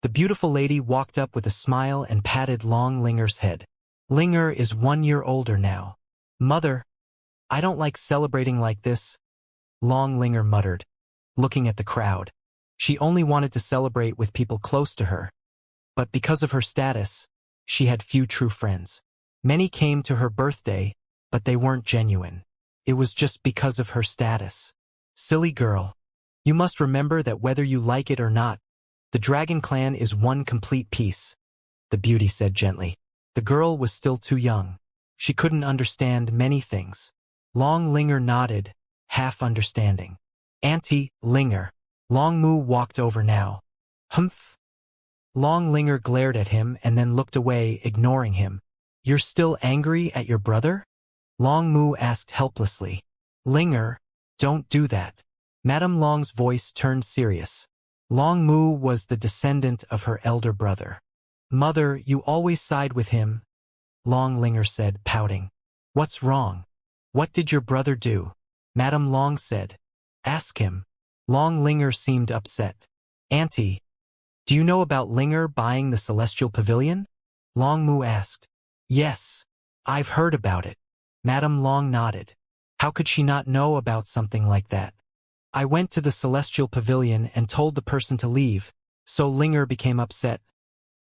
The beautiful lady walked up with a smile and patted Long Linger's head. Linger is 1 year older now. Mother, I don't like celebrating like this, Long Linger muttered, looking at the crowd. She only wanted to celebrate with people close to her. But because of her status, she had few true friends. Many came to her birthday, but they weren't genuine. It was just because of her status. Silly girl. You must remember that whether you like it or not, the Dragon Clan is one complete piece, the beauty said gently. The girl was still too young. She couldn't understand many things. Long Linger nodded, half understanding. Auntie, Linger. Long Mu walked over now. Humph. Long Linger glared at him and then looked away, ignoring him. You're still angry at your brother? Long Mu asked helplessly. Linger, don't do that. Madame Long's voice turned serious. Long Mu was the descendant of her elder brother. Mother, you always side with him, Long Linger said, pouting. What's wrong? What did your brother do? Madame Long said. Ask him. Long Linger seemed upset. Auntie, do you know about Linger buying the Celestial Pavilion? Long Mu asked. Yes, I've heard about it. Madame Long nodded. How could she not know about something like that? I went to the Celestial Pavilion and told the person to leave, so Linger became upset,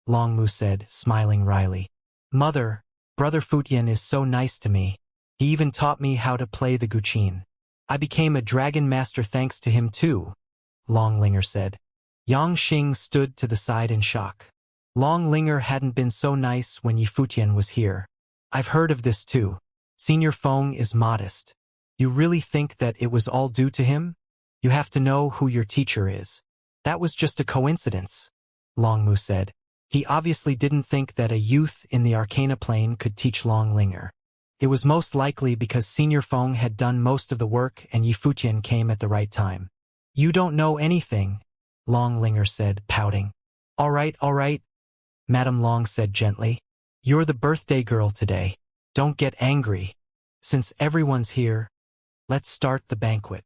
Long Mu said, smiling wryly. Mother, Brother Futian is so nice to me. He even taught me how to play the guqin. I became a dragon master thanks to him too, Long Linger said. Yang Xing stood to the side in shock. Long Linger hadn't been so nice when Yi Futian was here. I've heard of this too. Senior Feng is modest. You really think that it was all due to him? You have to know who your teacher is. That was just a coincidence, Long Mu said. He obviously didn't think that a youth in the Arcana plane could teach Long Linger. It was most likely because Senior Feng had done most of the work and Yi Futian came at the right time. You don't know anything, Long Linger said, pouting. All right, Madame Long said gently. You're the birthday girl today. Don't get angry. Since everyone's here, let's start the banquet.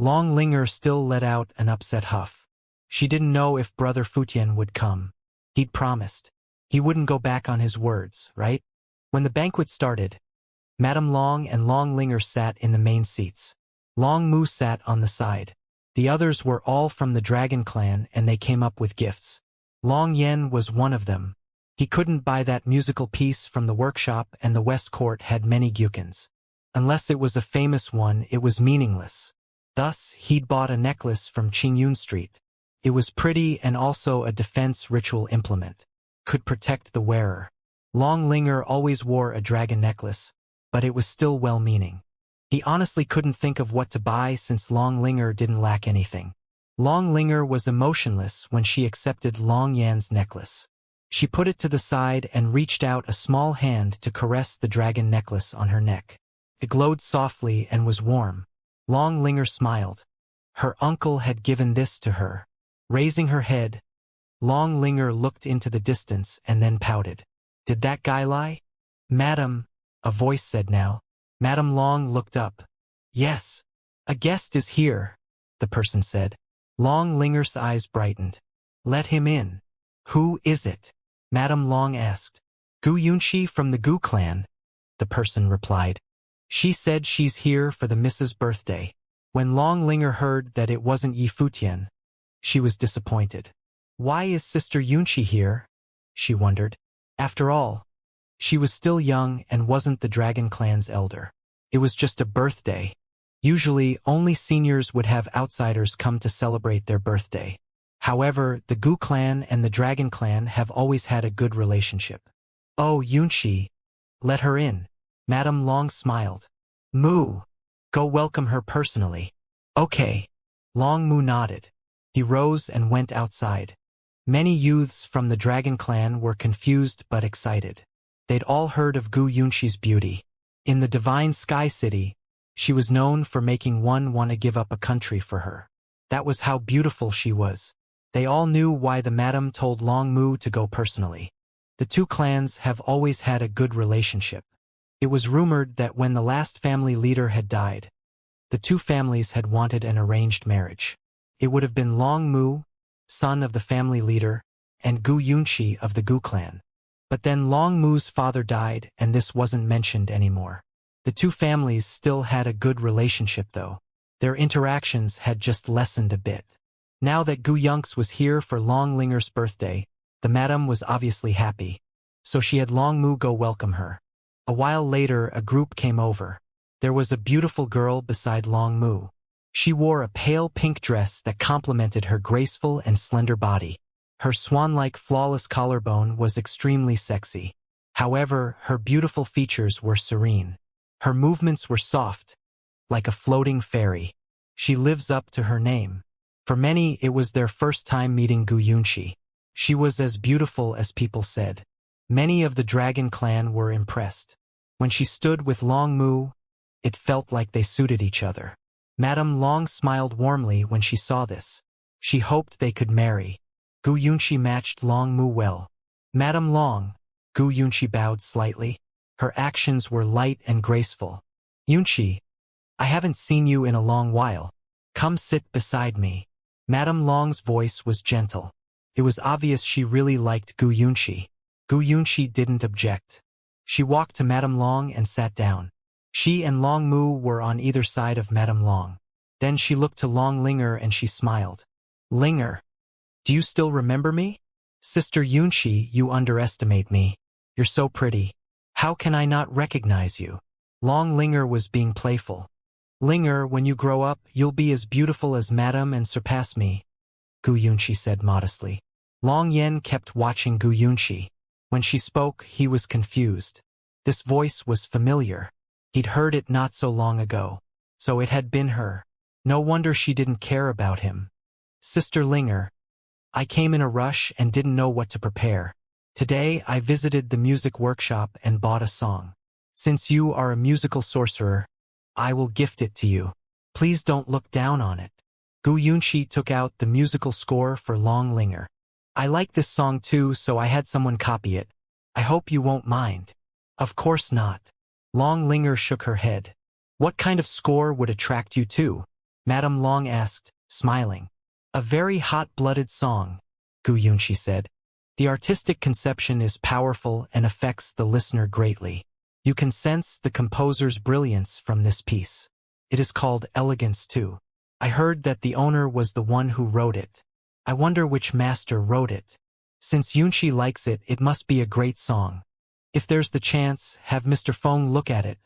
Long Linger still let out an upset huff. She didn't know if Brother Futian would come. He'd promised. He wouldn't go back on his words, right? When the banquet started, Madame Long and Long Linger sat in the main seats. Long Mu sat on the side. The others were all from the Dragon Clan and they came up with gifts. Long Yen was one of them. He couldn't buy that musical piece from the workshop and the West Court had many gyukins. Unless it was a famous one, it was meaningless. Thus, he'd bought a necklace from Qingyun Street. It was pretty and also a defense ritual implement. Could protect the wearer. Long Linger always wore a dragon necklace, but it was still well-meaning. He honestly couldn't think of what to buy since Long Linger didn't lack anything. Long Linger was emotionless when she accepted Long Yan's necklace. She put it to the side and reached out a small hand to caress the dragon necklace on her neck. It glowed softly and was warm. Long Linger smiled. Her uncle had given this to her. Raising her head, Long Linger looked into the distance and then pouted. Did that guy lie? Madam, a voice said now. Madame Long looked up. Yes, a guest is here, the person said. Long Linger's eyes brightened. Let him in. Who is it? Madame Long asked. Gu Yunxi from the Gu clan, the person replied. She said she's here for the Mrs. birthday. When Long Linger heard that it wasn't Yi Futian, she was disappointed. Why is Sister Yunxi here? She wondered. After all, she was still young and wasn't the Dragon Clan's elder. It was just a birthday. Usually, only seniors would have outsiders come to celebrate their birthday. However, the Gu clan and the Dragon Clan have always had a good relationship. Oh, Yunxi, let her in. Madame Long smiled. Mu, go welcome her personally. Okay. Long Mu nodded. He rose and went outside. Many youths from the Dragon Clan were confused but excited. They'd all heard of Gu Yunxi's beauty. In the Divine Sky City, she was known for making one want to give up a country for her. That was how beautiful she was. They all knew why the madam told Long Mu to go personally. The two clans have always had a good relationship. It was rumored that when the last family leader had died, the two families had wanted an arranged marriage. It would have been Long Mu, son of the family leader, and Gu Yunqi of the Gu clan. But then Long Mu's father died and this wasn't mentioned anymore. The two families still had a good relationship though. Their interactions had just lessened a bit. Now that Gu Yunx was here for Long Linger's birthday, the madam was obviously happy. So she had Long Mu go welcome her. A while later a group came over. There was a beautiful girl beside Long Mu. She wore a pale pink dress that complemented her graceful and slender body. Her swan-like flawless collarbone was extremely sexy. However, her beautiful features were serene. Her movements were soft, like a floating fairy. She lives up to her name. For many, it was their first time meeting Gu Yunqi. She was as beautiful as people said. Many of the dragon clan were impressed. When she stood with Long Mu, it felt like they suited each other. Madame Long smiled warmly when she saw this. She hoped they could marry. Gu Yunqi matched Long Mu well. Madame Long, Gu Yunqi bowed slightly. Her actions were light and graceful. Yunqi, I haven't seen you in a long while. Come sit beside me. Madame Long's voice was gentle. It was obvious she really liked Gu Yunqi. Gu Yunqi didn't object. She walked to Madame Long and sat down. She and Long Mu were on either side of Madame Long. Then she looked to Long Linger and she smiled. Linger, do you still remember me? Sister Yunqi, you underestimate me. You're so pretty. How can I not recognize you? Long Linger was being playful. Linger, when you grow up, you'll be as beautiful as Madame and surpass me, Gu Yunqi said modestly. Long Yen kept watching Gu Yunqi. When she spoke, he was confused. This voice was familiar. He'd heard it not so long ago. So it had been her. No wonder she didn't care about him. Sister Linger, I came in a rush and didn't know what to prepare. Today I visited the music workshop and bought a song. Since you are a musical sorcerer, I will gift it to you. Please don't look down on it. Gu Yunqi took out the musical score for Long Linger. I like this song too, so I had someone copy it. I hope you won't mind. Of course not. Long Linger shook her head. What kind of score would attract you too? Madame Long asked, smiling. A very hot-blooded song, Gu Yunqi said. The artistic conception is powerful and affects the listener greatly. You can sense the composer's brilliance from this piece. It is called Elegance too. I heard that the owner was the one who wrote it. I wonder which master wrote it. Since Yunqi likes it, it must be a great song. If there's the chance, have Mr. Feng look at it,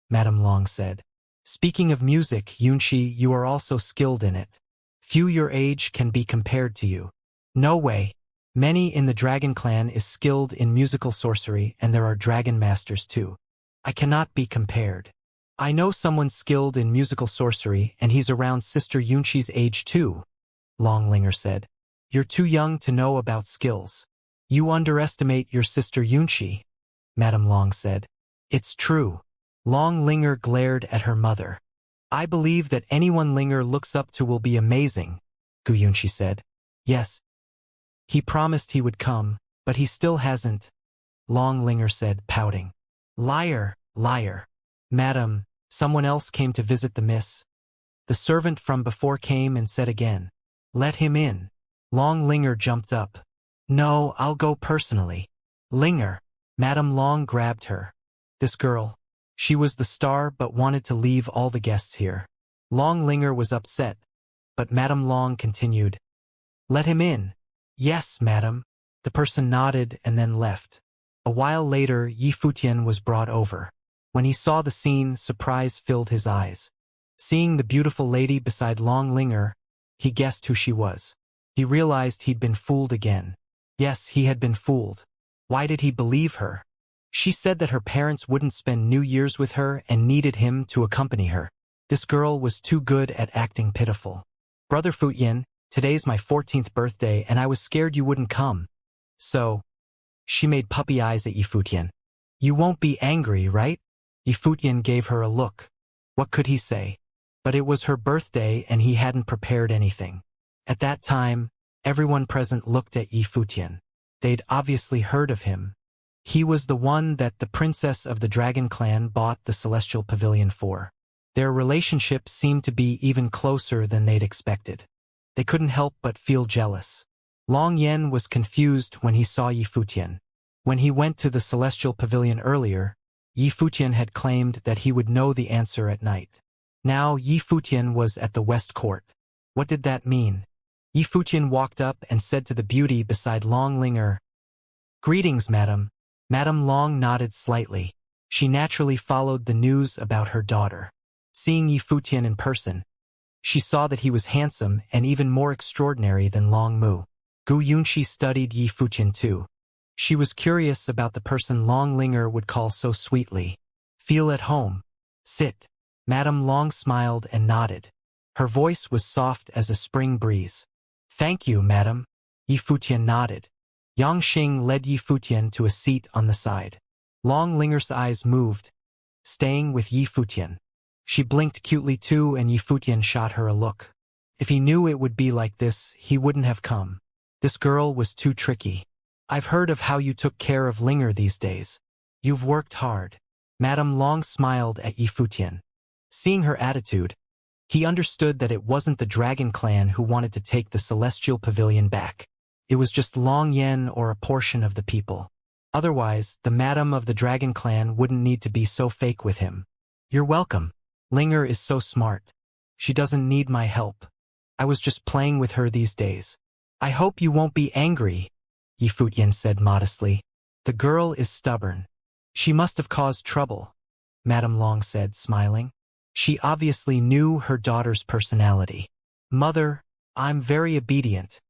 Madame Long said. Speaking of music, Yunqi, you are also skilled in it. Few your age can be compared to you. No way. Many in the dragon clan is skilled in musical sorcery and there are dragon masters too. I cannot be compared. I know someone skilled in musical sorcery and he's around Sister Yunqi's age too, Long Linger said. You're too young to know about skills. You underestimate your sister Yunqi, Madame Long said. It's true. Long Linger glared at her mother. I believe that anyone Linger looks up to will be amazing, Gu Yunqi said. Yes. He promised he would come, but he still hasn't, Long Linger said, pouting. Liar, liar. Madam, someone else came to visit the miss. The servant from before came and said again. Let him in. Long Linger jumped up. No, I'll go personally. Linger. Madame Long grabbed her. This girl. She was the star but wanted to leave all the guests here. Long Linger was upset, but Madame Long continued. Let him in. Yes, madam. The person nodded and then left. A while later, Yi Futian was brought over. When he saw the scene, surprise filled his eyes. Seeing the beautiful lady beside Long Linger, he guessed who she was. He realized he'd been fooled again. Yes, he had been fooled. Why did he believe her? She said that her parents wouldn't spend New Year's with her and needed him to accompany her. This girl was too good at acting pitiful. Brother Futian, today's my 14th birthday and I was scared you wouldn't come. So, she made puppy eyes at Yi Futian. You won't be angry, right? Yi Futian gave her a look. What could he say? But it was her birthday and he hadn't prepared anything. At that time, everyone present looked at Yi Futian. They'd obviously heard of him. He was the one that the princess of the dragon clan bought the celestial pavilion for. Their relationship seemed to be even closer than they'd expected. They couldn't help but feel jealous. Long Yen was confused when he saw Yi Futian. When he went to the Celestial Pavilion earlier, Yi Futian had claimed that he would know the answer at night. Now Yi Futian was at the West Court. What did that mean? Yi Futian walked up and said to the beauty beside Long Linger, "Greetings, madam." Madam Long nodded slightly. She naturally followed the news about her daughter. Seeing Yi Futian in person, she saw that he was handsome and even more extraordinary than Long Mu. Gu Yunxi studied Yi Futian too. She was curious about the person Long Linger would call so sweetly. "Feel at home. Sit." Madam Long smiled and nodded. Her voice was soft as a spring breeze. "Thank you, madam." Yi Futian nodded. Yang Xing led Yi Futian to a seat on the side. Long Linger's eyes moved, staying with Yi Futian. She blinked cutely too, and Yi Futian shot her a look. If he knew it would be like this, he wouldn't have come. This girl was too tricky. "I've heard of how you took care of Linger these days. You've worked hard." Madam Long smiled at Yi Futian. Seeing her attitude, he understood that it wasn't the Dragon Clan who wanted to take the Celestial Pavilion back. It was just Long Yen or a portion of the people. Otherwise, the Madam of the Dragon Clan wouldn't need to be so fake with him. "You're welcome. Linger is so smart. She doesn't need my help. I was just playing with her these days." "I hope you won't be angry," Yi Futian said modestly. "The girl is stubborn. She must have caused trouble," Madam Long said, smiling. She obviously knew her daughter's personality. "Mother, I'm very obedient,"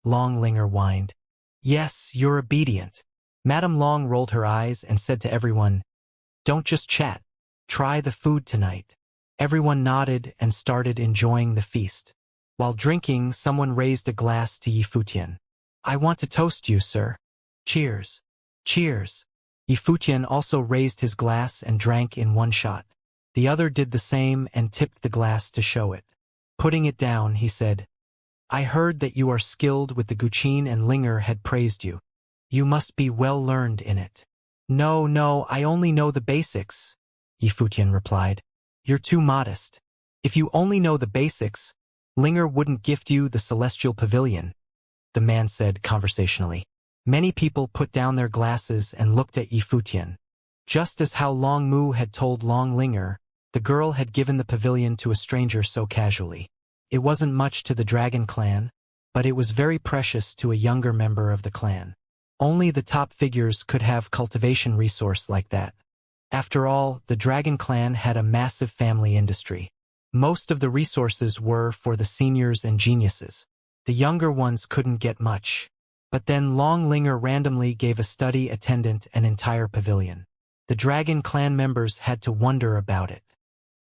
Long Linger whined. "Yes, you're obedient." Madam Long rolled her eyes and said to everyone, "Don't just chat. Try the food tonight." Everyone nodded and started enjoying the feast. While drinking, someone raised a glass to Yi Futian. "I want to toast you, sir." "Cheers." "Cheers." Yi Futian also raised his glass and drank in one shot. The other did the same and tipped the glass to show it. Putting it down, he said, "I heard that you are skilled with the Guqin and Linger had praised you. You must be well learned in it." No, I only know the basics," Yi Futian replied. "You're too modest. If you only know the basics, Linger wouldn't gift you the Celestial Pavilion," the man said conversationally. Many people put down their glasses and looked at Yi Futian. Just as how Long Mu had told Long Linger, the girl had given the pavilion to a stranger so casually. It wasn't much to the Dragon Clan, but it was very precious to a younger member of the clan. Only the top figures could have cultivation resource like that. After all, the Dragon Clan had a massive family industry. Most of the resources were for the seniors and geniuses. The younger ones couldn't get much. But then Long Linger randomly gave a study attendant an entire pavilion. The Dragon Clan members had to wonder about it.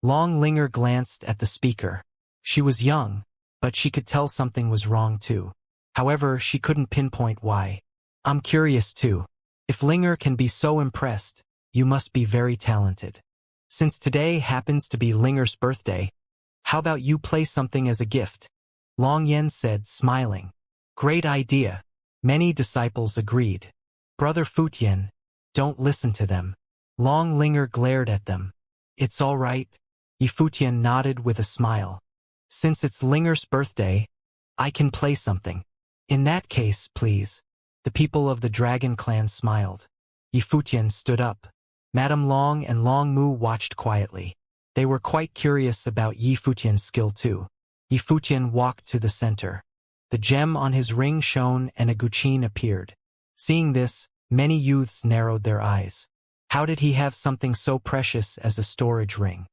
Long Linger glanced at the speaker. She was young, but she could tell something was wrong too. However, she couldn't pinpoint why. "I'm curious too. If Linger can be so impressed, you must be very talented. Since today happens to be Linger's birthday, how about you play something as a gift?" Long Yen said, smiling. "Great idea." Many disciples agreed. "Brother Futian, don't listen to them." Long Linger glared at them. "It's all right." Yi Futian nodded with a smile. "Since it's Linger's birthday, I can play something." "In that case, please." The people of the Dragon Clan smiled. Yi Futian stood up. Madam Long and Long Mu watched quietly. They were quite curious about Yi Futian's skill too. Yi Futian walked to the center. The gem on his ring shone and a Guqin appeared. Seeing this, many youths narrowed their eyes. How did he have something so precious as a storage ring?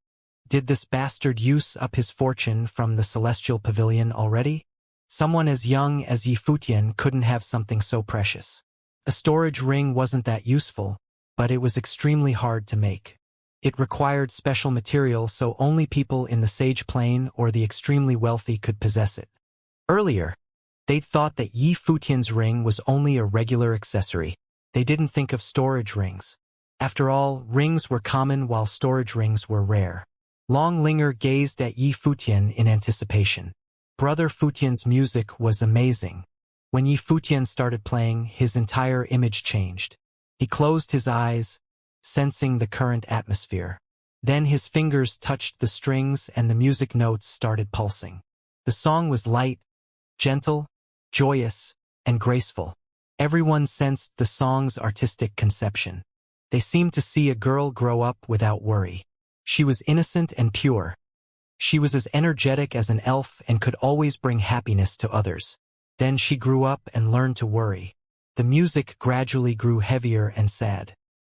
Did this bastard use up his fortune from the Celestial Pavilion already? Someone as young as Yi Futian couldn't have something so precious. A storage ring wasn't that useful, but it was extremely hard to make. It required special material, so only people in the Sage Plane or the extremely wealthy could possess it. Earlier, they'd thought that Yi Futian's ring was only a regular accessory. They didn't think of storage rings. After all, rings were common while storage rings were rare. Long Linger gazed at Yi Futian in anticipation. Brother Futian's music was amazing. When Yi Futian started playing, his entire image changed. He closed his eyes, sensing the current atmosphere. Then his fingers touched the strings and the music notes started pulsing. The song was light, gentle, joyous, and graceful. Everyone sensed the song's artistic conception. They seemed to see a girl grow up without worry. She was innocent and pure. She was as energetic as an elf and could always bring happiness to others. Then she grew up and learned to worry. The music gradually grew heavier and sad.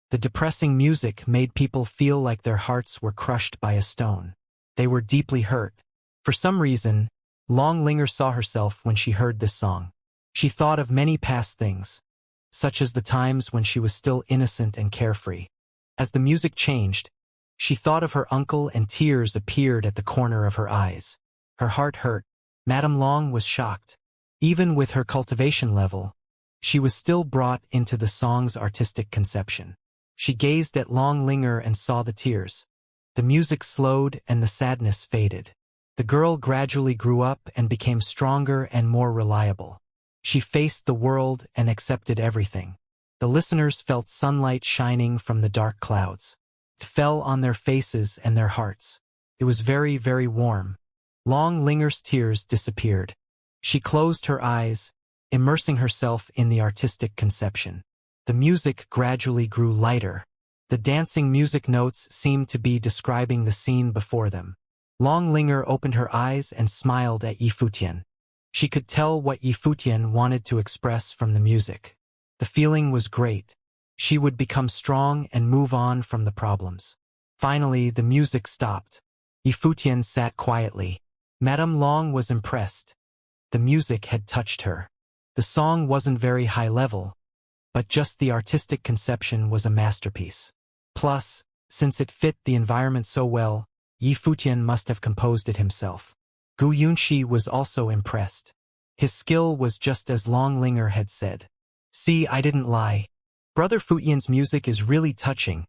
The depressing music made people feel like their hearts were crushed by a stone. They were deeply hurt. For some reason, Long Linger saw herself when she heard this song. She thought of many past things, such as the times when she was still innocent and carefree. As the music changed, she thought of her uncle and tears appeared at the corner of her eyes. Her heart hurt. Madame Long was shocked. Even with her cultivation level, she was still brought into the song's artistic conception. She gazed at Long Linger and saw the tears. The music slowed and the sadness faded. The girl gradually grew up and became stronger and more reliable. She faced the world and accepted everything. The listeners felt sunlight shining from the dark clouds. It fell on their faces and their hearts. It was very, very warm. Long Linger's tears disappeared. She closed her eyes, immersing herself in the artistic conception. The music gradually grew lighter. The dancing music notes seemed to be describing the scene before them. Long Linger opened her eyes and smiled at Yifutian. She could tell what Yifutian wanted to express from the music. The feeling was great. She would become strong and move on from the problems. Finally, the music stopped. Yifutian sat quietly. Madame Long was impressed. The music had touched her. The song wasn't very high level, but just the artistic conception was a masterpiece. Plus, since it fit the environment so well, Yifutian must have composed it himself. Gu Yunxi was also impressed. His skill was just as Long Linger had said. See, I didn't lie. Brother Futian's music is really touching,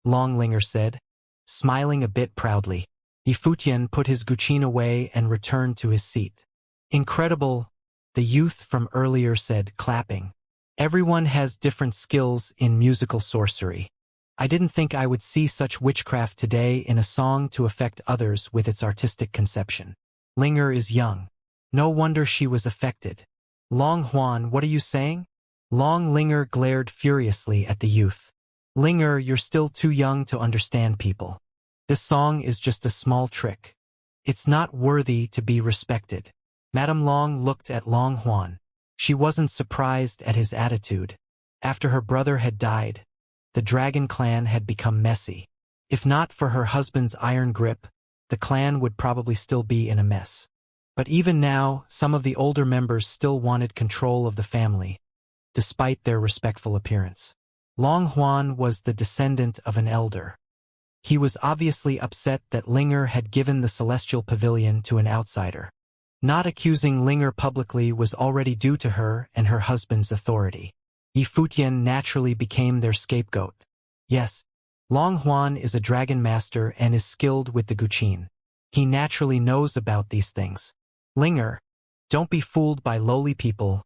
Long Linger said, smiling a bit proudly. Yifutian put his guqin away and returned to his seat. Incredible, the youth from earlier said, clapping. Everyone has different skills in musical sorcery. I didn't think I would see such witchcraft today in a song to affect others with its artistic conception. Linger is young. No wonder she was affected. Long Huan, what are you saying? Long Linger glared furiously at the youth. Linger, you're still too young to understand people. This song is just a small trick. It's not worthy to be respected. Madame Long looked at Long Huan. She wasn't surprised at his attitude. After her brother had died, the dragon clan had become messy. If not for her husband's iron grip, the clan would probably still be in a mess. But even now, some of the older members still wanted control of the family, despite their respectful appearance. Long Huan was the descendant of an elder. He was obviously upset that Linger had given the celestial pavilion to an outsider. Not accusing Linger publicly was already due to her and her husband's authority. Yifutian naturally became their scapegoat. Yes, Long Huan is a dragon master and is skilled with the guqin. He naturally knows about these things. Linger, don't be fooled by lowly people,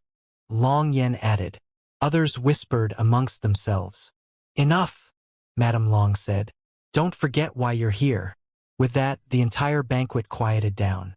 Long Yen added. Others whispered amongst themselves. Enough, Madame Long said. Don't forget why you're here. With that, the entire banquet quieted down.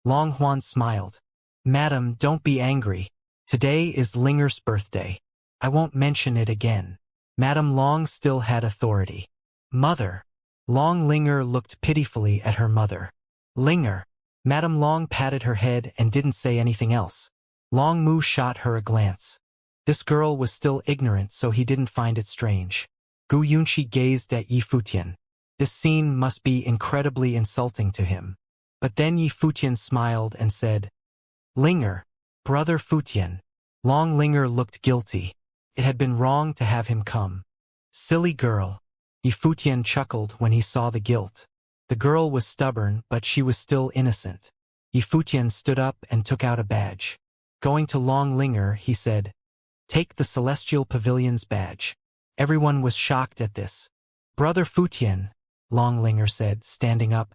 Long Huan smiled. Madam, don't be angry. Today is Linger's birthday. I won't mention it again. Madame Long still had authority. Mother. Long Linger looked pitifully at her mother. Linger. Madame Long patted her head and didn't say anything else. Long Mu shot her a glance. This girl was still ignorant, so he didn't find it strange. Gu Yunxi gazed at Yifutian. This scene must be incredibly insulting to him. But then Yifutian smiled and said, Linger, brother Futian. Long Linger looked guilty. It had been wrong to have him come. Silly girl. Yifutian chuckled when he saw the guilt. The girl was stubborn, but she was still innocent. Yifutian stood up and took out a badge. Going to Long Linger, he said, Take the Celestial Pavilion's badge. Everyone was shocked at this. Brother Futian, Long Linger said, standing up,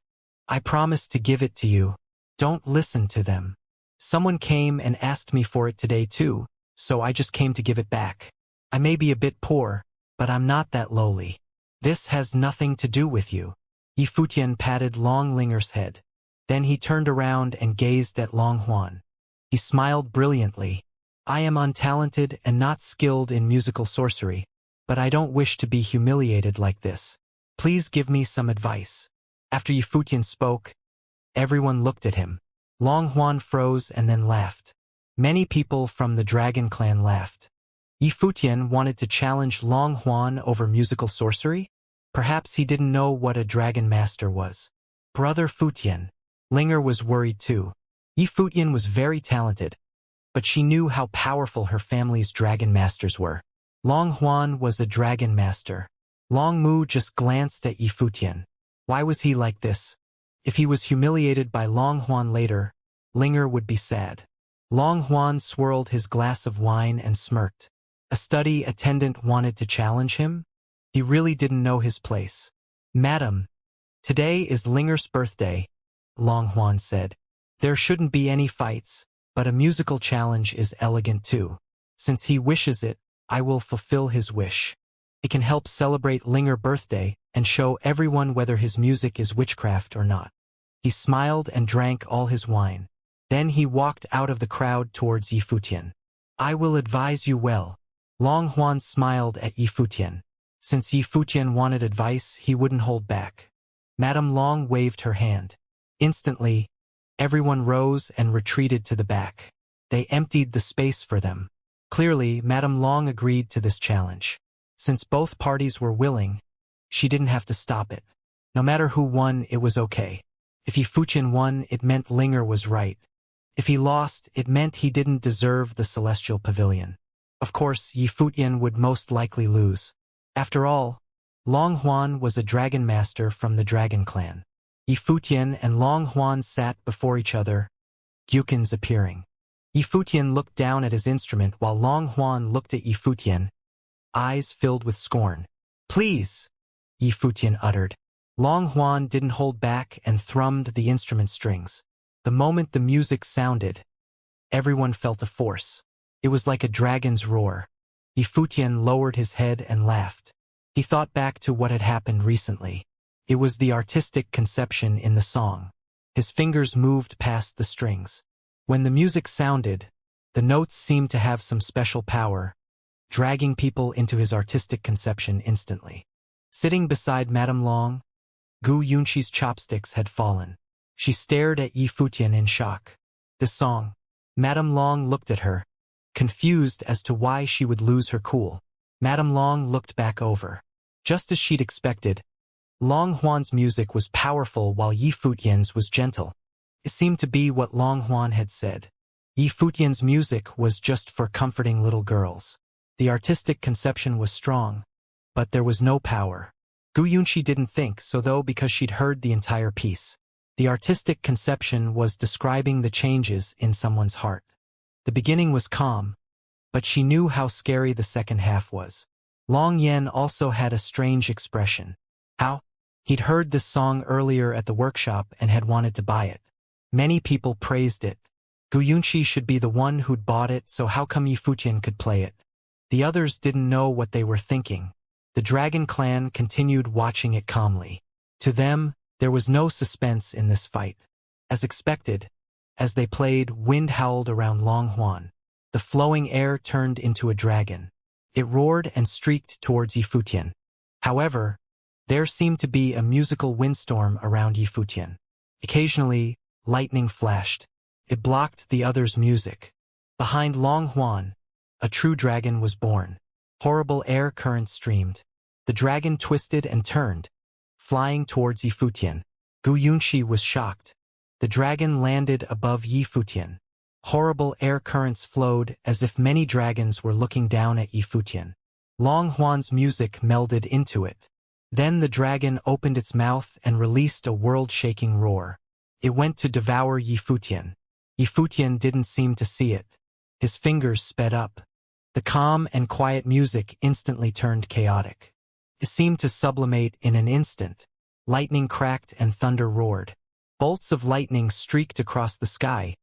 I promised to give it to you. Don't listen to them. Someone came and asked me for it today too, so I just came to give it back. I may be a bit poor, but I'm not that lowly. This has nothing to do with you. Yifutian patted Long Linger's head. Then he turned around and gazed at Long Huan. He smiled brilliantly. I am untalented and not skilled in musical sorcery, but I don't wish to be humiliated like this. Please give me some advice. After Yifutian spoke, everyone looked at him. Long Huan froze and then laughed. Many people from the Dragon Clan laughed. Yifutian wanted to challenge Long Huan over musical sorcery? Perhaps he didn't know what a Dragon Master was. Brother Futian. Linger was worried too. Yifutian was very talented, but she knew how powerful her family's Dragon Masters were. Long Huan was a Dragon Master. Long Mu just glanced at Yifutian. Why was he like this? If he was humiliated by Long Huan later, Linger would be sad. Long Huan swirled his glass of wine and smirked. A study attendant wanted to challenge him? He really didn't know his place. Madam, today is Linger's birthday, Long Huan said. There shouldn't be any fights, but a musical challenge is elegant too. Since he wishes it, I will fulfill his wish. It can help celebrate Linger's birthday and show everyone whether his music is witchcraft or not. He smiled and drank all his wine. Then he walked out of the crowd towards Yifutian. I will advise you well. Long Huan smiled at Yifutian. Since Yifutian wanted advice, he wouldn't hold back. Madame Long waved her hand. Instantly, everyone rose and retreated to the back. They emptied the space for them. Clearly, Madame Long agreed to this challenge. Since both parties were willing, she didn't have to stop it. No matter who won, it was okay. If Yifutian won, it meant Linger was right. If he lost, it meant he didn't deserve the Celestial Pavilion. Of course, Yifutian would most likely lose. After all, Long Huan was a Dragon Master from the Dragon Clan. Yifutian and Long Huan sat before each other, Gyukin's appearing. Yifutian looked down at his instrument while Long Huan looked at Yifutian, eyes filled with scorn. Please, Yifutian uttered. Long Huan didn't hold back and thrummed the instrument strings. The moment the music sounded, everyone felt a force. It was like a dragon's roar. Yifutian lowered his head and laughed. He thought back to what had happened recently. It was the artistic conception in the song. His fingers moved past the strings. When the music sounded, the notes seemed to have some special power, dragging people into his artistic conception instantly. Sitting beside Madame Long, Gu Yunqi's chopsticks had fallen. She stared at Yifutian in shock. This song. Madame Long looked at her, confused as to why she would lose her cool. Madame Long looked back over. Just as she'd expected, Long Huan's music was powerful while Yifutian's was gentle. It seemed to be what Long Huan had said. Yifutian's music was just for comforting little girls. The artistic conception was strong, but there was no power. Gu Yunqi didn't think so though because she'd heard the entire piece. The artistic conception was describing the changes in someone's heart. The beginning was calm, but she knew how scary the second half was. Long Yen also had a strange expression. How? He'd heard this song earlier at the workshop and had wanted to buy it. Many people praised it. Gu Yunqi should be the one who'd bought it, so how come Yifutian could play it? The others didn't know what they were thinking. The Dragon Clan continued watching it calmly. To them, there was no suspense in this fight. As expected, as they played, wind howled around Long Huan. The flowing air turned into a dragon. It roared and streaked towards Yifutian. However, there seemed to be a musical windstorm around Yifutian. Occasionally, lightning flashed. It blocked the others' music. Behind Long Huan, a true dragon was born. Horrible air currents streamed. The dragon twisted and turned, flying towards Yifutian. Gu Yunqi was shocked. The dragon landed above Yifutian. Horrible air currents flowed as if many dragons were looking down at Yifutian. Long Huan's music melded into it. Then the dragon opened its mouth and released a world-shaking roar. It went to devour Yifutian. Yifutian didn't seem to see it. His fingers sped up. The calm and quiet music instantly turned chaotic. It seemed to sublimate in an instant. Lightning cracked and thunder roared. Bolts of lightning streaked across the sky,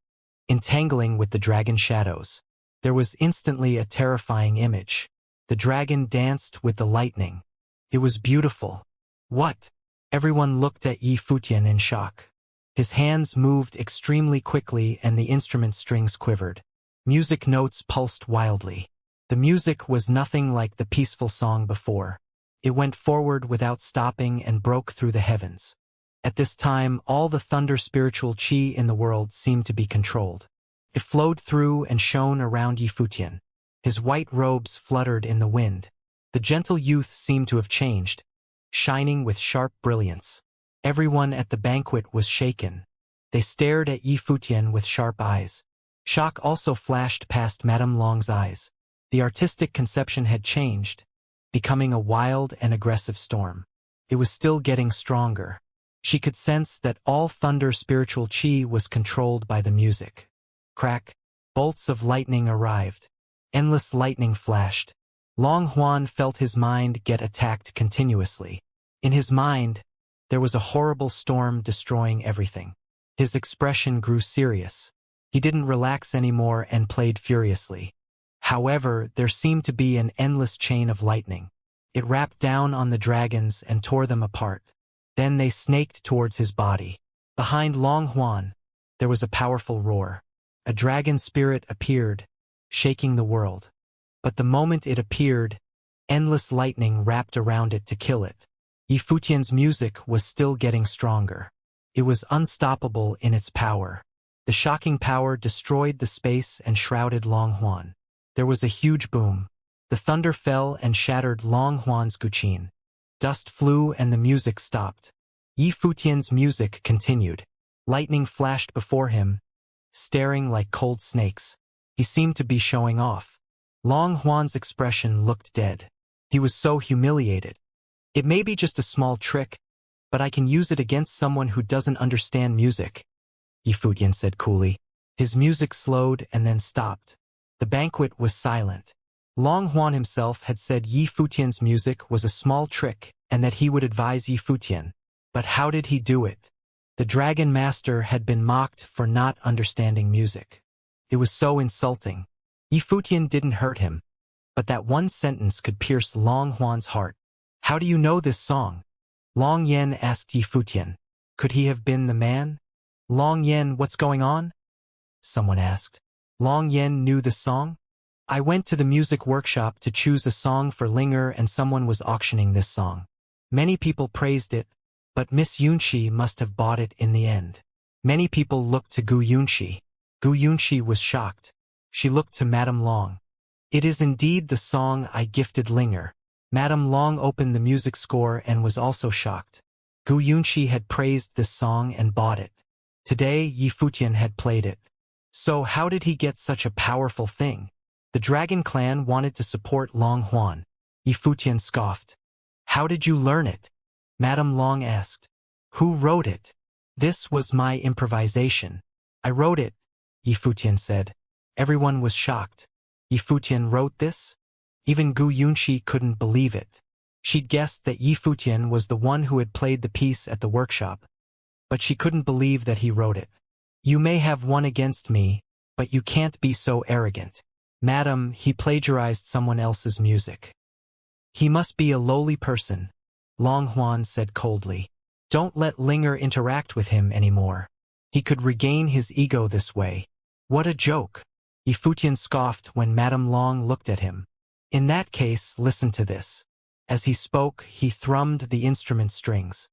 entangling with the dragon shadows. There was instantly a terrifying image. The dragon danced with the lightning. It was beautiful. What? Everyone looked at Yifutian in shock. His hands moved extremely quickly and the instrument strings quivered. Music notes pulsed wildly. The music was nothing like the peaceful song before. It went forward without stopping and broke through the heavens. At this time, all the thunder spiritual qi in the world seemed to be controlled. It flowed through and shone around Yifutian. His white robes fluttered in the wind. The gentle youth seemed to have changed, shining with sharp brilliance. Everyone at the banquet was shaken. They stared at Yifutian with sharp eyes. Shock also flashed past Madame Long's eyes. The artistic conception had changed, becoming a wild and aggressive storm. It was still getting stronger. She could sense that all thunder spiritual qi was controlled by the music. Crack, bolts of lightning arrived. Endless lightning flashed. Long Huan felt his mind get attacked continuously. In his mind, there was a horrible storm destroying everything. His expression grew serious. He didn't relax anymore and played furiously. However, there seemed to be an endless chain of lightning. It wrapped down on the dragons and tore them apart. Then they snaked towards his body. Behind Long Huan, there was a powerful roar. A dragon spirit appeared, shaking the world. But the moment it appeared, endless lightning wrapped around it to kill it. Yifutian's music was still getting stronger. It was unstoppable in its power. The shocking power destroyed the space and shrouded Long Huan. There was a huge boom. The thunder fell and shattered Long Huan's guqin. Dust flew and the music stopped. Yifutian's music continued. Lightning flashed before him, staring like cold snakes. He seemed to be showing off. Long Huan's expression looked dead. He was so humiliated. It may be just a small trick, but I can use it against someone who doesn't understand music, Yifutian said coolly. His music slowed and then stopped. The banquet was silent. Long Huan himself had said Yifutian's music was a small trick and that he would advise Yifutian. But how did he do it? The Dragon Master had been mocked for not understanding music. It was so insulting. Yifutian didn't hurt him, but that one sentence could pierce Long Huan's heart. How do you know this song? Long Yen asked Yifutian. Could he have been the man? Long Yen, what's going on? Someone asked. Long Yen knew the song? I went to the music workshop to choose a song for Linger and someone was auctioning this song. Many people praised it, but Miss Yunxi must have bought it in the end. Many people looked to Gu Yunxi. Gu Yunxi was shocked. She looked to Madame Long. It is indeed the song I gifted Linger. Madame Long opened the music score and was also shocked. Gu Yunxi had praised this song and bought it. Today, Yifutian had played it. So how did he get such a powerful thing? The Dragon Clan wanted to support Long Huan. Yifutian scoffed. How did you learn it? Madame Long asked. Who wrote it? This was my improvisation. I wrote it, Yifutian said. Everyone was shocked. Yifutian wrote this? Even Gu Yunxi couldn't believe it. She'd guessed that Yifutian was the one who had played the piece at the workshop, but she couldn't believe that he wrote it. You may have won against me, but you can't be so arrogant. Madam, he plagiarized someone else's music. He must be a lowly person, Long Huan said coldly. Don't let Linger interact with him anymore. He could regain his ego this way. What a joke. Yifutian scoffed when Madame Long looked at him. In that case, listen to this. As he spoke, he thrummed the instrument strings.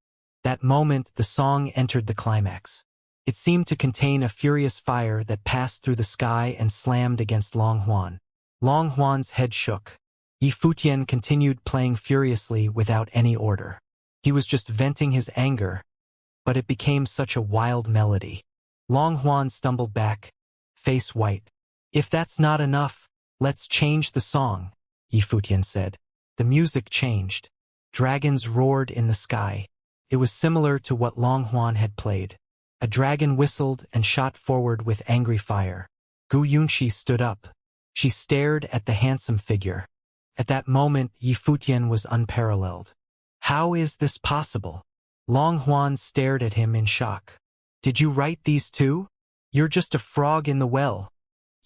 That moment, the song entered the climax. It seemed to contain a furious fire that passed through the sky and slammed against Long Huan. Long Huan's head shook. Yifutian continued playing furiously without any order. He was just venting his anger, but it became such a wild melody. Long Huan stumbled back, face white. If that's not enough, let's change the song, Yifutian said. The music changed. Dragons roared in the sky. It was similar to what Long Huan had played. A dragon whistled and shot forward with angry fire. Gu Yunxi stood up. She stared at the handsome figure. At that moment, Yifutian was unparalleled. How is this possible? Long Huan stared at him in shock. Did you write these too? You're just a frog in the well,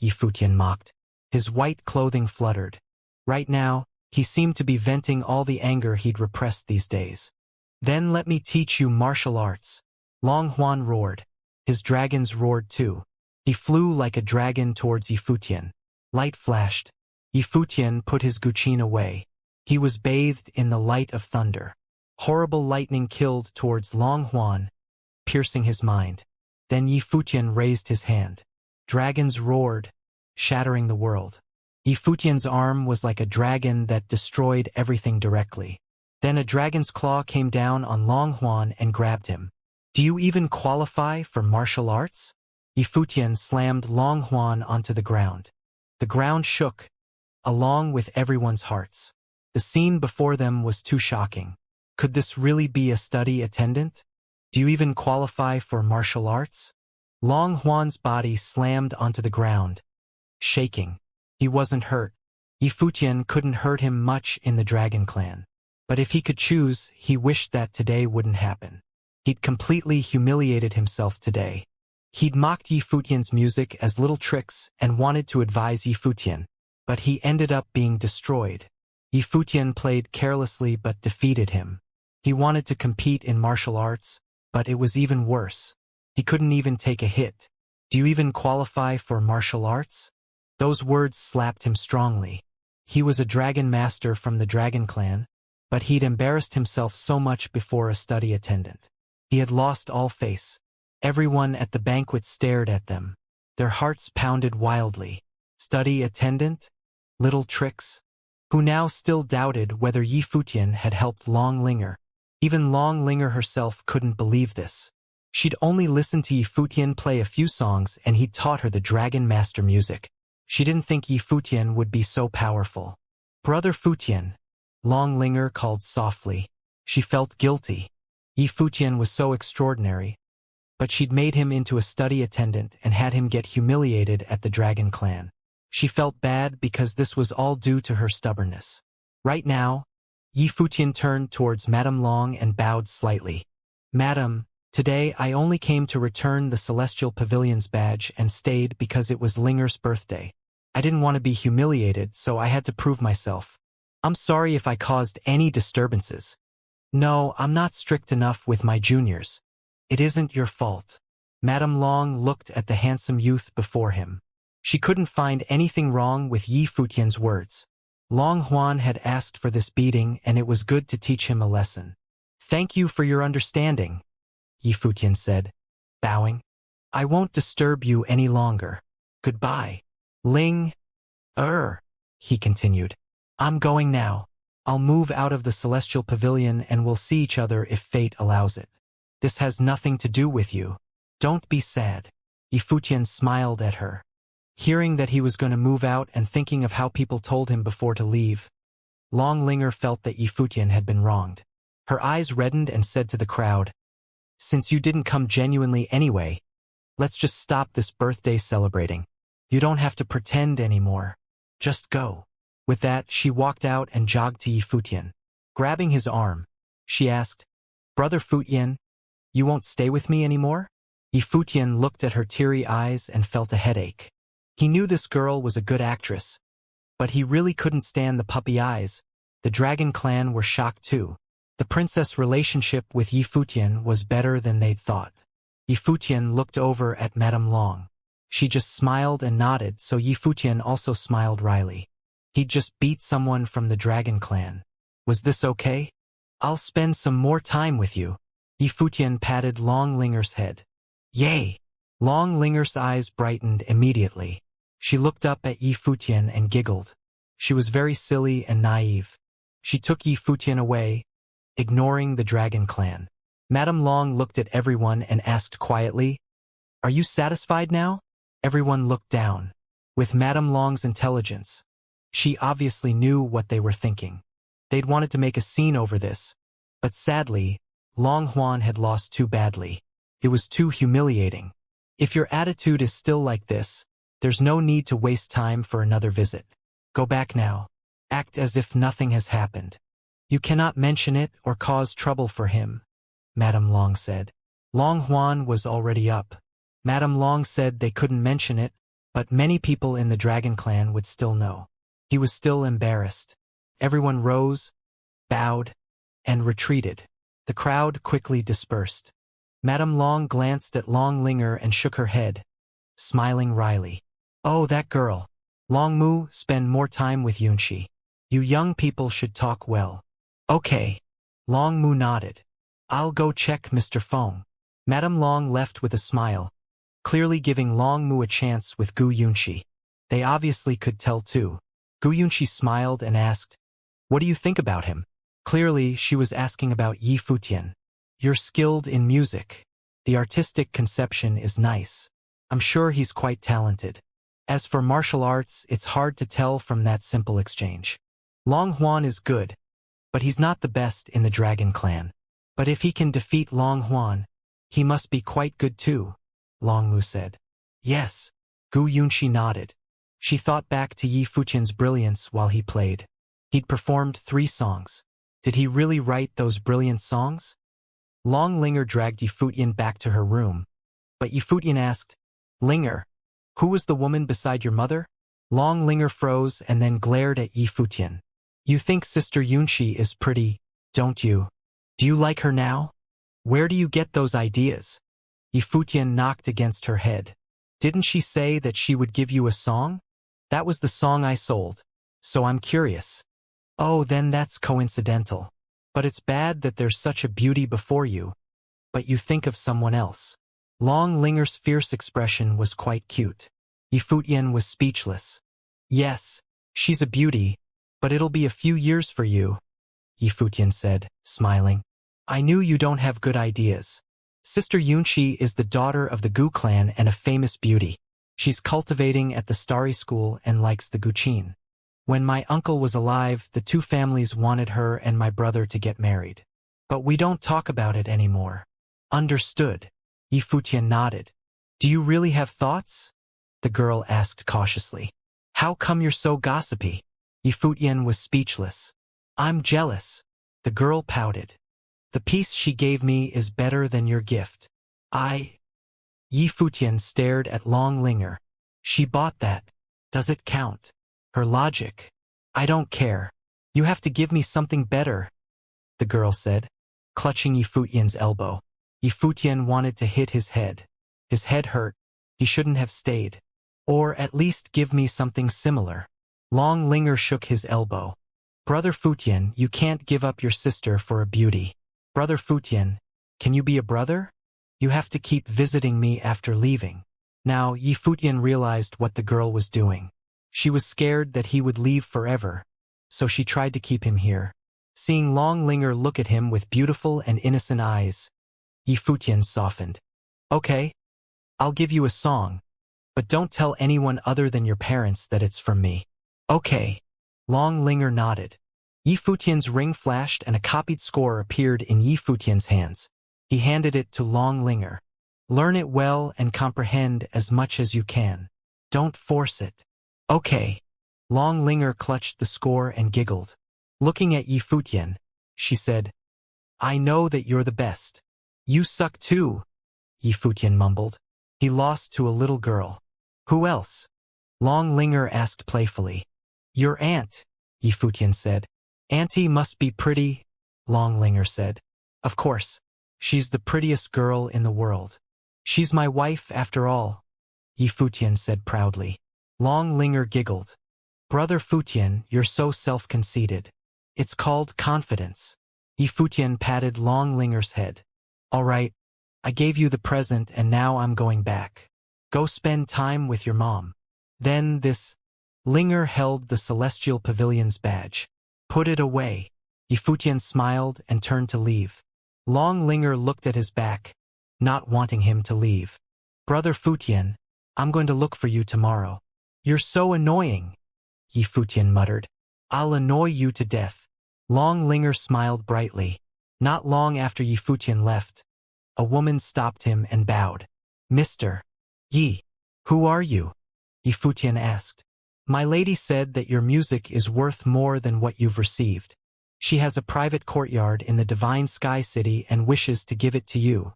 Yifutian mocked. His white clothing fluttered. Right now, he seemed to be venting all the anger he'd repressed these days. Then let me teach you martial arts. Long Huan roared. His dragons roared too. He flew like a dragon towards Yifutian. Light flashed. Yifutian put his guqin away. He was bathed in the light of thunder. Horrible lightning killed towards Long Huan, piercing his mind. Then Yifutian raised his hand. Dragons roared, shattering the world. Yifutian's arm was like a dragon that destroyed everything directly. Then a dragon's claw came down on Long Huan and grabbed him. Do you even qualify for martial arts? Yifutian slammed Long Huan onto the ground. The ground shook, along with everyone's hearts. The scene before them was too shocking. Could this really be a study attendant? Do you even qualify for martial arts? Long Huan's body slammed onto the ground, shaking. He wasn't hurt. Yifutian couldn't hurt him much in the Dragon Clan. But if he could choose, he wished that today wouldn't happen. He'd completely humiliated himself today. He'd mocked Yifutian's music as little tricks and wanted to advise Yifutian, but he ended up being destroyed. Yifutian played carelessly but defeated him. He wanted to compete in martial arts, but it was even worse. He couldn't even take a hit. Do you even qualify for martial arts? Those words slapped him strongly. He was a dragon master from the Dragon Clan, but he'd embarrassed himself so much before a study attendant. He had lost all face. Everyone at the banquet stared at them. Their hearts pounded wildly. Study attendant? Little tricks? Who now still doubted whether Yifutian had helped Long Linger. Even Long Linger herself couldn't believe this. She'd only listened to Yifutian play a few songs and he'd taught her the Dragon Master music. She didn't think Yifutian would be so powerful. Brother Futian, Long Linger called softly. She felt guilty. Yifutian was so extraordinary, but she'd made him into a study attendant and had him get humiliated at the Dragon Clan. She felt bad because this was all due to her stubbornness. Right now, Yifutian turned towards Madame Long and bowed slightly. Madam, today I only came to return the Celestial Pavilion's badge and stayed because it was Linger's birthday. I didn't want to be humiliated, so I had to prove myself. I'm sorry if I caused any disturbances. No, I'm not strict enough with my juniors. It isn't your fault. Madame Long looked at the handsome youth before him. She couldn't find anything wrong with Yifutian's words. Long Huan had asked for this beating and it was good to teach him a lesson. Thank you for your understanding, Yifutian said, bowing. I won't disturb you any longer. Goodbye. Ling. He continued. I'm going now. I'll move out of the Celestial Pavilion and we'll see each other if fate allows it. This has nothing to do with you. Don't be sad. Yifutian smiled at her. Hearing that he was going to move out and thinking of how people told him before to leave, Long Linger felt that Yifutian had been wronged. Her eyes reddened and said to the crowd, since you didn't come genuinely anyway, let's just stop this birthday celebrating. You don't have to pretend anymore. Just go. With that, she walked out and jogged to Yifutian. Grabbing his arm, she asked, Brother Futian, you won't stay with me anymore? Yifutian looked at her teary eyes and felt a headache. He knew this girl was a good actress, but he really couldn't stand the puppy eyes. The Dragon Clan were shocked too. The princess relationship with Yifutian was better than they'd thought. Yifutian looked over at Madame Long. She just smiled and nodded, so Yifutian also smiled wryly. He'd just beat someone from the Dragon Clan. Was this okay? I'll spend some more time with you. Yifutian patted Long Linger's head. Yay! Long Linger's eyes brightened immediately. She looked up at Yifutian and giggled. She was very silly and naive. She took Yifutian away, ignoring the Dragon Clan. Madame Long looked at everyone and asked quietly, Are you satisfied now? Everyone looked down. With Madame Long's intelligence, she obviously knew what they were thinking. They'd wanted to make a scene over this, but sadly, Long Huan had lost too badly. It was too humiliating. If your attitude is still like this, there's no need to waste time for another visit. Go back now. Act as if nothing has happened. You cannot mention it or cause trouble for him, Madame Long said. Long Huan was already up. Madame Long said they couldn't mention it, but many people in the Dragon Clan would still know. He was still embarrassed. Everyone rose, bowed, and retreated. The crowd quickly dispersed. Madame Long glanced at Long Linger and shook her head. smiling wryly. Oh, that girl. Long Mu, spend more time with Yunxi. You young people should talk well. Okay. Long Mu nodded. I'll go check Mr. Feng. Madame Long left with a smile, clearly giving Long Mu a chance with Gu Yunxi. They obviously could tell too. Gu Yunxi smiled and asked, "What do you think about him?" Clearly, she was asking about Yi Futian. "You're skilled in music. The artistic conception is nice. I'm sure he's quite talented. As for martial arts, it's hard to tell from that simple exchange. Long Huan is good, but he's not the best in the Dragon Clan. But if he can defeat Long Huan, he must be quite good too," Long Mu said. Yes, Gu Yunxi nodded. She thought back to Yi Futian's brilliance while he played. He'd performed 3 songs. Did he really write those brilliant songs? Long Linger dragged Yi Futian back to her room, but Yi Futian asked, "Linger, who was the woman beside your mother?" Long Linger froze and then glared at Yi Futian. "You think Sister Yunxi is pretty, don't you? Do you like her now? Where do you get those ideas?" Yi Futian knocked against her head. "Didn't she say that she would give you a song? That was the song I sold, so I'm curious." "Oh, then that's coincidental. But it's bad that there's such a beauty before you, but you think of someone else." Long Linger's fierce expression was quite cute. Yi Futian was speechless. "Yes, she's a beauty, but it'll be a few years for you," Yi Futian said, smiling. "I knew you don't have good ideas. Sister Yunxi is the daughter of the Gu clan and a famous beauty. She's cultivating at the Starry School and likes the Guqin. When my uncle was alive, the 2 families wanted her and my brother to get married. But we don't talk about it anymore." "Understood." Yi Futian nodded. "Do you really have thoughts?" the girl asked cautiously. "How come you're so gossipy?" Yi Futian was speechless. "I'm jealous." The girl pouted. "The piece she gave me is better than your gift." Yi Futian stared at Long Linger. "She bought that. Does it count?" Her logic. "I don't care. You have to give me something better," the girl said, clutching Yi Futian's elbow. Yi Futian wanted to hit his head. His head hurt. He shouldn't have stayed. "Or at least give me something similar." Long Linger shook his elbow. "Brother Futian, you can't give up your sister for a beauty. Brother Futian, can you be a brother? You have to keep visiting me after leaving." Now Yi Futian realized what the girl was doing. She was scared that he would leave forever, so she tried to keep him here. Seeing Long Linger look at him with beautiful and innocent eyes, Yi Futian softened. "Okay, I'll give you a song, but don't tell anyone other than your parents that it's from me." "Okay." Long Linger nodded. Yi Futian's ring flashed and a copied score appeared in Yi Futian's hands. He handed it to Long Linger. "Learn it well and comprehend as much as you can. Don't force it." "Okay." Long Linger clutched the score and giggled. Looking at Yi Futian, she said, "I know that you're the best." "You suck too," Yi Futian mumbled. He lost to a little girl. "Who else?" Long Linger asked playfully. "Your aunt," Yi Futian said. "Auntie must be pretty," Long Linger said. "Of course. She's the prettiest girl in the world. She's my wife after all," Yi Futian said proudly. Long Linger giggled. "Brother Futian, you're so self-conceited. It's called confidence." Yi Futian patted Long Linger's head. "All right, I gave you the present and now I'm going back. Go spend time with your mom." Then this Linger held the Celestial Pavilion's badge. "Put it away." Yi Futian smiled and turned to leave. Long Linger looked at his back, not wanting him to leave. "Brother Futian, I'm going to look for you tomorrow." "You're so annoying," Yi Futian muttered. "I'll annoy you to death." Long Linger smiled brightly. Not long after Yi Futian left, a woman stopped him and bowed. "Mr. Yi, who are you?" Yi Futian asked. "My lady said that your music is worth more than what you've received. She has a private courtyard in the Divine Sky City and wishes to give it to you,"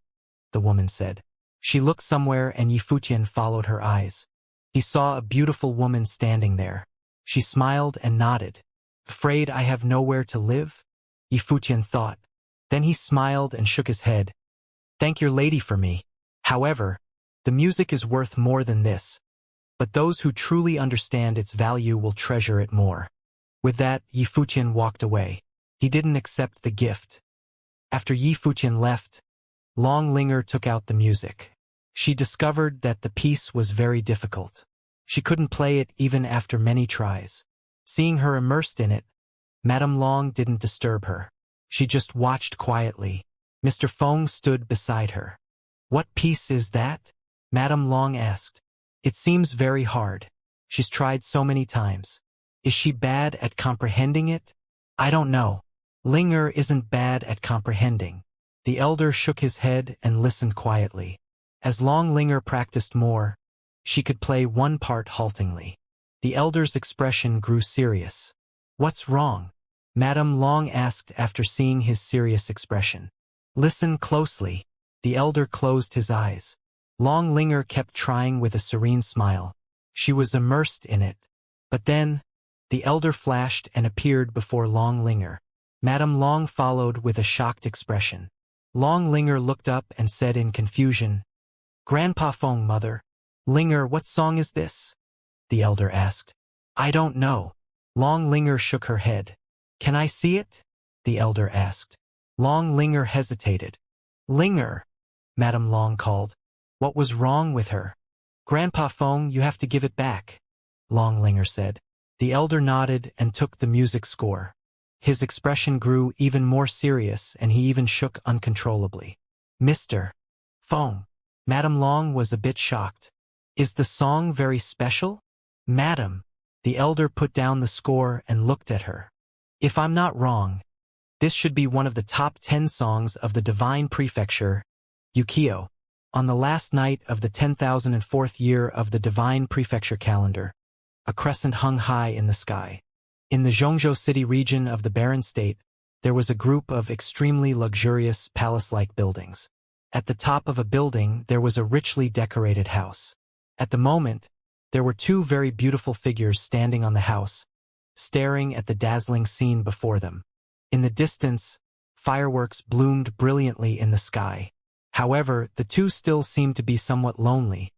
the woman said. She looked somewhere and Yi Futian followed her eyes. He saw a beautiful woman standing there. She smiled and nodded. "Afraid I have nowhere to live?" Yi Futian thought. Then he smiled and shook his head. "Thank your lady for me. However, The music is worth more than this, but those who truly understand its value will treasure it more. With that, Yi Fuqian walked away. He didn't accept the gift. After Yi Fuqian left, Long Linger took out the music. She discovered that the piece was very difficult. She couldn't play it even after many tries. Seeing her immersed in it, Madame Long didn't disturb her. She just watched quietly. Mr. Feng stood beside her. "What piece is that?" Madame Long asked. "It seems very hard. She's tried so many times. Is she bad at comprehending it?" "I don't know. Linger isn't bad at comprehending." The elder shook his head and listened quietly. As Long Linger practiced more, she could play one part haltingly. The elder's expression grew serious. "What's wrong?" Madame Long asked after seeing his serious expression. "Listen closely." The elder closed his eyes. Long Linger kept trying with a serene smile. She was immersed in it. But then, the elder flashed and appeared before Long Linger. Madame Long followed with a shocked expression. Long Linger looked up and said in confusion, "Grandpa Feng, mother." "Linger, what song is this?" the elder asked. "I don't know." Long Linger shook her head. "Can I see it?" the elder asked. Long Linger hesitated. "Linger," Madame Long called. What was wrong with her? "Grandpa Feng, you have to give it back," Long Linger said. The elder nodded and took the music score. His expression grew even more serious and he even shook uncontrollably. "Mr. Feng." Madame Long was a bit shocked. "Is the song very special?" "Madam." The elder put down the score and looked at her. "If I'm not wrong, this should be one of the top 10 songs of the Divine Prefecture, Wuxia. On the last night of the 10,004th year of the Divine Prefecture calendar, a crescent hung high in the sky. In the Zhongzhou city region of the Barren State, there was a group of extremely luxurious palace-like buildings. At the top of a building, there was a richly decorated house. At the moment, there were two very beautiful figures standing on the house, staring at the dazzling scene before them. In the distance, fireworks bloomed brilliantly in the sky. However, the two still seemed to be somewhat lonely,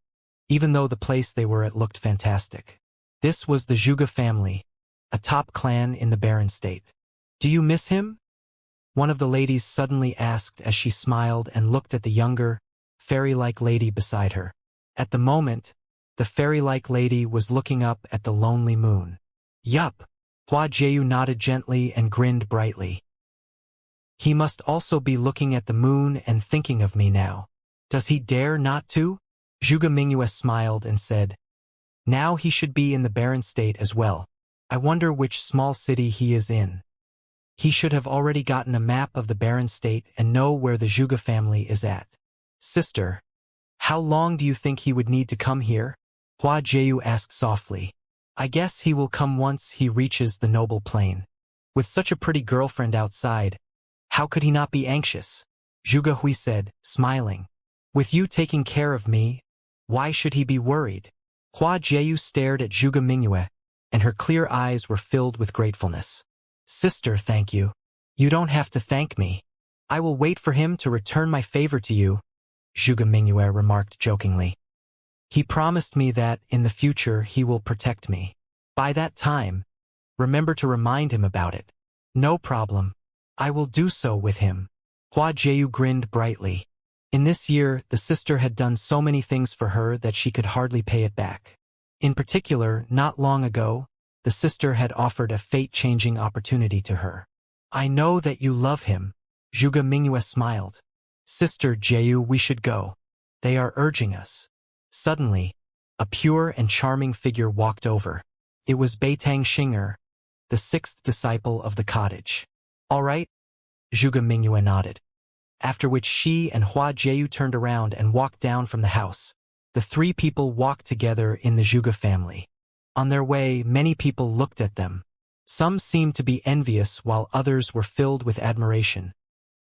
even though the place they were at looked fantastic. This was the Zhuge family, a top clan in the Barren State. "Do you miss him?" one of the ladies suddenly asked as she smiled and looked at the younger, fairy-like lady beside her. At the moment, the fairy-like lady was looking up at the lonely moon. "Yup." Hua Jiu nodded gently and grinned brightly. "He must also be looking at the moon and thinking of me now. Does he dare not to?" Zhuge Mingyue smiled and said, "Now he should be in the Barren State as well. I wonder which small city he is in. He should have already gotten a map of the Barren State and know where the Zhuge family is at." "Sister, how long do you think he would need to come here?" Hua Jiu asked softly. "I guess he will come once he reaches the noble plain. With such a pretty girlfriend outside, how could he not be anxious?" Zhuge Hui said, smiling. "With you taking care of me, why should he be worried?" Hua Jiu stared at Zhuge Mingyue, and her clear eyes were filled with gratefulness. "Sister, thank you. You don't have to thank me. I will wait for him to return my favor to you," Zhuge Mingyue remarked jokingly. "He promised me that, in the future, he will protect me. By that time, remember to remind him about it." "No problem. I will do so with him." Hua Jiu grinned brightly. In this year, the sister had done so many things for her that she could hardly pay it back. In particular, not long ago, the sister had offered a fate-changing opportunity to her. "I know that you love him," Zhuge Mingyue smiled. "Sister Jiu, we should go. They are urging us." Suddenly, a pure and charming figure walked over. It was Beitang Xinger, the sixth disciple of the cottage. "All right?" Zhuge Mingyue nodded. After which she and Hua Jiu turned around and walked down from the house. The three people walked together in the Zhuge family. On their way, many people looked at them. Some seemed to be envious while others were filled with admiration,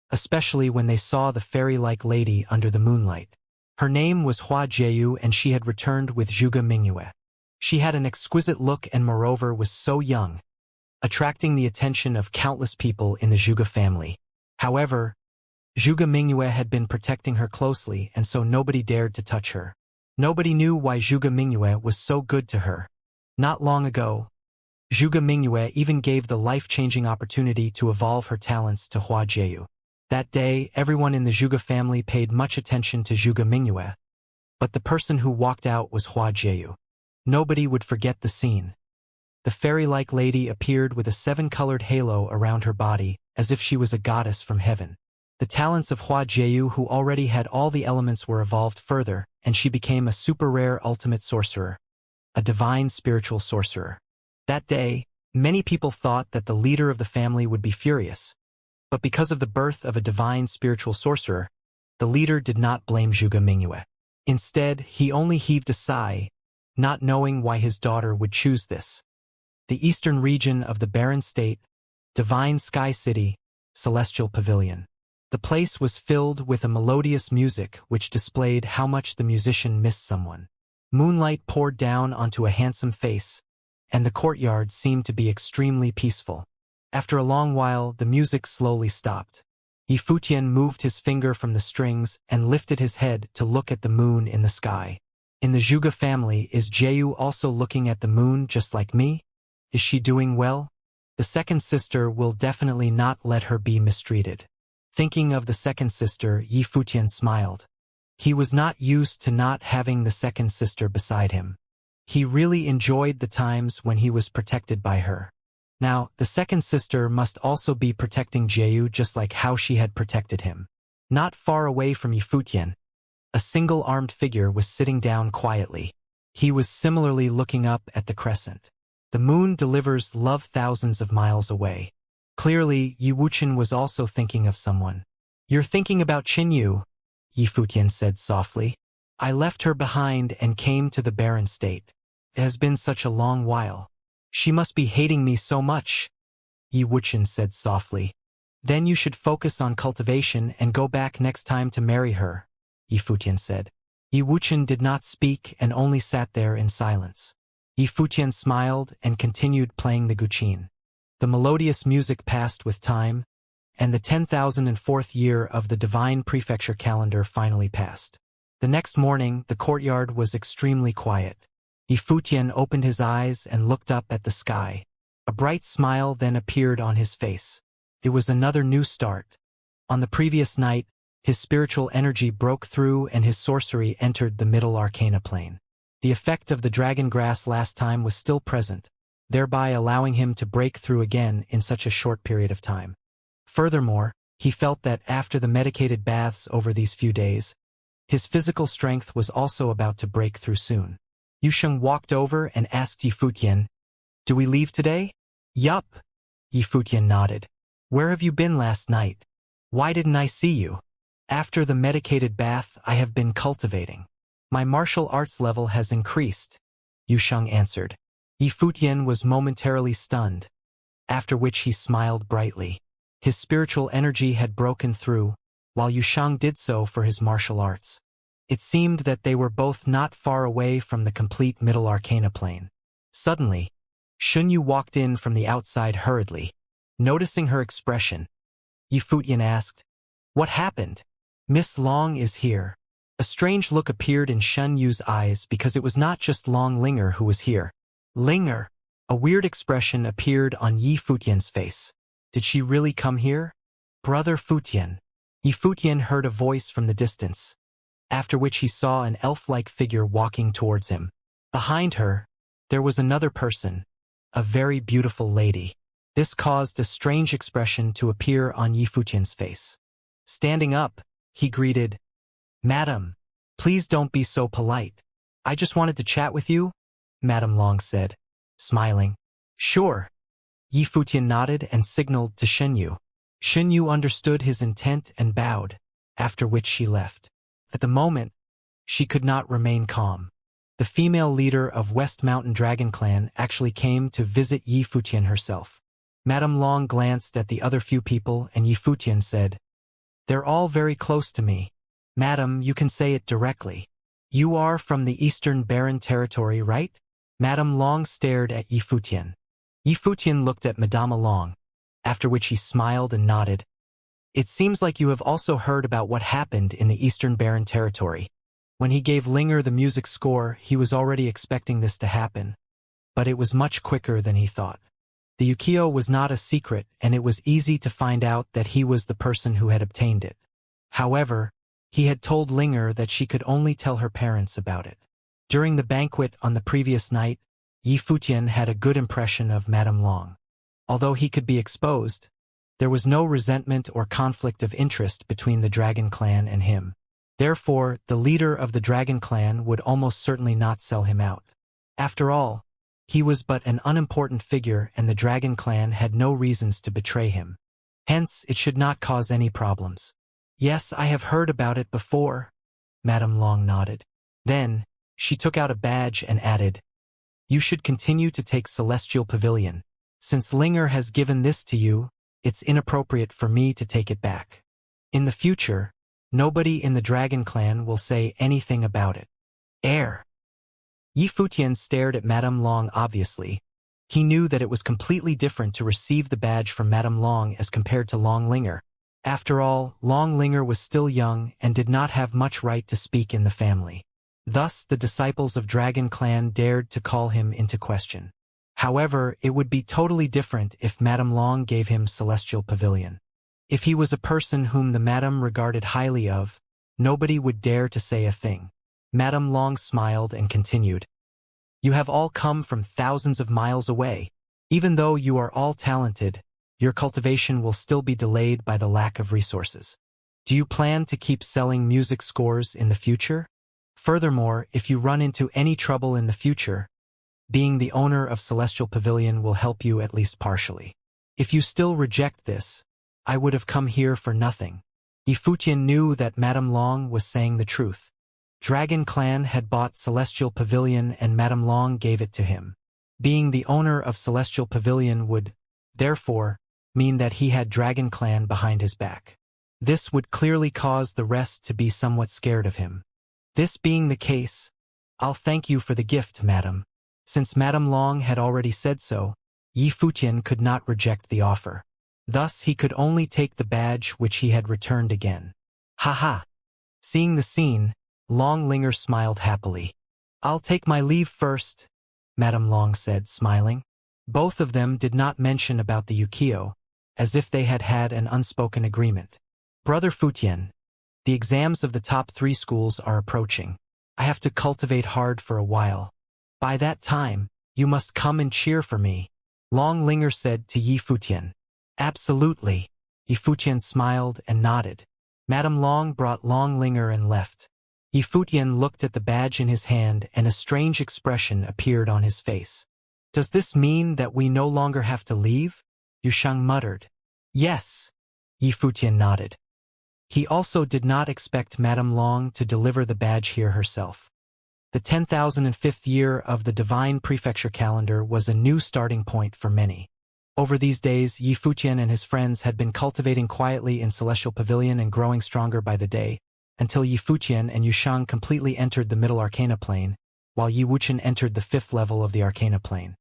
especially when they saw the fairy-like lady under the moonlight. Her name was Hua Jiu and she had returned with Zhuge Mingyue. She had an exquisite look and moreover was so young, attracting the attention of countless people in the Zhuge family. However, Zhuge Mingyue had been protecting her closely and so nobody dared to touch her. Nobody knew why Zhuge Mingyue was so good to her. Not long ago, Zhuge Mingyue even gave the life-changing opportunity to evolve her talents to Hua Jieyu. That day, everyone in the Zhuge family paid much attention to Zhuge Mingyue, but the person who walked out was Hua Jieyu. Nobody would forget the scene. The fairy-like lady appeared with a 7-colored halo around her body, as if she was a goddess from heaven. The talents of Hua Jieyu, who already had all the elements, were evolved further, and she became a super-rare ultimate sorcerer, a divine spiritual sorcerer. That day, many people thought that the leader of the family would be furious. But because of the birth of a divine spiritual sorcerer, the leader did not blame Zhuge Mingyue. Instead, he only heaved a sigh, not knowing why his daughter would choose this. The eastern region of the barren state, Divine Sky City, Celestial Pavilion. The place was filled with a melodious music which displayed how much the musician missed someone. Moonlight poured down onto a handsome face, and the courtyard seemed to be extremely peaceful. After a long while, the music slowly stopped. Yifutian moved his finger from the strings and lifted his head to look at the moon in the sky. In the Zhuge family, is Jieyu also looking at the moon just like me? Is she doing well? The second sister will definitely not let her be mistreated. Thinking of the second sister, Yifutian smiled. He was not used to not having the second sister beside him. He really enjoyed the times when he was protected by her. Now, the second sister must also be protecting Jieyu just like how she had protected him. Not far away from Yifutian, a single-armed figure was sitting down quietly. He was similarly looking up at the crescent. The moon delivers love thousands of miles away. Clearly, Yi Wuchen was also thinking of someone. You're thinking about Qinyu, Yifutian said softly. I left her behind and came to the barren state. It has been such a long while. She must be hating me so much, Yi Wuchen said softly. Then you should focus on cultivation and go back next time to marry her, Yifutian said. Yi Wuchen did not speak and only sat there in silence. Yifutian smiled and continued playing the guqin. The melodious music passed with time, and the 10,004th year of the divine prefecture calendar finally passed. The next morning, the courtyard was extremely quiet. Yifutian opened his eyes and looked up at the sky. A bright smile then appeared on his face. It was another new start. On the previous night, his spiritual energy broke through and his sorcery entered the middle arcana plane. The effect of the dragon grass last time was still present, thereby allowing him to break through again in such a short period of time. Furthermore, he felt that after the medicated baths over these few days, his physical strength was also about to break through soon. Yusheng walked over and asked Yifutian, "Do we leave today?" "Yup." Yifutian nodded. "Where have you been last night? Why didn't I see you?" "After the medicated bath, I have been cultivating. My martial arts level has increased," Yusheng answered. Yifutian was momentarily stunned, after which he smiled brightly. His spiritual energy had broken through, while Yusheng did so for his martial arts. It seemed that they were both not far away from the complete middle arcana plane. Suddenly, Shunyu walked in from the outside hurriedly. Noticing her expression, Yifutian asked, "What happened?" "Miss Long is here." A strange look appeared in Shunyu's eyes because it was not just Long Linger who was here. Linger! A weird expression appeared on Yifutian's face. Did she really come here? "Brother Futian." Yifutian heard a voice from the distance, after which he saw an elf-like figure walking towards him. Behind her, there was another person, a very beautiful lady. This caused a strange expression to appear on Yifutian's face. Standing up, he greeted, "Madam, please don't be so polite. I just wanted to chat with you," Madam Long said, smiling. "Sure." Yifutian nodded and signaled to Shunyu. Shunyu understood his intent and bowed, after which she left. At the moment, she could not remain calm. The female leader of West Mountain Dragon Clan actually came to visit Yifutian herself. Madame Long glanced at the other few people and Yifutian said, "They're all very close to me." "Madam, you can say it directly. You are from the Eastern Barren Territory, right?" Madame Long stared at Yifutian. Yifutian looked at Madame Long, after which he smiled and nodded. "It seems like you have also heard about what happened in the Eastern Barren Territory. When he gave Linger the music score, he was already expecting this to happen, but it was much quicker than he thought. The Wuxia was not a secret, and it was easy to find out that he was the person who had obtained it. However, he had told Linger that she could only tell her parents about it. During the banquet on the previous night, Yi Futian had a good impression of Madame Long. Although he could be exposed, there was no resentment or conflict of interest between the Dragon Clan and him. Therefore, the leader of the Dragon Clan would almost certainly not sell him out. After all, he was but an unimportant figure and the Dragon Clan had no reasons to betray him. Hence, it should not cause any problems. Yes, I have heard about it before, Madame Long nodded. Then, she took out a badge and added, "You should continue to take Celestial Pavilion. Since Linger has given this to you, it's inappropriate for me to take it back. In the future, nobody in the Dragon Clan will say anything about it." Air. Yi Futian stared at Madame Long obviously. He knew that it was completely different to receive the badge from Madame Long as compared to Long Linger. After all, Long Linger was still young and did not have much right to speak in the family. Thus, the disciples of Dragon Clan dared to call him into question. However, it would be totally different if Madame Long gave him Celestial Pavilion. If he was a person whom the Madame regarded highly of, nobody would dare to say a thing. Madame Long smiled and continued, "You have all come from thousands of miles away. Even though you are all talented, your cultivation will still be delayed by the lack of resources. Do you plan to keep selling music scores in the future? Furthermore, if you run into any trouble in the future, being the owner of Celestial Pavilion will help you at least partially. If you still reject this, I would have come here for nothing." Yi Futian knew that Madame Long was saying the truth. Dragon Clan had bought Celestial Pavilion and Madame Long gave it to him. Being the owner of Celestial Pavilion would, therefore, mean that he had Dragon Clan behind his back. This would clearly cause the rest to be somewhat scared of him. This being the case, "I'll thank you for the gift, madam." Since Madame Long had already said so, Yi Futian could not reject the offer. Thus he could only take the badge which he had returned again. Ha! Seeing the scene, Long Linger smiled happily. "I'll take my leave first," Madame Long said, smiling. Both of them did not mention about the Wuxia, as if they had had an unspoken agreement. "Brother Futian, the exams of the top 3 schools are approaching. I have to cultivate hard for a while. By that time, you must come and cheer for me," Long Linger said to Yi Futian. "Absolutely." Yi Futian smiled and nodded. Madame Long brought Long Linger and left. Yi Futian looked at the badge in his hand and a strange expression appeared on his face. "Does this mean that we no longer have to leave?" Yusheng muttered. "Yes." Yi Futian nodded. He also did not expect Madame Long to deliver the badge here herself. The 10,005th year of the Divine Prefecture calendar was a new starting point for many. Over these days, Yi Futian and his friends had been cultivating quietly in Celestial Pavilion and growing stronger by the day, until Yi Futian and Yusheng completely entered the Middle Arcana Plane, while Yi Wuchen entered the 5th level of the Arcana Plane.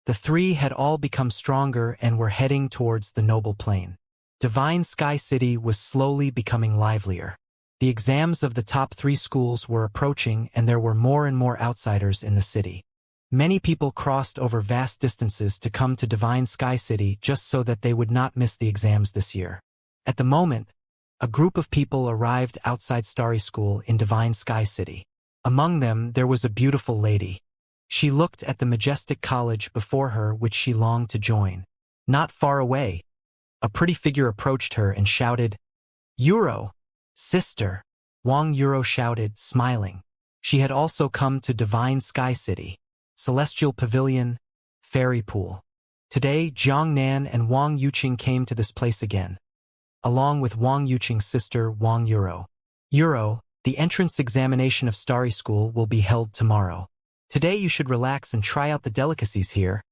The three had all become stronger and were heading towards the Noble Plane. Divine Sky City was slowly becoming livelier. The exams of the top 3 schools were approaching and there were more and more outsiders in the city. Many people crossed over vast distances to come to Divine Sky City just so that they would not miss the exams this year. At the moment, a group of people arrived outside Starry School in Divine Sky City. Among them, there was a beautiful lady. She looked at the majestic college before her which she longed to join. Not far away, a pretty figure approached her and shouted, "Euro! Sister!" Wang Euro shouted, smiling. She had also come to Divine Sky City, Celestial Pavilion, Fairy Pool. Today, Jiang Nan and Wang Yuqing came to this place again, along with Wang Yuqing's sister, Wang Euro. "Euro, the entrance examination of Starry School will be held tomorrow. Today you should relax and try out the delicacies here,"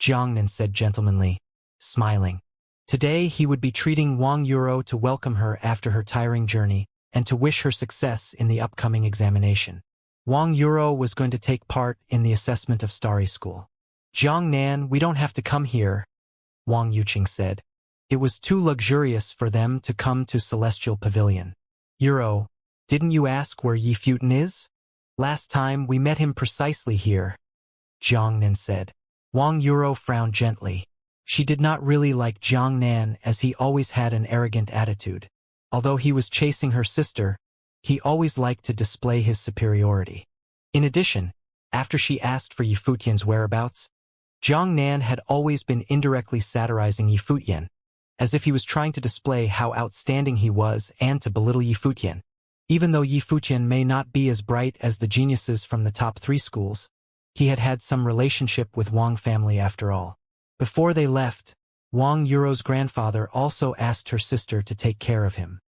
Jiang Nan said gentlemanly, smiling. Today he would be treating Wang Euro to welcome her after her tiring journey and to wish her success in the upcoming examination. Wang Euro was going to take part in the assessment of Starry School. "Jiang Nan, we don't have to come here," Wang Yuqing said. It was too luxurious for them to come to Celestial Pavilion. "Euro, Didn't you ask where Yi Futin is? Last time we met him precisely here, Jiang Nan said. Wang Yuro frowned gently. She did not really like Jiang Nan as he always had an arrogant attitude. Although he was chasing her sister, he always liked to display his superiority. In addition, after she asked for Yi Futian's whereabouts, Jiang Nan had always been indirectly satirizing Yi Futian, as if he was trying to display how outstanding he was and to belittle Yi Futian. Even though Yi Futian may not be as bright as the geniuses from the top 3 schools, he had had some relationship with Wang family after all. Before they left, Wang Yuro's grandfather also asked her sister to take care of him.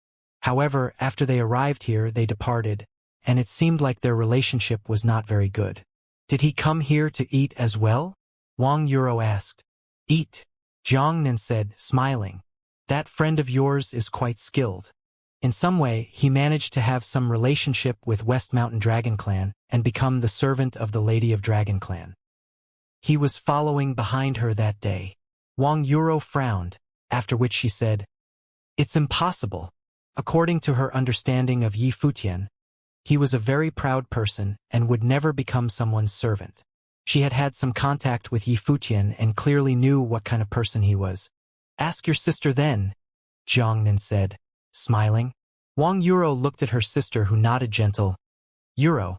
However, after they arrived here, they departed, and it seemed like their relationship was not very good. Did he come here to eat as well? Wang Yuro asked. Eat, Jiang Nan said, smiling. That friend of yours is quite skilled. In some way, he managed to have some relationship with West Mountain Dragon Clan and become the servant of the Lady of Dragon Clan. He was following behind her that day. Wang Yuro frowned, after which she said, It's impossible. According to her understanding of Yi Futian, he was a very proud person and would never become someone's servant. She had had some contact with Yi Futian and clearly knew what kind of person he was. Ask your sister then, Jiang Nan said, smiling. Wang Yuro looked at her sister who nodded gentle. Yuro,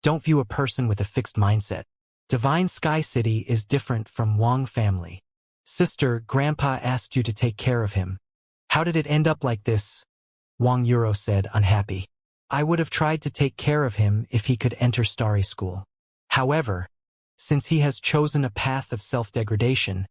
don't view a person with a fixed mindset. Divine Sky City is different from Wang family. Sister, Grandpa asked you to take care of him. How did it end up like this? Wang Yuro said, unhappy. I would have tried to take care of him if he could enter Starry School. However, since he has chosen a path of self-degradation,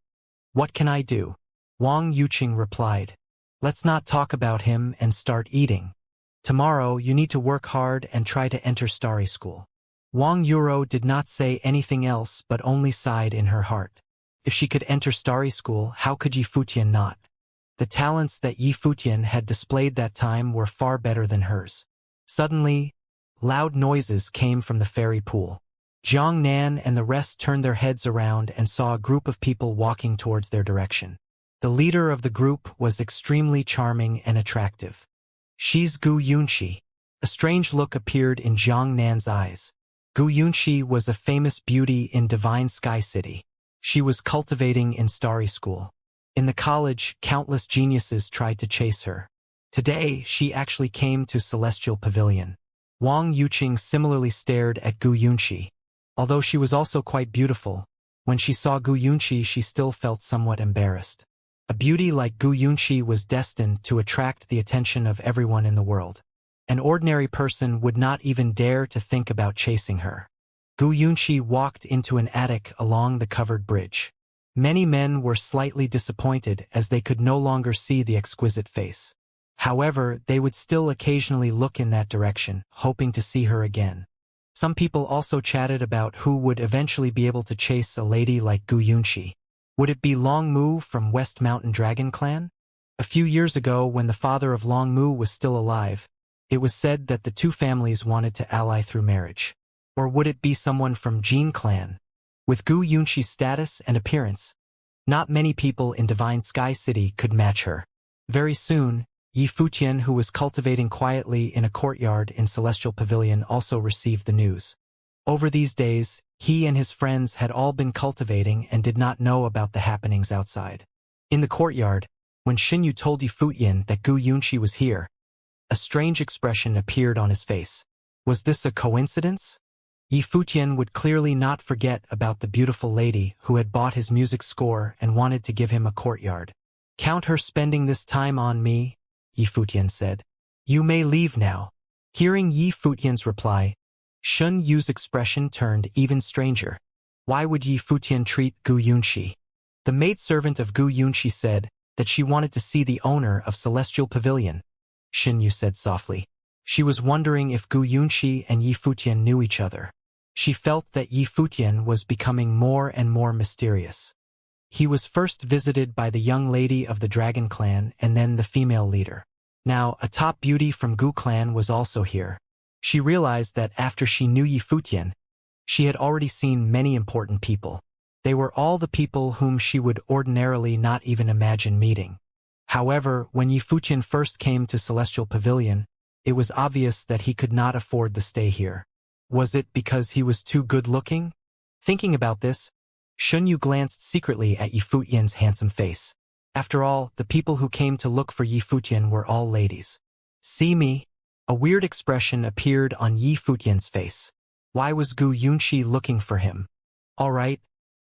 what can I do? Wang Yuqing replied. Let's not talk about him and start eating. Tomorrow you need to work hard and try to enter Starry School. Wang Yuro did not say anything else but only sighed in her heart. If she could enter Starry School, how could Yi Futian not? The talents that Yi Futian had displayed that time were far better than hers. Suddenly, loud noises came from the fairy pool. Jiang Nan and the rest turned their heads around and saw a group of people walking towards their direction. The leader of the group was extremely charming and attractive. She's Gu Yunxi. A strange look appeared in Jiang Nan's eyes. Gu Yunxi was a famous beauty in Divine Sky City. She was cultivating in Starry School. In the college, countless geniuses tried to chase her. Today, she actually came to Celestial Pavilion. Wang Yuqing similarly stared at Gu Yunxi. Although she was also quite beautiful, when she saw Gu Yunxi she still felt somewhat embarrassed. A beauty like Gu Yunxi was destined to attract the attention of everyone in the world. An ordinary person would not even dare to think about chasing her. Gu Yunxi walked into an attic along the covered bridge. Many men were slightly disappointed as they could no longer see the exquisite face. However, they would still occasionally look in that direction, hoping to see her again. Some people also chatted about who would eventually be able to chase a lady like Gu Yunxi. Would it be Long Mu from West Mountain Dragon Clan? A few years ago, when the father of Long Mu was still alive, it was said that the two families wanted to ally through marriage. Or would it be someone from Jin Clan? With Gu Yunxi's status and appearance, not many people in Divine Sky City could match her. Very soon, Yi Futian, who was cultivating quietly in a courtyard in Celestial Pavilion, also received the news. Over these days, he and his friends had all been cultivating and did not know about the happenings outside. In the courtyard, when Xinyu told Yi Futian that Gu Yunxi was here, a strange expression appeared on his face. Was this a coincidence? Yi Futian would clearly not forget about the beautiful lady who had bought his music score and wanted to give him a courtyard. Count her spending this time on me, Yi Futian said. You may leave now. Hearing Yi Futian's reply, Shun Yu's expression turned even stranger. Why would Yi Futian treat Gu Yunxi? The maidservant of Gu Yunxi said that she wanted to see the owner of Celestial Pavilion. Xin Yu said softly. She was wondering if Gu Yunxi and Yi Futian knew each other. She felt that Yi Futian was becoming more and more mysterious. He was first visited by the young lady of the Dragon Clan and then the female leader. Now, a top beauty from Gu Clan was also here. She realized that after she knew Yi Futian, she had already seen many important people. They were all the people whom she would ordinarily not even imagine meeting. However, when Yi Futian first came to Celestial Pavilion, It was obvious that he could not afford to stay here. Was it because he was too good-looking? Thinking about this, Shunyu glanced secretly at Yi Futian's handsome face. After all, the people who came to look for Yi Futian were all ladies. See me? A weird expression appeared on Yi Futian's face. Why was Gu Yunqi looking for him? All right,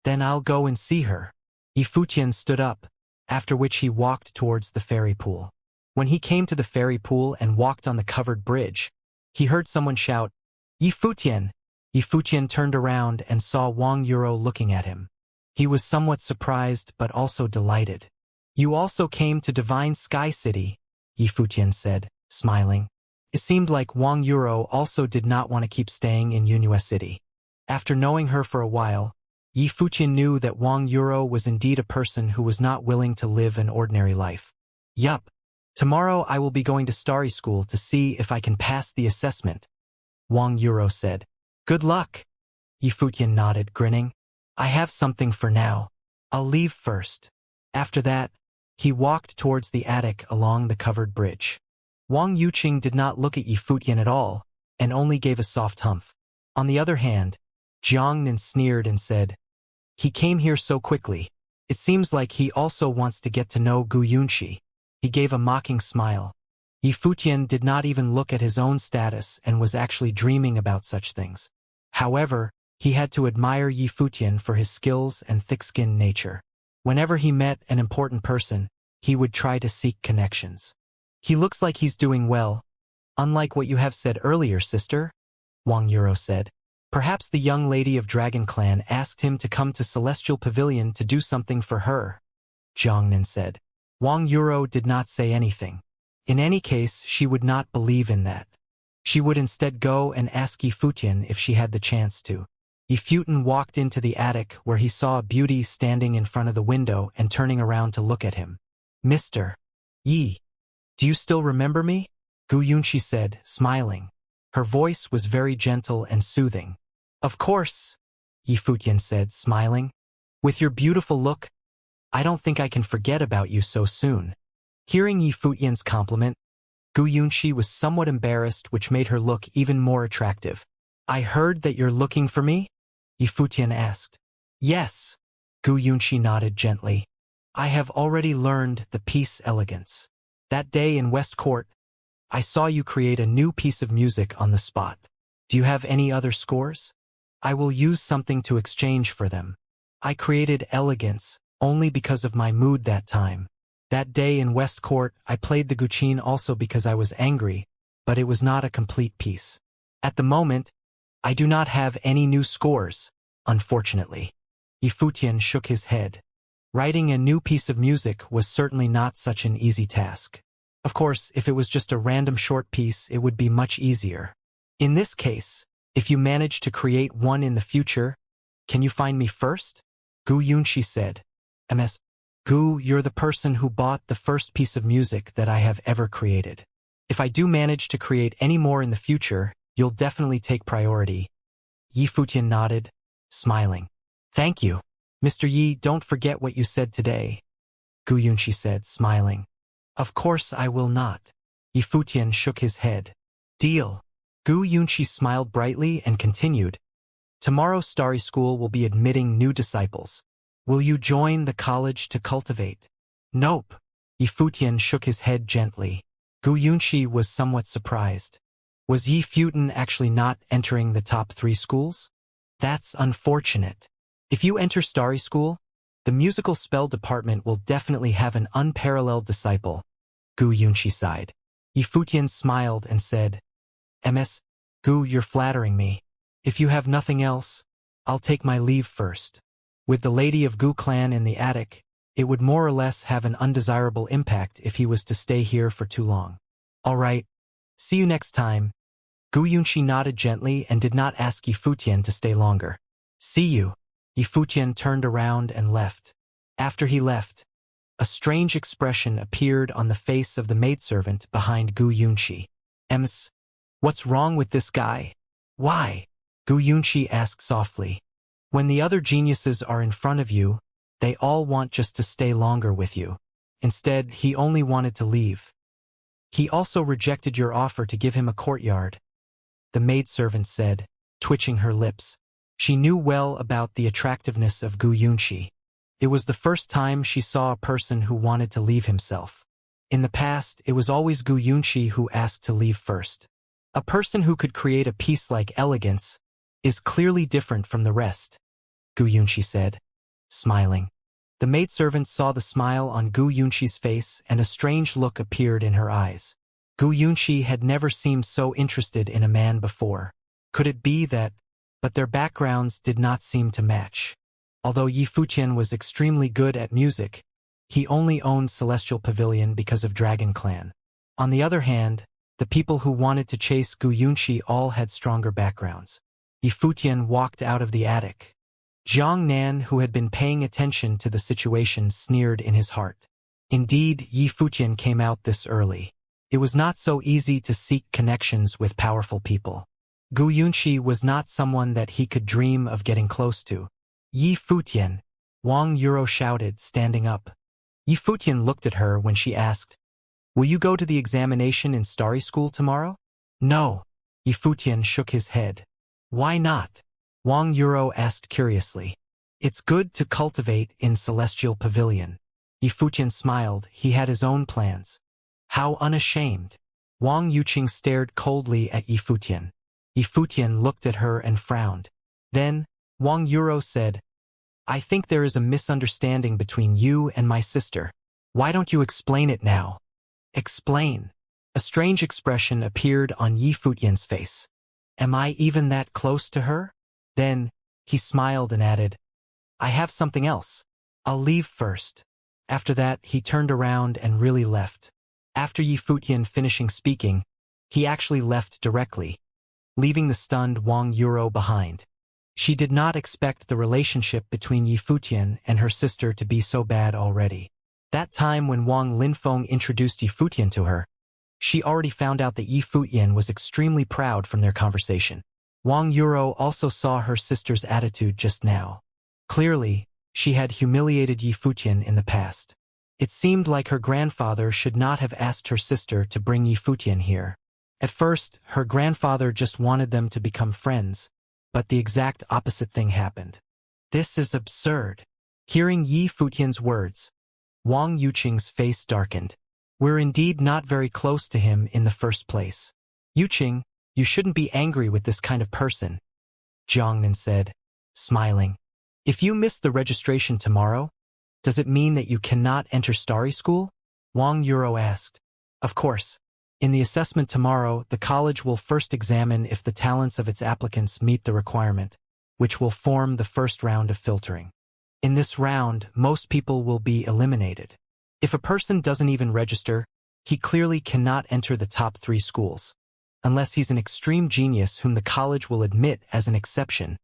then I'll go and see her. Yi Futian stood up, after which he walked towards the fairy pool. When he came to the fairy pool and walked on the covered bridge, he heard someone shout, "Yi Futian!" Yi Futian turned around and saw Wang Yuro looking at him. He was somewhat surprised but also delighted. "You also came to Divine Sky City," Yi Futian said, smiling. It seemed like Wang Yuro also did not want to keep staying in Yunhua City. After knowing her for a while, Yi Futian knew that Wang Yuro was indeed a person who was not willing to live an ordinary life. "Yup. Tomorrow I will be going to Starry School to see if I can pass the assessment," Wang Yuro said. "Good luck." Yi Futian nodded, grinning. "I have something for now. I'll leave first." After that, he walked towards the attic along the covered bridge. Wang Yuqing did not look at Yi Futian at all, and only gave a soft humph. On the other hand, Jiang Nin sneered and said, "He came here so quickly. It seems like he also wants to get to know Gu Yunqi." He gave a mocking smile. Yi Futian did not even look at his own status and was actually dreaming about such things. However, he had to admire Yi Futian for his skills and thick-skinned nature. Whenever he met an important person, he would try to seek connections. "He looks like he's doing well, unlike what you have said earlier, sister," Wang Yuro said. "Perhaps the young lady of Dragon Clan asked him to come to Celestial Pavilion to do something for her," Jiang Nin said. Wang Yuro did not say anything. In any case, she would not believe in that. She would instead go and ask Yi Futian if she had the chance to. Yi Futian walked into the attic where he saw a beauty standing in front of the window and turning around to look at him. "Mr. Yi, do you still remember me?" Gu Yunqi said, smiling. Her voice was very gentle and soothing. "Of course," Yi Futian said, smiling. "With your beautiful look, I don't think I can forget about you so soon." Hearing Yi Futian's compliment, Gu Yunqi was somewhat embarrassed, which made her look even more attractive. "I heard that you're looking for me?" Yi Futian asked. "Yes," Gu Yunqi nodded gently. "I have already learned the piece elegance. That day in West Court, I saw you create a new piece of music on the spot. Do you have any other scores? I will use something to exchange for them. I created elegance only because of my mood that time. That day in West Court, I played the guqin also because I was angry, but it was not a complete piece. At the moment, I do not have any new scores, unfortunately." Yi Futian shook his head. Writing a new piece of music was certainly not such an easy task. Of course, if it was just a random short piece, it would be much easier. In this case, if you manage to create one in the future, can you find me first? Gu Yunqi said. "Ms. Gu, you're the person who bought the first piece of music that I have ever created. If I do manage to create any more in the future, you'll definitely take priority." Yi Futian nodded, smiling. "Thank you. Mr. Yi, don't forget what you said today," Gu Yunqi said, smiling. "Of course I will not." Yi Futian shook his head. "Deal." Gu Yunqi smiled brightly and continued, "Tomorrow Starry School will be admitting new disciples. Will you join the college to cultivate?" "Nope." Yi Futian shook his head gently. Gu Yunqi was somewhat surprised. Was Yi Futian actually not entering the top 3 schools? That's unfortunate. If you enter Starry School, the musical spell department will definitely have an unparalleled disciple. Gu Yunqi sighed. Yi Futian smiled and said, "Ms. Gu, you're flattering me. If you have nothing else, I'll take my leave first." With the lady of Gu clan in the attic, it would more or less have an undesirable impact if he was to stay here for too long. "All right. See you next time." Gu Yunqi nodded gently and did not ask Yi Futian to stay longer. "See you." Yi Futian turned around and left. After he left, a strange expression appeared on the face of the maidservant behind Gu Yunqi. "Ms. What's wrong with this guy?" "Why?" Gu Yunqi asked softly. "When the other geniuses are in front of you, they all want just to stay longer with you. Instead, he only wanted to leave." He also rejected your offer to give him a courtyard, the maidservant said, twitching her lips. She knew well about the attractiveness of Gu Yunqi. It was the first time she saw a person who wanted to leave himself. In the past, it was always Gu Yunqi who asked to leave first. A person who could create a piece like elegance is clearly different from the rest, Gu Yunqi said, smiling. The maidservant saw the smile on Gu Yunqi's face and a strange look appeared in her eyes. Gu Yunqi had never seemed so interested in a man before. Could it be that? But their backgrounds did not seem to match. Although Yi Futian was extremely good at music, he only owned Celestial Pavilion because of Dragon Clan. On the other hand, the people who wanted to chase Gu Yunqi all had stronger backgrounds. Yi Futian walked out of the attic. Jiang Nan, who had been paying attention to the situation, sneered in his heart. Indeed, Yi Futian came out this early. It was not so easy to seek connections with powerful people. Gu Yunqi was not someone that he could dream of getting close to. Yi Futian, Wang Yuro shouted, standing up. Yi Futian looked at her when she asked, "Will you go to the examination in Starry School tomorrow?" "No." Yi Futian shook his head. "Why not?" Wang Yuro asked curiously. "It's good to cultivate in Celestial Pavilion." Yi Futian smiled. He had his own plans. How unashamed. Wang Yuqing stared coldly at Yi Futian. Yi Futian looked at her and frowned. Then, Wang Yuro said, "I think there is a misunderstanding between you and my sister. Why don't you explain it now?" "Explain?" A strange expression appeared on Yi Futian's face. "Am I even that close to her?" Then, he smiled and added, "I have something else. I'll leave first." After that, he turned around and really left. After Yi Futian finishing speaking, he actually left directly, leaving the stunned Wang Yuro behind. She did not expect the relationship between Yi Futian and her sister to be so bad already. That time when Wang Linfeng introduced Yi Futian to her, she already found out that Yi Futian was extremely proud from their conversation. Wang Yuro also saw her sister's attitude just now. Clearly, she had humiliated Yi Futian in the past. It seemed like her grandfather should not have asked her sister to bring Yi Futian here. At first, her grandfather just wanted them to become friends, but the exact opposite thing happened. This is absurd. Hearing Yi Futian's words, Wang Yuqing's face darkened. We're indeed not very close to him in the first place. Yuqing, you shouldn't be angry with this kind of person, Jiangnan said, smiling. If you miss the registration tomorrow, does it mean that you cannot enter Starry School? Wang Yuro asked. Of course. In the assessment tomorrow, the college will first examine if the talents of its applicants meet the requirement, which will form the first round of filtering. In this round, most people will be eliminated. If a person doesn't even register, he clearly cannot enter the top 3 schools, unless he's an extreme genius whom the college will admit as an exception,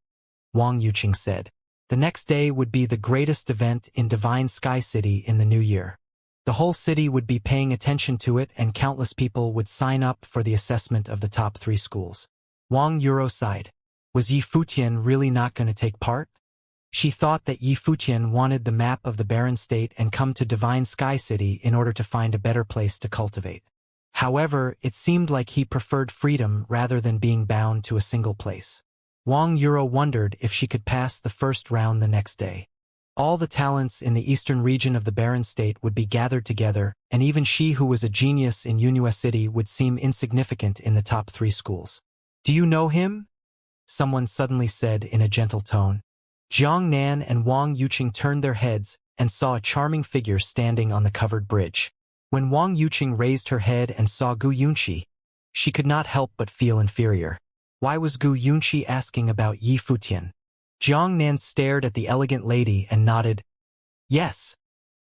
Wang Yuqing said. The next day would be the greatest event in Divine Sky City in the new year. The whole city would be paying attention to it and countless people would sign up for the assessment of the top 3 schools. Wang Yuro sighed. Was Yi Futian really not going to take part? She thought that Yi Futian wanted the map of the barren state and come to Divine Sky City in order to find a better place to cultivate. However, it seemed like he preferred freedom rather than being bound to a single place. Wang Yuro wondered if she could pass the first round the next day. All the talents in the eastern region of the barren state would be gathered together, and even she who was a genius in Yunhua City would seem insignificant in the top 3 schools. Do you know him? Someone suddenly said in a gentle tone. Jiang Nan and Wang Yuqing turned their heads and saw a charming figure standing on the covered bridge. When Wang Yuqing raised her head and saw Gu Yunqi, she could not help but feel inferior. Why was Gu Yunqi asking about Yi Futian? Jiang Nan stared at the elegant lady and nodded. Yes.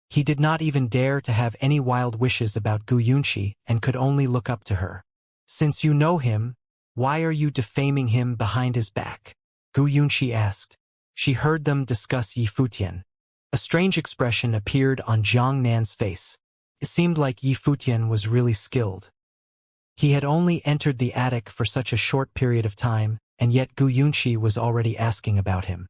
He did not even dare to have any wild wishes about Gu Yunqi and could only look up to her. Since you know him, why are you defaming him behind his back? Gu Yunqi asked. She heard them discuss Yi Futian. A strange expression appeared on Jiang Nan's face. It seemed like Yi Futian was really skilled. He had only entered the attic for such a short period of time, and yet Gu Yunqi was already asking about him.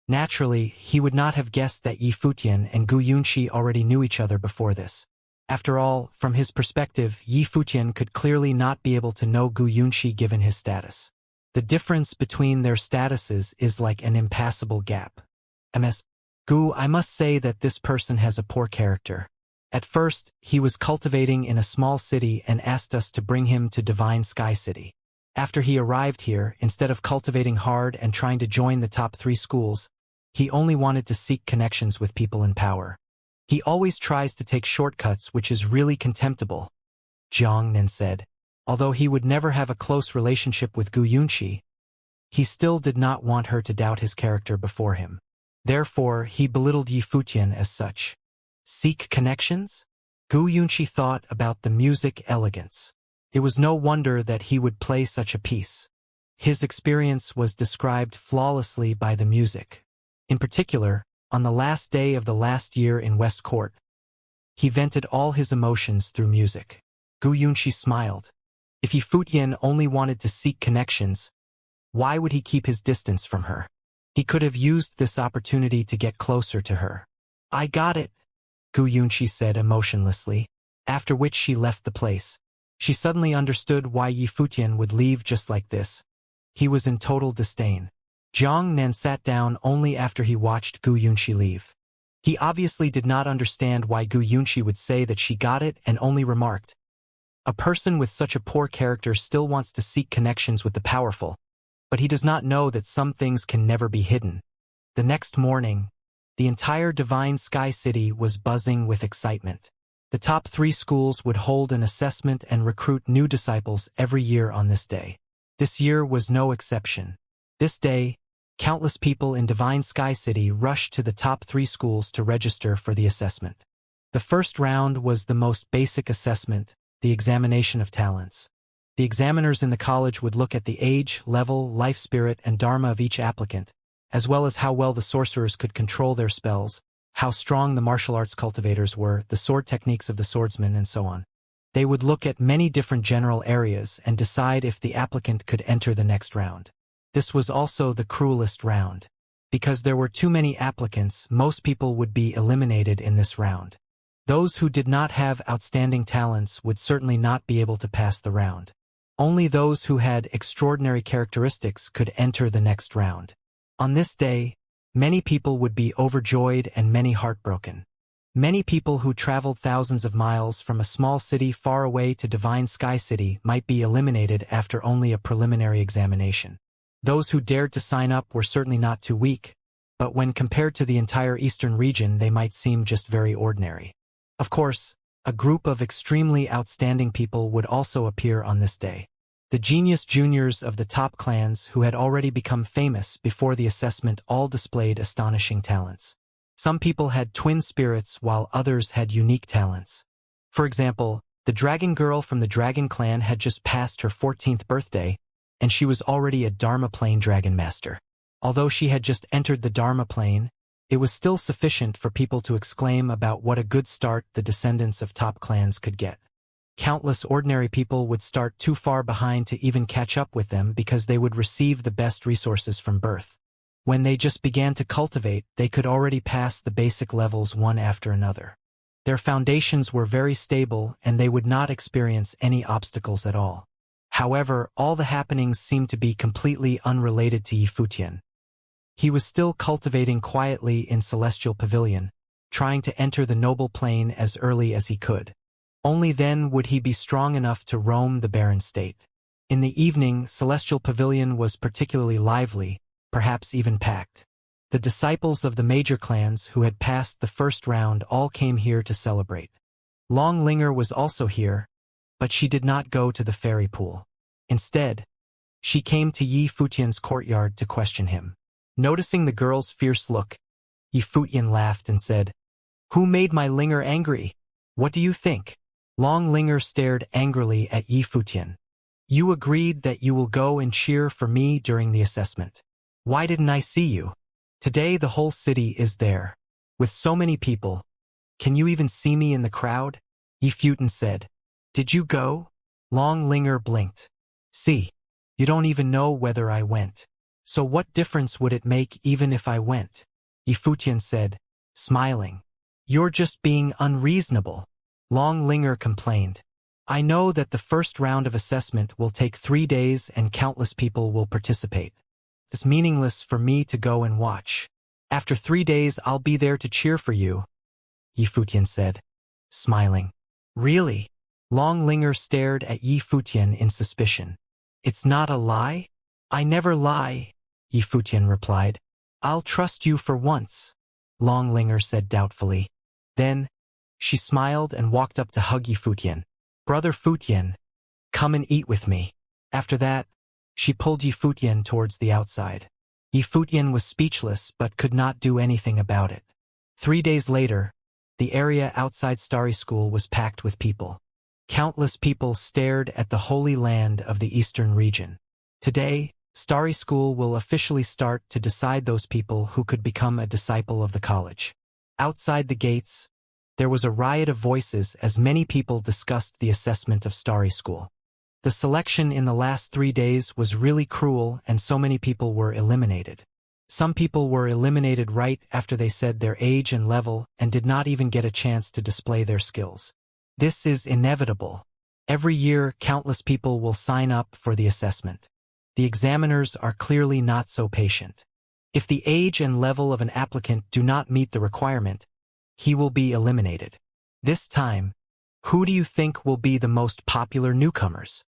Naturally, he would not have guessed that Yi Futian and Gu Yunqi already knew each other before this. After all, from his perspective, Yi Futian could clearly not be able to know Gu Yunxi given his status. The difference between their statuses is like an impassable gap. Ms. Gu, I must say that this person has a poor character. At first, he was cultivating in a small city and asked us to bring him to Divine Sky City. After he arrived here, instead of cultivating hard and trying to join the top 3 schools, he only wanted to seek connections with people in power. He always tries to take shortcuts, which is really contemptible, Jiang Nen said. Although he would never have a close relationship with Gu Yunxi, he still did not want her to doubt his character before him. Therefore, he belittled Yi Futian as such. Seek connections? Gu Yunxi thought about the music elegance. It was no wonder that he would play such a piece. His experience was described flawlessly by the music. In particular, on the last day of the last year in West Court, he vented all his emotions through music. Gu Yunxi smiled. If Yi Futian only wanted to seek connections, why would he keep his distance from her? He could have used this opportunity to get closer to her. I got it, Gu Yunxi said emotionlessly, after which she left the place. She suddenly understood why Yi Futian would leave just like this. He was in total disdain. Jiang Nen sat down only after he watched Gu Yunxi leave. He obviously did not understand why Gu Yunxi would say that she got it and only remarked, "A person with such a poor character still wants to seek connections with the powerful, but he does not know that some things can never be hidden." The next morning, the entire Divine Sky City was buzzing with excitement. The top 3 schools would hold an assessment and recruit new disciples every year on this day. This year was no exception. This day, countless people in Divine Sky City rushed to the top 3 schools to register for the assessment. The first round was the most basic assessment, the examination of talents. The examiners in the college would look at the age, level, life spirit, and dharma of each applicant, as well as how well the sorcerers could control their spells, how strong the martial arts cultivators were, the sword techniques of the swordsmen, and so on. They would look at many different general areas and decide if the applicant could enter the next round. This was also the cruelest round. Because there were too many applicants, most people would be eliminated in this round. Those who did not have outstanding talents would certainly not be able to pass the round. Only those who had extraordinary characteristics could enter the next round. On this day, many people would be overjoyed and many heartbroken. Many people who traveled thousands of miles from a small city far away to Divine Sky City might be eliminated after only a preliminary examination. Those who dared to sign up were certainly not too weak, but when compared to the entire eastern region they might seem just very ordinary. Of course, a group of extremely outstanding people would also appear on this day. The genius juniors of the top clans who had already become famous before the assessment all displayed astonishing talents. Some people had twin spirits while others had unique talents. For example, the dragon girl from the dragon clan had just passed her 14th birthday, and she was already a Dharma Plane Dragon Master. Although she had just entered the Dharma Plane, it was still sufficient for people to exclaim about what a good start the descendants of top clans could get. Countless ordinary people would start too far behind to even catch up with them because they would receive the best resources from birth. When they just began to cultivate, they could already pass the basic levels one after another. Their foundations were very stable and they would not experience any obstacles at all. However, all the happenings seemed to be completely unrelated to Yi Futian. He was still cultivating quietly in Celestial Pavilion, trying to enter the noble plane as early as he could. Only then would he be strong enough to roam the barren state. In the evening, Celestial Pavilion was particularly lively, perhaps even packed. The disciples of the major clans who had passed the first round all came here to celebrate. Long Linger was also here, but she did not go to the fairy pool. Instead, she came to Yi Futian's courtyard to question him. Noticing the girl's fierce look, Yi Futian laughed and said, "Who made my Linger angry? What do you think?" Long Linger stared angrily at Yi Futian. "You agreed that you will go and cheer for me during the assessment. Why didn't I see you? Today the whole city is there. With so many people, can you even see me in the crowd?" Yi Futian said. "Did you go?" Long Linger blinked. "See, you don't even know whether I went. So what difference would it make even if I went?" Yi Futian said, smiling. "You're just being unreasonable." Long Linger complained. I know that the first round of assessment will take 3 days and countless people will participate. It's meaningless for me to go and watch. After 3 days I'll be there to cheer for you, Yifutian said, smiling. Really? Long Linger stared at Yifutian in suspicion. It's not a lie? I never lie, Yifutian replied. I'll trust you for once, Long Linger said doubtfully. Then, she smiled and walked up to hug Yifutian. Brother Futian, come and eat with me. After that, she pulled Yifutian towards the outside. Yifutian was speechless but could not do anything about it. 3 days later, the area outside Starry School was packed with people. Countless people stared at the holy land of the eastern region. Today, Starry School will officially start to decide those people who could become a disciple of the college. Outside the gates, there was a riot of voices as many people discussed the assessment of Starry School. The selection in the last 3 days was really cruel and so many people were eliminated. Some people were eliminated right after they said their age and level and did not even get a chance to display their skills. This is inevitable. Every year, countless people will sign up for the assessment. The examiners are clearly not so patient. If the age and level of an applicant do not meet the requirement, he will be eliminated. This time, who do you think will be the most popular newcomers?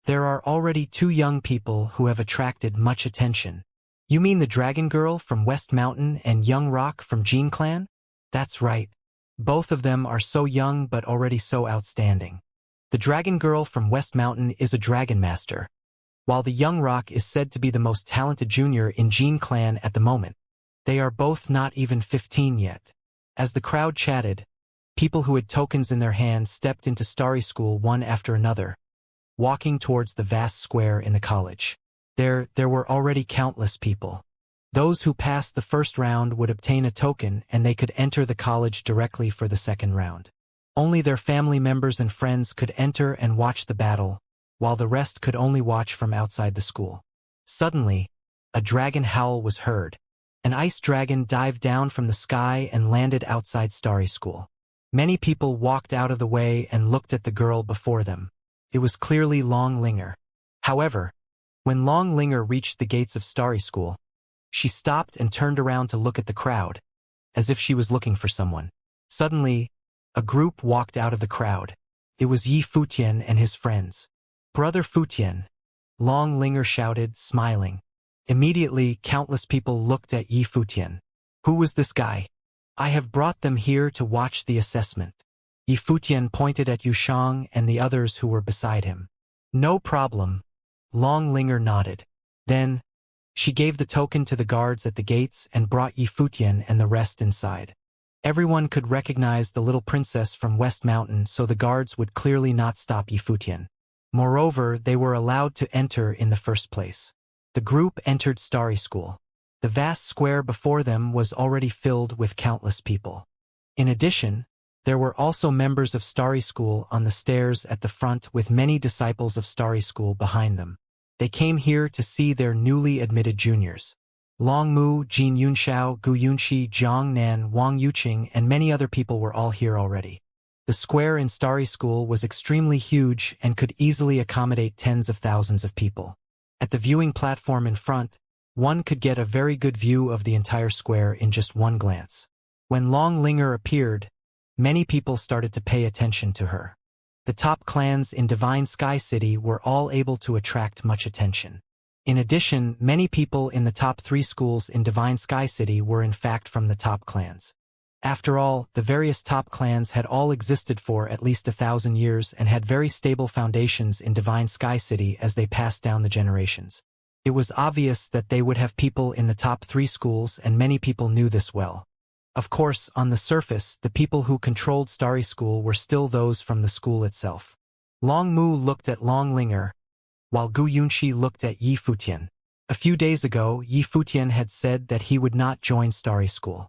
There are already 2 young people who have attracted much attention. You mean the Dragon Girl from West Mountain and Young Rock from Jean Clan? That's right. Both of them are so young but already so outstanding. The Dragon Girl from West Mountain is a Dragon Master, while the Young Rock is said to be the most talented junior in Jean Clan at the moment. They are both not even 15 yet. As the crowd chatted, people who had tokens in their hands stepped into Starry School one after another, walking towards the vast square in the college. There were already countless people. Those who passed the first round would obtain a token and they could enter the college directly for the second round. Only their family members and friends could enter and watch the battle, while the rest could only watch from outside the school. Suddenly, a dragon howl was heard. An ice dragon dived down from the sky and landed outside Starry School. Many people walked out of the way and looked at the girl before them. It was clearly Long Linger. However, when Long Linger reached the gates of Starry School, she stopped and turned around to look at the crowd, as if she was looking for someone. Suddenly, a group walked out of the crowd. It was Yifutian and his friends. Brother Futian, Long Linger shouted, smiling. Immediately, countless people looked at Yifutian. Who was this guy? I have brought them here to watch the assessment. Yifutian pointed at Yushang and the others who were beside him. No problem. Long Linger nodded. Then, she gave the token to the guards at the gates and brought Yifutian and the rest inside. Everyone could recognize the little princess from West Mountain, so the guards would clearly not stop Yifutian. Moreover, they were allowed to enter in the first place. The group entered Starry School. The vast square before them was already filled with countless people. In addition, there were also members of Starry School on the stairs at the front with many disciples of Starry School behind them. They came here to see their newly admitted juniors. Long Mu, Jin Yunxiao, Gu Yunxi, Jiang Nan, Wang Yuqing, and many other people were all here already. The square in Starry School was extremely huge and could easily accommodate tens of thousands of people. At the viewing platform in front, one could get a very good view of the entire square in just one glance. When Long Linger appeared, many people started to pay attention to her. The top clans in Divine Sky City were all able to attract much attention. In addition, many people in the top 3 schools in Divine Sky City were in fact from the top clans. After all, the various top clans had all existed for at least 1,000 years and had very stable foundations in Divine Sky City as they passed down the generations. It was obvious that they would have people in the top 3 schools, and many people knew this well. Of course, on the surface, the people who controlled Starry School were still those from the school itself. Long Mu looked at Long Linger, while Gu Yunxi looked at Yifutian. A few days ago, Yifutian had said that he would not join Starry School.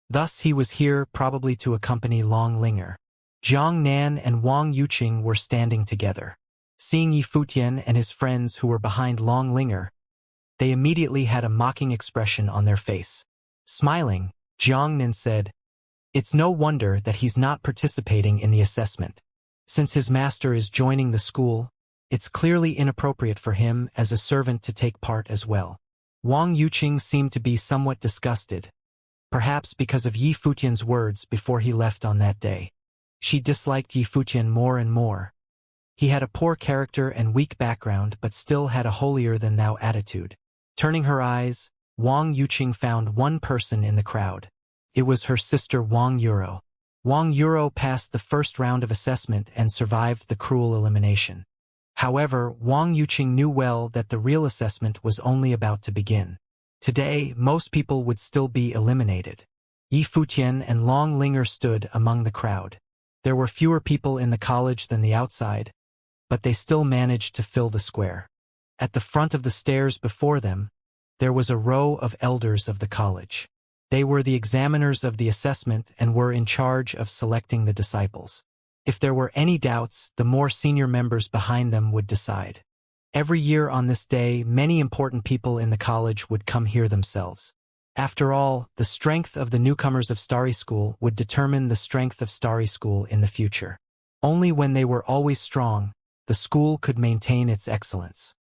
Thus he was here probably to accompany Long Linger. Jiang Nan and Wang Yuqing were standing together. Seeing Yifutian and his friends who were behind Long Linger, they immediately had a mocking expression on their face. Smiling, Jiang Nan said, It's no wonder that he's not participating in the assessment. Since his master is joining the school, it's clearly inappropriate for him as a servant to take part as well. Wang Yuqing seemed to be somewhat disgusted, perhaps because of Yi Futian's words before he left on that day. She disliked Yi Futian more and more. He had a poor character and weak background but still had a holier-than-thou attitude. Turning her eyes, Wang Yuqing found one person in the crowd. It was her sister Wang Yuro. Wang Yuro passed the first round of assessment and survived the cruel elimination. However, Wang Yuqing knew well that the real assessment was only about to begin. Today, most people would still be eliminated. Yi Futian and Long Linger stood among the crowd. There were fewer people in the college than the outside, but they still managed to fill the square. At the front of the stairs before them, there was a row of elders of the college. They were the examiners of the assessment and were in charge of selecting the disciples. If there were any doubts, the more senior members behind them would decide. Every year on this day, many important people in the college would come here themselves. After all, the strength of the newcomers of Starry School would determine the strength of Starry School in the future. Only when they were always strong, the school could maintain its excellence.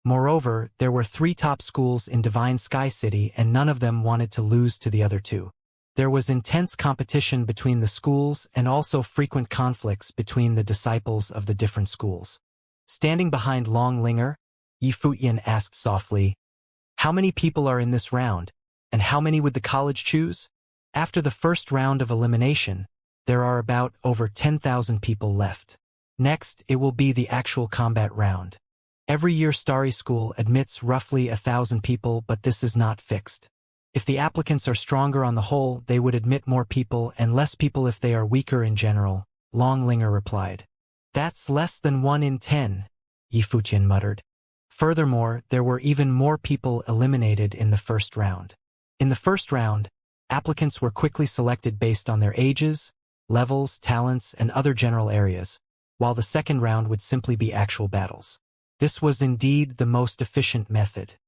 Moreover, there were 3 top schools in Divine Sky City and none of them wanted to lose to the other 2. There was intense competition between the schools and also frequent conflicts between the disciples of the different schools. Standing behind Long Linger, Yi Futian asked softly, "How many people are in this round, and how many would the college choose?" After the first round of elimination, there are about over 10,000 people left. Next, it will be the actual combat round. Every year Starry School admits roughly 1,000 people, but this is not fixed. If the applicants are stronger on the whole, they would admit more people and less people if they are weaker in general, Long Linger replied. That's less than 1 in 10, Yi Futian muttered. Furthermore, there were even more people eliminated in the first round. In the first round, applicants were quickly selected based on their ages, levels, talents, and other general areas, while the second round would simply be actual battles. This was indeed the most efficient method.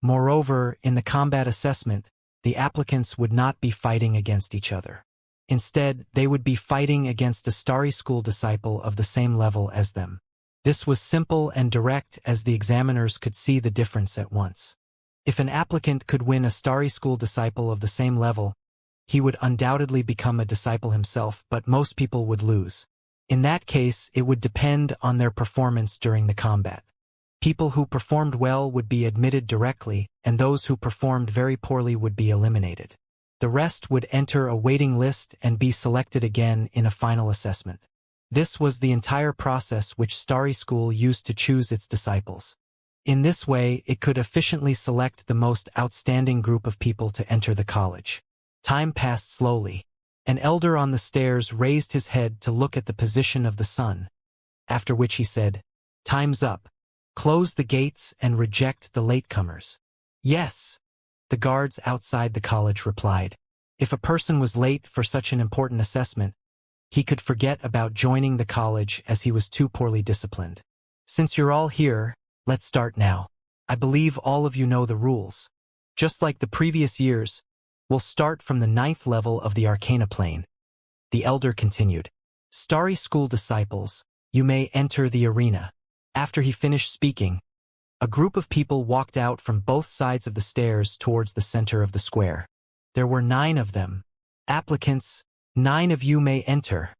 Moreover, in the combat assessment, the applicants would not be fighting against each other. Instead, they would be fighting against a Starry School disciple of the same level as them. This was simple and direct as the examiners could see the difference at once. If an applicant could win a Starry School disciple of the same level, he would undoubtedly become a disciple himself, but most people would lose. In that case, it would depend on their performance during the combat. People who performed well would be admitted directly, and those who performed very poorly would be eliminated. The rest would enter a waiting list and be selected again in a final assessment. This was the entire process which Starry School used to choose its disciples. In this way, it could efficiently select the most outstanding group of people to enter the college. Time passed slowly. An elder on the stairs raised his head to look at the position of the sun, after which he said, "Time's up. Close the gates and reject the latecomers." "Yes," the guards outside the college replied. If a person was late for such an important assessment, he could forget about joining the college as he was too poorly disciplined. "Since you're all here, let's start now. I believe all of you know the rules. Just like the previous years, we'll start from the 9th level of the Arcana plane." The elder continued, "Starry School disciples, you may enter the arena." After he finished speaking, a group of people walked out from both sides of the stairs towards the center of the square. There were 9 of them. "Applicants, 9 of you may enter,"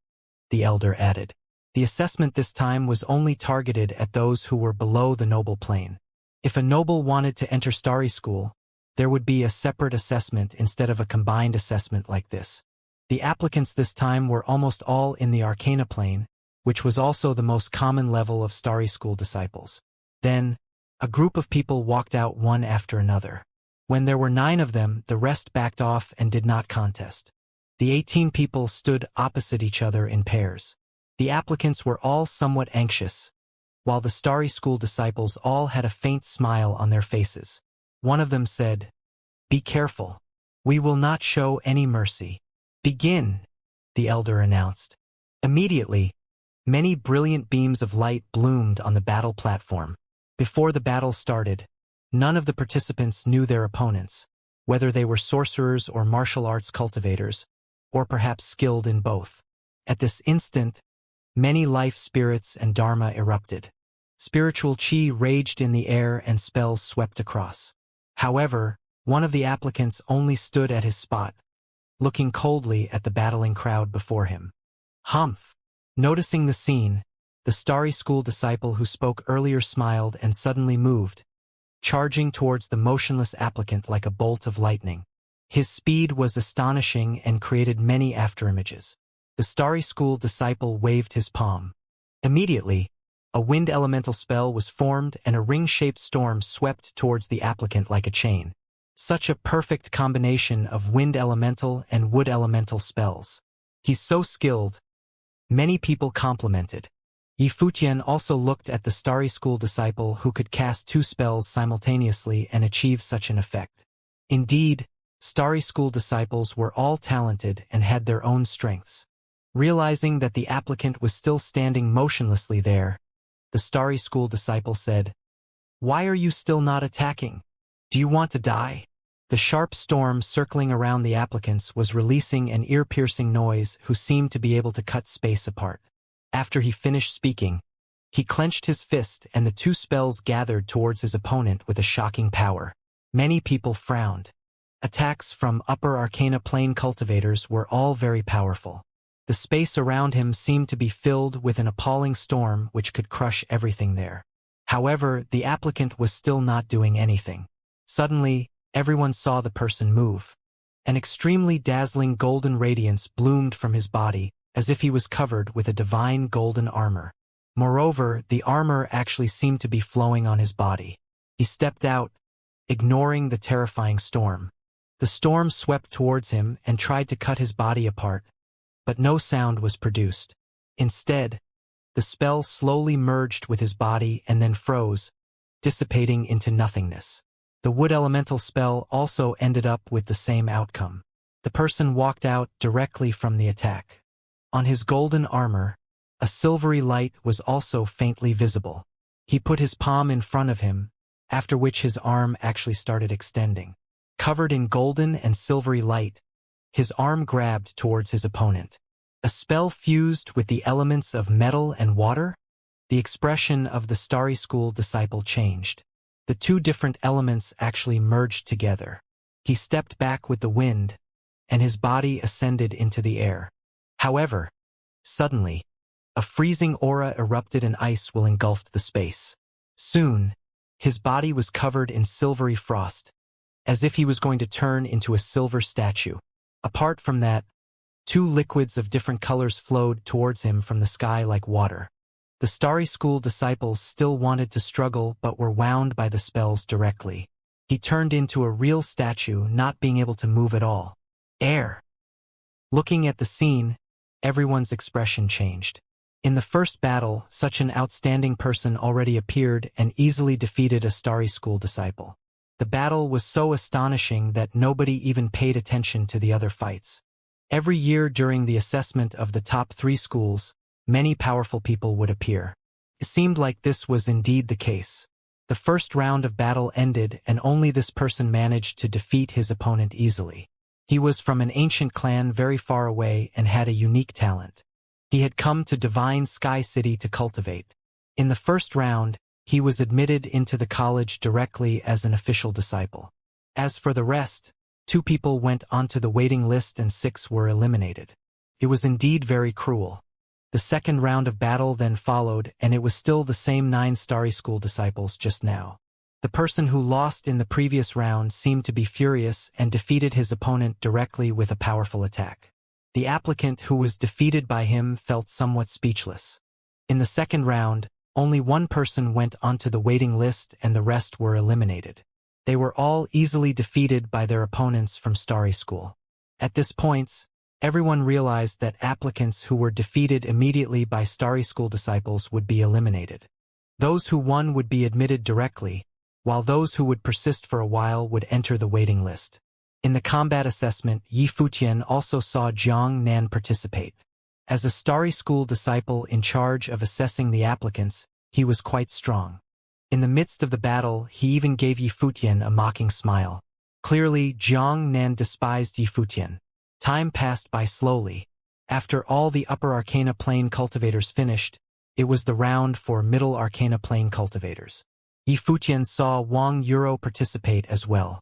the elder added. The assessment this time was only targeted at those who were below the noble plane. If a noble wanted to enter Starry School, there would be a separate assessment instead of a combined assessment like this. The applicants this time were almost all in the Arcana plane, which was also the most common level of Starry School disciples. Then, a group of people walked out one after another. When there were 9 of them, the rest backed off and did not contest. The 18 people stood opposite each other in pairs. The applicants were all somewhat anxious, while the Starry School disciples all had a faint smile on their faces. One of them said, "Be careful. We will not show any mercy." "Begin," the elder announced. Immediately, many brilliant beams of light bloomed on the battle platform. Before the battle started, none of the participants knew their opponents, whether they were sorcerers or martial arts cultivators. or perhaps skilled in both. At this instant, many life spirits and dharma erupted. Spiritual chi raged in the air and spells swept across. However, one of the applicants only stood at his spot, looking coldly at the battling crowd before him. Humph! Noticing the scene, the starry school disciple who spoke earlier smiled and suddenly moved, charging towards the motionless applicant like a bolt of lightning. His speed was astonishing and created many afterimages. The starry school disciple waved his palm. Immediately, a wind elemental spell was formed and a ring-shaped storm swept towards the applicant like a chain. Such a perfect combination of wind elemental and wood elemental spells. He's so skilled. Many people complimented. Yifutian also looked at the starry school disciple who could cast 2 spells simultaneously and achieve such an effect. Indeed, starry school disciples were all talented and had their own strengths. Realizing that the applicant was still standing motionlessly there, the starry school disciple said, "Why are you still not attacking? Do you want to die?" The sharp storm circling around the applicants was releasing an ear-piercing noise who seemed to be able to cut space apart. After he finished speaking, he clenched his fist and the 2 spells gathered towards his opponent with a shocking power. Many people frowned. Attacks from upper arcana plane cultivators were all very powerful. The space around him seemed to be filled with an appalling storm which could crush everything there. However, the applicant was still not doing anything. Suddenly, everyone saw the person move. An extremely dazzling golden radiance bloomed from his body, as if he was covered with a divine golden armor. Moreover, the armor actually seemed to be flowing on his body. He stepped out, ignoring the terrifying storm. The storm swept towards him and tried to cut his body apart, but no sound was produced. Instead, the spell slowly merged with his body and then froze, dissipating into nothingness. The wood elemental spell also ended up with the same outcome. The person walked out directly from the attack. On his golden armor, a silvery light was also faintly visible. He put his palm in front of him, after which his arm actually started extending. Covered in golden and silvery light, his arm grabbed towards his opponent. A spell fused with the elements of metal and water? The expression of the starry school disciple changed. The 2 different elements actually merged together. He stepped back with the wind, and his body ascended into the air. However, suddenly, a freezing aura erupted and ice will engulfed the space. Soon, his body was covered in silvery frost, as if he was going to turn into a silver statue. Apart from that, 2 liquids of different colors flowed towards him from the sky like water. The starry school disciples still wanted to struggle but were wound by the spells directly. He turned into a real statue, not being able to move at all. Air. Looking at the scene, everyone's expression changed. In the first battle, such an outstanding person already appeared and easily defeated a starry school disciple. The battle was so astonishing that nobody even paid attention to the other fights. Every year during the assessment of the top 3 schools, many powerful people would appear. It seemed like this was indeed the case. The first round of battle ended and only this person managed to defeat his opponent easily. He was from an ancient clan very far away and had a unique talent. He had come to Divine Sky City to cultivate. In the first round, he was admitted into the college directly as an official disciple. As for the rest, 2 people went onto the waiting list and 6 were eliminated. It was indeed very cruel. The second round of battle then followed, and it was still the same 9 starry school disciples just now. The person who lost in the previous round seemed to be furious and defeated his opponent directly with a powerful attack. The applicant who was defeated by him felt somewhat speechless. In the second round, only 1 person went onto the waiting list and the rest were eliminated. They were all easily defeated by their opponents from starry school. At this point, everyone realized that applicants who were defeated immediately by starry school disciples would be eliminated. Those who won would be admitted directly, while those who would persist for a while would enter the waiting list. In the combat assessment, Yifutian also saw Jiang Nan participate. As a starry school disciple in charge of assessing the applicants, he was quite strong. In the midst of the battle, he even gave Yifutian a mocking smile. Clearly, Jiang Nan despised Yifutian. Time passed by slowly. After all the upper arcana plane cultivators finished, it was the round for middle arcana plane cultivators. Yifutian saw Wang Yuro participate as well.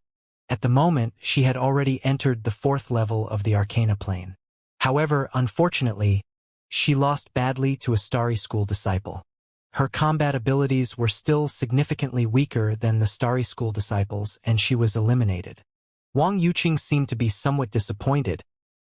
At the moment, she had already entered the 4th level of the arcana plane. However, unfortunately, she lost badly to a Starry School disciple. Her combat abilities were still significantly weaker than the Starry School disciples, and she was eliminated. Wang Yuqing seemed to be somewhat disappointed,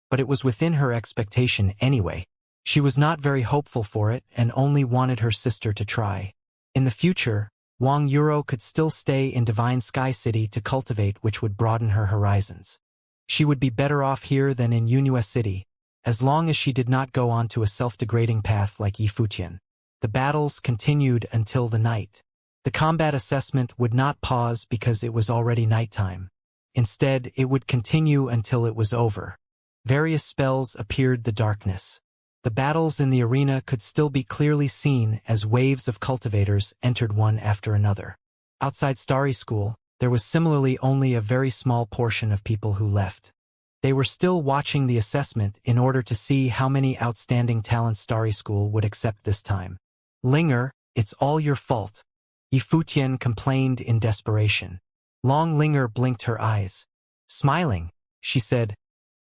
but it was within her expectation anyway. She was not very hopeful for it and only wanted her sister to try. In the future, Wang Yuro could still stay in Divine Sky City to cultivate, which would broaden her horizons. She would be better off here than in Yunhua City, as long as she did not go on to a self-degrading path like Yifutian. The battles continued until the night. The combat assessment would not pause because it was already nighttime. Instead, it would continue until it was over. Various spells appeared the darkness. The battles in the arena could still be clearly seen as waves of cultivators entered one after another. Outside Starry School, there was similarly only a very small portion of people who left. They were still watching the assessment in order to see how many outstanding talents Starry School would accept this time. Linger, it's all your fault. Yifutian complained in desperation. Long Linger blinked her eyes. Smiling, she said,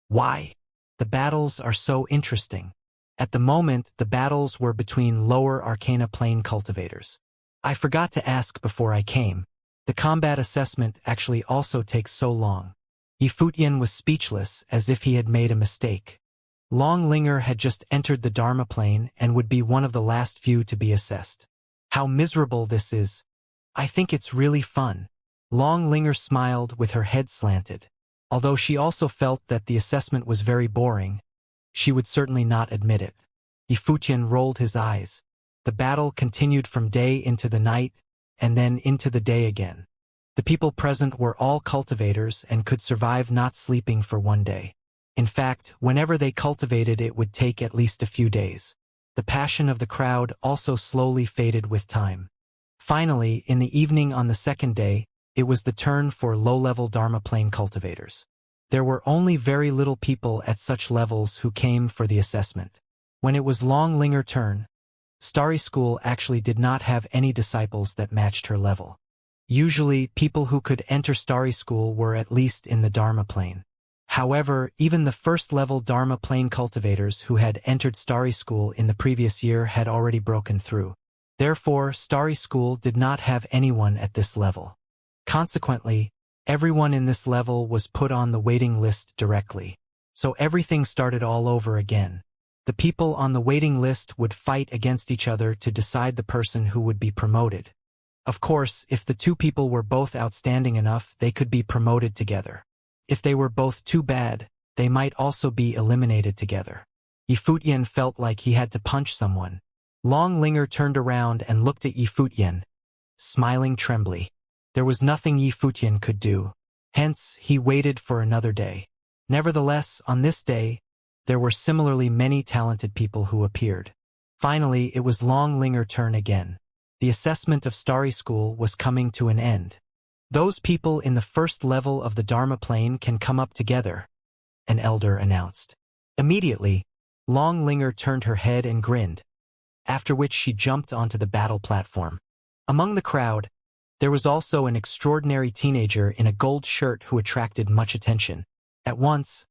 "Why? The battles are so interesting." At the moment, the battles were between lower arcana plane cultivators. I forgot to ask before I came. The combat assessment actually also takes so long. Yifutian was speechless, as if he had made a mistake. Long Linger had just entered the Dharma plane and would be one of the last few to be assessed. How miserable this is. I think it's really fun. Long Linger smiled with her head slanted. Although she also felt that the assessment was very boring, she would certainly not admit it. Yifutian rolled his eyes. The battle continued from day into the night, and then into the day again. The people present were all cultivators and could survive not sleeping for one day. In fact, whenever they cultivated, it would take at least a few days. The passion of the crowd also slowly faded with time. Finally, in the evening on the 2nd day, it was the turn for low-level Dharma plane cultivators. There were only very little people at such levels who came for the assessment. When it was Long Linger's turn, Starry School actually did not have any disciples that matched her level. Usually, people who could enter Starry School were at least in the Dharma plane. However, even the 1st-level Dharma plane cultivators who had entered Starry School in the previous year had already broken through. Therefore, Starry School did not have anyone at this level. Consequently, everyone in this level was put on the waiting list directly. So everything started all over again. The people on the waiting list would fight against each other to decide the person who would be promoted. Of course, if the two people were both outstanding enough, they could be promoted together. If they were both too bad, they might also be eliminated together. Yifutian felt like he had to punch someone. Long Linger turned around and looked at Yifutian, smiling trembly. There was nothing Yifutian could do. Hence, he waited for another day. Nevertheless, on this day, there were similarly many talented people who appeared. Finally, it was Long Linger's turn again. The assessment of Starry School was coming to an end. Those people in the 1st level of the Dharma plane can come up together, an elder announced. Immediately, Long Linger turned her head and grinned, after which she jumped onto the battle platform. Among the crowd, there was also an extraordinary teenager in a gold shirt who attracted much attention. At once,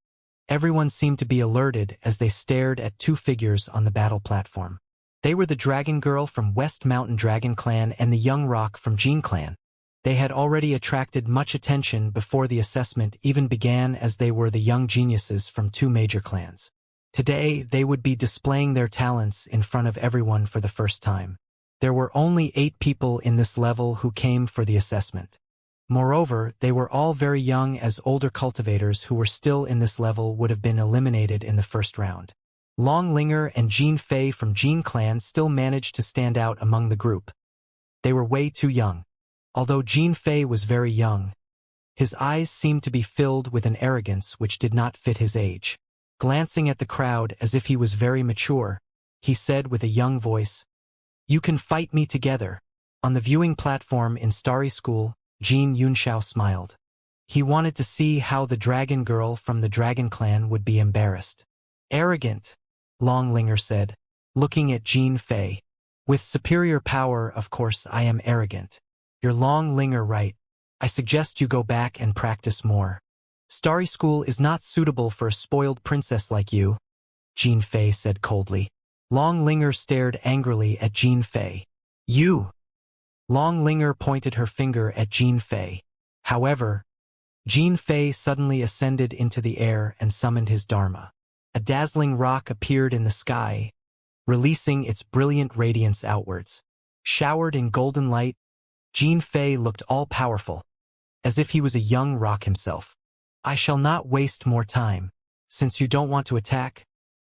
everyone seemed to be alerted as they stared at 2 figures on the battle platform. They were the Dragon Girl from West Mountain Dragon Clan and the Young Rock from Jin Clan. They had already attracted much attention before the assessment even began, as they were the young geniuses from 2 major clans. Today, they would be displaying their talents in front of everyone for the first time. There were only 8 people in this level who came for the assessment. Moreover, they were all very young, as older cultivators who were still in this level would have been eliminated in the 1st round. Long Linger and Jin Fei from Jin Clan still managed to stand out among the group. They were way too young. Although Jin Fei was very young, his eyes seemed to be filled with an arrogance which did not fit his age. Glancing at the crowd as if he was very mature, he said with a young voice, "You can fight me together." On the viewing platform in Starry School, Jin Yunxiao smiled. He wanted to see how the dragon girl from the dragon clan would be embarrassed. Arrogant, Longlinger said, looking at Jean Fei. With superior power, of course I am arrogant. You're Longlinger right. I suggest you go back and practice more. Starry School is not suitable for a spoiled princess like you, Jean Fei said coldly. Longlinger stared angrily at Jean Fei. You! Longlinger pointed her finger at Jean Fei. However, Jean Fei suddenly ascended into the air and summoned his Dharma. A dazzling rock appeared in the sky, releasing its brilliant radiance outwards. Showered in golden light, Jean Fei looked all-powerful, as if he was a young rock himself. I shall not waste more time. Since you don't want to attack,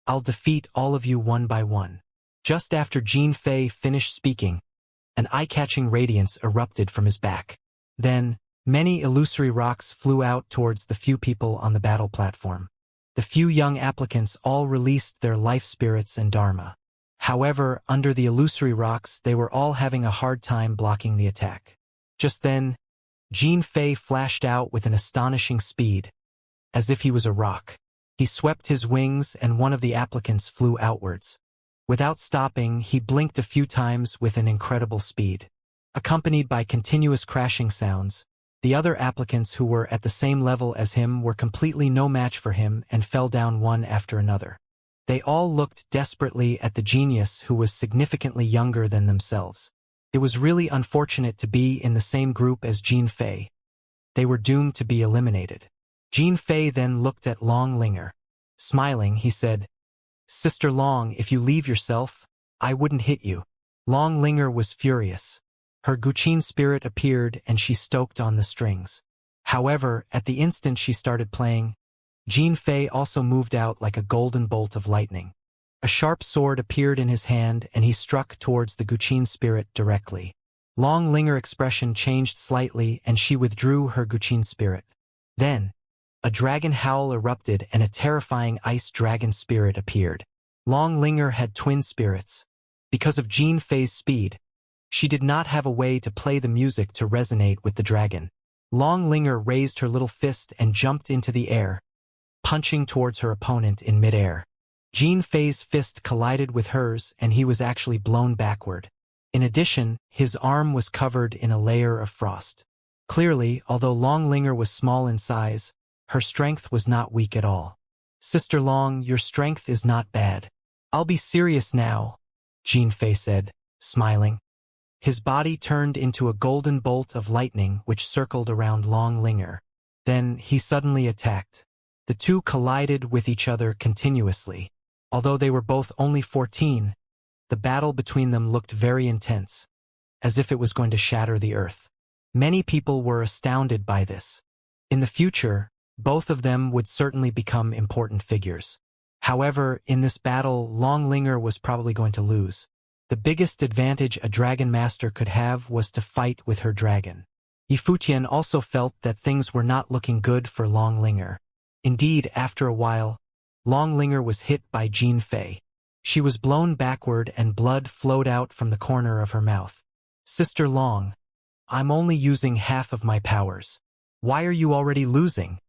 I'll defeat all of you one by one. Just after Jean Fei finished speaking, an eye-catching radiance erupted from his back. Then, many illusory rocks flew out towards the few people on the battle platform. The few young applicants all released their life spirits and dharma. However, under the illusory rocks, they were all having a hard time blocking the attack. Just then, Jean Fei flashed out with an astonishing speed, as if he was a rock. He swept his wings and one of the applicants flew outwards. Without stopping, he blinked a few times with an incredible speed. Accompanied by continuous crashing sounds, the other applicants who were at the same level as him were completely no match for him and fell down one after another. They all looked desperately at the genius who was significantly younger than themselves. It was really unfortunate to be in the same group as Jean Fei. They were doomed to be eliminated. Jean Fei then looked at Longlinger. Smiling, he said, Sister Long, if you leave yourself, I wouldn't hit you. Longlinger was furious. Her Guqin spirit appeared and she stoked on the strings. However, at the instant she started playing, Jean Fei also moved out like a golden bolt of lightning. A sharp sword appeared in his hand and he struck towards the Guqin spirit directly. Longlinger expression changed slightly and she withdrew her Guqin spirit. Then, a dragon howl erupted and a terrifying ice dragon spirit appeared. Longlinger had twin spirits. Because of Jean Fei's speed, she did not have a way to play the music to resonate with the dragon. Longlinger raised her little fist and jumped into the air, punching towards her opponent in midair. Jean Fei's fist collided with hers and he was actually blown backward. In addition, his arm was covered in a layer of frost. Clearly, although Longlinger was small in size, her strength was not weak at all. Sister Long, your strength is not bad. I'll be serious now, Jean Fei said, smiling. His body turned into a golden bolt of lightning which circled around Longlinger. Then he suddenly attacked. The two collided with each other continuously. Although they were both only 14, the battle between them looked very intense, as if it was going to shatter the earth. Many people were astounded by this. In the future, both of them would certainly become important figures. However, in this battle, Longlinger was probably going to lose. The biggest advantage a dragon master could have was to fight with her dragon. Yifutian also felt that things were not looking good for Longlinger. Indeed, after a while, Longlinger was hit by Jean Fei. She was blown backward and blood flowed out from the corner of her mouth. Sister Long, I'm only using half of my powers. Why are you already losing?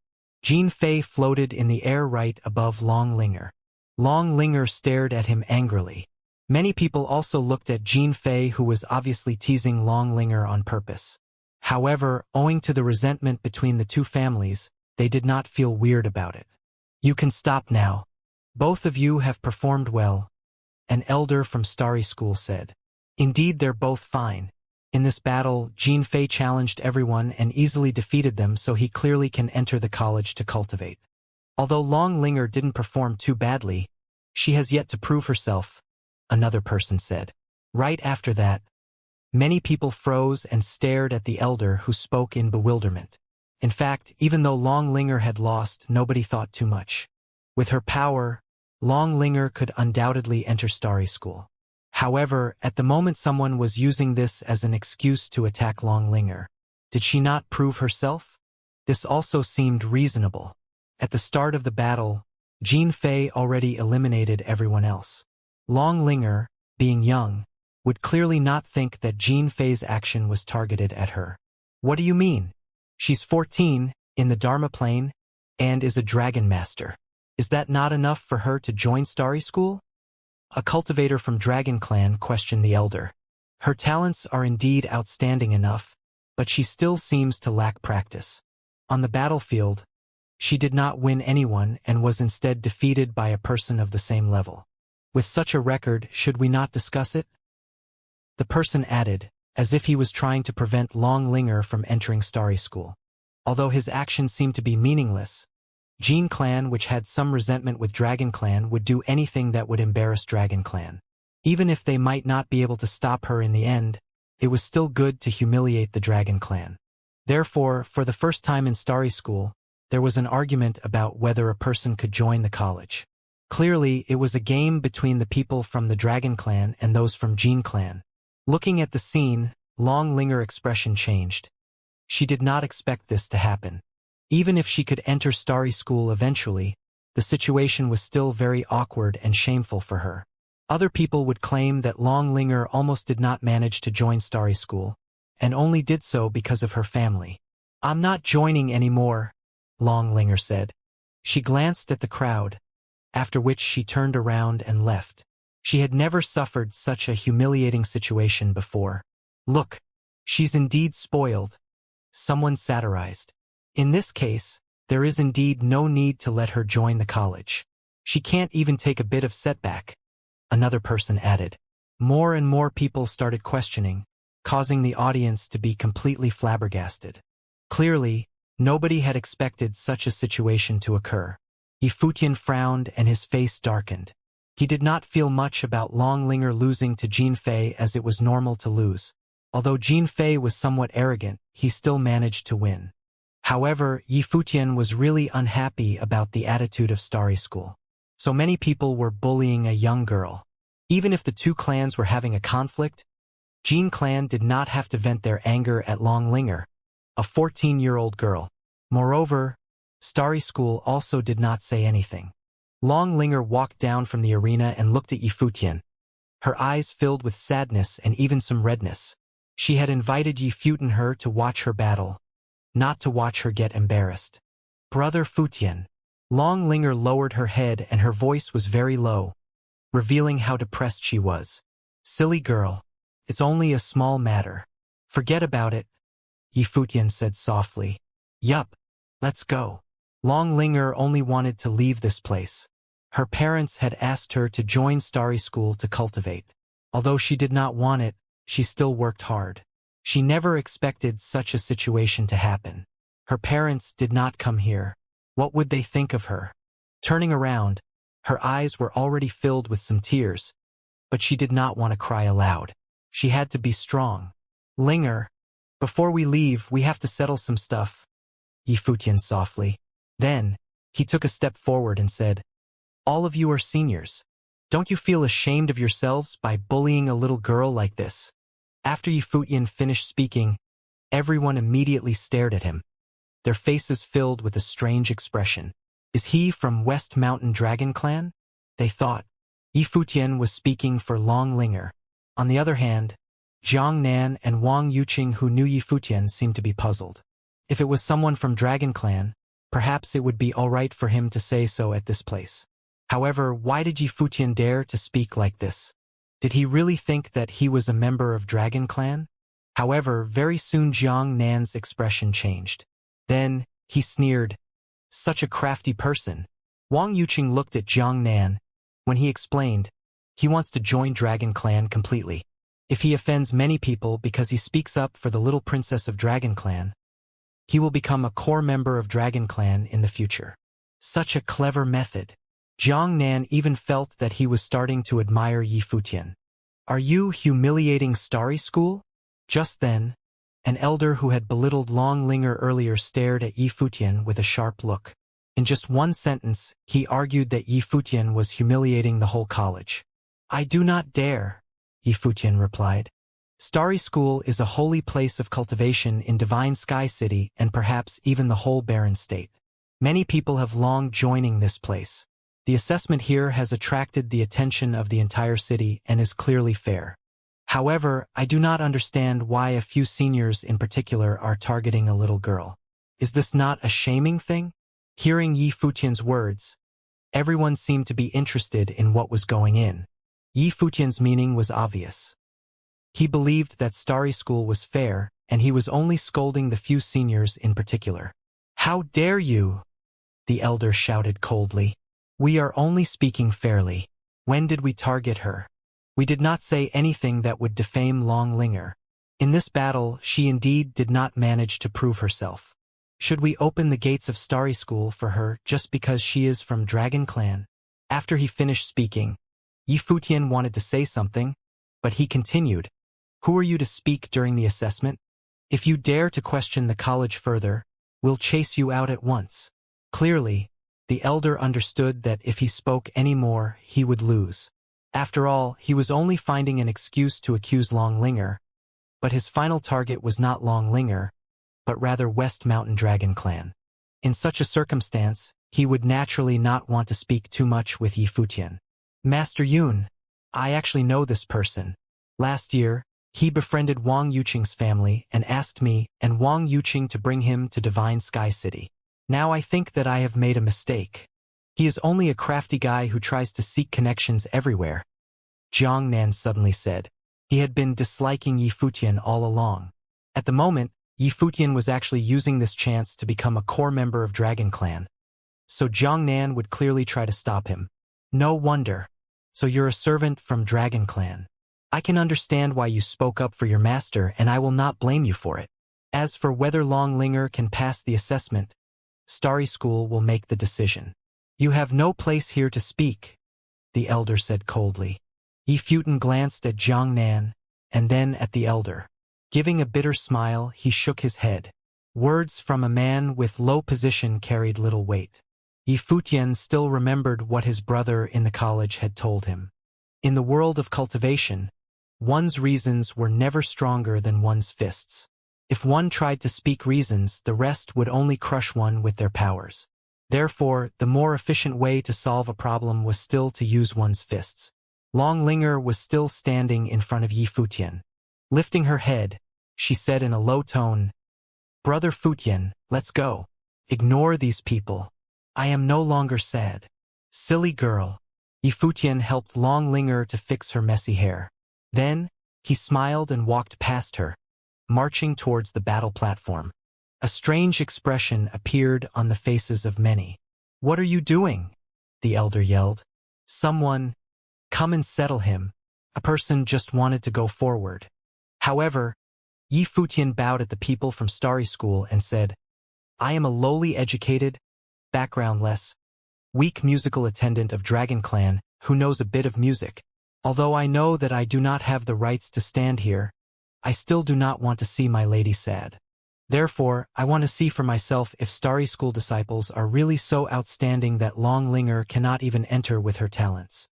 Jean Fei floated in the air right above Longlinger. Longlinger stared at him angrily. Many people also looked at Jean Fei, who was obviously teasing Longlinger on purpose. However, owing to the resentment between the two families, they did not feel weird about it. You can stop now. Both of you have performed well, an elder from Starry School said. Indeed, they're both fine. In this battle, Jean Fei challenged everyone and easily defeated them, so he clearly can enter the college to cultivate. Although Longlinger didn't perform too badly, she has yet to prove herself, another person said. Right after that, many people froze and stared at the elder, who spoke in bewilderment. In fact, even though Longlinger had lost, nobody thought too much. With her power, Longlinger could undoubtedly enter Starry School. However, at the moment someone was using this as an excuse to attack Longlinger. Did she not prove herself? This also seemed reasonable. At the start of the battle, Jean Fei already eliminated everyone else. Longlinger, being young, would clearly not think that Jean Fei's action was targeted at her. What do you mean? She's 14, in the Dharma plane, and is a dragon master. Is that not enough for her to join Starry School? A cultivator from Dragon Clan questioned the elder. Her talents are indeed outstanding enough, but she still seems to lack practice. On the battlefield, she did not win anyone and was instead defeated by a person of the same level. With such a record, should we not discuss it? The person added, as if he was trying to prevent Long Linger from entering Starry School. Although his actions seemed to be meaningless, Jean Clan, which had some resentment with Dragon Clan, would do anything that would embarrass Dragon Clan. Even if they might not be able to stop her in the end, it was still good to humiliate the Dragon Clan. Therefore, for the first time in Starry School, there was an argument about whether a person could join the college. Clearly, it was a game between the people from the Dragon Clan and those from Jean Clan. Looking at the scene, Long Linger expression changed. She did not expect this to happen. Even if she could enter Starry School eventually, the situation was still very awkward and shameful for her. Other people would claim that Long Linger almost did not manage to join Starry School, and only did so because of her family. "I'm not joining anymore," Long Linger said. She glanced at the crowd, after which she turned around and left. She had never suffered such a humiliating situation before. "Look, she's indeed spoiled," someone satirized. "In this case, there is indeed no need to let her join the college. She can't even take a bit of setback," another person added. More and more people started questioning, causing the audience to be completely flabbergasted. Clearly, nobody had expected such a situation to occur. Yifutian frowned and his face darkened. He did not feel much about Long Linger losing to Jean Fei, as it was normal to lose. Although Jean Fei was somewhat arrogant, he still managed to win. However, Yifutian was really unhappy about the attitude of Starry School. So many people were bullying a young girl. Even if the two clans were having a conflict, Jean Clan did not have to vent their anger at Long Linger, a 14-year-old girl. Moreover, Starry School also did not say anything. Long Linger walked down from the arena and looked at Yifutian. Her eyes filled with sadness and even some redness. She had invited Yifutian to watch her battle, not to watch her get embarrassed. "Brother Futian." Long Linger lowered her head and her voice was very low, revealing how depressed she was. "Silly girl. It's only a small matter. Forget about it," Yifutian said softly. "Yup. Let's go." Long Linger only wanted to leave this place. Her parents had asked her to join Starry School to cultivate. Although she did not want it, she still worked hard. She never expected such a situation to happen. Her parents did not come here. What would they think of her? Turning around, her eyes were already filled with some tears, but she did not want to cry aloud. She had to be strong. "Linger, before we leave, we have to settle some stuff," Yifutian softly. Then, he took a step forward and said, "All of you are seniors. Don't you feel ashamed of yourselves by bullying a little girl like this?" After Yifutian finished speaking, everyone immediately stared at him, their faces filled with a strange expression. "Is he from West Mountain Dragon Clan?" they thought. Yifutian was speaking for Long Linger. On the other hand, Zhang Nan and Wang Yuqing, who knew Yifutian, seemed to be puzzled. If it was someone from Dragon Clan, perhaps it would be all right for him to say so at this place. However, why did Yifutian dare to speak like this? Did he really think that he was a member of Dragon Clan? However, very soon Zhang Nan's expression changed. Then, he sneered, "Such a crafty person." Wang Yuqing looked at Zhang Nan. When he explained, he wants to join Dragon Clan completely. If he offends many people because he speaks up for the little princess of Dragon Clan, he will become a core member of Dragon Clan in the future. Such a clever method. Zhang Nan even felt that he was starting to admire Yifutian. "Are you humiliating Starry School?" Just then, an elder who had belittled Long Linger earlier stared at Yifutian with a sharp look. In just one sentence, he argued that Yifutian was humiliating the whole college. "I do not dare," Yifutian replied. "Starry School is a holy place of cultivation in Divine Sky City and perhaps even the whole barren state. Many people have longed joining this place. The assessment here has attracted the attention of the entire city and is clearly fair. However, I do not understand why a few seniors in particular are targeting a little girl. Is this not a shaming thing? Hearing Yi Futian's words, everyone seemed to be interested in what was going in. Yi Futian's meaning was obvious. He believed that Starry School was fair, and he was only scolding the few seniors in particular. "How dare you?" the elder shouted coldly. "We are only speaking fairly. When did we target her? We did not say anything that would defame Long Linger. In this battle, she indeed did not manage to prove herself. Should we open the gates of Starry School for her just because she is from Dragon Clan?" After he finished speaking, Yi Futian wanted to say something, but he continued, "Who are you to speak during the assessment? If you dare to question the college further, we'll chase you out at once." Clearly, the elder understood that if he spoke any more, he would lose. After all, he was only finding an excuse to accuse Long Linger, but his final target was not Long Linger, but rather West Mountain Dragon Clan. In such a circumstance, he would naturally not want to speak too much with Yi Futian. "Master Yun, I actually know this person. Last year, he befriended Wang Yuqing's family and asked me and Wang Yuqing to bring him to Divine Sky City. Now I think that I have made a mistake. He is only a crafty guy who tries to seek connections everywhere," Jiang Nan suddenly said. He had been disliking Yi Futian all along. At the moment, Yi Futian was actually using this chance to become a core member of Dragon Clan. So Jiang Nan would clearly try to stop him. "No wonder. So you're a servant from Dragon Clan. I can understand why you spoke up for your master, and I will not blame you for it. As for whether Long Linger can pass the assessment, Starry School will make the decision. You have no place here to speak," the elder said coldly. Yi Futian glanced at Jiang Nan, and then at the elder. Giving a bitter smile, he shook his head. Words from a man with low position carried little weight. Yi Futian still remembered what his brother in the college had told him. In the world of cultivation, one's reasons were never stronger than one's fists. If one tried to speak reasons, the rest would only crush one with their powers. Therefore, the more efficient way to solve a problem was still to use one's fists. Long Linger was still standing in front of Yi Futian. Lifting her head, she said in a low tone, "Brother Futian, let's go. Ignore these people. I am no longer sad." "Silly girl." Yi Futian helped Long Linger to fix her messy hair. Then, he smiled and walked past her, marching towards the battle platform. A strange expression appeared on the faces of many. "What are you doing?" the elder yelled. "Someone, come and settle him." A person just wanted to go forward. However, Yi Futian bowed at the people from Starry School and said, "I am a lowly educated, backgroundless, weak musical attendant of Dragon Clan who knows a bit of music. Although I know that I do not have the rights to stand here, I still do not want to see my lady sad. Therefore, I want to see for myself if Starry School disciples are really so outstanding that Long Linger cannot even enter with her talents.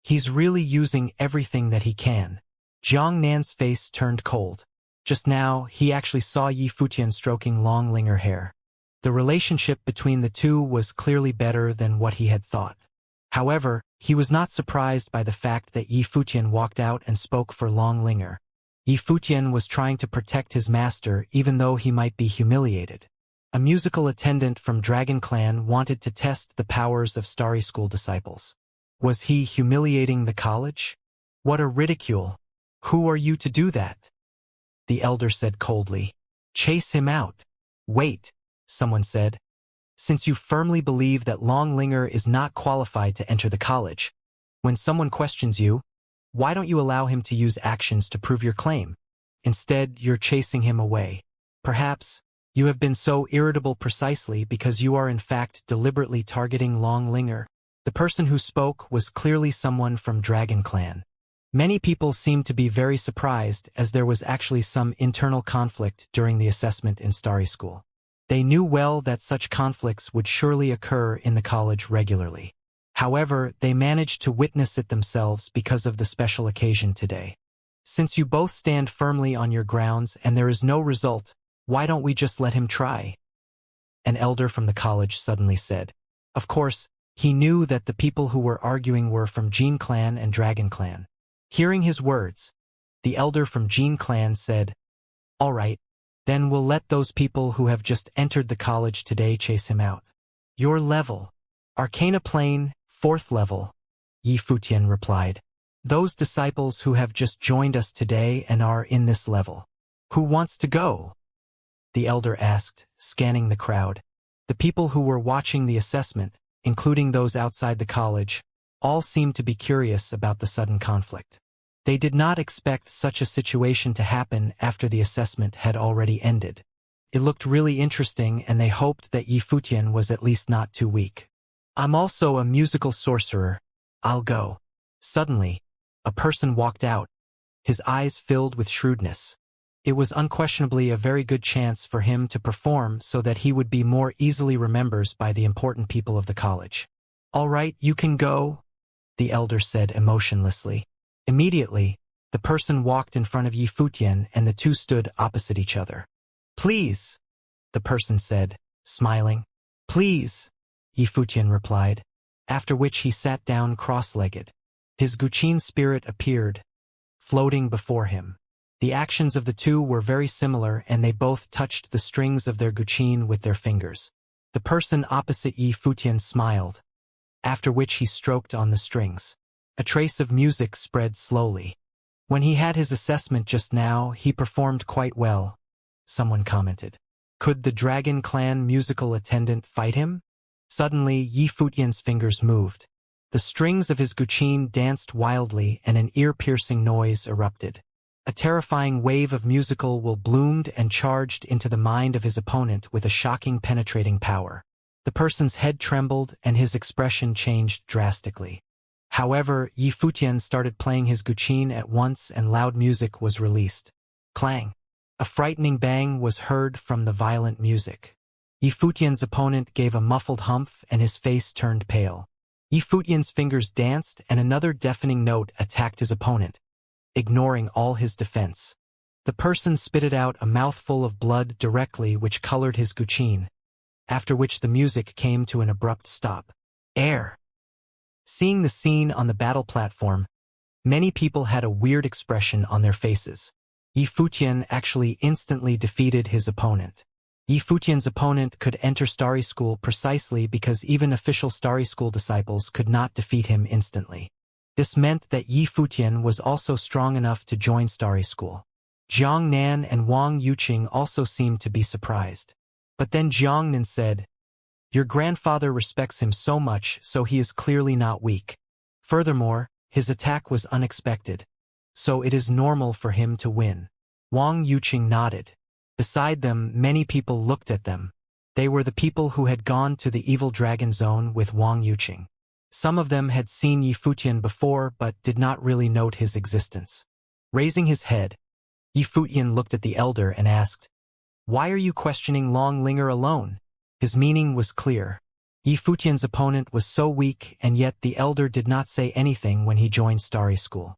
He's really using everything that he can." Jiang Nan's face turned cold. Just now, he actually saw Yi Futian stroking Long Linger hair. The relationship between the two was clearly better than what he had thought. However, he was not surprised by the fact that Yi Futian walked out and spoke for Long Linger. Yi Futian was trying to protect his master even though he might be humiliated. A musical attendant from Dragon Clan wanted to test the powers of Starry School disciples. Was he humiliating the college? What a ridicule! Who are you to do that? The elder said coldly. Chase him out. Wait, someone said. Since you firmly believe that Long Linger is not qualified to enter the college, when someone questions you, why don't you allow him to use actions to prove your claim? Instead, you're chasing him away. Perhaps, you have been so irritable precisely because you are in fact deliberately targeting Long Linger. The person who spoke was clearly someone from Dragon Clan. Many people seemed to be very surprised as there was actually some internal conflict during the assessment in Starry School. They knew well that such conflicts would surely occur in the college regularly. However, they managed to witness it themselves because of the special occasion today. Since you both stand firmly on your grounds and there is no result, why don't we just let him try? An elder from the college suddenly said. Of course, he knew that the people who were arguing were from Jin Clan and Dragon Clan. Hearing his words, the elder from Jin Clan said, All right, Then we'll let those people who have just entered the college today chase him out. Your level. Arcana Plane, 4th level, Yi Futian replied. Those disciples who have just joined us today and are in this level. Who wants to go? The elder asked, scanning the crowd. The people who were watching the assessment, including those outside the college, all seemed to be curious about the sudden conflict. They did not expect such a situation to happen after the assessment had already ended. It looked really interesting and they hoped that Yi Futian was at least not too weak. I'm also a musical sorcerer. I'll go. Suddenly, a person walked out, his eyes filled with shrewdness. It was unquestionably a very good chance for him to perform so that he would be more easily remembered by the important people of the college. All right, you can go, the elder said emotionlessly. Immediately, the person walked in front of Yi Futian and the two stood opposite each other. Please, the person said, smiling. Please, Yi Futian replied, after which he sat down cross-legged. His Guqin spirit appeared, floating before him. The actions of the two were very similar and they both touched the strings of their Guqin with their fingers. The person opposite Yi Futian smiled, after which he stroked on the strings. A trace of music spread slowly. When he had his assessment just now, he performed quite well, someone commented. Could the Dragon Clan musical attendant fight him? Suddenly, Yi Futian's fingers moved. The strings of his Guqin danced wildly and an ear-piercing noise erupted. A terrifying wave of musical will bloomed and charged into the mind of his opponent with a shocking penetrating power. The person's head trembled and his expression changed drastically. However, Yi Futian started playing his Guqin at once and loud music was released. Clang! A frightening bang was heard from the violent music. Yi Futian's opponent gave a muffled humph and his face turned pale. Yi Futian's fingers danced and another deafening note attacked his opponent, ignoring all his defense. The person spitted out a mouthful of blood directly which colored his Guqin, after which the music came to an abrupt stop. Air! Seeing the scene on the battle platform, many people had a weird expression on their faces. Yi Futian actually instantly defeated his opponent. Yi Futian's opponent could enter Starry School precisely because even official Starry School disciples could not defeat him instantly. This meant that Yi Futian was also strong enough to join Starry School. Jiang Nan and Wang Yuqing also seemed to be surprised. But then Jiang Nan said, "Your grandfather respects him so much, so he is clearly not weak. Furthermore, his attack was unexpected, so it is normal for him to win." Wang Yuqing nodded. Beside them, many people looked at them. They were the people who had gone to the Evil Dragon Zone with Wang Yuqing. Some of them had seen Yi Futian before but did not really note his existence. Raising his head, Yi Futian looked at the elder and asked, "Why are you questioning Long Linger alone?" His meaning was clear. Yi Futian's opponent was so weak and yet the elder did not say anything when he joined Starry School.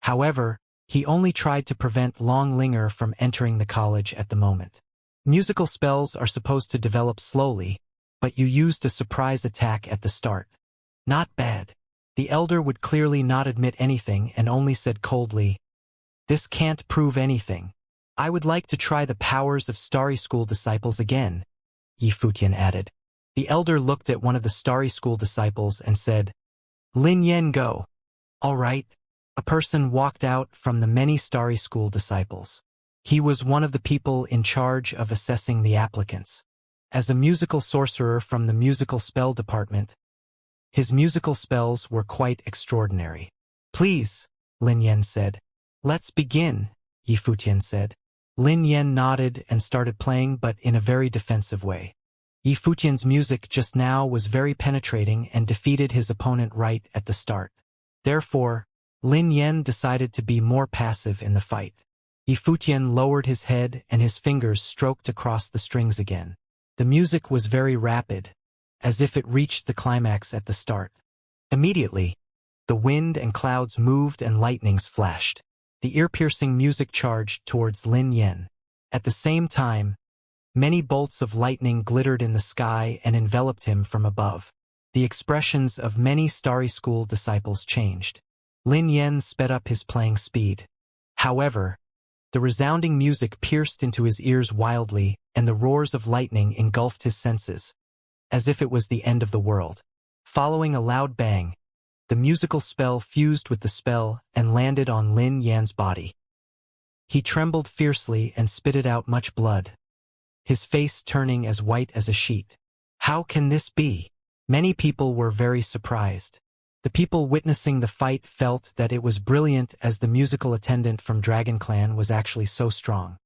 However, he only tried to prevent Long Linger from entering the college at the moment. Musical spells are supposed to develop slowly, but you used a surprise attack at the start. Not bad. The elder would clearly not admit anything and only said coldly, "This can't prove anything. I would like to try the powers of Starry School disciples again," Yi Futian added. The elder looked at one of the Starry School disciples and said, "Lin Yen, go." All right. A person walked out from the many Starry School disciples. He was one of the people in charge of assessing the applicants. As a musical sorcerer from the musical spell department, his musical spells were quite extraordinary. "Please," Lin Yen said. "Let's begin," Yi Futian said. Lin Yen nodded and started playing but in a very defensive way. Yi Futian's music just now was very penetrating and defeated his opponent right at the start. Therefore, Lin Yen decided to be more passive in the fight. Yi Futian lowered his head and his fingers stroked across the strings again. The music was very rapid, as if it reached the climax at the start. Immediately, the wind and clouds moved and lightnings flashed. The ear-piercing music charged towards Lin Yen. At the same time, many bolts of lightning glittered in the sky and enveloped him from above. The expressions of many Starry School disciples changed. Lin Yen sped up his playing speed. However, The resounding music pierced into his ears wildly, and the roars of lightning engulfed his senses, as if it was the end of the world. Following a loud bang, the musical spell fused with the spell and landed on Lin Yan's body. He trembled fiercely and spitted out much blood, his face turning as white as a sheet. How can this be? Many people were very surprised. The people witnessing the fight felt that it was brilliant, as the musical attendant from Dragon Clan was actually so strong.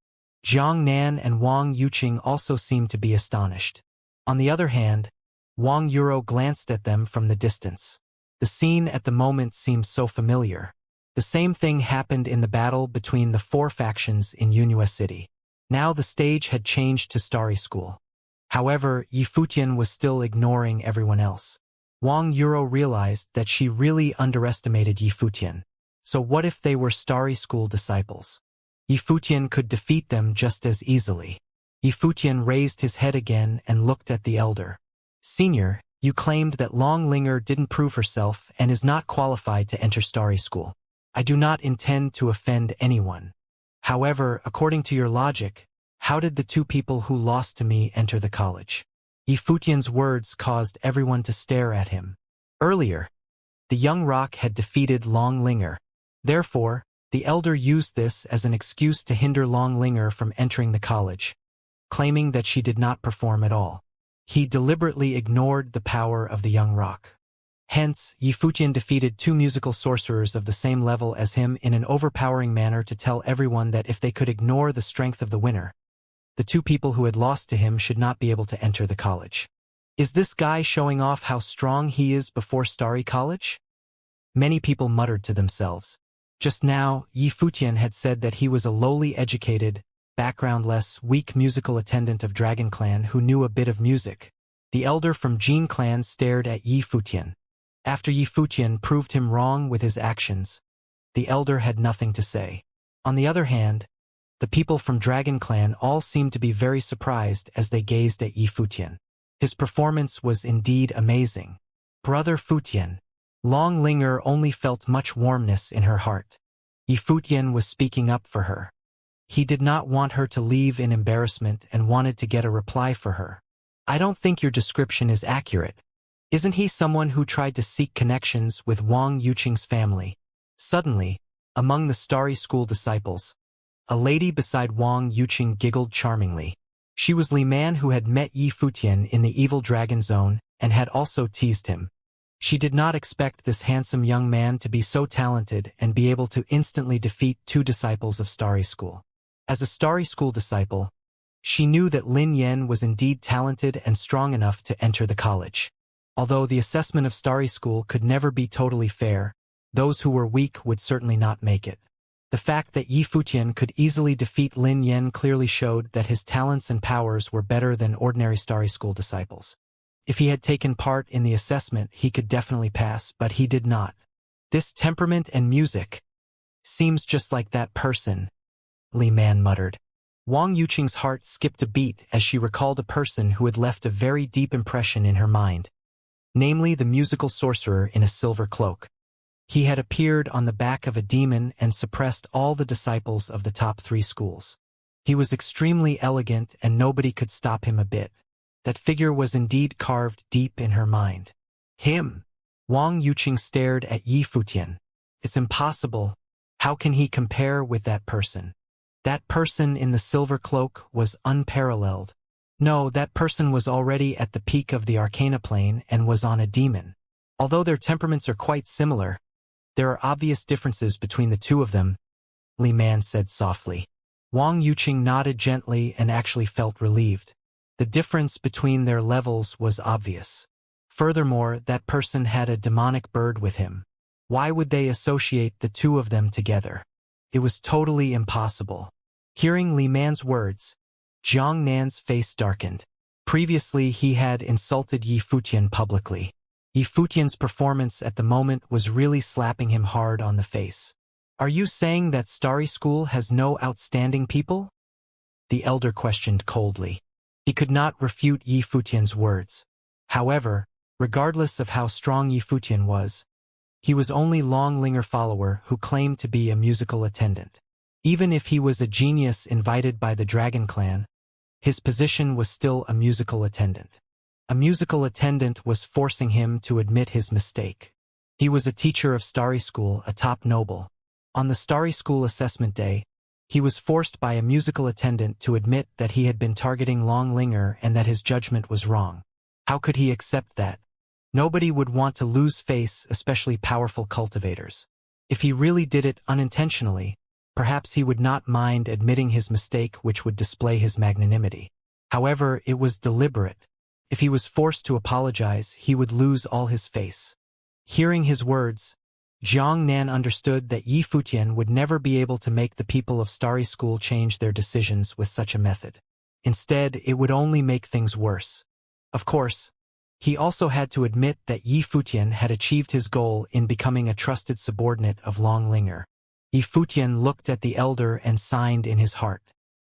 Jiang Nan and Wang Yuqing also seemed to be astonished. On the other hand, Wang Yuro glanced at them from the distance. The scene at the moment seemed so familiar. The same thing happened in the battle between the four factions in Yunhua City. Now the stage had changed to Starry School. However, Yifutian was still ignoring everyone else. Wang Yuro realized that she really underestimated Yifutian. So what if they were Starry School disciples? Yifutian could defeat them just as easily. Yifutian raised his head again and looked at the elder. Senior, you claimed that Long Linger didn't prove herself and is not qualified to enter Starry School. I do not intend to offend anyone. However, according to your logic, how did the two people who lost to me enter the college? Yifutian's words caused everyone to stare at him. Earlier, the young rock had defeated Long Linger. Therefore, the elder used this as an excuse to hinder Long Linger from entering the college, claiming that she did not perform at all. He deliberately ignored the power of the young rock. Hence, Yifutian defeated two musical sorcerers of the same level as him in an overpowering manner to tell everyone that if they could ignore the strength of the winner, the two people who had lost to him should not be able to enter the college. Is this guy showing off how strong he is before Starry College? Many people muttered to themselves. Just now, Yifutian had said that he was a lowly educated, backgroundless, weak musical attendant of Dragon Clan who knew a bit of music. The elder from Jin Clan stared at Yifutian. After Yifutian proved him wrong with his actions, the elder had nothing to say. On the other hand, the people from Dragon Clan all seemed to be very surprised as they gazed at Yifutian. His performance was indeed amazing. Brother Futian. Long Linger only felt much warmness in her heart. Yifutian was speaking up for her. He did not want her to leave in embarrassment and wanted to get a reply for her. I don't think your description is accurate. Isn't he someone who tried to seek connections with Wang Yuqing's family? Suddenly, among the Starry School disciples, a lady beside Wang Yuqing giggled charmingly. She was Li Man, who had met Yifutian in the Evil Dragon Zone and had also teased him. She did not expect this handsome young man to be so talented and be able to instantly defeat two disciples of Starry School. As a Starry School disciple, she knew that Lin Yan was indeed talented and strong enough to enter the college. Although the assessment of Starry School could never be totally fair, those who were weak would certainly not make it. The fact that Yifutian could easily defeat Lin Yan clearly showed that his talents and powers were better than ordinary Starry School disciples. If he had taken part in the assessment, he could definitely pass, but he did not. This temperament and music seems just like that person, Li Man muttered. Wang Yuqing's heart skipped a beat as she recalled a person who had left a very deep impression in her mind, namely the musical sorcerer in a silver cloak. He had appeared on the back of a demon and suppressed all the disciples of the top 3 schools. He was extremely elegant and nobody could stop him a bit. That figure was indeed carved deep in her mind. Him! Wang Yuqing stared at Yifutian. It's impossible. How can he compare with that person? That person in the silver cloak was unparalleled. No, that person was already at the peak of the Arcana plane and was on a demon. Although their temperaments are quite similar, there are obvious differences between the two of them, Li Man said softly. Wang Yuqing nodded gently and actually felt relieved. The difference between their levels was obvious. Furthermore, that person had a demonic bird with him. Why would they associate the two of them together? It was totally impossible. Hearing Li Man's words, Jiang Nan's face darkened. Previously, he had insulted Yifutian publicly. Yifutian's performance at the moment was really slapping him hard on the face. Are you saying that Starry School has no outstanding people? The elder questioned coldly. He could not refute Yifutian's words. However, regardless of how strong Yifutian was, he was only Long Linger follower who claimed to be a musical attendant. Even if he was a genius invited by the Dragon Clan, his position was still a musical attendant. A musical attendant was forcing him to admit his mistake. He was a teacher of Starry School, a top noble. On the Starry School assessment day, he was forced by a musical attendant to admit that he had been targeting Long Linger and that his judgment was wrong. How could he accept that? Nobody would want to lose face, especially powerful cultivators. If he really did it unintentionally, perhaps he would not mind admitting his mistake, which would display his magnanimity. However, it was deliberate. If he was forced to apologize, he would lose all his face. Hearing his words, Jiang Nan understood that Yi Futian would never be able to make the people of Starry School change their decisions with such a method. Instead, it would only make things worse. Of course, he also had to admit that Yi Futian had achieved his goal in becoming a trusted subordinate of Long Linger. Yi Futian looked at the elder and signed in his heart.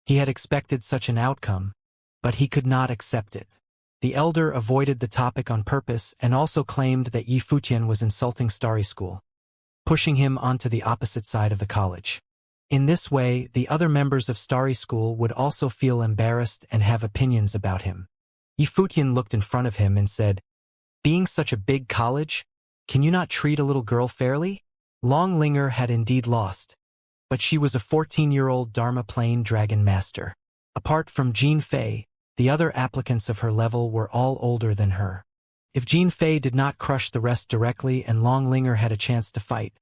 He had expected such an outcome, but he could not accept it. The elder avoided the topic on purpose and also claimed that Yi Futian was insulting Starry School, pushing him onto the opposite side of the college. In this way, the other members of Starry School would also feel embarrassed and have opinions about him. Yi Futian looked in front of him and said, "Being such a big college, can you not treat a little girl fairly?" Long Linger had indeed lost, but she was a 14-year-old Dharma Plane Dragon Master. Apart from Jean Fei, the other applicants of her level were all older than her. If Jean Fei did not crush the rest directly and Long Linger had a chance to fight,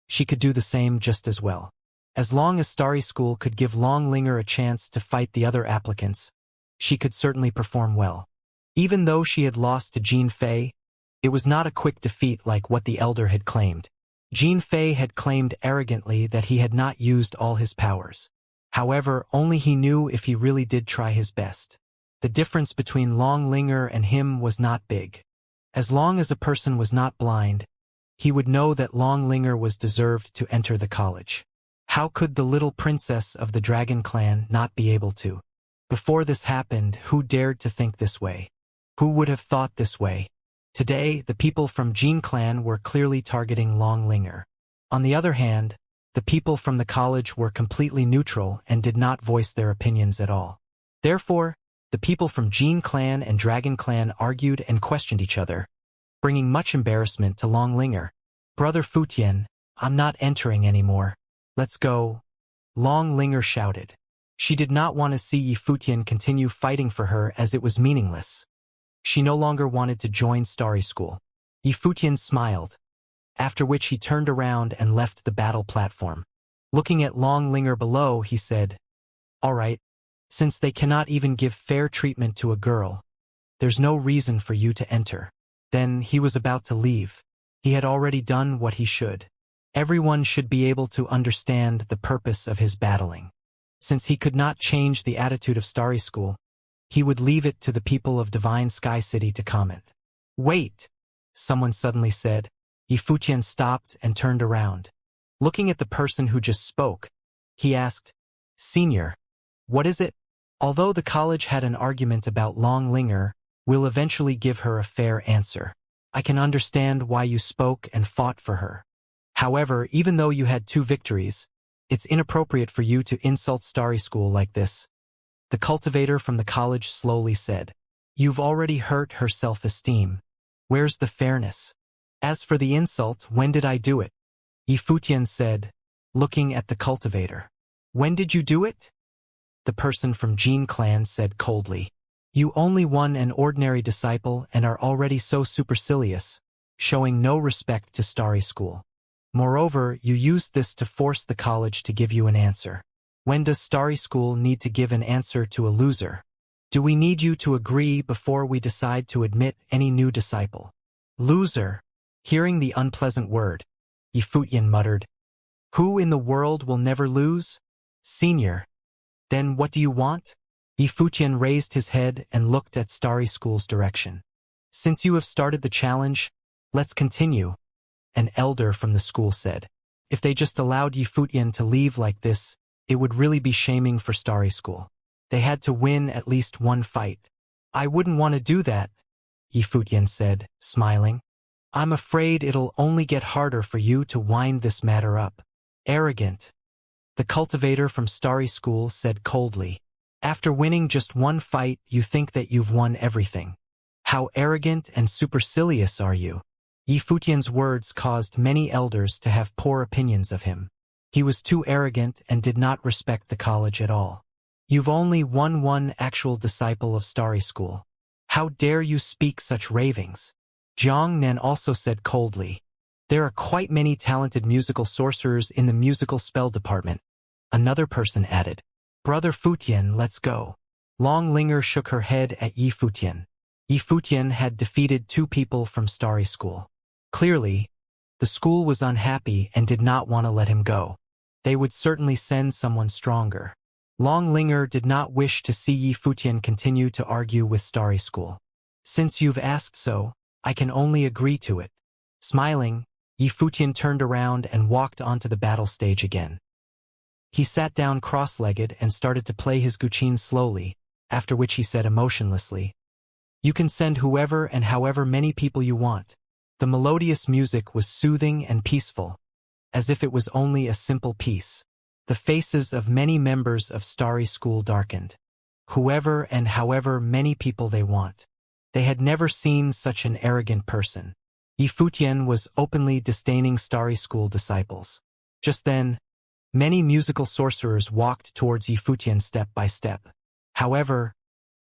she could do the same just as well. As long as Starry School could give Long Linger a chance to fight the other applicants, she could certainly perform well. Even though she had lost to Jean Fei, it was not a quick defeat like what the elder had claimed. Jean Fei had claimed arrogantly that he had not used all his powers. However, only he knew if he really did try his best. The difference between Long Linger and him was not big. As long as a person was not blind, he would know that Long Linger was deserved to enter the college. How could the little princess of the Dragon Clan not be able to? Before this happened, who dared to think this way? Who would have thought this way? Today, the people from Jean Clan were clearly targeting Long Linger. On the other hand, the people from the college were completely neutral and did not voice their opinions at all. Therefore, the people from Jean Clan and Dragon Clan argued and questioned each other, bringing much embarrassment to Long Linger. "Brother Futian, I'm not entering anymore. Let's go," Long Linger shouted. She did not want to see Yi Futian continue fighting for her as it was meaningless. She no longer wanted to join Starry School. Yi Futian smiled, after which he turned around and left the battle platform. Looking at Long Linger below, he said, "All right, since they cannot even give fair treatment to a girl, there's no reason for you to enter." Then he was about to leave. He had already done what he should. Everyone should be able to understand the purpose of his battling. Since he could not change the attitude of Starry School, he would leave it to the people of Divine Sky City to comment. "Wait," someone suddenly said. Yi Futian stopped and turned around. Looking at the person who just spoke, he asked, "Senior, what is it?" Although the college had an argument about Long Linger, we'll eventually give her a fair answer. I can understand why you spoke and fought for her. However, even though you had 2 victories, it's inappropriate for you to insult Starry School like this. The cultivator from the college slowly said, "You've already hurt her self-esteem. Where's the fairness? As for the insult, when did I do it?" Yi Futian said, looking at the cultivator. "When did you do it?" The person from Jean Clan said coldly, "You only won an ordinary disciple and are already so supercilious, showing no respect to Starry School. Moreover, you used this to force the college to give you an answer. When does Starry School need to give an answer to a loser? Do we need you to agree before we decide to admit any new disciple?" "Loser." Hearing the unpleasant word, Yi Futian muttered, "Who in the world will never lose?" "Senior. Then what do you want?" Yi Futian raised his head and looked at Starry School's direction. "Since you have started the challenge, let's continue," an elder from the school said. If they just allowed Yi Futian to leave like this, it would really be shaming for Starry School. They had to win at least one fight. "I wouldn't want to do that," Yi Futian said, smiling. "I'm afraid it'll only get harder for you to wind this matter up." "Arrogant." The cultivator from Starry School said coldly. After winning just one fight, you think that you've won everything. How arrogant and supercilious are you? Yi Futian's words caused many elders to have poor opinions of him. He was too arrogant and did not respect the college at all. You've only won one actual disciple of Starry School. How dare you speak such ravings? Jiang Nen also said coldly. There are quite many talented musical sorcerers in the musical spell department. Another person added. Brother Futian, let's go. Long Linger shook her head at Yi Futian. Yi Futian had defeated 2 people from Starry School. Clearly, the school was unhappy and did not want to let him go. They would certainly send someone stronger. Long Linger did not wish to see Yi Futian continue to argue with Starry School. Since you've asked so, I can only agree to it. Smiling, Yi Futian turned around and walked onto the battle stage again. He sat down cross-legged and started to play his guqin slowly, after which he said emotionlessly, You can send whoever and however many people you want. The melodious music was soothing and peaceful, as if it was only a simple piece. The faces of many members of Starry School darkened. Whoever and however many people they want. They had never seen such an arrogant person. Yi Futian was openly disdaining Starry School disciples. Just then, many musical sorcerers walked towards Yi Futian step by step. However,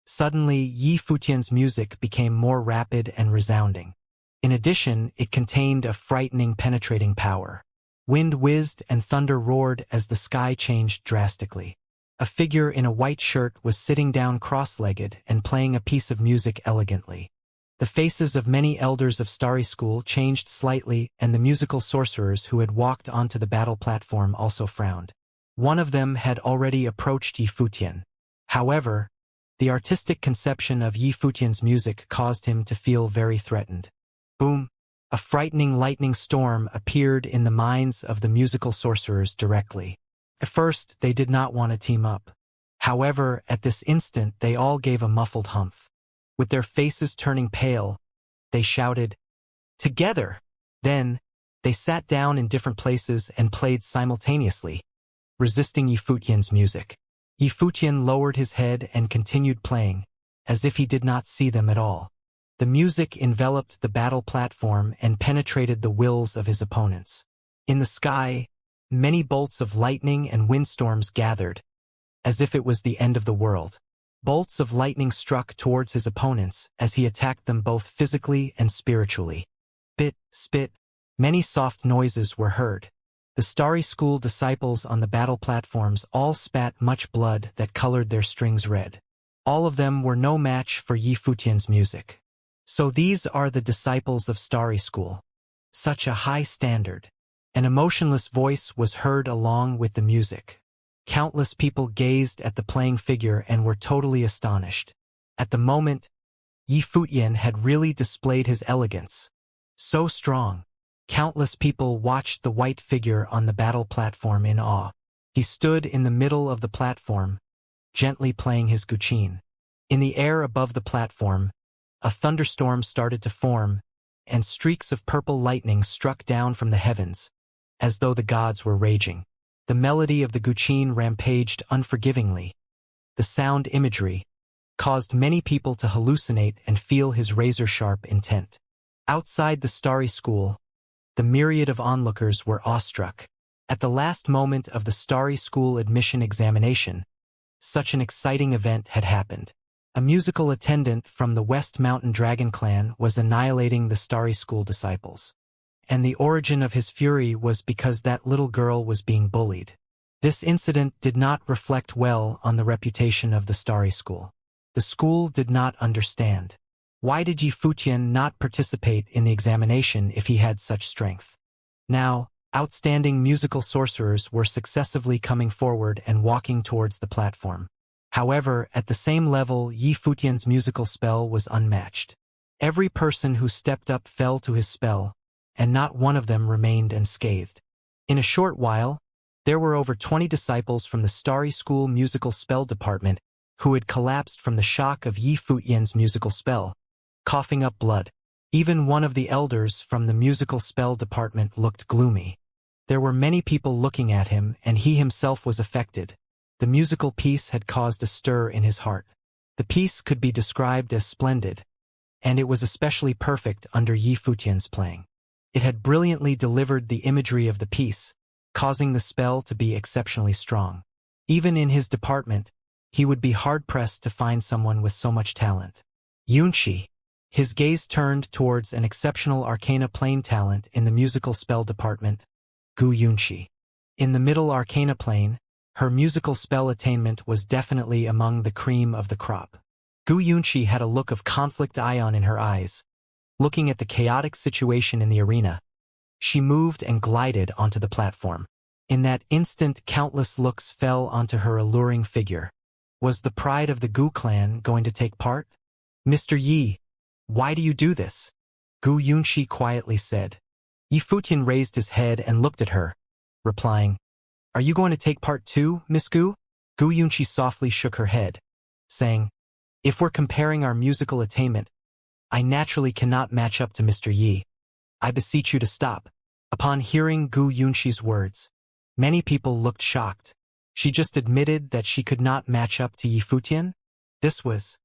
suddenly Yi Futian's music became more rapid and resounding. In addition, it contained a frightening penetrating power. Wind whizzed and thunder roared as the sky changed drastically. A figure in a white shirt was sitting down cross-legged and playing a piece of music elegantly. The faces of many elders of Starry School changed slightly, and the musical sorcerers who had walked onto the battle platform also frowned. One of them had already approached Yi Futian. However, the artistic conception of Yi Futian's music caused him to feel very threatened. Boom! A frightening lightning storm appeared in the minds of the musical sorcerers directly. At first, they did not want to team up. However, at this instant they all gave a muffled humph. With their faces turning pale, they shouted, Together! Then, they sat down in different places and played simultaneously, resisting Yi Futian's music. Yi Futian lowered his head and continued playing, as if he did not see them at all. The music enveloped the battle platform and penetrated the wills of his opponents. In the sky, many bolts of lightning and windstorms gathered, as if it was the end of the world. Bolts of lightning struck towards his opponents as he attacked them both physically and spiritually. Bit, spit, many soft noises were heard. The Starry School disciples on the battle platforms all spat much blood that colored their strings red. All of them were no match for Yi Futian's music. So these are the disciples of Starry School. Such a high standard. An emotionless voice was heard along with the music. Countless people gazed at the playing figure and were totally astonished. At the moment, Yi Futian had really displayed his elegance. So strong. Countless people watched the white figure on the battle platform in awe. He stood in the middle of the platform, gently playing his guqin. In the air above the platform, a thunderstorm started to form, and streaks of purple lightning struck down from the heavens, as though the gods were raging. The melody of the guqin rampaged unforgivingly. The sound imagery caused many people to hallucinate and feel his razor-sharp intent. Outside the Starry School, the myriad of onlookers were awestruck. At the last moment of the Starry School admission examination, such an exciting event had happened. A musical attendant from the West Mountain Dragon Clan was annihilating the Starry School disciples. And the origin of his fury was because that little girl was being bullied. This incident did not reflect well on the reputation of the Starry School. The school did not understand. Why did Yi Futian not participate in the examination if he had such strength? Now, outstanding musical sorcerers were successively coming forward and walking towards the platform. However, at the same level, Yi Futian's musical spell was unmatched. Every person who stepped up fell to his spell, and not one of them remained unscathed. In a short while, there were over 20 disciples from the Starry School musical spell department who had collapsed from the shock of Yi Futian's musical spell, coughing up blood. Even one of the elders from the musical spell department looked gloomy. There were many people looking at him, and he himself was affected. The musical piece had caused a stir in his heart. The piece could be described as splendid, and it was especially perfect under Yi Futian's playing. It had brilliantly delivered the imagery of the piece, causing the spell to be exceptionally strong. Even in his department, he would be hard-pressed to find someone with so much talent. Yunqi. His gaze turned towards an exceptional arcana plane talent in the musical spell department, Gu Yunqi. In the middle arcana plane, her musical spell attainment was definitely among the cream of the crop. Gu Yunqi had a look of conflict ion in her eyes. Looking at the chaotic situation in the arena, she moved and glided onto the platform. In that instant, countless looks fell onto her alluring figure. Was the pride of the Gu clan going to take part? Mr. Yi, why do you do this? Gu Yunqi quietly said. Yi Futian raised his head and looked at her, replying, Are you going to take part too, Miss Gu? Gu Yunqi softly shook her head, saying, If we're comparing our musical attainment, I naturally cannot match up to Mr. Yi. I beseech you to stop. Upon hearing Gu Yunqi's words, many people looked shocked. She just admitted that she could not match up to Yi Futian? This was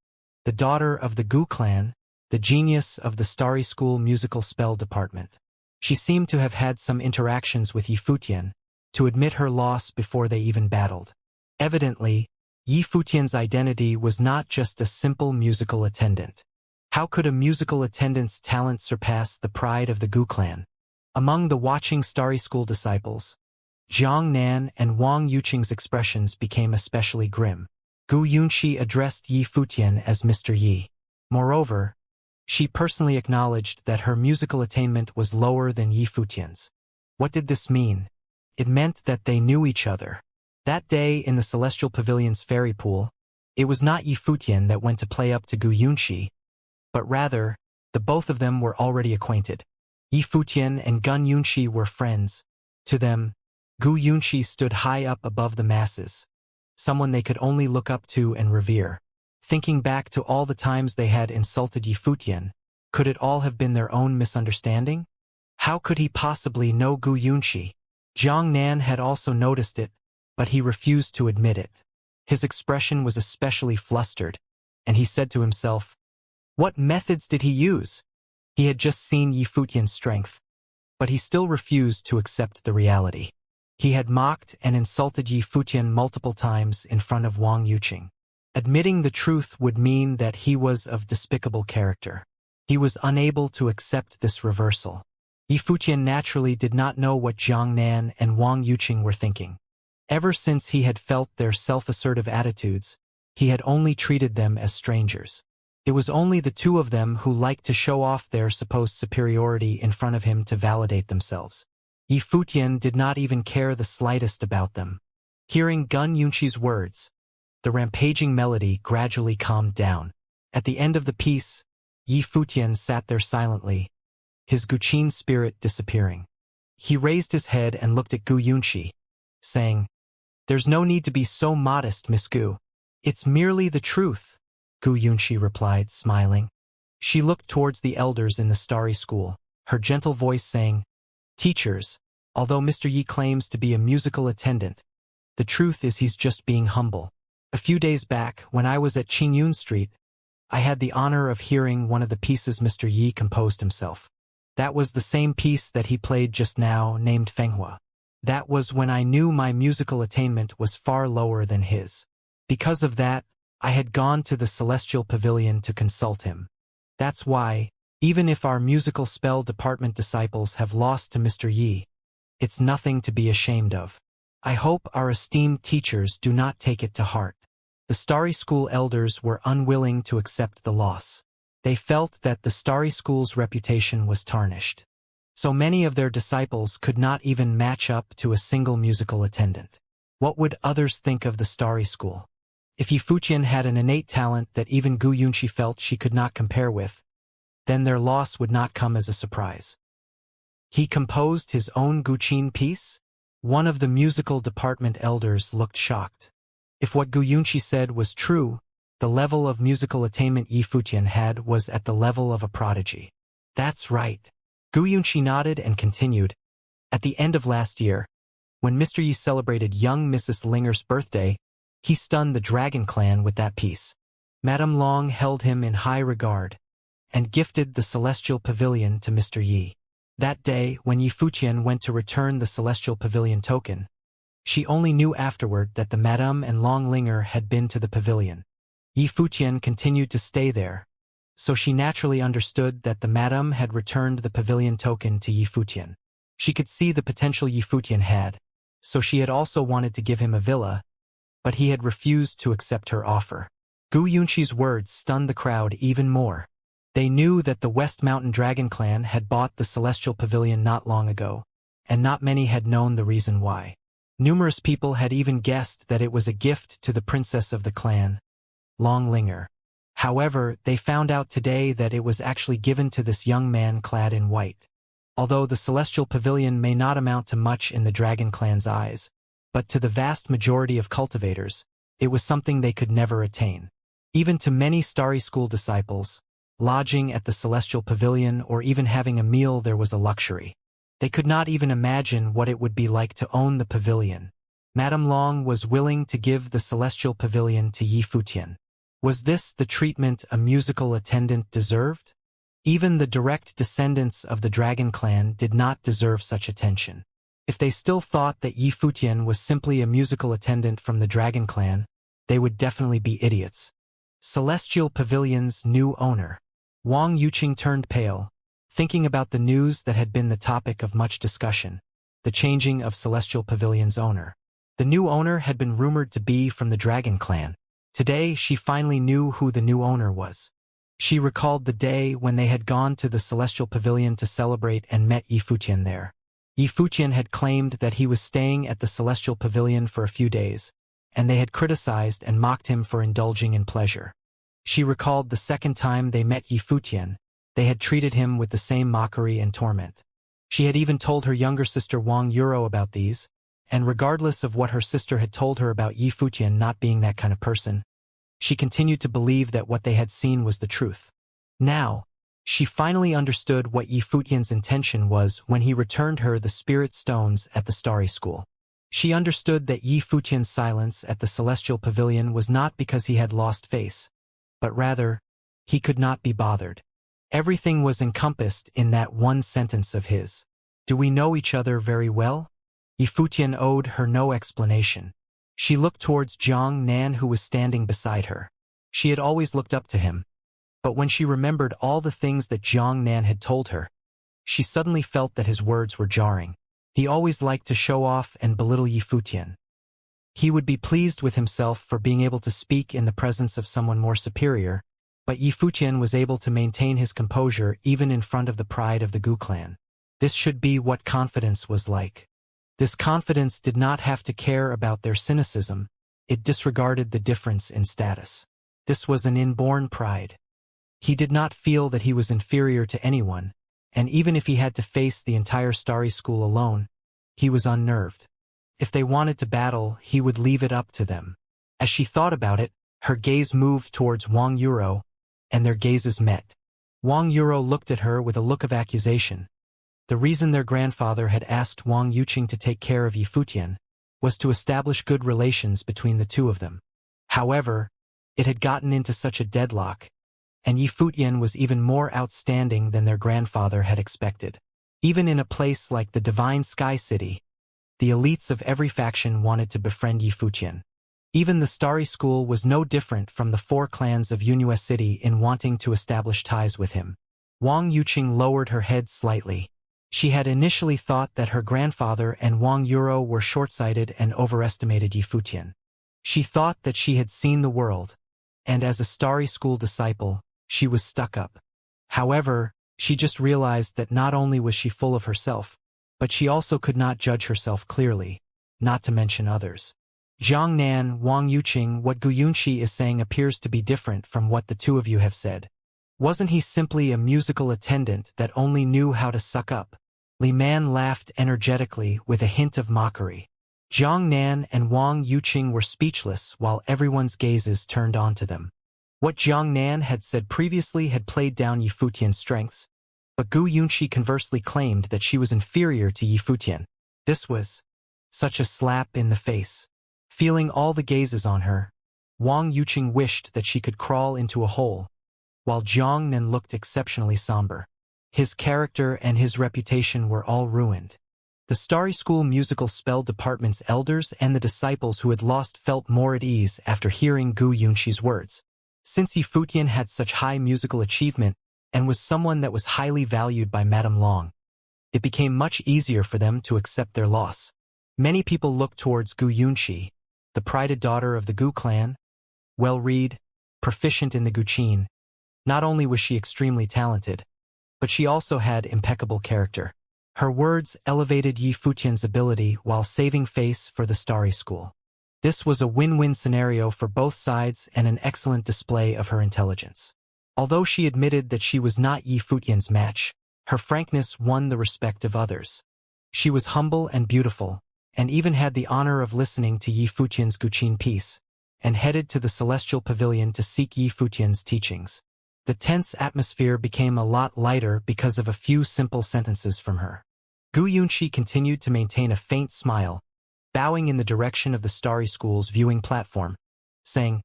the daughter of the Gu clan, the genius of the Starry School musical spell department. She seemed to have had some interactions with Yi Futian, to admit her loss before they even battled. Evidently, Yi Futian's identity was not just a simple musical attendant. How could a musical attendant's talent surpass the pride of the Gu clan? Among the watching Starry School disciples, Jiang Nan and Wang Yuqing's expressions became especially grim. Gu Yunqi addressed Yi Futian as Mr. Yi. Moreover, she personally acknowledged that her musical attainment was lower than Yi Futian's. What did this mean? It meant that they knew each other. That day in the Celestial Pavilion's fairy pool, it was not Yi Futian that went to play up to Gu Yunqi, but rather, the both of them were already acquainted. Yi Futian and Gun Yunqi were friends. To them, Gu Yunqi stood high up above the masses, someone they could only look up to and revere. Thinking back to all the times they had insulted Yi Futian, could it all have been their own misunderstanding? How could he possibly know Gu Yunqi? Jiang Nan had also noticed it, but he refused to admit it. His expression was especially flustered, and he said to himself, What methods did he use? He had just seen Yi Futian's strength, but he still refused to accept the reality. He had mocked and insulted Yi Futian multiple times in front of Wang Yuqing. Admitting the truth would mean that he was of despicable character. He was unable to accept this reversal. Yi Futian naturally did not know what Jiang Nan and Wang Yuqing were thinking. Ever since he had felt their self-assertive attitudes, he had only treated them as strangers. It was only the two of them who liked to show off their supposed superiority in front of him to validate themselves. Yi Futian did not even care the slightest about them. Hearing Gun Yunqi's words, the rampaging melody gradually calmed down. At the end of the piece, Yi Futian sat there silently, his Guqin spirit disappearing. He raised his head and looked at Gu Yunqi, saying, There's no need to be so modest, Miss Gu. It's merely the truth, Gu Yunqi replied, smiling. She looked towards the elders in the Starry School, her gentle voice saying, Teachers, although Mr. Yi claims to be a musical attendant, the truth is he's just being humble. A few days back, when I was at Qingyun Street, I had the honor of hearing one of the pieces Mr. Yi composed himself. That was the same piece that he played just now, named Fenghua. That was when I knew my musical attainment was far lower than his. Because of that, I had gone to the Celestial Pavilion to consult him. That's why, even if our musical spell department disciples have lost to Mr. Yi, it's nothing to be ashamed of. I hope our esteemed teachers do not take it to heart. The Starry School elders were unwilling to accept the loss. They felt that the Starry School's reputation was tarnished. So many of their disciples could not even match up to a single musical attendant. What would others think of the Starry School? If Yi Futian had an innate talent that even Gu Yunqi felt she could not compare with, then their loss would not come as a surprise. He composed his own Guqin piece? One of the musical department elders looked shocked. If what Gu Yunqi said was true, the level of musical attainment Yi Futian had was at the level of a prodigy. That's right. Gu Yunqi nodded and continued, At the end of last year, when Mr. Yi celebrated young Mrs. Linger's birthday, he stunned the Dragon Clan with that piece. Madame Long held him in high regard and gifted the Celestial Pavilion to Mr. Yi. That day, when Yi Futian went to return the Celestial Pavilion token, she only knew afterward that the Madame and Long Linger had been to the pavilion. Yi Futian continued to stay there, so she naturally understood that the Madame had returned the pavilion token to Yi Futian. She could see the potential Yi Futian had, so she had also wanted to give him a villa, but he had refused to accept her offer. Gu Yunqi's words stunned the crowd even more. They knew that the West Mountain Dragon Clan had bought the Celestial Pavilion not long ago, and not many had known the reason why. Numerous people had even guessed that it was a gift to the princess of the clan, Long Linger. However, they found out today that it was actually given to this young man clad in white. Although the Celestial Pavilion may not amount to much in the Dragon Clan's eyes, but to the vast majority of cultivators, it was something they could never attain. Even to many Starry School disciples, lodging at the Celestial Pavilion or even having a meal there was a luxury. They could not even imagine what it would be like to own the pavilion. Madame Long was willing to give the Celestial Pavilion to Yi Futian. Was this the treatment a musical attendant deserved? Even the direct descendants of the Dragon Clan did not deserve such attention. If they still thought that Yi Futian was simply a musical attendant from the Dragon Clan, they would definitely be idiots. Celestial Pavilion's new owner. Wang Yuqing turned pale, thinking about the news that had been the topic of much discussion, the changing of Celestial Pavilion's owner. The new owner had been rumored to be from the Dragon Clan. Today, she finally knew who the new owner was. She recalled the day when they had gone to the Celestial Pavilion to celebrate and met Yi Futian there. Yi Futian had claimed that he was staying at the Celestial Pavilion for a few days, and they had criticized and mocked him for indulging in pleasure. She recalled the second time they met Yi Futian, they had treated him with the same mockery and torment. She had even told her younger sister Wang Yuro about these, and regardless of what her sister had told her about Yi Futian not being that kind of person, she continued to believe that what they had seen was the truth. Now, she finally understood what Yi Futian's intention was when he returned her the spirit stones at the Starry School. She understood that Yi Futian's silence at the Celestial Pavilion was not because he had lost face, but rather, he could not be bothered. Everything was encompassed in that one sentence of his. Do we know each other very well? Yi Futian owed her no explanation. She looked towards Jiang Nan who was standing beside her. She had always looked up to him, but when she remembered all the things that Jiang Nan had told her, she suddenly felt that his words were jarring. He always liked to show off and belittle Yi Futian. He would be pleased with himself for being able to speak in the presence of someone more superior, but Yi Futian was able to maintain his composure even in front of the pride of the Gu clan. This should be what confidence was like. This confidence did not have to care about their cynicism, it disregarded the difference in status. This was an inborn pride. He did not feel that he was inferior to anyone, and even if he had to face the entire Starry School alone, he was unnerved. If they wanted to battle, he would leave it up to them. As she thought about it, her gaze moved towards Wang Yuro, and their gazes met. Wang Yuro looked at her with a look of accusation. The reason their grandfather had asked Wang Yuqing to take care of Yi Futian was to establish good relations between the two of them. However, it had gotten into such a deadlock, and Yi Futian was even more outstanding than their grandfather had expected. Even in a place like the Divine Sky City, the elites of every faction wanted to befriend Yi Futian. Even the Starry School was no different from the four clans of Yunhua City in wanting to establish ties with him. Wang Yuqing lowered her head slightly. She had initially thought that her grandfather and Wang Yuro were short-sighted and overestimated Yi Futian. She thought that she had seen the world, and as a Starry School disciple, she was stuck up. However, she just realized that not only was she full of herself, but she also could not judge herself clearly, not to mention others. Jiang Nan, Wang Yuqing, what Gu Yunqi is saying appears to be different from what the two of you have said. Wasn't he simply a musical attendant that only knew how to suck up? Li Man laughed energetically with a hint of mockery. Jiang Nan and Wang Yuqing were speechless while everyone's gazes turned onto them. What Jiang Nan had said previously had played down Yi Futian's strengths, But Gu Yunxi conversely claimed that she was inferior to Yi Futian. This was such a slap in the face. Feeling all the gazes on her, Wang Yuqing wished that she could crawl into a hole, while Jiang Nan looked exceptionally somber. His character and his reputation were all ruined. The Starry School musical spell department's elders and the disciples who had lost felt more at ease after hearing Gu Yunxi's words. Since Yi Futian had such high musical achievement and was someone that was highly valued by Madame Long, it became much easier for them to accept their loss. Many people looked towards Gu Yunxi, the prided daughter of the Gu clan, well-read, proficient in the Guqin. Not only was she extremely talented, but she also had impeccable character. Her words elevated Yi Futian's ability while saving face for the Starry School. This was a win-win scenario for both sides and an excellent display of her intelligence. Although she admitted that she was not Yi Futian's match, her frankness won the respect of others. She was humble and beautiful, and even had the honor of listening to Yi Futian's Guqin piece, and headed to the Celestial Pavilion to seek Yi Futian's teachings. The tense atmosphere became a lot lighter because of a few simple sentences from her. Gu Yunxi continued to maintain a faint smile, bowing in the direction of the Starry School's viewing platform, saying,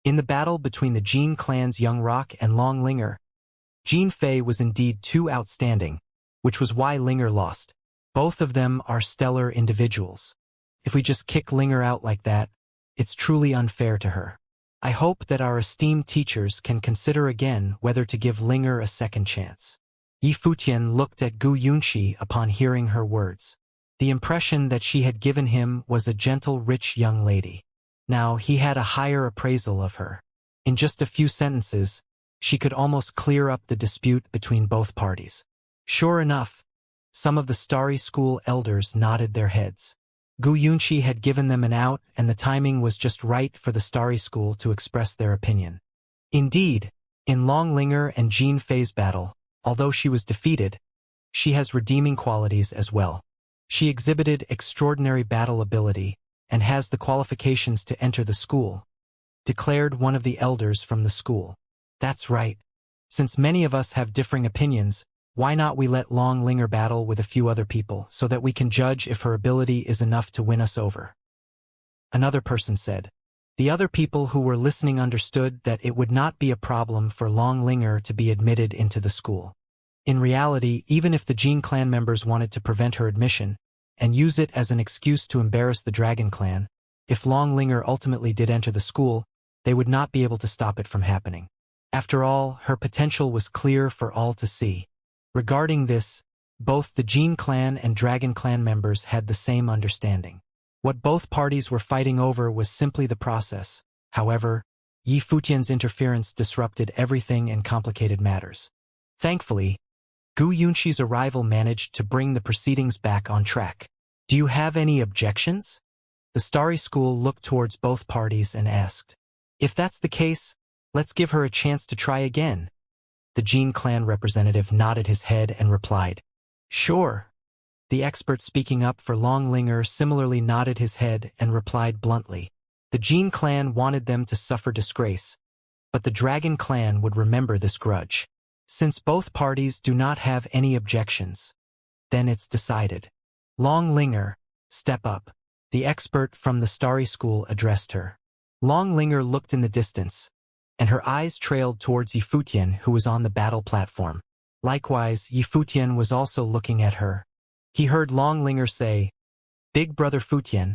"In the battle between the Jin clan's Young Rock and Long Linger, Jin Fei was indeed too outstanding, which was why Linger lost. Both of them are stellar individuals. If we just kick Linger out like that, it's truly unfair to her. I hope that our esteemed teachers can consider again whether to give Linger a second chance." Yi Futian looked at Gu Yunxi upon hearing her words. The impression that she had given him was a gentle, rich young lady. Now he had a higher appraisal of her. In just a few sentences, she could almost clear up the dispute between both parties. Sure enough, some of the Starry School elders nodded their heads. Gu Yunxi had given them an out, and the timing was just right for the Starry School to express their opinion. Indeed, in Long Linger and Jin Fei's battle, although she was defeated, she has redeeming qualities as well. She exhibited extraordinary battle ability and has the qualifications to enter the school, declared one of the elders from the school. That's right. Since many of us have differing opinions, why not we let Long Linger battle with a few other people so that we can judge if her ability is enough to win us over? Another person said. The other people who were listening understood that it would not be a problem for Long Linger to be admitted into the school. In reality, even if the Jin clan members wanted to prevent her admission and use it as an excuse to embarrass the Dragon clan, if Long Linger ultimately did enter the school, they would not be able to stop it from happening. After all, her potential was clear for all to see. Regarding this, both the Jin clan and Dragon clan members had the same understanding. What both parties were fighting over was simply the process. However, Yi Futian's interference disrupted everything and complicated matters. Thankfully, Gu Yunxi's arrival managed to bring the proceedings back on track. Do you have any objections? The Starry School looked towards both parties and asked. If that's the case, let's give her a chance to try again. The Jin clan representative nodded his head and replied, "Sure." The expert speaking up for Long Linger similarly nodded his head and replied bluntly. The Jin clan wanted them to suffer disgrace, but the Dragon clan would remember this grudge. Since both parties do not have any objections, then it's decided. Long Linger, step up. The expert from the Starry School addressed her. Long Linger looked in the distance, and her eyes trailed towards Yi Futian, who was on the battle platform. Likewise, Yi Futian was also looking at her. He heard Long Linger say, "Big brother Futian,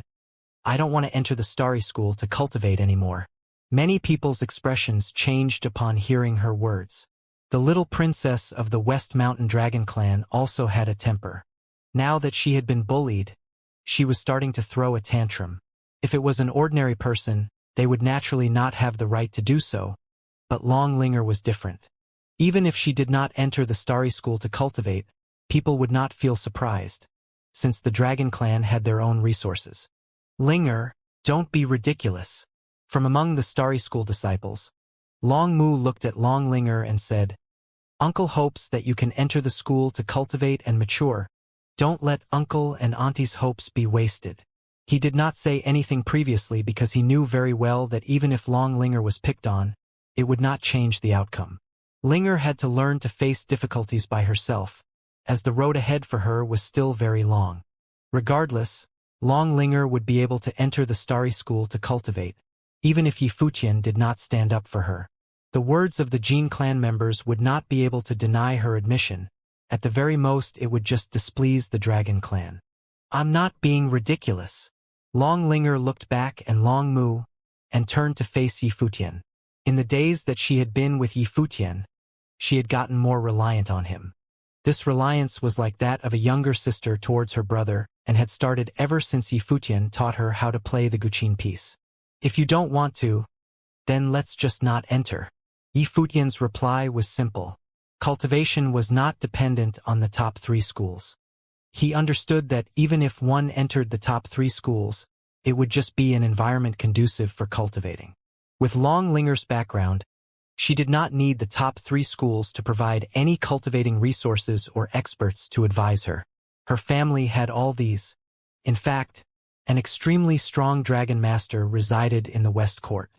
I don't want to enter the Starry School to cultivate anymore." Many people's expressions changed upon hearing her words. The little princess of the West Mountain Dragon clan also had a temper. Now that she had been bullied, she was starting to throw a tantrum. If it was an ordinary person, they would naturally not have the right to do so, but Long Linger was different. Even if she did not enter the Starry School to cultivate, people would not feel surprised, since the Dragon clan had their own resources. Linger, don't be ridiculous. From among the Starry School disciples, Long Mu looked at Long Linger and said, "Uncle hopes that you can enter the school to cultivate and mature. Don't let Uncle and Auntie's hopes be wasted." He did not say anything previously because he knew very well that even if Long Linger was picked on, it would not change the outcome. Linger had to learn to face difficulties by herself, as the road ahead for her was still very long. Regardless, Long Linger would be able to enter the starry school to cultivate, even if Yifutian did not stand up for her. The words of the Jin clan members would not be able to deny her admission. At the very most, it would just displease the Dragon clan. I'm not being ridiculous. Long Linger looked back and Long Mu, and turned to face Yifutian. In the days that she had been with Yifutian, she had gotten more reliant on him. This reliance was like that of a younger sister towards her brother, and had started ever since Yifutian taught her how to play the Guqin piece. If you don't want to, then let's just not enter. Yifutian's reply was simple. Cultivation was not dependent on the top 3 schools. He understood that even if one entered the top 3 schools, it would just be an environment conducive for cultivating. With Long Linger's background, she did not need the top 3 schools to provide any cultivating resources or experts to advise her. Her family had all these. In fact, an extremely strong dragon master resided in the West Court.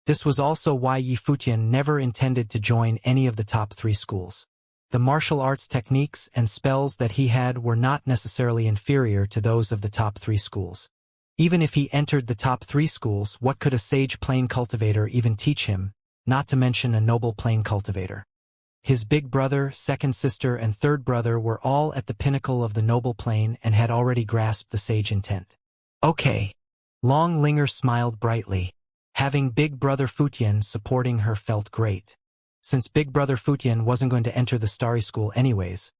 This was also why Yifutian never intended to join any of the top 3 schools. The martial arts techniques and spells that he had were not necessarily inferior to those of the top 3 schools. Even if he entered the top 3 schools, what could a sage plane cultivator even teach him, not to mention a noble plane cultivator? His big brother, second sister, and third brother were all at the pinnacle of the noble plane and had already grasped the sage intent. Okay. Long Linger smiled brightly. Having Big Brother Futian supporting her felt great. Since Big Brother Futian wasn't going to enter the starry school anyways,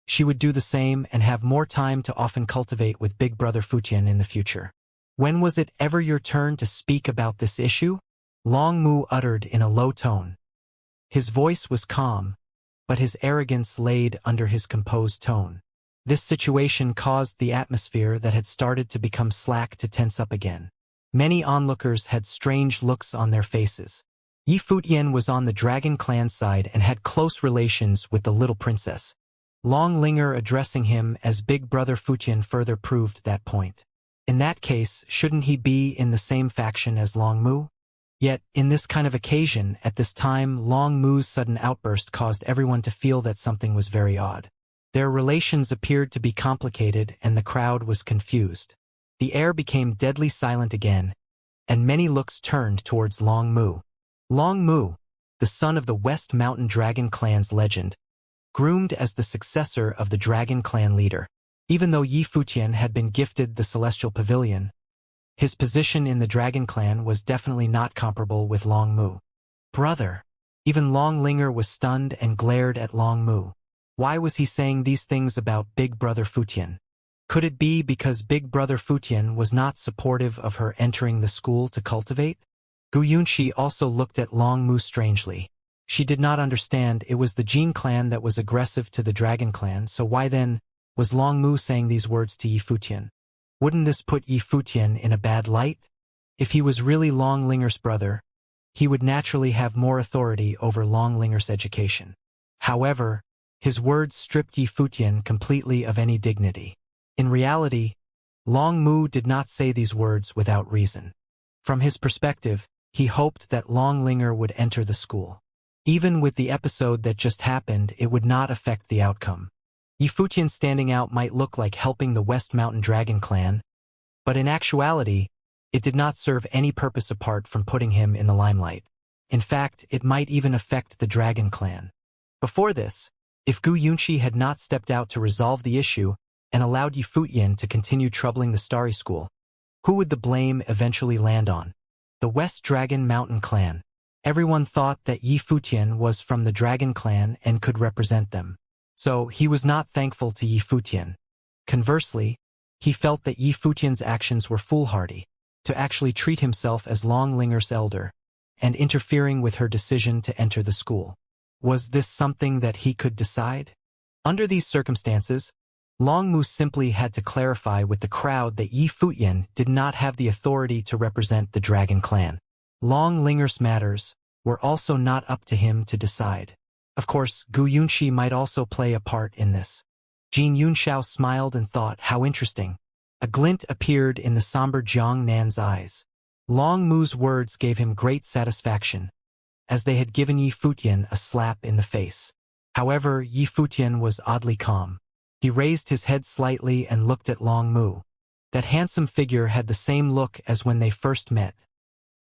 she would do the same and have more time to often cultivate with Big Brother Futian in the future. When was it ever your turn to speak about this issue? Long Mu uttered in a low tone. His voice was calm, but his arrogance laid under his composed tone. This situation caused the atmosphere that had started to become slack to tense up again. Many onlookers had strange looks on their faces. Yifutian was on the Dragon clan side and had close relations with the little princess. Long Linger addressing him as Big Brother Futian further proved that point. In that case, shouldn't he be in the same faction as Long Mu? Yet, in this kind of occasion, at this time, Long Mu's sudden outburst caused everyone to feel that something was very odd. Their relations appeared to be complicated and the crowd was confused. The air became deadly silent again, and many looks turned towards Long Mu. Long Mu, the son of the West Mountain Dragon clan's legend, groomed as the successor of the Dragon clan leader. Even though Yifutian had been gifted the Celestial Pavilion, his position in the Dragon clan was definitely not comparable with Long Mu. Brother. Even Long Linger was stunned and glared at Long Mu. Why was he saying these things about Big Brother Futian? Could it be because Big Brother Futian was not supportive of her entering the school to cultivate? Gu Yunxi also looked at Long Mu strangely. She did not understand. It was the Jin clan that was aggressive to the Dragon clan, so why then was Long Mu saying these words to Yifutian? Wouldn't this put Yifutian in a bad light? If he was really Long Linger's brother, he would naturally have more authority over Long Linger's education. However, his words stripped Yifutian completely of any dignity. In reality, Long Mu did not say these words without reason. From his perspective, he hoped that Long Linger would enter the school. Even with the episode that just happened, it would not affect the outcome. Yifutian standing out might look like helping the West Mountain Dragon clan, but in actuality, it did not serve any purpose apart from putting him in the limelight. In fact, it might even affect the Dragon clan. Before this, if Gu Yunxi had not stepped out to resolve the issue and allowed Yifutian to continue troubling the Starry School, who would the blame eventually land on? The West Dragon Mountain clan. Everyone thought that Yifutian was from the Dragon clan and could represent them. So he was not thankful to Yifutian. Conversely, he felt that Yifutian's actions were foolhardy, to actually treat himself as Long Linger's elder, and interfering with her decision to enter the school. Was this something that he could decide? Under these circumstances, Long Mu simply had to clarify with the crowd that Yifutian did not have the authority to represent the Dragon clan. Long Linger's matters were also not up to him to decide. Of course, Gu Yunxi might also play a part in this. Jin Yunxiao smiled and thought, how interesting. A glint appeared in the somber Jiang Nan's eyes. Long Mu's words gave him great satisfaction, as they had given Yi Futian a slap in the face. However, Yi Futian was oddly calm. He raised his head slightly and looked at Long Mu. That handsome figure had the same look as when they first met,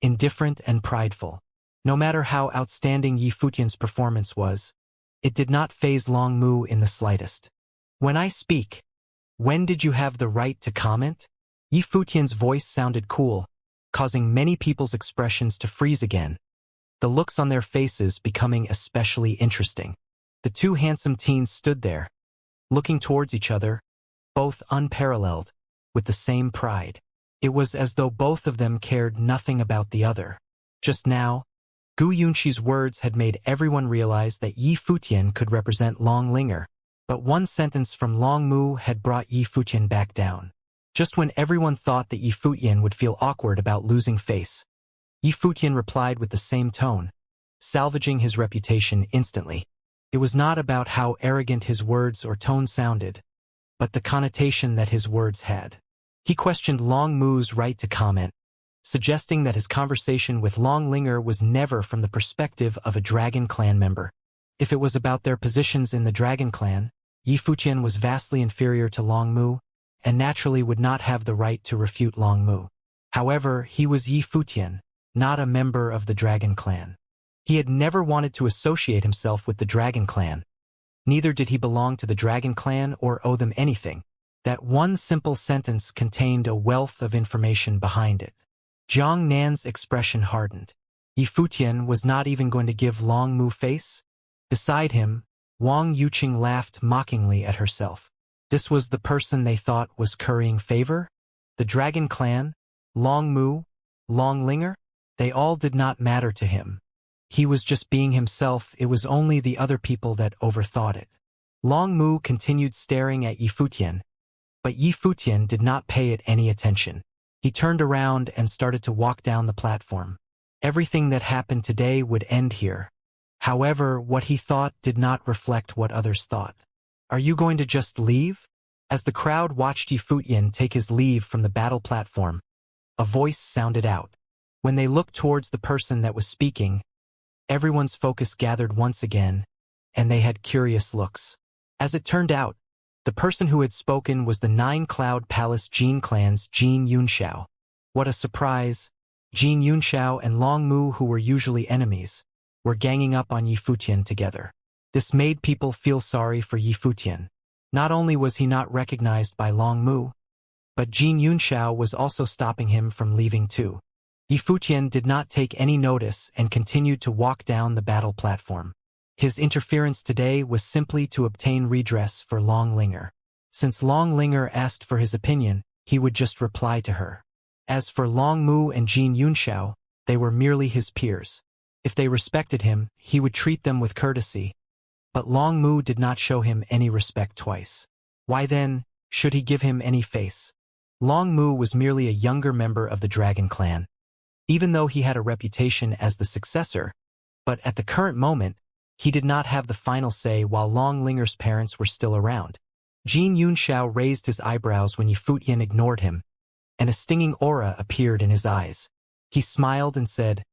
indifferent and prideful. No matter how outstanding Yi Futian's performance was, it did not faze Long Mu in the slightest. "When I speak, when did you have the right to comment?" Yi Futian's voice sounded cool, causing many people's expressions to freeze again, the looks on their faces becoming especially interesting. The two handsome teens stood there, looking towards each other, both unparalleled, with the same pride. It was as though both of them cared nothing about the other. Just now, Gu Yunqi's words had made everyone realize that Yi Futian could represent Long Linger, but one sentence from Long Mu had brought Yi Futian back down. Just when everyone thought that Yi Futian would feel awkward about losing face, Yi Futian replied with the same tone, salvaging his reputation instantly. It was not about how arrogant his words or tone sounded, but the connotation that his words had. He questioned Long Mu's right to comment, suggesting that his conversation with Long Linger was never from the perspective of a Dragon Clan member. If it was about their positions in the Dragon Clan, Yi Futian was vastly inferior to Long Mu, and naturally would not have the right to refute Long Mu. However, he was Yi Futian, not a member of the Dragon Clan. He had never wanted to associate himself with the Dragon Clan. Neither did he belong to the Dragon Clan or owe them anything. That one simple sentence contained a wealth of information behind it. Jiang Nan's expression hardened. Yi Futian was not even going to give Long Mu face? Beside him, Wang Yuqing laughed mockingly at herself. This was the person they thought was currying favor? The Dragon Clan? Long Mu? Long Linger? They all did not matter to him. He was just being himself. It was only the other people that overthought it. Long Mu continued staring at Yi Futian, but Yi Futian did not pay it any attention. He turned around and started to walk down the platform. Everything that happened today would end here. However, what he thought did not reflect what others thought. "Are you going to just leave?" As the crowd watched Yi Futian take his leave from the battle platform, a voice sounded out. When they looked towards the person that was speaking, everyone's focus gathered once again, and they had curious looks. As it turned out, the person who had spoken was the Nine Cloud Palace Jin Clan's Jin Yunxiao. What a surprise! Jin Yunxiao and Long Mu, who were usually enemies, were ganging up on Yi Futian together. This made people feel sorry for Yi Futian. Not only was he not recognized by Long Mu, but Jin Yunxiao was also stopping him from leaving too. Yi Futian did not take any notice and continued to walk down the battle platform. His interference today was simply to obtain redress for Long Linger. Since Long Linger asked for his opinion, he would just reply to her. As for Long Mu and Jin Yunxiao, they were merely his peers. If they respected him, he would treat them with courtesy. But Long Mu did not show him any respect twice. Why then, should he give him any face? Long Mu was merely a younger member of the Dragon Clan, even though he had a reputation as the successor, but at the current moment, he did not have the final say while Long Linger's parents were still around. Jin Yunxiao raised his eyebrows when Yi Futian ignored him, and a stinging aura appeared in his eyes. He smiled and said,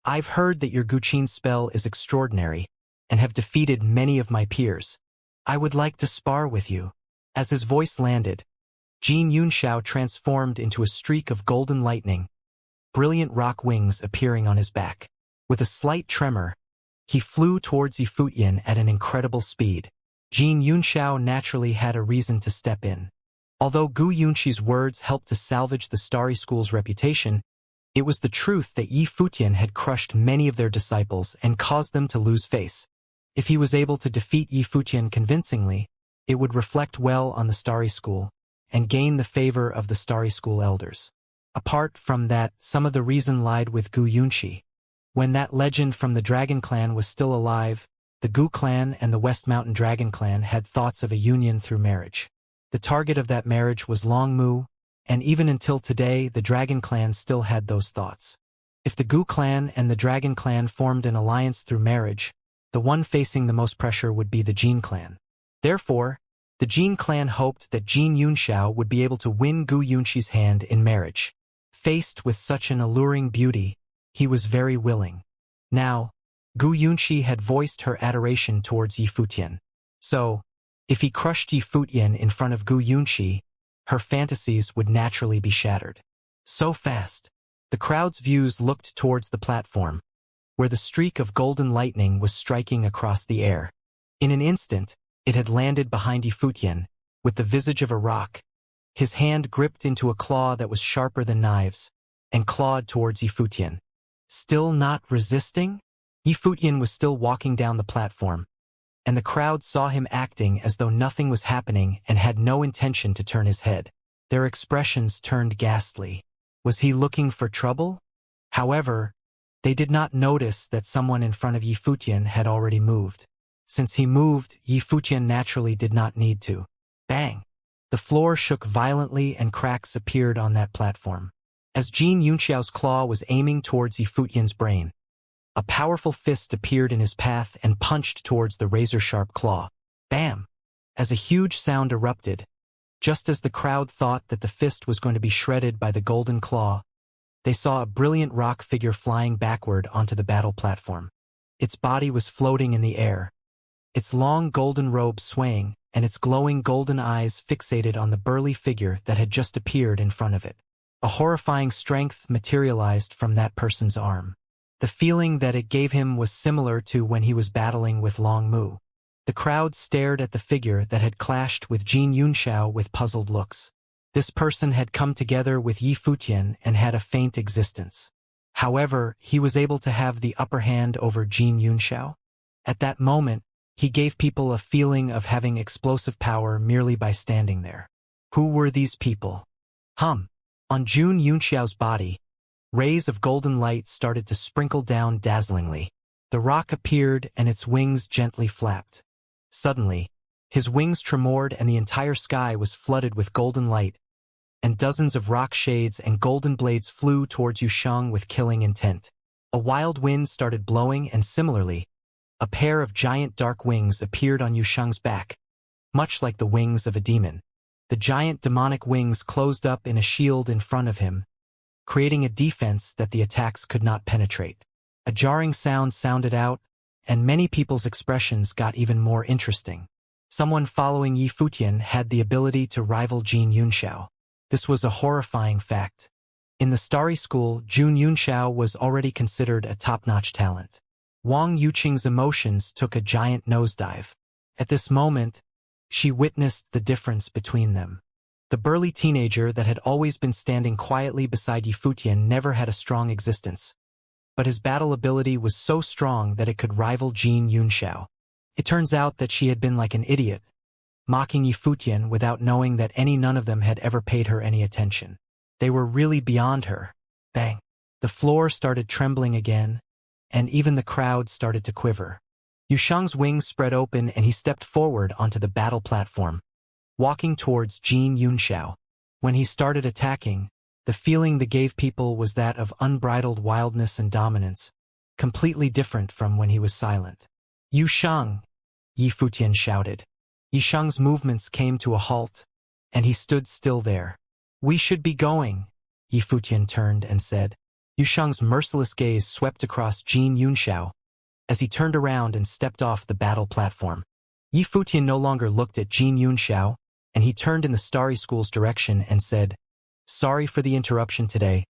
"I've heard that your Guqin spell is extraordinary, and have defeated many of my peers. I would like to spar with you." As his voice landed, Jin Yunxiao transformed into a streak of golden lightning, brilliant rock wings appearing on his back. With a slight tremor, he flew towards Yi Futian at an incredible speed. Jin Yunxiao naturally had a reason to step in. Although Gu Yunqi's words helped to salvage the Starry School's reputation, it was the truth that Yi Futian had crushed many of their disciples and caused them to lose face. If he was able to defeat Yi Futian convincingly, it would reflect well on the Starry School and gain the favor of the Starry School elders. Apart from that, some of the reason lied with Gu Yunqi. When that legend from the Dragon Clan was still alive, the Gu Clan and the West Mountain Dragon Clan had thoughts of a union through marriage. The target of that marriage was Long Mu, and even until today the Dragon Clan still had those thoughts. If the Gu Clan and the Dragon Clan formed an alliance through marriage, the one facing the most pressure would be the Jin Clan. Therefore, the Jin Clan hoped that Jin Yunxiao would be able to win Gu Yunqi's hand in marriage. Faced with such an alluring beauty, he was very willing. Now, Gu Yunxi had voiced her adoration towards Yi Futian. So, if he crushed Yi Futian in front of Gu Yunxi, her fantasies would naturally be shattered. So fast. The crowd's views looked towards the platform, where the streak of golden lightning was striking across the air. In an instant, it had landed behind Yi Futian, with the visage of a rock. His hand gripped into a claw that was sharper than knives, and clawed towards Yi Futian. Still not resisting? Yi Futian was still walking down the platform, and the crowd saw him acting as though nothing was happening and had no intention to turn his head. Their expressions turned ghastly. Was he looking for trouble? However, they did not notice that someone in front of Yi Futian had already moved. Since he moved, Yi Futian naturally did not need to. Bang! The floor shook violently and cracks appeared on that platform. As Jin Yunxiao's claw was aiming towards Yi Futian's brain, a powerful fist appeared in his path and punched towards the razor-sharp claw. Bam! As a huge sound erupted, just as the crowd thought that the fist was going to be shredded by the golden claw, they saw a brilliant rock figure flying backward onto the battle platform. Its body was floating in the air, its long golden robe swaying, and its glowing golden eyes fixated on the burly figure that had just appeared in front of it. A horrifying strength materialized from that person's arm. The feeling that it gave him was similar to when he was battling with Long Mu. The crowd stared at the figure that had clashed with Jin Yunxiao with puzzled looks. This person had come together with Yi Futian and had a faint existence. However, he was able to have the upper hand over Jin Yunxiao. At that moment, he gave people a feeling of having explosive power merely by standing there. Who were these people? On Jin Yunxiao's body, rays of golden light started to sprinkle down dazzlingly. The rock appeared and its wings gently flapped. Suddenly, his wings tremored and the entire sky was flooded with golden light, and dozens of rock shades and golden blades flew towards Yusheng with killing intent. A wild wind started blowing and similarly, a pair of giant dark wings appeared on Yusheng's back, much like the wings of a demon. The giant demonic wings closed up in a shield in front of him, creating a defense that the attacks could not penetrate. A jarring sound sounded out, and many people's expressions got even more interesting. Someone following Yi Futian had the ability to rival Jin Yunxiao. This was a horrifying fact. In the Starry School, Jin Yunxiao was already considered a top-notch talent. Wang Yuqing's emotions took a giant nosedive. At this moment, she witnessed the difference between them. The burly teenager that had always been standing quietly beside Yi Futian never had a strong existence, but his battle ability was so strong that it could rival Jin Yunxiao. It turns out that she had been like an idiot, mocking Yi Futian without knowing that none of them had ever paid her any attention. They were really beyond her. Bang! The floor started trembling again, and even the crowd started to quiver. Yusheng's wings spread open and he stepped forward onto the battle platform, walking towards Jin Yunxiao. When he started attacking, the feeling that gave people was that of unbridled wildness and dominance, completely different from when he was silent. Yusheng! Yi Futian shouted. Yusheng's movements came to a halt, and he stood still there. We should be going, Yi Futian turned and said. Yusheng's merciless gaze swept across Jin Yunxiao as he turned around and stepped off the battle platform. Yi Futian no longer looked at Jin Yunxiao, and he turned in the Starry School's direction and said, Sorry for the interruption today.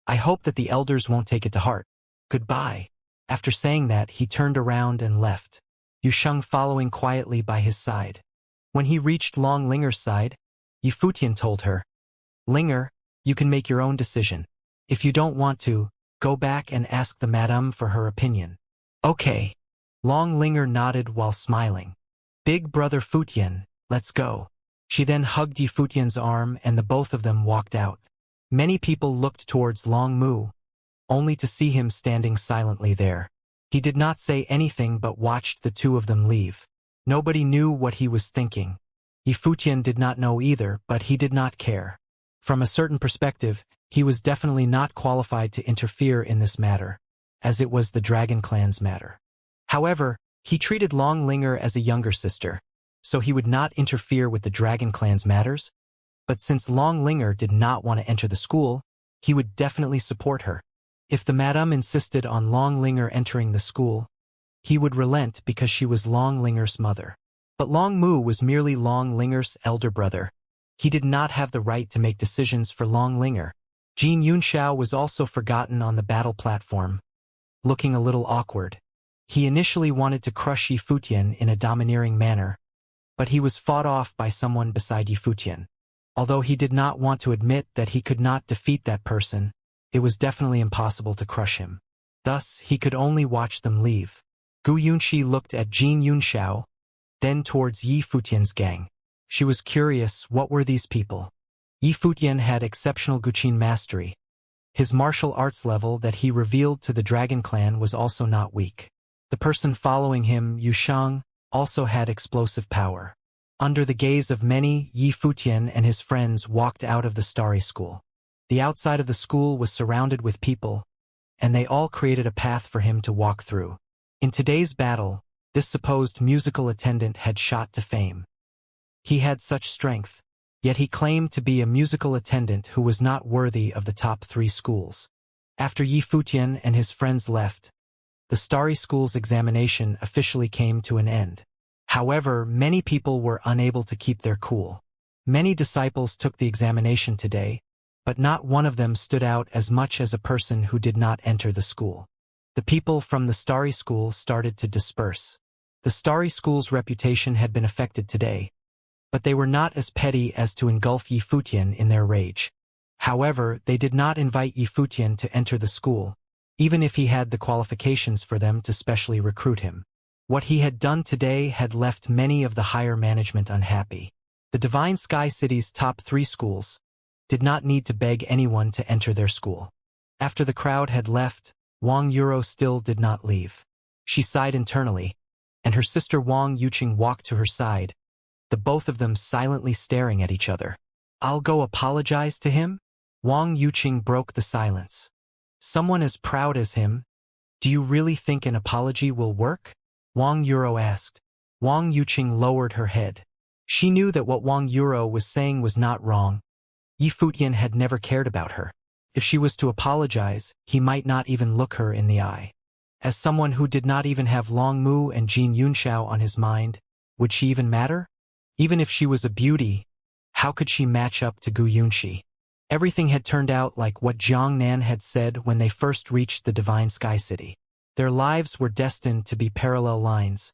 I hope that the elders won't take it to heart. Goodbye. After saying that, he turned around and left, Yusheng following quietly by his side. When he reached Long Linger's side, Yi Futian told her, Linger, you can make your own decision. If you don't want to, go back and ask the madame for her opinion. Okay. Long Linger nodded while smiling. Big brother Futian, let's go. She then hugged Yi Futian's arm and the both of them walked out. Many people looked towards Long Mu, only to see him standing silently there. He did not say anything but watched the two of them leave. Nobody knew what he was thinking. Yi Futian did not know either, but he did not care. From a certain perspective, he was definitely not qualified to interfere in this matter, as it was the Dragon Clan's matter. However, he treated Long Linger as a younger sister, so he would not interfere with the Dragon Clan's matters, but since Long Linger did not want to enter the school, he would definitely support her. If the madame insisted on Long Linger entering the school, he would relent because she was Long Linger's mother. But Long Mu was merely Long Linger's elder brother. He did not have the right to make decisions for Long Linger. Jin Yunxiao was also forgotten on the battle platform, looking a little awkward. He initially wanted to crush Yifutian in a domineering manner, but he was fought off by someone beside Yifutian. Although he did not want to admit that he could not defeat that person, it was definitely impossible to crush him. Thus, he could only watch them leave. Gu Yunxi looked at Jin Yunxiao, then towards Yifutian's gang. She was curious, what were these people? Yifutian had exceptional Guqin mastery. His martial arts level that he revealed to the Dragon Clan was also not weak. The person following him, Yushang, also had explosive power. Under the gaze of many, Yifutian and his friends walked out of the Starry School. The outside of the school was surrounded with people, and they all created a path for him to walk through. In today's battle, this supposed musical attendant had shot to fame. He had such strength, yet he claimed to be a musical attendant who was not worthy of the top 3 schools. After Yifutian and his friends left, the Starry School's examination officially came to an end. However, many people were unable to keep their cool. Many disciples took the examination today, but not one of them stood out as much as a person who did not enter the school. The people from the Starry School started to disperse. The Starry School's reputation had been affected today, but they were not as petty as to engulf Yifutian in their rage. However, they did not invite Yifutian to enter the school, even if he had the qualifications for them to specially recruit him. What he had done today had left many of the higher management unhappy. The Divine Sky City's top 3 schools did not need to beg anyone to enter their school. After the crowd had left, Wang Yuro still did not leave. She sighed internally, and her sister Wang Yuqing walked to her side, the both of them silently staring at each other. "I'll go apologize to him?" Wang Yuqing broke the silence. "Someone as proud as him, do you really think an apology will work?" Wang Yuro asked. Wang Yuqing lowered her head. She knew that what Wang Yuro was saying was not wrong. Yifutian had never cared about her. If she was to apologize, he might not even look her in the eye. As someone who did not even have Long Mu and Jin Yunxiao on his mind, would she even matter? Even if she was a beauty, how could she match up to Gu Yunxi? Everything had turned out like what Jiang Nan had said when they first reached the Divine Sky City. Their lives were destined to be parallel lines,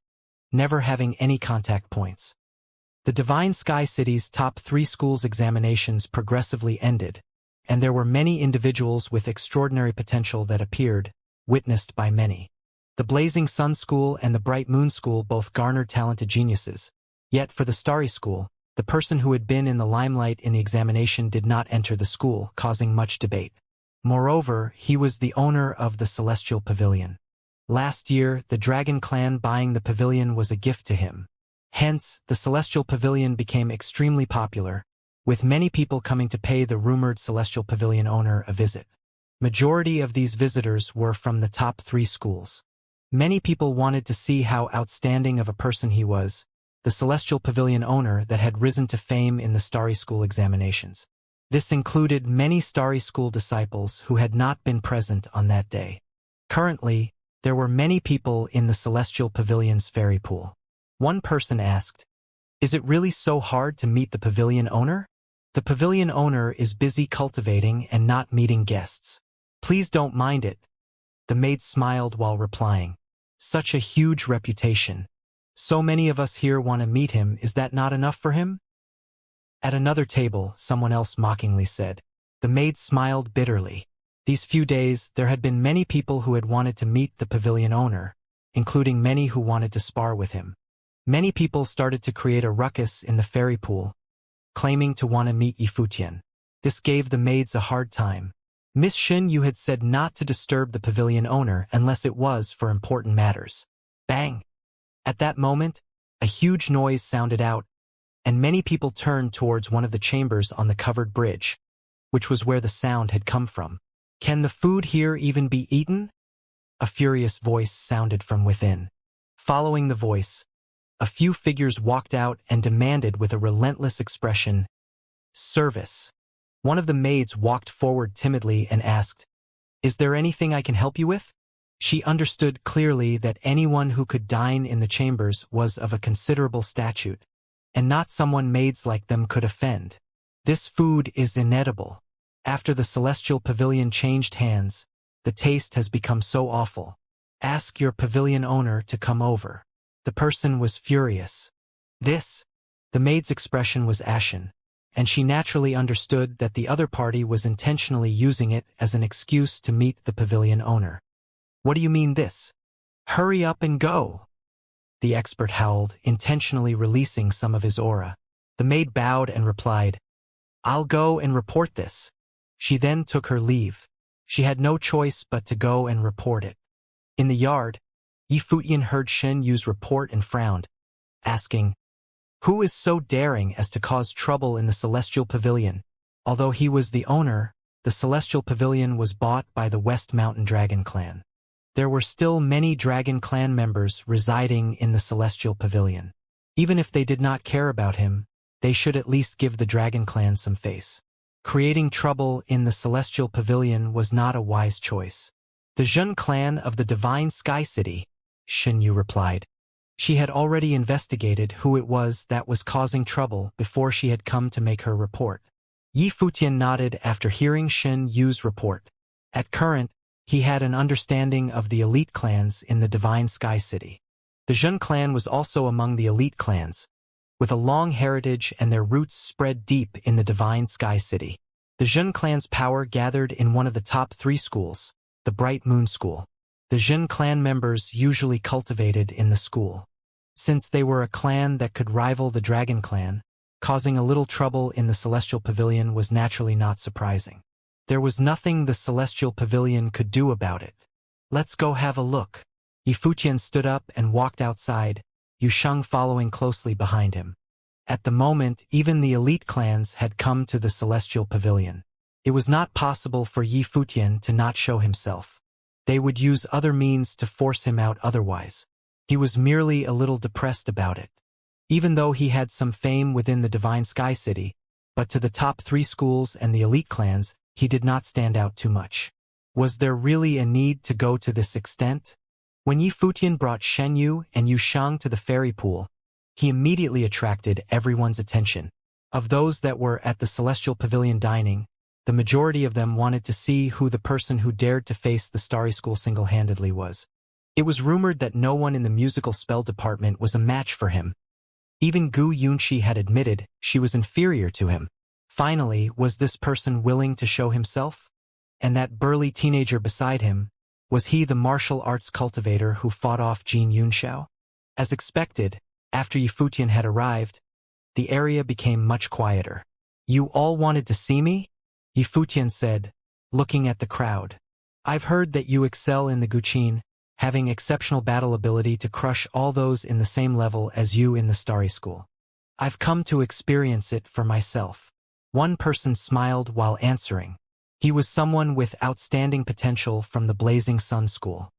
never having any contact points. The Divine Sky City's top 3 schools' examinations progressively ended, and there were many individuals with extraordinary potential that appeared, witnessed by many. The Blazing Sun School and the Bright Moon School both garnered talented geniuses, yet for the Starry School, the person who had been in the limelight in the examination did not enter the school, causing much debate. Moreover, he was the owner of the Celestial Pavilion. Last year, the Dragon Clan buying the pavilion was a gift to him. Hence, the Celestial Pavilion became extremely popular, with many people coming to pay the rumored Celestial Pavilion owner a visit. Majority of these visitors were from the top 3 schools. Many people wanted to see how outstanding of a person he was, the Celestial Pavilion owner that had risen to fame in the Starry School examinations. This included many Starry School disciples who had not been present on that day. Currently, there were many people in the Celestial Pavilion's fairy pool. One person asked, "Is it really so hard to meet the pavilion owner?" "The pavilion owner is busy cultivating and not meeting guests. Please don't mind it." The maid smiled while replying. "Such a huge reputation. So many of us here want to meet him, is that not enough for him?" At another table, someone else mockingly said. The maid smiled bitterly. These few days, there had been many people who had wanted to meet the pavilion owner, including many who wanted to spar with him. Many people started to create a ruckus in the fairy pool, claiming to want to meet Yifutian. This gave the maids a hard time. "Miss Shin, you had said not to disturb the pavilion owner unless it was for important matters." Bang! At that moment, a huge noise sounded out, and many people turned towards one of the chambers on the covered bridge, which was where the sound had come from. "Can the food here even be eaten?" A furious voice sounded from within. Following the voice, a few figures walked out and demanded with a relentless expression, "Service." One of the maids walked forward timidly and asked, "Is there anything I can help you with?" She understood clearly that anyone who could dine in the chambers was of a considerable statute, and not someone maids like them could offend. This food is inedible. After the celestial pavilion changed hands, the taste has become so awful. Ask your pavilion owner to come over. The person was furious. The maid's expression was ashen, and she naturally understood that the other party was intentionally using it as an excuse to meet the pavilion owner. What do you mean this? Hurry up and go! The expert howled, intentionally releasing some of his aura. The maid bowed and replied, I'll go and report this. She then took her leave. She had no choice but to go and report it. In the yard, Yifutian heard Xianyu's report and frowned, asking, Who is so daring as to cause trouble in the Celestial Pavilion? Although he was the owner, the Celestial Pavilion was bought by the West Mountain Dragon Clan. There were still many Dragon Clan members residing in the Celestial Pavilion. Even if they did not care about him, they should at least give the Dragon Clan some face. Creating trouble in the Celestial Pavilion was not a wise choice. The Zhen clan of the Divine Sky City, Xianyu replied. She had already investigated who it was that was causing trouble before she had come to make her report. Yifutian nodded after hearing Xianyu's report. At current, he had an understanding of the elite clans in the Divine Sky City. The Zhen clan was also among the elite clans, with a long heritage and their roots spread deep in the Divine Sky City. The Zhen clan's power gathered in one of the top 3 schools, the Bright Moon School. The Zhen clan members usually cultivated in the school. Since they were a clan that could rival the Dragon Clan, causing a little trouble in the Celestial Pavilion was naturally not surprising. There was nothing the Celestial Pavilion could do about it. Let's go have a look. Yifutian stood up and walked outside, Yusheng following closely behind him. At the moment, even the elite clans had come to the Celestial Pavilion. It was not possible for Yifutian to not show himself. They would use other means to force him out otherwise. He was merely a little depressed about it. Even though he had some fame within the Divine Sky City, but to the top 3 schools and the elite clans, he did not stand out too much. Was there really a need to go to this extent? When Yifutian brought Xianyu and Yusheng to the fairy pool, he immediately attracted everyone's attention. Of those that were at the Celestial Pavilion dining, the majority of them wanted to see who the person who dared to face the Starry School single-handedly was. It was rumored that no one in the musical spell department was a match for him. Even Gu Yunqi had admitted she was inferior to him. Finally, was this person willing to show himself? And that burly teenager beside him, was he the martial arts cultivator who fought off Jin Yunxiao? As expected, after Yifutian had arrived, the area became much quieter. You all wanted to see me? Yifutian said, looking at the crowd. I've heard that you excel in the Guqin, having exceptional battle ability to crush all those in the same level as you in the Starry School. I've come to experience it for myself. One person smiled while answering. He was someone with outstanding potential from the Blazing Sun School.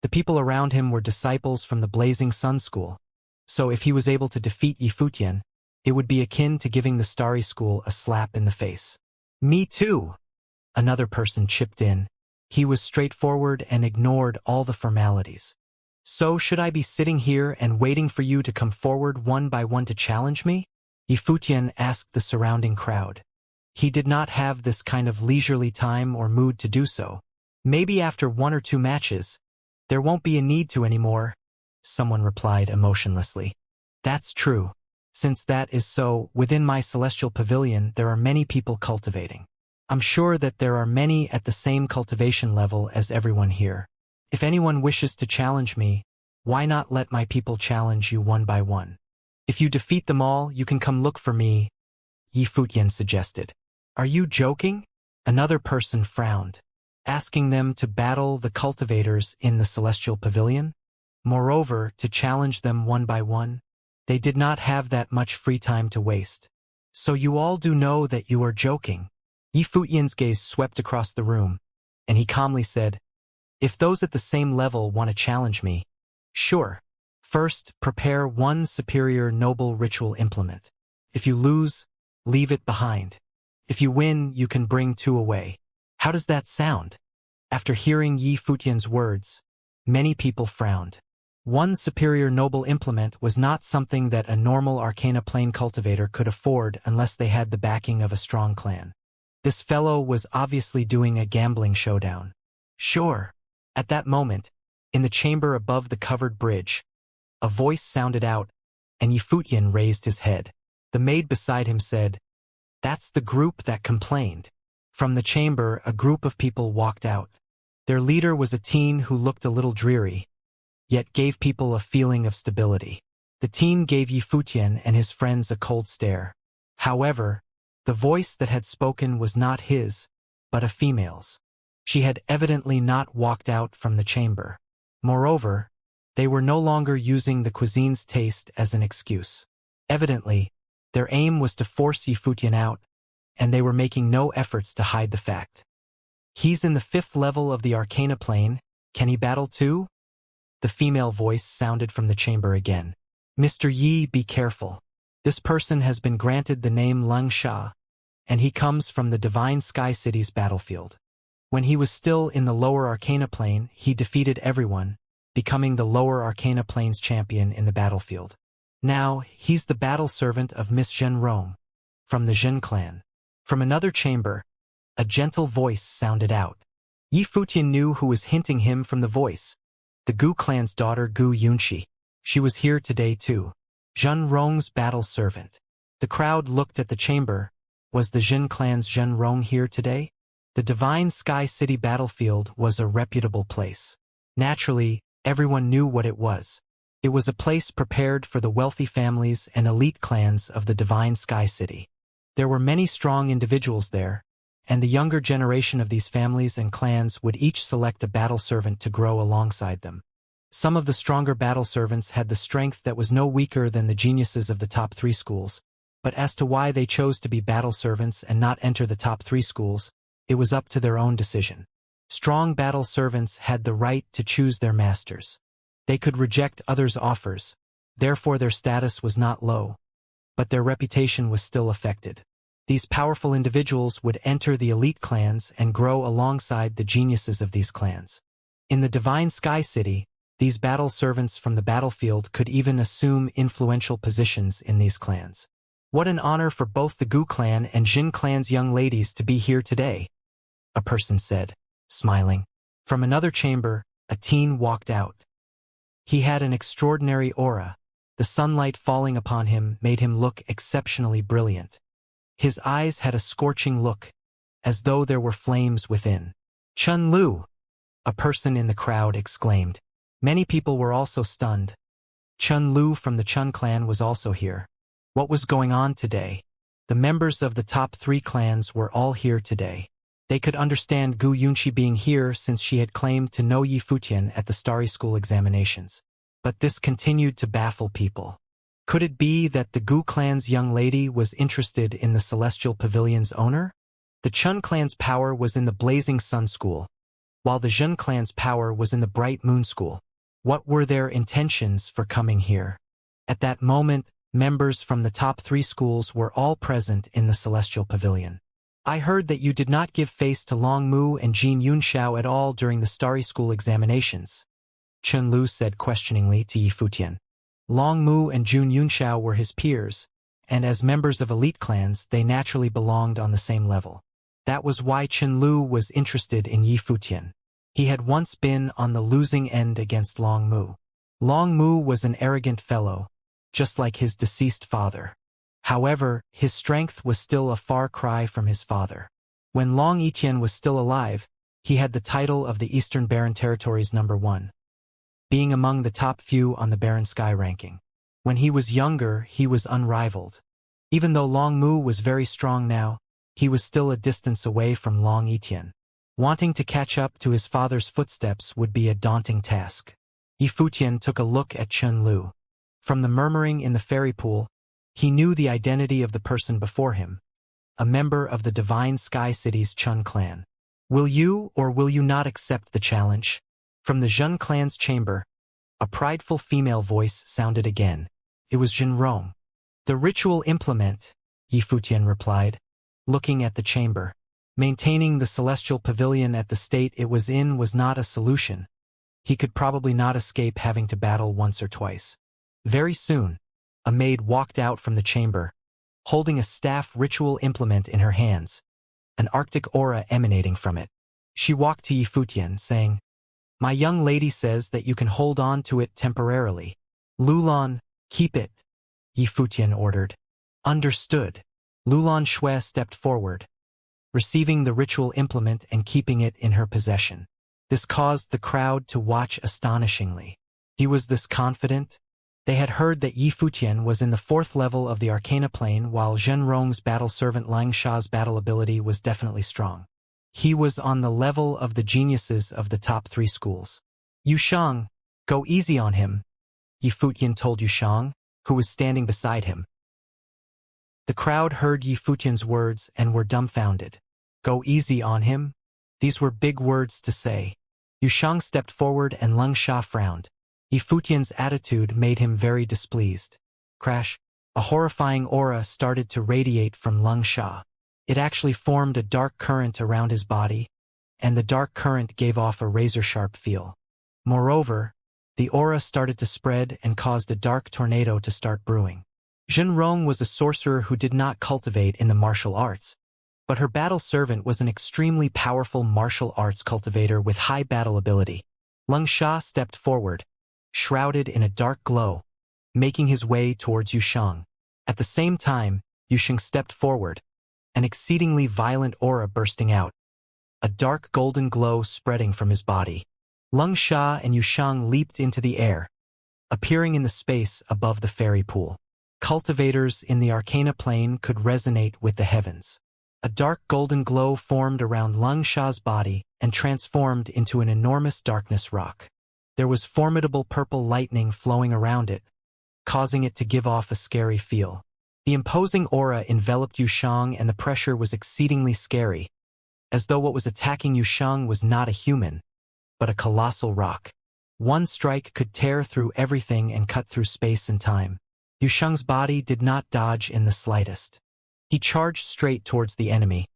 The people around him were disciples from the Blazing Sun School, so if he was able to defeat Yifutian, it would be akin to giving the Starry School a slap in the face. Me too, another person chipped in. He was straightforward and ignored all the formalities. So should I be sitting here and waiting for you to come forward one by one to challenge me? Yifutian asked the surrounding crowd. He did not have this kind of leisurely time or mood to do so. Maybe after 1 or 2 matches, there won't be a need to anymore, someone replied emotionlessly. That's true. Since that is so, within my Celestial Pavilion there are many people cultivating. I'm sure that there are many at the same cultivation level as everyone here. If anyone wishes to challenge me, why not let my people challenge you one by one? If you defeat them all, you can come look for me, Yifutian suggested. Are you joking? Another person frowned, asking them to battle the cultivators in the Celestial Pavilion? Moreover, to challenge them one by one? They did not have that much free time to waste. So you all do know that you are joking. Yifutian's gaze swept across the room, and he calmly said, If those at the same level want to challenge me, sure. First, prepare 1 superior noble ritual implement. If you lose, leave it behind. If you win, you can bring 2 away. How does that sound? After hearing Yifutian's words, Many people frowned. One superior noble implement was not something that a normal arcana plane cultivator could afford unless they had the backing of a strong clan. This fellow was obviously doing a gambling showdown. Sure. At that moment, in the chamber above the covered bridge, a voice sounded out, and Yifutian raised his head. The maid beside him said, "That's the group that complained." From the chamber, a group of people walked out. Their leader was a teen who looked a little dreary, yet gave people a feeling of stability. The teen gave Yifutian and his friends a cold stare. However, the voice that had spoken was not his, but a female's. She had evidently not walked out from the chamber. Moreover, they were no longer using the cuisine's taste as an excuse. Evidently, their aim was to force Yifutian out, and they were making no efforts to hide the fact. "He's in the 5th level of the Arcana plane. Can he battle too?" The female voice sounded from the chamber again. "Mr. Yi, be careful. This person has been granted the name Xianxia, and he comes from the Divine Sky City's battlefield. When he was still in the lower Arcana plane, he defeated everyone, becoming the lower Arcana plane's champion in the battlefield. Now, he's the battle servant of Miss Zhenrong, from the Zhen clan." From another chamber, a gentle voice sounded out. Yifutian knew who was hinting him from the voice. The Gu clan's daughter Gu Yunxi. She was here today too. Zhenrong's battle servant. The crowd looked at the chamber. Was the Zhen clan's Zhenrong here today? The Divine Sky City battlefield was a reputable place. Naturally, everyone knew what it was. It was a place prepared for the wealthy families and elite clans of the Divine Sky City. There were many strong individuals there, and the younger generation of these families and clans would each select a battle servant to grow alongside them. Some of the stronger battle servants had the strength that was no weaker than the geniuses of the top 3 schools, but as to why they chose to be battle servants and not enter the top 3 schools, it was up to their own decision. Strong battle servants had the right to choose their masters. They could reject others' offers, therefore their status was not low, but their reputation was still affected. These powerful individuals would enter the elite clans and grow alongside the geniuses of these clans. In the Divine Sky City, these battle servants from the battlefield could even assume influential positions in these clans. What an honor for both the Gu clan and Jin clan's young ladies to be here today, a person said, smiling. From another chamber, a teen walked out. He had an extraordinary aura. The sunlight falling upon him made him look exceptionally brilliant. His eyes had a scorching look, as though there were flames within. "Chun Lu!" a person in the crowd exclaimed. Many people were also stunned. Chun Lu from the Chun clan was also here. What was going on today? The members of the top 3 clans were all here today. They could understand Gu Yunxi being here since she had claimed to know Yifutian at the Starry School examinations. But this continued to baffle people. Could it be that the Gu clan's young lady was interested in the Celestial Pavilion's owner? The Chun clan's power was in the Blazing Sun School, while the Zhen clan's power was in the Bright Moon School. What were their intentions for coming here? At that moment, members from the top 3 schools were all present in the Celestial Pavilion. "I heard that you did not give face to Long Mu and Jin Yunxiao at all during the Starry School examinations," Chun Lu said questioningly to Yifutian. Long Mu and Jun Yunxiao were his peers, and as members of elite clans, they naturally belonged on the same level. That was why Chun Lu was interested in Yifutian. He had once been on the losing end against Long Mu. Long Mu was an arrogant fellow, just like his deceased father. However, his strength was still a far cry from his father. When Long Etian was still alive, he had the title of the Eastern Barren Territories #1. Being among the top few on the Barren Sky ranking. When he was younger, he was unrivaled. Even though Long Mu was very strong now, he was still a distance away from Long Etian. Wanting to catch up to his father's footsteps would be a daunting task. Yifutian took a look at Chun Lu. From the murmuring in the fairy pool, he knew the identity of the person before him, a member of the Divine Sky City's Chun clan. "Will you or will you not accept the challenge?" From the Zhen clan's chamber, a prideful female voice sounded again. It was Zhenrong. "The ritual implement," Yifutian replied, looking at the chamber. Maintaining the celestial pavilion at the state it was in was not a solution. he could probably not escape having to battle once or twice. Very soon, a maid walked out from the chamber, holding a staff ritual implement in her hands, an arctic aura emanating from it. She walked to Yifutian, saying, "My young lady says that you can hold on to it temporarily. Lulan, keep it," Yifutian ordered. Understood. Lulan Shui stepped forward, receiving the ritual implement and keeping it in her possession. This caused the crowd to watch astonishingly. He was this confident? They had heard that Yifutian was in the 4th level of the Arcana plane, while Zhenrong's battle servant Xianxia's battle ability was definitely strong. He was on the level of the geniuses of the top 3 schools. Yushang, go easy on him, Yifutian told Yushang, who was standing beside him. The crowd heard Yifutian's words and were dumbfounded. Go easy on him? These were big words to say. Yushang stepped forward and Xianxia frowned. Yifutian's attitude made him very displeased. Crash! A horrifying aura started to radiate from Xianxia. It actually formed a dark current around his body, and the dark current gave off a razor-sharp feel. Moreover, the aura started to spread and caused a dark tornado to start brewing. Zhenrong was a sorcerer who did not cultivate in the martial arts, but her battle servant was an extremely powerful martial arts cultivator with high battle ability. Xianxia stepped forward, shrouded in a dark glow, making his way towards Yushang. At the same time, Yushang stepped forward, an exceedingly violent aura bursting out, a dark golden glow spreading from his body. Xianxia and Yushang leaped into the air, appearing in the space above the fairy pool. Cultivators in the Arcana plane could resonate with the heavens. A dark golden glow formed around Xianxia's body and transformed into an enormous darkness rock. There was formidable purple lightning flowing around it, causing it to give off a scary feel. The imposing aura enveloped Yushang and the pressure was exceedingly scary, as though what was attacking Yushang was not a human, but a colossal rock. One strike could tear through everything and cut through space and time. Yushang's body did not dodge in the slightest. He charged straight towards the enemy,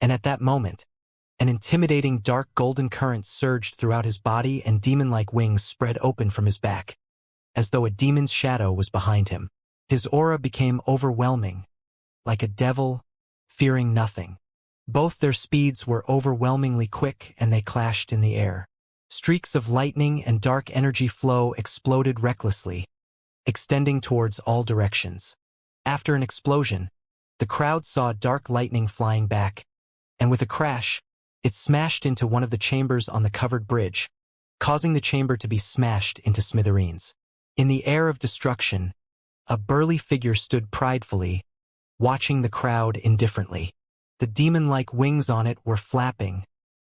and at that moment, an intimidating dark golden current surged throughout his body and demon-like wings spread open from his back, as though a demon's shadow was behind him. His aura became overwhelming, like a devil, fearing nothing. Both their speeds were overwhelmingly quick and they clashed in the air. Streaks of lightning and dark energy flow exploded recklessly, extending towards all directions. After an explosion, the crowd saw dark lightning flying back, and with a crash, it smashed into one of the chambers on the covered bridge, causing the chamber to be smashed into smithereens. In the air of destruction, a burly figure stood pridefully, watching the crowd indifferently. The demon-like wings on it were flapping,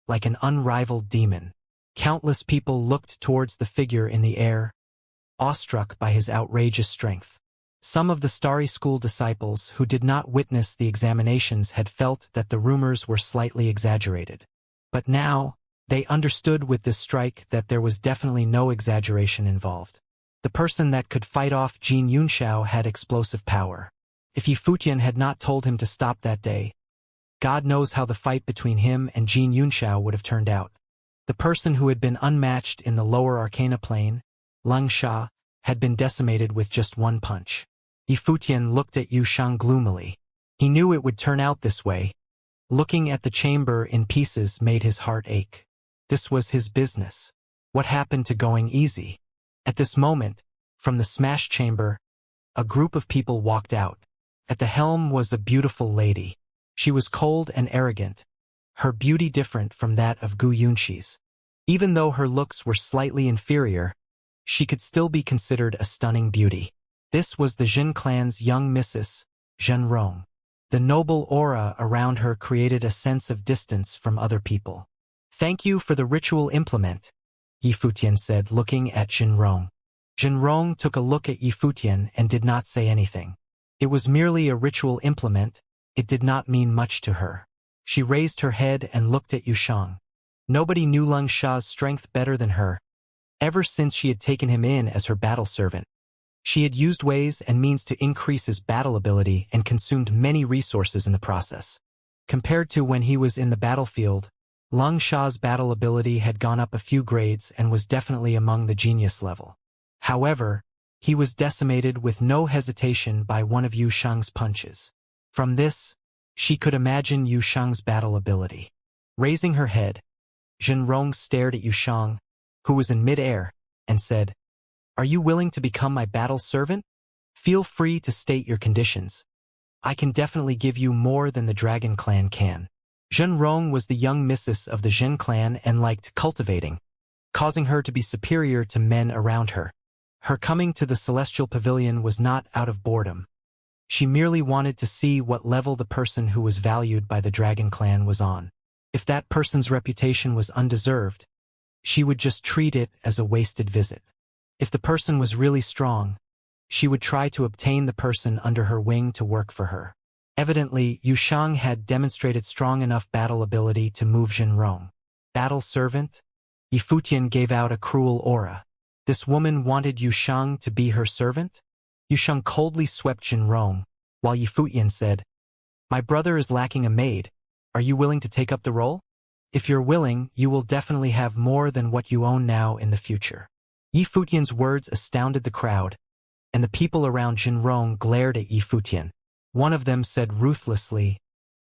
like an unrivaled demon. Countless people looked towards the figure in the air, awestruck by his outrageous strength. Some of the Starry School disciples who did not witness the examinations had felt that the rumors were slightly exaggerated. But now, they understood with this strike that there was definitely no exaggeration involved. The person that could fight off Jin Yunxiao had explosive power. If Yifutian had not told him to stop that day, God knows how the fight between him and Jin Yunxiao would have turned out. The person who had been unmatched in the lower Arcana plane, Xianxia, had been decimated with just one punch. Yifutian looked at Yushang gloomily. He knew it would turn out this way. Looking at the chamber in pieces made his heart ache. This was his business. What happened to going easy? At this moment, from the smashed chamber, a group of people walked out. At the helm was a beautiful lady. She was cold and arrogant, her beauty different from that of Gu Yunxi's. Even though her looks were slightly inferior, she could still be considered a stunning beauty. This was the Jin clan's young Mrs. Zhenrong. The noble aura around her created a sense of distance from other people. "Thank you for the ritual implement," Yifutian said, looking at Zhenrong. Zhenrong took a look at Yifutian and did not say anything. It was merely a ritual implement. It did not mean much to her. She raised her head and looked at Yushang. Nobody knew Xia's strength better than her. Ever since she had taken him in as her battle servant, she had used ways and means to increase his battle ability and consumed many resources in the process. Compared to when he was in the battlefield, Lung Sha's battle ability had gone up a few grades and was definitely among the genius level. However, he was decimated with no hesitation by one of Yu Shang's punches. From this, she could imagine Yu Shang's battle ability. Raising her head, Zhenrong stared at Yu Shang, who was in mid-air, and said, "Are you willing to become my battle servant? Feel free to state your conditions. I can definitely give you more than the Dragon Clan can." Zhenrong was the young missus of the Zhen clan and liked cultivating, causing her to be superior to men around her. Her coming to the Celestial Pavilion was not out of boredom. She merely wanted to see what level the person who was valued by the Dragon Clan was on. If that person's reputation was undeserved, she would just treat it as a wasted visit. If the person was really strong, she would try to obtain the person under her wing to work for her. Evidently, Yu Shang had demonstrated strong enough battle ability to move Zhenrong. Battle servant? Yifutian gave out a cruel aura. This woman wanted Yu Shang to be her servant? Yu Shang coldly swept Zhenrong, while Yifutian said, "My brother is lacking a maid. Are you willing to take up the role? If you're willing, you will definitely have more than what you own now in the future." Yifutian's words astounded the crowd, and the people around Zhenrong glared at Yifutian. One of them said ruthlessly,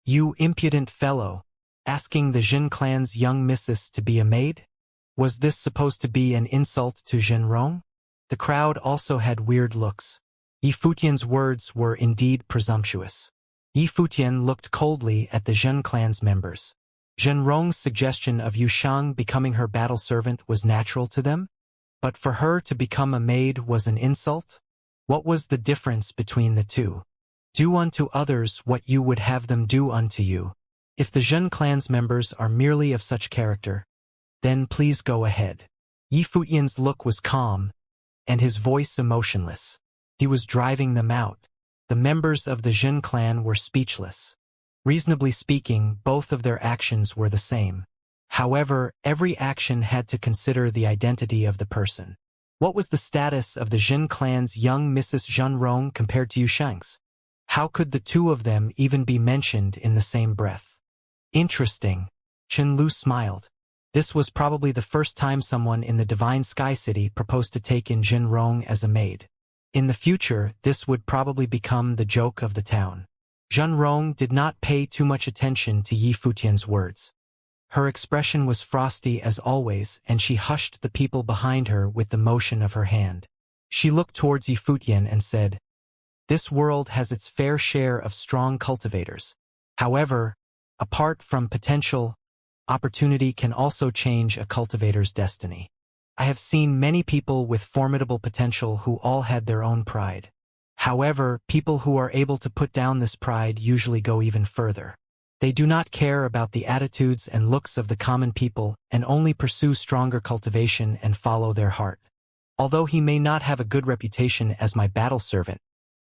"You impudent fellow, asking the Zhen clan's young missus to be a maid? Was this supposed to be an insult to Zhenrong?" The crowd also had weird looks. Yifutian's words were indeed presumptuous. Yifutian looked coldly at the Zhen clan's members. Zhenrong's suggestion of Yu Shang becoming her battle servant was natural to them, but for her to become a maid was an insult? What was the difference between the two? Do unto others what you would have them do unto you. If the Zhen clan's members are merely of such character, then please go ahead. Yifutian's look was calm, and his voice emotionless. He was driving them out. The members of the Zhen clan were speechless. Reasonably speaking, both of their actions were the same. However, every action had to consider the identity of the person. What was the status of the Zhen clan's young Mrs. Zhenrong compared to Yu Shang's? How could the two of them even be mentioned in the same breath? Interesting. Chen Lu smiled. This was probably the first time someone in the Divine Sky City proposed to take in Zhenrong as a maid. In the future, this would probably become the joke of the town. Zhenrong did not pay too much attention to Yifutian's words. Her expression was frosty as always, and she hushed the people behind her with the motion of her hand. She looked towards Yifutian and said, "This world has its fair share of strong cultivators. However, apart from potential, opportunity can also change a cultivator's destiny. I have seen many people with formidable potential who all had their own pride. However, people who are able to put down this pride usually go even further. They do not care about the attitudes and looks of the common people and only pursue stronger cultivation and follow their heart. Although he may not have a good reputation as my battle servant,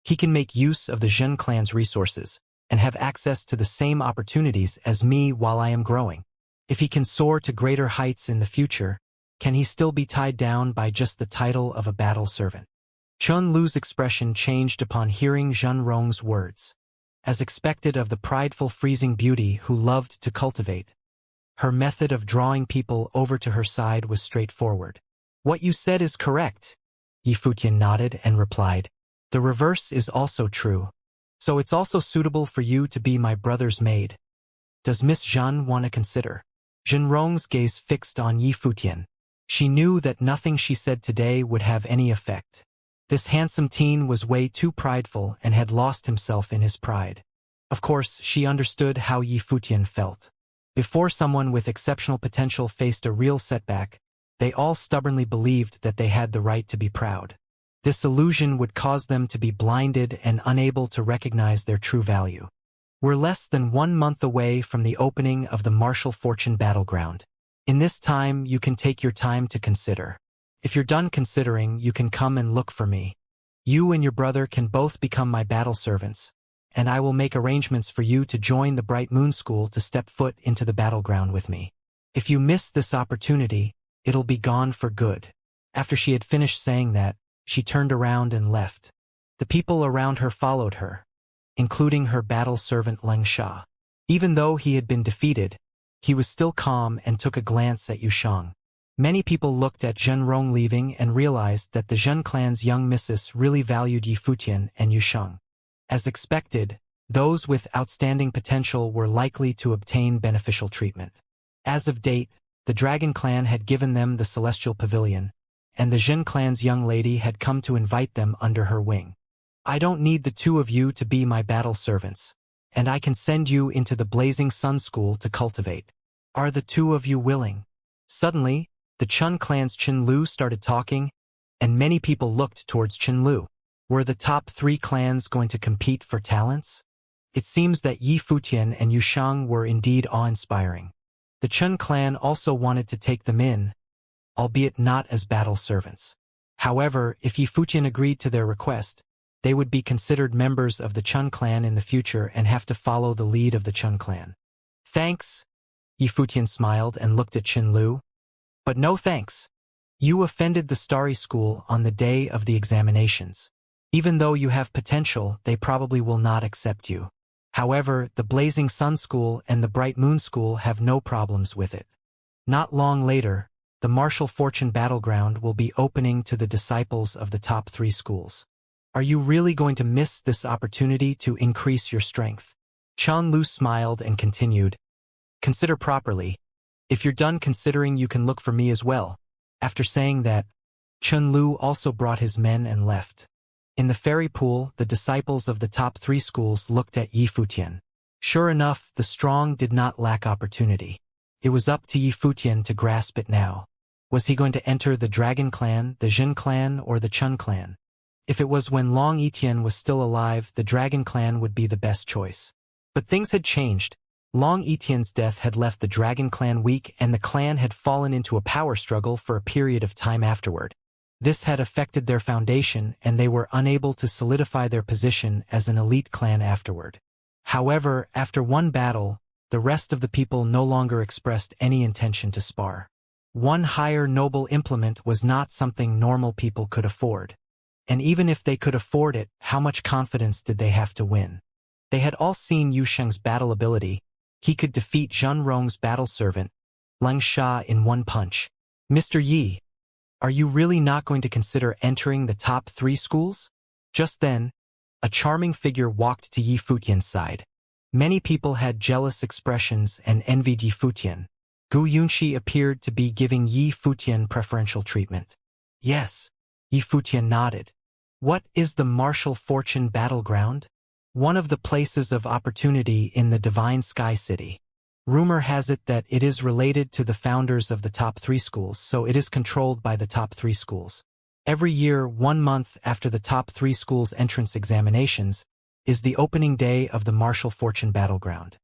he can make use of the Zhen clan's resources and have access to the same opportunities as me while I am growing. If he can soar to greater heights in the future, can he still be tied down by just the title of a battle servant?" Chen Lu's expression changed upon hearing Zhenrong's words. As expected of the prideful freezing beauty who loved to cultivate, her method of drawing people over to her side was straightforward. "What you said is correct," Yifutian nodded and replied. "The reverse is also true. So it's also suitable for you to be my brother's maid. Does Miss Zhan want to consider?" Zhenrong's gaze fixed on Yifutian. She knew that nothing she said today would have any effect. This handsome teen was way too prideful and had lost himself in his pride. Of course, she understood how Yifutian felt. Before someone with exceptional potential faced a real setback, they all stubbornly believed that they had the right to be proud. This illusion would cause them to be blinded and unable to recognize their true value. We're less than 1 month away from the opening of the Martial Fortune Battleground. In this time, you can take your time to consider. If you're done considering, you can come and look for me. You and your brother can both become my battle servants, and I will make arrangements for you to join the Bright Moon School to step foot into the battleground with me. If you miss this opportunity, it'll be gone for good." After she had finished saying that, she turned around and left. The people around her followed her, including her battle servant Leng Sha. Even though he had been defeated, He was still calm and took a glance at Yushang. Many people looked at Zhenrong leaving and realized that the Zhen clan's young missus really valued Yi Futian and Yushang. As expected, those with outstanding potential were likely to obtain beneficial treatment. As of date, the Dragon clan had given them the Celestial Pavilion, and the Zhen clan's young lady had come to invite them under her wing. I don't need the two of you to be my battle servants, and I can send you into the Blazing Sun School to cultivate. Are the two of you willing? Suddenly, the Chun clan's Qinlu started talking, and many people looked towards Qinlu. Were the top 3 clans going to compete for talents? It seems that Yi Futian and Yushang were indeed awe-inspiring. The Chun clan also wanted to take them in, albeit not as battle servants. However, if Yi Futian agreed to their request, they would be considered members of the Chun clan in the future and have to follow the lead of the Chun clan. Thanks, Yi Futian smiled and looked at Qinlu. But no thanks. You offended the Starry School on the day of the examinations. Even though you have potential, they probably will not accept you. However, the Blazing Sun School and the Bright Moon School have no problems with it. Not long later, the Martial Fortune Battleground will be opening to the disciples of the top 3 schools. Are you really going to miss this opportunity to increase your strength? Chan Lu smiled and continued, Consider properly. If you're done considering, you can look for me as well. After saying that, Chun Lu also brought his men and left. In the fairy pool, the disciples of the top 3 schools looked at Yi Futian. Sure enough, the strong did not lack opportunity. It was up to Yi Futian to grasp it now. Was he going to enter the Dragon clan, the Jin clan, or the Chun clan? If it was when Long Etian was still alive, the Dragon clan would be the best choice. But things had changed. Long Etian's death had left the Dragon clan weak, and the clan had fallen into a power struggle for a period of time afterward. This had affected their foundation, and they were unable to solidify their position as an elite clan afterward. However, after one battle, the rest of the people no longer expressed any intention to spar. One higher noble implement was not something normal people could afford. And even if they could afford it, how much confidence did they have to win? They had all seen Yusheng's battle ability. He could defeat Zhenrong's battle servant, Xianxia, in one punch. Mr. Yi, are you really not going to consider entering the top 3 schools? Just then, a charming figure walked to Yi Futian's side. Many people had jealous expressions and envied Yi Futian. Gu Yunxi appeared to be giving Yi Futian preferential treatment. Yes, Yi Futian nodded. What is the Martial Fortune Battleground? One of the places of opportunity in the Divine Sky City. Rumor has it that it is related to the founders of the top 3 schools, so it is controlled by the top 3 schools. Every year, 1 month after the top 3 schools' entrance examinations, is the opening day of the Martial Fortune Battleground.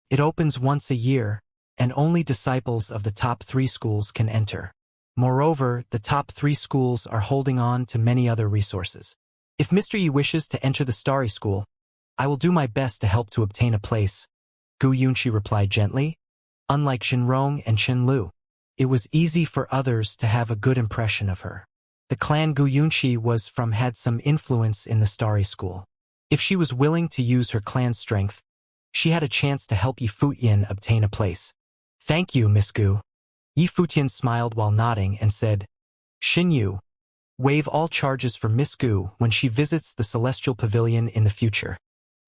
It opens once a year, and only disciples of the top 3 schools can enter. Moreover, the top 3 schools are holding on to many other resources. If Mr. Yi wishes to enter the Starry School, I will do my best to help to obtain a place, Gu Yunxi replied gently. Unlike Zhenrong and Qinlu, it was easy for others to have a good impression of her. The clan Gu Yunxi was from had some influence in the Starry School. If she was willing to use her clan's strength, she had a chance to help Yi Futian obtain a place. Thank you, Miss Gu. Yi Futian smiled while nodding and said, Xin Yu, waive all charges for Miss Gu when she visits the Celestial Pavilion in the future.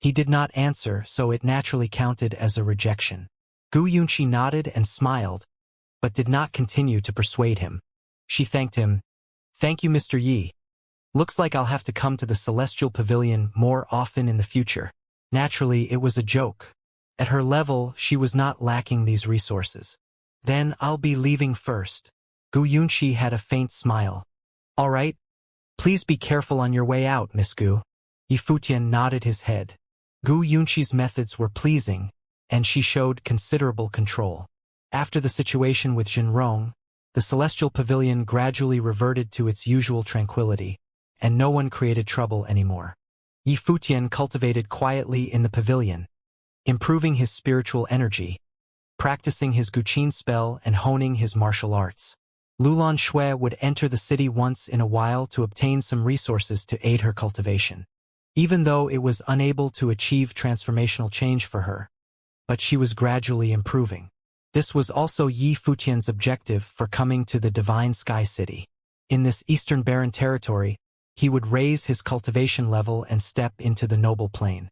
He did not answer, so it naturally counted as a rejection. Gu Yunxi nodded and smiled, but did not continue to persuade him. She thanked him. Thank you, Mr. Yi. Looks like I'll have to come to the Celestial Pavilion more often in the future. Naturally, it was a joke. At her level, she was not lacking these resources. Then I'll be leaving first. Gu Yunxi had a faint smile. All right. Please be careful on your way out, Miss Gu. Yi Futian nodded his head. Gu Yunxi's methods were pleasing, and she showed considerable control. After the situation with Zhenrong, the Celestial Pavilion gradually reverted to its usual tranquility, and no one created trouble anymore. Yi Futian cultivated quietly in the pavilion, improving his spiritual energy, practicing his Guqin spell and honing his martial arts. Lulan Shui would enter the city once in a while to obtain some resources to aid her cultivation. Even though it was unable to achieve transformational change for her, but she was gradually improving. This was also Yi Futian's objective for coming to the Divine Sky City. In this eastern barren territory, he would raise his cultivation level and step into the noble plane.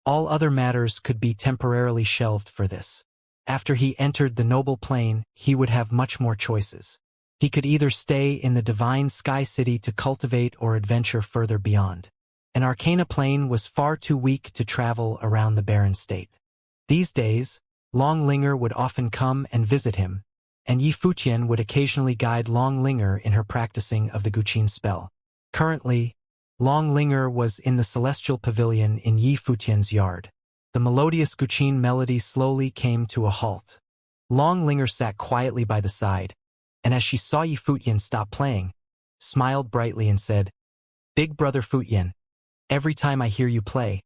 All other matters could be temporarily shelved for this. After he entered the noble plane, he would have much more choices. He could either stay in the Divine Sky City to cultivate or adventure further beyond. An arcana plane was far too weak to travel around the barren state. These days, Long Linger would often come and visit him, and Yi Futian would occasionally guide Long Linger in her practicing of the Guqin spell. Currently, Long Linger was in the celestial pavilion in Yi Futian's yard. The melodious Guqin melody slowly came to a halt. Long Linger sat quietly by the side, and as she saw Yi Futian stop playing, smiled brightly and said, "Big brother Futian, every time I hear you play,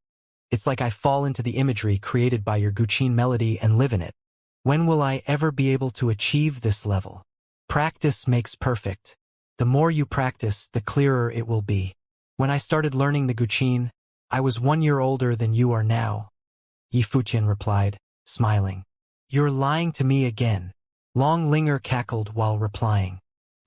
it's like I fall into the imagery created by your Guqin melody and live in it. When will I ever be able to achieve this level? Practice makes perfect. The more you practice, the clearer it will be. When I started learning the Guqin, I was 1 year older than you are now." Yi Futian replied, smiling. "You're lying to me again." Long Linger cackled while replying.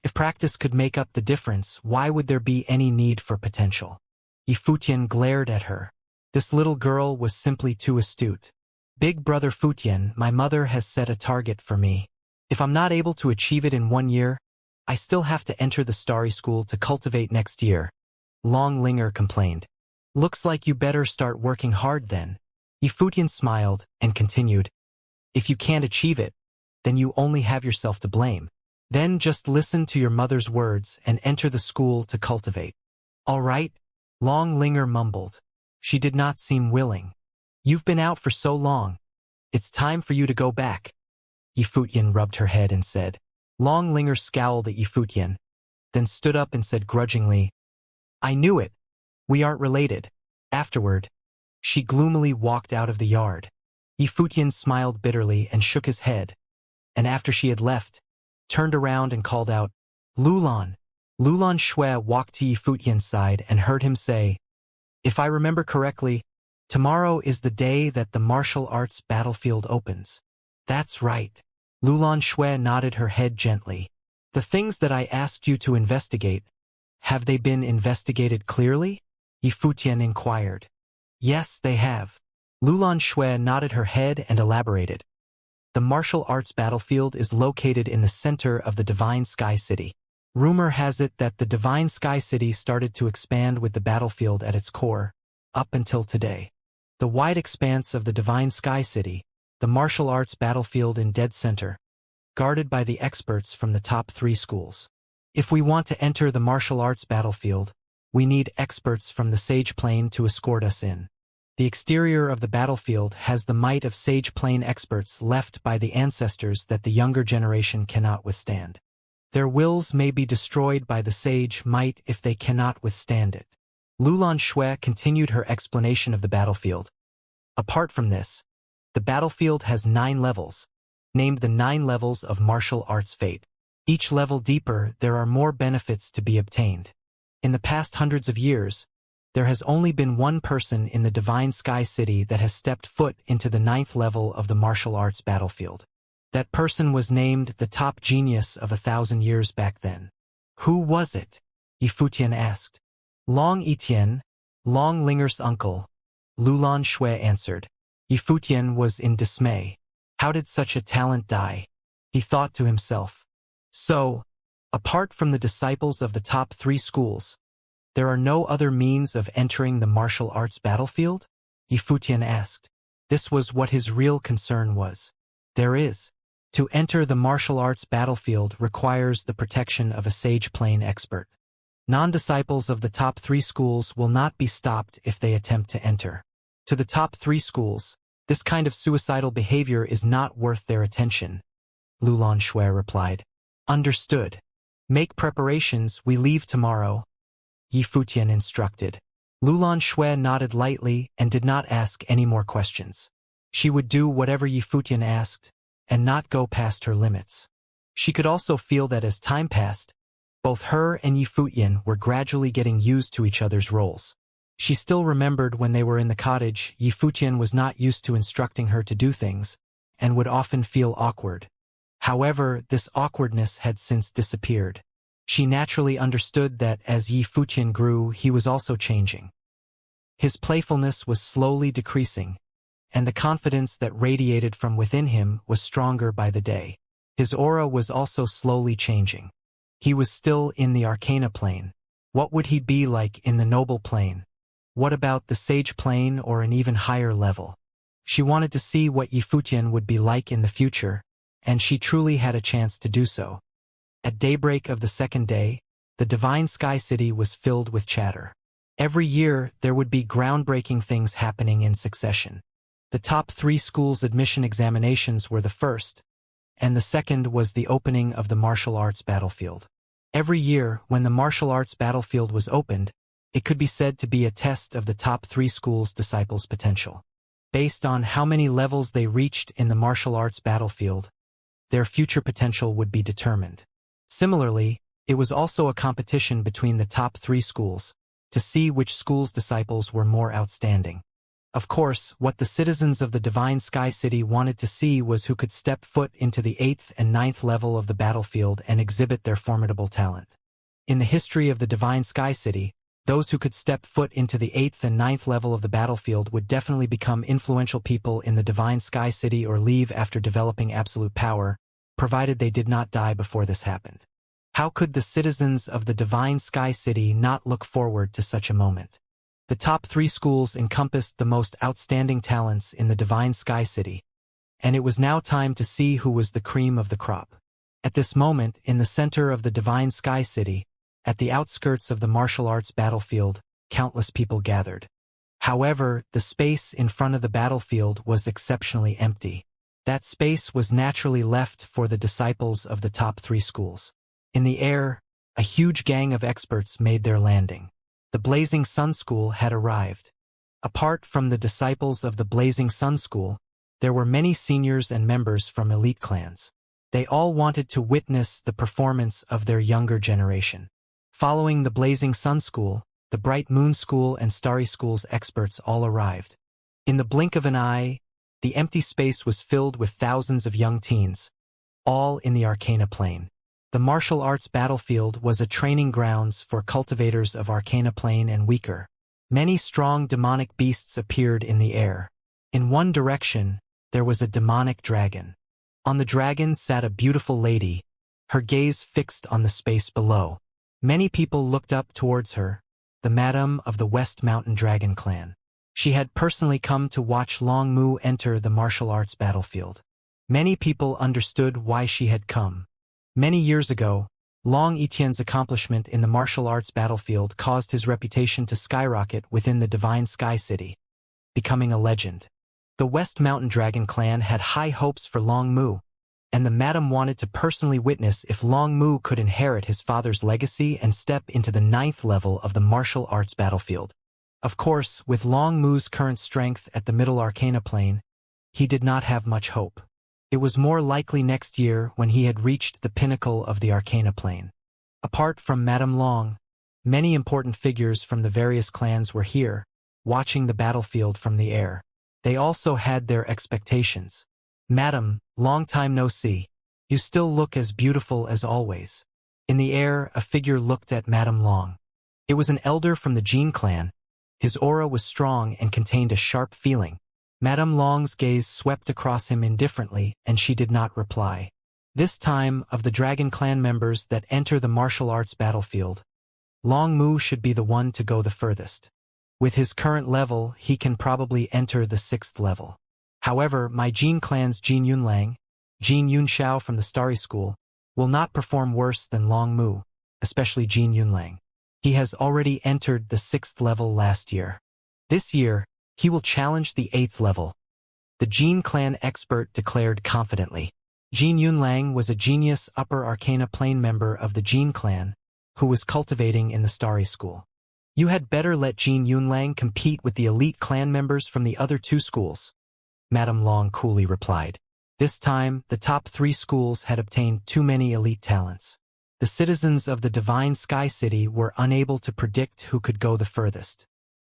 If practice could make up the difference, why would there be any need for potential? Yi Futian glared at her. This little girl was simply too astute. "Big brother Futian, my mother has set a target for me. If I'm not able to achieve it in 1 year, I still have to enter the Starry School to cultivate next year," Long Linger complained. "Looks like you better start working hard then." Yi Futian smiled and continued, "If you can't achieve it, then you only have yourself to blame. Then just listen to your mother's words and enter the school to cultivate." "All right," Long Linger mumbled. She did not seem willing. "You've been out for so long. It's time for you to go back." Yi Futian rubbed her head and said. Long Linger scowled at Yi Futian, then stood up and said grudgingly, "I knew it. We aren't related." Afterward, she gloomily walked out of the yard. Yi Futian smiled bitterly and shook his head, and after she had left, turned around and called out, "Lulan." Lulan Shui walked to Yi Futian's side and heard him say, "If I remember correctly, tomorrow is the day that the martial arts battlefield opens." "That's right." Lulan Shui nodded her head gently. "The things that I asked you to investigate, have they been investigated clearly?" Yi Futian inquired. "Yes, they have." Lulan Shui nodded her head and elaborated. "The martial arts battlefield is located in the center of the Divine Sky City. Rumor has it that the Divine Sky City started to expand with the battlefield at its core, up until today. The wide expanse of the Divine Sky City, the martial arts battlefield in dead center, guarded by the experts from the top 3 schools. If we want to enter the martial arts battlefield, we need experts from the Sage Plane to escort us in. The exterior of the battlefield has the might of Sage Plane experts left by the ancestors that the younger generation cannot withstand. Their wills may be destroyed by the Sage might if they cannot withstand it." Lulan Shui continued her explanation of the battlefield. "Apart from this, the battlefield has 9 levels, named the 9 levels of martial arts fate. Each level deeper, there are more benefits to be obtained. In the past hundreds of years, there has only been one person in the Divine Sky City that has stepped foot into the 9th level of the martial arts battlefield. That person was named the top genius of 1,000 years back then." "Who was it?" Yi Futian asked. "Long Etienne, Long Linger's uncle," Lulan Shui answered. Yi Futian was in dismay. How did such a talent die? He thought to himself. So, apart from the disciples of the top 3 schools, there are no other means of entering the martial arts battlefield? Yi Futian asked. This was what his real concern was. There is. To enter the martial arts battlefield requires the protection of a Sage Plane expert. Non-disciples of the top 3 schools will not be stopped if they attempt to enter. To the top 3 schools, this kind of suicidal behavior is not worth their attention, Lulan Shui replied. Understood. Make preparations, we leave tomorrow, Yi Futian instructed. Lulan Shui nodded lightly and did not ask any more questions. She would do whatever Yi Futian asked, and not go past her limits. She could also feel that as time passed, both her and Yi Futian were gradually getting used to each other's roles. She still remembered when they were in the cottage, Yi Futian was not used to instructing her to do things, and would often feel awkward. However, this awkwardness had since disappeared. She naturally understood that as Yi Fuqian grew, he was also changing. His playfulness was slowly decreasing, and the confidence that radiated from within him was stronger by the day. His aura was also slowly changing. He was still in the Arcana plane. What would he be like in the Noble plane? What about the Sage plane or an even higher level? She wanted to see what Yi Fuqian would be like in the future, and she truly had a chance to do so. At daybreak of the second day, the Divine Sky City was filled with chatter. Every year, there would be groundbreaking things happening in succession. The top 3 schools' admission examinations were the first, and the second was the opening of the martial arts battlefield. Every year, when the martial arts battlefield was opened, it could be said to be a test of the top 3 schools' disciples' potential. Based on how many levels they reached in the martial arts battlefield, their future potential would be determined. Similarly, it was also a competition between the top 3 schools, to see which school's disciples were more outstanding. Of course, what the citizens of the Divine Sky City wanted to see was who could step foot into the 8th and 9th level of the battlefield and exhibit their formidable talent. In the history of the Divine Sky City, those who could step foot into the 8th and 9th level of the battlefield would definitely become influential people in the Divine Sky City or leave after developing absolute power, provided they did not die before this happened. How could the citizens of the Divine Sky City not look forward to such a moment? The top 3 schools encompassed the most outstanding talents in the Divine Sky City, and it was now time to see who was the cream of the crop. At this moment, in the center of the Divine Sky City, at the outskirts of the martial arts battlefield, countless people gathered. However, the space in front of the battlefield was exceptionally empty. That space was naturally left for the disciples of the top 3 schools. In the air, a huge gang of experts made their landing. The Blazing Sun School had arrived. Apart from the disciples of the Blazing Sun School, there were many seniors and members from elite clans. They all wanted to witness the performance of their younger generation. Following the Blazing Sun School, the Bright Moon School and Starry School's experts all arrived. In the blink of an eye, the empty space was filled with thousands of young teens, all in the Arcana plane. The martial arts battlefield was a training grounds for cultivators of Arcana plane and weaker. Many strong demonic beasts appeared in the air. In one direction, there was a demonic dragon. On the dragon sat a beautiful lady, her gaze fixed on the space below. Many people looked up towards her, the madam of the West Mountain Dragon clan. She had personally come to watch Long Mu enter the martial arts battlefield. Many people understood why she had come. Many years ago, Long Etienne's accomplishment in the martial arts battlefield caused his reputation to skyrocket within the Divine Sky City, becoming a legend. The West Mountain Dragon clan had high hopes for Long Mu, and the madam wanted to personally witness if Long Mu could inherit his father's legacy and step into the 9th level of the martial arts battlefield. Of course, with Long Mu's current strength at the Middle Arcana plane, he did not have much hope. It was more likely next year when he had reached the pinnacle of the Arcana plane. Apart from Madame Long, many important figures from the various clans were here, watching the battlefield from the air. They also had their expectations. Madam, long time no see. You still look as beautiful as always. In the air, a figure looked at Madame Long. It was an elder from the Jin clan. His aura was strong and contained a sharp feeling. Madame Long's gaze swept across him indifferently, and she did not reply. This time, of the Dragon clan members that enter the martial arts battlefield, Long Mu should be the one to go the furthest. With his current level, he can probably enter the 6th level. However, my Jin clan's Jin Yunlang, Jin Yunxiao from the Starry School, will not perform worse than Long Mu, especially Jin Yunlang. He has already entered the 6th level last year. This year, he will challenge the 8th level. The Jin clan expert declared confidently. Jin Yunlang was a genius upper arcana plane member of the Jin clan, who was cultivating in the Starry School. You had better let Jin Yunlang compete with the elite clan members from the other 2 schools, Madame Long coolly replied. This time, the top 3 schools had obtained too many elite talents. The citizens of the Divine Sky City were unable to predict who could go the furthest.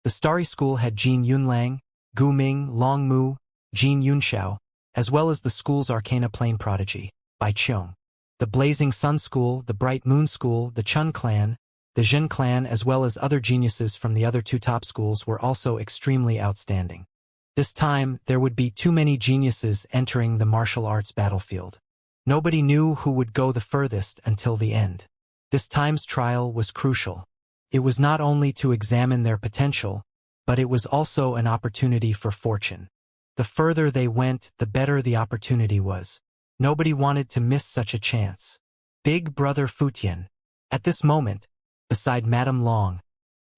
The Starry School had Jin Yunlang, Gu Ming, Long Mu, Jin Yunxiao, as well as the school's Arcana Plane prodigy, by Cheung. The Blazing Sun School, the Bright Moon School, the Chun clan, the Jin clan, as well as other geniuses from the other two top schools were also extremely outstanding. This time, there would be too many geniuses entering the martial arts battlefield. Nobody knew who would go the furthest until the end. This time's trial was crucial. It was not only to examine their potential, but it was also an opportunity for fortune. The further they went, the better the opportunity was. Nobody wanted to miss such a chance. Big Brother Futian. At this moment, beside Madame Long,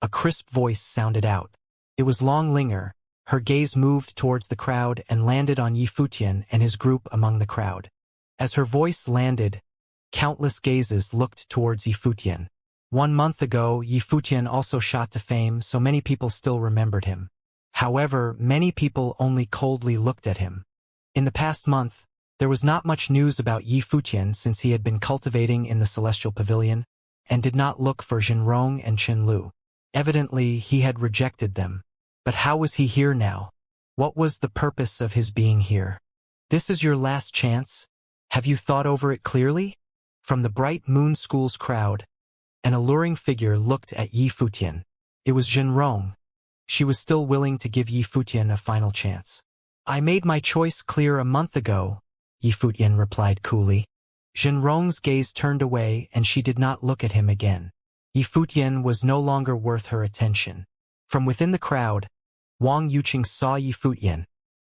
a crisp voice sounded out. It was Long Linger. Her gaze moved towards the crowd and landed on Yi Futian and his group among the crowd. As her voice landed, countless gazes looked towards Yi Futian. 1 month ago, Yi Futian also shot to fame, so many people still remembered him. However, many people only coldly looked at him. In the past month, there was not much news about Yi Futian since he had been cultivating in the Celestial Pavilion and did not look for Jinrong and Qin Lu. Evidently, he had rejected them. But how was he here now? What was the purpose of his being here? This is your last chance? Have you thought over it clearly? From the Bright Moon School's crowd, an alluring figure looked at Yi Futian. It was Jinrong. She was still willing to give Yi Futian a final chance. I made my choice clear a month ago, Yi Futian replied coolly. Jinrong's gaze turned away and she did not look at him again. Yi Futian was no longer worth her attention. From within the crowd, Wang Yuqing saw Yi Futian,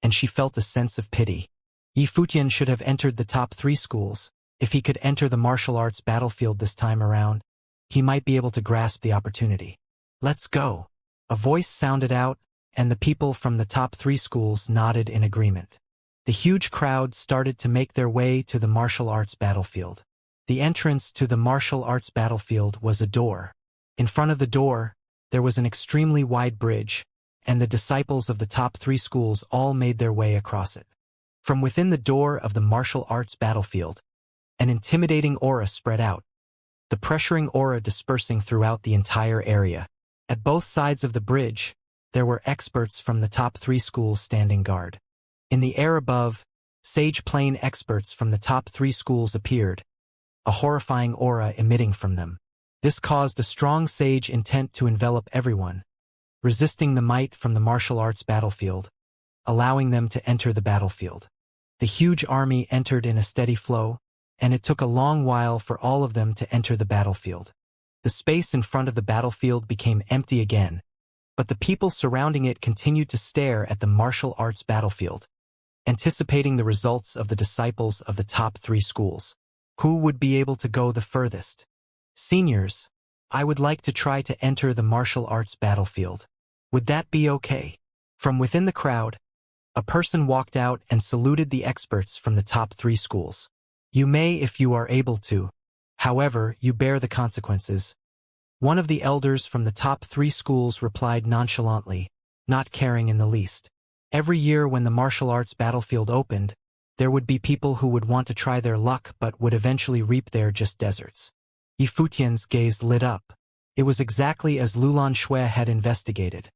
and she felt a sense of pity. Yi Futian should have entered the top 3 schools. If he could enter the martial arts battlefield this time around, he might be able to grasp the opportunity. Let's go. A voice sounded out, and the people from the top 3 schools nodded in agreement. The huge crowd started to make their way to the martial arts battlefield. The entrance to the martial arts battlefield was a door. In front of the door, there was an extremely wide bridge, and the disciples of the top 3 schools all made their way across it. From within the door of the martial arts battlefield, an intimidating aura spread out, the pressuring aura dispersing throughout the entire area. At both sides of the bridge, there were experts from the top 3 schools standing guard. In the air above, Sage Plane experts from the top 3 schools appeared, a horrifying aura emitting from them. This caused a strong sage intent to envelop everyone, resisting the might from the martial arts battlefield, allowing them to enter the battlefield. The huge army entered in a steady flow, and it took a long while for all of them to enter the battlefield. The space in front of the battlefield became empty again, but the people surrounding it continued to stare at the martial arts battlefield, anticipating the results of the disciples of the top 3 schools. Who would be able to go the furthest? Seniors, I would like to try to enter the martial arts battlefield. Would that be okay? From within the crowd, a person walked out and saluted the experts from the top 3 schools. You may if you are able to. However, you bear the consequences. One of the elders from the top 3 schools replied nonchalantly, not caring in the least. Every year when the martial arts battlefield opened, there would be people who would want to try their luck but would eventually reap there just deserts. Yi Futian's gaze lit up. It was exactly as Lulan Shui had investigated.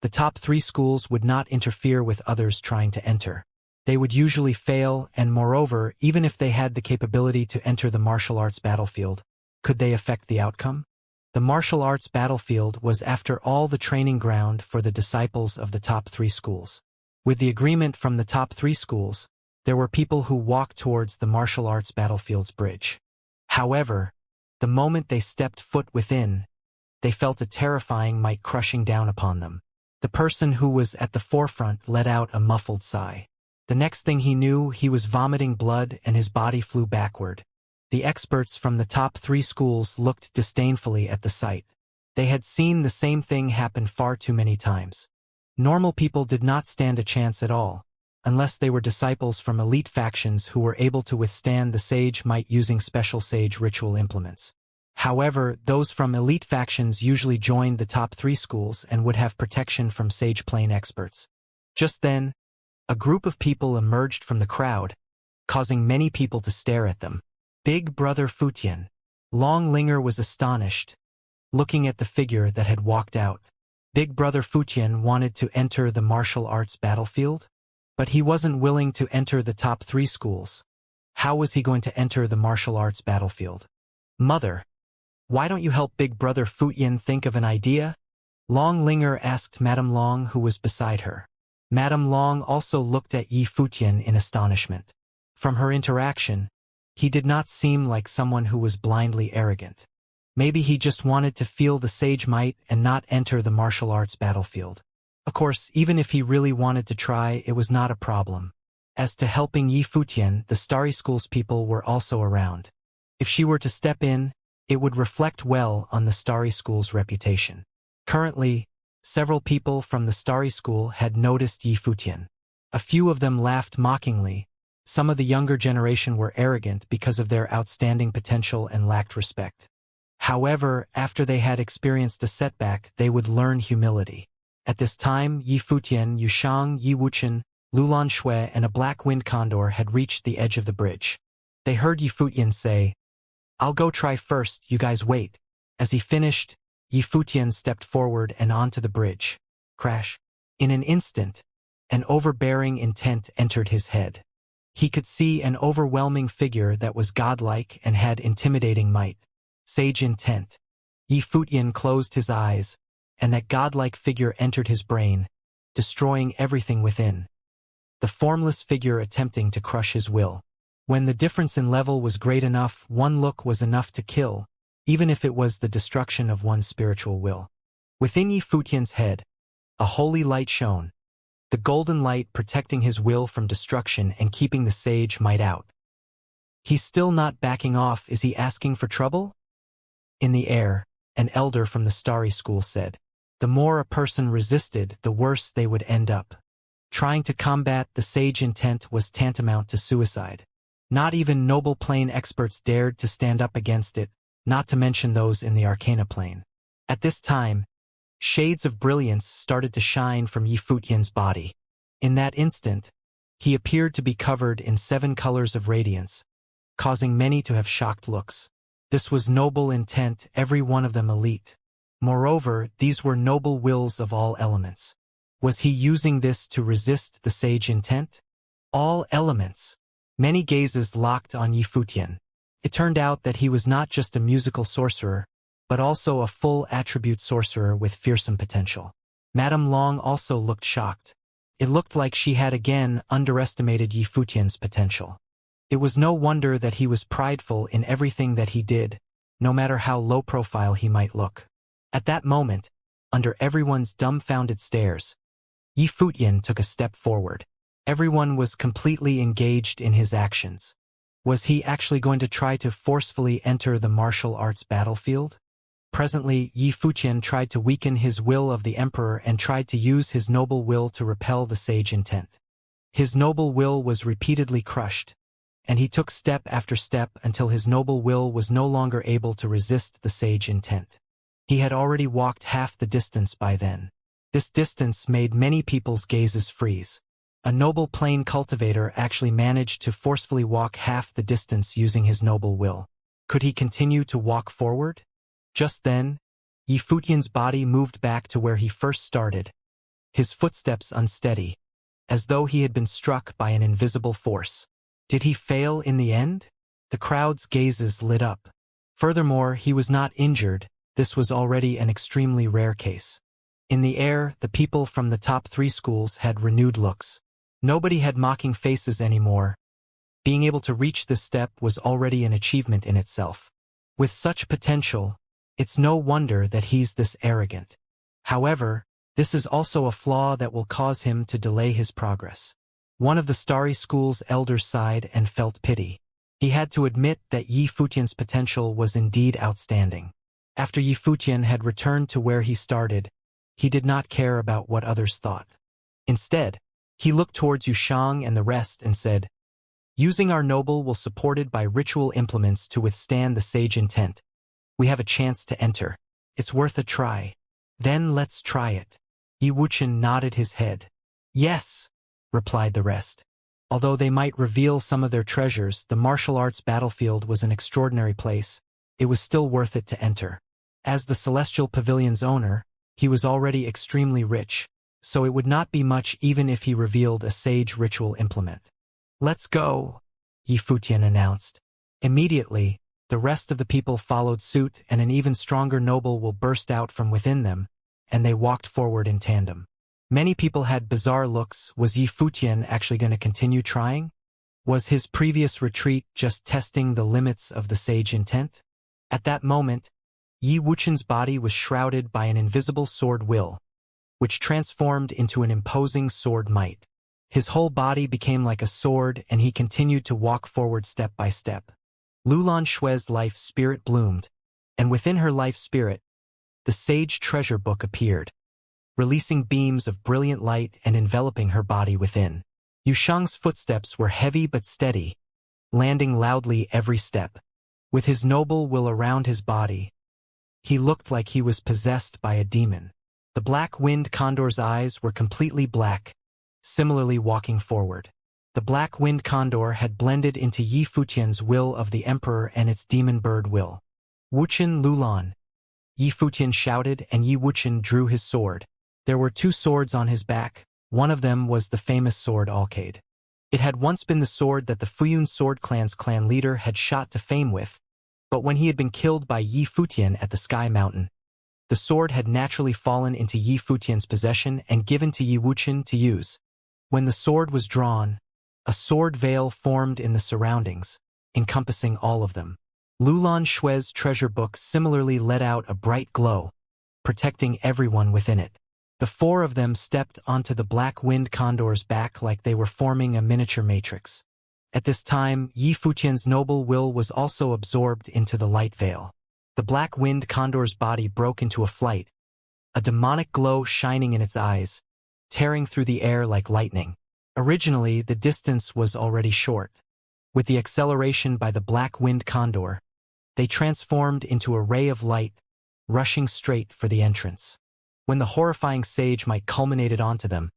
The top 3 schools would not interfere with others trying to enter. They would usually fail, and moreover, even if they had the capability to enter the martial arts battlefield, could they affect the outcome? The martial arts battlefield was after all the training ground for the disciples of the top 3 schools. With the agreement from the top 3 schools, there were people who walked towards the martial arts battlefield's bridge. However, the moment they stepped foot within, they felt a terrifying might crushing down upon them. The person who was at the forefront let out a muffled sigh. The next thing he knew, he was vomiting blood and his body flew backward. The experts from the top 3 schools looked disdainfully at the sight. They had seen the same thing happen far too many times. Normal people did not stand a chance at all, unless they were disciples from elite factions who were able to withstand the sage might using special sage ritual implements. However, those from elite factions usually joined the top 3 schools and would have protection from sage plane experts. Just then, a group of people emerged from the crowd, causing many people to stare at them. Big Brother Futian. Long Linger was astonished, looking at the figure that had walked out. Big Brother Futian wanted to enter the martial arts battlefield, but he wasn't willing to enter the top 3 schools. How was he going to enter the martial arts battlefield? Mother, why don't you help Big Brother Fujian think of an idea? Long Linger asked Madame Long, who was beside her. Madame Long also looked at Yi Fujian in astonishment. From her interaction, he did not seem like someone who was blindly arrogant. Maybe he just wanted to feel the sage might and not enter the martial arts battlefield. Of course, even if he really wanted to try, it was not a problem. As to helping Yi Fujian, the Starry School's people were also around. If she were to step in, it would reflect well on the Starry School's reputation. Currently, several people from the Starry School had noticed Yi Fujian. A few of them laughed mockingly. Some of the younger generation were arrogant because of their outstanding potential and lacked respect. However, after they had experienced a setback, they would learn humility. At this time, Yi Fujian, Yushang, Yi Wuchen, Lulan Shui, and a black wind condor had reached the edge of the bridge. They heard Yi Fujian say, "I'll go try first, you guys wait." As he finished, Yi Fujian stepped forward and onto the bridge. Crash. In an instant, an overbearing intent entered his head. He could see an overwhelming figure that was godlike and had intimidating might. Sage intent. Yi Fujian closed his eyes, and that godlike figure entered his brain, destroying everything within. The formless figure attempting to crush his will. When the difference in level was great enough, one look was enough to kill, even if it was the destruction of one's spiritual will. Within Yi Fujian's head, a holy light shone, the golden light protecting his will from destruction and keeping the sage might out. He's still not backing off. Is he asking for trouble? In the air, an elder from the Starry School said, "The more a person resisted, the worse they would end up." Trying to combat the sage intent was tantamount to suicide. Not even noble plane experts dared to stand up against it, not to mention those in the Arcana plane. At this time, shades of brilliance started to shine from Yi Fujian's body. In that instant, he appeared to be covered in 7 colors of radiance, causing many to have shocked looks. This was noble intent, every one of them elite. Moreover, these were noble wills of all elements. Was he using this to resist the sage intent? All elements. Many gazes locked on Yi Fujian. It turned out that he was not just a musical sorcerer, but also a full attribute sorcerer with fearsome potential. Madame Long also looked shocked. It looked like she had again underestimated Yi Fujian's potential. It was no wonder that he was prideful in everything that he did, no matter how low profile he might look. At that moment, under everyone's dumbfounded stares, Yi Fujian took a step forward. Everyone was completely engaged in his actions. Was he actually going to try to forcefully enter the martial arts battlefield? Presently, Yi Fujian tried to weaken his will of the emperor and tried to use his noble will to repel the sage intent. His noble will was repeatedly crushed, and he took step after step until his noble will was no longer able to resist the sage intent. He had already walked half the distance by then. This distance made many people's gazes freeze. A noble plane cultivator actually managed to forcefully walk half the distance using his noble will. Could he continue to walk forward? Just then, Yi Fujian's body moved back to where he first started, his footsteps unsteady, as though he had been struck by an invisible force. Did he fail in the end? The crowd's gazes lit up. Furthermore, he was not injured. This was already an extremely rare case. In the air, the people from the top 3 schools had renewed looks. Nobody had mocking faces anymore. Being able to reach this step was already an achievement in itself. With such potential, it's no wonder that he's this arrogant. However, this is also a flaw that will cause him to delay his progress. One of the Starry School's elders sighed and felt pity. He had to admit that Yi Fujian's potential was indeed outstanding. After Yi Fujian had returned to where he started, he did not care about what others thought. Instead, he looked towards Yushang and the rest and said, "Using our noble will supported by ritual implements to withstand the sage intent. We have a chance to enter. It's worth a try. Then let's try it." Yi Wuchen nodded his head. "Yes," replied the rest. Although they might reveal some of their treasures, the martial arts battlefield was an extraordinary place. It was still worth it to enter. As the Celestial Pavilion's owner, he was already extremely rich, so it would not be much even if he revealed a sage ritual implement. "Let's go." Yifutian announced. Immediately, the rest of the people followed suit, and an even stronger noble will burst out from within them, and they walked forward in tandem. Many people had bizarre looks. Was Yifutian actually going to continue trying? Was his previous retreat just testing the limits of the sage intent? At that moment, Yi Wuqian's body was shrouded by an invisible sword will, which transformed into an imposing sword might. His whole body became like a sword, and he continued to walk forward step by step. Lulan Shui's life spirit bloomed, and within her life spirit, the sage treasure book appeared, releasing beams of brilliant light and enveloping her body within. Yushang's footsteps were heavy but steady, landing loudly every step. With his noble will around his body, he looked like he was possessed by a demon. The black-winged condor's eyes were completely black, similarly walking forward. The black-winged condor had blended into Yifutian's will of the emperor and its demon bird will. Wuqian Lulan, Yifutian shouted, and Yi Wuqian drew his sword. There were 2 swords on his back. One of them was the famous sword Alcade. It had once been the sword that the Fuyun Sword Clan's clan leader had shot to fame with, but when he had been killed by Yifutian at the Sky Mountain, the sword had naturally fallen into Yifutian's possession and given to Yi Wuqian to use. When the sword was drawn, a sword veil formed in the surroundings, encompassing all of them. Lulan Shui's treasure book similarly let out a bright glow, protecting everyone within it. The 4 of them stepped onto the black-winged condor's back like they were forming a miniature matrix. At this time, Yifutian's noble will was also absorbed into the light veil. The black-winged condor's body broke into a flight, a demonic glow shining in its eyes, tearing through the air like lightning. Originally, the distance was already short. With the acceleration by the black-winged condor, they transformed into a ray of light, rushing straight for the entrance. When the horrifying sage might culminated onto them,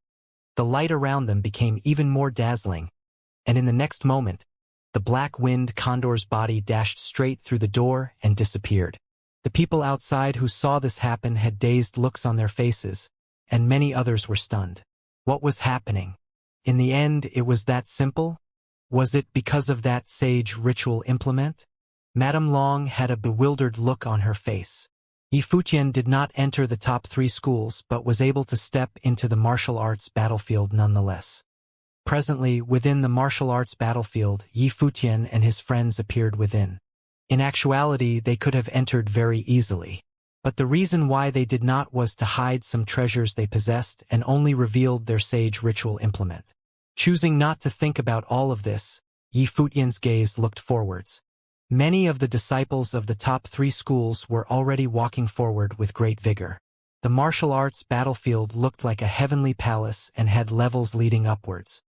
the light around them became even more dazzling, and in the next moment, the black-winged condor's body dashed straight through the door and disappeared. The people outside who saw this happen had dazed looks on their faces, and many others were stunned. What was happening? In the end, it was that simple? Was it because of that sage ritual implement? Madame Long had a bewildered look on her face. Yifutian did not enter the top 3 schools but was able to step into the martial arts battlefield nonetheless. Presently, within the martial arts battlefield, Yifutian and his friends appeared within. In actuality, they could have entered very easily. But the reason why they did not was to hide some treasures they possessed and only revealed their sage ritual implement. Choosing not to think about all of this, Yifutian's gaze looked forwards. Many of the disciples of the top 3 schools were already walking forward with great vigor. The martial arts battlefield looked like a heavenly palace and had levels leading upwards.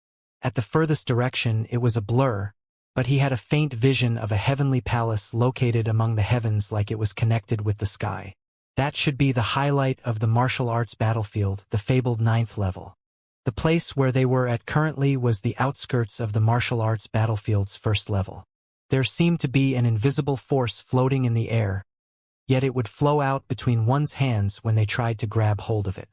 At the furthest direction, it was a blur, but he had a faint vision of a heavenly palace located among the heavens like it was connected with the sky. That should be the highlight of the martial arts battlefield, the fabled 9th level. The place where they were at currently was the outskirts of the martial arts battlefield's 1st level. There seemed to be an invisible force floating in the air, yet it would flow out between one's hands when they tried to grab hold of it.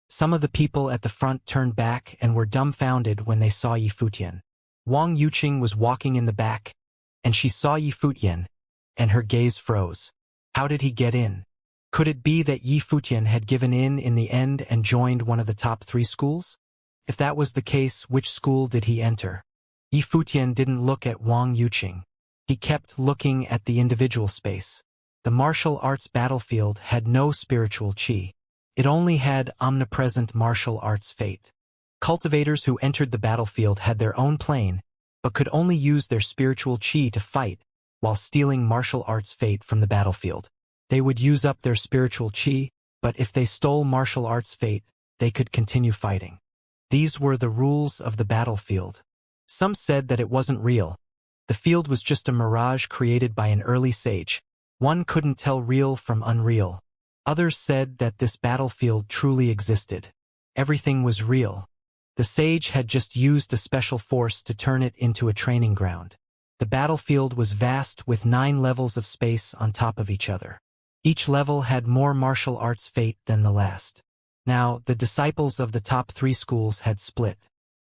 Some of the people at the front turned back and were dumbfounded when they saw Yifutian. Wang Yuqing was walking in the back, and she saw Yifutian, and her gaze froze. How did he get in? Could it be that Yifutian had given in the end and joined one of the top 3 schools? If that was the case, which school did he enter? Yifutian didn't look at Wang Yuqing. He kept looking at the individual space. The martial arts battlefield had no spiritual qi. It only had omnipresent martial arts fate. Cultivators who entered the battlefield had their own plane, but could only use their spiritual qi to fight, while stealing martial arts fate from the battlefield. They would use up their spiritual qi, but if they stole martial arts fate, they could continue fighting. These were the rules of the battlefield. Some said that it wasn't real. The field was just a mirage created by an early sage. One couldn't tell real from unreal. Others said that this battlefield truly existed. Everything was real. The sage had just used a special force to turn it into a training ground. The battlefield was vast with 9 levels of space on top of each other. Each level had more martial arts fate than the last. Now, the disciples of the top 3 schools had split.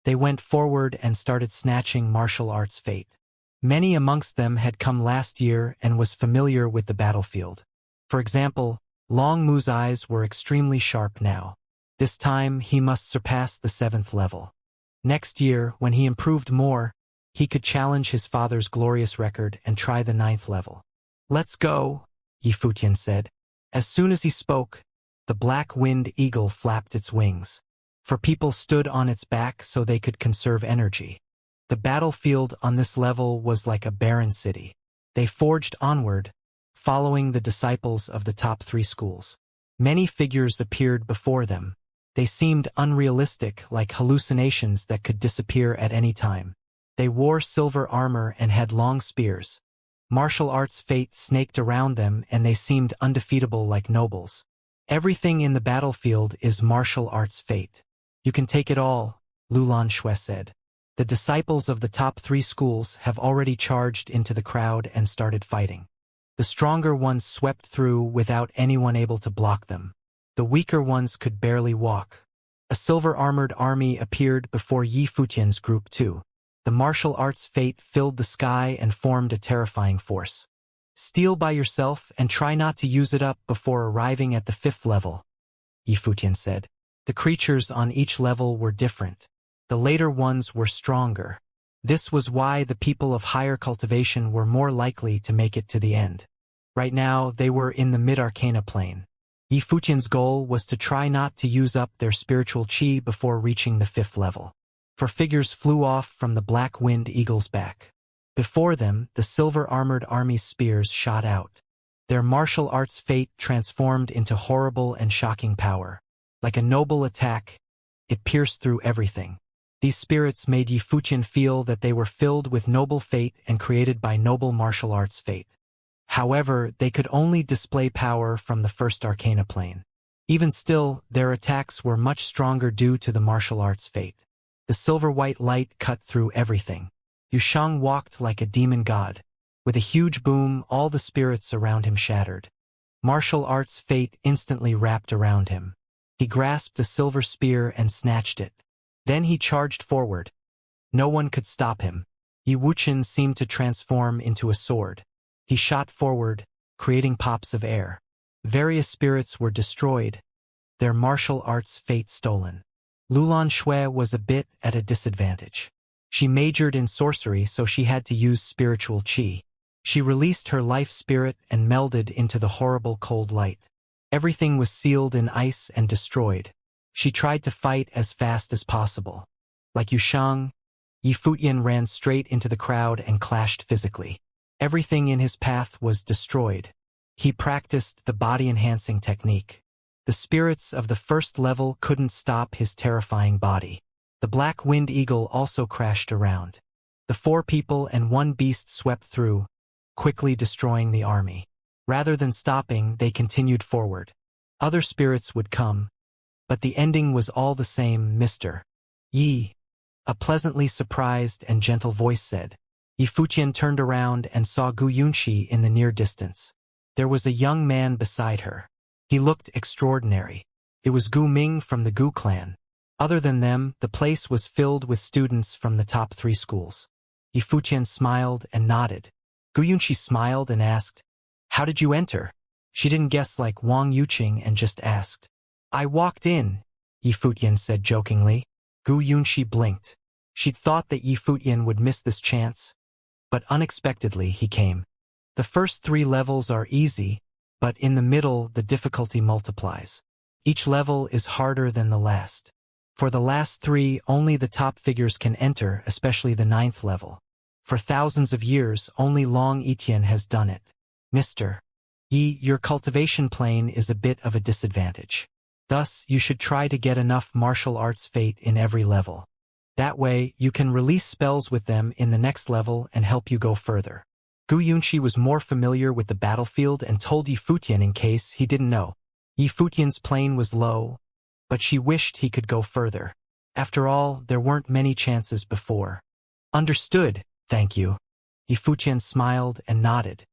They went forward and started snatching martial arts fate. Many amongst them had come last year and was familiar with the battlefield. For example, Long Mu's eyes were extremely sharp now. This time he must surpass the 7th level. Next year, when he improved more, he could challenge his father's glorious record and try the 9th level. "Let's go," Yifutian said. As soon as he spoke, the black-winged eagle flapped its wings. For people stood on its back so they could conserve energy. The battlefield on this level was like a barren city. They forged onward, following the disciples of the top 3 schools. Many figures appeared before them. They seemed unrealistic, like hallucinations that could disappear at any time. They wore silver armor and had long spears. Martial arts fate snaked around them and they seemed undefeatable like nobles. "Everything in the battlefield is martial arts fate. You can take it all," Lulan Shui said. "The disciples of the top 3 schools have already charged into the crowd and started fighting. The stronger ones swept through without anyone able to block them. The weaker ones could barely walk." A silver-armored army appeared before Yifutian's group too. The martial arts fate filled the sky and formed a terrifying force. "Steal by yourself and try not to use it up before arriving at the 5th level," Yifutian said. The creatures on each level were different. The later ones were stronger. This was why the people of higher cultivation were more likely to make it to the end. Right now, they were in the mid-arcana plane. Yifutian's goal was to try not to use up their spiritual qi before reaching the 5th level. For figures flew off from the black-winged eagle's back. Before them, the silver-armored army's spears shot out. Their martial arts fate transformed into horrible and shocking power. Like a noble attack, it pierced through everything. These spirits made Yifutian feel that they were filled with noble fate and created by noble martial arts fate. However, they could only display power from the first arcana plane. Even still, their attacks were much stronger due to the martial arts fate. The silver-white light cut through everything. Yushang walked like a demon god. With a huge boom, all the spirits around him shattered. Martial arts fate instantly wrapped around him. He grasped a silver spear and snatched it. Then he charged forward. No one could stop him. Yi Wuqian seemed to transform into a sword. He shot forward, creating pops of air. Various spirits were destroyed, their martial arts fate stolen. Lulan Shui was a bit at a disadvantage. She majored in sorcery, so she had to use spiritual qi. She released her life spirit and melded into the horrible cold light. Everything was sealed in ice and destroyed. She tried to fight as fast as possible. Like Yushang, Yifutian ran straight into the crowd and clashed physically. Everything in his path was destroyed. He practiced the body-enhancing technique. The spirits of the first level couldn't stop his terrifying body. The black-winged eagle also crashed around. The 4 people and 1 beast swept through, quickly destroying the army. Rather than stopping, they continued forward. Other spirits would come, but the ending was all the same, Mr. Yi. A pleasantly surprised and gentle voice said. Yifutian turned around and saw Gu Yunxi in the near distance. There was a young man beside her. He looked extraordinary. It was Gu Ming from the Gu clan. Other than them, the place was filled with students from the top 3 schools. Yifutian smiled and nodded. Gu Yunxi smiled and asked, "How did you enter?" She didn't guess like Wang Yuqing and just asked. "I walked in," Yifutian said jokingly. Gu Yunxi blinked. She'd thought that Yifutian would miss this chance, but unexpectedly he came. The first 3 levels are easy, but in the middle the difficulty multiplies. Each level is harder than the last. For the last 3, only the top figures can enter, especially the 9th level. For thousands of years, only Long Etienne has done it. Mr. Yi, your cultivation plane is a bit of a disadvantage. Thus, you should try to get enough martial arts fate in every level. That way, you can release spells with them in the next level and help you go further. Gu Yunxi was more familiar with the battlefield and told Yifutian in case he didn't know. Yifutian's plane was low, but she wished he could go further. After all, there weren't many chances before. Understood, thank you. Yifutian smiled and nodded.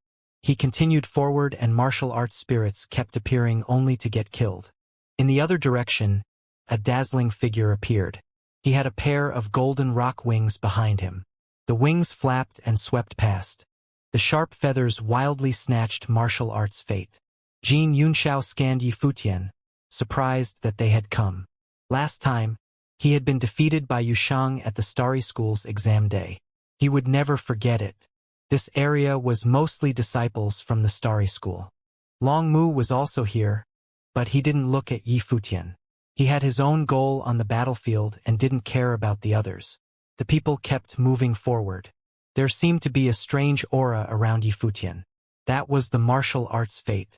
He continued forward and martial arts spirits kept appearing only to get killed. In the other direction, a dazzling figure appeared. He had a pair of golden rock wings behind him. The wings flapped and swept past. The sharp feathers wildly snatched martial arts fate. Jin Yunxiao scanned Yifutian, surprised that they had come. Last time, he had been defeated by Yushang at the Starry School's exam day. He would never forget it. This area was mostly disciples from the Starry School. Long Mu was also here, but he didn't look at Yifutian. He had his own goal on the battlefield and didn't care about the others. The people kept moving forward. There seemed to be a strange aura around Yifutian. That was the martial arts fate.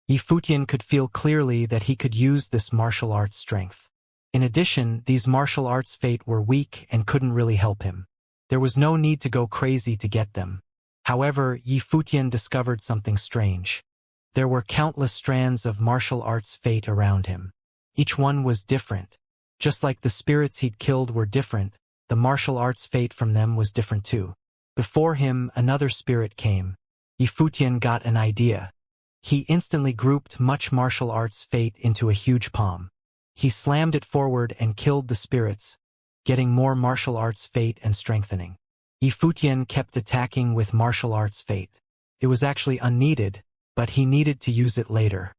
Yifutian could feel clearly that he could use this martial arts strength. In addition, these martial arts fate were weak and couldn't really help him. There was no need to go crazy to get them. However, Yifutian discovered something strange. There were countless strands of martial arts fate around him. Each one was different. Just like the spirits he'd killed were different, the martial arts fate from them was different too. Before him, another spirit came. Yifutian got an idea. He instantly grouped much martial arts fate into a huge palm. He slammed it forward and killed the spirits, getting more martial arts fate and strengthening. Yifutian kept attacking with martial arts fate. It was actually unneeded, but he needed to use it later.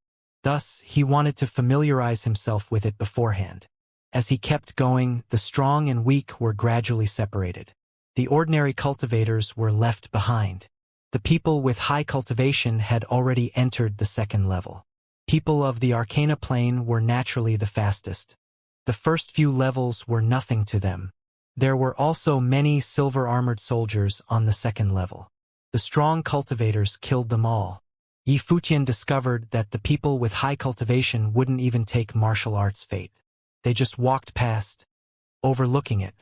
Thus, he wanted to familiarize himself with it beforehand. As he kept going, the strong and weak were gradually separated. The ordinary cultivators were left behind. The people with high cultivation had already entered the second level. People of the Arcana plane were naturally the fastest. The first few levels were nothing to them. There were also many silver-armored soldiers on the second level. The strong cultivators killed them all. Yifutian discovered that the people with high cultivation wouldn't even take martial arts fate. They just walked past, overlooking it.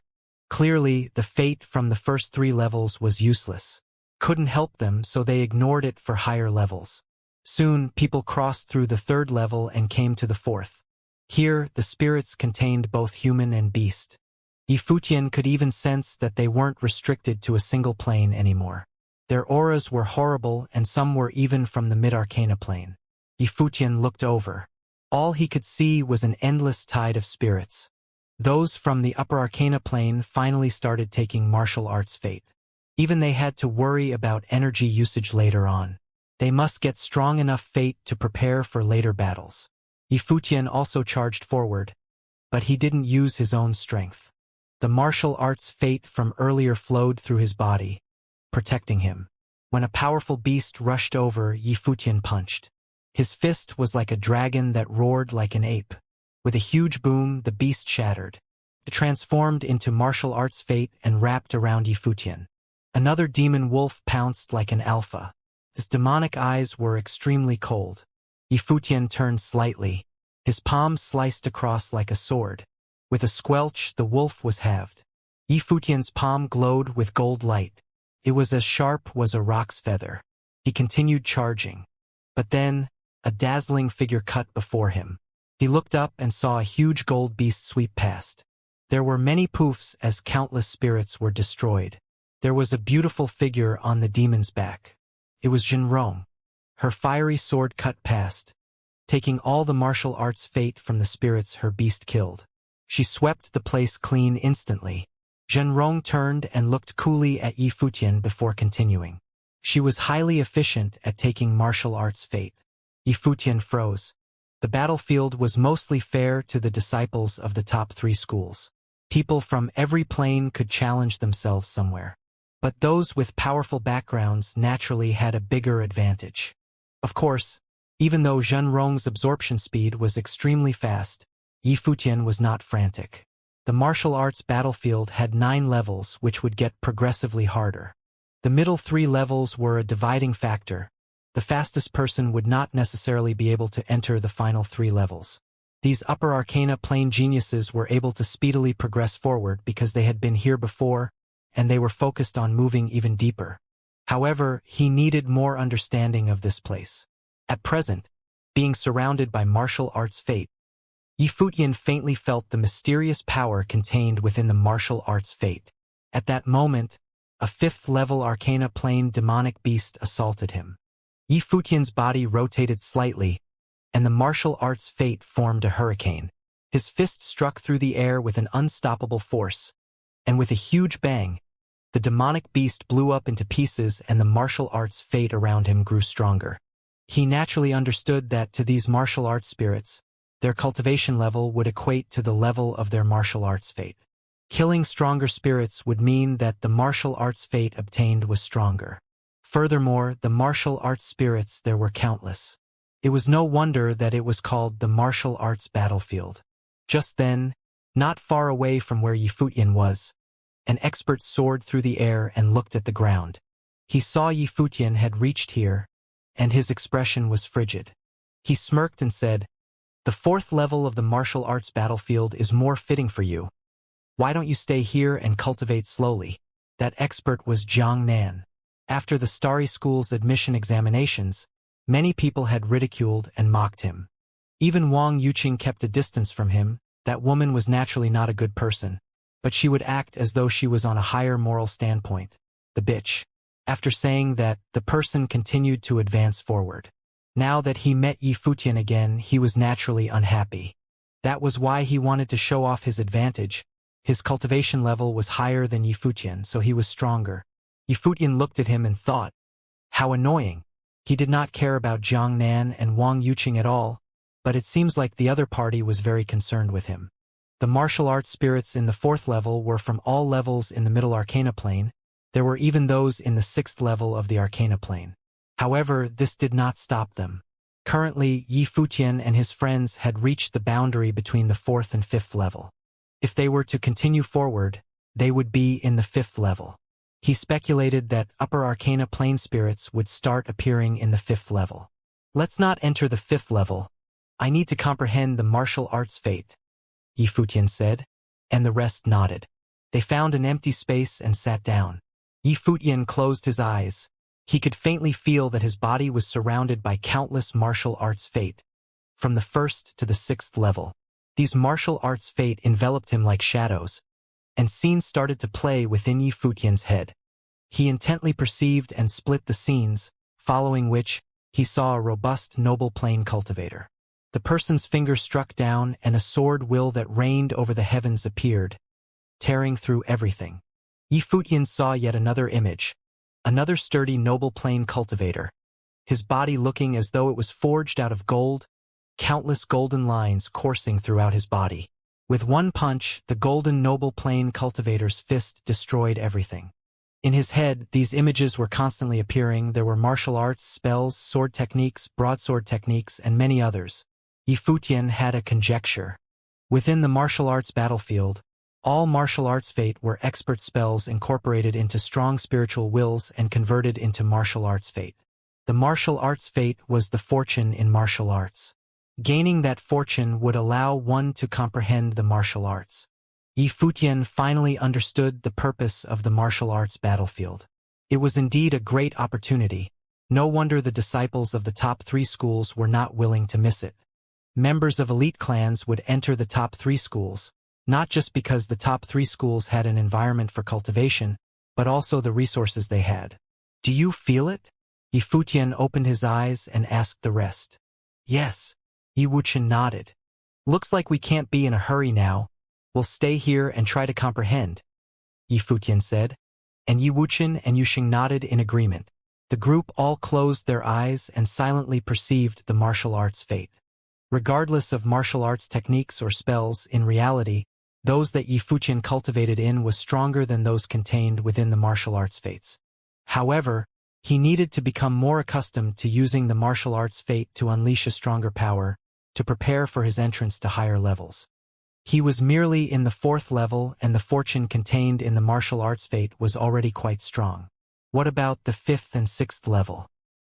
Clearly, the fate from the first 3 levels was useless. Couldn't help them, so they ignored it for higher levels. Soon, people crossed through the 3rd level and came to the 4th. Here, the spirits contained both human and beast. Yifutian could even sense that they weren't restricted to a single plane anymore. Their auras were horrible, and some were even from the mid-arcana plane. Yifutian looked over. All he could see was an endless tide of spirits. Those from the upper arcana plane finally started taking martial arts fate. Even they had to worry about energy usage later on. They must get strong enough fate to prepare for later battles. Yifutian also charged forward, but he didn't use his own strength. The martial arts fate from earlier flowed through his body, protecting him. When a powerful beast rushed over, Yifutian punched. His fist was like a dragon that roared like an ape. With a huge boom, the beast shattered. It transformed into martial arts fate and wrapped around Yifutian. Another demon wolf pounced like an alpha. His demonic eyes were extremely cold. Yifutian turned slightly. His palm sliced across like a sword. With a squelch, the wolf was halved. Yifutian's palm glowed with gold light. It was as sharp as a rock's feather. He continued charging. But then, a dazzling figure cut before him. He looked up and saw a huge gold beast sweep past. There were many poofs as countless spirits were destroyed. There was a beautiful figure on the demon's back. It was Zhenrong. Her fiery sword cut past, taking all the martial arts fate from the spirits her beast killed. She swept the place clean instantly. Zhenrong turned and looked coolly at Yifutian before continuing. She was highly efficient at taking martial arts fate. Yifutian froze. The battlefield was mostly fair to the disciples of the top 3 schools. People from every plane could challenge themselves somewhere. But those with powerful backgrounds naturally had a bigger advantage. Of course, even though Zhenrong's absorption speed was extremely fast, Yifutian was not frantic. The martial arts battlefield had 9 levels which would get progressively harder. The middle 3 levels were a dividing factor. The fastest person would not necessarily be able to enter the final 3 levels. These upper arcana plane geniuses were able to speedily progress forward because they had been here before, and they were focused on moving even deeper. However, he needed more understanding of this place. At present, being surrounded by martial arts fate, Yifutian faintly felt the mysterious power contained within the martial arts fate. At that moment, a 5th-level arcana plane demonic beast assaulted him. Yifutian's body rotated slightly, and the martial arts fate formed a hurricane. His fist struck through the air with an unstoppable force, and with a huge bang, The demonic beast blew up into pieces and the martial arts fate around him grew stronger. He naturally understood that to these martial arts spirits, their cultivation level would equate to the level of their martial arts fate. Killing stronger spirits would mean that the martial arts fate obtained was stronger. Furthermore, the martial arts spirits there were countless. It was no wonder that it was called the martial arts battlefield. Just then, not far away from where Yifutian was, an expert soared through the air and looked at the ground. He saw Yifutian had reached here, and his expression was frigid. He smirked and said, "The fourth level of the martial arts battlefield is more fitting for you. Why don't you stay here and cultivate slowly?" That expert was Jiang Nan. After the Starry School's admission examinations, many people had ridiculed and mocked him. Even Wang Yuqing kept a distance from him. That woman was naturally not a good person, but she would act as though she was on a higher moral standpoint. The bitch. After saying that, the person continued to advance forward. Now that he met Yifutian again, he was naturally unhappy. That was why he wanted to show off his advantage. His cultivation level was higher than Yifutian, so he was stronger. Yifutian looked at him and thought, how annoying. He did not care about Jiang Nan and Wang Yuqing at all, but it seems like the other party was very concerned with him. The martial arts spirits in the fourth level were from all levels in the middle arcana plane. There were even those in the sixth level of the arcana plane. However, this did not stop them. Currently, Yifutian and his friends had reached the boundary between the fourth and fifth level. If they were to continue forward, they would be in the fifth level. He speculated that upper arcana plane spirits would start appearing in the fifth level. Let's not enter the fifth level. I need to comprehend the martial arts fate, Yifutian said, and the rest nodded. They found an empty space and sat down. Yifutian closed his eyes. He could faintly feel that his body was surrounded by countless martial arts fate. From the first to the sixth level, these martial arts fate enveloped him like shadows, and scenes started to play within Yifutian's head. He intently perceived and split the scenes, following which, he saw a robust noble plane cultivator. The person's finger struck down and a sword will that reigned over the heavens appeared, tearing through everything. Yifutian saw yet another image, another sturdy noble plane cultivator, his body looking as though it was forged out of gold, countless golden lines coursing throughout his body. With one punch, the golden noble plane cultivator's fist destroyed everything. In his head, these images were constantly appearing. There were martial arts, spells, sword techniques, broadsword techniques, and many others. Yifutian had a conjecture. Within the martial arts battlefield, all martial arts fate were expert spells incorporated into strong spiritual wills and converted into martial arts fate. The martial arts fate was the fortune in martial arts. Gaining that fortune would allow one to comprehend the martial arts. Yifutian finally understood the purpose of the martial arts battlefield. It was indeed a great opportunity. No wonder the disciples of the top 3 schools were not willing to miss it. Members of elite clans would enter the top 3 schools, not just because the top 3 schools had an environment for cultivation, but also the resources they had. Do you feel it? Yifutian opened his eyes and asked the rest. Yes. Yiwuchen nodded. Looks like we can't be in a hurry now. We'll stay here and try to comprehend, Yifutian said, and Yiwuchen and Yuxing nodded in agreement. The group all closed their eyes and silently perceived the martial arts fate. Regardless of martial arts techniques or spells, in reality, those that Yifutian cultivated in was stronger than those contained within the martial arts fates. However, he needed to become more accustomed to using the martial arts fate to unleash a stronger power, to prepare for his entrance to higher levels. He was merely in the 4th level and the fortune contained in the martial arts fate was already quite strong. What about the 5th and 6th level?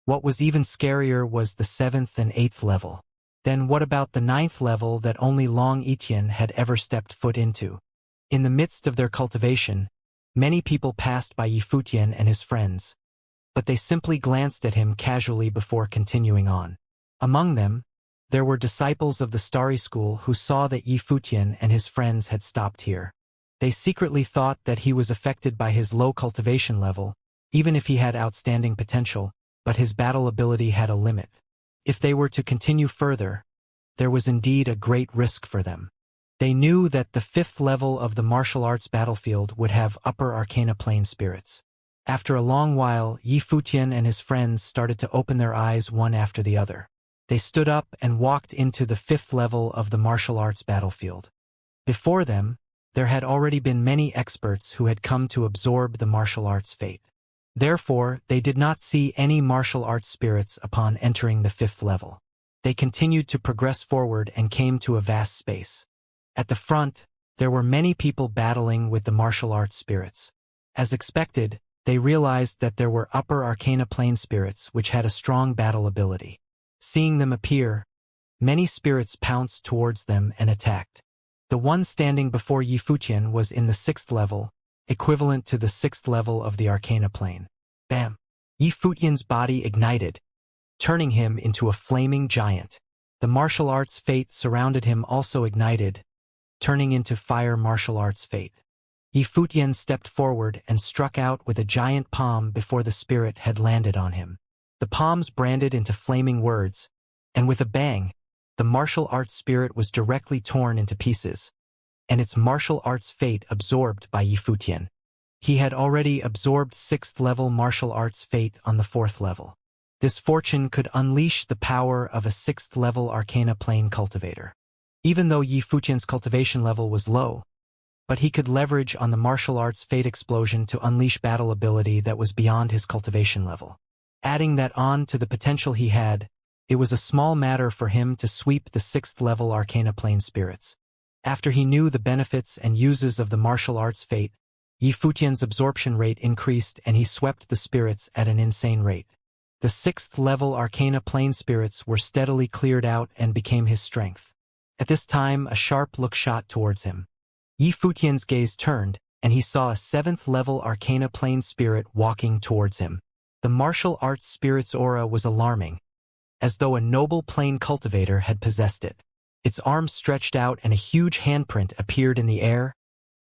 What was even scarier was the 7th and 8th level. Then what about the 9th level that only Long Etienne had ever stepped foot into? In the midst of their cultivation, many people passed by Yifutian and his friends, but they simply glanced at him casually before continuing on. Among them, there were disciples of the Starry School who saw that Yifutian and his friends had stopped here. They secretly thought that he was affected by his low cultivation level, even if he had outstanding potential, but his battle ability had a limit. If they were to continue further, there was indeed a great risk for them. They knew that the 5th level of the martial arts battlefield would have upper arcana plane spirits. After a long while, Yi Futian and his friends started to open their eyes one after the other. They stood up and walked into the 5th level of the martial arts battlefield. Before them, there had already been many experts who had come to absorb the martial arts fate. Therefore, they did not see any martial arts spirits upon entering the 5th level. They continued to progress forward and came to a vast space. At the front, there were many people battling with the martial arts spirits. As expected, they realized that there were upper arcana plane spirits which had a strong battle ability. Seeing them appear, many spirits pounced towards them and attacked. The one standing before Yi Futian was in the 6th level, equivalent to the 6th level of the arcana plane. Bam! Yi Futian's body ignited, turning him into a flaming giant. The martial arts fate surrounded him also ignited, turning into fire martial arts fate. Yi Futian stepped forward and struck out with a giant palm before the spirit had landed on him. The palms branded into flaming words, and with a bang, the martial arts spirit was directly torn into pieces, and its martial arts fate absorbed by Yi Futian. He had already absorbed 6th level martial arts fate on the 4th level. This fortune could unleash the power of a 6th level arcana plane cultivator. Even though Yi Futian's cultivation level was low, but he could leverage on the martial arts fate explosion to unleash battle ability that was beyond his cultivation level. Adding that on to the potential he had, it was a small matter for him to sweep the 6th level arcana plane spirits. After he knew the benefits and uses of the martial arts fate, Yi Futian's absorption rate increased and he swept the spirits at an insane rate. The 6th level arcana plane spirits were steadily cleared out and became his strength. At this time, a sharp look shot towards him. Yi Futian's gaze turned, and he saw a 7th level arcana plane spirit walking towards him. The martial arts spirit's aura was alarming, as though a noble plane cultivator had possessed it. Its arms stretched out and a huge handprint appeared in the air,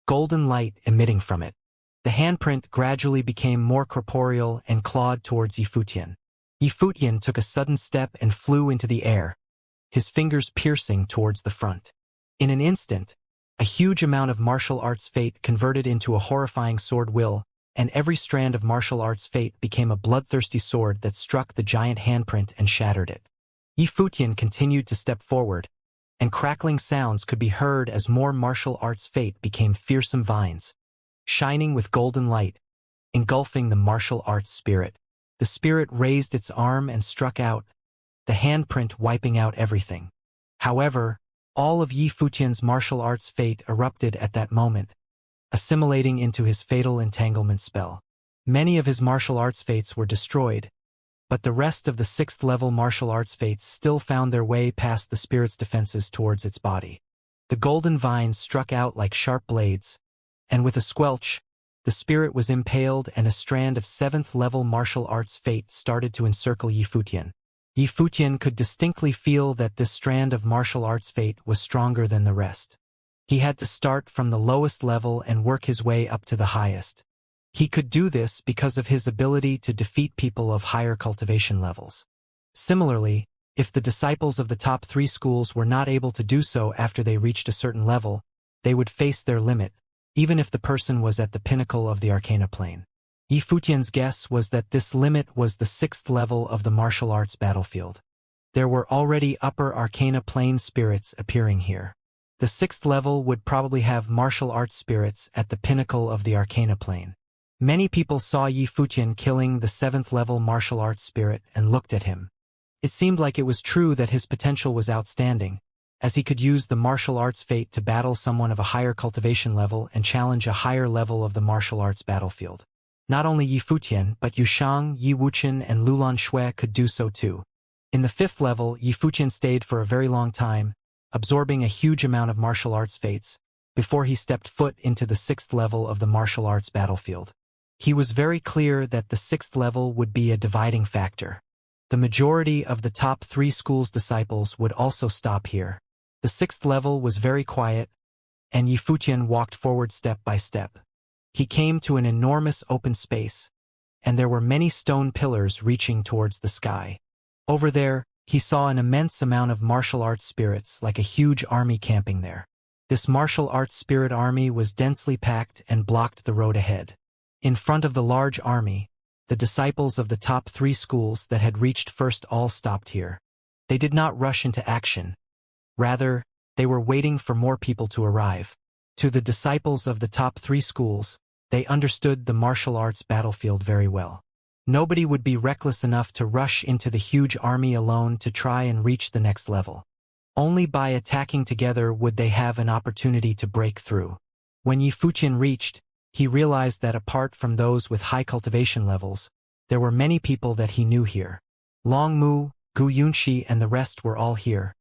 golden light emitting from it. The handprint gradually became more corporeal and clawed towards Yi Futian. Yi Futian took a sudden step and flew into the air, his fingers piercing towards the front. In an instant, a huge amount of martial arts fate converted into a horrifying sword will, and every strand of martial arts fate became a bloodthirsty sword that struck the giant handprint and shattered it. Yi Futian continued to step forward, and crackling sounds could be heard as more martial arts fate became fearsome vines, shining with golden light, engulfing the martial arts spirit. The spirit raised its arm and struck out, the handprint wiping out everything. However, all of Yi Futian's martial arts fate erupted at that moment, assimilating into his fatal entanglement spell. Many of his martial arts fates were destroyed, but the rest of the 6th level martial arts fates still found their way past the spirit's defenses towards its body. The golden vines struck out like sharp blades, and with a squelch, the spirit was impaled and a strand of 7th level martial arts fate started to encircle Yi Futian. Yi Futian could distinctly feel that this strand of martial arts fate was stronger than the rest. He had to start from the lowest level and work his way up to the highest. He could do this because of his ability to defeat people of higher cultivation levels. Similarly, if the disciples of the top 3 schools were not able to do so after they reached a certain level, they would face their limit, even if the person was at the pinnacle of the arcana plane. Yi Futian's guess was that this limit was the 6th level of the martial arts battlefield. There were already upper arcana plane spirits appearing here. The 6th level would probably have martial arts spirits at the pinnacle of the arcana plane. Many people saw Yi Futian killing the 7th level martial arts spirit and looked at him. It seemed like it was true that his potential was outstanding, as he could use the martial arts fate to battle someone of a higher cultivation level and challenge a higher level of the martial arts battlefield. Not only Yi Futian, but Yu Shang, Yi Wuchen, and Lulan Shui could do so too. In the 5th level, Yi Futian stayed for a very long time, absorbing a huge amount of martial arts fates, before he stepped foot into the 6th level of the martial arts battlefield. He was very clear that the 6th level would be a dividing factor. The majority of the top 3 schools' disciples would also stop here. The 6th level was very quiet, and Yi Futian walked forward step by step. He came to an enormous open space, and there were many stone pillars reaching towards the sky. Over there, he saw an immense amount of martial arts spirits like a huge army camping there. This martial arts spirit army was densely packed and blocked the road ahead. In front of the large army, the disciples of the top 3 schools that had reached first all stopped here. They did not rush into action. Rather, they were waiting for more people to arrive. To the disciples of the top 3 schools, they understood the martial arts battlefield very well. Nobody would be reckless enough to rush into the huge army alone to try and reach the next level. Only by attacking together would they have an opportunity to break through. When Yifuqian reached, he realized that apart from those with high cultivation levels, there were many people that he knew here. Long Mu, Gu Yunxi and the rest were all here.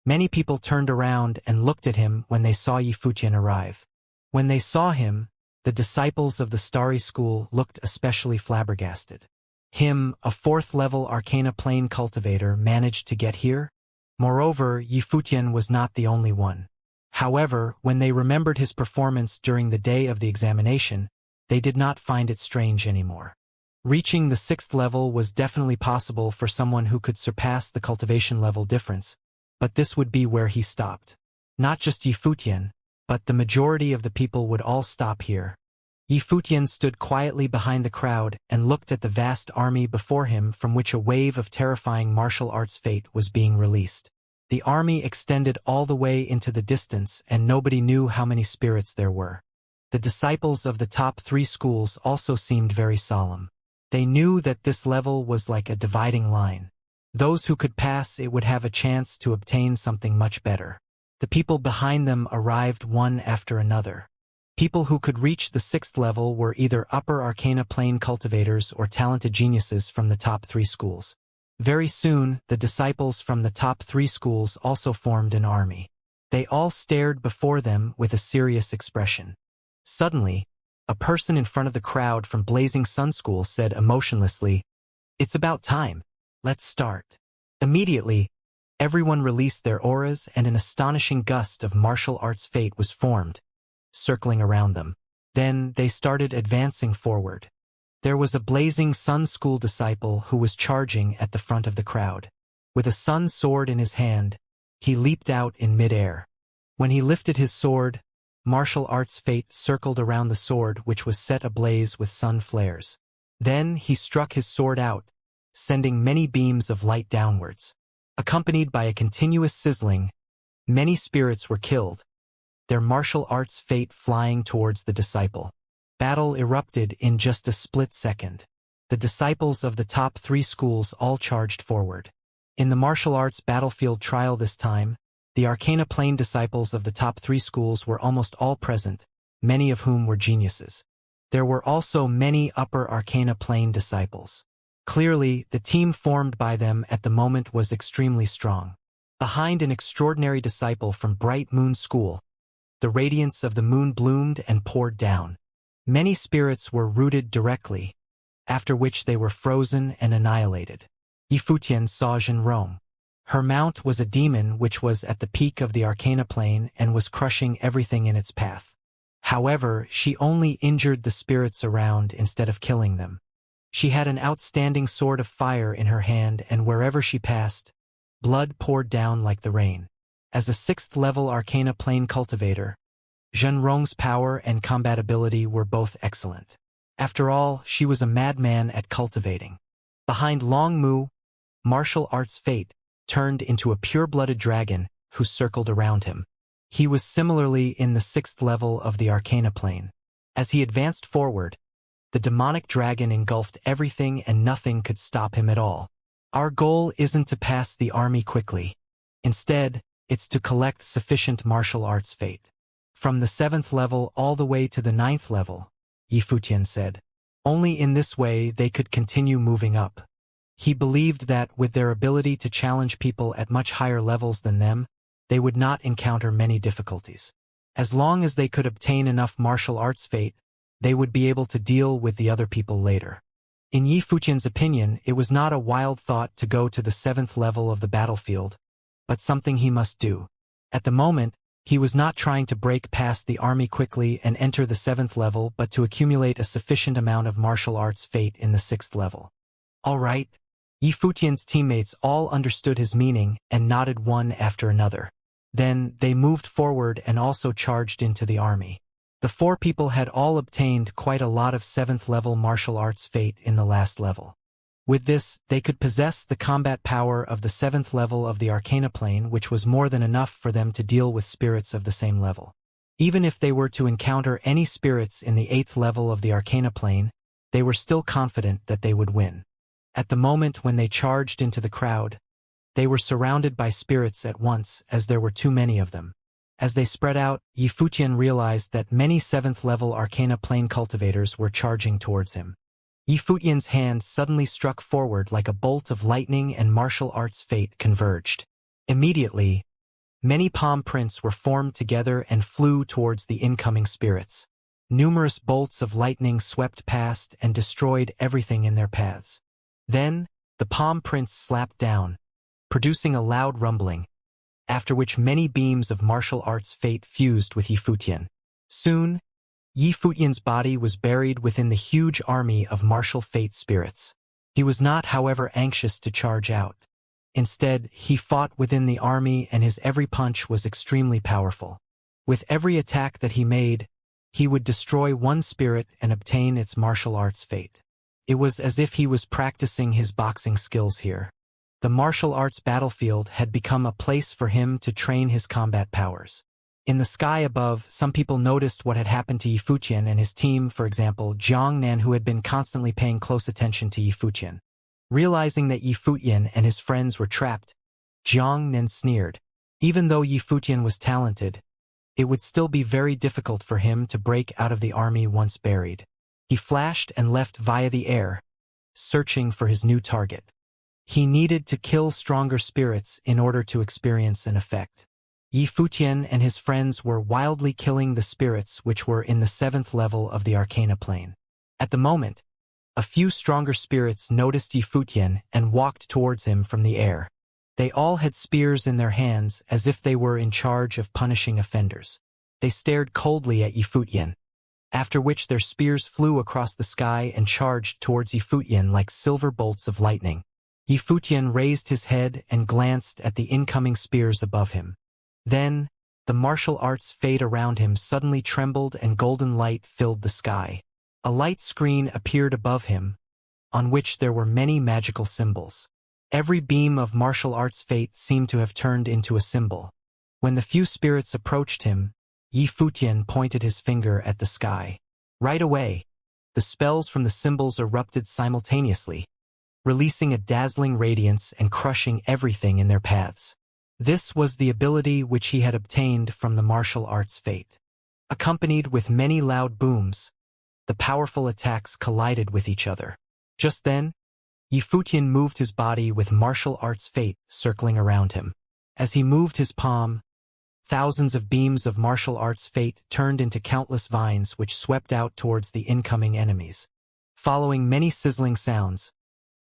Many people turned around and looked at him when they saw Yifuqian arrive. When they saw him, the disciples of the Starry School looked especially flabbergasted. Him, a 4th-level Arcana Plane cultivator, managed to get here? Moreover, Yifuqian was not the only one. However, when they remembered his performance during the day of the examination, they did not find it strange anymore. Reaching the 6th level was definitely possible for someone who could surpass the cultivation level difference, but this would be where he stopped. Not just Yifuqian, but the majority of the people would all stop here. Yifuqian stood quietly behind the crowd and looked at the vast army before him from which a wave of terrifying martial arts fate was being released. The army extended all the way into the distance and nobody knew how many spirits there were. The disciples of the top 3 schools also seemed very solemn. They knew that this level was like a dividing line. Those who could pass it would have a chance to obtain something much better. The people behind them arrived one after another. People who could reach the 6th level were either upper arcana plane cultivators or talented geniuses from the top 3 schools. Very soon, the disciples from the top 3 schools also formed an army. They all stared before them with a serious expression. Suddenly, a person in front of the crowd from Blazing Sun School said emotionlessly, "It's about time. Let's start." Immediately, everyone released their auras and an astonishing gust of martial arts fate was formed, circling around them. Then they started advancing forward. There was a Blazing Sun School disciple who was charging at the front of the crowd. With a sun sword in his hand, he leaped out in mid-air. When he lifted his sword, martial arts fate circled around the sword which was set ablaze with sun flares. Then he struck his sword out, sending many beams of light downwards. Accompanied by a continuous sizzling, many spirits were killed, their martial arts fate flying towards the disciple. Battle erupted in just a split second. The disciples of the top 3 schools all charged forward. In the martial arts battlefield trial this time, the Arcana Plane disciples of the top 3 schools were almost all present, many of whom were geniuses. There were also many upper Arcana Plane disciples. Clearly, the team formed by them at the moment was extremely strong. Behind an extraordinary disciple from Bright Moon School, the radiance of the moon bloomed and poured down. Many spirits were rooted directly, after which they were frozen and annihilated. Yifuqian saw Zhenrong. Her mount was a demon which was at the peak of the Arcana Plane and was crushing everything in its path. However, she only injured the spirits around instead of killing them. She had an outstanding sword of fire in her hand and wherever she passed, blood poured down like the rain. As a 6th-level Arcana Plane cultivator, Zhenrong's power and combatability were both excellent. After all, she was a madman at cultivating. Behind Long Mu, martial arts fate turned into a pure-blooded dragon who circled around him. He was similarly in the 6th level of the Arcana Plane. As he advanced forward, the demonic dragon engulfed everything and nothing could stop him at all. Our goal isn't to pass the army quickly. Instead, it's to collect sufficient martial arts fate. From the 7th level all the way to the 9th level, Yifuqian said. Only in this way they could continue moving up. He believed that with their ability to challenge people at much higher levels than them, they would not encounter many difficulties. As long as they could obtain enough martial arts fate, they would be able to deal with the other people later. In Yifuqian's opinion, it was not a wild thought to go to the 7th level of the battlefield, but something he must do. At the moment, he was not trying to break past the army quickly and enter the 7th level but to accumulate a sufficient amount of martial arts fate in the 6th level. All right. Yifuqian's teammates all understood his meaning and nodded one after another. Then they moved forward and also charged into the army. The four people had all obtained quite a lot of 7th level martial arts fate in the last level. With this, they could possess the combat power of the 7th level of the Arcana plane, which was more than enough for them to deal with spirits of the same level. Even if they were to encounter any spirits in the 8th level of the Arcana plane, they were still confident that they would win. At the moment when they charged into the crowd, they were surrounded by spirits at once, as there were too many of them. As they spread out, Yifutian realized that many 7th level Arcana plane cultivators were charging towards him. Yifutian's hand suddenly struck forward like a bolt of lightning, and martial arts fate converged. Immediately, many palm prints were formed together and flew towards the incoming spirits. Numerous bolts of lightning swept past and destroyed everything in their paths. Then, the palm prints slapped down, producing a loud rumbling, after which many beams of martial arts fate fused with Yifutian. Soon, Yifutian's body was buried within the huge army of martial fate spirits. He was not, however, anxious to charge out. Instead, he fought within the army, and his every punch was extremely powerful. With every attack that he made, he would destroy one spirit and obtain its martial arts fate. It was as if he was practicing his boxing skills here. The martial arts battlefield had become a place for him to train his combat powers. In the sky above, some people noticed what had happened to Yifutian and his team, for example, Jiang Nan, who had been constantly paying close attention to Yifutian. Realizing that Yifutian and his friends were trapped, Jiang Nan sneered. Even though Yifutian was talented, it would still be very difficult for him to break out of the army once buried. He flashed and left via the air, searching for his new target. He needed to kill stronger spirits in order to experience an effect. Yifutian and his friends were wildly killing the spirits which were in the 7th level of the Arcana plane. At the moment, a few stronger spirits noticed Yifutian and walked towards him from the air. They all had spears in their hands, as if they were in charge of punishing offenders. They stared coldly at Yifutian, after which their spears flew across the sky and charged towards Yifutian like silver bolts of lightning. Yifutian raised his head and glanced at the incoming spears above him. Then, the martial arts fate around him suddenly trembled and golden light filled the sky. A light screen appeared above him, on which there were many magical symbols. Every beam of martial arts fate seemed to have turned into a symbol. When the few spirits approached him, Yifutian pointed his finger at the sky. Right away, the spells from the symbols erupted simultaneously, releasing a dazzling radiance and crushing everything in their paths. This was the ability which he had obtained from the martial arts fate. Accompanied with many loud booms, the powerful attacks collided with each other. Just then, Yifutian moved his body with martial arts fate circling around him. As he moved his palm, thousands of beams of martial arts fate turned into countless vines which swept out towards the incoming enemies. Following many sizzling sounds,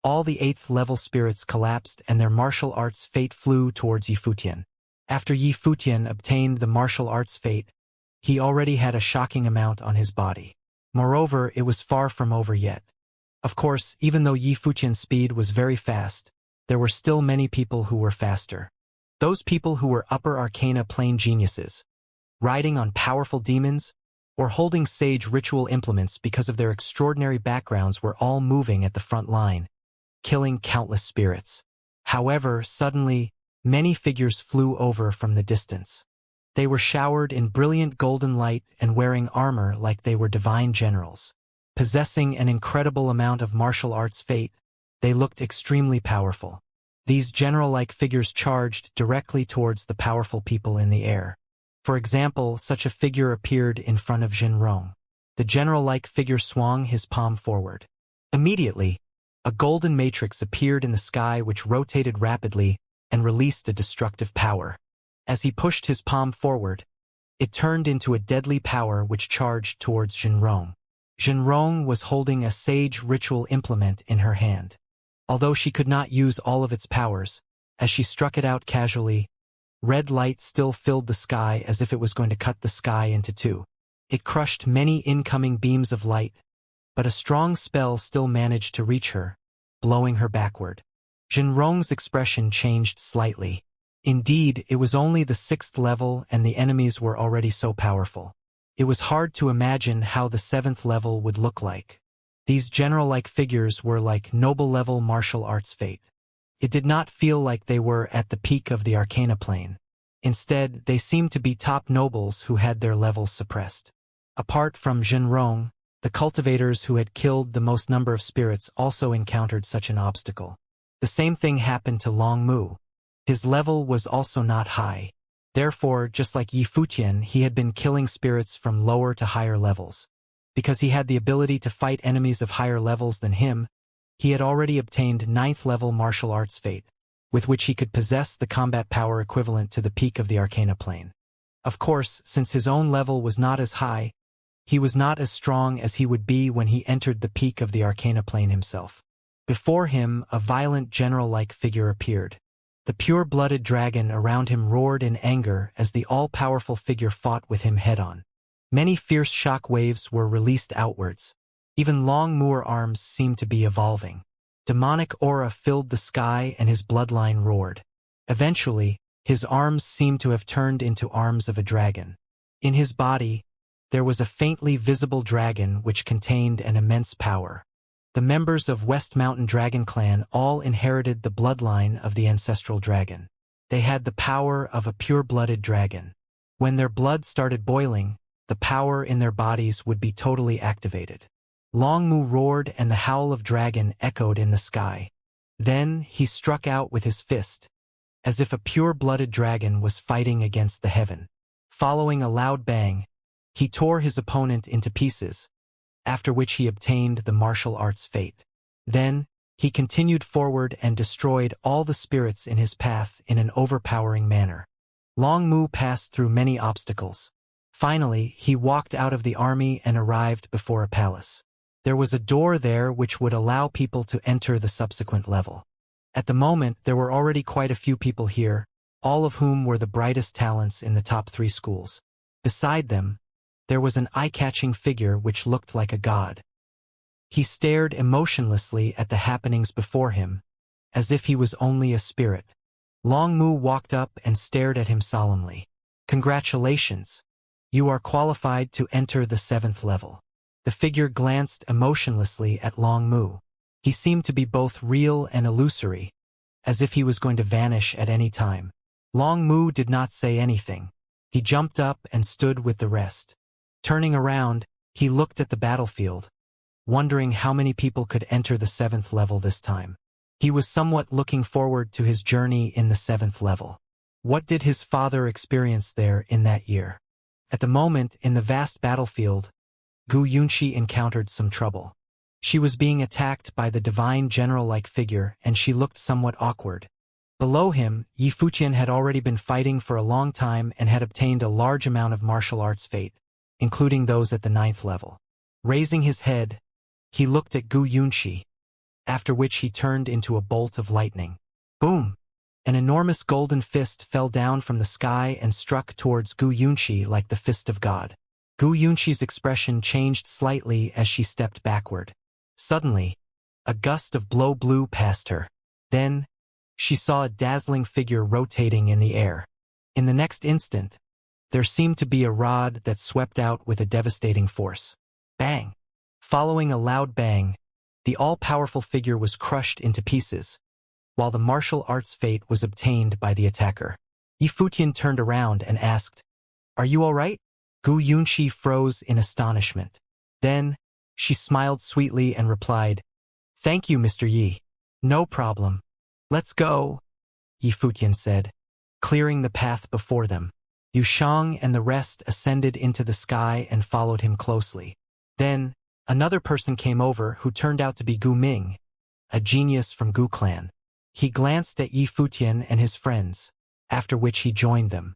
all the 8th level spirits collapsed and their martial arts fate flew towards Yifutian. After Yifutian obtained the martial arts fate, he already had a shocking amount on his body. Moreover, it was far from over yet. Of course, even though Yifutian's speed was very fast, there were still many people who were faster. Those people who were upper Arcana plane geniuses, riding on powerful demons, or holding sage ritual implements because of their extraordinary backgrounds were all moving at the front line, killing countless spirits. However, suddenly, many figures flew over from the distance. They were showered in brilliant golden light and wearing armor like they were divine generals. Possessing an incredible amount of martial arts fate, they looked extremely powerful. These general-like figures charged directly towards the powerful people in the air. For example, such a figure appeared in front of Jinrong. The general-like figure swung his palm forward. Immediately, a golden matrix appeared in the sky which rotated rapidly and released a destructive power. As he pushed his palm forward, it turned into a deadly power which charged towards Jinrong. Jinrong was holding a sage ritual implement in her hand. Although she could not use all of its powers, as she struck it out casually, red light still filled the sky as if it was going to cut the sky into two. It crushed many incoming beams of light, but a strong spell still managed to reach her, blowing her backward. Jinrong's expression changed slightly. Indeed, it was only the 6th level and the enemies were already so powerful. It was hard to imagine how the 7th level would look like. These general-like figures were like noble-level martial arts fate. It did not feel like they were at the peak of the Arcana plane. Instead, they seemed to be top nobles who had their levels suppressed. Apart from Zhenrong, the cultivators who had killed the most number of spirits also encountered such an obstacle. The same thing happened to Long Mu. His level was also not high. Therefore, just like Yi Futian, he had been killing spirits from lower to higher levels. Because he had the ability to fight enemies of higher levels than him, he had already obtained 9th level martial arts fate, with which he could possess the combat power equivalent to the peak of the Arcana plane. Of course, since his own level was not as high, he was not as strong as he would be when he entered the peak of the Arcana plane himself. Before him, a violent general-like figure appeared. The pure-blooded dragon around him roared in anger as the all-powerful figure fought with him head-on. Many fierce shock waves were released outwards. Even Long Mu's arms seemed to be evolving. Demonic aura filled the sky and his bloodline roared. Eventually, his arms seemed to have turned into arms of a dragon. In his body, there was a faintly visible dragon which contained an immense power. The members of West Mountain Dragon Clan all inherited the bloodline of the ancestral dragon. They had the power of a pure-blooded dragon. When their blood started boiling, the power in their bodies would be totally activated. Long Mu roared and the howl of dragon echoed in the sky. Then he struck out with his fist, as if a pure-blooded dragon was fighting against the heaven. Following a loud bang, he tore his opponent into pieces, after which he obtained the martial arts fate. Then, he continued forward and destroyed all the spirits in his path in an overpowering manner. Long Mu passed through many obstacles. Finally, he walked out of the army and arrived before a palace. There was a door there which would allow people to enter the subsequent level. At the moment, there were already quite a few people here, all of whom were the brightest talents in the top 3 schools. Beside them, there was an eye-catching figure which looked like a god. He stared emotionlessly at the happenings before him, as if he was only a spirit. Long Mu walked up and stared at him solemnly. "Congratulations! You are qualified to enter the 7th level." The figure glanced emotionlessly at Long Mu. He seemed to be both real and illusory, as if he was going to vanish at any time. Long Mu did not say anything. He jumped up and stood with the rest. Turning around, he looked at the battlefield, wondering how many people could enter the 7th level this time. He was somewhat looking forward to his journey in the 7th level. What did his father experience there in that year? At the moment, in the vast battlefield, Gu Yunxi encountered some trouble. She was being attacked by the divine general-like figure, and she looked somewhat awkward. Below him, Yi Futian had already been fighting for a long time and had obtained a large amount of martial arts fate, including those at the 9th level. Raising his head, he looked at Gu Yunxi, after which he turned into a bolt of lightning. Boom! An enormous golden fist fell down from the sky and struck towards Gu Yunxi like the fist of God. Gu Yunxi's expression changed slightly as she stepped backward. Suddenly, a gust of blow blew past her. Then, she saw a dazzling figure rotating in the air. In the next instant, there seemed to be a rod that swept out with a devastating force. Bang! Following a loud bang, the all-powerful figure was crushed into pieces, while the martial arts fate was obtained by the attacker. Yi Futian turned around and asked, "Are you all right?" Gu Yunxi froze in astonishment. Then, she smiled sweetly and replied, "Thank you, Mr. Yi. No problem. Let's go," Yi Futian said, clearing the path before them. Yu Shang and the rest ascended into the sky and followed him closely. Then, another person came over who turned out to be Gu Ming, a genius from Gu clan. He glanced at Yi Futian and his friends, after which he joined them.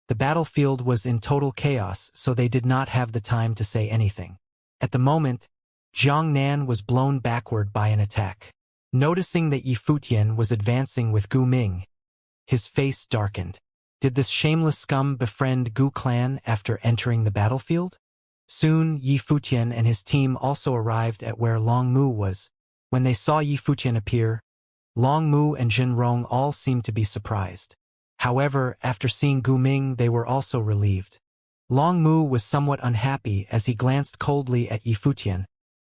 The battlefield was in total chaos, so they did not have the time to say anything. At the moment, Jiang Nan was blown backward by an attack. Noticing that Yi Futian was advancing with Gu Ming, his face darkened. Did this shameless scum befriend Gu clan after entering the battlefield? Soon, Yi Futian and his team also arrived at where Long Mu was. When they saw Yi Futian appear, Long Mu and Zhenrong all seemed to be surprised. However, after seeing Gu Ming, they were also relieved. Long Mu was somewhat unhappy as he glanced coldly at Yi Futian,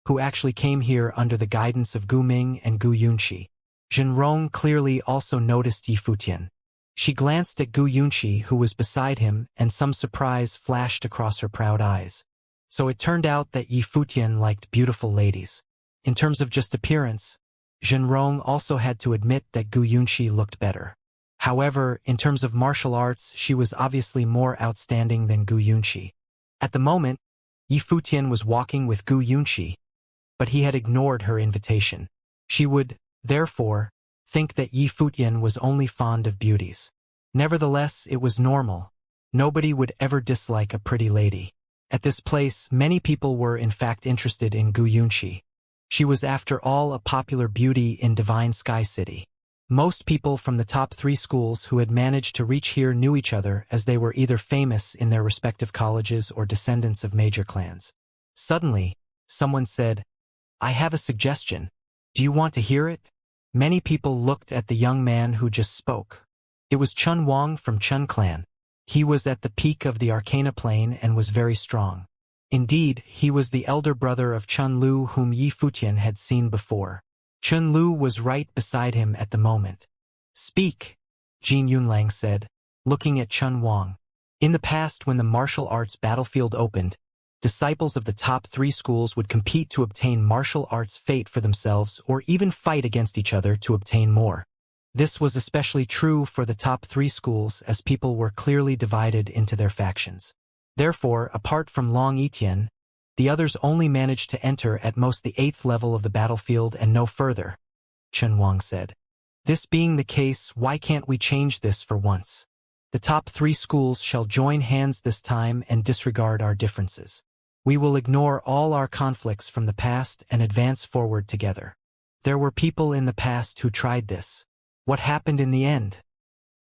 who actually came here under the guidance of Gu Ming and Gu Yunxi. Zhenrong clearly also noticed Yi Futian. She glanced at Gu Yunxi, who was beside him, and some surprise flashed across her proud eyes. So it turned out that Yi Futian liked beautiful ladies. In terms of just appearance, Zhenrong also had to admit that Gu Yunxi looked better. However, in terms of martial arts, she was obviously more outstanding than Gu Yunxi. At the moment, Yi Futian was walking with Gu Yunxi, but he had ignored her invitation. She would, therefore, think that Yi Futian was only fond of beauties. Nevertheless, it was normal. Nobody would ever dislike a pretty lady. At this place, many people were in fact interested in Gu Yunxi. She was after all a popular beauty in Divine Sky City. Most people from the top 3 schools who had managed to reach here knew each other as they were either famous in their respective colleges or descendants of major clans. Suddenly, someone said, "I have a suggestion. Do you want to hear it?" Many people looked at the young man who just spoke. It was Chun Wang from Chun Clan. He was at the peak of the Arcana Plane and was very strong. Indeed, he was the elder brother of Chun Lu, whom Yi Futian had seen before. Chun Lu was right beside him at the moment. "Speak," Jin Yunlang said, looking at Chun Wang. In the past, when the martial arts battlefield opened, disciples of the top 3 schools would compete to obtain martial arts fate for themselves or even fight against each other to obtain more. This was especially true for the top 3 schools as people were clearly divided into their factions. Therefore, apart from Long Yitian, the others only managed to enter at most the 8th level of the battlefield and no further, Chun Wang said. This being the case, why can't we change this for once? The top 3 schools shall join hands this time and disregard our differences. We will ignore all our conflicts from the past and advance forward together. There were people in the past who tried this. What happened in the end?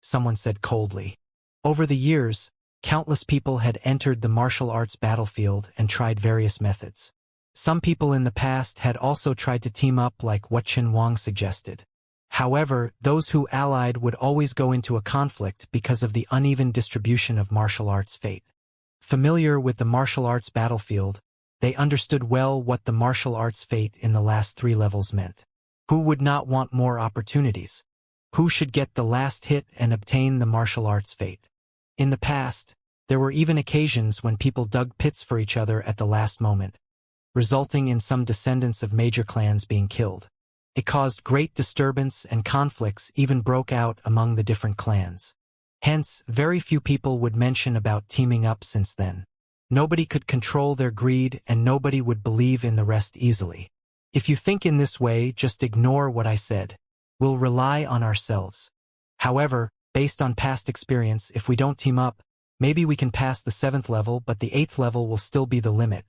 Someone said coldly. Over the years, countless people had entered the martial arts battlefield and tried various methods. Some people in the past had also tried to team up like what Chun Wang suggested. However, those who allied would always go into a conflict because of the uneven distribution of martial arts fate. Familiar with the martial arts battlefield, they understood well what the martial arts fate in the last 3 levels meant. Who would not want more opportunities? Who should get the last hit and obtain the martial arts fate? In the past, there were even occasions when people dug pits for each other at the last moment, resulting in some descendants of major clans being killed. It caused great disturbance and conflicts even broke out among the different clans. Hence, very few people would mention about teaming up since then. Nobody could control their greed and nobody would believe in the rest easily. If you think in this way, just ignore what I said. We'll rely on ourselves. However, based on past experience, if we don't team up, maybe we can pass the 7th level, but the 8th level will still be the limit,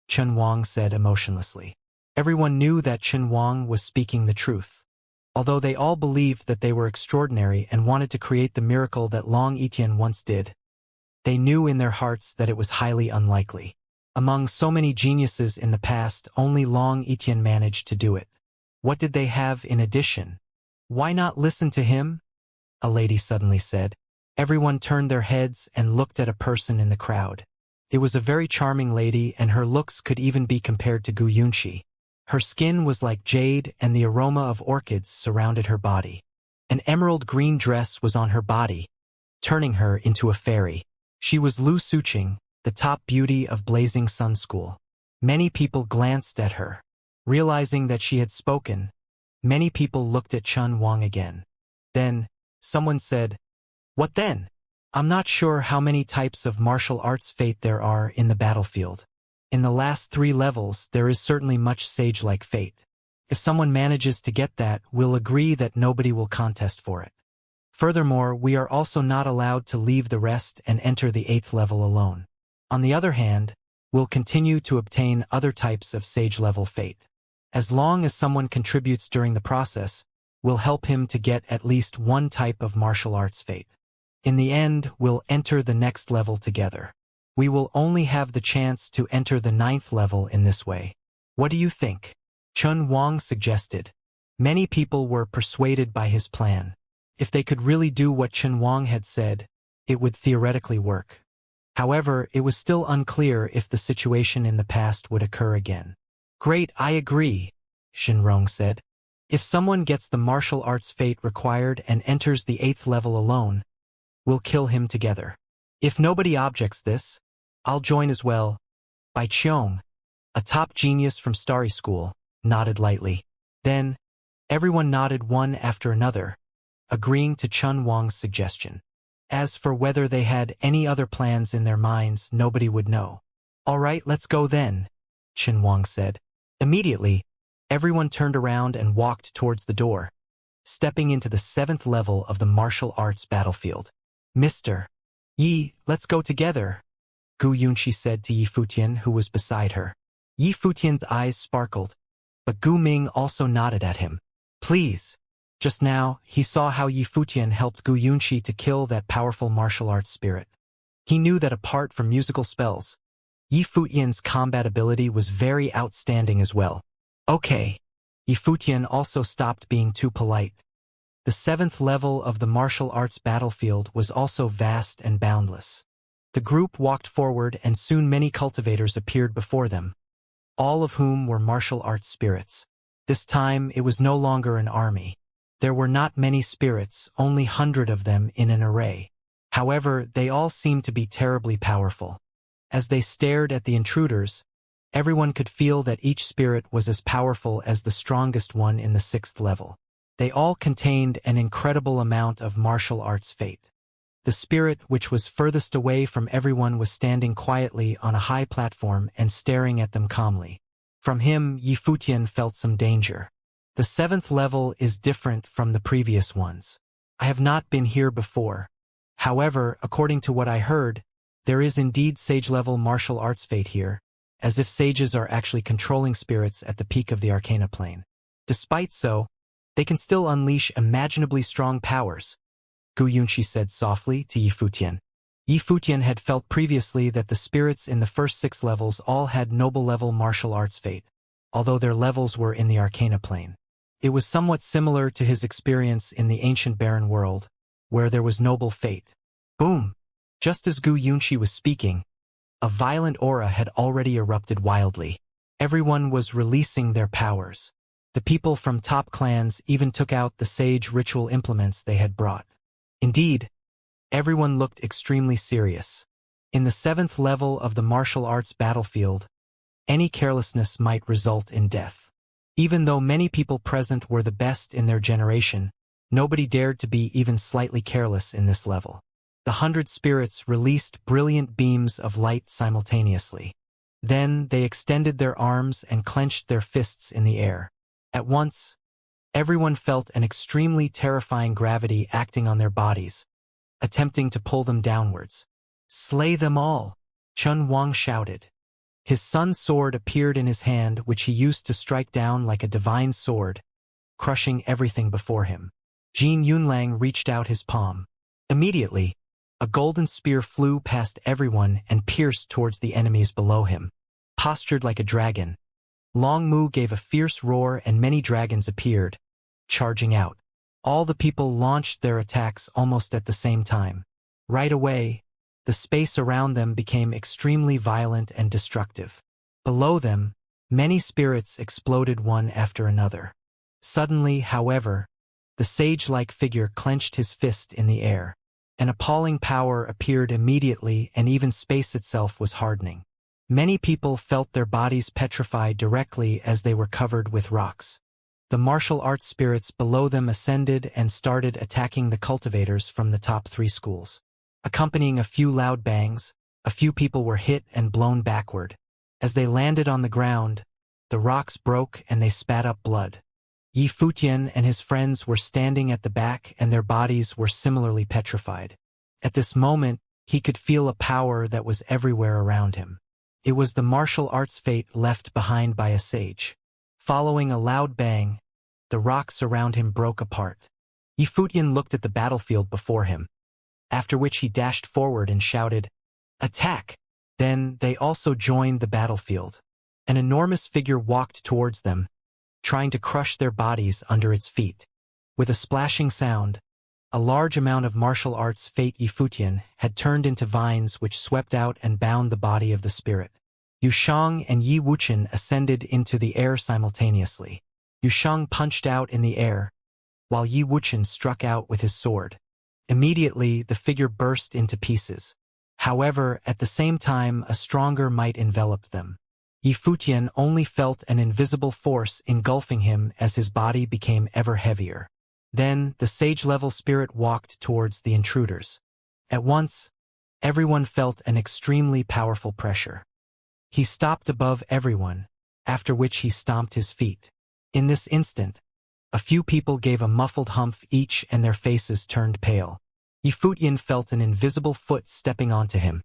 Chun Wang said emotionlessly. Everyone knew that Chun Wang was speaking the truth. Although they all believed that they were extraordinary and wanted to create the miracle that Long Yitian once did, they knew in their hearts that it was highly unlikely. Among so many geniuses in the past, only Long Yitian managed to do it. What did they have in addition? Why not listen to him? A lady suddenly said. Everyone turned their heads and looked at a person in the crowd. It was a very charming lady, and her looks could even be compared to Gu Yunxi. Her skin was like jade and the aroma of orchids surrounded her body. An emerald green dress was on her body, turning her into a fairy. She was Lu Suqing, the top beauty of Blazing Sun School. Many people glanced at her. Realizing that she had spoken, many people looked at Chun Wang again. Then, someone said, "What then? I'm not sure how many types of martial arts fate there are in the battlefield. In the last 3 levels, there is certainly much sage-like fate. If someone manages to get that, we'll agree that nobody will contest for it. Furthermore, we are also not allowed to leave the rest and enter the 8th level alone. On the other hand, we'll continue to obtain other types of sage-level fate. As long as someone contributes during the process, we'll help him to get at least one type of martial arts fate. In the end, we'll enter the next level together. We will only have the chance to enter the 9th level in this way. What do you think?" Chun Wang suggested. Many people were persuaded by his plan. If they could really do what Chen Wang had said, it would theoretically work. However, it was still unclear if the situation in the past would occur again. Great, I agree, Shenrong said. If someone gets the martial arts fate required and enters the 8th level alone, we'll kill him together. If nobody objects this, I'll join as well. Bai Qiong, a top genius from Starry School, nodded lightly. Then, everyone nodded one after another, agreeing to Chen Wang's suggestion. As for whether they had any other plans in their minds, nobody would know. All right, let's go then, Chen Wang said. Immediately, everyone turned around and walked towards the door, stepping into the 7th level of the martial arts battlefield. Mr. Yi, let's go together, Gu Yunqi said to Yi Futian, who was beside her. Yi Futian's eyes sparkled, but Gu Ming also nodded at him. Please. Just now, he saw how Yi Futian helped Gu Yunqi to kill that powerful martial arts spirit. He knew that apart from musical spells, Yi Futian's combat ability was very outstanding as well. Okay. Yi Futian also stopped being too polite. The 7th level of the martial arts battlefield was also vast and boundless. The group walked forward and soon many cultivators appeared before them, all of whom were martial arts spirits. This time it was no longer an army. There were not many spirits, only 100 of them in an array. However, they all seemed to be terribly powerful. As they stared at the intruders, everyone could feel that each spirit was as powerful as the strongest one in the 6th level. They all contained an incredible amount of martial arts fate. The spirit which was furthest away from everyone was standing quietly on a high platform and staring at them calmly. From him, Yi Futian felt some danger. The 7th level is different from the previous ones. I have not been here before. However, according to what I heard, there is indeed sage-level martial arts fate here, as if sages are actually controlling spirits at the peak of the arcana plane. Despite so, they can still unleash imaginably strong powers, Gu Yunqi said softly to Yi Futian. Yi Futian had felt previously that the spirits in the first 6 levels all had noble-level martial arts fate, although their levels were in the arcana plane. It was somewhat similar to his experience in the ancient barren world, where there was noble fate. Boom! Just as Gu Yunqi was speaking, a violent aura had already erupted wildly. Everyone was releasing their powers. The people from top clans even took out the sage ritual implements they had brought. Indeed, everyone looked extremely serious. In the 7th level of the martial arts battlefield, any carelessness might result in death. Even though many people present were the best in their generation, nobody dared to be even slightly careless in this level. The 100 spirits released brilliant beams of light simultaneously. Then they extended their arms and clenched their fists in the air. At once, everyone felt an extremely terrifying gravity acting on their bodies, attempting to pull them downwards. Slay them all, Chen Wang shouted. His son's sword appeared in his hand, which he used to strike down like a divine sword, crushing everything before him. Jin Yunlang reached out his palm. Immediately, a golden spear flew past everyone and pierced towards the enemies below him. Postured like a dragon, Long Mu gave a fierce roar and many dragons appeared, charging out. All the people launched their attacks almost at the same time. Right away, the space around them became extremely violent and destructive. Below them, many spirits exploded one after another. Suddenly, however, the sage-like figure clenched his fist in the air. An appalling power appeared immediately, and even space itself was hardening. Many people felt their bodies petrify directly as they were covered with rocks. The martial arts spirits below them ascended and started attacking the cultivators from the top 3 schools. Accompanying a few loud bangs, a few people were hit and blown backward. As they landed on the ground, the rocks broke and they spat up blood. Yi Futian and his friends were standing at the back and their bodies were similarly petrified. At this moment, he could feel a power that was everywhere around him. It was the martial arts fate left behind by a sage. Following a loud bang, the rocks around him broke apart. Yi Futian looked at the battlefield before him, after which he dashed forward and shouted, "Attack!" Then they also joined the battlefield. An enormous figure walked towards them, trying to crush their bodies under its feet. With a splashing sound, A large amount of martial arts fate Yifutian had turned into vines which swept out and bound the body of the spirit. Yushang and Yi Wuchen ascended into the air simultaneously. Yushang punched out in the air, while Yi Wuchen struck out with his sword. Immediately, the figure burst into pieces. However, at the same time, a stronger might enveloped them. Yifutian only felt an invisible force engulfing him as his body became ever heavier. Then, the sage-level spirit walked towards the intruders. At once, everyone felt an extremely powerful pressure. He stopped above everyone, after which he stomped his feet. In this instant, a few people gave a muffled humph each and their faces turned pale. Yifutian felt an invisible foot stepping onto him,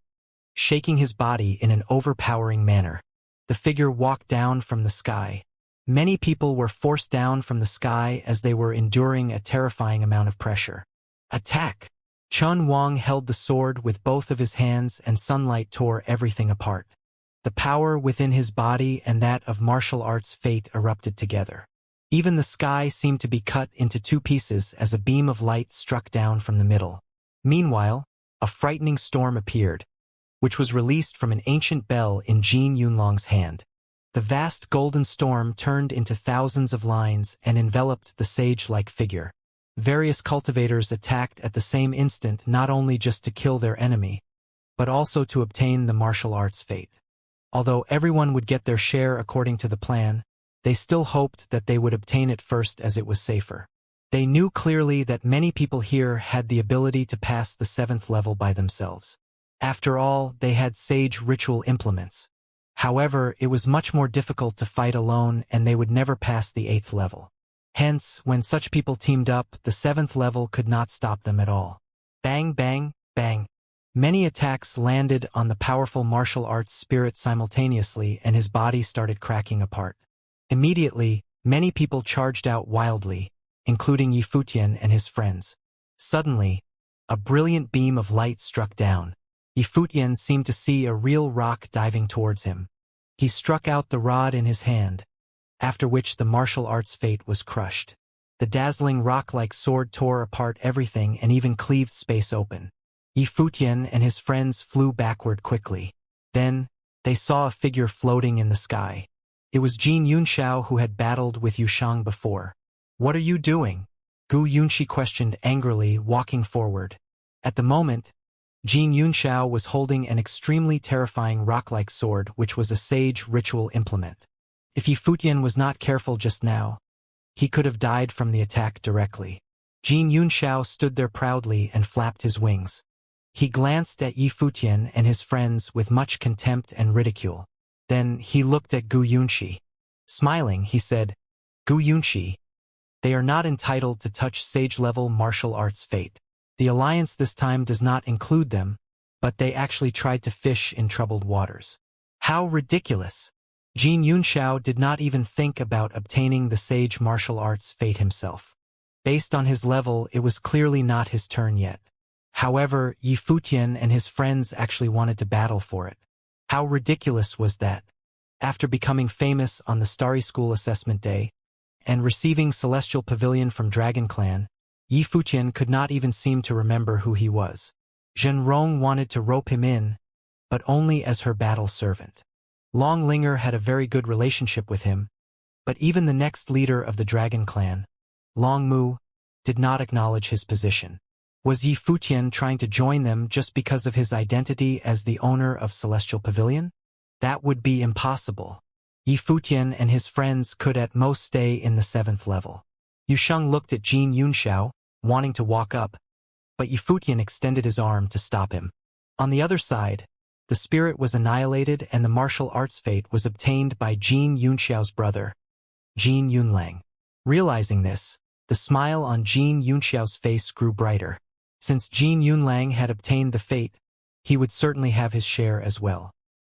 shaking his body in an overpowering manner. The figure walked down from the sky. Many people were forced down from the sky as they were enduring a terrifying amount of pressure. Attack! Chun Wang held the sword with both of his hands and sunlight tore everything apart. The power within his body and that of martial arts fate erupted together. Even the sky seemed to be cut into two pieces as a beam of light struck down from the middle. Meanwhile, a frightening storm appeared, which was released from an ancient bell in Jin Yunlong's hand. The vast golden storm turned into thousands of lines and enveloped the sage-like figure. Various cultivators attacked at the same instant not only just to kill their enemy, but also to obtain the martial arts fate. Although everyone would get their share according to the plan, they still hoped that they would obtain it first as it was safer. They knew clearly that many people here had the ability to pass the 7th level by themselves. After all, they had sage ritual implements. However, it was much more difficult to fight alone and they would never pass the 8th level. Hence, when such people teamed up, the 7th level could not stop them at all. Bang, bang, bang. Many attacks landed on the powerful martial arts spirit simultaneously and his body started cracking apart. Immediately, many people charged out wildly, including Yifutian and his friends. Suddenly, a brilliant beam of light struck down. Yifutian seemed to see a real rock diving towards him. He struck out the rod in his hand, after which the martial arts fate was crushed. The dazzling rock-like sword tore apart everything and even cleaved space open. Yifutian and his friends flew backward quickly. Then, they saw a figure floating in the sky. It was Jin Yunxiao who had battled with Yushang before. "What are you doing?" Gu Yunxi questioned angrily, walking forward. At the moment, Jin Yunxiao was holding an extremely terrifying rock-like sword which was a sage ritual implement. If Yifutian was not careful just now, he could have died from the attack directly. Jin Yunxiao stood there proudly and flapped his wings. He glanced at Yifutian and his friends with much contempt and ridicule. Then he looked at Gu Yunxi. Smiling, he said, "Gu Yunxi, they are not entitled to touch sage-level martial arts fate. The alliance this time does not include them, but they actually tried to fish in troubled waters." How ridiculous! Jin Yunxiao did not even think about obtaining the sage martial arts fate himself. Based on his level, it was clearly not his turn yet. However, Yifutian and his friends actually wanted to battle for it. How ridiculous was that? After becoming famous on the Starry School Assessment Day, and receiving Celestial Pavilion from Dragon Clan, Yifutian could not even seem to remember who he was. Zhenrong wanted to rope him in, but only as her battle servant. Long Linger had a very good relationship with him, but even the next leader of the Dragon Clan, Long Mu, did not acknowledge his position. Was Yifutian trying to join them just because of his identity as the owner of Celestial Pavilion? That would be impossible. Yifutian and his friends could at most stay in the 7th level. Yusheng looked at Jin Yunxiao, wanting to walk up, but Yifutian extended his arm to stop him. On the other side, the spirit was annihilated and the martial arts fate was obtained by Jin Yunxiao's brother, Jin Yunlang. Realizing this, the smile on Jin Yunxiao's face grew brighter. Since Jin Yunlang had obtained the fate, he would certainly have his share as well.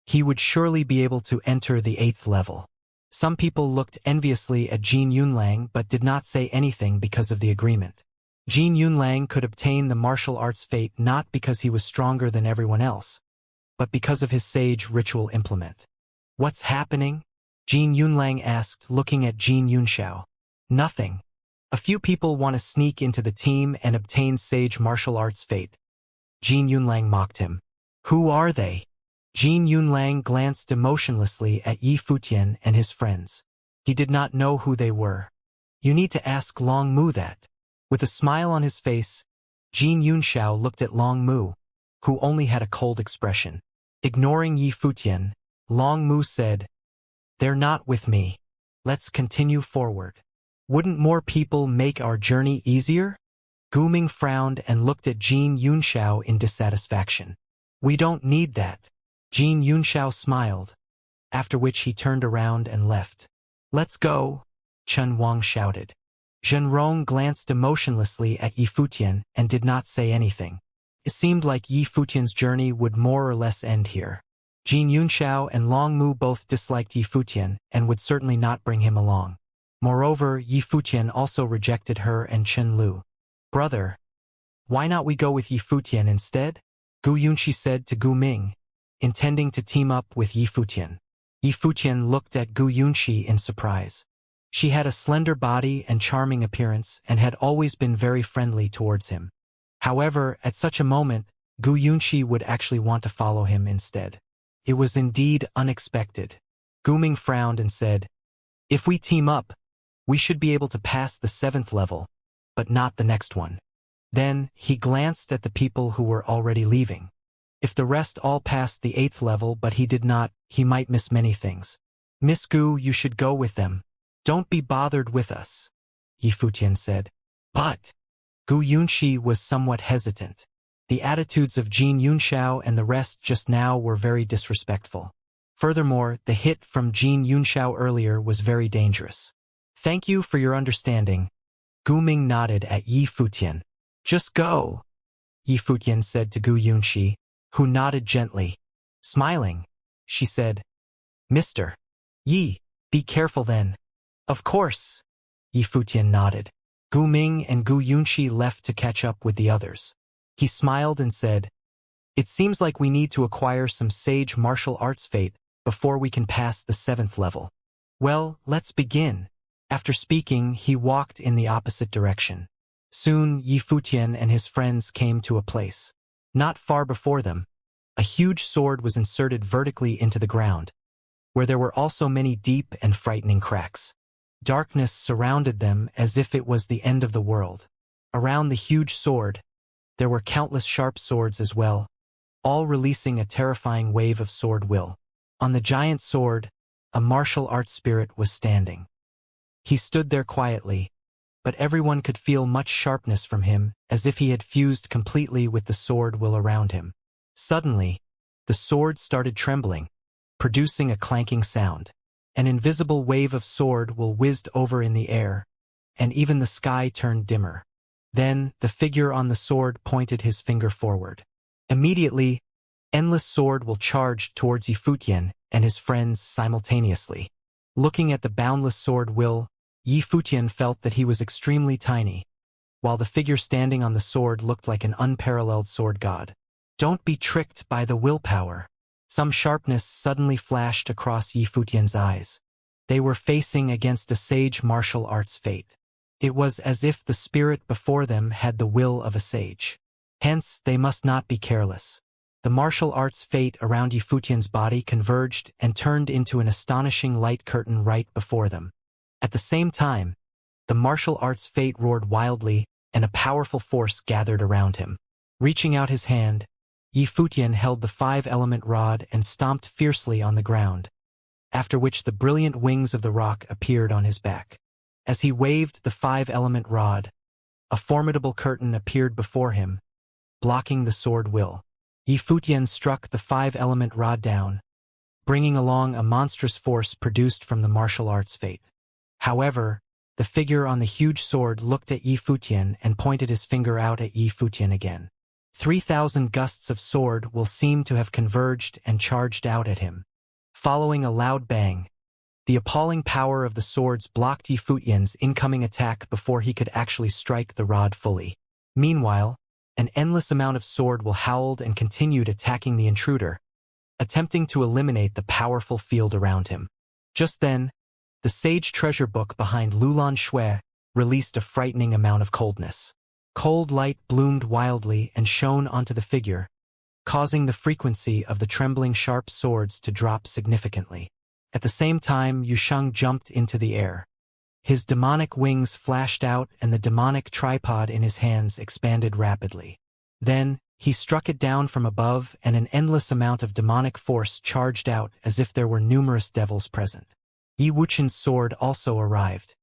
He would surely be able to enter the 8th level. Some people looked enviously at Jin Yunlang but did not say anything because of the agreement. Jin Yunlang could obtain the martial arts fate not because he was stronger than everyone else, but because of his sage ritual implement. "What's happening?" Jin Yunlang asked, looking at Jin Yunxiao. "Nothing. A few people want to sneak into the team and obtain sage martial arts fate. Jin Yunlang mocked him. Who are they? Jin Yunlang glanced emotionlessly at Yi Futian and his friends. He did not know who they were. You need to ask Long Mu that. With a smile on his face, Jin Yunxiao looked at Long Mu, who only had a cold expression. Ignoring Yi Futian, Long Mu said, "They're not with me. Let's continue forward. Wouldn't more people make our journey easier?" Gu Ming frowned and looked at Jin Yunxiao in dissatisfaction. "We don't need that." Jin Yunxiao smiled, after which he turned around and left. "Let's go," Chen Wang shouted. Zhenrong glanced emotionlessly at Yi Futian and did not say anything. It seemed like Yi Futian's journey would more or less end here. Jin Yunxiao and Long Mu both disliked Yi Futian and would certainly not bring him along. Moreover, Yi Futian also rejected her and Chen Lu. "Brother, why not we go with Yi Futian instead?" Gu Yunxi said to Gu Ming, intending to team up with Yi Futian. Yi Futian looked at Gu Yunxi in surprise. She had a slender body and charming appearance and had always been very friendly towards him. However, at such a moment, Gu Yunxi would actually want to follow him instead. It was indeed unexpected. Gu Ming frowned and said, "If we team up, we should be able to pass the 7th level, but not the next one." Then, he glanced at the people who were already leaving. If the rest all passed the 8th level but he did not, he might miss many things. "Miss Gu, you should go with them. Don't be bothered with us," Yi Futian said. But Gu Yunxi was somewhat hesitant. The attitudes of Jin Yunxiao and the rest just now were very disrespectful. Furthermore, the hit from Jin Yunxiao earlier was very dangerous. "Thank you for your understanding." Gu Ming nodded at Yi Futian. "Just go," Yi Futian said to Gu Yunxi, who nodded gently. Smiling, she said, "Mr. Yi, be careful then." "Of course," Yi Futian nodded. Gu Ming and Gu Yunxi left to catch up with the others. He smiled and said, "It seems like we need to acquire some sage martial arts fate before we can pass the 7th level. Well, let's begin." After speaking, he walked in the opposite direction. Soon, Yi Futian and his friends came to a place. Not far before them, a huge sword was inserted vertically into the ground, where there were also many deep and frightening cracks. Darkness surrounded them as if it was the end of the world. Around the huge sword, there were countless sharp swords as well, all releasing a terrifying wave of sword will. On the giant sword, a martial arts spirit was standing. He stood there quietly, but everyone could feel much sharpness from him, as if he had fused completely with the sword will around him. Suddenly, the sword started trembling, producing a clanking sound. An invisible wave of sword will whizzed over in the air, and even the sky turned dimmer. Then, the figure on the sword pointed his finger forward. Immediately, endless sword will charged towards Yi Futian and his friends simultaneously. Looking at the boundless sword will, Yi Futian felt that he was extremely tiny, while the figure standing on the sword looked like an unparalleled sword god. "Don't be tricked by the willpower." Some sharpness suddenly flashed across Yi Futian's eyes. They were facing against a sage martial arts fate. It was as if the spirit before them had the will of a sage. Hence, they must not be careless. The martial arts fate around Yi Futian's body converged and turned into an astonishing light curtain right before them. At the same time, the martial arts fate roared wildly, and a powerful force gathered around him. Reaching out his hand, Yi Futian held the 5-element rod and stomped fiercely on the ground, after which the brilliant wings of the rock appeared on his back. As he waved the 5-element rod, a formidable curtain appeared before him, blocking the sword will. Yi Futian struck the 5-element rod down, bringing along a monstrous force produced from the martial arts fate. However, the figure on the huge sword looked at Yi Futian and pointed his finger out at Yi Futian again. 3,000 gusts of sword will seem to have converged and charged out at him. Following a loud bang, the appalling power of the swords blocked Yi Futian's incoming attack before he could actually strike the rod fully. Meanwhile, an endless amount of sword will howled and continued attacking the intruder, attempting to eliminate the powerful field around him. Just then, the sage treasure book behind Lulan Shui released a frightening amount of coldness. Cold light bloomed wildly and shone onto the figure, causing the frequency of the trembling sharp swords to drop significantly. At the same time, Yusheng jumped into the air. His demonic wings flashed out and the demonic tripod in his hands expanded rapidly. Then, he struck it down from above and an endless amount of demonic force charged out as if there were numerous devils present. Yi Wuqian's sword also arrived.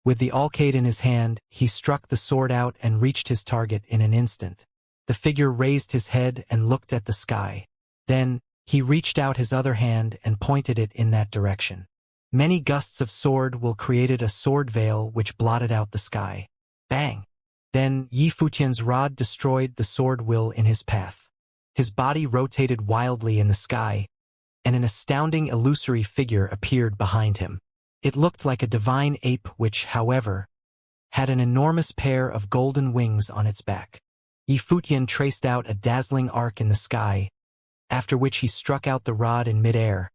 With the alcade in his hand, he struck the sword out and reached his target in an instant. The figure raised his head and looked at the sky. Then, he reached out his other hand and pointed it in that direction. Many gusts of sword will created a sword veil which blotted out the sky. Bang! Then Yi Futian's rod destroyed the sword will in his path. His body rotated wildly in the sky, and an astounding illusory figure appeared behind him. It looked like a divine ape which, however, had an enormous pair of golden wings on its back. Yi Futian traced out a dazzling arc in the sky, after which he struck out the rod in midair,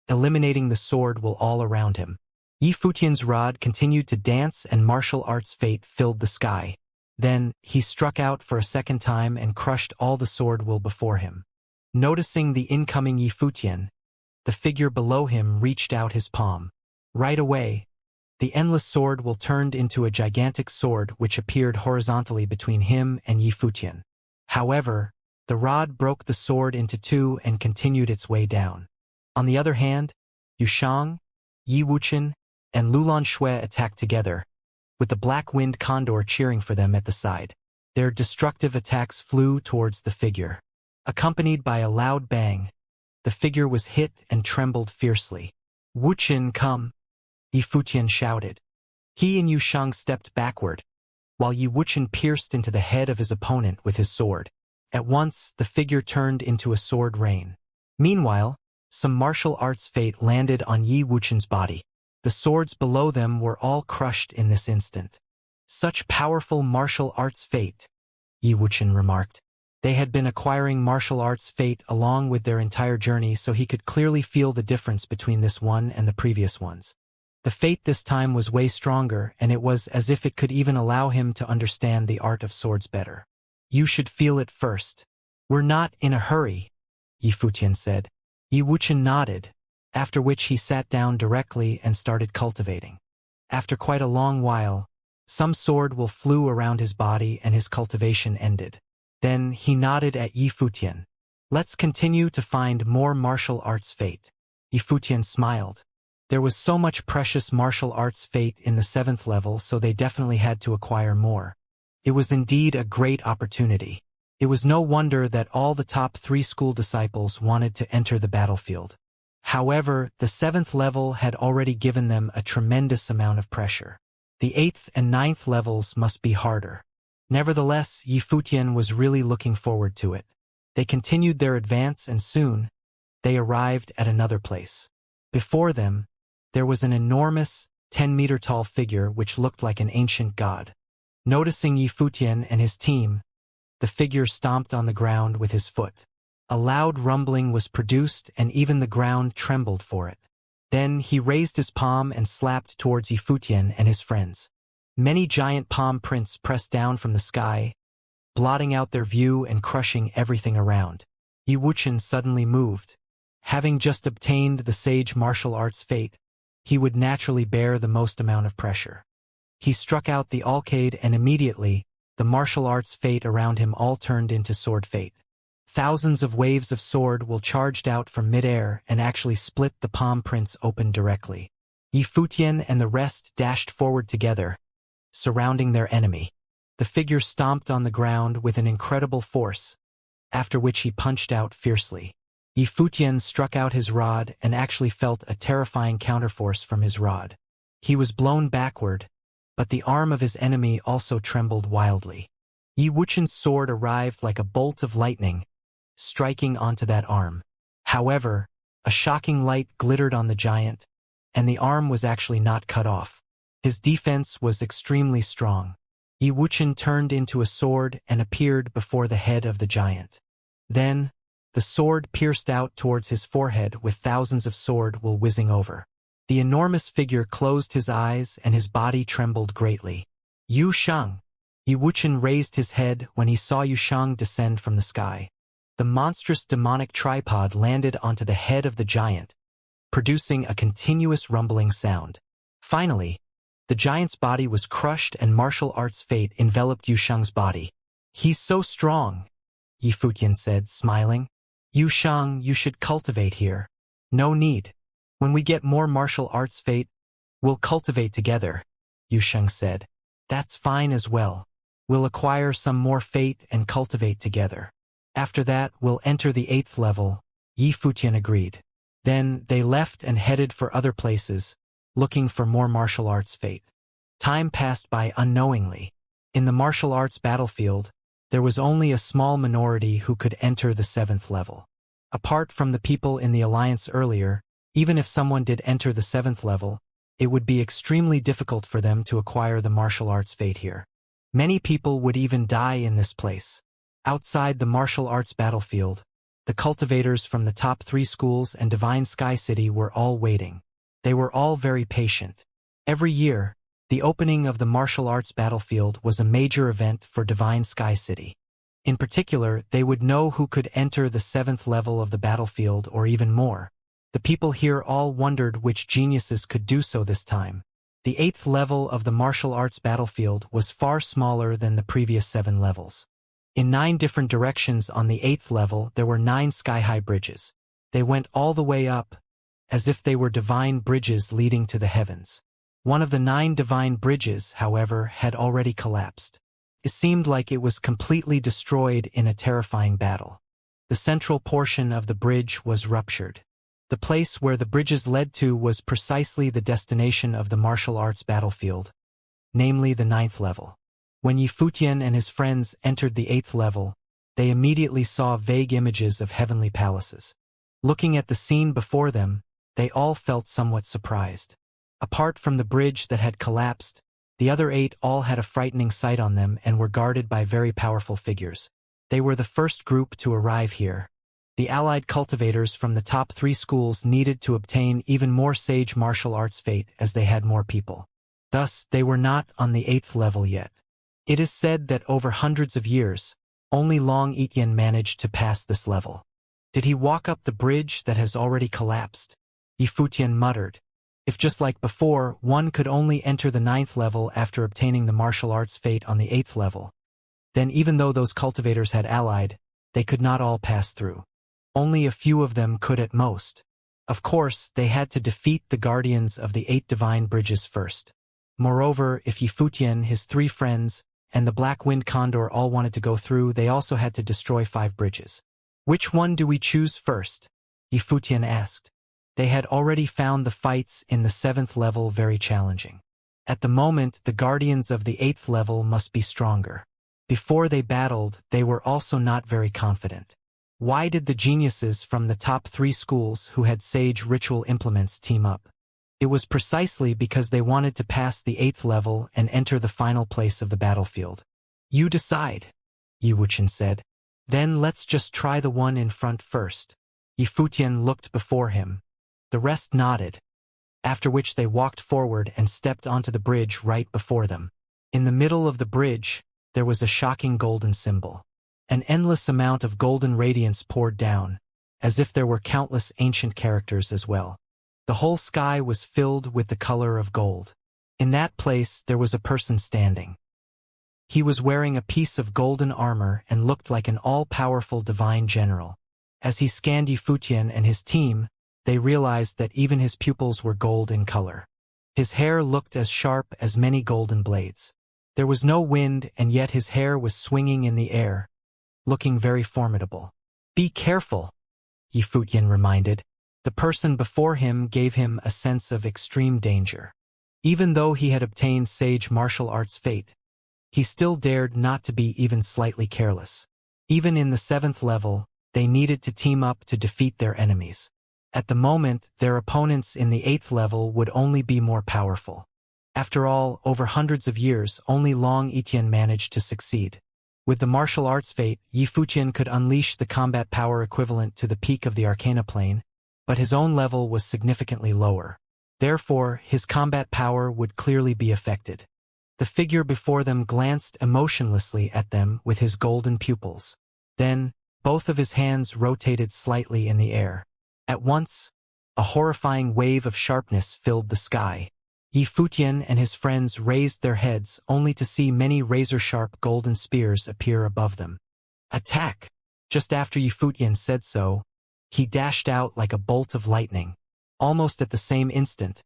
eliminating the sword will all around him. Yi Futian's rod continued to dance and martial arts fate filled the sky. Then, he struck out for a second time and crushed all the sword will before him. Noticing the incoming Yi Futian, the figure below him reached out his palm. Right away, the endless sword will turned into a gigantic sword which appeared horizontally between him and Yi Futian. However, the rod broke the sword into two and continued its way down. On the other hand, Yusheng, Yi Wuqian, and Lulan Shui attacked together, with the black-winged condor cheering for them at the side. Their destructive attacks flew towards the figure. Accompanied by a loud bang, the figure was hit and trembled fiercely. "Wuqian, come!" Yi Futian shouted. He and Yusheng stepped backward, while Yi Wuqian pierced into the head of his opponent with his sword. At once, the figure turned into a sword rain. Meanwhile, some martial arts fate landed on Yi Wuqian's body. The swords below them were all crushed in this instant. "Such powerful martial arts fate," Yi Wuqian remarked. They had been acquiring martial arts fate along with their entire journey, so he could clearly feel the difference between this one and the previous ones. The fate this time was way stronger, and it was as if it could even allow him to understand the art of swords better. "You should feel it first." "We're not in a hurry," Yi Futian said. Yi Wuqian nodded, after which he sat down directly and started cultivating. After quite a long while, some sword will flew around his body and his cultivation ended. Then he nodded at Yi Futian. "Let's continue to find more martial arts fate." Yi Futian smiled. There was so much precious martial arts fate in the 7th level, so they definitely had to acquire more. It was indeed a great opportunity. It was no wonder that all the top 3 school disciples wanted to enter the battlefield. However, the 7th level had already given them a tremendous amount of pressure. The 8th and 9th levels must be harder. Nevertheless, Yi Futian was really looking forward to it. They continued their advance and soon, they arrived at another place. Before them, there was an enormous, 10-meter-tall figure which looked like an ancient god. Noticing Yi Futian and his team, the figure stomped on the ground with his foot. A loud rumbling was produced and even the ground trembled for it. Then he raised his palm and slapped towards Yi Futian and his friends. Many giant palm prints pressed down from the sky, blotting out their view and crushing everything around. Yi Wuqian suddenly moved. Having just obtained the sage martial arts fate, he would naturally bear the most amount of pressure. He struck out the alcade and immediately, the martial arts fate around him all turned into sword fate. Thousands of waves of sword will charged out from midair and actually split the palm prints open directly. Yi Futian and the rest dashed forward together, surrounding their enemy. The figure stomped on the ground with an incredible force, after which he punched out fiercely. Yi Futian struck out his rod and actually felt a terrifying counterforce from his rod. He was blown backward, but the arm of his enemy also trembled wildly. Yi Wuqian's sword arrived like a bolt of lightning, striking onto that arm. However, a shocking light glittered on the giant, and the arm was actually not cut off. His defense was extremely strong. Yi Wuqian turned into a sword and appeared before the head of the giant. Then, the sword pierced out towards his forehead with thousands of sword will whizzing over. The enormous figure closed his eyes and his body trembled greatly. Yu Shang. Yi Wuchen raised his head when he saw Yu Shang descend from the sky. The monstrous demonic tripod landed onto the head of the giant, producing a continuous rumbling sound. Finally, the giant's body was crushed and martial arts fate enveloped Yu Shang's body. He's so strong, Yi Futian said, smiling. Yu Shang, you should cultivate here. No need. When we get more martial arts fate, we'll cultivate together, Yu Shang said. That's fine as well. We'll acquire some more fate and cultivate together. After that, we'll enter the 8th level, Yi Futian agreed. Then they left and headed for other places, looking for more martial arts fate. Time passed by unknowingly. In the martial arts battlefield, there was only a small minority who could enter the 7th level. Apart from the people in the alliance earlier, even if someone did enter the 7th level, it would be extremely difficult for them to acquire the martial arts fate here. Many people would even die in this place. Outside the martial arts battlefield, the cultivators from the top 3 schools and Divine Sky City were all waiting. They were all very patient. Every year, the opening of the martial arts battlefield was a major event for Divine Sky City. In particular, they would know who could enter the 7th level of the battlefield or even more. The people here all wondered which geniuses could do so this time. The 8th level of the martial arts battlefield was far smaller than the previous 7 levels. In 9 different directions on the 8th level there were 9 sky-high bridges. They went all the way up, as if they were divine bridges leading to the heavens. One of the 9 divine bridges, however, had already collapsed. It seemed like it was completely destroyed in a terrifying battle. The central portion of the bridge was ruptured. The place where the bridges led to was precisely the destination of the martial arts battlefield, namely the 9th level. When Yi Futian and his friends entered the 8th level, they immediately saw vague images of heavenly palaces. Looking at the scene before them, they all felt somewhat surprised. Apart from the bridge that had collapsed, the other 8 all had a frightening sight on them and were guarded by very powerful figures. They were the first group to arrive here. The allied cultivators from the top 3 schools needed to obtain even more sage martial arts fate as they had more people. Thus, they were not on the 8th level yet. It is said that over hundreds of years, only Long Etian managed to pass this level. Did he walk up the bridge that has already collapsed? Yi Futian muttered. If just like before, one could only enter the 9th level after obtaining the martial arts fate on the 8th level, then even though those cultivators had allied, they could not all pass through. Only a few of them could at most. Of course, they had to defeat the guardians of the 8 divine bridges first. Moreover, if Yi Futian, his 3 friends, and the Black Wind Condor all wanted to go through, they also had to destroy 5 bridges. Which one do we choose first? Yi Futian asked. They had already found the fights in the 7th level very challenging. At the moment, the guardians of the 8th level must be stronger. Before they battled, they were also not very confident. Why did the geniuses from the top 3 schools who had sage ritual implements team up? It was precisely because they wanted to pass the 8th level and enter the final place of the battlefield. You decide, Yi Wuchen said. Then let's just try the one in front first. Yi Futian looked before him. The rest nodded, after which they walked forward and stepped onto the bridge right before them. In the middle of the bridge, there was a shocking golden symbol. An endless amount of golden radiance poured down, as if there were countless ancient characters as well. The whole sky was filled with the color of gold. In that place, there was a person standing. He was wearing a piece of golden armor and looked like an all-powerful divine general. As he scanned Yi Futian and his team, they realized that even his pupils were gold in color. His hair looked as sharp as many golden blades. There was no wind, and yet his hair was swinging in the air, looking very formidable. Be careful, Yi Futian reminded. The person before him gave him a sense of extreme danger. Even though he had obtained sage martial arts fate, he still dared not to be even slightly careless. Even in the 7th level, they needed to team up to defeat their enemies. At the moment, their opponents in the 8th level would only be more powerful. After all, over hundreds of years, only Long Etian managed to succeed. With the martial arts fate, Yi Futian could unleash the combat power equivalent to the peak of the Arcana plane, but his own level was significantly lower. Therefore, his combat power would clearly be affected. The figure before them glanced emotionlessly at them with his golden pupils. Then, both of his hands rotated slightly in the air. At once, a horrifying wave of sharpness filled the sky. Yi Futian and his friends raised their heads only to see many razor-sharp golden spears appear above them. Attack! Just after Yi Futian said so, he dashed out like a bolt of lightning. Almost at the same instant,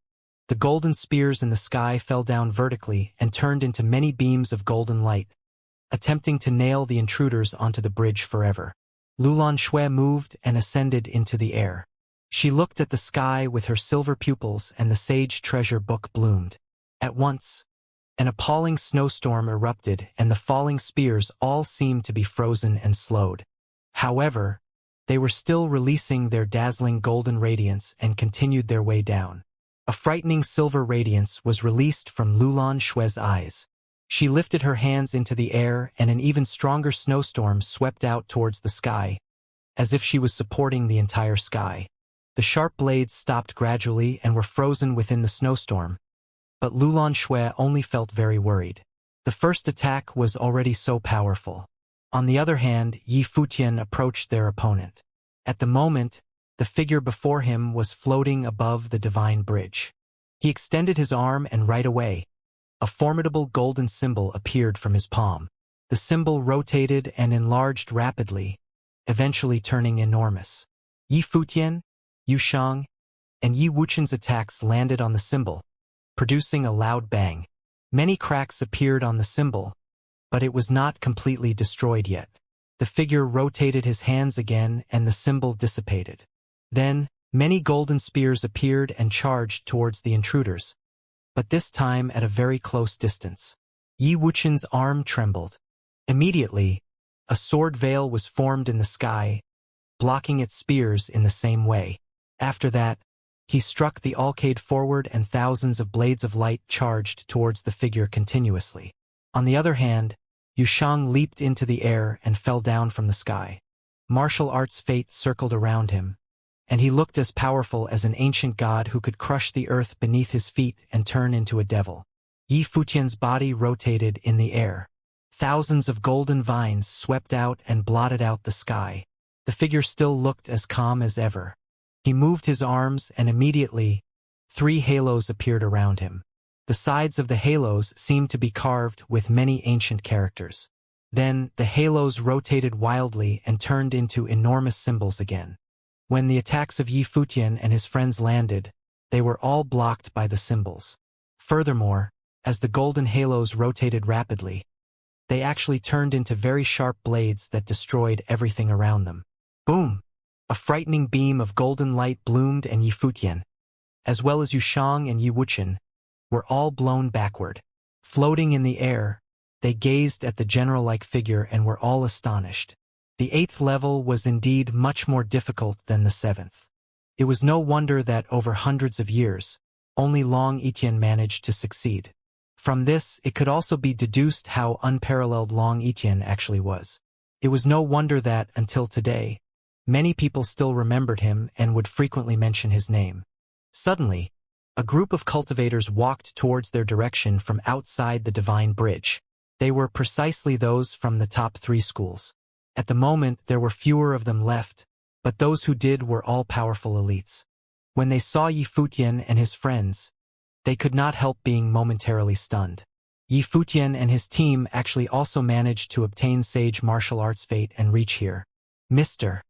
the golden spears in the sky fell down vertically and turned into many beams of golden light, attempting to nail the intruders onto the bridge forever. Lulan Shui moved and ascended into the air. She looked at the sky with her silver pupils, and the sage treasure book bloomed. At once, an appalling snowstorm erupted, and the falling spears all seemed to be frozen and slowed. However, they were still releasing their dazzling golden radiance and continued their way down. A frightening silver radiance was released from Lulan Shui's eyes. She lifted her hands into the air, and an even stronger snowstorm swept out towards the sky, as if she was supporting the entire sky. The sharp blades stopped gradually and were frozen within the snowstorm, but Lulan Shui only felt very worried. The first attack was already so powerful. On the other hand, Yi Futian approached their opponent. At the moment, the figure before him was floating above the divine bridge. He extended his arm, and right away, a formidable golden symbol appeared from his palm. The symbol rotated and enlarged rapidly, eventually turning enormous. Yi Futian, Yu Shang, and Yi Wuqian's attacks landed on the symbol, producing a loud bang. Many cracks appeared on the symbol, but it was not completely destroyed yet. The figure rotated his hands again, and the symbol dissipated. Then, many golden spears appeared and charged towards the intruders, but this time at a very close distance. Yi Wuqian's arm trembled. Immediately, a sword veil was formed in the sky, blocking its spears in the same way. After that, he struck the arcade forward, and thousands of blades of light charged towards the figure continuously. On the other hand, Yu Shang leaped into the air and fell down from the sky. Martial arts fate circled around him, and he looked as powerful as an ancient god who could crush the earth beneath his feet and turn into a devil. Yi Futian's body rotated in the air. Thousands of golden vines swept out and blotted out the sky. The figure still looked as calm as ever. He moved his arms, and immediately, 3 halos appeared around him. The sides of the halos seemed to be carved with many ancient characters. Then, the halos rotated wildly and turned into enormous symbols again. When the attacks of Yi Futian and his friends landed, they were all blocked by the symbols. Furthermore, as the golden halos rotated rapidly, they actually turned into very sharp blades that destroyed everything around them. Boom! A frightening beam of golden light bloomed, and Yi Futian, as well as Yu Shang and Yi Wuqian, were all blown backward. Floating in the air, they gazed at the general-like figure and were all astonished. The 8th level was indeed much more difficult than the 7th. It was no wonder that over hundreds of years, only Long Etienne managed to succeed. From this, it could also be deduced how unparalleled Long Etienne actually was. It was no wonder that, until today, many people still remembered him and would frequently mention his name. Suddenly, a group of cultivators walked towards their direction from outside the divine bridge. They were precisely those from the top 3 schools. At the moment, there were fewer of them left, but those who did were all powerful elites. When they saw Yi Futian and his friends, they could not help being momentarily stunned. Yi Futian and his team actually also managed to obtain sage martial arts fate and reach here. Mr.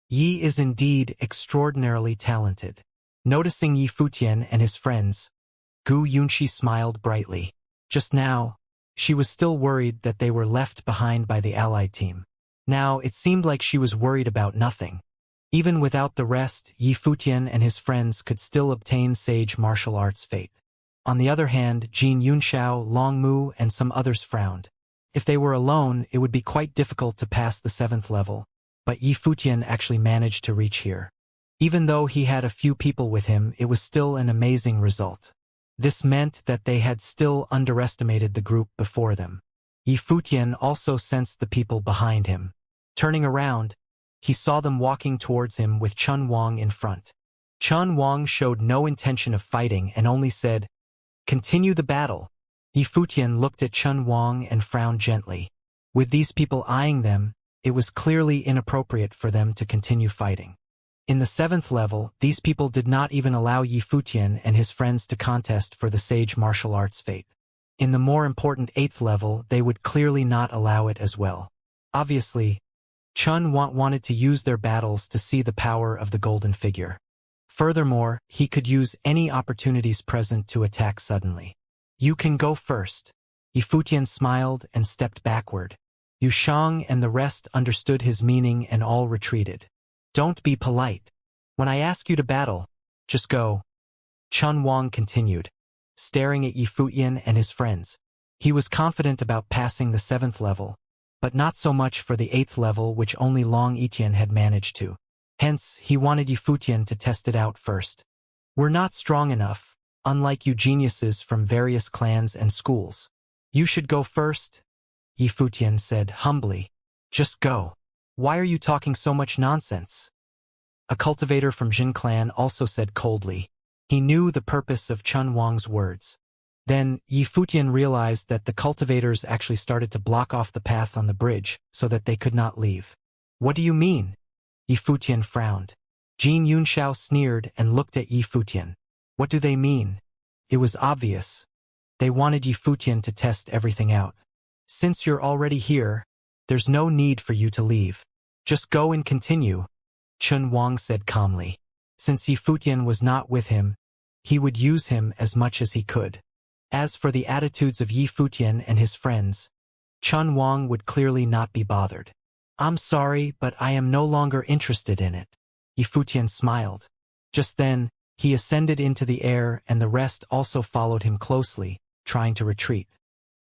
Yi is indeed extraordinarily talented. Noticing Yi Futian and his friends, Gu Yunxi smiled brightly. Just now, she was still worried that they were left behind by the allied team. Now, it seemed like she was worried about nothing. Even without the rest, Yi Futian and his friends could still obtain sage martial arts fate. On the other hand, Jin Yunxiao, Long Mu, and some others frowned. If they were alone, it would be quite difficult to pass the 7th level, but Yi Futian actually managed to reach here. Even though he had a few people with him, it was still an amazing result. This meant that they had still underestimated the group before them. Yi Futian also sensed the people behind him. Turning around, he saw them walking towards him with Chun Wang in front. Chun Wang showed no intention of fighting and only said, "Continue the battle." Yifutian looked at Chun Wang and frowned gently. With these people eyeing them, it was clearly inappropriate for them to continue fighting. In the 7th level, these people did not even allow Yifutian and his friends to contest for the sage martial arts fate. In the more important 8th level, they would clearly not allow it as well. Obviously, Chun wanted to use their battles to see the power of the golden figure. Furthermore, he could use any opportunities present to attack suddenly. You can go first. Yifutian smiled and stepped backward. Yu Shang and the rest understood his meaning and all retreated. Don't be polite. When I ask you to battle, just go. Chun Wang continued, staring at Yifutian and his friends. He was confident about passing the 7th level, but not so much for the 8th level which only Long Etian had managed to. Hence, he wanted Yifutian to test it out first. We're not strong enough, unlike you geniuses from various clans and schools. You should go first, Yifutian said humbly. Just go. Why are you talking so much nonsense? A cultivator from Jin clan also said coldly. He knew the purpose of Chun Wang's words. Then, Yifutian realized that the cultivators actually started to block off the path on the bridge so that they could not leave. What do you mean? Yifutian frowned. Jin Yunxiao sneered and looked at Yifutian. What do they mean? It was obvious. They wanted Yifutian to test everything out. Since you're already here, there's no need for you to leave. Just go and continue, Chun Wang said calmly. Since Yifutian was not with him, he would use him as much as he could. As for the attitudes of Yifutian and his friends, Chun Wang would clearly not be bothered. I'm sorry, but I am no longer interested in it. Yifutian smiled. Just then, he ascended into the air and the rest also followed him closely, trying to retreat.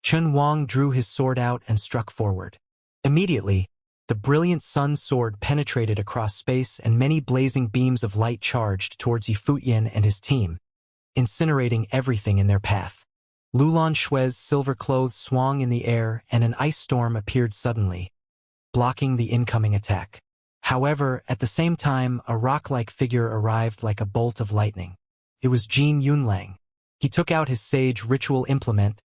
Chun Wang drew his sword out and struck forward. Immediately, the brilliant sun sword penetrated across space and many blazing beams of light charged towards Yifutian and his team, incinerating everything in their path. Lulan Xue's silver clothes swung in the air and an ice storm appeared suddenly, blocking the incoming attack. However, at the same time, a rock-like figure arrived like a bolt of lightning. It was Jin Yunlang. He took out his sage ritual implement,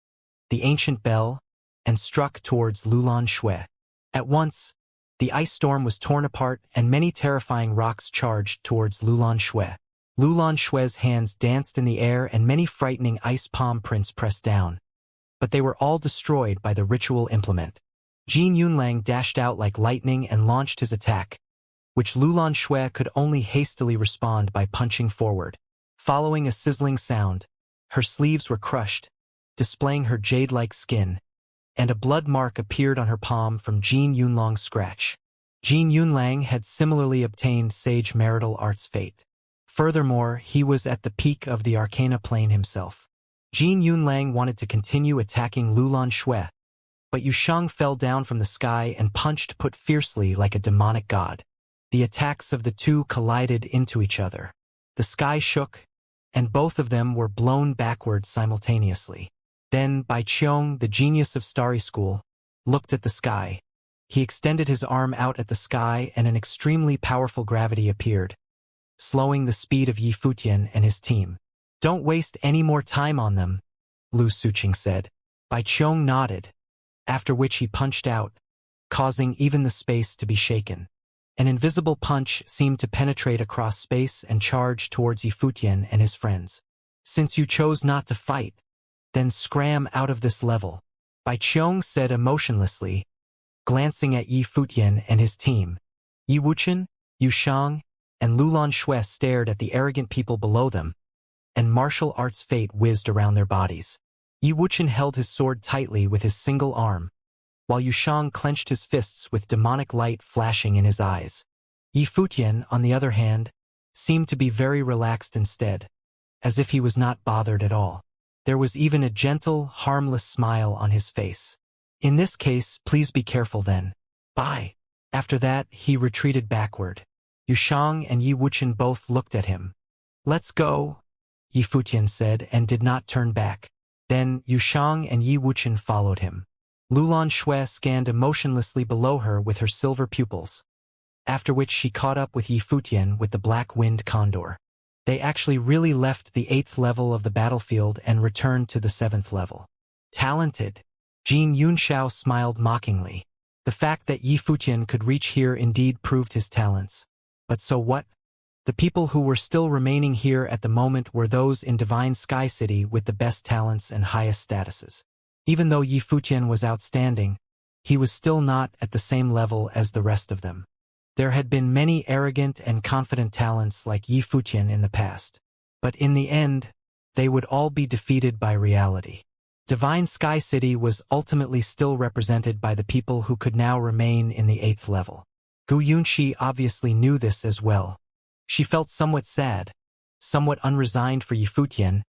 the ancient bell, and struck towards Lulan Xue. At once, the ice storm was torn apart and many terrifying rocks charged towards Lulan Xue. Lulan Xue's hands danced in the air and many frightening ice palm prints pressed down. But they were all destroyed by the ritual implement. Jin Yunlang dashed out like lightning and launched his attack, which Lulan Xue could only hastily respond by punching forward. Following a sizzling sound, her sleeves were crushed, displaying her jade-like skin, and a blood mark appeared on her palm from Jin Yunlang's scratch. Jin Yunlang had similarly obtained sage marital arts fate. Furthermore, he was at the peak of the Arcana plane himself. Jin Yunlang wanted to continue attacking Lulan Xue, but Yu Shang fell down from the sky and punched put fiercely like a demonic god. The attacks of the two collided into each other. The sky shook, and both of them were blown backwards simultaneously. Then, Bai Qiong, the genius of Starry School, looked at the sky. He extended his arm out at the sky and an extremely powerful gravity appeared, slowing the speed of Yifutian and his team. Don't waste any more time on them, Lu Suqing said. Bai Qiong nodded, after which he punched out, causing even the space to be shaken. An invisible punch seemed to penetrate across space and charge towards Yifutian and his friends. Since you chose not to fight, then scram out of this level, Bai Qiong said emotionlessly, glancing at Yifutian and his team. Yi Wuchen, Yu Shang, and Lulan Xue stared at the arrogant people below them, and martial arts fate whizzed around their bodies. Yi Wuchen held his sword tightly with his single arm, while Yu Shang clenched his fists with demonic light flashing in his eyes. Yifutian, on the other hand, seemed to be very relaxed instead, as if he was not bothered at all. There was even a gentle, harmless smile on his face. In this case, please be careful then. Bye. After that, he retreated backward. Yu Shang and Yi Wuchen both looked at him. Let's go, Yifutian said and did not turn back. Then Yu Shang and Yi Wuchen followed him. Lulan Xue scanned emotionlessly below her with her silver pupils, after which she caught up with Yifutian with the black-winged condor. They actually really left the 8th level of the battlefield and returned to the 7th level. Talented. Jin Yunxiao smiled mockingly. The fact that Yi Futian could reach here indeed proved his talents. But so what? The people who were still remaining here at the moment were those in Divine Sky City with the best talents and highest statuses. Even though Yi Futian was outstanding, he was still not at the same level as the rest of them. There had been many arrogant and confident talents like Yi Futian in the past. But in the end, they would all be defeated by reality. Divine Sky City was ultimately still represented by the people who could now remain in the 8th level. Gu Yunxi obviously knew this as well. She felt somewhat sad, somewhat unresigned for Yi Futian,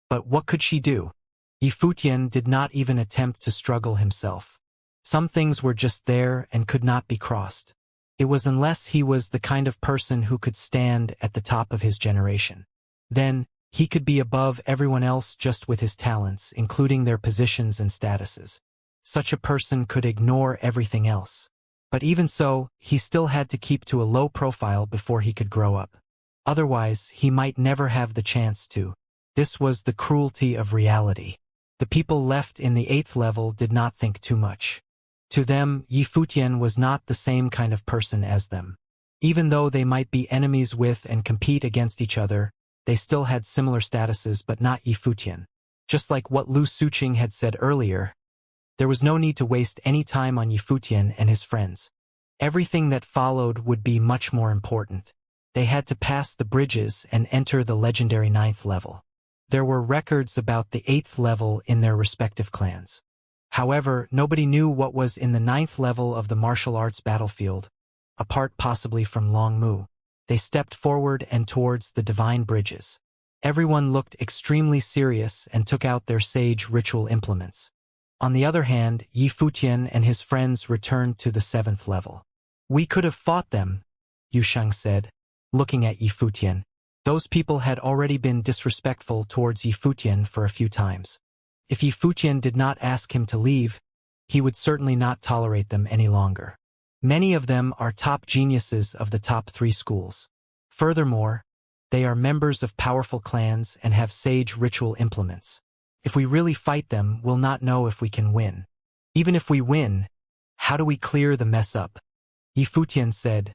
but what could she do? Yi Futian did not even attempt to struggle himself. Some things were just there and could not be crossed. It was unless he was the kind of person who could stand at the top of his generation. Then, he could be above everyone else just with his talents, including their positions and statuses. Such a person could ignore everything else. But even so, he still had to keep to a low profile before he could grow up. Otherwise, he might never have the chance to. This was the cruelty of reality. The people left in the 8th level did not think too much. To them, Yi Futian was not the same kind of person as them. Even though they might be enemies with and compete against each other, they still had similar statuses but not Yi Futian. Just like what Lu Suqing had said earlier, there was no need to waste any time on Yi Futian and his friends. Everything that followed would be much more important. They had to pass the bridges and enter the legendary 9th level. There were records about the 8th level in their respective clans. However, nobody knew what was in the 9th level of the martial arts battlefield, apart possibly from Long Mu. They stepped forward and towards the divine bridges. Everyone looked extremely serious and took out their sage ritual implements. On the other hand, Yi Futian and his friends returned to the 7th level. We could have fought them, Yu Sheng said, looking at Yi Futian. Those people had already been disrespectful towards Yi Futian for a few times. If Yi Futian did not ask him to leave, he would certainly not tolerate them any longer. Many of them are top geniuses of the top 3 schools. Furthermore, they are members of powerful clans and have sage ritual implements. If we really fight them, we'll not know if we can win. Even if we win, how do we clear the mess up? Yi Futian said,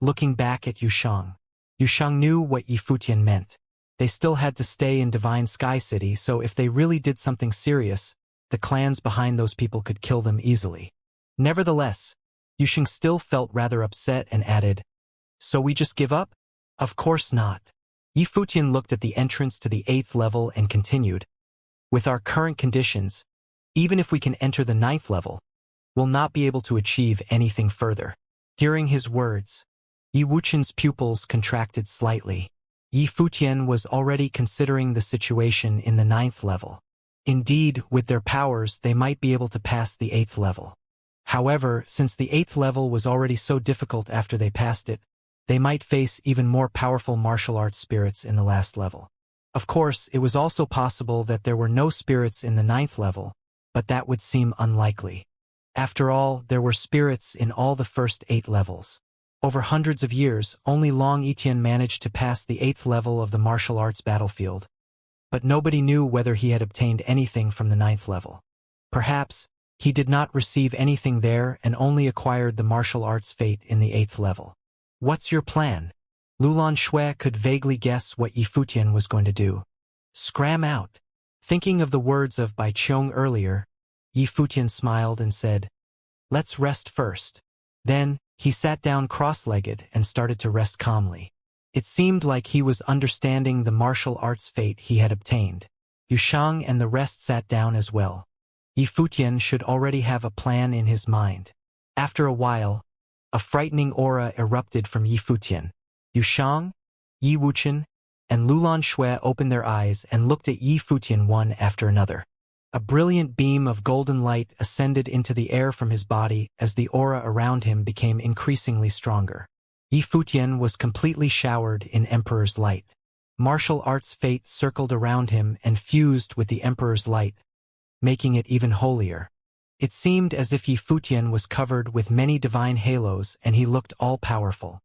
looking back at Yu Sheng. Yu Sheng knew what Yi Futian meant. They still had to stay in Divine Sky City, so if they really did something serious, the clans behind those people could kill them easily. Nevertheless, Yu Sheng still felt rather upset and added, "So we just give up?" "Of course not." Yi Futian looked at the entrance to the 8th level and continued, "With our current conditions, even if we can enter the 9th level, we'll not be able to achieve anything further." Hearing his words, Yi Wuqian's pupils contracted slightly. Yi Futian was already considering the situation in the 9th level. Indeed, with their powers, they might be able to pass the 8th level. However, since the 8th level was already so difficult after they passed it, they might face even more powerful martial arts spirits in the last level. Of course, it was also possible that there were no spirits in the 9th level, but that would seem unlikely. After all, there were spirits in all the first 8 levels. Over hundreds of years, only Long Etian managed to pass the 8th level of the martial arts battlefield, but nobody knew whether he had obtained anything from the 9th level. Perhaps, he did not receive anything there and only acquired the martial arts fate in the 8th level. "What's your plan?" Lulan Shui could vaguely guess what Yi Futian was going to do. "Scram out." Thinking of the words of Bai Qiong earlier, Yi Futian smiled and said, "Let's rest first." Then, he sat down cross-legged and started to rest calmly. It seemed like he was understanding the martial arts fate he had obtained. Yu Sheng and the rest sat down as well. Yi Futian should already have a plan in his mind. After a while, a frightening aura erupted from Yi Futian. Yu Sheng, Yi Wuqian, and Lulan Shui opened their eyes and looked at Yi Futian one after another. A brilliant beam of golden light ascended into the air from his body as the aura around him became increasingly stronger. Yi Futian was completely showered in Emperor's light. Martial arts fate circled around him and fused with the Emperor's light, making it even holier. It seemed as if Yi Futian was covered with many divine halos and he looked all-powerful.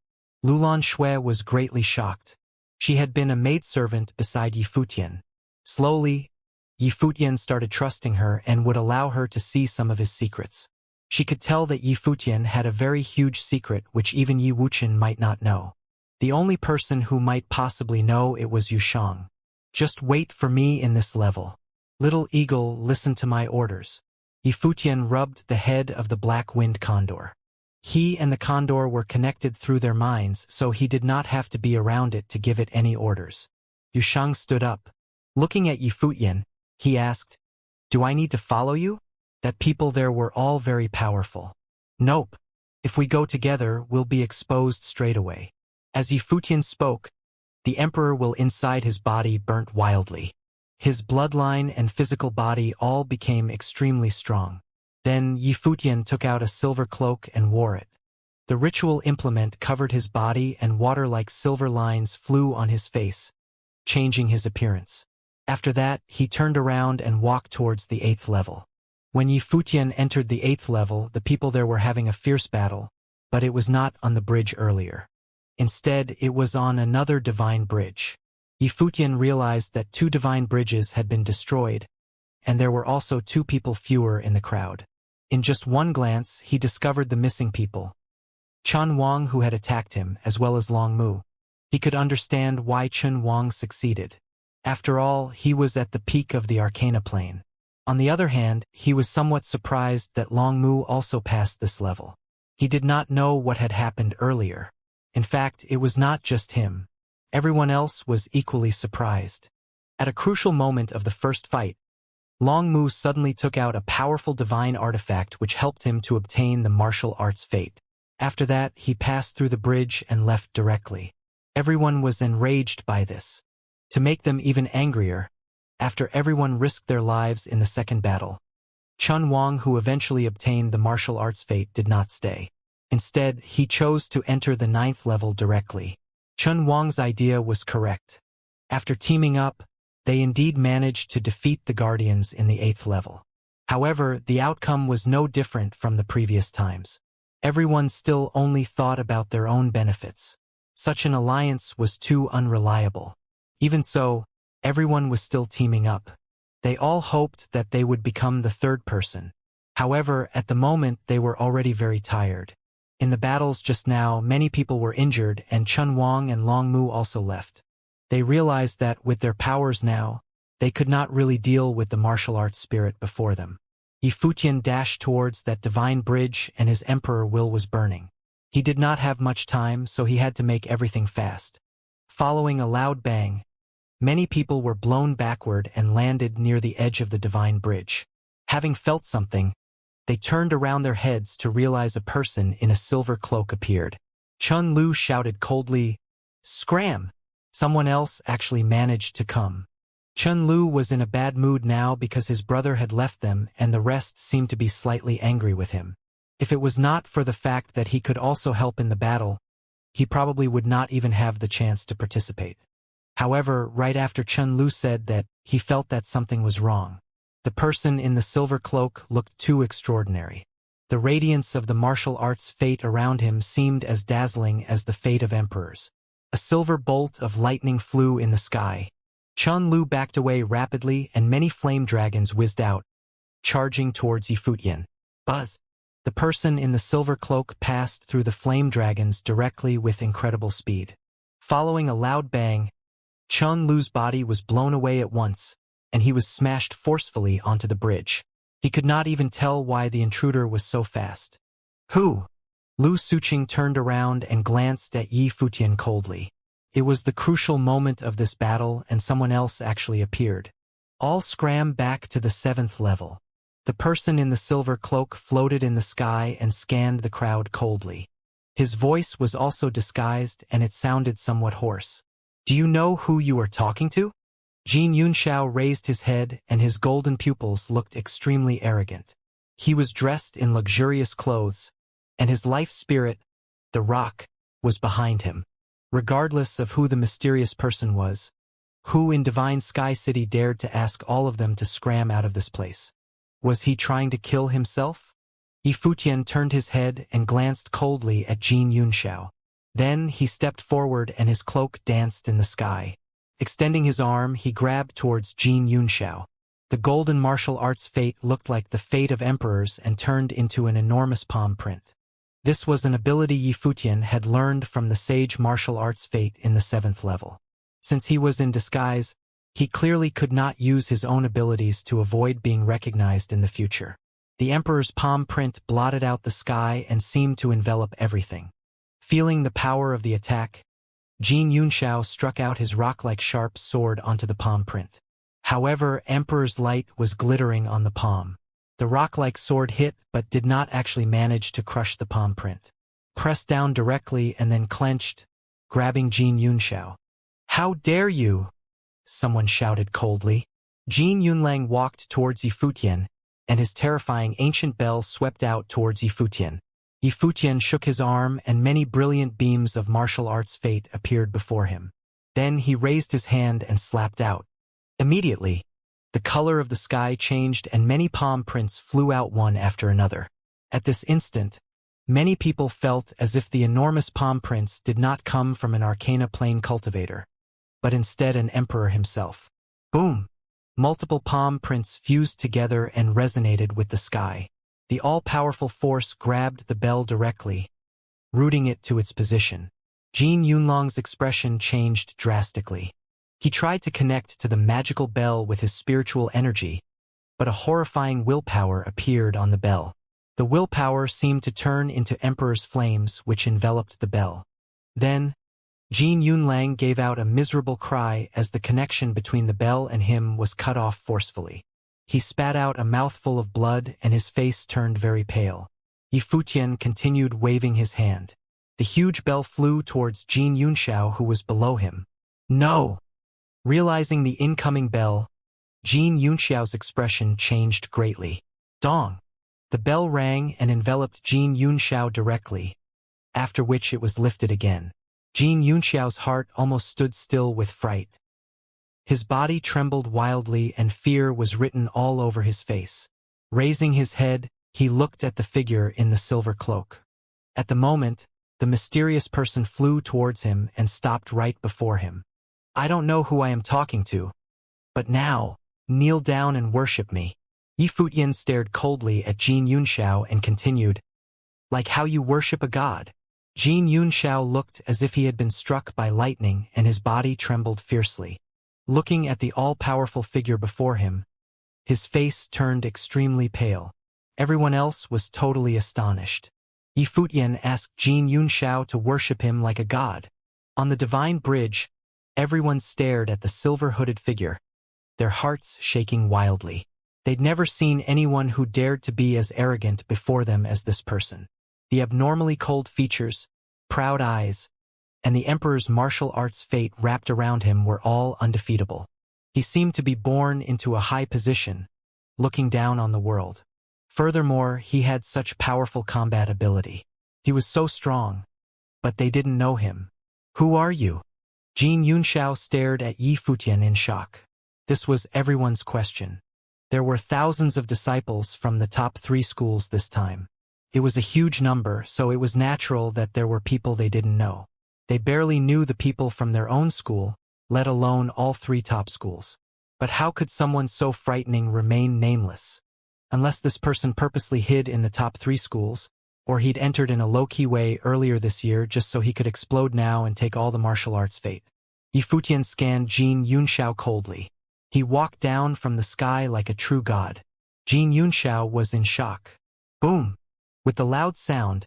Lulan Shui was greatly shocked. She had been a maidservant beside Yi Futian. Slowly, Yi Futian started trusting her and would allow her to see some of his secrets. She could tell that Yi Futian had a very huge secret which even Yi Wuqian might not know. The only person who might possibly know it was Yu Shang. Just wait for me in this level. Little eagle, listen to my orders. Yi Futian rubbed the head of the black-winged condor. He and the condor were connected through their minds, so he did not have to be around it to give it any orders. Yu Shang stood up. Looking at Yi Futian, he asked, "Do I need to follow you?" That people there were all very powerful. "Nope. If we go together, we'll be exposed straight away." As Yi Futian spoke, the emperor will inside his body burnt wildly. His bloodline and physical body all became extremely strong. Then Yi Futian took out a silver cloak and wore it. The ritual implement covered his body and water-like silver lines flew on his face, changing his appearance. After that, he turned around and walked towards the 8th level. When Yi Futian entered the 8th level, the people there were having a fierce battle, but it was not on the bridge earlier. Instead, it was on another divine bridge. Yi Futian realized that 2 divine bridges had been destroyed, and there were also 2 people fewer in the crowd. In just one glance, he discovered the missing people. Chun Wang, who had attacked him, as well as Long Mu. He could understand why Chun Wang succeeded. After all, he was at the peak of the Arcana plane. On the other hand, he was somewhat surprised that Long Mu also passed this level. He did not know what had happened earlier. In fact, it was not just him. Everyone else was equally surprised. At a crucial moment of the first fight, Long Mu suddenly took out a powerful divine artifact which helped him to obtain the martial arts fate. After that, he passed through the bridge and left directly. Everyone was enraged by this. To make them even angrier, after everyone risked their lives in the second battle, Chun Wang, who eventually obtained the martial arts fate, did not stay. Instead, he chose to enter the 9th level directly. Chun Wang's idea was correct. After teaming up, they indeed managed to defeat the Guardians in the 8th level. However, the outcome was no different from the previous times. Everyone still only thought about their own benefits. Such an alliance was too unreliable. Even so, everyone was still teaming up. They all hoped that they would become the 3rd person. However, at the moment they were already very tired. In the battles just now, many people were injured and Chun Wang and Long Mu also left. They realized that with their powers now, they could not really deal with the martial arts spirit before them. Yi Futian dashed towards that divine bridge and his emperor will was burning. He did not have much time, so he had to make everything fast. Following a loud bang, many people were blown backward and landed near the edge of the divine bridge. Having felt something, they turned around their heads to realize a person in a silver cloak appeared. Chun Lu shouted coldly, "Scram!" Someone else actually managed to come. Chun Lu was in a bad mood now because his brother had left them and the rest seemed to be slightly angry with him. If it was not for the fact that he could also help in the battle, he probably would not even have the chance to participate. However, right after Chun Lu said that, he felt that something was wrong. The person in the silver cloak looked too extraordinary. The radiance of the martial arts fate around him seemed as dazzling as the fate of emperors. A silver bolt of lightning flew in the sky. Chun Lu backed away rapidly and many flame dragons whizzed out, charging towards Yi Futian. Buzz! The person in the silver cloak passed through the flame dragons directly with incredible speed. Following a loud bang, Chun Lu's body was blown away at once, and he was smashed forcefully onto the bridge. He could not even tell why the intruder was so fast. Who? Lu Suqing turned around and glanced at Yi Futian coldly. It was the crucial moment of this battle and someone else actually appeared. All scram back to the 7th level. The person in the silver cloak floated in the sky and scanned the crowd coldly. His voice was also disguised and it sounded somewhat hoarse. Do you know who you are talking to? Jin Yunxiao raised his head and his golden pupils looked extremely arrogant. He was dressed in luxurious clothes, and his life spirit, the rock, was behind him. Regardless of who the mysterious person was, who in Divine Sky City dared to ask all of them to scram out of this place? Was he trying to kill himself? Yi Futian turned his head and glanced coldly at Jin Yunxiao. Then he stepped forward and his cloak danced in the sky. Extending his arm, he grabbed towards Jin Yunxiao. The golden martial arts fate looked like the fate of emperors and turned into an enormous palm print. This was an ability Yifutian had learned from the sage martial arts fate in the 7th level. Since he was in disguise, he clearly could not use his own abilities to avoid being recognized in the future. The emperor's palm print blotted out the sky and seemed to envelop everything. Feeling the power of the attack, Jin Yunxiao struck out his rock-like sharp sword onto the palm print. However, Emperor's light was glittering on the palm. The rock-like sword hit but did not actually manage to crush the palm print. Pressed down directly and then clenched, grabbing Jin Yunxiao. "How dare you!" someone shouted coldly. Jin Yunlang walked towards Yifutian, and his terrifying ancient bell swept out towards Yifutian. Yifutian shook his arm and many brilliant beams of martial arts fate appeared before him. Then he raised his hand and slapped out. Immediately, the color of the sky changed and many palm prints flew out one after another. At this instant, many people felt as if the enormous palm prints did not come from an arcana plane cultivator, but instead an emperor himself. Boom! Multiple palm prints fused together and resonated with the sky. The all-powerful force grabbed the bell directly, rooting it to its position. Jin Yunlong's expression changed drastically. He tried to connect to the magical bell with his spiritual energy, but a horrifying willpower appeared on the bell. The willpower seemed to turn into Emperor's flames which enveloped the bell. Then, Jin Yunlang gave out a miserable cry as the connection between the bell and him was cut off forcefully. He spat out a mouthful of blood and his face turned very pale. Yifutian continued waving his hand. The huge bell flew towards Jin Yunxiao who was below him. "No!" Realizing the incoming bell, Jin Yunxiao's expression changed greatly. Dong! The bell rang and enveloped Jin Yunxiao directly, after which it was lifted again. Jin Yunxiao's heart almost stood still with fright. His body trembled wildly and fear was written all over his face. Raising his head, he looked at the figure in the silver cloak. At the moment, the mysterious person flew towards him and stopped right before him. "I don't know who I am talking to, but now, kneel down and worship me." Yifutian stared coldly at Jin Yunxiao and continued, "Like how you worship a god." Jin Yunxiao looked as if he had been struck by lightning and his body trembled fiercely. Looking at the all-powerful figure before him, his face turned extremely pale. Everyone else was totally astonished. Yifutian asked Jin Yunxiao to worship him like a god. On the divine bridge, everyone stared at the silver-hooded figure, their hearts shaking wildly. They'd never seen anyone who dared to be as arrogant before them as this person. The abnormally cold features, proud eyes, and the Emperor's martial arts fate wrapped around him were all undefeatable. He seemed to be born into a high position, looking down on the world. Furthermore, he had such powerful combat ability. He was so strong, but they didn't know him. "Who are you?" Jin Yunxiao stared at Yifutian in shock. This was everyone's question. There were thousands of disciples from the top 3 schools this time. It was a huge number, so it was natural that there were people they didn't know. They barely knew the people from their own school, let alone all 3 top schools. But how could someone so frightening remain nameless? Unless this person purposely hid in the top 3 schools, or he'd entered in a low-key way earlier this year just so he could explode now and take all the martial arts fate. Yifutian scanned Jin Yunxiao coldly. He walked down from the sky like a true god. Jin Yunxiao was in shock. Boom! With the loud sound,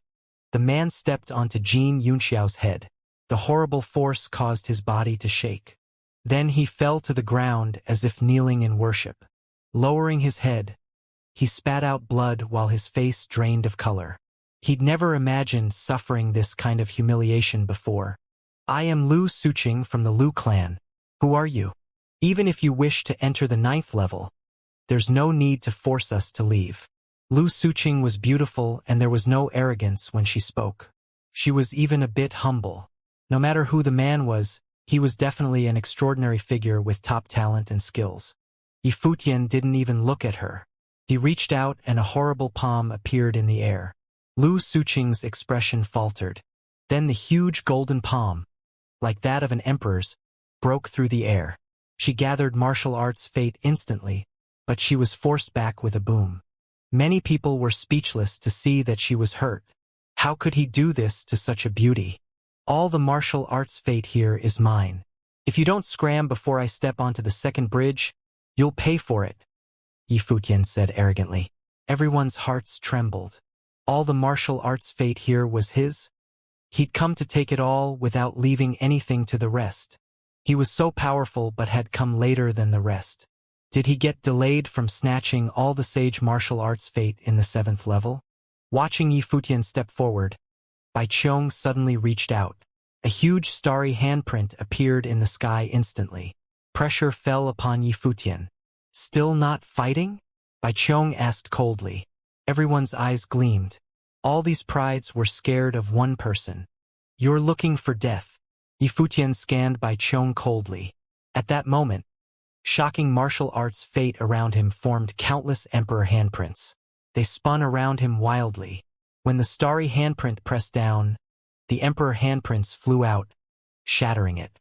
the man stepped onto Jin Yunxiao's head. The horrible force caused his body to shake. Then he fell to the ground as if kneeling in worship. Lowering his head, he spat out blood while his face drained of color. He'd never imagined suffering this kind of humiliation before. "I am Lu Suqing from the Lu clan. Who are you? Even if you wish to enter the 9th level, there's no need to force us to leave." Lu Suqing was beautiful and there was no arrogance when she spoke. She was even a bit humble. No matter who the man was, he was definitely an extraordinary figure with top talent and skills. Yifutian didn't even look at her. He reached out and a horrible palm appeared in the air. Lu Suqing's expression faltered. Then the huge golden palm, like that of an emperor's, broke through the air. She gathered martial arts fate instantly, but she was forced back with a boom. Many people were speechless to see that she was hurt. How could he do this to such a beauty? All the martial arts fate here is mine. If you don't scram before I step onto the second bridge, you'll pay for it, Yifutian said arrogantly. Everyone's hearts trembled. All the martial arts fate here was his? He'd come to take it all without leaving anything to the rest. He was so powerful but had come later than the rest. Did he get delayed from snatching all the sage martial arts fate in the 7th level? Watching Yifutian step forward, Bai Qiong suddenly reached out. A huge starry handprint appeared in the sky instantly. Pressure fell upon Yifutian. Still not fighting? Bai Qiong asked coldly. Everyone's eyes gleamed. All these prides were scared of one person. You're looking for death. Yifutian scanned Bai Qiong coldly. At that moment, shocking martial arts fate around him formed countless emperor handprints. They spun around him wildly. When the starry handprint pressed down, the emperor handprints flew out, shattering it.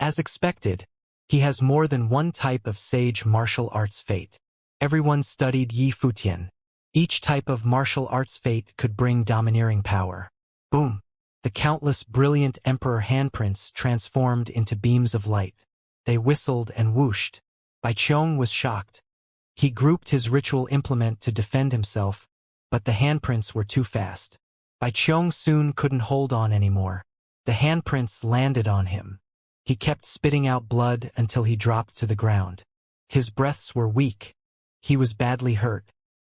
As expected, he has more than one type of sage martial arts fate. Everyone studied Yifutian. Each type of martial arts fate could bring domineering power. Boom! The countless brilliant emperor handprints transformed into beams of light. They whistled and whooshed. Bai Qiong was shocked. He grouped his ritual implement to defend himself, but the handprints were too fast. Bai Qiong soon couldn't hold on anymore. The handprints landed on him. He kept spitting out blood until he dropped to the ground. His breaths were weak. He was badly hurt.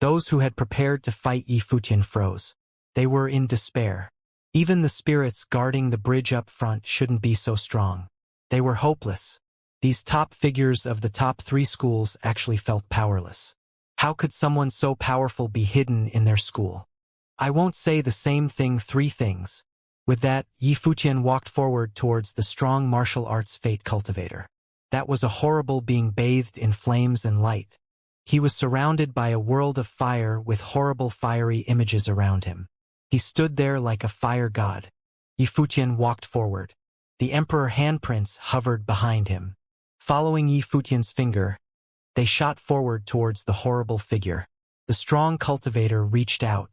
Those who had prepared to fight Yifutian froze. They were in despair. Even the spirits guarding the bridge up front shouldn't be so strong. They were hopeless. These top figures of the top 3 schools actually felt powerless. How could someone so powerful be hidden in their school? I won't say the same thing 3 things. With that, Yifutian walked forward towards the strong martial arts fate cultivator. That was a horrible being bathed in flames and light. He was surrounded by a world of fire with horrible fiery images around him. He stood there like a fire god. Yifutian walked forward. The emperor handprints hovered behind him. Following Yifutian's finger, they shot forward towards the horrible figure. The strong cultivator reached out.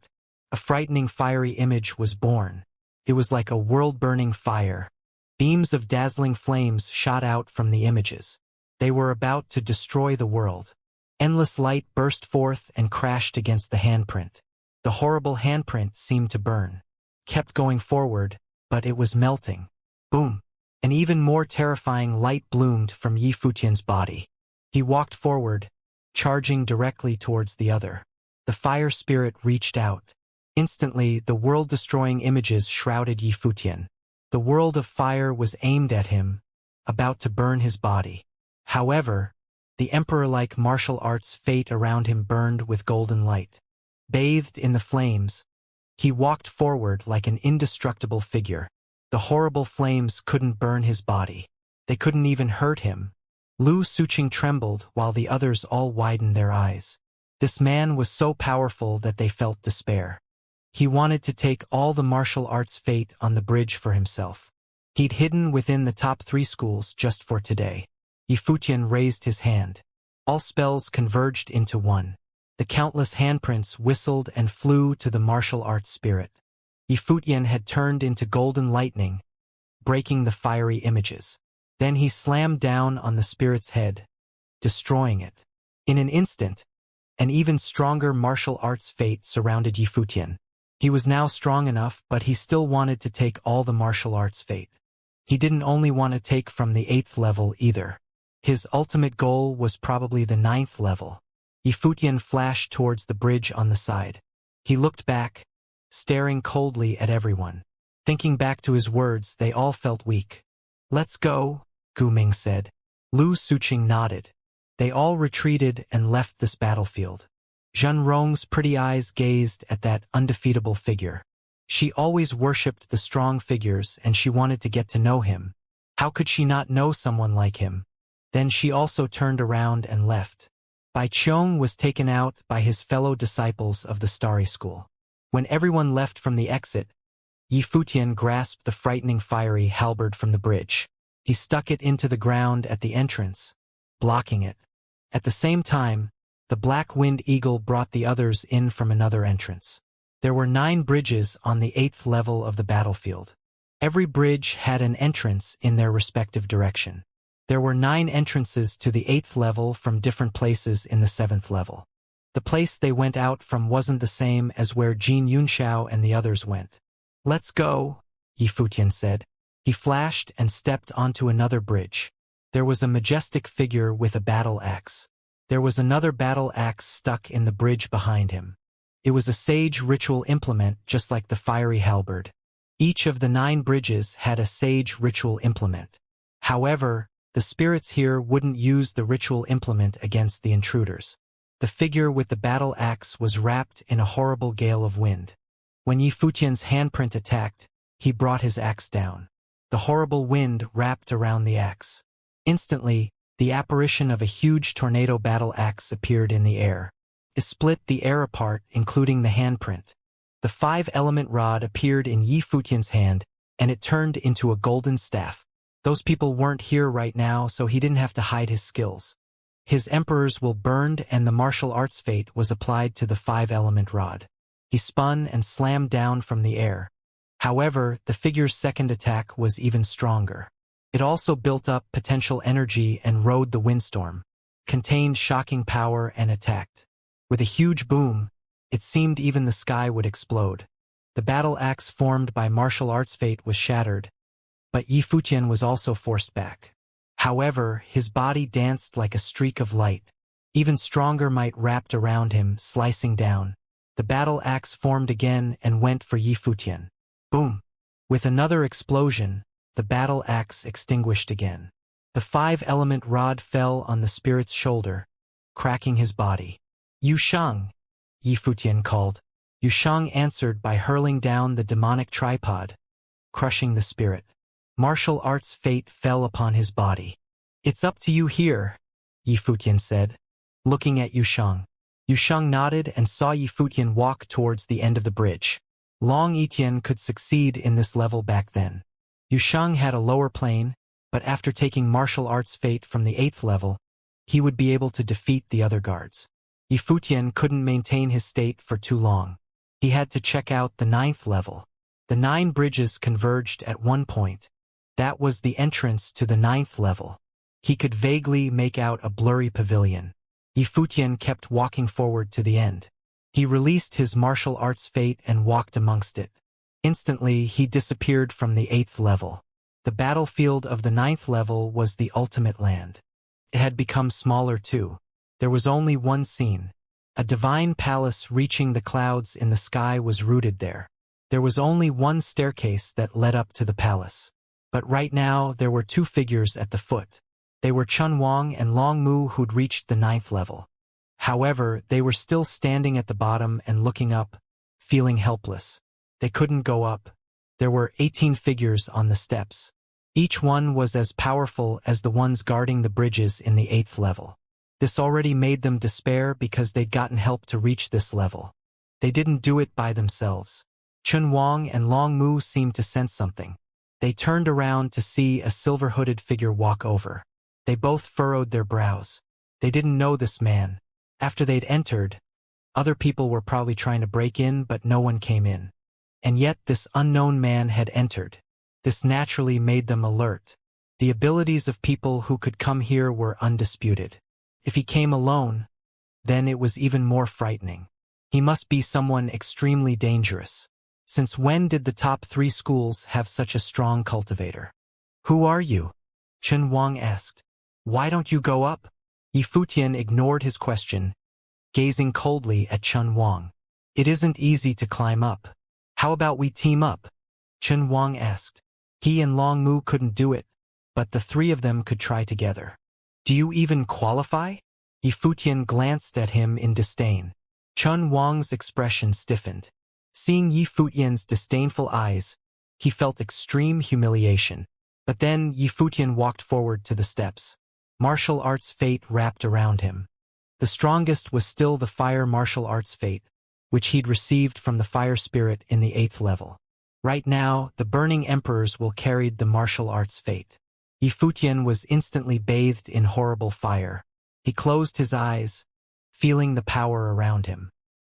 A frightening fiery image was born. It was like a world-burning fire. Beams of dazzling flames shot out from the images. They were about to destroy the world. Endless light burst forth and crashed against the handprint. The horrible handprint seemed to burn. Kept going forward, but it was melting. Boom! An even more terrifying light bloomed from Yifutian's body. He walked forward, charging directly towards the other. The fire spirit reached out. Instantly, the world-destroying images shrouded Yifutian. The world of fire was aimed at him, about to burn his body. However, the emperor-like martial arts fate around him burned with golden light. Bathed in the flames, he walked forward like an indestructible figure. The horrible flames couldn't burn his body. They couldn't even hurt him. Lu Suqing trembled while the others all widened their eyes. This man was so powerful that they felt despair. He wanted to take all the martial arts fate on the bridge for himself. He'd hidden within the top 3 schools just for today. Yifutian raised his hand. All spells converged into one. The countless handprints whistled and flew to the martial arts spirit. Yifutian had turned into golden lightning, breaking the fiery images. Then he slammed down on the spirit's head, destroying it. In an instant, an even stronger martial arts fate surrounded Yifutian. He was now strong enough, but he still wanted to take all the martial arts fate. He didn't only want to take from the 8th level either. His ultimate goal was probably the 9th level. Yifutian flashed towards the bridge on the side. He looked back, staring coldly at everyone. Thinking back to his words, they all felt weak. "Let's go," Gu Ming said. Lu Suqing nodded. They all retreated and left this battlefield. Zhen Rong's pretty eyes gazed at that undefeatable figure. She always worshipped the strong figures and she wanted to get to know him. How could she not know someone like him? Then she also turned around and left. Bai Qiong was taken out by his fellow disciples of the Starry School. When everyone left from the exit, Yifutian grasped the frightening fiery halberd from the bridge. He stuck it into the ground at the entrance, blocking it. At the same time, The black winged eagle brought the others in from another entrance. There were 9 bridges on the 8th level of the battlefield. Every bridge had an entrance in their respective direction. There were 9 entrances to the 8th level from different places in the 7th level. The place they went out from wasn't the same as where Jin Yunxiao and the others went. "Let's go," Yifutian said. He flashed and stepped onto another bridge. There was a majestic figure with a battle axe. There was another battle axe stuck in the bridge behind him. It was a sage ritual implement just like the fiery halberd. Each of the 9 bridges had a sage ritual implement. However, the spirits here wouldn't use the ritual implement against the intruders. The figure with the battle axe was wrapped in a horrible gale of wind. When Yifutian's handprint attacked, he brought his axe down. The horrible wind wrapped around the axe. Instantly, the apparition of a huge tornado battle axe appeared in the air. It split the air apart, including the handprint. The 5-element rod appeared in Yifutian's hand, and it turned into a golden staff. Those people weren't here right now, so he didn't have to hide his skills. His Emperor's Will burned, and the martial arts fate was applied to the 5-element rod. He spun and slammed down from the air. However, the figure's second attack was even stronger. It also built up potential energy and rode the windstorm, contained shocking power and attacked. With a huge boom, it seemed even the sky would explode. The battle axe formed by martial arts fate was shattered, but Yifutian was also forced back. However, his body danced like a streak of light. Even stronger might wrapped around him, slicing down. The battle axe formed again and went for Yifutian. Boom! With another explosion, the battle axe extinguished again. The 5-element rod fell on the spirit's shoulder, cracking his body. "Yushang," Yifutian called. Yushang answered by hurling down the demonic tripod, crushing the spirit. Martial arts fate fell upon his body. "It's up to you here," Yifutian said, looking at Yushang. Yushang nodded and saw Yifutian walk towards the end of the bridge. Long Etienne could succeed in this level back then. Yushang had a lower plane, but after taking martial arts fate from the 8th level, he would be able to defeat the other guards. Yifutian couldn't maintain his state for too long. He had to check out the 9th level. The 9 bridges converged at one point. That was the entrance to the 9th level. He could vaguely make out a blurry pavilion. Yifutian kept walking forward to the end. He released his martial arts fate and walked amongst it. Instantly, he disappeared from the 8th level. The battlefield of the 9th level was the ultimate land. It had become smaller too. There was only one scene. A divine palace reaching the clouds in the sky was rooted there. There was only one staircase that led up to the palace. But right now, there were 2 figures at the foot. They were Chun Wang and Long Mu who'd reached the 9th level. However, they were still standing at the bottom and looking up, feeling helpless. They couldn't go up. There were 18 figures on the steps. Each one was as powerful as the ones guarding the bridges in the 8th level. This already made them despair because they'd gotten help to reach this level. They didn't do it by themselves. Chun Wang and Long Mu seemed to sense something. They turned around to see a silver-hooded figure walk over. They both furrowed their brows. They didn't know this man. After they'd entered, other people were probably trying to break in, but no one came in. And yet this unknown man had entered. This naturally made them alert. The abilities of people who could come here were undisputed. If he came alone, then it was even more frightening. He must be someone extremely dangerous. Since when did the top 3 schools have such a strong cultivator? "Who are you?" Chun Wang asked. "Why don't you go up?" Yifutian ignored his question, gazing coldly at Chun Wang. "It isn't easy to climb up. How about we team up?" Chun Wang asked. He and Long Mu couldn't do it, but the 3 of them could try together. "Do you even qualify?" Yifutian glanced at him in disdain. Chun Wang's expression stiffened. Seeing Yifutian's disdainful eyes, he felt extreme humiliation. But then Yifutian walked forward to the steps. Martial arts fate wrapped around him. The strongest was still the fire martial arts fate, which he'd received from the fire spirit in the 8th level. Right now, the burning emperors will carried the martial arts fate. Yifutian was instantly bathed in horrible fire. He closed his eyes, feeling the power around him.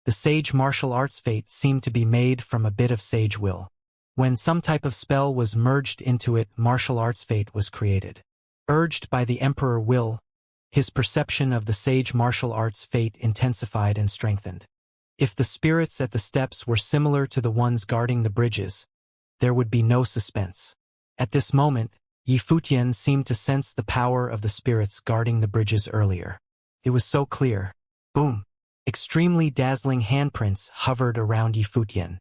The sage martial arts fate seemed to be made from a bit of sage will. When some type of spell was merged into it, martial arts fate was created. Urged by the emperor will, his perception of the sage martial arts fate intensified and strengthened. If the spirits at the steps were similar to the ones guarding the bridges, there would be no suspense. At this moment, Yifutian seemed to sense the power of the spirits guarding the bridges earlier. It was so clear. Boom! Extremely dazzling handprints hovered around Yifutian.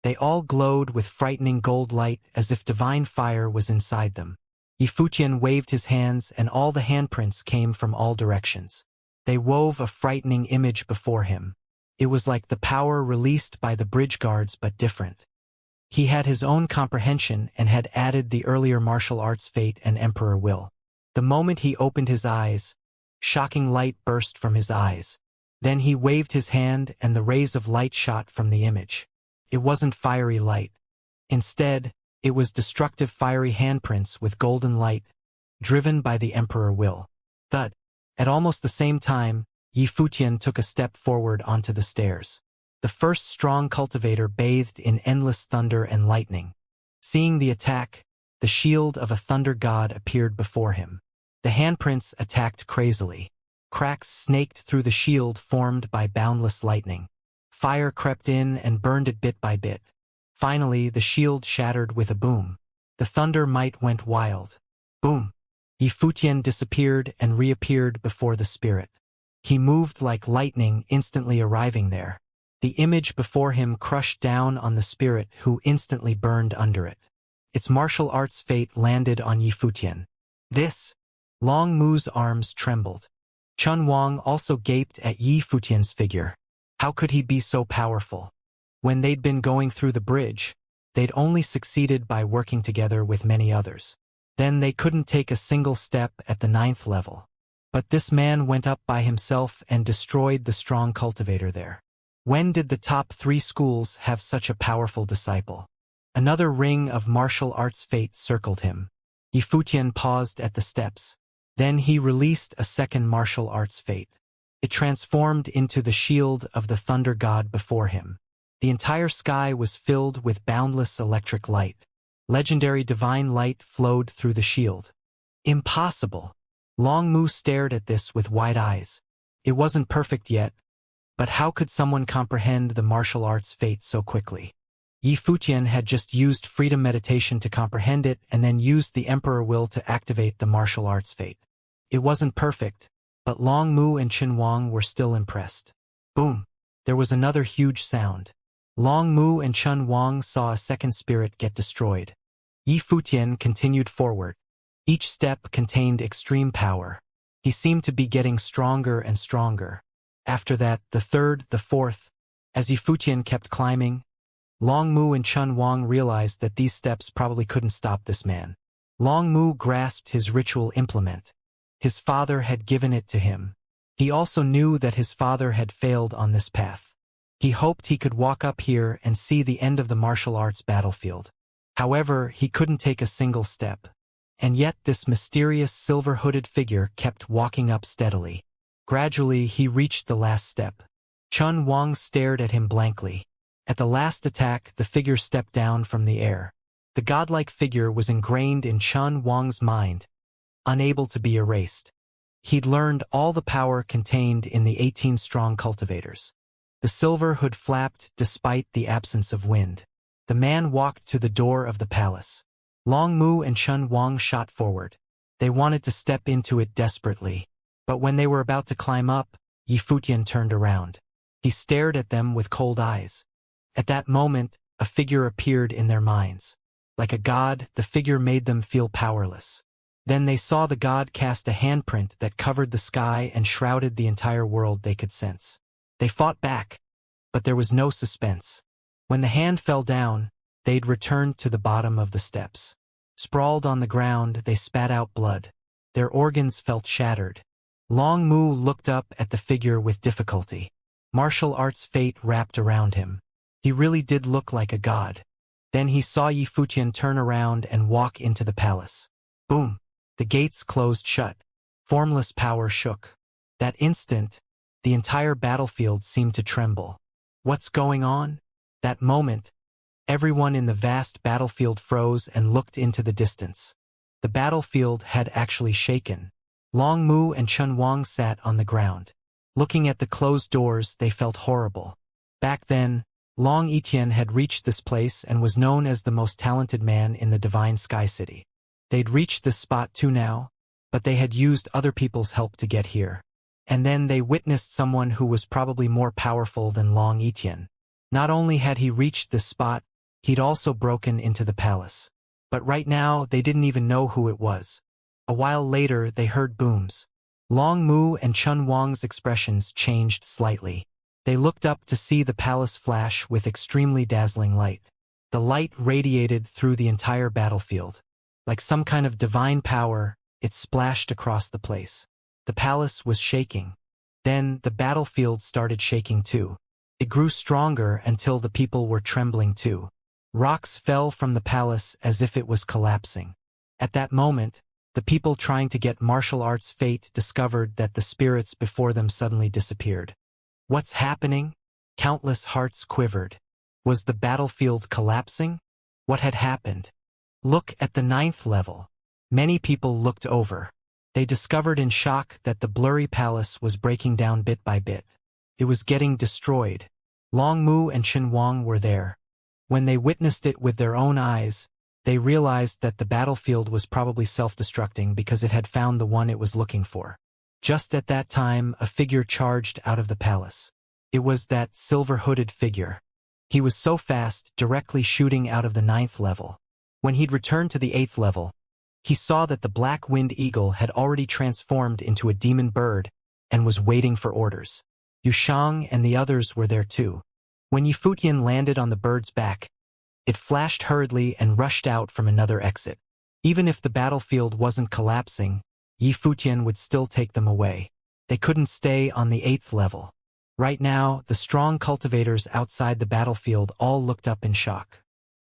They all glowed with frightening gold light as if divine fire was inside them. Yifutian waved his hands and all the handprints came from all directions. They wove a frightening image before him. It was like the power released by the bridge guards but different. He had his own comprehension and had added the earlier martial arts fate and emperor will. The moment he opened his eyes, shocking light burst from his eyes. Then he waved his hand and the rays of light shot from the image. It wasn't fiery light. Instead, it was destructive fiery handprints with golden light, driven by the emperor will. Thud. At almost the same time, Yifutian took a step forward onto the stairs. The first strong cultivator bathed in endless thunder and lightning. Seeing the attack, the shield of a thunder god appeared before him. The handprints attacked crazily. Cracks snaked through the shield formed by boundless lightning. Fire crept in and burned it bit by bit. Finally, the shield shattered with a boom. The thunder might went wild. Boom! Yifutian disappeared and reappeared before the spirit. He moved like lightning, instantly arriving there. The image before him crushed down on the spirit, who instantly burned under it. Its martial arts fate landed on Yifutian. This! Long Mu's arms trembled. Chun Wang also gaped at Yifutian's figure. How could he be so powerful? When they'd been going through the bridge, they'd only succeeded by working together with many others. Then they couldn't take a single step at the 9th level. But this man went up by himself and destroyed the strong cultivator there. When did the top 3 schools have such a powerful disciple? Another ring of martial arts fate circled him. Yifutian paused at the steps. Then he released a second martial arts fate. It transformed into the shield of the thunder god before him. The entire sky was filled with boundless electric light. Legendary divine light flowed through the shield. Impossible! Long Mu stared at this with wide eyes. It wasn't perfect yet, but how could someone comprehend the martial arts fate so quickly? Yifutian had just used freedom meditation to comprehend it and then used the emperor will to activate the martial arts fate. It wasn't perfect, but Long Mu and Qin Wang were still impressed. Boom! There was another huge sound. Long Mu and Chun Wang saw a second spirit get destroyed. Yifutian continued forward. Each step contained extreme power. He seemed to be getting stronger and stronger. After that, the third, the fourth. As Yifutian kept climbing, Long Mu and Chun Wang realized that these steps probably couldn't stop this man. Long Mu grasped his ritual implement. His father had given it to him. He also knew that his father had failed on this path. He hoped he could walk up here and see the end of the martial arts battlefield. However, he couldn't take a single step. And yet this mysterious silver-hooded figure kept walking up steadily. Gradually, he reached the last step. Chun Wang stared at him blankly. At the last attack, the figure stepped down from the air. The godlike figure was ingrained in Chun Wang's mind, unable to be erased. He'd learned all the power contained in the 18 strong cultivators. The silver hood flapped despite the absence of wind. The man walked to the door of the palace. Long Mu and Chun Wang shot forward. They wanted to step into it desperately. But when they were about to climb up, Yifutian turned around. He stared at them with cold eyes. At that moment, a figure appeared in their minds. Like a god, the figure made them feel powerless. Then they saw the god cast a handprint that covered the sky and shrouded the entire world they could sense. They fought back, but there was no suspense. When the hand fell down, they'd returned to the bottom of the steps. Sprawled on the ground, they spat out blood. Their organs felt shattered. Long Mu looked up at the figure with difficulty. Martial arts fate wrapped around him. He really did look like a god. Then he saw Yifutian turn around and walk into the palace. Boom! The gates closed shut. Formless power shook. That instant, The entire battlefield seemed to tremble. What's going on? That moment, everyone in the vast battlefield froze and looked into the distance. The battlefield had actually shaken. Long Mu and Chun Wang sat on the ground. Looking at the closed doors, they felt horrible. Back then, Long Etienne had reached this place and was known as the most talented man in the Divine Sky City. They'd reached this spot too now, but they had used other people's help to get here. And then they witnessed someone who was probably more powerful than Long Etienne. Not only had he reached this spot, he'd also broken into the palace. But right now, they didn't even know who it was. A while later, they heard booms. Long Mu and Chun Wang's expressions changed slightly. They looked up to see the palace flash with extremely dazzling light. The light radiated through the entire battlefield. Like some kind of divine power, it splashed across the place. The palace was shaking. Then the battlefield started shaking too. It grew stronger until the people were trembling too. Rocks fell from the palace as if it was collapsing. At that moment, the people trying to get martial arts fate discovered that the spirits before them suddenly disappeared. What's happening? Countless hearts quivered. Was the battlefield collapsing? What had happened? Look at the 9th level. Many people looked over. They discovered in shock that the blurry palace was breaking down bit by bit. It was getting destroyed. Long Mu and Qin Wang were there. When they witnessed it with their own eyes, they realized that the battlefield was probably self-destructing because it had found the one it was looking for. Just at that time, a figure charged out of the palace. It was that silver-hooded figure. He was so fast, directly shooting out of the 9th level. When he'd returned to the 8th level, he saw that the black-winged eagle had already transformed into a demon bird and was waiting for orders. Yushang and the others were there too. When Yifutian landed on the bird's back, it flashed hurriedly and rushed out from another exit. Even if the battlefield wasn't collapsing, Yifutian would still take them away. They couldn't stay on the 8th level. Right now, the strong cultivators outside the battlefield all looked up in shock.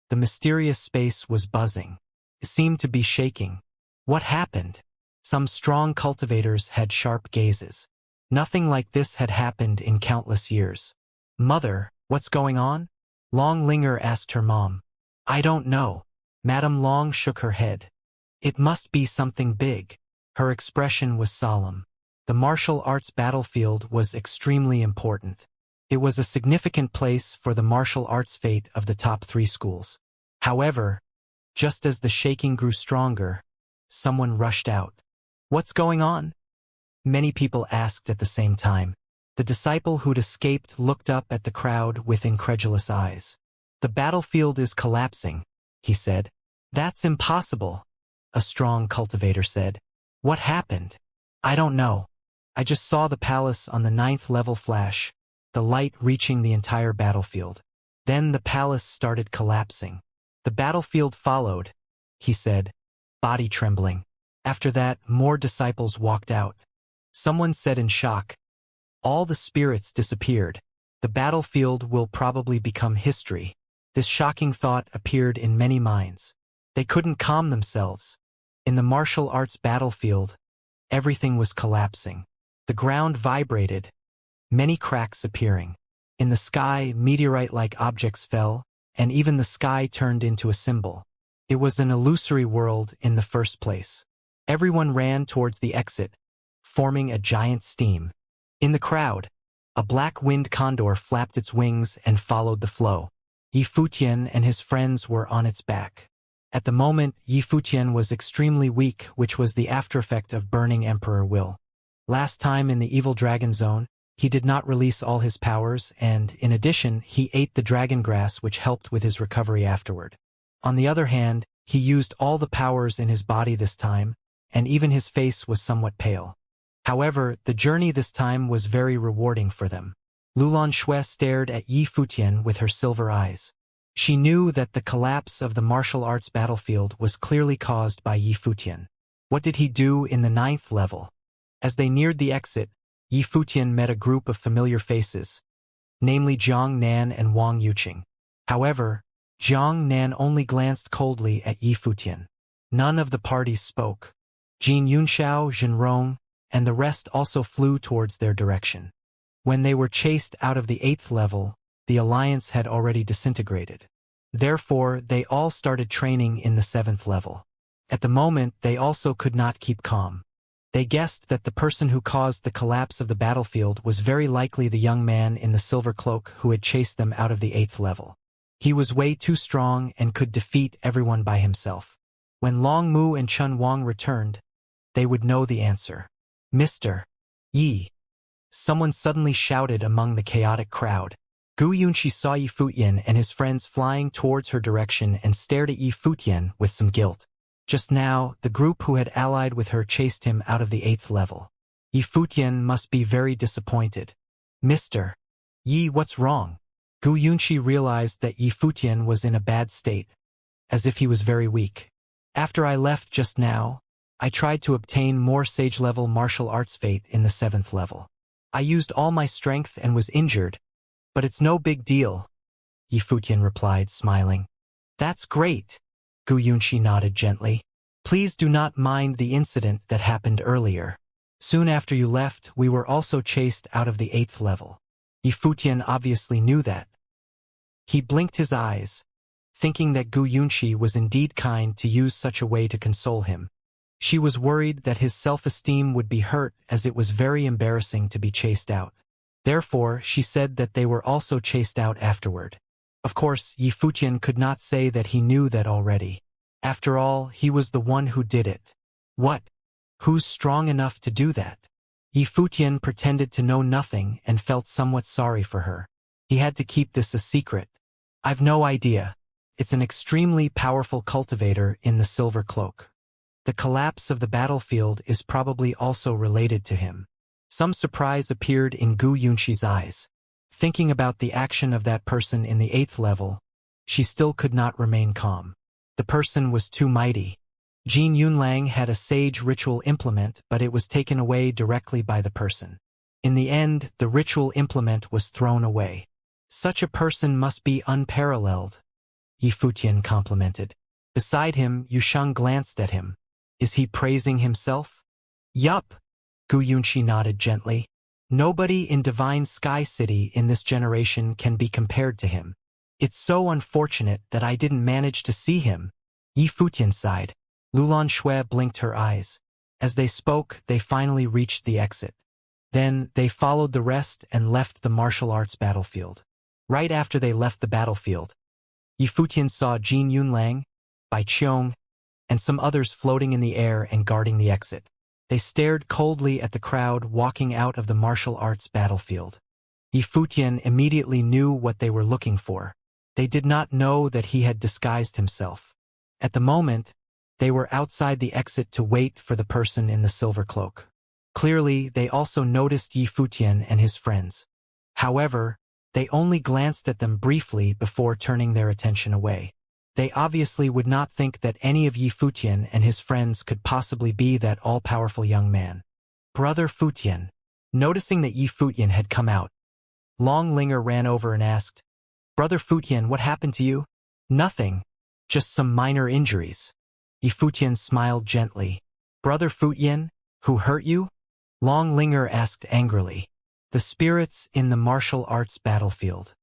The mysterious space was buzzing. It seemed to be shaking. What happened? Some strong cultivators had sharp gazes. Nothing like this had happened in countless years. Mother, what's going on? Long Linger asked her mom. I don't know. Madame Long shook her head. It must be something big. Her expression was solemn. The martial arts battlefield was extremely important. It was a significant place for the martial arts fate of the top 3 schools. However, just as the shaking grew stronger, someone rushed out. What's going on? Many people asked at the same time. The disciple who'd escaped looked up at the crowd with incredulous eyes. The battlefield is collapsing, he said. That's impossible, a strong cultivator said. What happened? I don't know. I just saw the palace on the 9th level flash, the light reaching the entire battlefield. Then the palace started collapsing. The battlefield followed, he said, body trembling. After that, more disciples walked out. Someone said in shock, all the spirits disappeared. The battlefield will probably become history. This shocking thought appeared in many minds. They couldn't calm themselves. In the martial arts battlefield, everything was collapsing. The ground vibrated, many cracks appearing. In the sky, meteorite-like objects fell, and even the sky turned into a symbol. It was an illusory world in the first place. Everyone ran towards the exit, forming a giant steam. In the crowd, a black-winged condor flapped its wings and followed the flow. Yifutian and his friends were on its back. At the moment, Yifutian was extremely weak, which was the aftereffect of burning Emperor Will. Last time in the Evil Dragon Zone, he did not release all his powers and, in addition, he ate the dragon grass which helped with his recovery afterward. On the other hand, he used all the powers in his body this time, and even his face was somewhat pale. However, the journey this time was very rewarding for them. Lulan Shui stared at Yifutian with her silver eyes. She knew that the collapse of the martial arts battlefield was clearly caused by Yifutian. What did he do in the 9th level? As they neared the exit, Yifutian met a group of familiar faces, namely Jiang Nan and Wang Yuqing. However, Jiang Nan only glanced coldly at Yifutian. None of the party spoke. Jin Yunxiao, Jinrong, and the rest also flew towards their direction. When they were chased out of the 8th level, the alliance had already disintegrated. Therefore, they all started training in the 7th level. At the moment, they also could not keep calm. They guessed that the person who caused the collapse of the battlefield was very likely the young man in the silver cloak who had chased them out of the 8th level. He was way too strong and could defeat everyone by himself. When Long Mu and Chun Wang returned, they would know the answer. Mr. Yi. Someone suddenly shouted among the chaotic crowd. Gu Yunqi saw Yi Futian and his friends flying towards her direction and stared at Yi Futian with some guilt. Just now, the group who had allied with her chased him out of the 8th level. Yi Futian must be very disappointed. Mr. Yi, what's wrong? Gu Yunqi realized that Yi Futian was in a bad state, as if he was very weak. After I left just now, I tried to obtain more sage-level martial arts fate in the 7th level. I used all my strength and was injured, but it's no big deal, Yi Futian replied, smiling. That's great, Gu Yunqi nodded gently. Please do not mind the incident that happened earlier. Soon after you left, we were also chased out of the 8th level. Yi Futian obviously knew that. He blinked his eyes, thinking that Gu Yunqi was indeed kind to use such a way to console him. She was worried that his self-esteem would be hurt as it was very embarrassing to be chased out. Therefore, she said that they were also chased out afterward. Of course, Yi Futian could not say that he knew that already. After all, he was the one who did it. What? Who's strong enough to do that? Yi Futian pretended to know nothing and felt somewhat sorry for her. He had to keep this a secret. I've no idea. It's an extremely powerful cultivator in the silver cloak. The collapse of the battlefield is probably also related to him. Some surprise appeared in Gu Yunqi's eyes. Thinking about the action of that person in the 8th level, she still could not remain calm. The person was too mighty. Jin Yunlang had a sage ritual implement, but it was taken away directly by the person. In the end, the ritual implement was thrown away. Such a person must be unparalleled, Yi Futian complimented. Beside him, Yusheng glanced at him. Is he praising himself? Yup, Gu Yunqi nodded gently. Nobody in Divine Sky City in this generation can be compared to him. It's so unfortunate that I didn't manage to see him. Yi Futian sighed. Lulan Shui blinked her eyes. As they spoke, they finally reached the exit. Then, they followed the rest and left the martial arts battlefield. Right after they left the battlefield, Yi Futian saw Jin Yunlang, Bai Qiong, and some others floating in the air and guarding the exit. They stared coldly at the crowd walking out of the martial arts battlefield. Yi Futian immediately knew what they were looking for. They did not know that he had disguised himself. At the moment, they were outside the exit to wait for the person in the silver cloak. Clearly, they also noticed Yi Futian and his friends. However, they only glanced at them briefly before turning their attention away. They obviously would not think that any of Yi Futian and his friends could possibly be that all-powerful young man. Brother Futian. Noticing that Yi Futian had come out, Long Linger ran over and asked, Brother Futian, what happened to you? Nothing. Just some minor injuries. Yi Futian smiled gently. Brother Futian, who hurt you? Long Linger asked angrily. The spirits in the martial arts battlefield.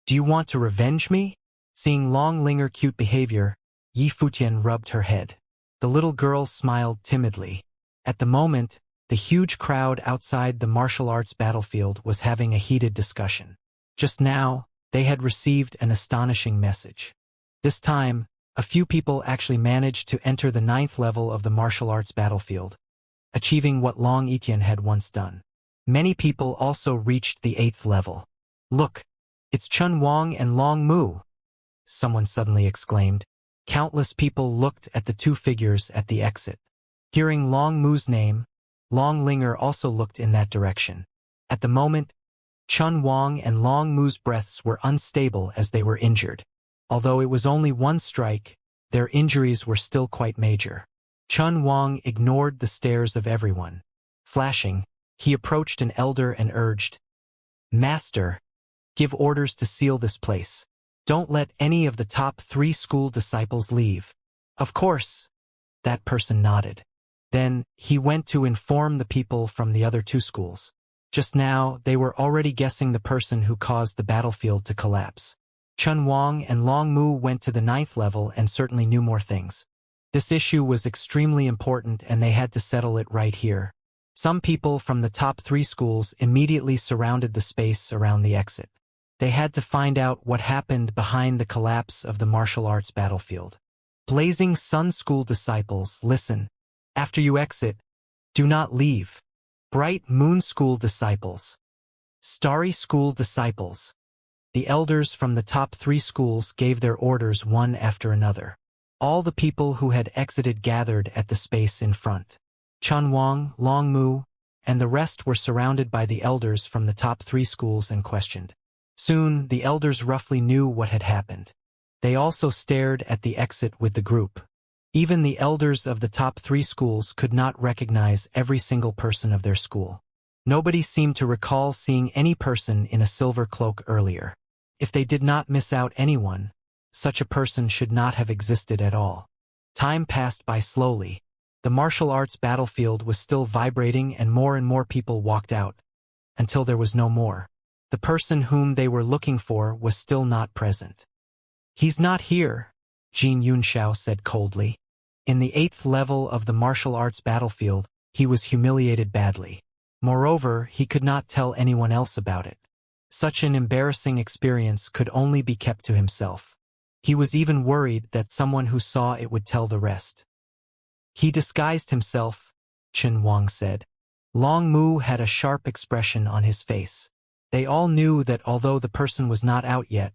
Do you want to revenge me? Seeing Long Linger cute behavior, Yi Futian rubbed her head. The little girl smiled timidly. At the moment, the huge crowd outside the martial arts battlefield was having a heated discussion. Just now, they had received an astonishing message. This time, a few people actually managed to enter the 9th level of the martial arts battlefield, achieving what Long Etian had once done. Many people also reached the 8th level. Look, it's Chun Wang and Long Mu, someone suddenly exclaimed. Countless people looked at the two figures at the exit. Hearing Long Mu's name, Long Linger also looked in that direction. At the moment, Chun Wang and Long Mu's breaths were unstable as they were injured. Although it was only one strike, their injuries were still quite major. Chun Wang ignored the stares of everyone. Flashing, he approached an elder and urged, Master, give orders to seal this place. Don't let any of the top 3 school disciples leave. Of course. That person nodded. Then, he went to inform the people from the other 2 schools. Just now, they were already guessing the person who caused the battlefield to collapse. Chun Wang and Long Mu went to the 9th level and certainly knew more things. This issue was extremely important and they had to settle it right here. Some people from the top 3 schools immediately surrounded the space around the exit. They had to find out what happened behind the collapse of the martial arts battlefield. Blazing Sun School disciples, listen. After you exit, do not leave. Bright Moon School disciples. Starry School disciples. The elders from the top 3 schools gave their orders one after another. All the people who had exited gathered at the space in front. Chun Wang, Long Mu, and the rest were surrounded by the elders from the top 3 schools and questioned. Soon, the elders roughly knew what had happened. They also stared at the exit with the group. Even the elders of the top 3 schools could not recognize every single person of their school. Nobody seemed to recall seeing any person in a silver cloak earlier. If they did not miss out anyone, such a person should not have existed at all. Time passed by slowly. The martial arts battlefield was still vibrating and more people walked out, until there was no more. The person whom they were looking for was still not present. He's not here, Jin Yunxiao said coldly. In the 8th level of the martial arts battlefield, he was humiliated badly. Moreover, he could not tell anyone else about it. Such an embarrassing experience could only be kept to himself. He was even worried that someone who saw it would tell the rest. He disguised himself, Chun Wang said. Long Mu had a sharp expression on his face. They all knew that although the person was not out yet,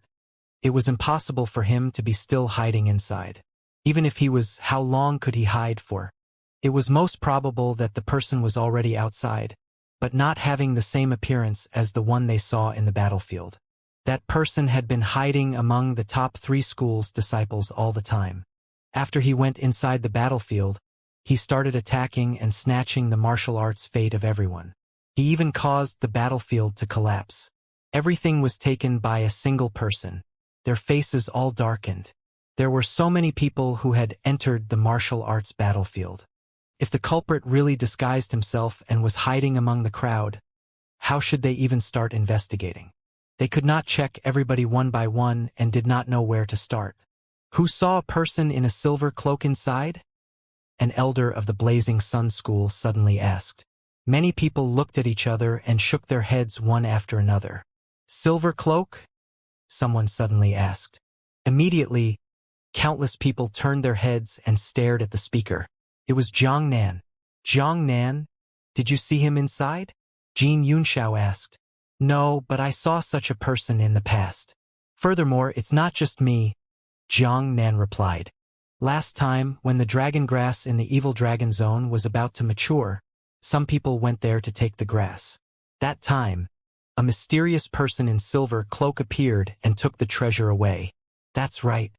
it was impossible for him to be still hiding inside. Even if he was, how long could he hide for? It was most probable that the person was already outside, but not having the same appearance as the one they saw in the battlefield. That person had been hiding among the top 3 schools' disciples all the time. After he went inside the battlefield, he started attacking and snatching the martial arts fate of everyone. He even caused the battlefield to collapse. Everything was taken by a single person. Their faces all darkened. There were so many people who had entered the martial arts battlefield. If the culprit really disguised himself and was hiding among the crowd, how should they even start investigating? They could not check everybody one by one and did not know where to start. Who saw a person in a silver cloak inside? An elder of the Blazing Sun School suddenly asked. Many people looked at each other and shook their heads one after another. Silver cloak? Someone suddenly asked. Immediately, countless people turned their heads and stared at the speaker. It was Jiang Nan. Jiang Nan? Did you see him inside? Jin Yunxiao asked. No, but I saw such a person in the past. Furthermore, it's not just me, Jiang Nan replied. Last time, when the dragon grass in the evil dragon zone was about to mature, some people went there to take the grass. That time, a mysterious person in silver cloak appeared and took the treasure away. That's right.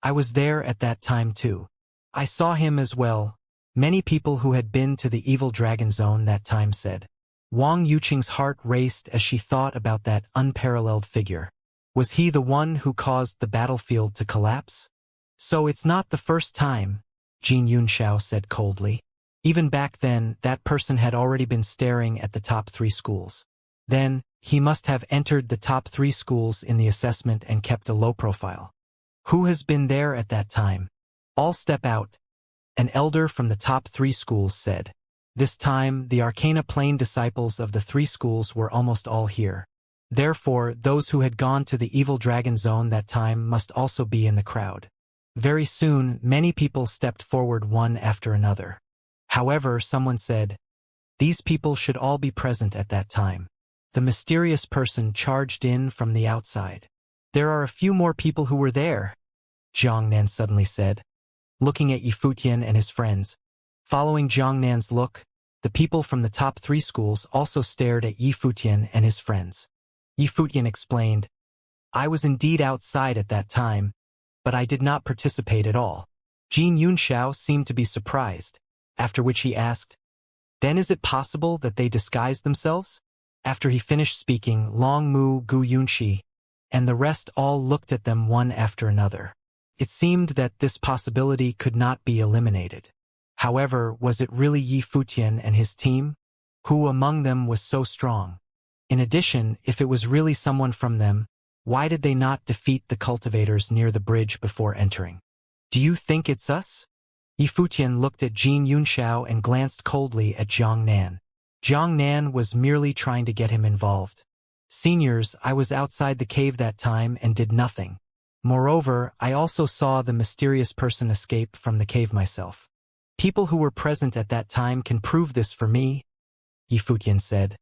I was there at that time too. I saw him as well. Many people who had been to the evil dragon zone that time said. Wang Yuqing's heart raced as she thought about that unparalleled figure. Was he the one who caused the battlefield to collapse? So it's not the first time, Jin Yunxiao said coldly. Even back then, that person had already been staring at the top 3 schools. Then, he must have entered the top 3 schools in the assessment and kept a low profile. Who has been there at that time? All step out, an elder from the top 3 schools said. This time, the Arcana Plane disciples of the 3 schools were almost all here. Therefore, those who had gone to the evil dragon zone that time must also be in the crowd. Very soon, many people stepped forward one after another. However, someone said, these people should all be present at that time. The mysterious person charged in from the outside. There are a few more people who were there, Jiang Nan suddenly said, looking at Yifutian and his friends. Following Jiang Nan's look, the people from the top 3 schools also stared at Yifutian and his friends. Yifutian explained, I was indeed outside at that time, but I did not participate at all. Jin Yunxiao seemed to be surprised, after which he asked, then is it possible that they disguised themselves? After he finished speaking, Long Mu, Gu Yunxi, and the rest all looked at them one after another. It seemed that this possibility could not be eliminated. However, was it really Yifutian and his team? Who among them was so strong? In addition, if it was really someone from them, why did they not defeat the cultivators near the bridge before entering? Do you think it's us? Yifutian looked at Jin Yunxiao and glanced coldly at Jiang Nan. Jiang Nan was merely trying to get him involved. Seniors, I was outside the cave that time and did nothing. Moreover, I also saw the mysterious person escape from the cave myself. People who were present at that time can prove this for me, Yifutian said,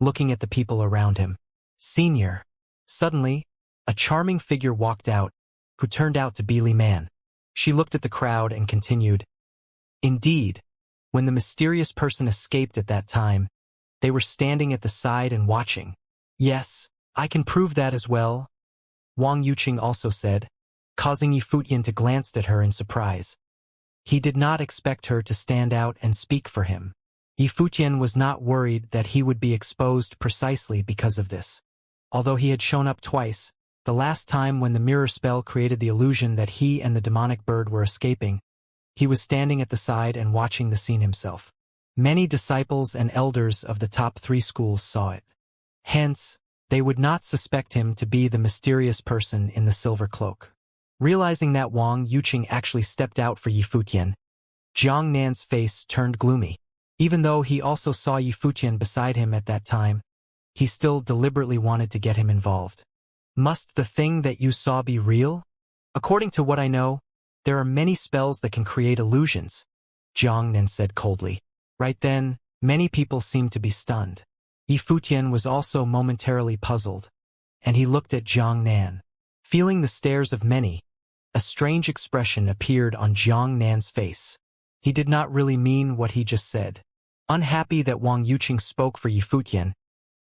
looking at the people around him. Senior. Suddenly, a charming figure walked out, who turned out to be Li Man. She looked at the crowd and continued. Indeed, when the mysterious person escaped at that time, they were standing at the side and watching. Yes, I can prove that as well, Wang Yuqing also said, causing Yifutian to glance at her in surprise. He did not expect her to stand out and speak for him. Yifutian was not worried that he would be exposed precisely because of this. Although he had shown up twice, the last time when the mirror spell created the illusion that he and the demonic bird were escaping, he was standing at the side and watching the scene himself. Many disciples and elders of the top 3 schools saw it. Hence, they would not suspect him to be the mysterious person in the silver cloak. Realizing that Wang Yuqing actually stepped out for Yifutian, Jiang Nan's face turned gloomy. Even though he also saw Yifutian beside him at that time, he still deliberately wanted to get him involved. Must the thing that you saw be real? According to what I know, there are many spells that can create illusions, Jiang Nan said coldly. Right then, many people seemed to be stunned. Yifutian was also momentarily puzzled, and he looked at Jiang Nan. Feeling the stares of many, a strange expression appeared on Jiang Nan's face. He did not really mean what he just said. Unhappy that Wang Yuqing spoke for Yifutian,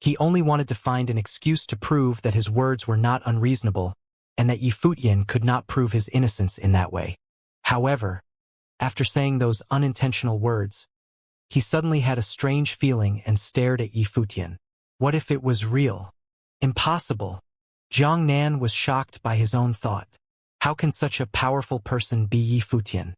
he only wanted to find an excuse to prove that his words were not unreasonable, and that Yifutian could not prove his innocence in that way. However, after saying those unintentional words, he suddenly had a strange feeling and stared at Yifutian. What if it was real? Impossible. Jiang Nan was shocked by his own thought. How can such a powerful person be Yifutian?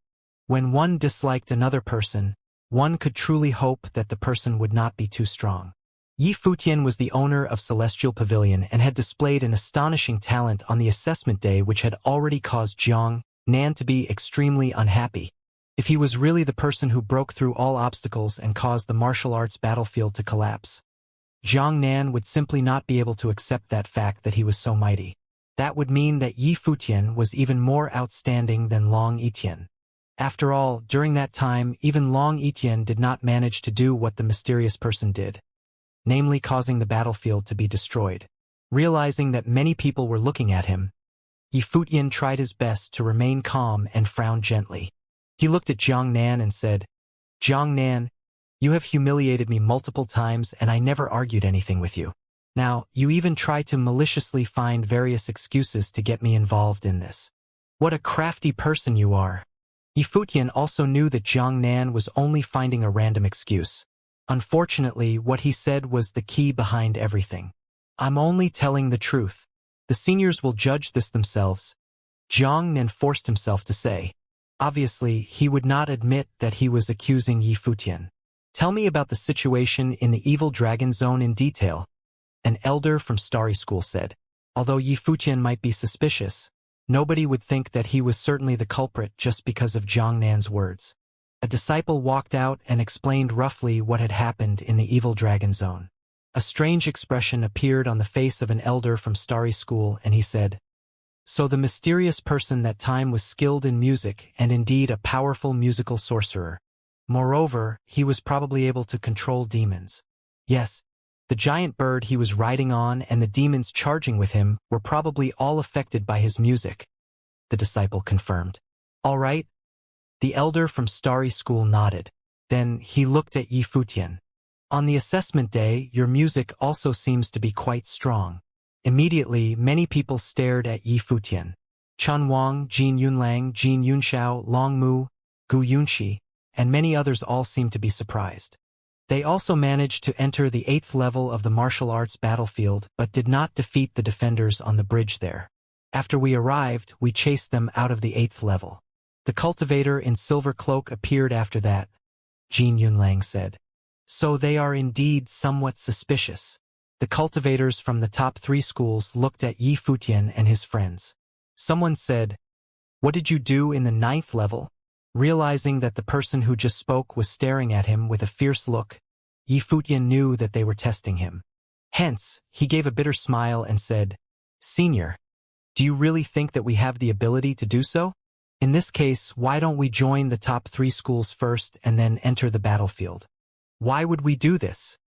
When one disliked another person, one could truly hope that the person would not be too strong. Yifutian was the owner of Celestial Pavilion and had displayed an astonishing talent on the assessment day which had already caused Jiang Nan to be extremely unhappy. If he was really the person who broke through all obstacles and caused the martial arts battlefield to collapse, Jiang Nan would simply not be able to accept that fact that he was so mighty. That would mean that Yifutian was even more outstanding than Long Yitian. After all, during that time, even Long Yitian did not manage to do what the mysterious person did, namely causing the battlefield to be destroyed. Realizing that many people were looking at him, Yifutian tried his best to remain calm and frowned gently. He looked at Jiang Nan and said, Jiang Nan, you have humiliated me multiple times and I never argued anything with you. Now, you even try to maliciously find various excuses to get me involved in this. What a crafty person you are. Yifutian also knew that Jiang Nan was only finding a random excuse. Unfortunately, what he said was the key behind everything. I'm only telling the truth. The seniors will judge this themselves, Jiang Nan forced himself to say. Obviously, he would not admit that he was accusing Yifutian. Tell me about the situation in the Evil Dragon Zone in detail, an elder from Starry School said. Although Yifutian might be suspicious, nobody would think that he was certainly the culprit just because of Jiang Nan's words. A disciple walked out and explained roughly what had happened in the Evil Dragon Zone. A strange expression appeared on the face of an elder from Starry School, and he said, So the mysterious person that time was skilled in music and indeed a powerful musical sorcerer. Moreover, he was probably able to control demons. Yes, the giant bird he was riding on and the demons charging with him were probably all affected by his music, the disciple confirmed. All right. The elder from Starry School nodded. Then he looked at Yifutian. On the assessment day, your music also seems to be quite strong. Immediately, many people stared at Yifutian. Chen Wang, Jin Yunlang, Jin Yunxiao, Long Mu, Gu Yunxi, and many others all seemed to be surprised. They also managed to enter the 8th level of the martial arts battlefield but did not defeat the defenders on the bridge there. After we arrived, we chased them out of the 8th level. The cultivator in silver cloak appeared after that, Jin Yunlang said. So they are indeed somewhat suspicious. The cultivators from the top 3 schools looked at Yi Futian and his friends. Someone said, "What did you do in the 9th level?" Realizing that the person who just spoke was staring at him with a fierce look, Yi Futian knew that they were testing him. Hence, he gave a bitter smile and said, "Senior, do you really think that we have the ability to do so? In this case, why don't we join the top 3 schools first and then enter the battlefield?" "Why would we do this?"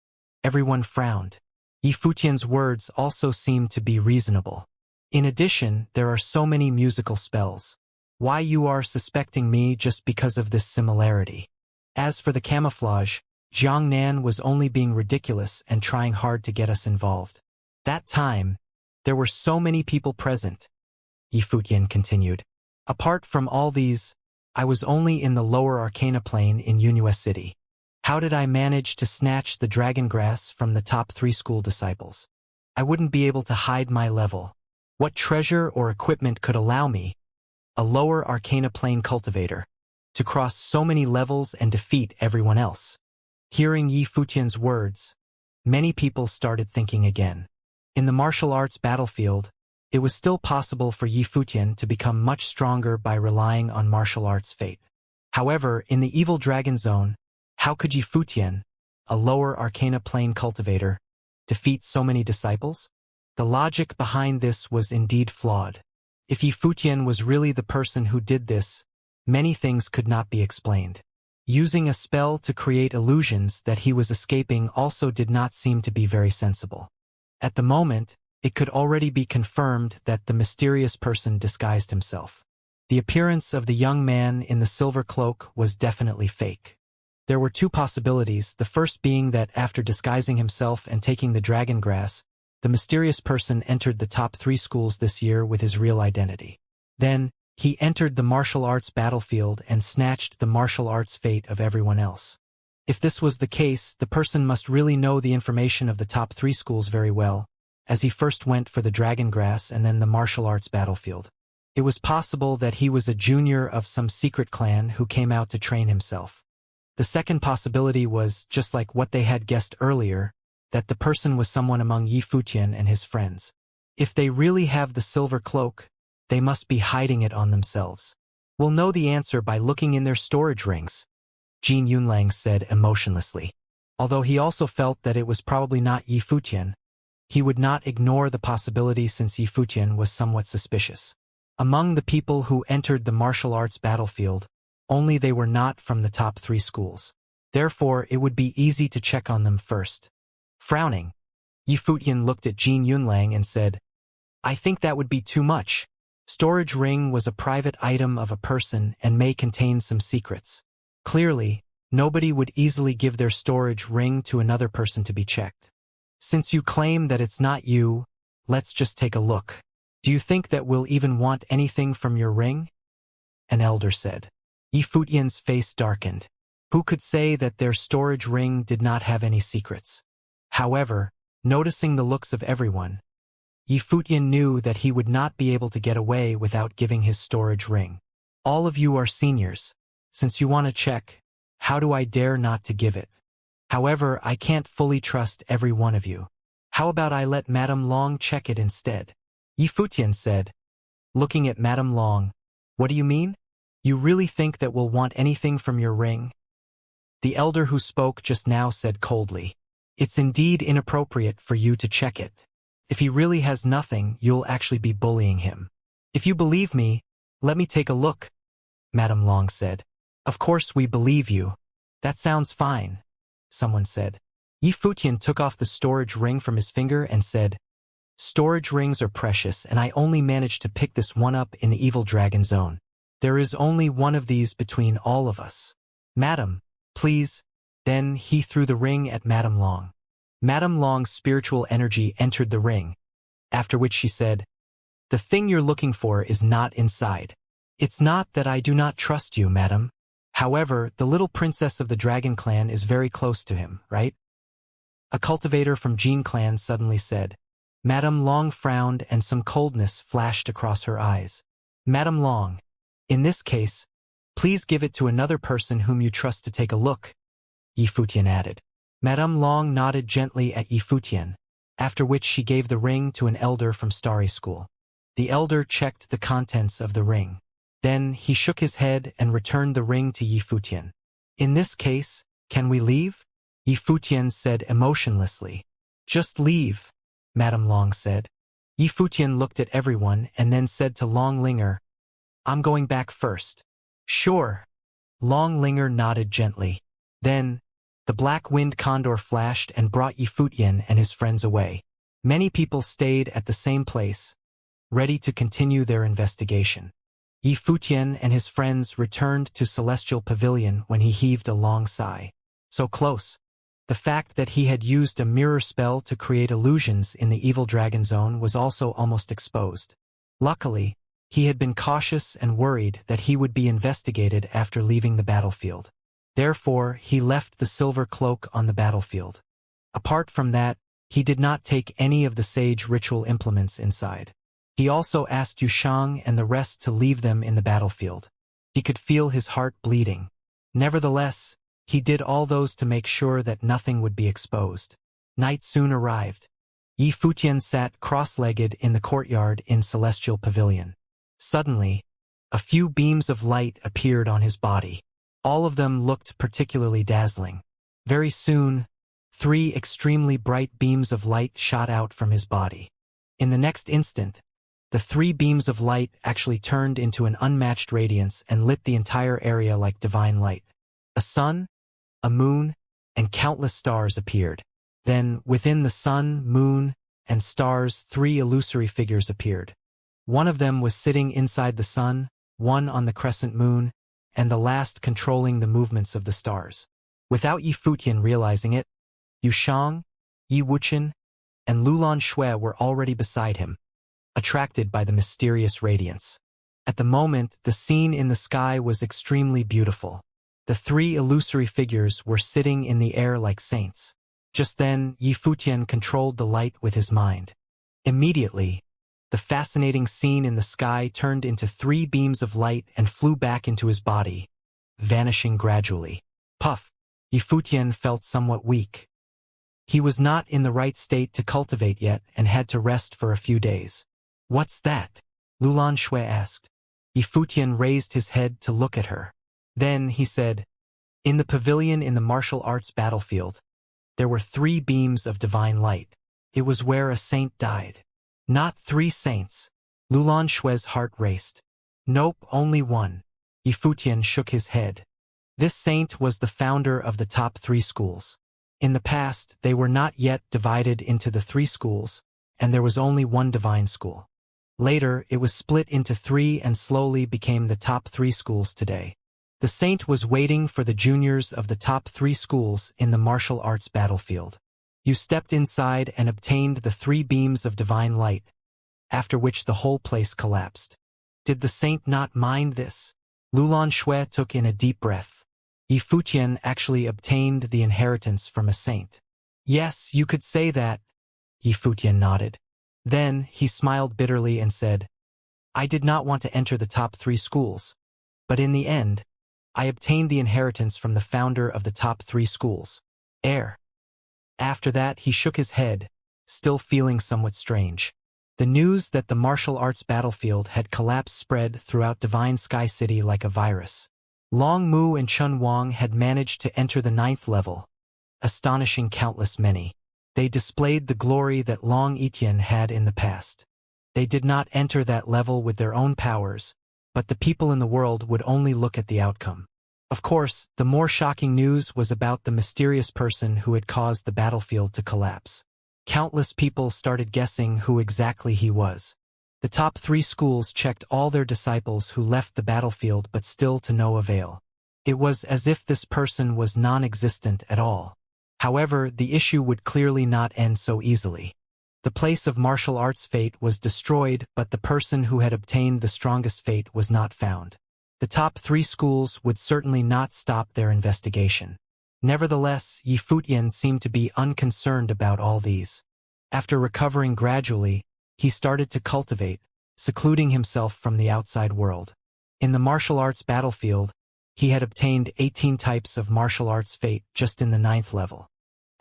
Everyone frowned. Yi Futian's words also seemed to be reasonable. "In addition, there are so many musical spells. Why you are suspecting me just because of this similarity? As for the camouflage, Jiang Nan was only being ridiculous and trying hard to get us involved. That time, there were so many people present," Yi Futian continued. "Apart from all these, I was only in the lower Arcana plane in Yunhua City. How did I manage to snatch the dragon grass from the top 3 school disciples? I wouldn't be able to hide my level. What treasure or equipment could allow me, a lower Arcana plane cultivator, to cross so many levels and defeat everyone else?" Hearing Yi Futian's words, many people started thinking again. In the martial arts battlefield, it was still possible for Yi Futian to become much stronger by relying on martial arts fate. However, in the evil dragon zone, how could Yi Futian, a lower Arcana plane cultivator, defeat so many disciples? The logic behind this was indeed flawed. If Yi Futian was really the person who did this, many things could not be explained. Using a spell to create illusions that he was escaping also did not seem to be very sensible. At the moment, it could already be confirmed that the mysterious person disguised himself. The appearance of the young man in the silver cloak was definitely fake. There were 2 possibilities, the first being that after disguising himself and taking the dragon grass, the mysterious person entered the top 3 schools this year with his real identity. Then, he entered the martial arts battlefield and snatched the martial arts fate of everyone else. If this was the case, the person must really know the information of the top 3 schools very well, as he first went for the dragon grass and then the martial arts battlefield. It was possible that he was a junior of some secret clan who came out to train himself. The second possibility was, just like what they had guessed earlier, that the person was someone among Yi Futian and his friends. If they really have the silver cloak, they must be hiding it on themselves. "We'll know the answer by looking in their storage rings," Jin Yunlang said emotionlessly. Although he also felt that it was probably not Yi Futian, he would not ignore the possibility since Yi Futian was somewhat suspicious. Among the people who entered the martial arts battlefield, only they were not from the top 3 schools. Therefore, it would be easy to check on them first. Frowning, Yi Futian looked at Jin Yunlang and said, "I think that would be too much. Storage ring was a private item of a person and may contain some secrets. Clearly, nobody would easily give their storage ring to another person to be checked. Since you claim that it's not you, let's just take a look. Do you think that we'll even want anything from your ring?" An elder said. Yi Futian's face darkened. Who could say that their storage ring did not have any secrets? However, noticing the looks of everyone, Yi Futian knew that he would not be able to get away without giving his storage ring. "All of you are seniors. Since you want to check, how do I dare not to give it? However, I can't fully trust every one of you. How about I let Madame Long check it instead?" Yi Futian said, looking at Madame Long. "What do you mean? You really think that we'll want anything from your ring?" The elder who spoke just now said coldly, "It's indeed inappropriate for you to check it. If he really has nothing, you'll actually be bullying him. If you believe me, let me take a look," Madame Long said. "Of course we believe you. That sounds fine," someone said. Yi Futian took off the storage ring from his finger and said, "Storage rings are precious and I only managed to pick this one up in the evil dragon zone. There is only one of these between all of us. Madam, please." Then he threw the ring at Madame Long. Madame Long's spiritual energy entered the ring, after which she said, "The thing you're looking for is not inside. It's not that I do not trust you, madam. However, the little princess of the dragon clan is very close to him, right?" A cultivator from Jin clan suddenly said. Madame Long frowned and some coldness flashed across her eyes. "Madame Long, in this case, please give it to another person whom you trust to take a look," Yi Futian added. Madame Long nodded gently at Yi Futian, after which she gave the ring to an elder from Starry School. The elder checked the contents of the ring. Then he shook his head and returned the ring to Yi Futian. In this case, can we leave? Yi Futian said emotionlessly. Just leave, Madame Long said. Yi Futian looked at everyone and then said to Long Linger, I'm going back first. Sure. Long Linger nodded gently. Then, the black-winged condor flashed and brought Yi Futian and his friends away. Many people stayed at the same place, ready to continue their investigation. Yi Futian and his friends returned to Celestial Pavilion when he heaved a long sigh. So close. The fact that he had used a mirror spell to create illusions in the Evil Dragon Zone was also almost exposed. Luckily, he had been cautious and worried that he would be investigated after leaving the battlefield. Therefore, he left the silver cloak on the battlefield. Apart from that, he did not take any of the sage ritual implements inside. He also asked Yushang and the rest to leave them in the battlefield. He could feel his heart bleeding. Nevertheless, he did all those to make sure that nothing would be exposed. Night soon arrived. Yi Futian sat cross-legged in the courtyard in Celestial Pavilion. Suddenly, a few beams of light appeared on his body. All of them looked particularly dazzling. Very soon, 3 extremely bright beams of light shot out from his body. In the next instant, the 3 beams of light actually turned into an unmatched radiance and lit the entire area like divine light. A sun, a moon, and countless stars appeared. Then, within the sun, moon, and stars, 3 illusory figures appeared. One of them was sitting inside the sun, one on the crescent moon, and the last controlling the movements of the stars. Without Yi Futian realizing it, Yushang, Yi Wuqian, and Lulan Shui were already beside him, attracted by the mysterious radiance. At the moment, the scene in the sky was extremely beautiful. The 3 illusory figures were sitting in the air like saints. Just then, Yi Futian controlled the light with his mind. Immediately, the fascinating scene in the sky turned into 3 beams of light and flew back into his body, vanishing gradually. Puff! Yi Futian felt somewhat weak. He was not in the right state to cultivate yet and had to rest for a few days. What's that? Lulan Shui asked. Yi Futian raised his head to look at her. Then he said, in the pavilion in the martial arts battlefield, there were 3 beams of divine light. It was where a saint died. Not 3 saints. Lulan Shui's heart raced. Nope, only one. Yi Futian shook his head. This saint was the founder of the top 3 schools. In the past, they were not yet divided into the 3 schools, and there was only one divine school. Later, it was split into 3 and slowly became the top 3 schools today. The saint was waiting for the juniors of the top 3 schools in the martial arts battlefield. You stepped inside and obtained the 3 beams of divine light, after which the whole place collapsed. Did the saint not mind this? Lulan Shui took in a deep breath. Yi Futian actually obtained the inheritance from a saint. Yes, you could say that. Yi Futian nodded. Then he smiled bitterly and said, I did not want to enter the top 3 schools, but in the end, I obtained the inheritance from the founder of the top 3 schools, Air. After that, he shook his head, still feeling somewhat strange. The news that the martial arts battlefield had collapsed spread throughout Divine Sky City like a virus. Long Mu and Chun Wang had managed to enter the 9th level, astonishing countless many. They displayed the glory that Long Etian had in the past. They did not enter that level with their own powers, but the people in the world would only look at the outcome. Of course, the more shocking news was about the mysterious person who had caused the battlefield to collapse. Countless people started guessing who exactly he was. The top 3 schools checked all their disciples who left the battlefield but still to no avail. It was as if this person was non-existent at all. However, the issue would clearly not end so easily. The place of martial arts fate was destroyed, but the person who had obtained the strongest fate was not found. The top 3 schools would certainly not stop their investigation. Nevertheless, Yi Futian seemed to be unconcerned about all these. After recovering gradually, he started to cultivate, secluding himself from the outside world. In the martial arts battlefield, he had obtained 18 types of martial arts fate just in the 9th level.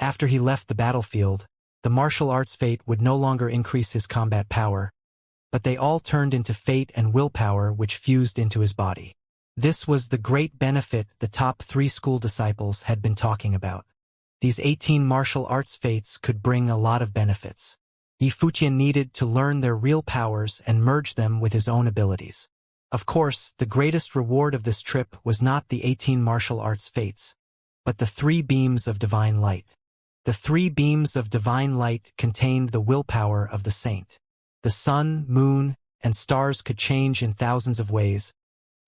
After he left the battlefield, The martial arts fate would no longer increase his combat power, but they all turned into fate and willpower which fused into his body. This was the great benefit the top 3 school disciples had been talking about. These 18 martial arts fates could bring a lot of benefits. Yifu needed to learn their real powers and merge them with his own abilities. Of course, the greatest reward of this trip was not the 18 martial arts fates, but the 3 beams of divine light. The 3 beams of divine light contained the willpower of the saint. The sun, moon, and stars could change in thousands of ways,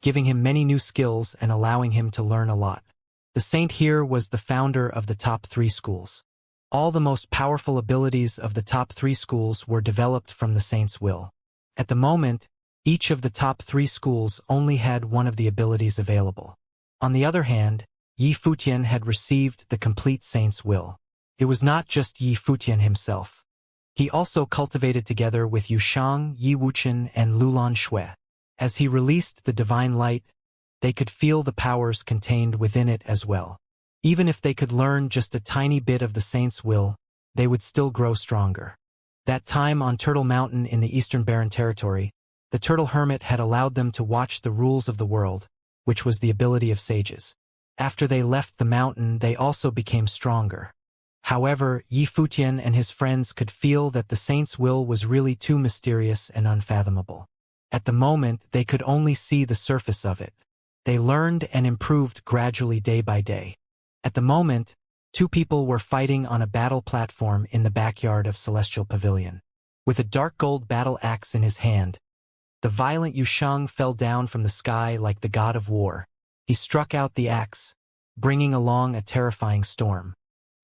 giving him many new skills and allowing him to learn a lot. The saint here was the founder of the top 3 schools. All the most powerful abilities of the top 3 schools were developed from the saint's will. At the moment, each of the top 3 schools only had one of the abilities available. On the other hand, Yifu had received the complete saint's will. It was not just Yifu himself. He also cultivated together with Yushang, Yi Wuchen, and Lulan Shui. As he released the divine light, they could feel the powers contained within it as well. Even if they could learn just a tiny bit of the saint's will, they would still grow stronger. That time on Turtle Mountain in the Eastern Barren Territory, the Turtle Hermit had allowed them to watch the rules of the world, which was the ability of sages. After they left the mountain, they also became stronger. However, Yifu and his friends could feel that the saint's will was really too mysterious and unfathomable. At the moment, they could only see the surface of it. They learned and improved gradually day by day. At the moment, 2 people were fighting on a battle platform in the backyard of Celestial Pavilion. With a dark gold battle axe in his hand, the violent Yushang fell down from the sky like the god of war. He struck out the axe, bringing along a terrifying storm.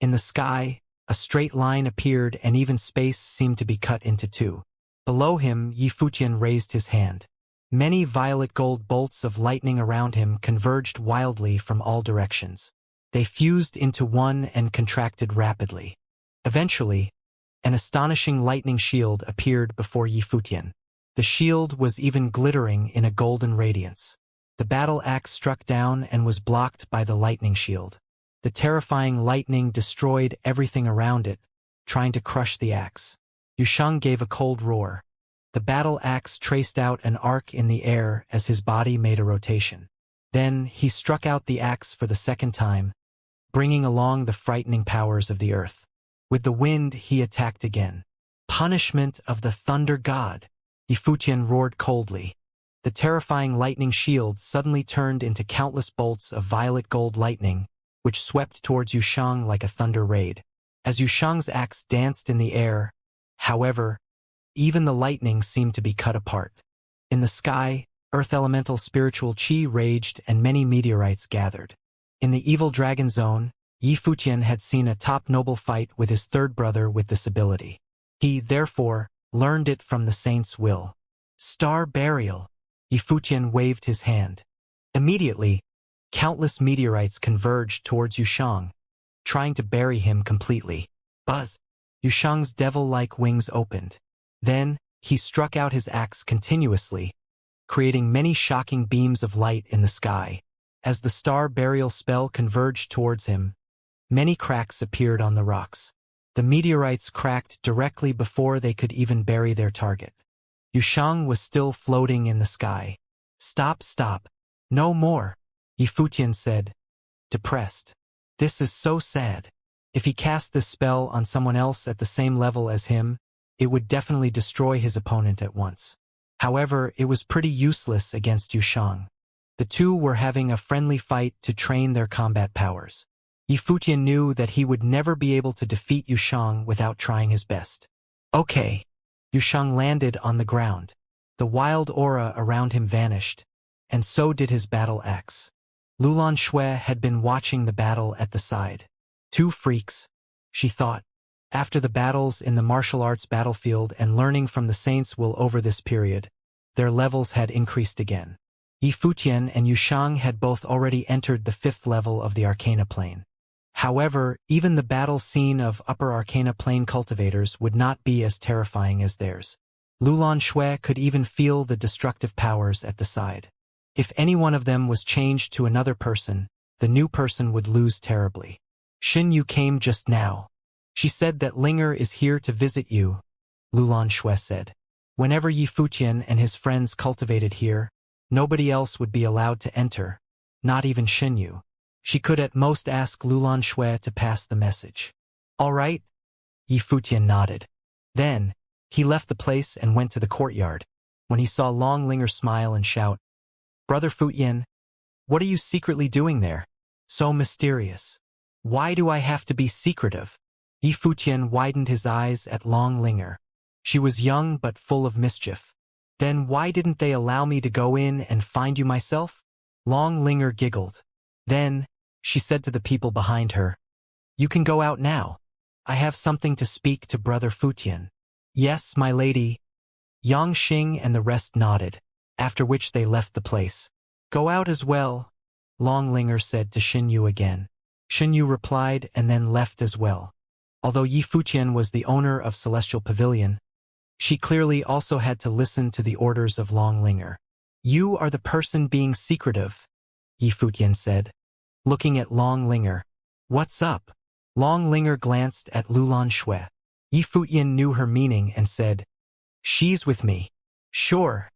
In the sky, a straight line appeared and even space seemed to be cut into 2. Below him, Yifu raised his hand. Many violet gold bolts of lightning around him converged wildly from all directions. They fused into one and contracted rapidly. Eventually, an astonishing lightning shield appeared before Yifu. The shield was even glittering in a golden radiance. The battle axe struck down and was blocked by the lightning shield. The terrifying lightning destroyed everything around it, trying to crush the axe. Yushang gave a cold roar. The battle axe traced out an arc in the air as his body made a rotation. Then he struck out the axe for the 2nd time, bringing along the frightening powers of the earth. With the wind, he attacked again. Punishment of the thunder god! Yifu roared coldly. The terrifying lightning shield suddenly turned into countless bolts of violet gold lightning, which swept towards Yushang like a thunder raid. As Yushang's axe danced in the air, however, even the lightning seemed to be cut apart. In the sky, earth elemental spiritual chi raged and many meteorites gathered. In the evil dragon zone, Yifu had seen a top noble fight with his 3rd brother with this ability. He, therefore, learned it from the saint's will. Star burial! Yifu waved his hand. Immediately, countless meteorites converged towards Yushang, trying to bury him completely. Buzz! Yushang's devil-like wings opened. Then, he struck out his axe continuously, creating many shocking beams of light in the sky. As the star burial spell converged towards him, many cracks appeared on the rocks. The meteorites cracked directly before they could even bury their target. Yushang was still floating in the sky. Stop, stop. No more, Yifu said, depressed. This is so sad. If he cast this spell on someone else at the same level as him, it would definitely destroy his opponent at once. However, it was pretty useless against Yushang. The 2 were having a friendly fight to train their combat powers. Yifu knew that he would never be able to defeat Yushang without trying his best. Okay. Yushang landed on the ground. The wild aura around him vanished, and so did his battle axe. Lulan Shui had been watching the battle at the side. 2 freaks, she thought. After the battles in the martial arts battlefield and learning from the saints' will over this period, their levels had increased again. Yifu and Yushang had both already entered the 5th level of the Arcana Plane. However, even the battle scene of Upper Arcana Plane cultivators would not be as terrifying as theirs. Lulan Shui could even feel the destructive powers at the side. If any one of them was changed to another person, the new person would lose terribly. Xin Yu came just now. She said that Linger is here to visit you, Lulan Shui said. Whenever Yi Futian and his friends cultivated here, nobody else would be allowed to enter, not even Xinyu. She could at most ask Lulan Shui to pass the message. All right? Yi Futian nodded. Then, he left the place and went to the courtyard. When he saw Long Linger smile and shout, "Brother Futian, what are you secretly doing there? So mysterious. Why do I have to be secretive?" Yi Futian widened his eyes at Long Linger. She was young but full of mischief. "Then why didn't they allow me to go in and find you myself?" Long Linger giggled. Then, she said to the people behind her, "You can go out now. I have something to speak to Brother Futian." "Yes, my lady." Yang Xing and the rest nodded, after which they left the place. "Go out as well," Long Linger said to Xinyu again. Xinyu replied and then left as well. Although Yi Futian was the owner of Celestial Pavilion, she clearly also had to listen to the orders of Long Linger. "You are the person being secretive," Yi Futian said, looking at Long Linger. "What's up?" Long Linger glanced at Lulan Shui. Yi Futian knew her meaning and said, "She's with me." "Sure."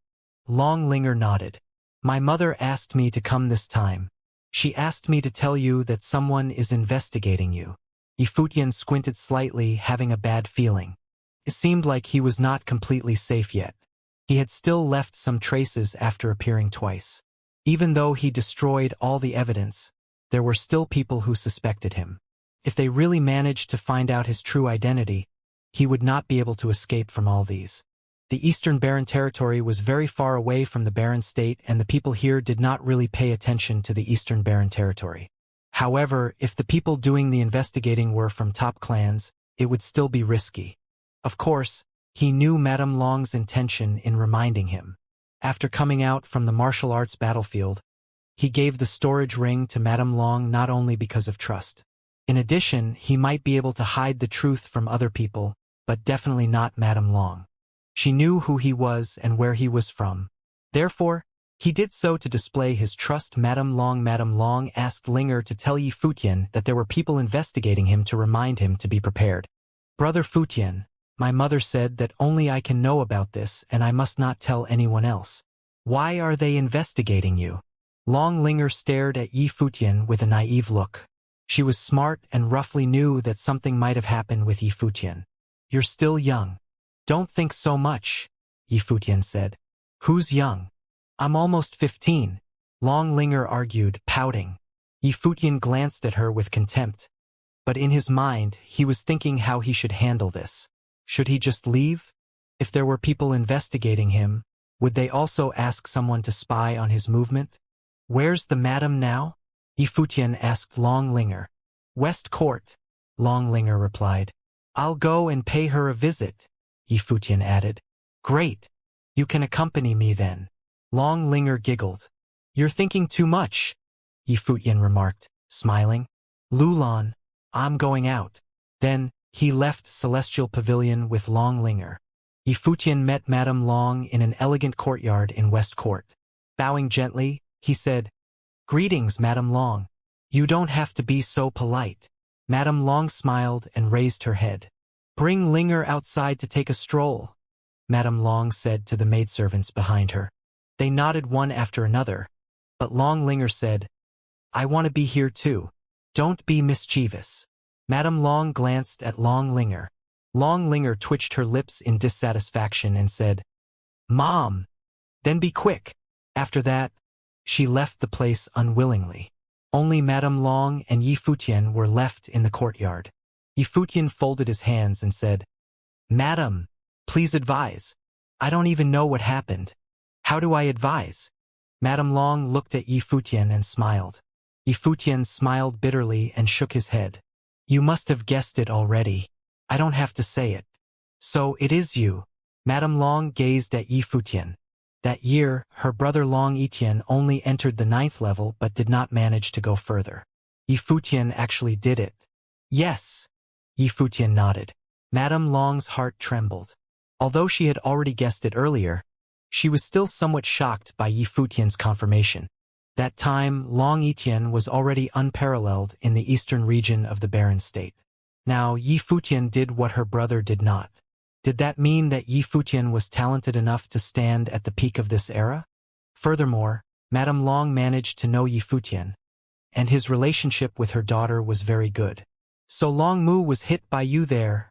Long Linger nodded. "My mother asked me to come this time. She asked me to tell you that someone is investigating you." Yi Futian squinted slightly, having a bad feeling. It seemed like he was not completely safe yet. He had still left some traces after appearing twice. Even though he destroyed all the evidence, there were still people who suspected him. If they really managed to find out his true identity, he would not be able to escape from all these. The Eastern Barren Territory was very far away from the Barren State, and the people here did not really pay attention to the Eastern Barren Territory. However, if the people doing the investigating were from top clans, it would still be risky. Of course, he knew Madame Long's intention in reminding him. After coming out from the martial arts battlefield, he gave the storage ring to Madame Long not only because of trust. In addition, he might be able to hide the truth from other people, but definitely not Madame Long. She knew who he was and where he was from. Therefore, he did so to display his trust. Madame Long asked Linger to tell Yi Futian that there were people investigating him to remind him to be prepared. "Brother Futian, my mother said that only I can know about this and I must not tell anyone else. Why are they investigating you?" Long Linger stared at Yi Futian with a naive look. She was smart and roughly knew that something might have happened with Yi Futian. "You're still young. Don't think so much," Yi Futian said. "Who's young? I'm almost 15, Long Linger argued, pouting. Yi Futian glanced at her with contempt, but in his mind, he was thinking how he should handle this. Should he just leave? If there were people investigating him, would they also ask someone to spy on his movement? "Where's the madam now?" Yi Futian asked Long Linger. "West Court," Long Linger replied. "I'll go and pay her a visit," Yi Futian added. "Great. You can accompany me then." Long Linger giggled. "You're thinking too much," Yi Futian remarked, smiling. "Lulan, I'm going out." Then, he left Celestial Pavilion with Long Linger. Yi Futian met Madame Long in an elegant courtyard in West Court. Bowing gently, he said, "Greetings, Madame Long. You don't have to be so polite." Madame Long smiled and raised her head. "Bring Linger outside to take a stroll," Madame Long said to the maidservants behind her. They nodded one after another, but Long Linger said, "I want to be here too. Don't be mischievous." Madame Long glanced at Long Linger. Long Linger twitched her lips in dissatisfaction and said, "Mom, then be quick." After that, she left the place unwillingly. Only Madame Long and Yi Futian were left in the courtyard. Yi Futian folded his hands and said, "Madam, please advise. I don't even know what happened. How do I advise?" Madame Long looked at Yi Futian and smiled. Yi Futian smiled bitterly and shook his head. "You must have guessed it already. I don't have to say it." "So it is you." Madame Long gazed at Yi Futian. That year, her brother Long Etienne only entered the 9th level but did not manage to go further. Yi Futian actually did it. "Yes." Yi Futian nodded. Madame Long's heart trembled. Although she had already guessed it earlier, she was still somewhat shocked by Yi Futian's confirmation. That time, Long Etienne was already unparalleled in the eastern region of the Barren State. Now, Yi Futian did what her brother did not. Did that mean that Yi Futian was talented enough to stand at the peak of this era? Furthermore, Madame Long managed to know Yi Futian, and his relationship with her daughter was very good. So Long Mu was hit by you there,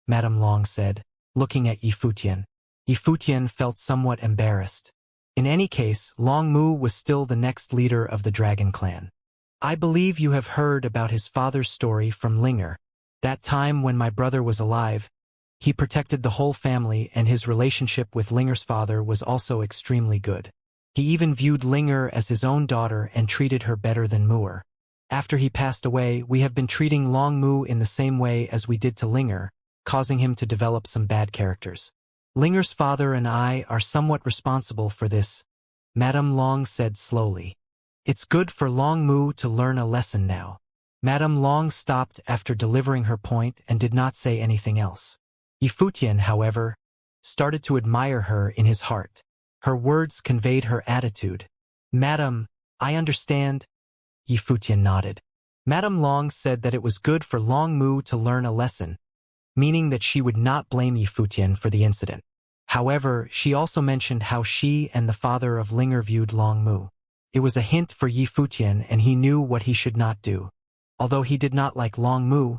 Madame Long said, looking at Yi Futian. Yi Futian felt somewhat embarrassed. In any case, Long Mu was still the next leader of the Dragon Clan. I believe you have heard about his father's story from Linger. That time when my brother was alive, he protected the whole family, and his relationship with Linger's father was also extremely good. He even viewed Linger as his own daughter and treated her better than Muir. After he passed away, we have been treating Long Mu in the same way as we did to Linger, causing him to develop some bad characters. Linger's father and I are somewhat responsible for this, Madame Long said slowly. It's good for Long Mu to learn a lesson now. Madame Long stopped after delivering her point and did not say anything else. Yi Futian, however, started to admire her in his heart. Her words conveyed her attitude. Madam, I understand. Yi Futian nodded. Madame Long said that it was good for Long Mu to learn a lesson, meaning that she would not blame Yi Futian for the incident. However, she also mentioned how she and the father of Linger viewed Long Mu. It was a hint for Yi Futian, and he knew what he should not do. Although he did not like Long Mu,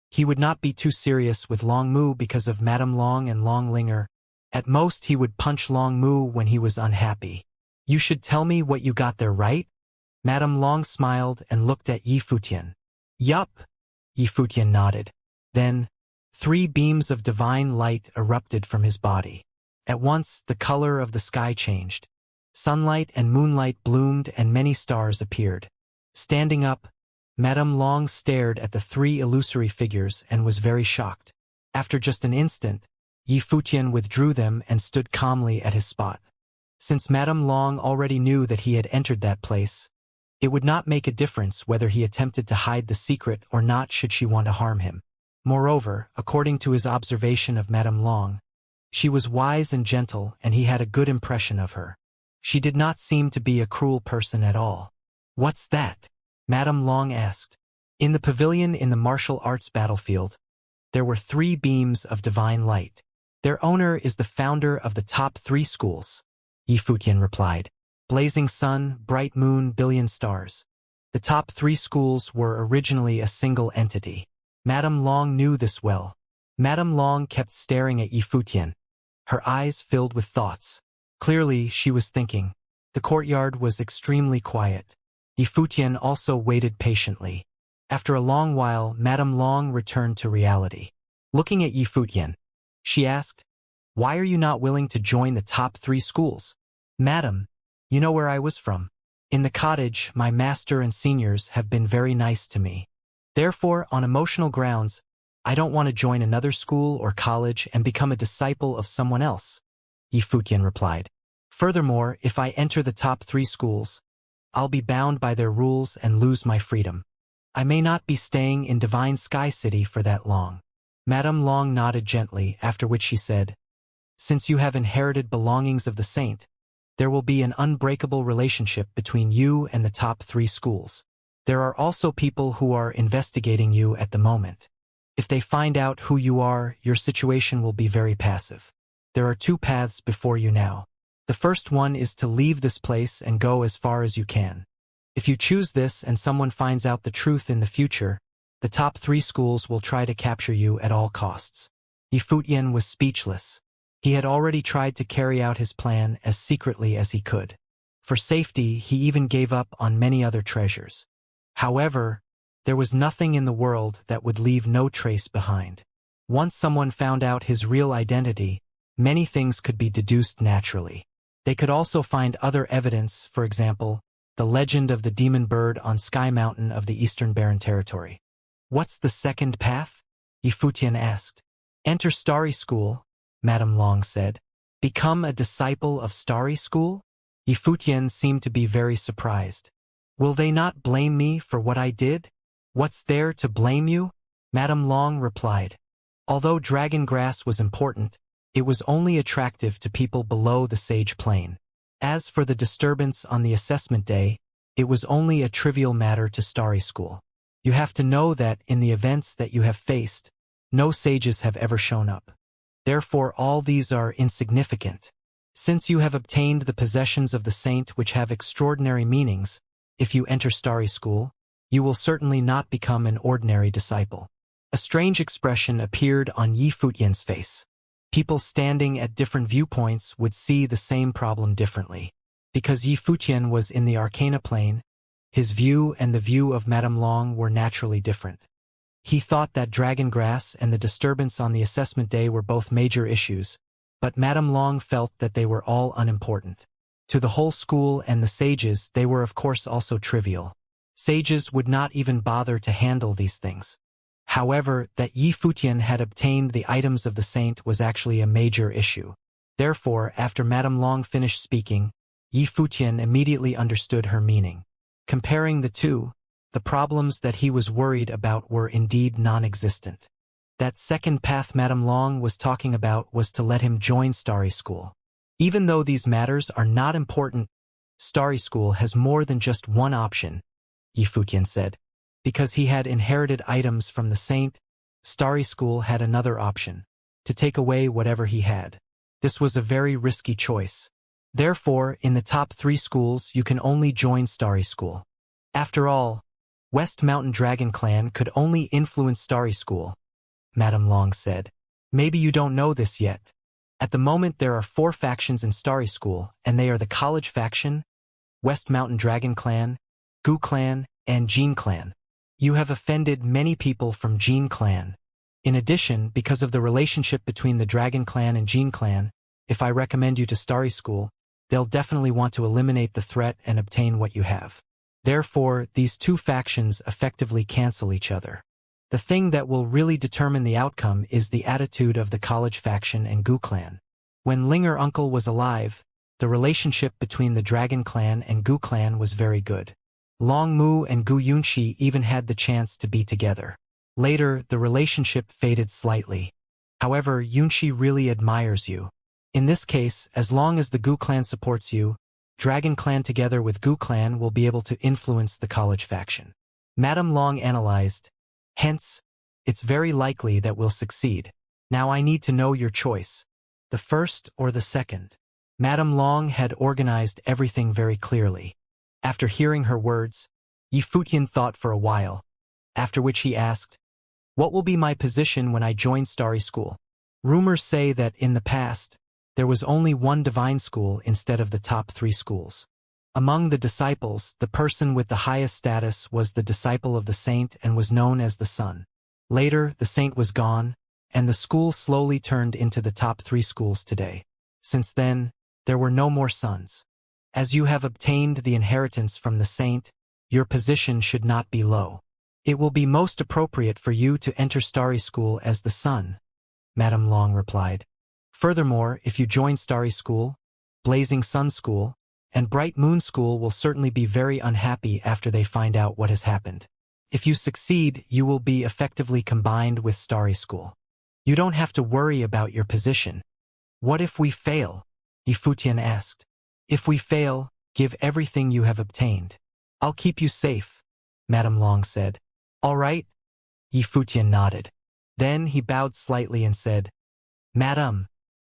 he would not be too serious with Long Mu because of Madame Long and Long Linger. At most, he would punch Long Mu when he was unhappy. You should tell me what you got there, right? Madame Long smiled and looked at Yi Futian. Yup, Yi Futian nodded. Then, 3 beams of divine light erupted from his body. At once, the color of the sky changed. Sunlight and moonlight bloomed and many stars appeared. Standing up, Madame Long stared at the 3 illusory figures and was very shocked. After just an instant, Yi Futian withdrew them and stood calmly at his spot. Since Madame Long already knew that he had entered that place, it would not make a difference whether he attempted to hide the secret or not should she want to harm him. Moreover, according to his observation of Madame Long, she was wise and gentle, and he had a good impression of her. She did not seem to be a cruel person at all. What's that? Madame Long asked. In the pavilion in the martial arts battlefield, there were 3 beams of divine light. Their owner is the founder of the top 3 schools, Yi Futian replied. Blazing sun, bright moon, billion stars. The top 3 schools were originally a single entity. Madame Long knew this well. Madame Long kept staring at Yi Futian, her eyes filled with thoughts. Clearly, she was thinking. The courtyard was extremely quiet. Yi Futian also waited patiently. After a long while, Madame Long returned to reality. Looking at Yi Futian, she asked, "Why are you not willing to join the top 3 schools?" "Madam, you know where I was from. In the cottage, my master and seniors have been very nice to me. Therefore, on emotional grounds, I don't want to join another school or college and become a disciple of someone else," Yi Futian replied. "Furthermore, if I enter the top 3 schools, I'll be bound by their rules and lose my freedom. I may not be staying in Divine Sky City for that long." Madame Long nodded gently, after which she said, "Since you have inherited belongings of the saint, there will be an unbreakable relationship between you and the top 3 schools. There are also people who are investigating you at the moment. If they find out who you are, your situation will be very passive. There are 2 paths before you now. The first one is to leave this place and go as far as you can. If you choose this and someone finds out the truth in the future, the top 3 schools will try to capture you at all costs." Yi Futian was speechless. He had already tried to carry out his plan as secretly as he could. For safety, he even gave up on many other treasures. However, there was nothing in the world that would leave no trace behind. Once someone found out his real identity, many things could be deduced naturally. They could also find other evidence, for example, the legend of the demon bird on Sky Mountain of the Eastern Barren Territory. "What's the second path?" Yi Futian asked. "Enter Starry School," Madame Long said. "Become a disciple of Starry School?" Yi Futian seemed to be very surprised. "Will they not blame me for what I did?" "What's there to blame you?" Madame Long replied. Although dragon grass was important, it was only attractive to people below the sage plane. As for the disturbance on the assessment day, it was only a trivial matter to Starry School. You have to know that in the events that you have faced, no sages have ever shown up. Therefore all these are insignificant. Since you have obtained the possessions of the saint which have extraordinary meanings, if you enter starry school, you will certainly not become an ordinary disciple. A strange expression appeared on Yi Futian's face. People standing at different viewpoints would see the same problem differently. Because Yi Futian was in the arcana plane, his view and the view of Madame Long were naturally different. He thought that dragon grass and the disturbance on the assessment day were both major issues, but Madame Long felt that they were all unimportant. To the whole school and the sages they were of course also trivial. Sages would not even bother to handle these things. However, that Yi Futian had obtained the items of the saint was actually a major issue. Therefore, after Madame Long finished speaking, Yi Futian immediately understood her meaning. Comparing the two, the problems that he was worried about were indeed non-existent. That second path Madame Long was talking about was to let him join Starry School. Even though these matters are not important, Starry School has more than just one option, Yi Futian said. Because he had inherited items from the saint, Starry School had another option, to take away whatever he had. This was a very risky choice. Therefore, in the top 3 schools you can only join Starry School. After all, West Mountain Dragon Clan could only influence Starry School, Madame Long said. Maybe you don't know this yet. At the moment there are 4 factions in Starry School, and they are the College Faction, West Mountain Dragon Clan, Gu Clan, and Jin Clan. You have offended many people from Jin Clan. In addition, because of the relationship between the Dragon Clan and Jin Clan, if I recommend you to Starry School, they'll definitely want to eliminate the threat and obtain what you have. Therefore, these 2 factions effectively cancel each other. The thing that will really determine the outcome is the attitude of the College Faction and Gu Clan. When Linger Uncle was alive, the relationship between the Dragon Clan and Gu Clan was very good. Long Mu and Gu Yunxi even had the chance to be together. Later, the relationship faded slightly. However, Yunxi really admires you. In this case, as long as the Gu Clan supports you, Dragon Clan together with Gu Clan will be able to influence the College Faction. Madame Long analyzed. Hence, it's very likely that we'll succeed. Now I need to know your choice. The first or the second? Madame Long had organized everything very clearly. After hearing her words, Yi Futian thought for a while, after which he asked, "What will be my position when I join Starry School?" Rumors say that in the past, there was only one divine school instead of the top 3 schools. Among the disciples, the person with the highest status was the disciple of the saint and was known as the Sun. Later, the saint was gone, and the school slowly turned into the top 3 schools today. Since then, there were no more sons. As you have obtained the inheritance from the saint, your position should not be low. It will be most appropriate for you to enter Starry School as the Sun, Madame Long replied. Furthermore, if you join Starry School, Blazing Sun School, and Bright Moon School will certainly be very unhappy after they find out what has happened. If you succeed, you will be effectively combined with Starry School. You don't have to worry about your position. What if we fail? Yi Futian asked. If we fail, give everything you have obtained. I'll keep you safe, Madame Long said. All right? Yi Futian nodded. Then he bowed slightly and said, Madame,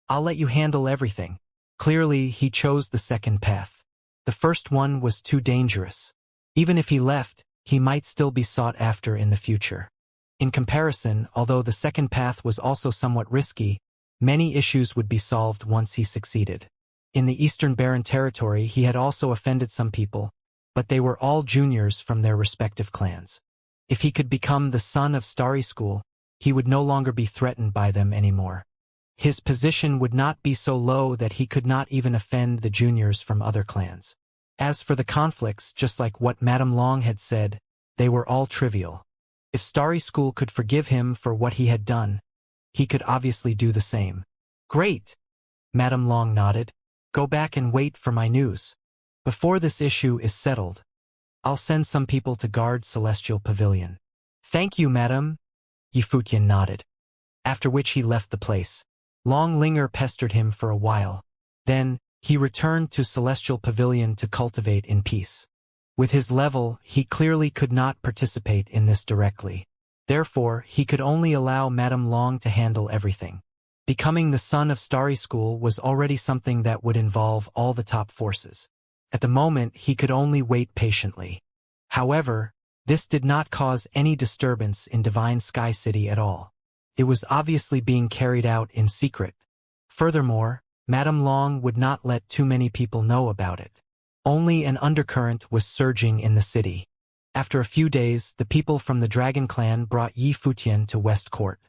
I'll let you handle everything. Clearly, he chose the second path. The first one was too dangerous. Even if he left, he might still be sought after in the future. In comparison, although the second path was also somewhat risky, many issues would be solved once he succeeded. In the Eastern Barren Territory, he had also offended some people, but they were all juniors from their respective clans. If he could become the son of Starry School, he would no longer be threatened by them anymore. His position would not be so low that he could not even offend the juniors from other clans. As for the conflicts, just like what Madame Long had said, they were all trivial. If Starry School could forgive him for what he had done, he could obviously do the same. Great! Madame Long nodded. Go back and wait for my news. Before this issue is settled, I'll send some people to guard Celestial Pavilion. Thank you, madam. Yi Futian nodded. After which he left the place. Long Linger pestered him for a while. Then, he returned to Celestial Pavilion to cultivate in peace. With his level, he clearly could not participate in this directly. Therefore, he could only allow Madame Long to handle everything. Becoming the son of Starry School was already something that would involve all the top forces. At the moment, he could only wait patiently. However, this did not cause any disturbance in Divine Sky City at all. It was obviously being carried out in secret. Furthermore, Madame Long would not let too many people know about it. Only an undercurrent was surging in the city. After a few days, the people from the Dragon Clan brought Yi Futian to West Court.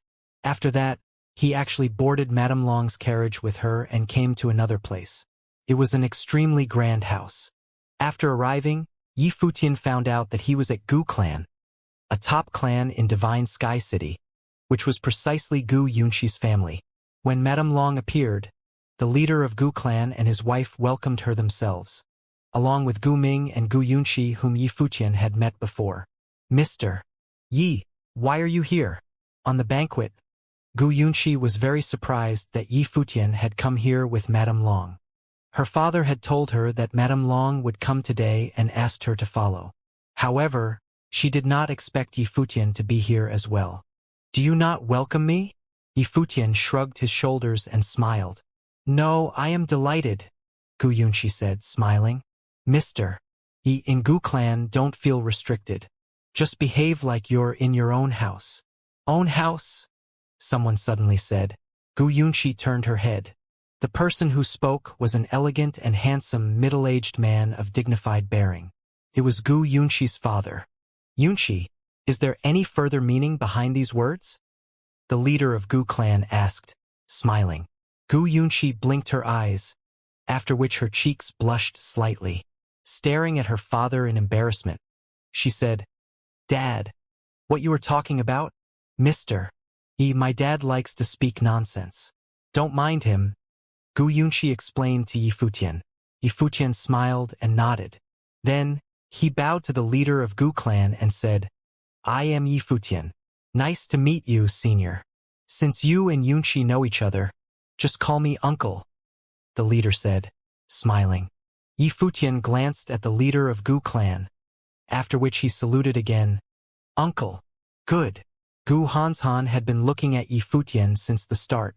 After that, he actually boarded Madame Long's carriage with her and came to another place. It was an extremely grand house. After arriving, Yi Futian found out that he was at Gu Clan, a top clan in Divine Sky City, which was precisely Gu Yunqi's family. When Madame Long appeared, the leader of Gu Clan and his wife welcomed her themselves, along with Gu Ming and Gu Yunqi, whom Yi Futian had met before. Mr. Yi, why are you here? On the banquet, Gu Yunqi was very surprised that Yi Futian had come here with Madame Long. Her father had told her that Madame Long would come today and asked her to follow. However, she did not expect Yi Futian to be here as well. Do you not welcome me? Yi Futian shrugged his shoulders and smiled. No, I am delighted, Gu Yunqi said, smiling. Mr. Yi, in Gu Clan don't feel restricted. Just behave like you're in your own house. Own house? Someone suddenly said. Gu Yunqi turned her head. The person who spoke was an elegant and handsome middle-aged man of dignified bearing. It was Gu Yunqi's father. Yunqi, is there any further meaning behind these words? The leader of Gu Clan asked, smiling. Gu Yunqi blinked her eyes, after which her cheeks blushed slightly. Staring at her father in embarrassment, she said, Dad, what you were talking about? Mr. Yi, my dad likes to speak nonsense. Don't mind him, Gu Yunqi explained to Yi Futian. Yi Futian smiled and nodded. Then, he bowed to the leader of Gu Clan and said, I am Yi Futian. Nice to meet you, senior. Since you and Yunqi know each other, just call me uncle, the leader said, smiling. Yi Futian glanced at the leader of Gu Clan, after which he saluted again. Uncle. Good. Gu Hanshan had been looking at Yi Futian since the start,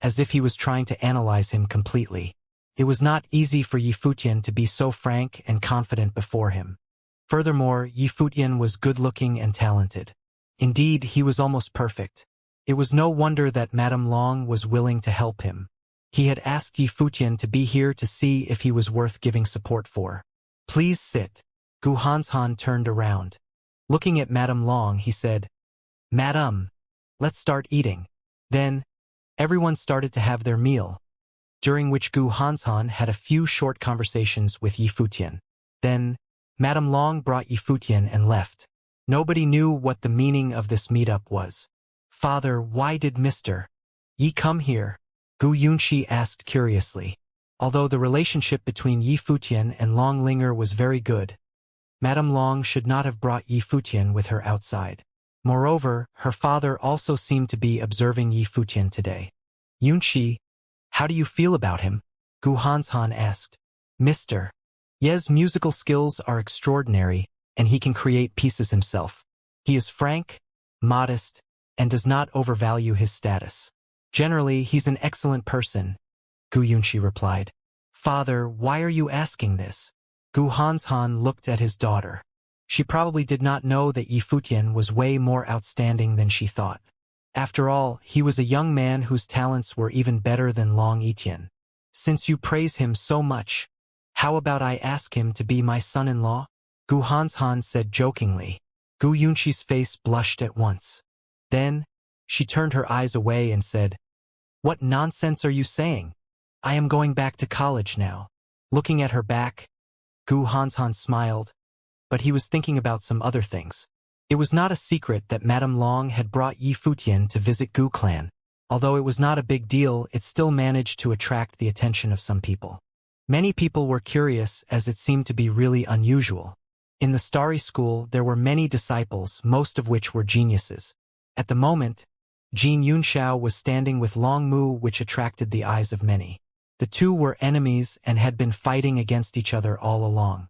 as if he was trying to analyze him completely. It was not easy for Yi Futian to be so frank and confident before him. Furthermore, Yi Futian was good-looking and talented. Indeed, he was almost perfect. It was no wonder that Madame Long was willing to help him. He had asked Yi Futian to be here to see if he was worth giving support for. Please sit. Gu Hanshan turned around. Looking at Madame Long, he said, Madame, let's start eating. Then, everyone started to have their meal, during which Gu Hanshan had a few short conversations with Yi Futian. Then, Madame Long brought Yi Futian and left. Nobody knew what the meaning of this meetup was. Father, why did Mr. Yi come here? Gu Yunqi asked curiously. Although the relationship between Yi Futian and Long Linger was very good, Madame Long should not have brought Yi Futian with her outside. Moreover, her father also seemed to be observing Yi Futian today. Yunqi, how do you feel about him? Gu Hanshan asked. Mr. Ye's musical skills are extraordinary, and he can create pieces himself. He is frank, modest, and does not overvalue his status. Generally, he's an excellent person, Gu Yunqi replied. Father, why are you asking this? Gu Hanshan looked at his daughter. She probably did not know that Yi Futian was way more outstanding than she thought. After all, he was a young man whose talents were even better than Long Etian. Since you praise him so much, how about I ask him to be my son-in-law? Gu Hanshan said jokingly. Gu Yunqi's face blushed at once. Then, she turned her eyes away and said, What nonsense are you saying? I am going back to college now. Looking at her back, Gu Hanshan smiled, but he was thinking about some other things. It was not a secret that Madame Long had brought Yi Futian to visit Gu Clan. Although it was not a big deal, it still managed to attract the attention of some people. Many people were curious as it seemed to be really unusual. In the Starry School, there were many disciples, most of which were geniuses. At the moment, Jin Yunxiao was standing with Long Mu, which attracted the eyes of many. The two were enemies and had been fighting against each other all along.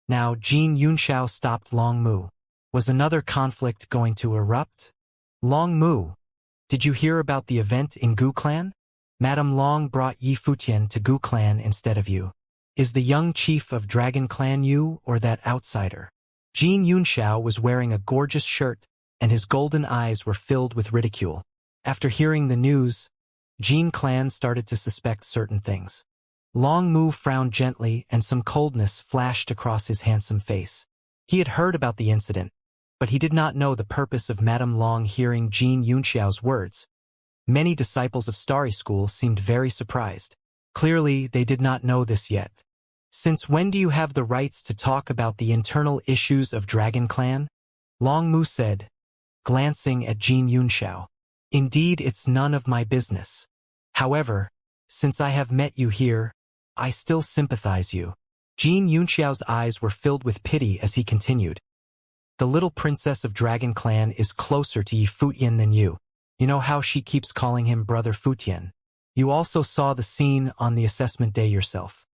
Now Jin Yunxiao stopped Long Mu. Was another conflict going to erupt? Long Mu, did you hear about the event in Gu Clan? Madame Long brought Yi Futian to Gu Clan instead of you. Is the young chief of Dragon Clan you or that outsider? Jin Yunxiao was wearing a gorgeous shirt, and his golden eyes were filled with ridicule. After hearing the news, Jin Clan started to suspect certain things. Long Mu frowned gently and some coldness flashed across his handsome face. He had heard about the incident, but he did not know the purpose of Madame Long hearing Jin Yunxiao's words. Many disciples of Starry School seemed very surprised. Clearly, they did not know this yet. Since when do you have the rights to talk about the internal issues of Dragon Clan? Long Mu said, glancing at Jin Yunxiao. Indeed, it's none of my business. However, since I have met you here, I still sympathize you. Jin Yunxiao's eyes were filled with pity as he continued. The little princess of Dragon Clan is closer to Yi Futian than you. You know how she keeps calling him Brother Futian. You also saw the scene on the assessment day yourself.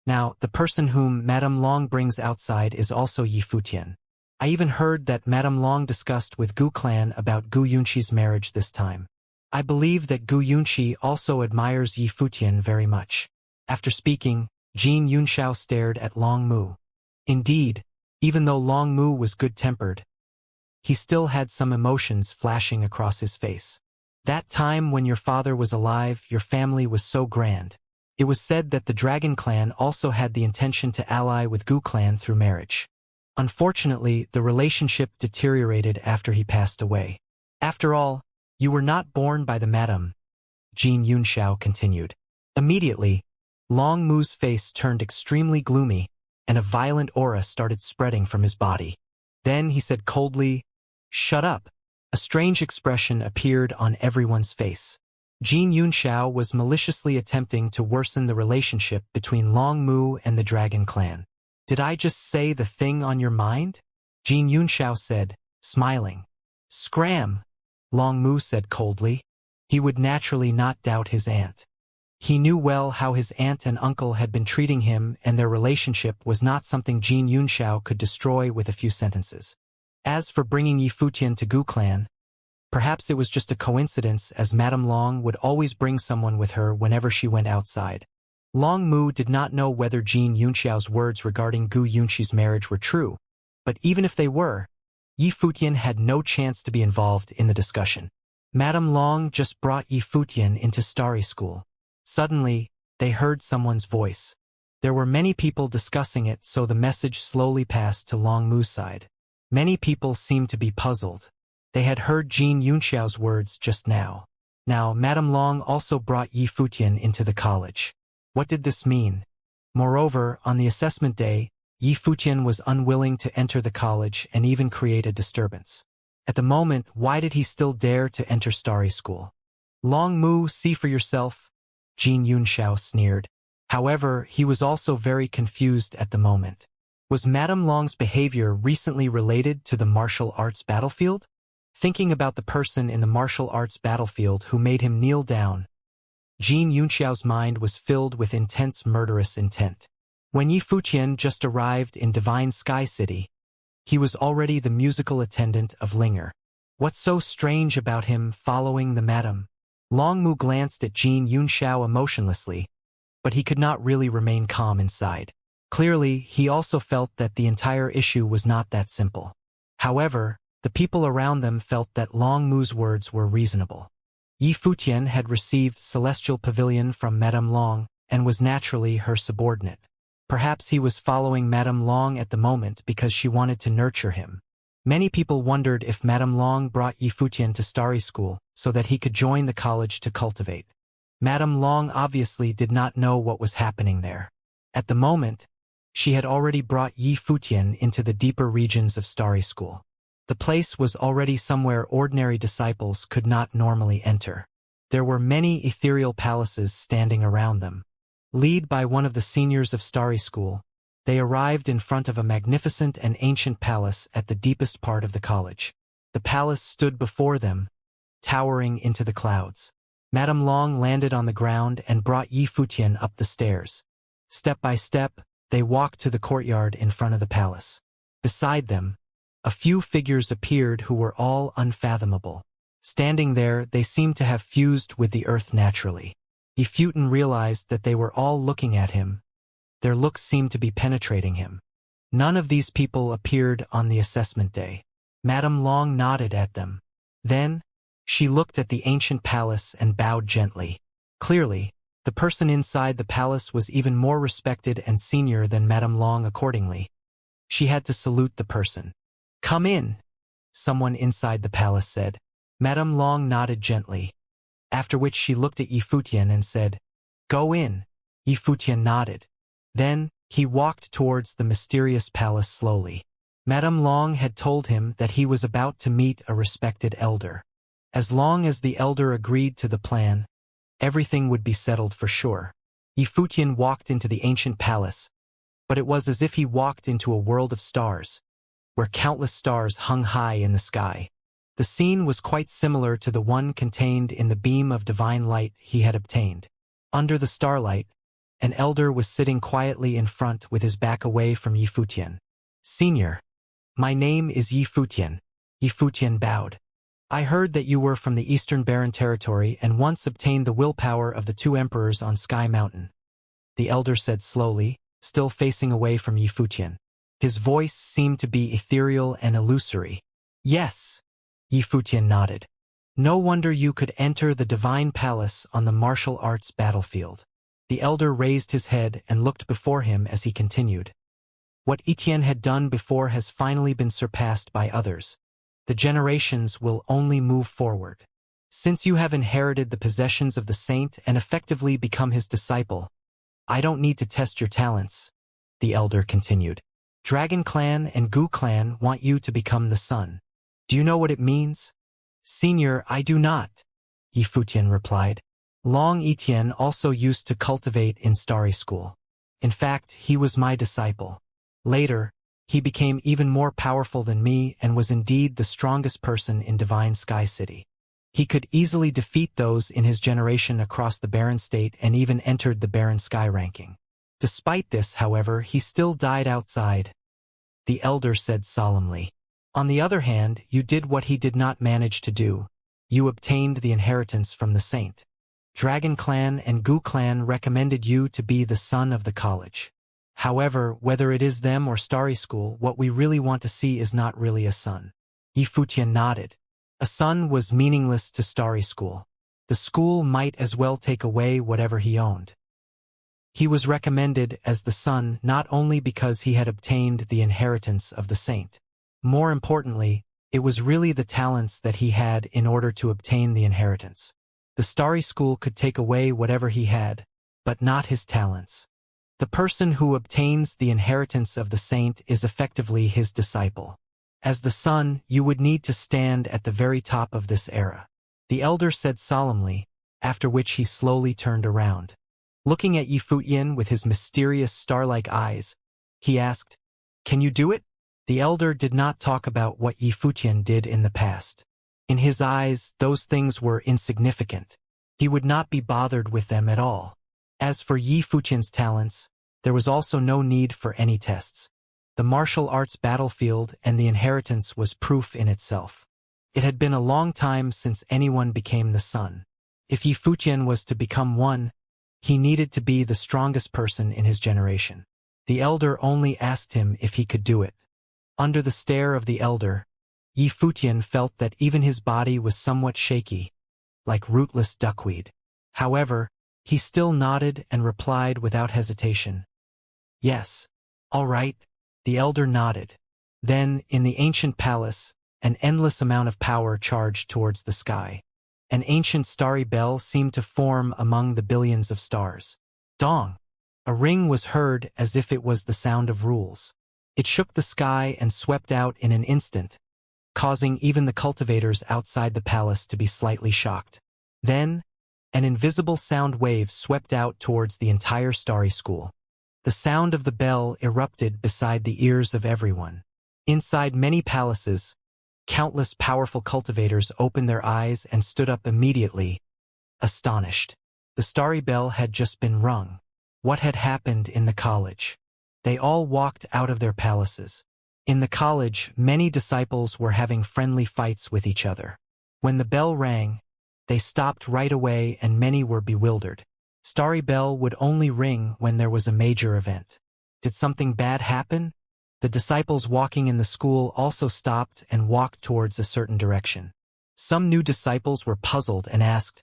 Now, the person whom Madame Long brings outside is also Yi Futian. I even heard that Madame Long discussed with Gu Clan about Gu Yunqi's marriage this time. I believe that Gu Yunqi also admires Yi Futian very much. After speaking, Jin Yunxiao stared at Long Mu. Indeed, even though Long Mu was good-tempered, he still had some emotions flashing across his face. That time when your father was alive, your family was so grand. It was said that the Dragon Clan also had the intention to ally with Gu Clan through marriage. Unfortunately, the relationship deteriorated after he passed away. After all, you were not born by the madam, Jin Yunxiao continued. Immediately, Long Mu's face turned extremely gloomy, and a violent aura started spreading from his body. Then he said coldly, "Shut up." A strange expression appeared on everyone's face. Jin Yunxiao was maliciously attempting to worsen the relationship between Long Mu and the Dragon Clan. Did I just say the thing on your mind? Jin Yunxiao said, smiling. Scram, Long Mu said coldly. He would naturally not doubt his aunt. He knew well how his aunt and uncle had been treating him, and their relationship was not something Jin Yunxiao could destroy with a few sentences. As for bringing Yi Futian to Gu Clan, perhaps it was just a coincidence, as Madame Long would always bring someone with her whenever she went outside. Long Mu did not know whether Jin Yunxiao's words regarding Gu Yunqi's marriage were true, but even if they were, Yi Futian had no chance to be involved in the discussion. Madame Long just brought Yi Futian into Starry School. Suddenly, they heard someone's voice. There were many people discussing it, so the message slowly passed to Long Mu's side. Many people seemed to be puzzled. They had heard Jin Yunxiao's words just now. Now, Madame Long also brought Yi Futian into the college. What did this mean? Moreover, on the assessment day, Yi Futian was unwilling to enter the college and even create a disturbance. At the moment, why did he still dare to enter Starry School? Long Mu, see for yourself, Jin Yunxiao sneered. However, he was also very confused at the moment. Was Madame Long's behavior recently related to the martial arts battlefield? Thinking about the person in the martial arts battlefield who made him kneel down, Jin Yunxiao's mind was filled with intense murderous intent. When Yi Futian just arrived in Divine Sky City, he was already the musical attendant of Linger. What's so strange about him following the madam? Long Mu glanced at Jin Yunxiao emotionlessly, but he could not really remain calm inside. Clearly, he also felt that the entire issue was not that simple. However, the people around them felt that Long Mu's words were reasonable. Yi Futian had received Celestial Pavilion from Madame Long and was naturally her subordinate. Perhaps he was following Madame Long at the moment because she wanted to nurture him. Many people wondered if Madame Long brought Yi Futian to Starry School so that he could join the college to cultivate. Madame Long obviously did not know what was happening there. At the moment, she had already brought Yi Futian into the deeper regions of Starry School. The place was already somewhere ordinary disciples could not normally enter. There were many ethereal palaces standing around them. Led by one of the seniors of Starry School, they arrived in front of a magnificent and ancient palace at the deepest part of the college. The palace stood before them, towering into the clouds. Madame Long landed on the ground and brought Yi Futian up the stairs. Step by step, They walked to the courtyard in front of the palace. Beside them, a few figures appeared who were all unfathomable. Standing there, they seemed to have fused with the earth naturally. Ifutin realized that they were all looking at him. Their looks seemed to be penetrating him. None of these people appeared on the assessment day. Madame Long nodded at them. Then, she looked at the ancient palace and bowed gently. Clearly, the person inside the palace was even more respected and senior than Madame Long accordingly. She had to salute the person. "Come in," someone inside the palace said. Madame Long nodded gently, after which she looked at Yifutian and said, "Go in." Yifutian nodded. Then, he walked towards the mysterious palace slowly. Madame Long had told him that he was about to meet a respected elder. As long as the elder agreed to the plan, everything would be settled for sure. Yifutian walked into the ancient palace, but it was as if he walked into a world of stars, where countless stars hung high in the sky. The scene was quite similar to the one contained in the beam of divine light he had obtained. Under the starlight, an elder was sitting quietly in front with his back away from Yifutian. "Senior, my name is Yifutian." Yifutian bowed. "I heard that you were from the Eastern Barren Territory and once obtained the willpower of the two emperors on Sky Mountain," the elder said slowly, still facing away from Yifutian. His voice seemed to be ethereal and illusory. "Yes," Yifutian nodded. "No wonder you could enter the divine palace on the martial arts battlefield." The elder raised his head and looked before him as he continued. "What Etienne had done before has finally been surpassed by others. The generations will only move forward. Since you have inherited the possessions of the saint and effectively become his disciple, I don't need to test your talents," the elder continued. "Dragon Clan and Gu Clan want you to become the sun. Do you know what it means?" "Senior, I do not," Yifutian replied. "Long Etienne also used to cultivate in Starry School. In fact, he was my disciple. Later, he became even more powerful than me and was indeed the strongest person in Divine Sky City. He could easily defeat those in his generation across the Barren State and even entered the Barren Sky ranking. Despite this, however, he still died outside," the elder said solemnly. "On the other hand, you did what he did not manage to do. You obtained the inheritance from the saint. Dragon Clan and Gu Clan recommended you to be the son of the college. However, whether it is them or Starry School, what we really want to see is not really a son." Yifutian nodded. A son was meaningless to Starry School. The school might as well take away whatever he owned. He was recommended as the son not only because he had obtained the inheritance of the saint. More importantly, it was really the talents that he had in order to obtain the inheritance. The Starry School could take away whatever he had, but not his talents. The person who obtains the inheritance of the saint is effectively his disciple. As the son, you would need to stand at the very top of this era, the elder said solemnly, after which he slowly turned around. Looking at Yifutian with his mysterious star-like eyes, he asked, "Can you do it?" The elder did not talk about what Yifutian did in the past. In his eyes, those things were insignificant. He would not be bothered with them at all. As for Yifutian's talents, there was also no need for any tests. The martial arts battlefield and the inheritance was proof in itself. It had been a long time since anyone became the sun. If Yifutian was to become one, he needed to be the strongest person in his generation. The elder only asked him if he could do it. Under the stare of the elder, Yifutian felt that even his body was somewhat shaky, like rootless duckweed. However, he still nodded and replied without hesitation. "Yes, all right." The elder nodded. Then, in the ancient palace, an endless amount of power charged towards the sky. An ancient starry bell seemed to form among the billions of stars. Dong! A ring was heard as if it was the sound of rules. It shook the sky and swept out in an instant, causing even the cultivators outside the palace to be slightly shocked. Then, an invisible sound wave swept out towards the entire Starry School. The sound of the bell erupted beside the ears of everyone. Inside many palaces, countless powerful cultivators opened their eyes and stood up immediately, astonished. The starry bell had just been rung. What had happened in the college? They all walked out of their palaces. In the college, many disciples were having friendly fights with each other. When the bell rang, they stopped right away and many were bewildered. Starry bell would only ring when there was a major event. Did something bad happen? The disciples walking in the school also stopped and walked towards a certain direction. Some new disciples were puzzled and asked,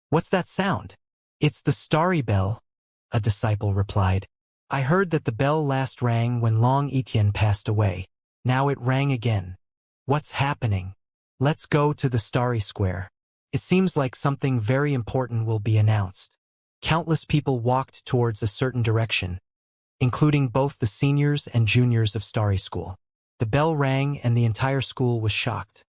"What's that sound?" "It's the starry bell," a disciple replied. "I heard that the bell last rang when Long Etienne passed away. Now it rang again. What's happening? Let's go to the starry square. It seems like something very important will be announced." Countless people walked towards a certain direction, including both the seniors and juniors of Starry School. The bell rang and the entire school was shocked.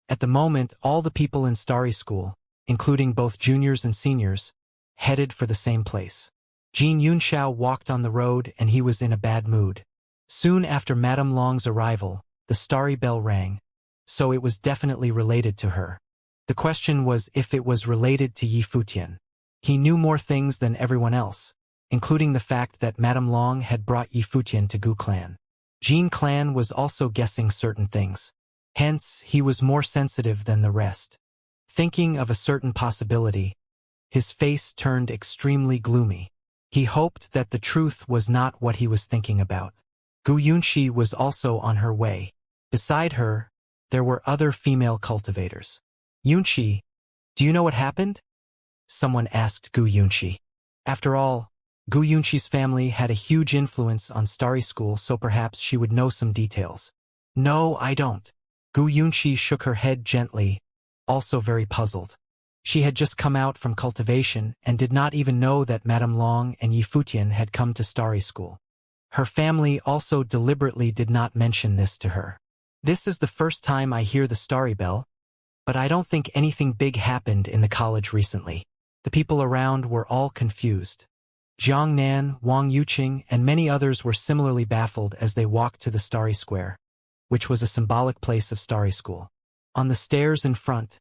At the moment, all the people in Starry School, including both juniors and seniors, headed for the same place. Jean Yunxiao walked on the road and he was in a bad mood. Soon after Madame Long's arrival, the starry bell rang, so it was definitely related to her. The question was if it was related to Yi Futian. He knew more things than everyone else, including the fact that Madame Long had brought Yi Futian to Gu Clan. Jean Clan was also guessing certain things. Hence, he was more sensitive than the rest. Thinking of a certain possibility, his face turned extremely gloomy. He hoped that the truth was not what he was thinking about. Gu Yunxi was also on her way. Beside her, there were other female cultivators. "Yunxi, do you know what happened?" someone asked Gu Yunxi. After all, Gu Yunxi's family had a huge influence on Starry School, so perhaps she would know some details. "No, I don't." Gu Yunxi shook her head gently, also very puzzled. She had just come out from Cultivation and did not even know that Madame Long and Yi Futian had come to Starry School. Her family also deliberately did not mention this to her. "This is the first time I hear the starry bell, but I don't think anything big happened in the college recently." The people around were all confused. Jiang Nan, Wang Yuqing, and many others were similarly baffled as they walked to the Starry Square, which was a symbolic place of Starry School. On the stairs in front,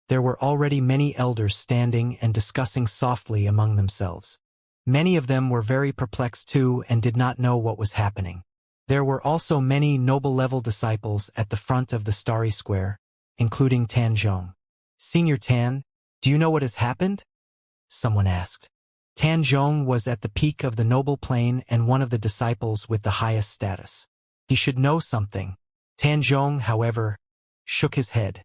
there were already many elders standing and discussing softly among themselves. Many of them were very perplexed too and did not know what was happening. There were also many noble-level disciples at the front of the Starry Square, including Tan Zhong. "Senior Tan, do you know what has happened?" someone asked. Tan Zhong was at the peak of the noble plane and one of the disciples with the highest status. He should know something. Tan Zhong, however, shook his head.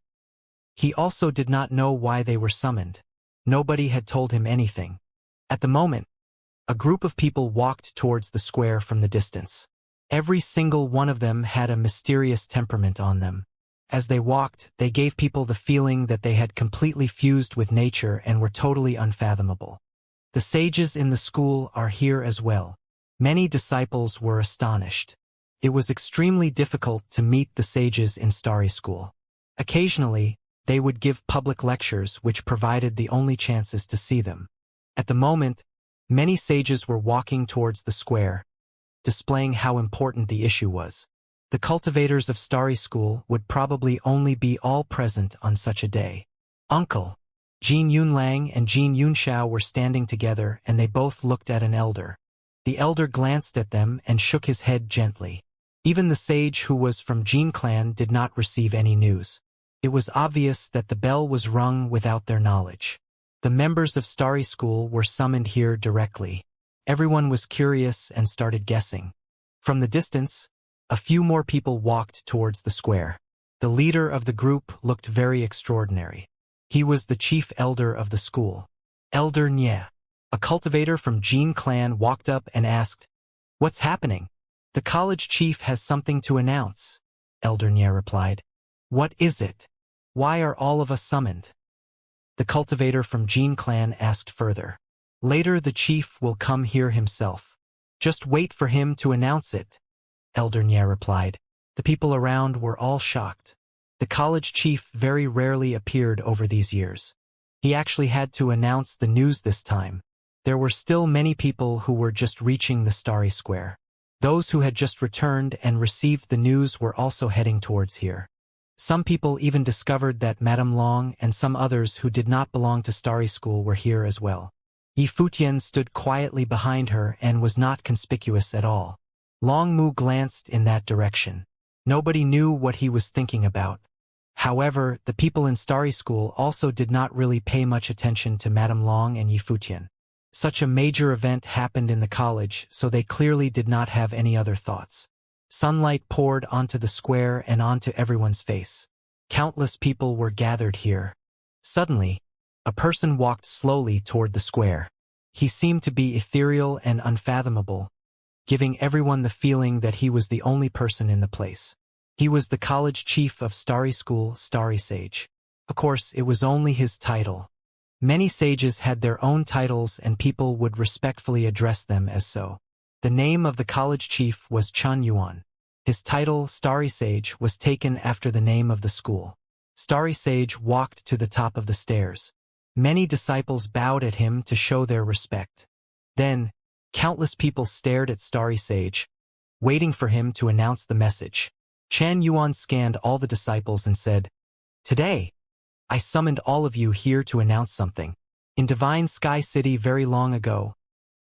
He also did not know why they were summoned. Nobody had told him anything. At the moment, a group of people walked towards the square from the distance. Every single one of them had a mysterious temperament on them. As they walked, they gave people the feeling that they had completely fused with nature and were totally unfathomable. The sages in the school are here as well. Many disciples were astonished. It was extremely difficult to meet the sages in Starry School. Occasionally, they would give public lectures which provided the only chances to see them. At the moment, many sages were walking towards the square, displaying how important the issue was. The cultivators of Starry School would probably only be all present on such a day. "Uncle." Jean Yunlang and Jean Yunxiao were standing together and they both looked at an elder. The elder glanced at them and shook his head gently. Even the sage who was from Jean clan did not receive any news. It was obvious that the bell was rung without their knowledge. The members of Starry School were summoned here directly. Everyone was curious and started guessing. From the distance, a few more people walked towards the square. The leader of the group looked very extraordinary. He was the chief elder of the school. Elder Nye, a cultivator from Jean clan, walked up and asked, "What's happening?" "The college chief has something to announce," Elder Nye replied. "What is it? Why are all of us summoned?" The cultivator from Jean clan asked further. "Later the chief will come here himself. Just wait for him to announce it," Elder Nye replied. The people around were all shocked. The college chief very rarely appeared over these years. He actually had to announce the news this time. There were still many people who were just reaching the Starry Square. Those who had just returned and received the news were also heading towards here. Some people even discovered that Madame Long and some others who did not belong to Starry School were here as well. Yi Futian stood quietly behind her and was not conspicuous at all. Long Mu glanced in that direction. Nobody knew what he was thinking about. However, the people in Starry School also did not really pay much attention to Madame Long and Yifutian. Such a major event happened in the college, so they clearly did not have any other thoughts. Sunlight poured onto the square and onto everyone's face. Countless people were gathered here. Suddenly, a person walked slowly toward the square. He seemed to be ethereal and unfathomable, giving everyone the feeling that he was the only person in the place. He was the college chief of Starry School, Starry Sage. Of course, it was only his title. Many sages had their own titles and people would respectfully address them as so. The name of the college chief was Chun Yuan. His title, Starry Sage, was taken after the name of the school. Starry Sage walked to the top of the stairs. Many disciples bowed at him to show their respect. Then, countless people stared at Starry Sage, waiting for him to announce the message. Chan Yuan scanned all the disciples and said, "Today, I summoned all of you here to announce something. In Divine Sky City very long ago,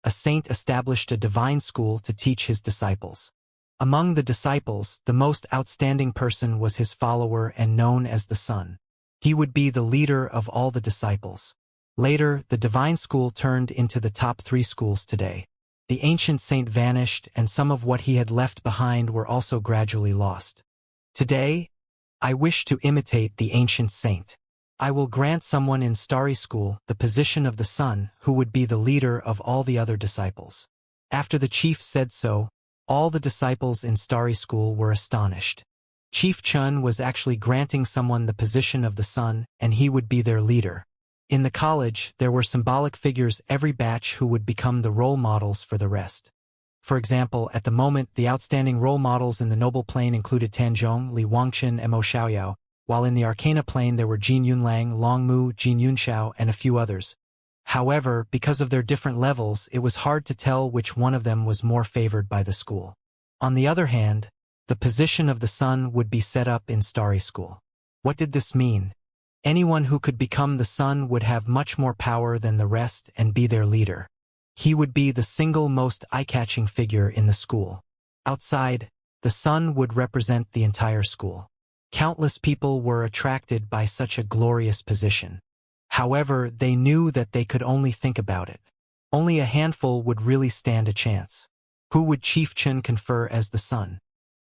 a saint established a divine school to teach his disciples. Among the disciples, the most outstanding person was his follower and known as the Sun. He would be the leader of all the disciples. Later, the divine school turned into the top 3 schools today. The ancient saint vanished and some of what he had left behind were also gradually lost. Today, I wish to imitate the ancient saint. I will grant someone in Starry School the position of the Sun who would be the leader of all the other disciples." After the chief said so, all the disciples in Starry School were astonished. Chief Chun was actually granting someone the position of the Sun, and he would be their leader. In the college, there were symbolic figures every batch who would become the role models for the rest. For example, at the moment, the outstanding role models in the Noble Plane included Tanzhong, Li Wangqin, and Mo Xiaoyao, while in the Arcana Plane there were Jin Yunlang, Long Mu, Jin Yunxiao, and a few others. However, because of their different levels, it was hard to tell which one of them was more favored by the school. On the other hand, the position of the Sun would be set up in Starry School. What did this mean? Anyone who could become the Sun would have much more power than the rest and be their leader. He would be the single most eye-catching figure in the school. Outside, the Sun would represent the entire school. Countless people were attracted by such a glorious position. However, they knew that they could only think about it. Only a handful would really stand a chance. Who would Chief Chun confer as the Sun?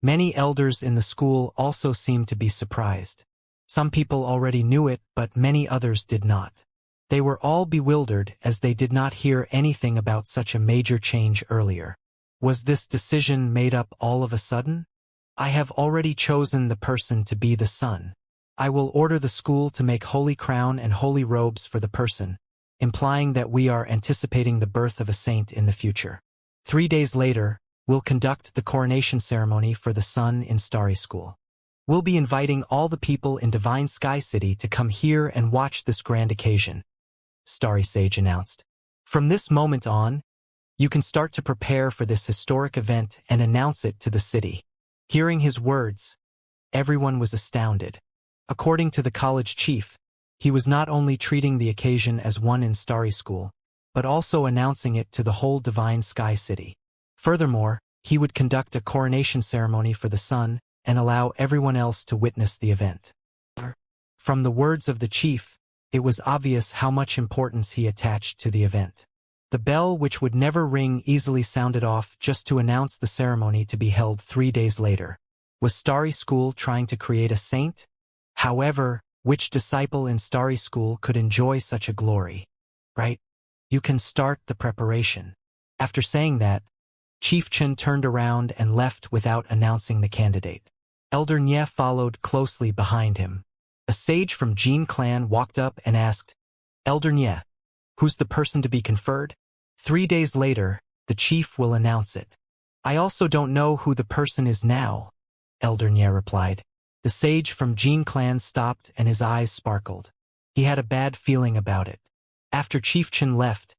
Many elders in the school also seemed to be surprised. Some people already knew it, but many others did not. They were all bewildered as they did not hear anything about such a major change earlier. Was this decision made up all of a sudden? I have already chosen the person to be the Sun. I will order the school to make holy crown and holy robes for the person, implying that we are anticipating the birth of a saint in the future. 3 days later, we'll conduct the coronation ceremony for the Sun in Starry School. We'll be inviting all the people in Divine Sky City to come here and watch this grand occasion, Starry Sage announced. From this moment on, you can start to prepare for this historic event and announce it to the city. Hearing his words, everyone was astounded. According to the college chief, he was not only treating the occasion as one in Starry School, but also announcing it to the whole Divine Sky City. Furthermore, he would conduct a coronation ceremony for the Sun and allow everyone else to witness the event. From the words of the chief, it was obvious how much importance he attached to the event. The bell, which would never ring, easily sounded off just to announce the ceremony to be held 3 days later. Was Starry School trying to create a saint? However, which disciple in Starry School could enjoy such a glory? Right? You can start the preparation. After saying that, Chief Chun turned around and left without announcing the candidate. Elder Nye followed closely behind him. A sage from Jin clan walked up and asked, "Elder Nye, who's the person to be conferred?" 3 days later, the chief will announce it. "I also don't know who the person is now," Elder Nye replied. The sage from Jin clan stopped and his eyes sparkled. He had a bad feeling about it. After Chief Chun left,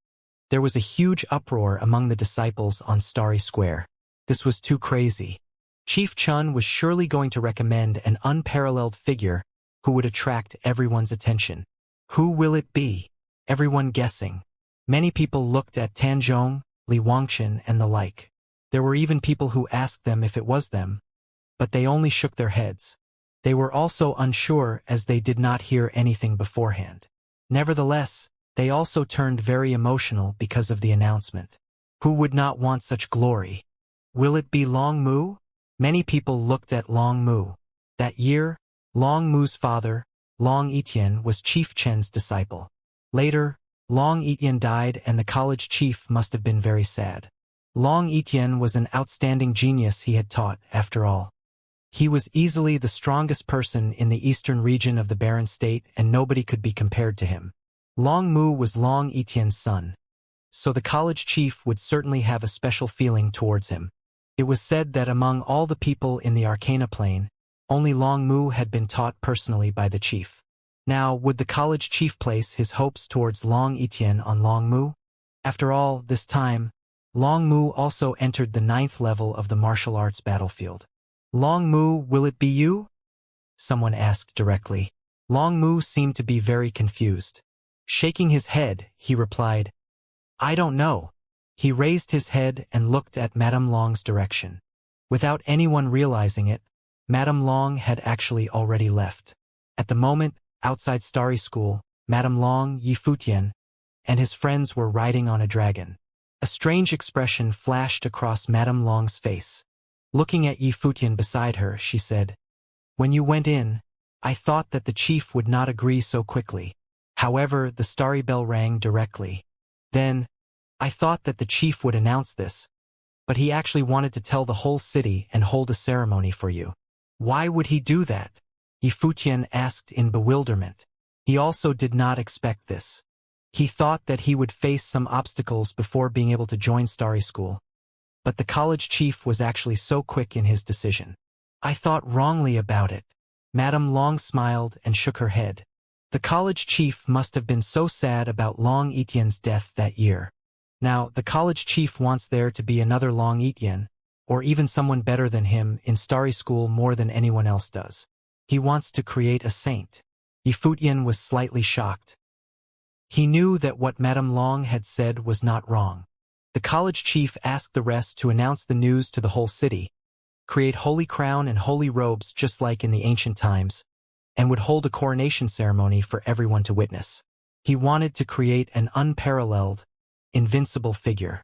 there was a huge uproar among the disciples on Starry Square. This was too crazy. Chief Chun was surely going to recommend an unparalleled figure who would attract everyone's attention. Who will it be? Everyone guessing. Many people looked at Tanzhong, Li Wangqin, and the like. There were even people who asked them if it was them, but they only shook their heads. They were also unsure as they did not hear anything beforehand. Nevertheless, they also turned very emotional because of the announcement. Who would not want such glory? Will it be Long Mu? Many people looked at Long Mu. That year, Long Mu's father, Long Etienne, was Chief Chen's disciple. Later, Long Etienne died and the college chief must have been very sad. Long Etienne was an outstanding genius he had taught, after all. He was easily the strongest person in the eastern region of the Barren State and nobody could be compared to him. Long Mu was Long Etienne's son, so the college chief would certainly have a special feeling towards him. It was said that among all the people in the Arcana plane, only Long Mu had been taught personally by the chief. Now, would the college chief place his hopes towards Long Etienne on Long Mu? After all, this time, Long Mu also entered the 9th level of the martial arts battlefield. Long Mu, will it be you? Someone asked directly. Long Mu seemed to be very confused. Shaking his head, he replied, I don't know. He raised his head and looked at Madame Long's direction. Without anyone realizing it, Madame Long had actually already left. At the moment, outside Starry School, Madame Long, Yi Futian, and his friends were riding on a dragon. A strange expression flashed across Madame Long's face. Looking at Yi Futian beside her, she said, When you went in, I thought that the chief would not agree so quickly. However, the starry bell rang directly. Then, I thought that the chief would announce this, but he actually wanted to tell the whole city and hold a ceremony for you. Why would he do that? Yi Futian asked in bewilderment. He also did not expect this. He thought that he would face some obstacles before being able to join Starry School. But the college chief was actually so quick in his decision. I thought wrongly about it. Madame Long smiled and shook her head. The college chief must have been so sad about Long Etienne's death that year. Now, the college chief wants there to be another Long Etienne, or even someone better than him in Starry School more than anyone else does. He wants to create a saint. Yi Futian was slightly shocked. He knew that what Madame Long had said was not wrong. The college chief asked the rest to announce the news to the whole city, create holy crown and holy robes just like in the ancient times, and would hold a coronation ceremony for everyone to witness. He wanted to create an unparalleled, invincible figure.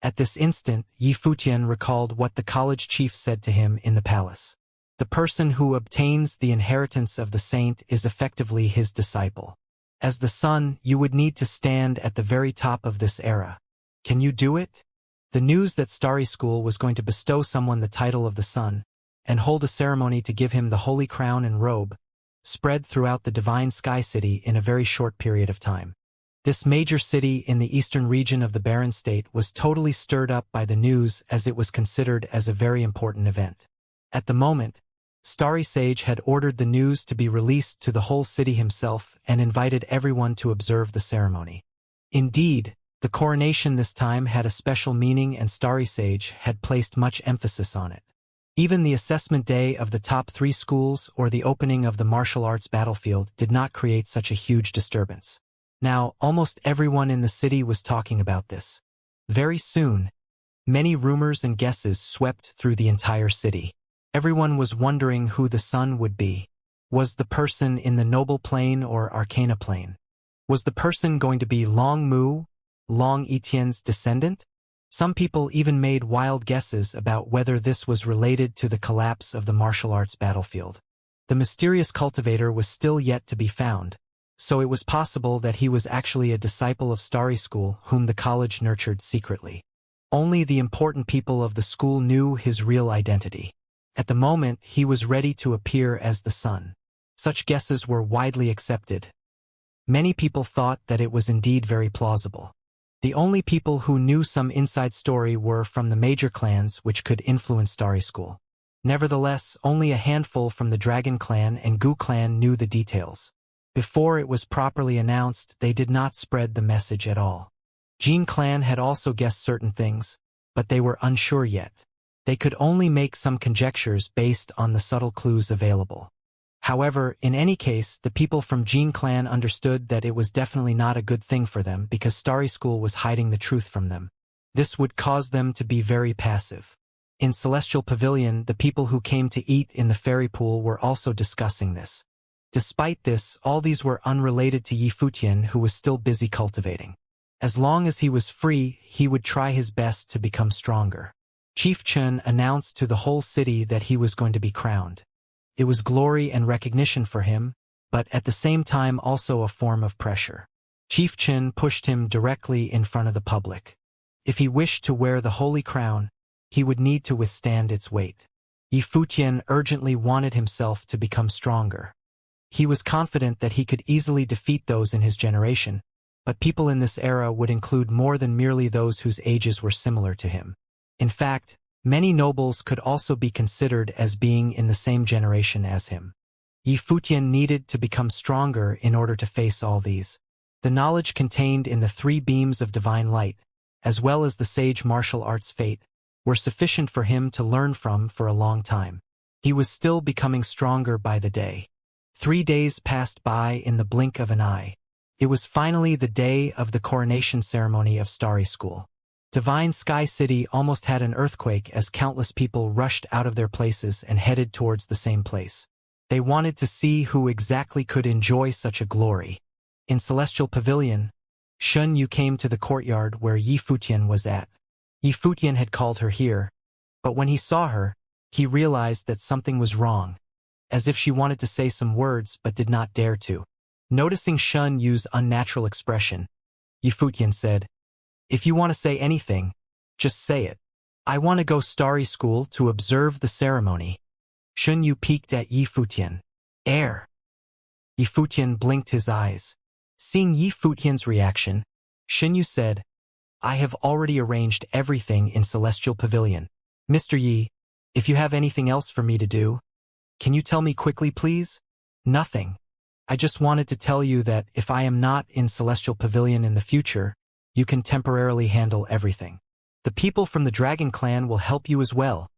At this instant, Yi Futian recalled what the college chief said to him in the palace. The person who obtains the inheritance of the saint is effectively his disciple. As the son, you would need to stand at the very top of this era. Can you do it? The news that Starry School was going to bestow someone the title of the sun, and hold a ceremony to give him the holy crown and robe, spread throughout the divine sky city in a very short period of time. This major city in the eastern region of the Barren State was totally stirred up by the news as it was considered as a very important event. At the moment, Starry Sage had ordered the news to be released to the whole city himself and invited everyone to observe the ceremony. Indeed, the coronation this time had a special meaning and Starry Sage had placed much emphasis on it. Even the assessment day of the top 3 schools or the opening of the martial arts battlefield did not create such a huge disturbance. Now, almost everyone in the city was talking about this. Very soon, many rumors and guesses swept through the entire city. Everyone was wondering who the sun would be. Was the person in the noble plane or arcana plane? Was the person going to be Long Mu, Long Etienne's descendant? Some people even made wild guesses about whether this was related to the collapse of the martial arts battlefield. The mysterious cultivator was still yet to be found, so it was possible that he was actually a disciple of Starry School whom the college nurtured secretly. Only the important people of the school knew his real identity. At the moment, he was ready to appear as the sun. Such guesses were widely accepted. Many people thought that it was indeed very plausible. The only people who knew some inside story were from the major clans which could influence Starry School. Nevertheless, only a handful from the Dragon Clan and Gu Clan knew the details. Before it was properly announced, they did not spread the message at all. Jin Clan had also guessed certain things, but they were unsure yet. They could only make some conjectures based on the subtle clues available. However, in any case, the people from Jin Clan understood that it was definitely not a good thing for them because Starry School was hiding the truth from them. This would cause them to be very passive. In Celestial Pavilion, the people who came to eat in the fairy pool were also discussing this. Despite this, all these were unrelated to Yi Futian, who was still busy cultivating. As long as he was free, he would try his best to become stronger. Chief Chen announced to the whole city that he was going to be crowned. It was glory and recognition for him, but at the same time also a form of pressure. Chief Chen pushed him directly in front of the public. If he wished to wear the holy crown, he would need to withstand its weight. Yi Futian urgently wanted himself to become stronger. He was confident that he could easily defeat those in his generation, but people in this era would include more than merely those whose ages were similar to him. In fact, many nobles could also be considered as being in the same generation as him. Yi Futian needed to become stronger in order to face all these. The knowledge contained in the 3 beams of divine light, as well as the sage martial arts fate, were sufficient for him to learn from for a long time. He was still becoming stronger by the day. 3 days passed by in the blink of an eye. It was finally the day of the coronation ceremony of Starry School. Divine Sky City almost had an earthquake as countless people rushed out of their places and headed towards the same place. They wanted to see who exactly could enjoy such a glory. In Celestial Pavilion, Shun Yu came to the courtyard where Yi Futian was at. Yi Futian had called her here, but when he saw her, he realized that something was wrong, as if she wanted to say some words but did not dare to. Noticing Shun Yu's unnatural expression, Yi Futian said, "If you want to say anything, just say it. I want to go Starry School to observe the ceremony." Shun Yu peeked at Yi Futian. "Air." Yi Futian blinked his eyes. Seeing Yi Futian's reaction, Shun Yu said, "I have already arranged everything in Celestial Pavilion. Mr. Yi, if you have anything else for me to do, can you tell me quickly, please?" "Nothing. I just wanted to tell you that if I am not in Celestial Pavilion in the future, you can temporarily handle everything. The people from the Dragon Clan will help you as well,"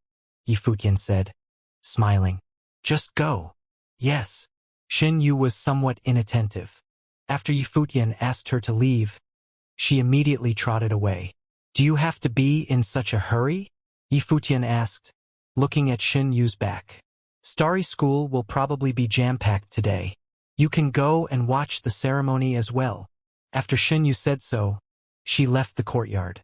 Yi Futian said, smiling. "Just go." "Yes." Shin Yu was somewhat inattentive. After Yi Futian asked her to leave, she immediately trotted away. "Do you have to be in such a hurry?" Yi Futian asked, looking at Shin Yu's back. "Starry School will probably be jam-packed today. You can go and watch the ceremony as well." After Shin Yu said so, she left the courtyard.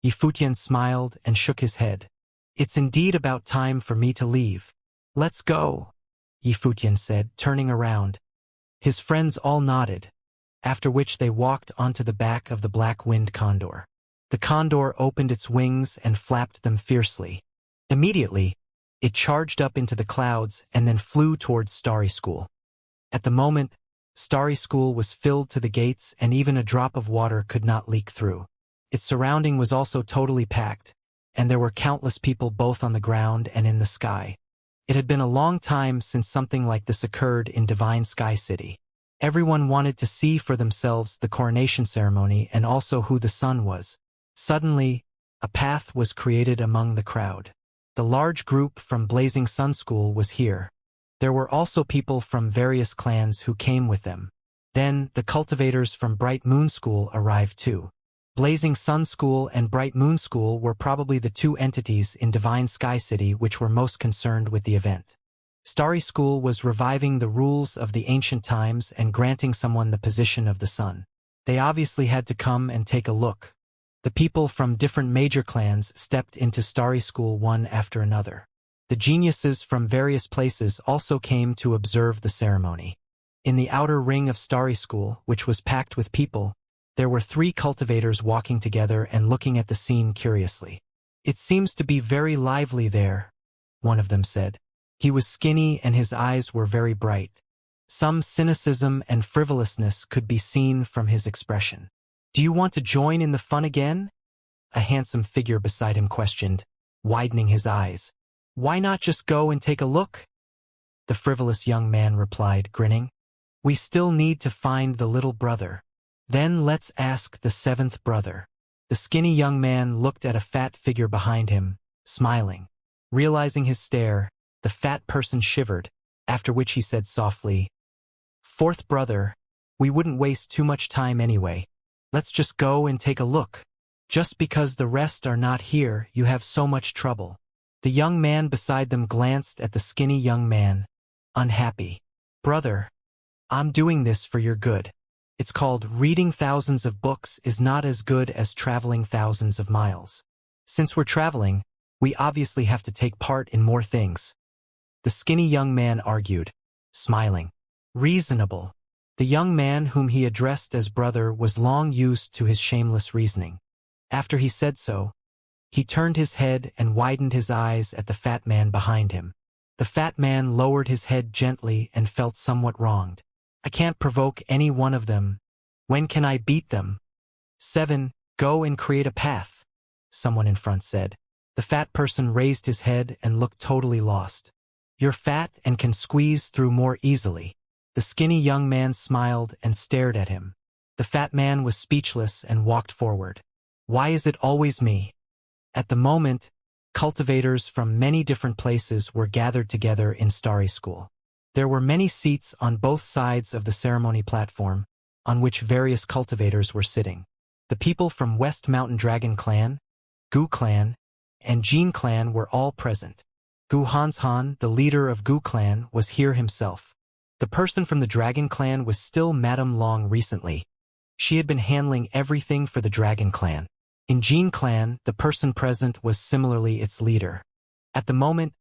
Yi Futian smiled and shook his head. "It's indeed about time for me to leave. Let's go," Yi Futian said, turning around. His friends all nodded, after which they walked onto the back of the black-winged condor. The condor opened its wings and flapped them fiercely. Immediately, it charged up into the clouds and then flew towards Starry School. At the moment, Starry School was filled to the gates and even a drop of water could not leak through. Its surrounding was also totally packed, and there were countless people both on the ground and in the sky. It had been a long time since something like this occurred in Divine Sky City. Everyone wanted to see for themselves the coronation ceremony and also who the sun was. Suddenly, a path was created among the crowd. The large group from Blazing Sun School was here. There were also people from various clans who came with them. Then, the cultivators from Bright Moon School arrived too. Blazing Sun School and Bright Moon School were probably the 2 entities in Divine Sky City which were most concerned with the event. Starry School was reviving the rules of the ancient times and granting someone the position of the sun. They obviously had to come and take a look. The people from different major clans stepped into Starry School one after another. The geniuses from various places also came to observe the ceremony. In the outer ring of Starry School, which was packed with people, there were 3 cultivators walking together and looking at the scene curiously. "It seems to be very lively there," one of them said. He was skinny and his eyes were very bright. Some cynicism and frivolousness could be seen from his expression. "Do you want to join in the fun again?" A handsome figure beside him questioned, widening his eyes. "Why not just go and take a look?" The frivolous young man replied, grinning. "We still need to find the little brother. Then let's ask the 7th brother." The skinny young man looked at a fat figure behind him, smiling. Realizing his stare, the fat person shivered, after which he said softly, "4th brother, we wouldn't waste too much time anyway. Let's just go and take a look." Just because the rest are not here, you have so much trouble. The young man beside them glanced at the skinny young man, unhappy. Brother, I'm doing this for your good. It's called reading thousands of books is not as good as traveling thousands of miles. Since we're traveling, we obviously have to take part in more things. The skinny young man argued, smiling. Reasonable. The young man whom he addressed as brother was long used to his shameless reasoning. After he said so, he turned his head and widened his eyes at the fat man behind him. The fat man lowered his head gently and felt somewhat wronged. I can't provoke any one of them. When can I beat them? 7. Go and create a path, someone in front said. The fat person raised his head and looked totally lost. You're fat and can squeeze through more easily. The skinny young man smiled and stared at him. The fat man was speechless and walked forward. Why is it always me? At the moment, cultivators from many different places were gathered together in Starry School. There were many seats on both sides of the ceremony platform, on which various cultivators were sitting. The people from West Mountain Dragon Clan, Gu Clan, and Jin Clan were all present. Gu Hanshan, the leader of Gu Clan, was here himself. The person from the Dragon Clan was still Madame Long recently. She had been handling everything for the Dragon Clan. In Jin Clan, the person present was similarly its leader. At the moment,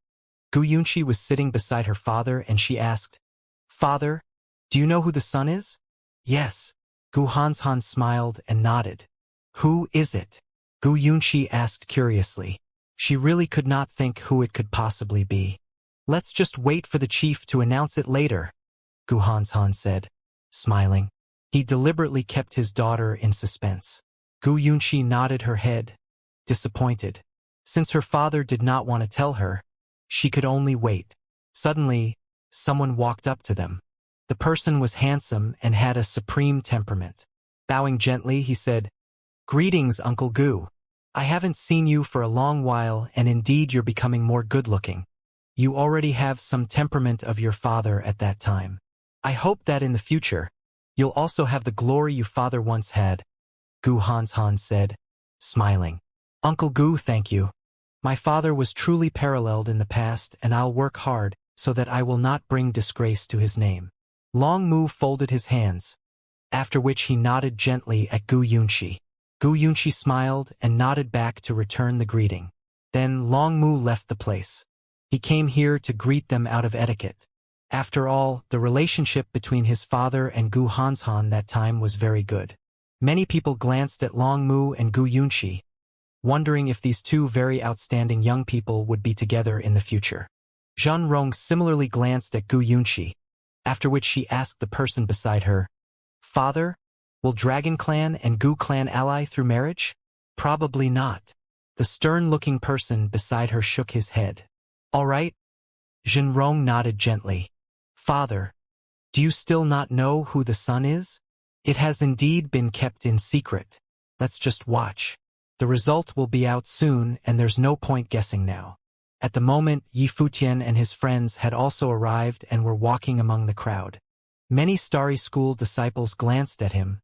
Gu Yunqi was sitting beside her father and she asked, Father, do you know who the sun is? Yes. Gu Hanshan smiled and nodded. Who is it? Gu Yunqi asked curiously. She really could not think who it could possibly be. Let's just wait for the chief to announce it later, Gu Hanshan said, smiling. He deliberately kept his daughter in suspense. Gu Yunqi nodded her head, disappointed. Since her father did not want to tell her, she could only wait. Suddenly, someone walked up to them. The person was handsome and had a supreme temperament. Bowing gently, he said, Greetings, Uncle Gu. I haven't seen you for a long while and indeed you're becoming more good-looking. You already have some temperament of your father at that time. I hope that in the future, you'll also have the glory your father once had, Gu Hanshan said, smiling. Uncle Gu, thank you. My father was truly paralleled in the past and I'll work hard so that I will not bring disgrace to his name. Long Mu folded his hands, after which he nodded gently at Gu Yunqi. Gu Yunqi smiled and nodded back to return the greeting. Then Long Mu left the place. He came here to greet them out of etiquette. After all, the relationship between his father and Gu Hanshan that time was very good. Many people glanced at Long Mu and Gu Yunqi, wondering if these two very outstanding young people would be together in the future. Zhan Rong similarly glanced at Gu Yunqi, after which she asked the person beside her, Father, will Dragon Clan and Gu Clan ally through marriage? Probably not. The stern-looking person beside her shook his head. All right. Zhan Rong nodded gently. Father, do you still not know who the sun is? It has indeed been kept in secret. Let's just watch. The result will be out soon and there's no point guessing now. At the moment, Yi Futian and his friends had also arrived and were walking among the crowd. Many Starry School disciples glanced at him,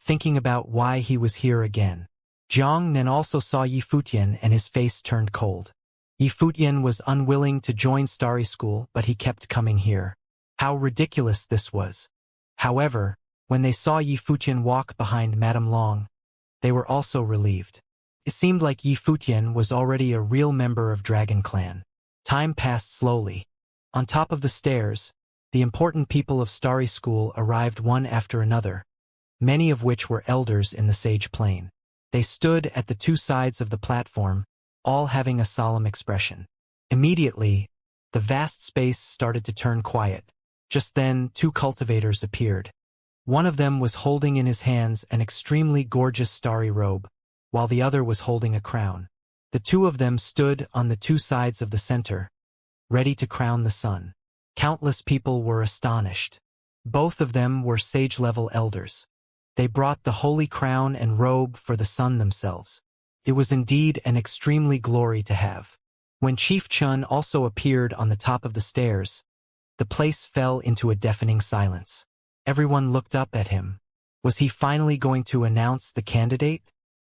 thinking about why he was here again. Jiang Nan also saw Yi Futian and his face turned cold. Yi Futian was unwilling to join Starry School, but he kept coming here. How ridiculous this was. However, when they saw Yi Futian walk behind Madame Long, they were also relieved. It seemed like Yi Futian was already a real member of Dragon Clan. Time passed slowly. On top of the stairs, the important people of Starry School arrived one after another, many of which were elders in the Sage Plane. They stood at the two sides of the platform, all having a solemn expression. Immediately, the vast space started to turn quiet. Just then, two cultivators appeared. One of them was holding in his hands an extremely gorgeous starry robe, while the other was holding a crown. The two of them stood on the two sides of the center, ready to crown the sun. Countless people were astonished. Both of them were sage-level elders. They brought the holy crown and robe for the sun themselves. It was indeed an extremely glory to have. When Chief Chun also appeared on the top of the stairs, the place fell into a deafening silence. Everyone looked up at him. Was he finally going to announce the candidate?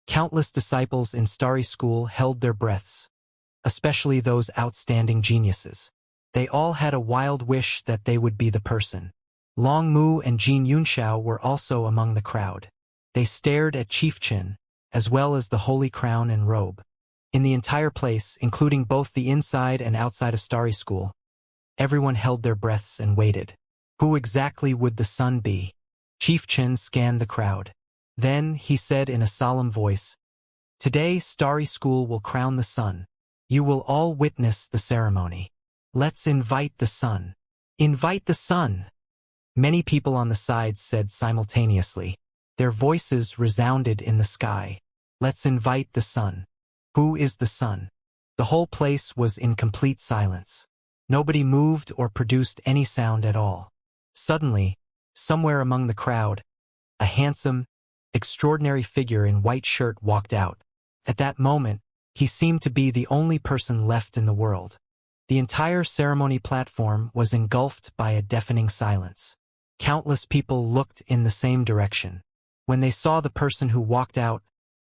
Countless disciples in Starry School held their breaths, especially those outstanding geniuses. They all had a wild wish that they would be the person. Long Mu and Jin Yunxiao were also among the crowd. They stared at Chief Chin, as well as the holy crown and robe. In the entire place, including both the inside and outside of Starry School, everyone held their breaths and waited. Who exactly would the son be? Chief Chin scanned the crowd. Then he said in a solemn voice, "Today Starry School will crown the sun. You will all witness the ceremony. Let's invite the sun." Invite the sun! Many people on the sides said simultaneously. Their voices resounded in the sky. Let's invite the sun. Who is the sun? The whole place was in complete silence. Nobody moved or produced any sound at all. Suddenly, somewhere among the crowd, a handsome, extraordinary figure in white shirt walked out. At that moment, he seemed to be the only person left in the world. The entire ceremony platform was engulfed by a deafening silence. Countless people looked in the same direction. When they saw the person who walked out,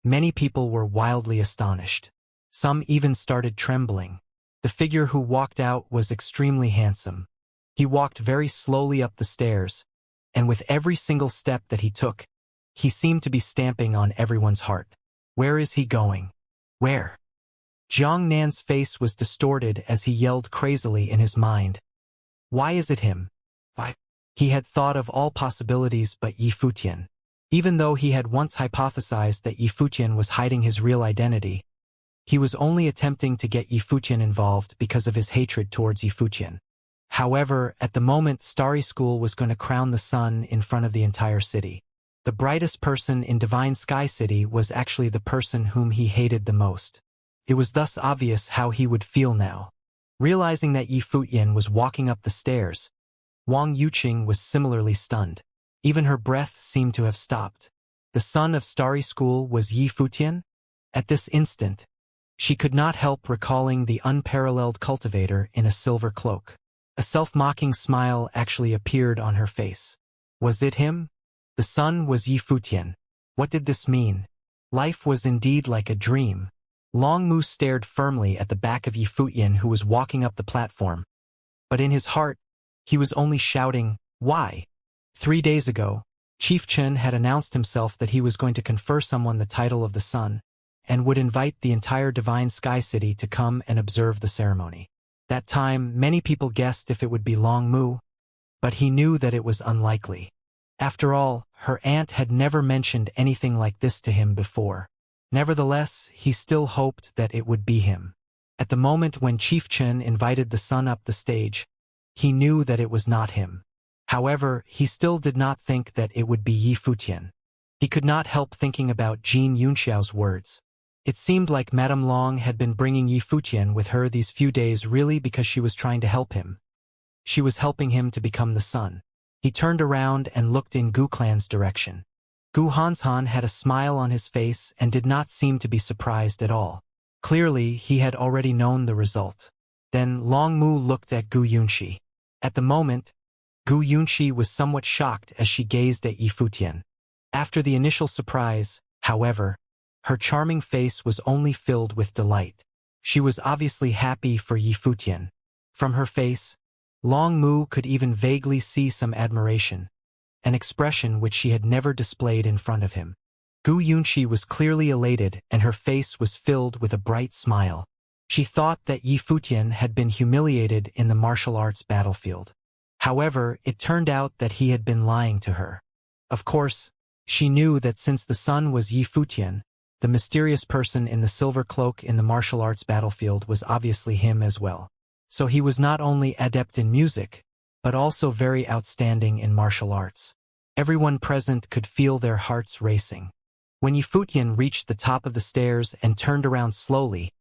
many people were wildly astonished. Some even started trembling. The figure who walked out was extremely handsome. He walked very slowly up the stairs, and with every single step that he took, he seemed to be stamping on everyone's heart. Where is he going? Where? Jiang Nan's face was distorted as he yelled crazily in his mind. Why is it him? Why? He had thought of all possibilities but Yi Futian. Even though he had once hypothesized that Yi Futian was hiding his real identity, he was only attempting to get Yi Futian involved because of his hatred towards Yi Futian. However, at the moment Starry School was going to crown the sun in front of the entire city. The brightest person in Divine Sky City was actually the person whom he hated the most. It was thus obvious how he would feel now. Realizing that Yi Futian was walking up the stairs, Wang Yuqing was similarly stunned. Even her breath seemed to have stopped. The son of Starry School was Yi Futian? At this instant, she could not help recalling the unparalleled cultivator in a silver cloak. A self-mocking smile actually appeared on her face. Was it him? The son was Yi Futian. What did this mean? Life was indeed like a dream. Long Mu stared firmly at the back of Yi Futian who was walking up the platform. But in his heart, he was only shouting, "Why?" 3 days ago, Chief Chen had announced himself that he was going to confer someone the title of the sun, and would invite the entire Divine Sky City to come and observe the ceremony. That time, many people guessed if it would be Long Mu, but he knew that it was unlikely. After all, her aunt had never mentioned anything like this to him before. Nevertheless, he still hoped that it would be him. At the moment when Chief Chen invited the sun up the stage, he knew that it was not him. However, he still did not think that it would be Yi Futian. He could not help thinking about Jin Yunxiao's words. It seemed like Madame Long had been bringing Yi Futian with her these few days really because she was trying to help him. She was helping him to become the sun. He turned around and looked in Gu Clan's direction. Gu Hanshan had a smile on his face and did not seem to be surprised at all. Clearly, he had already known the result. Then Long Mu looked at Gu Yunxi. At the moment, Gu Yunxi was somewhat shocked as she gazed at Yi Futian. After the initial surprise, however, her charming face was only filled with delight. She was obviously happy for Yi Futian. From her face, Long Mu could even vaguely see some admiration, an expression which she had never displayed in front of him. Gu Yunxi was clearly elated and her face was filled with a bright smile. She thought that Yi Futian had been humiliated in the martial arts battlefield. However, it turned out that he had been lying to her. Of course, she knew that since the sun was Yi Futian, the mysterious person in the silver cloak in the martial arts battlefield was obviously him as well. So he was not only adept in music, but also very outstanding in martial arts. Everyone present could feel their hearts racing. When Yi Futian reached the top of the stairs and turned around slowly,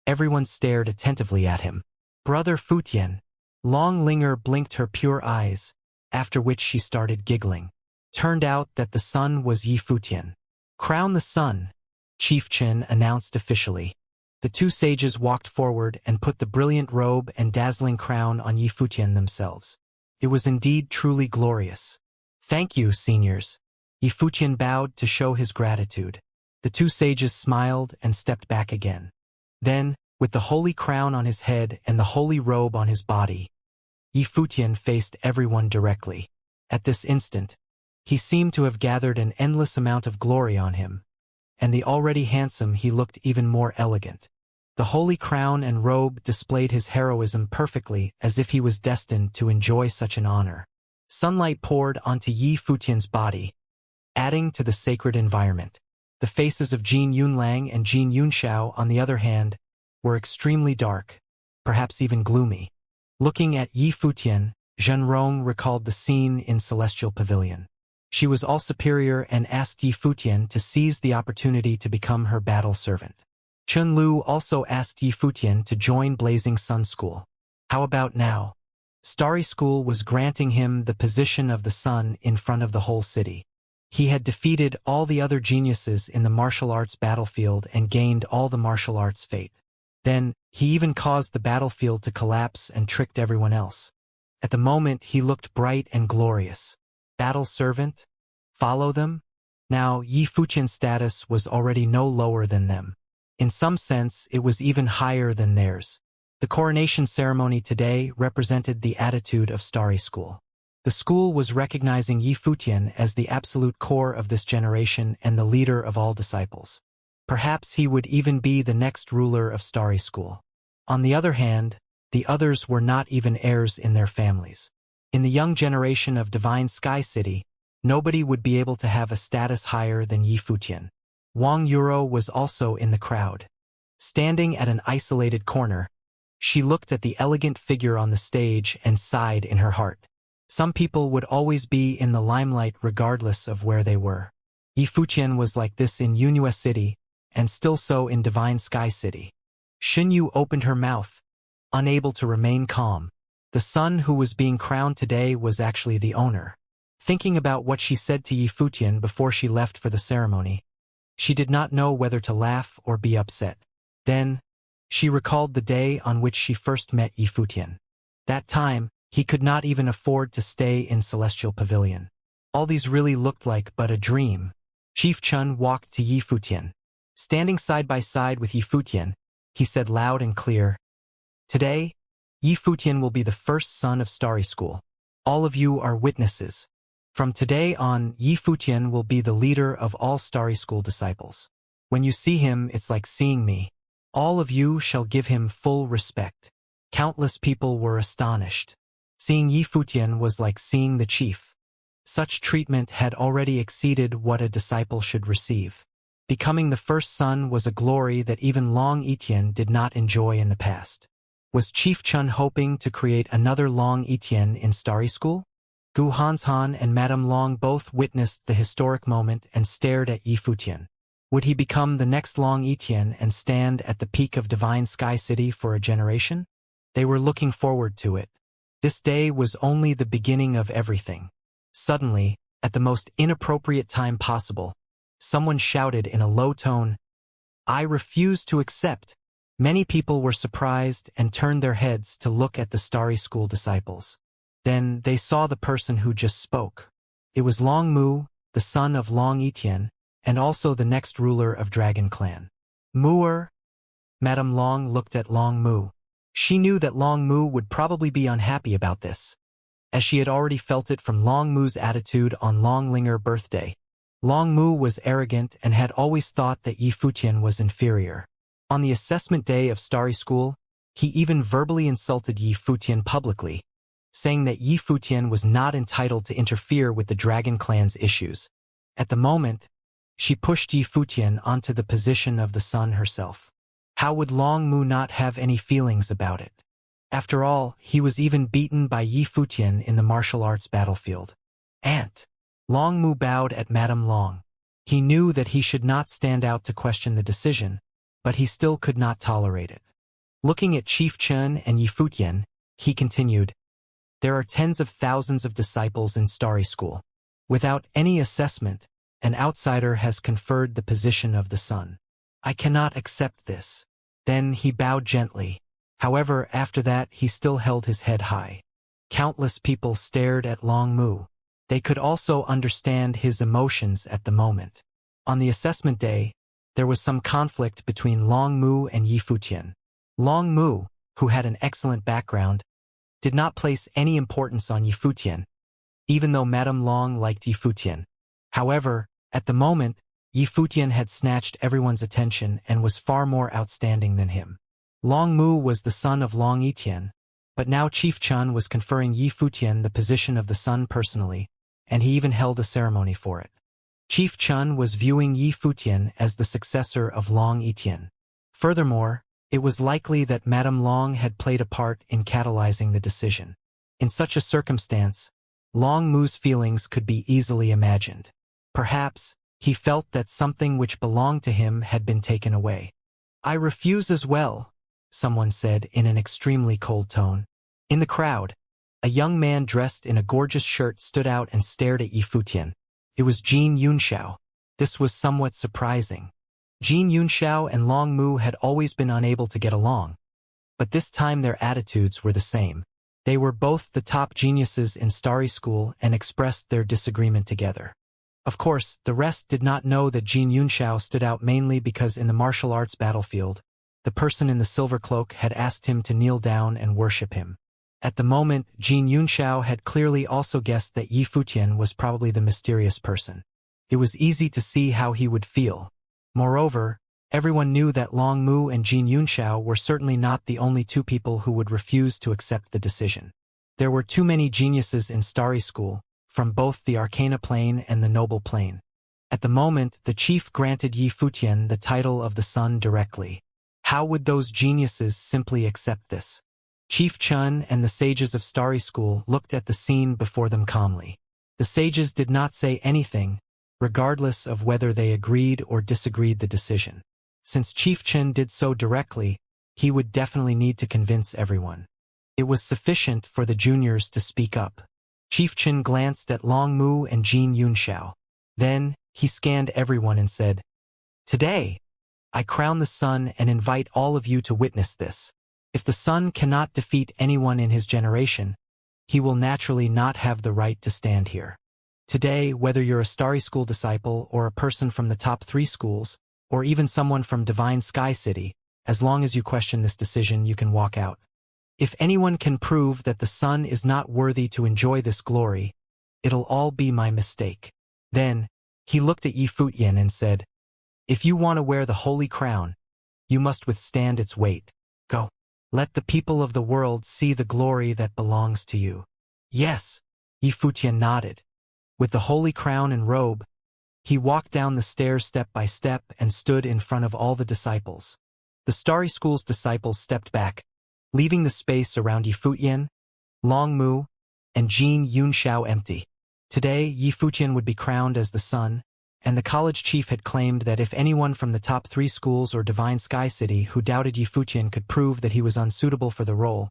everyone stared attentively at him. "Brother Futian." Long Linger blinked her pure eyes, after which she started giggling. Turned out that the sun was Yi Futian. "Crown the sun," Chief Chen announced officially. The two sages walked forward and put the brilliant robe and dazzling crown on Yi Futian themselves. It was indeed truly glorious. "Thank you, seniors." Yi Futian bowed to show his gratitude. The two sages smiled and stepped back again. Then, with the holy crown on his head and the holy robe on his body, Yifutian faced everyone directly. At this instant, he seemed to have gathered an endless amount of glory on him, and the already handsome he looked even more elegant. The holy crown and robe displayed his heroism perfectly, as if he was destined to enjoy such an honor. Sunlight poured onto Yifutian's body, adding to the sacred environment. The faces of Jin Yunlang and Jin Yunxiao, on the other hand, were extremely dark, perhaps even gloomy. Looking at Yifutian, Zhenrong recalled the scene in Celestial Pavilion. She was all superior and asked Yifutian to seize the opportunity to become her battle servant. Chun Lu also asked Yifutian to join Blazing Sun School. How about now? Starry School was granting him the position of the sun in front of the whole city. He had defeated all the other geniuses in the martial arts battlefield and gained all the martial arts fate. Then, he even caused the battlefield to collapse and tricked everyone else. At the moment, he looked bright and glorious. Battle servant? Follow them? Now, Yifutian's status was already no lower than them. In some sense, it was even higher than theirs. The coronation ceremony today represented the attitude of Starry School. The school was recognizing Yifutian as the absolute core of this generation and the leader of all disciples. Perhaps he would even be the next ruler of Starry School. On the other hand, the others were not even heirs in their families. In the young generation of Divine Sky City, nobody would be able to have a status higher than Yifutian. Wang Yuro was also in the crowd. Standing at an isolated corner, she looked at the elegant figure on the stage and sighed in her heart. Some people would always be in the limelight regardless of where they were. Yifutian was like this in Yunhua City, and still so in Divine Sky City. Xinyu opened her mouth, unable to remain calm. The son who was being crowned today was actually the owner. Thinking about what she said to Yifutian before she left for the ceremony, she did not know whether to laugh or be upset. Then, she recalled the day on which she first met Yifutian. That time, he could not even afford to stay in Celestial Pavilion. All these really looked like but a dream. Chief Chun walked to Yifutian. Standing side by side with Yifutian, he said loud and clear, "Today, Yifutian will be the first son of Starry School. All of you are witnesses. From today on, Yifutian will be the leader of all Starry School disciples. When you see him, it's like seeing me. All of you shall give him full respect." Countless people were astonished. Seeing Yifutian was like seeing the chief. Such treatment had already exceeded what a disciple should receive. Becoming the first son was a glory that even Long Etienne did not enjoy in the past. Was Chief Chun hoping to create another Long Etienne in Starry School? Gu Hanshan and Madame Long both witnessed the historic moment and stared at Yifutian. Would he become the next Long Etienne and stand at the peak of Divine Sky City for a generation? They were looking forward to it. This day was only the beginning of everything. Suddenly, at the most inappropriate time possible, someone shouted in a low tone, "I refuse to accept." Many people were surprised and turned their heads to look at the Starry School disciples. Then they saw the person who just spoke. It was Long Mu, the son of Long Etienne, and also the next ruler of Dragon Clan. Muer? Madame Long looked at Long Mu. She knew that Long Mu would probably be unhappy about this, as she had already felt it from Long Mu's attitude on Long Linger birthday. Long Mu was arrogant and had always thought that Yifutian was inferior. On the assessment day of Starry School, he even verbally insulted Yifutian publicly, saying that Yifutian was not entitled to interfere with the Dragon Clan's issues. At the moment, she pushed Yifutian onto the position of the sun herself. How would Long Mu not have any feelings about it? After all, he was even beaten by Yifutian in the martial arts battlefield. Aunt. Long Mu bowed at Madame Long. He knew that he should not stand out to question the decision, but he still could not tolerate it. Looking at Chief Chun and Yifutian, he continued, "There are tens of thousands of disciples in Starry School. Without any assessment, an outsider has conferred the position of the sun. I cannot accept this." Then he bowed gently. However, after that he still held his head high. Countless people stared at Long Mu. They could also understand his emotions at the moment. On the assessment day, there was some conflict between Long Mu and Yi Futian. Long Mu, who had an excellent background, did not place any importance on Yi Futian, even though Madame Long liked Yi Futian. However, at the moment, Yi Futian had snatched everyone's attention and was far more outstanding than him. Long Mu was the son of Long Yitian, but now Chief Chun was conferring Yi Futian the position of the son personally, and he even held a ceremony for it. Chief Chun was viewing Yi Futian as the successor of Long Yitian. Furthermore, it was likely that Madame Long had played a part in catalyzing the decision. In such a circumstance, Long Mu's feelings could be easily imagined. Perhaps, he felt that something which belonged to him had been taken away. "I refuse as well," someone said in an extremely cold tone. In the crowd, a young man dressed in a gorgeous shirt stood out and stared at Yi Futian. It was Jin Yunxiao. This was somewhat surprising. Jin Yunxiao and Long Mu had always been unable to get along, but this time their attitudes were the same. They were both the top geniuses in Starry School and expressed their disagreement together. Of course, the rest did not know that Jin Yunxiao stood out mainly because in the martial arts battlefield, the person in the silver cloak had asked him to kneel down and worship him. At the moment, Jin Yunxiao had clearly also guessed that Yi Futian was probably the mysterious person. It was easy to see how he would feel. Moreover, everyone knew that Long Mu and Jin Yunxiao were certainly not the only two people who would refuse to accept the decision. There were too many geniuses in Starry School, from both the Arcana plane and the Noble plane. At the moment, the chief granted Yi Futian the title of the Sun directly. How would those geniuses simply accept this? Chief Chun and the sages of Starry School looked at the scene before them calmly. The sages did not say anything, regardless of whether they agreed or disagreed the decision. Since Chief Chun did so directly, he would definitely need to convince everyone. It was sufficient for the juniors to speak up. Chief Chun glanced at Long Mu and Jin Yunxiao. Then, he scanned everyone and said, "Today, I crown the sun and invite all of you to witness this. If the sun cannot defeat anyone in his generation, he will naturally not have the right to stand here. Today, whether you're a Starry School disciple or a person from the top 3 schools, or even someone from Divine Sky City, as long as you question this decision, you can walk out. If anyone can prove that the sun is not worthy to enjoy this glory, it'll all be my mistake." Then, he looked at Yi Futian and said, "If you want to wear the holy crown, you must withstand its weight. Go. Let the people of the world see the glory that belongs to you." "Yes," Yi Futian nodded. With the holy crown and robe, he walked down the stairs step by step and stood in front of all the disciples. The Starry School's disciples stepped back, leaving the space around Yi Futian, Long Mu, and Jin Yunxiao empty. Today, Yi Futian would be crowned as the sun, and the college chief had claimed that if anyone from the top 3 schools or Divine Sky City who doubted Yi Futian could prove that he was unsuitable for the role,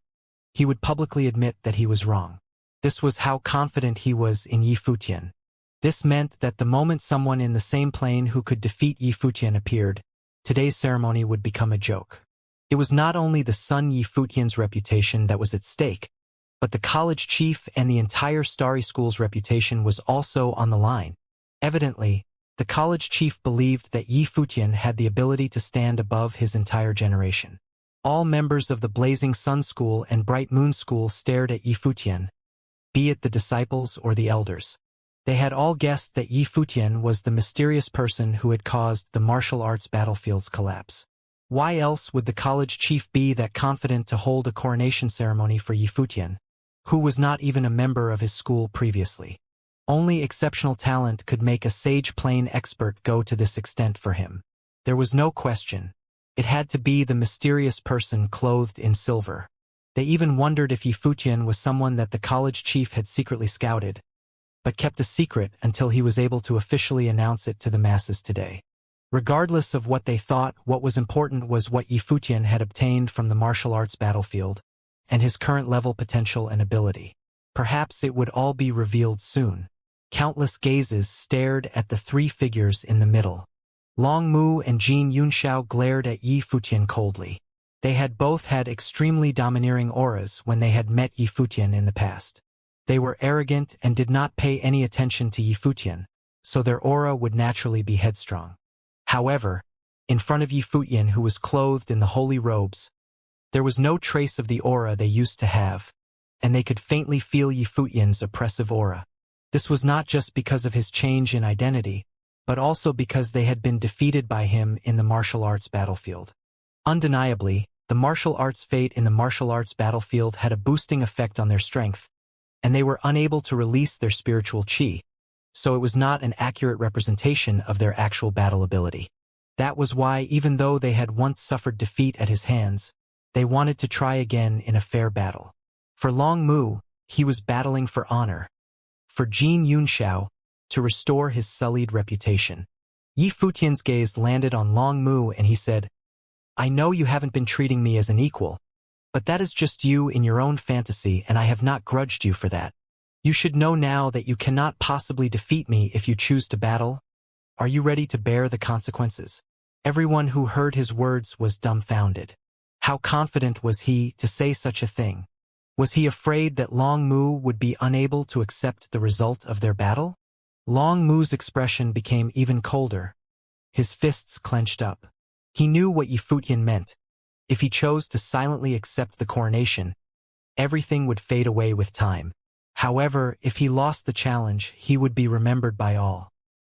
he would publicly admit that he was wrong. This was how confident he was in Yi Futian. This meant that the moment someone in the same plane who could defeat Yi Futian appeared, today's ceremony would become a joke. It was not only the son Yi Futian's reputation that was at stake, but the college chief and the entire Starry School's reputation was also on the line. Evidently, the college chief believed that Yi Futian had the ability to stand above his entire generation. All members of the Blazing Sun School and Bright Moon School stared at Yi Futian, be it the disciples or the elders. They had all guessed that Yi Futian was the mysterious person who had caused the martial arts battlefield's collapse. Why else would the college chief be that confident to hold a coronation ceremony for Yi Futian, who was not even a member of his school previously? Only exceptional talent could make a sage plane expert go to this extent for him. There was no question. It had to be the mysterious person clothed in silver. They even wondered if Yi Futian was someone that the college chief had secretly scouted, but kept a secret until he was able to officially announce it to the masses today. Regardless of what they thought, what was important was what Yi Futian had obtained from the martial arts battlefield, and his current level potential and ability. Perhaps it would all be revealed soon. Countless gazes stared at the 3 figures in the middle. Long Mu and Jin Yunxiao glared at Yi Futian coldly. They had both had extremely domineering auras when they had met Yi Futian in the past. They were arrogant and did not pay any attention to Yi Futian, so their aura would naturally be headstrong. However, in front of Yi Futian, who was clothed in the holy robes. There was no trace of the aura they used to have, and they could faintly feel Yi Futian's oppressive aura. This was not just because of his change in identity, but also because they had been defeated by him in the martial arts battlefield. Undeniably, the martial arts fate in the martial arts battlefield had a boosting effect on their strength, and they were unable to release their spiritual qi, so it was not an accurate representation of their actual battle ability. That was why, even though they had once suffered defeat at his hands, they wanted to try again in a fair battle. For Long Mu, he was battling for honor. For Jin Yunxiao, to restore his sullied reputation. Yi Futian's gaze landed on Long Mu and he said, "I know you haven't been treating me as an equal, but that is just you in your own fantasy, and I have not grudged you for that. You should know now that you cannot possibly defeat me if you choose to battle. Are you ready to bear the consequences?" Everyone who heard his words was dumbfounded. How confident was he to say such a thing? Was he afraid that Long Mu would be unable to accept the result of their battle? Long Mu's expression became even colder. His fists clenched up. He knew what Yi Futian meant. If he chose to silently accept the coronation, everything would fade away with time. However, if he lost the challenge, he would be remembered by all.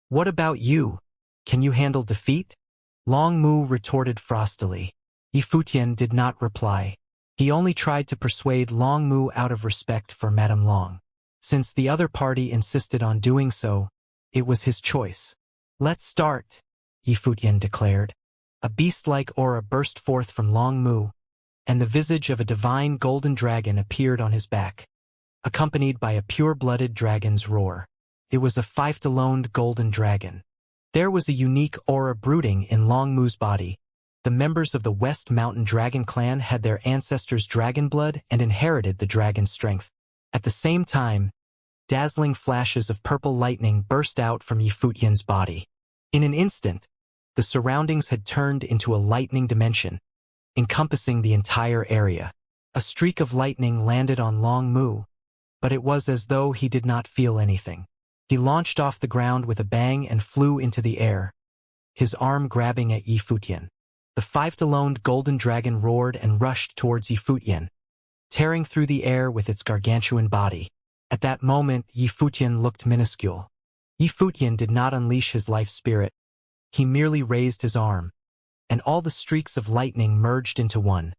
"What about you? Can you handle defeat?" Long Mu retorted frostily. Yi Futian did not reply. He only tried to persuade Long Mu out of respect for Madame Long. Since the other party insisted on doing so, it was his choice. "Let's start," Yi Futian declared. A beast-like aura burst forth from Long Mu, and the visage of a divine golden dragon appeared on his back, accompanied by a pure-blooded dragon's roar. It was a five-taloned golden dragon. There was a unique aura brooding in Long Mu's body. The members of the West Mountain Dragon clan had their ancestors' dragon blood and inherited the dragon's strength. At the same time, dazzling flashes of purple lightning burst out from Yi Futian's body. In an instant, the surroundings had turned into a lightning dimension, encompassing the entire area. A streak of lightning landed on Long Mu, but it was as though he did not feel anything. He launched off the ground with a bang and flew into the air, his arm grabbing at Yi Futian. The five-taloned golden dragon roared and rushed towards Yi Futian, tearing through the air with its gargantuan body. At that moment, Yi Futian looked minuscule. Yi Futian did not unleash his life spirit. He merely raised his arm, and all the streaks of lightning merged into one,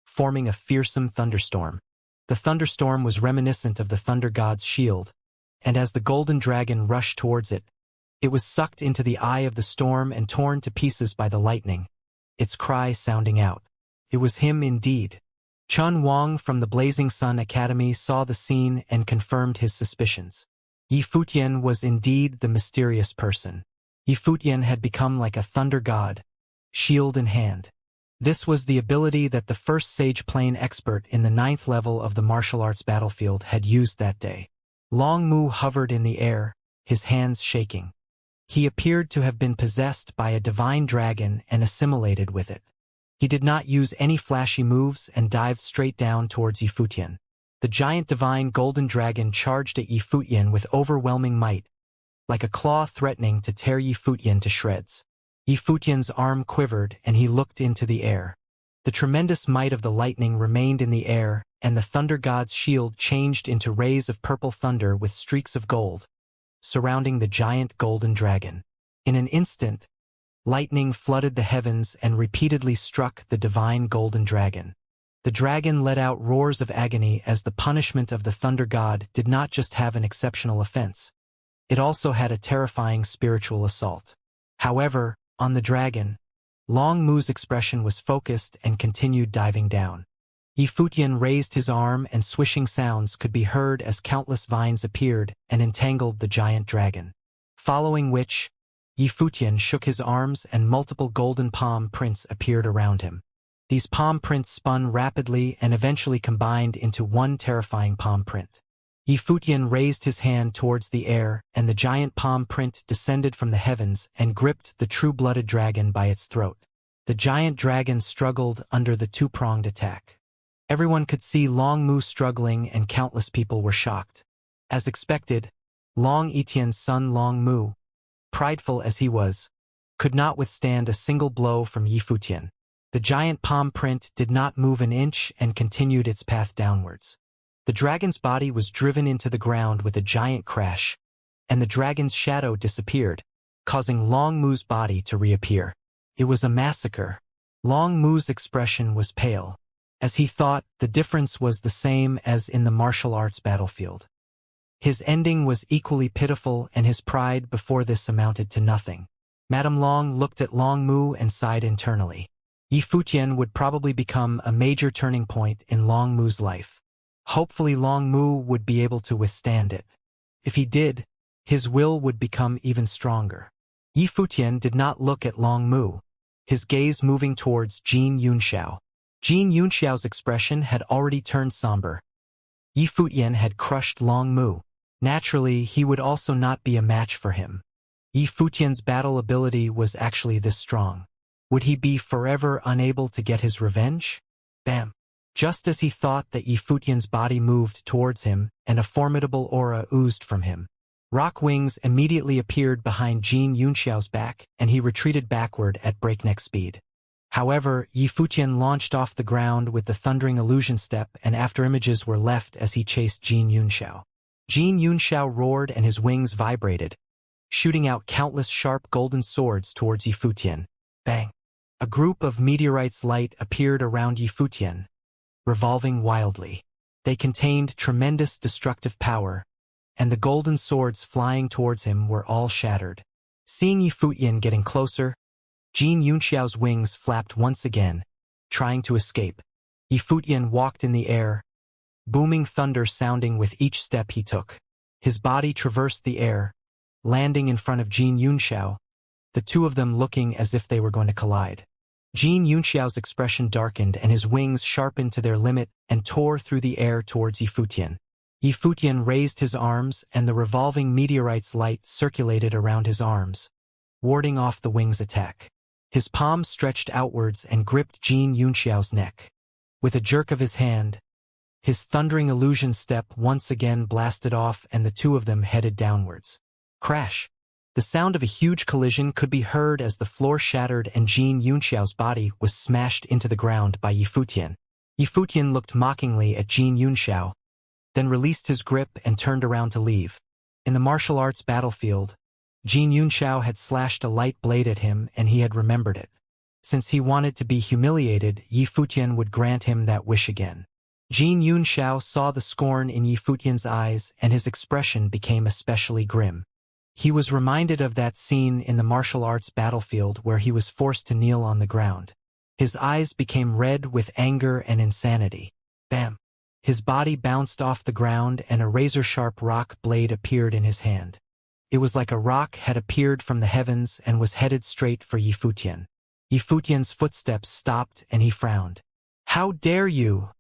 forming a fearsome thunderstorm. The thunderstorm was reminiscent of the thunder god's shield, and as the golden dragon rushed towards it, it was sucked into the eye of the storm and torn to pieces by the lightning, its cry sounding out. It was him indeed. Chun Wang from the Blazing Sun Academy saw the scene and confirmed his suspicions. Yi Futian was indeed the mysterious person. Yi Futian had become like a thunder god, shield in hand. This was the ability that the first Sage Plane expert in the 9th level of the martial arts battlefield had used that day. Long Mu hovered in the air, his hands shaking. He appeared to have been possessed by a divine dragon and assimilated with it. He did not use any flashy moves and dived straight down towards Yi Futian. The giant divine golden dragon charged at Yi Futian with overwhelming might, like a claw threatening to tear Yi Futian to shreds. Yi Futian's arm quivered and he looked into the air. The tremendous might of the lightning remained in the air, and the thunder god's shield changed into rays of purple thunder with streaks of gold, surrounding the giant golden dragon. In an instant, lightning flooded the heavens and repeatedly struck the divine golden dragon. The dragon let out roars of agony as the punishment of the thunder god did not just have an exceptional offense. It also had a terrifying spiritual assault. However, on the dragon, Long Mu's expression was focused and continued diving down. Yi Futian raised his arm and swishing sounds could be heard as countless vines appeared and entangled the giant dragon. Following which, Yi Futian shook his arms and multiple golden palm prints appeared around him. These palm prints spun rapidly and eventually combined into one terrifying palm print. Yi Futian raised his hand towards the air, and the giant palm print descended from the heavens and gripped the true-blooded dragon by its throat. The giant dragon struggled under the two-pronged attack. Everyone could see Long Mu struggling and countless people were shocked. As expected, Long Etien's son Long Mu, prideful as he was, could not withstand a single blow from Yi Futian. The giant palm print did not move an inch and continued its path downwards. The dragon's body was driven into the ground with a giant crash, and the dragon's shadow disappeared, causing Long Mu's body to reappear. It was a massacre. Long Mu's expression was pale. As he thought, the difference was the same as in the martial arts battlefield. His ending was equally pitiful, and his pride before this amounted to nothing. Madame Long looked at Long Mu and sighed internally. Yi Futian would probably become a major turning point in Long Mu's life. Hopefully Long Mu would be able to withstand it. If he did, his will would become even stronger. Yi Futian did not look at Long Mu, his gaze moving towards Jin Yunxiao. Jin Yunxiao's expression had already turned somber. Yi Futian had crushed Long Mu. Naturally, he would also not be a match for him. Yi Futian's battle ability was actually this strong. Would he be forever unable to get his revenge? Bam! Just as he thought that Yi Futian's body moved towards him, and a formidable aura oozed from him. Rock wings immediately appeared behind Jin Yunxiao's back, and he retreated backward at breakneck speed. However, Yi Futian launched off the ground with the thundering illusion step, and afterimages were left as he chased Jin Yunxiao. Jin Yunxiao roared and his wings vibrated, shooting out countless sharp golden swords towards Yi Futian. Bang! A group of meteorites light appeared around Yi Futian, revolving wildly. They contained tremendous destructive power, and the golden swords flying towards him were all shattered. Seeing Yi Futian getting closer, Jin Yunxiao's wings flapped once again, trying to escape. Yi Futian walked in the air, booming thunder sounding with each step he took. His body traversed the air, landing in front of Jin Yunxiao, the two of them looking as if they were going to collide. Jin Yunxiao's expression darkened and his wings sharpened to their limit and tore through the air towards Yi Futian. Yi Futian raised his arms and the revolving meteorite's light circulated around his arms, warding off the wing's attack. His palm stretched outwards and gripped Jin Yunxiao's neck. With a jerk of his hand, his thundering illusion step once again blasted off and the two of them headed downwards. Crash! The sound of a huge collision could be heard as the floor shattered and Jin Yunxiao's body was smashed into the ground by Yi Futian. Yi Futian looked mockingly at Jin Yunxiao, then released his grip and turned around to leave. In the martial arts battlefield, Jin Yunxiao had slashed a light blade at him and he had remembered it. Since he wanted to be humiliated, Yi Futian would grant him that wish again. Jin Yunxiao saw the scorn in Yi Futian's eyes and his expression became especially grim. He was reminded of that scene in the martial arts battlefield where he was forced to kneel on the ground. His eyes became red with anger and insanity. Bam! His body bounced off the ground and a razor-sharp rock blade appeared in his hand. It was like a rock had appeared from the heavens and was headed straight for Yi Futian. Yi Futian's footsteps stopped and he frowned. "How dare you?"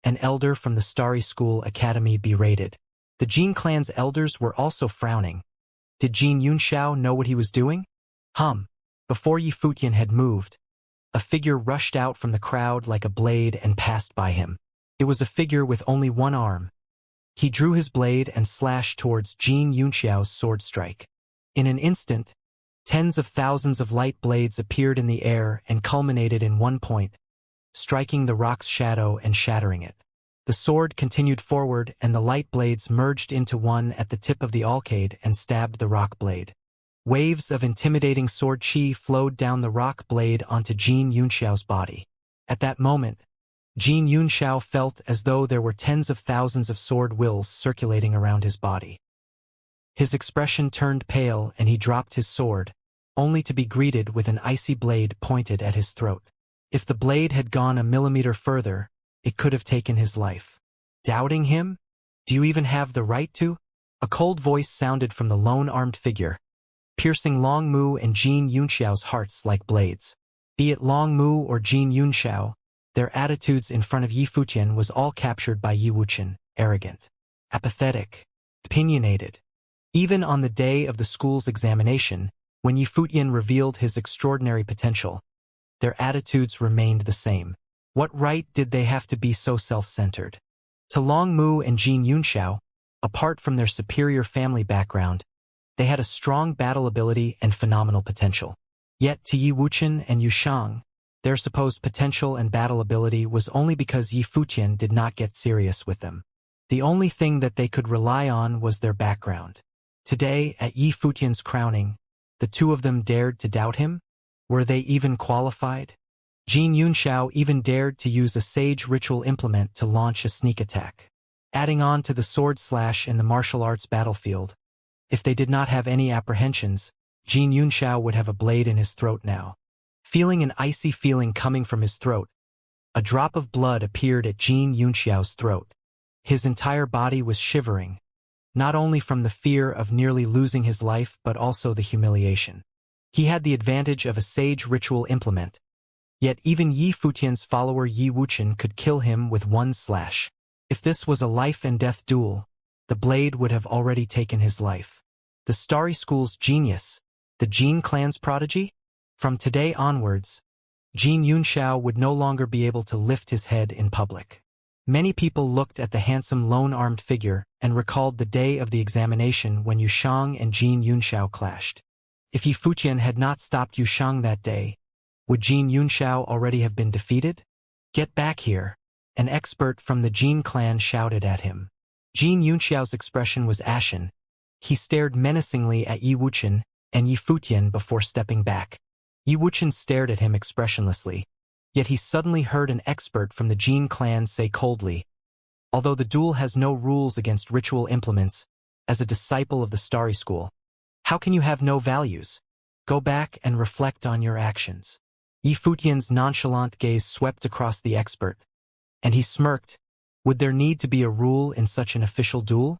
An elder from the Starry School Academy berated. The Jin clan's elders were also frowning. Did Jin Yunxiao know what he was doing? Before Yi Futian had moved, a figure rushed out from the crowd like a blade and passed by him. It was a figure with only one arm. He drew his blade and slashed towards Jin Yunxiao's sword strike. In an instant, tens of thousands of light blades appeared in the air and culminated in one point, striking the rock's shadow and shattering it. The sword continued forward and the light blades merged into one at the tip of the alcade and stabbed the rock blade. Waves of intimidating sword chi flowed down the rock blade onto Jin Yunxiao's body. At that moment, Jin Yunxiao felt as though there were tens of thousands of sword wills circulating around his body. His expression turned pale and he dropped his sword, only to be greeted with an icy blade pointed at his throat. If the blade had gone a millimeter further, it could have taken his life. Doubting him? Do you even have the right to? A cold voice sounded from the lone armed figure, piercing Long Mu and Jin Yunxiao's hearts like blades. Be it Long Mu or Jin Yunxiao, their attitudes in front of Yi Futian was all captured by Yi Wuchen, arrogant, apathetic, opinionated. Even on the day of the school's examination, when Yi Futian revealed his extraordinary potential, their attitudes remained the same. What right did they have to be so self-centered? To Long Mu and Jin Yunxiao, apart from their superior family background, they had a strong battle ability and phenomenal potential. Yet to Yi Wuqian and Yu Shang, their supposed potential and battle ability was only because Yi Futian did not get serious with them. The only thing that they could rely on was their background. Today, at Yi Futian's crowning, the two of them dared to doubt him? Were they even qualified? Jin Yunxiao even dared to use a sage ritual implement to launch a sneak attack. Adding on to the sword slash in the martial arts battlefield, if they did not have any apprehensions, Jin Yunxiao would have a blade in his throat now. Feeling an icy feeling coming from his throat, a drop of blood appeared at Jin Yunxiao's throat. His entire body was shivering, not only from the fear of nearly losing his life but also the humiliation. He had the advantage of a sage ritual implement, yet even Yi Futian's follower Yi Wuqian could kill him with one slash. If this was a life-and-death duel, the blade would have already taken his life. The Starry School's genius, the Jin clan's prodigy? From today onwards, Jin Yunxiao would no longer be able to lift his head in public. Many people looked at the handsome lone-armed figure and recalled the day of the examination when Yu Shang and Jin Yunxiao clashed. If Yi Futian had not stopped Yu Shang that day, would Jin Yunxiao already have been defeated? "Get back here," an expert from the Jin clan shouted at him. Jin Yunxiao's expression was ashen. He stared menacingly at Yi Wuqian and Yi Futian before stepping back. Yi Wuqian stared at him expressionlessly, yet he suddenly heard an expert from the Jin clan say coldly, "Although the duel has no rules against ritual implements, as a disciple of the Starry School, how can you have no values? Go back and reflect on your actions." Yi Futian's nonchalant gaze swept across the expert, and he smirked. Would there need to be a rule in such an official duel?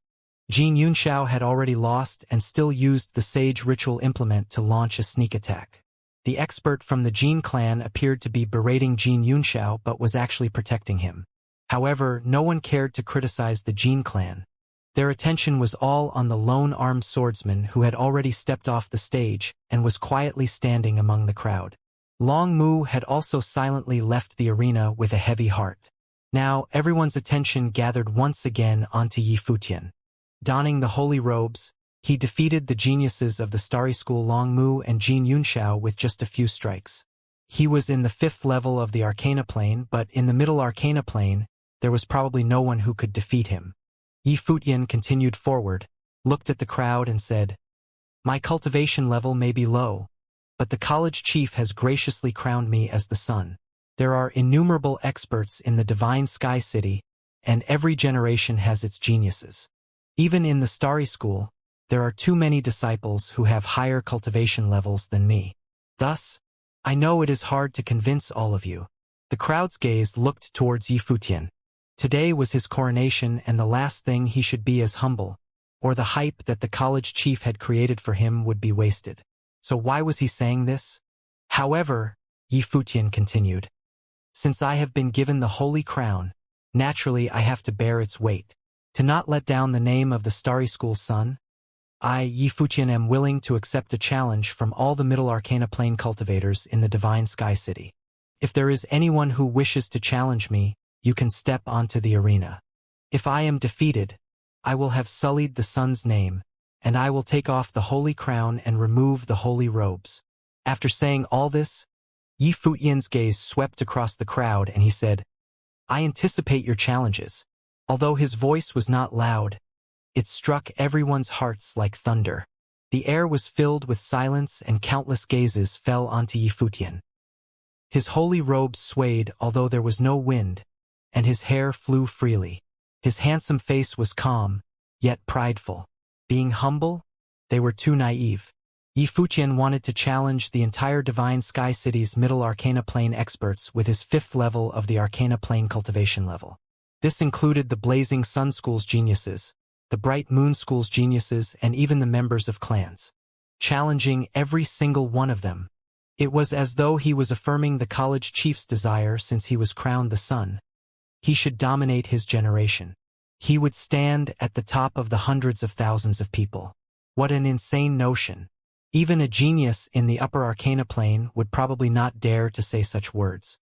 Jin Yunxiao had already lost and still used the sage ritual implement to launch a sneak attack. The expert from the Jin clan appeared to be berating Jin Yunxiao but was actually protecting him. However, no one cared to criticize the Jin clan. Their attention was all on the lone armed swordsman who had already stepped off the stage and was quietly standing among the crowd. Long Mu had also silently left the arena with a heavy heart. Now, everyone's attention gathered once again onto Yi Futian. Donning the holy robes, he defeated the geniuses of the Starry School Long Mu and Jin Yunxiao with just a few strikes. He was in the 5th level of the Arcana Plane, but in the Middle Arcana Plane, there was probably no one who could defeat him. Yi Futian continued forward, looked at the crowd and said, "My cultivation level may be low, but the college chief has graciously crowned me as the sun. There are innumerable experts in the Divine Sky City, and every generation has its geniuses. Even in the Starry School, there are too many disciples who have higher cultivation levels than me. Thus, I know it is hard to convince all of you." The crowd's gaze looked towards Yi Futian. Today was his coronation, and the last thing he should be is humble, or the hype that the college chief had created for him would be wasted. So why was he saying this? "However," Yi Futian continued, "since I have been given the holy crown, naturally I have to bear its weight. To not let down the name of the Starry School sun, I, Yi Futian, am willing to accept a challenge from all the Middle Arcana Plane cultivators in the Divine Sky City. If there is anyone who wishes to challenge me, you can step onto the arena. If I am defeated, I will have sullied the sun's name, and I will take off the holy crown and remove the holy robes." After saying all this, Yi Futian's gaze swept across the crowd and he said, "I anticipate your challenges." Although his voice was not loud, it struck everyone's hearts like thunder. The air was filled with silence and countless gazes fell onto Yi Futian. His holy robes swayed although there was no wind, and his hair flew freely. His handsome face was calm, yet prideful. Being humble, they were too naive. Yi Futian wanted to challenge the entire Divine Sky City's Middle Arcana Plane experts with his 5th level of the Arcana Plane cultivation level. This included the Blazing Sun School's geniuses, the Bright Moon School's geniuses, and even the members of clans. Challenging every single one of them. It was as though he was affirming the college chief's desire since he was crowned the sun. He should dominate his generation. He would stand at the top of the hundreds of thousands of people. What an insane notion. Even a genius in the Upper Arcana Plane would probably not dare to say such words.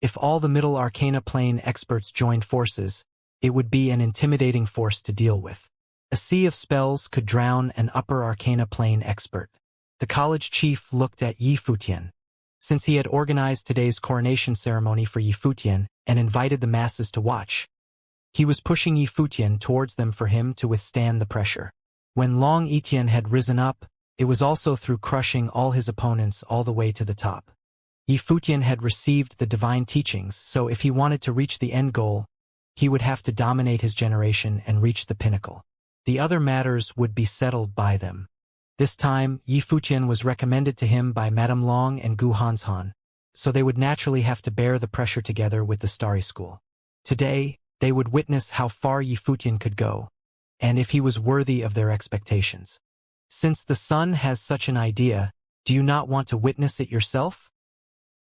If all the Middle Arcana Plane experts joined forces, it would be an intimidating force to deal with. A sea of spells could drown an Upper Arcana Plane expert. The college chief looked at Yi Futian. Since he had organized today's coronation ceremony for Yi Futian and invited the masses to watch, he was pushing Yi Futian towards them for him to withstand the pressure. When Long Etienne had risen up, it was also through crushing all his opponents all the way to the top. Yi Futian had received the divine teachings, so if he wanted to reach the end goal, he would have to dominate his generation and reach the pinnacle. The other matters would be settled by them. This time, Yi Futian was recommended to him by Madame Long and Gu Hanshan, so they would naturally have to bear the pressure together with the Starry School. Today, they would witness how far Yi Futian could go, and if he was worthy of their expectations. Since the sun has such an idea, do you not want to witness it yourself?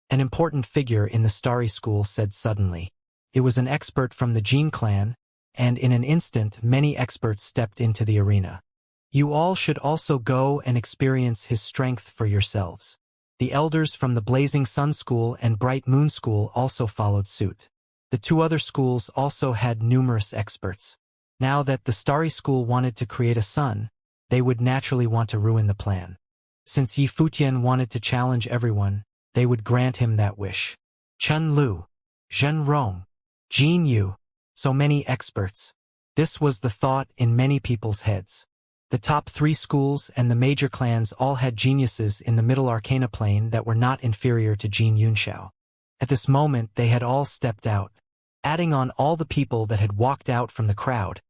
An important figure in the Starry School said suddenly. It was an expert from the Jin clan, and in an instant many experts stepped into the arena. You all should also go and experience his strength for yourselves. The elders from the Blazing Sun School and Bright Moon School also followed suit. The two other schools also had numerous experts. Now that the Starry School wanted to create a sun, they would naturally want to ruin the plan. Since Yi Futian wanted to challenge everyone, they would grant him that wish. Chen Lu, Zhen Rong, Jin Yu, so many experts. This was the thought in many people's heads. The top three schools and the major clans all had geniuses in the middle arcana plane that were not inferior to Jin Yunxiao. At this moment they had all stepped out. Adding on all the people that had walked out from the crowd,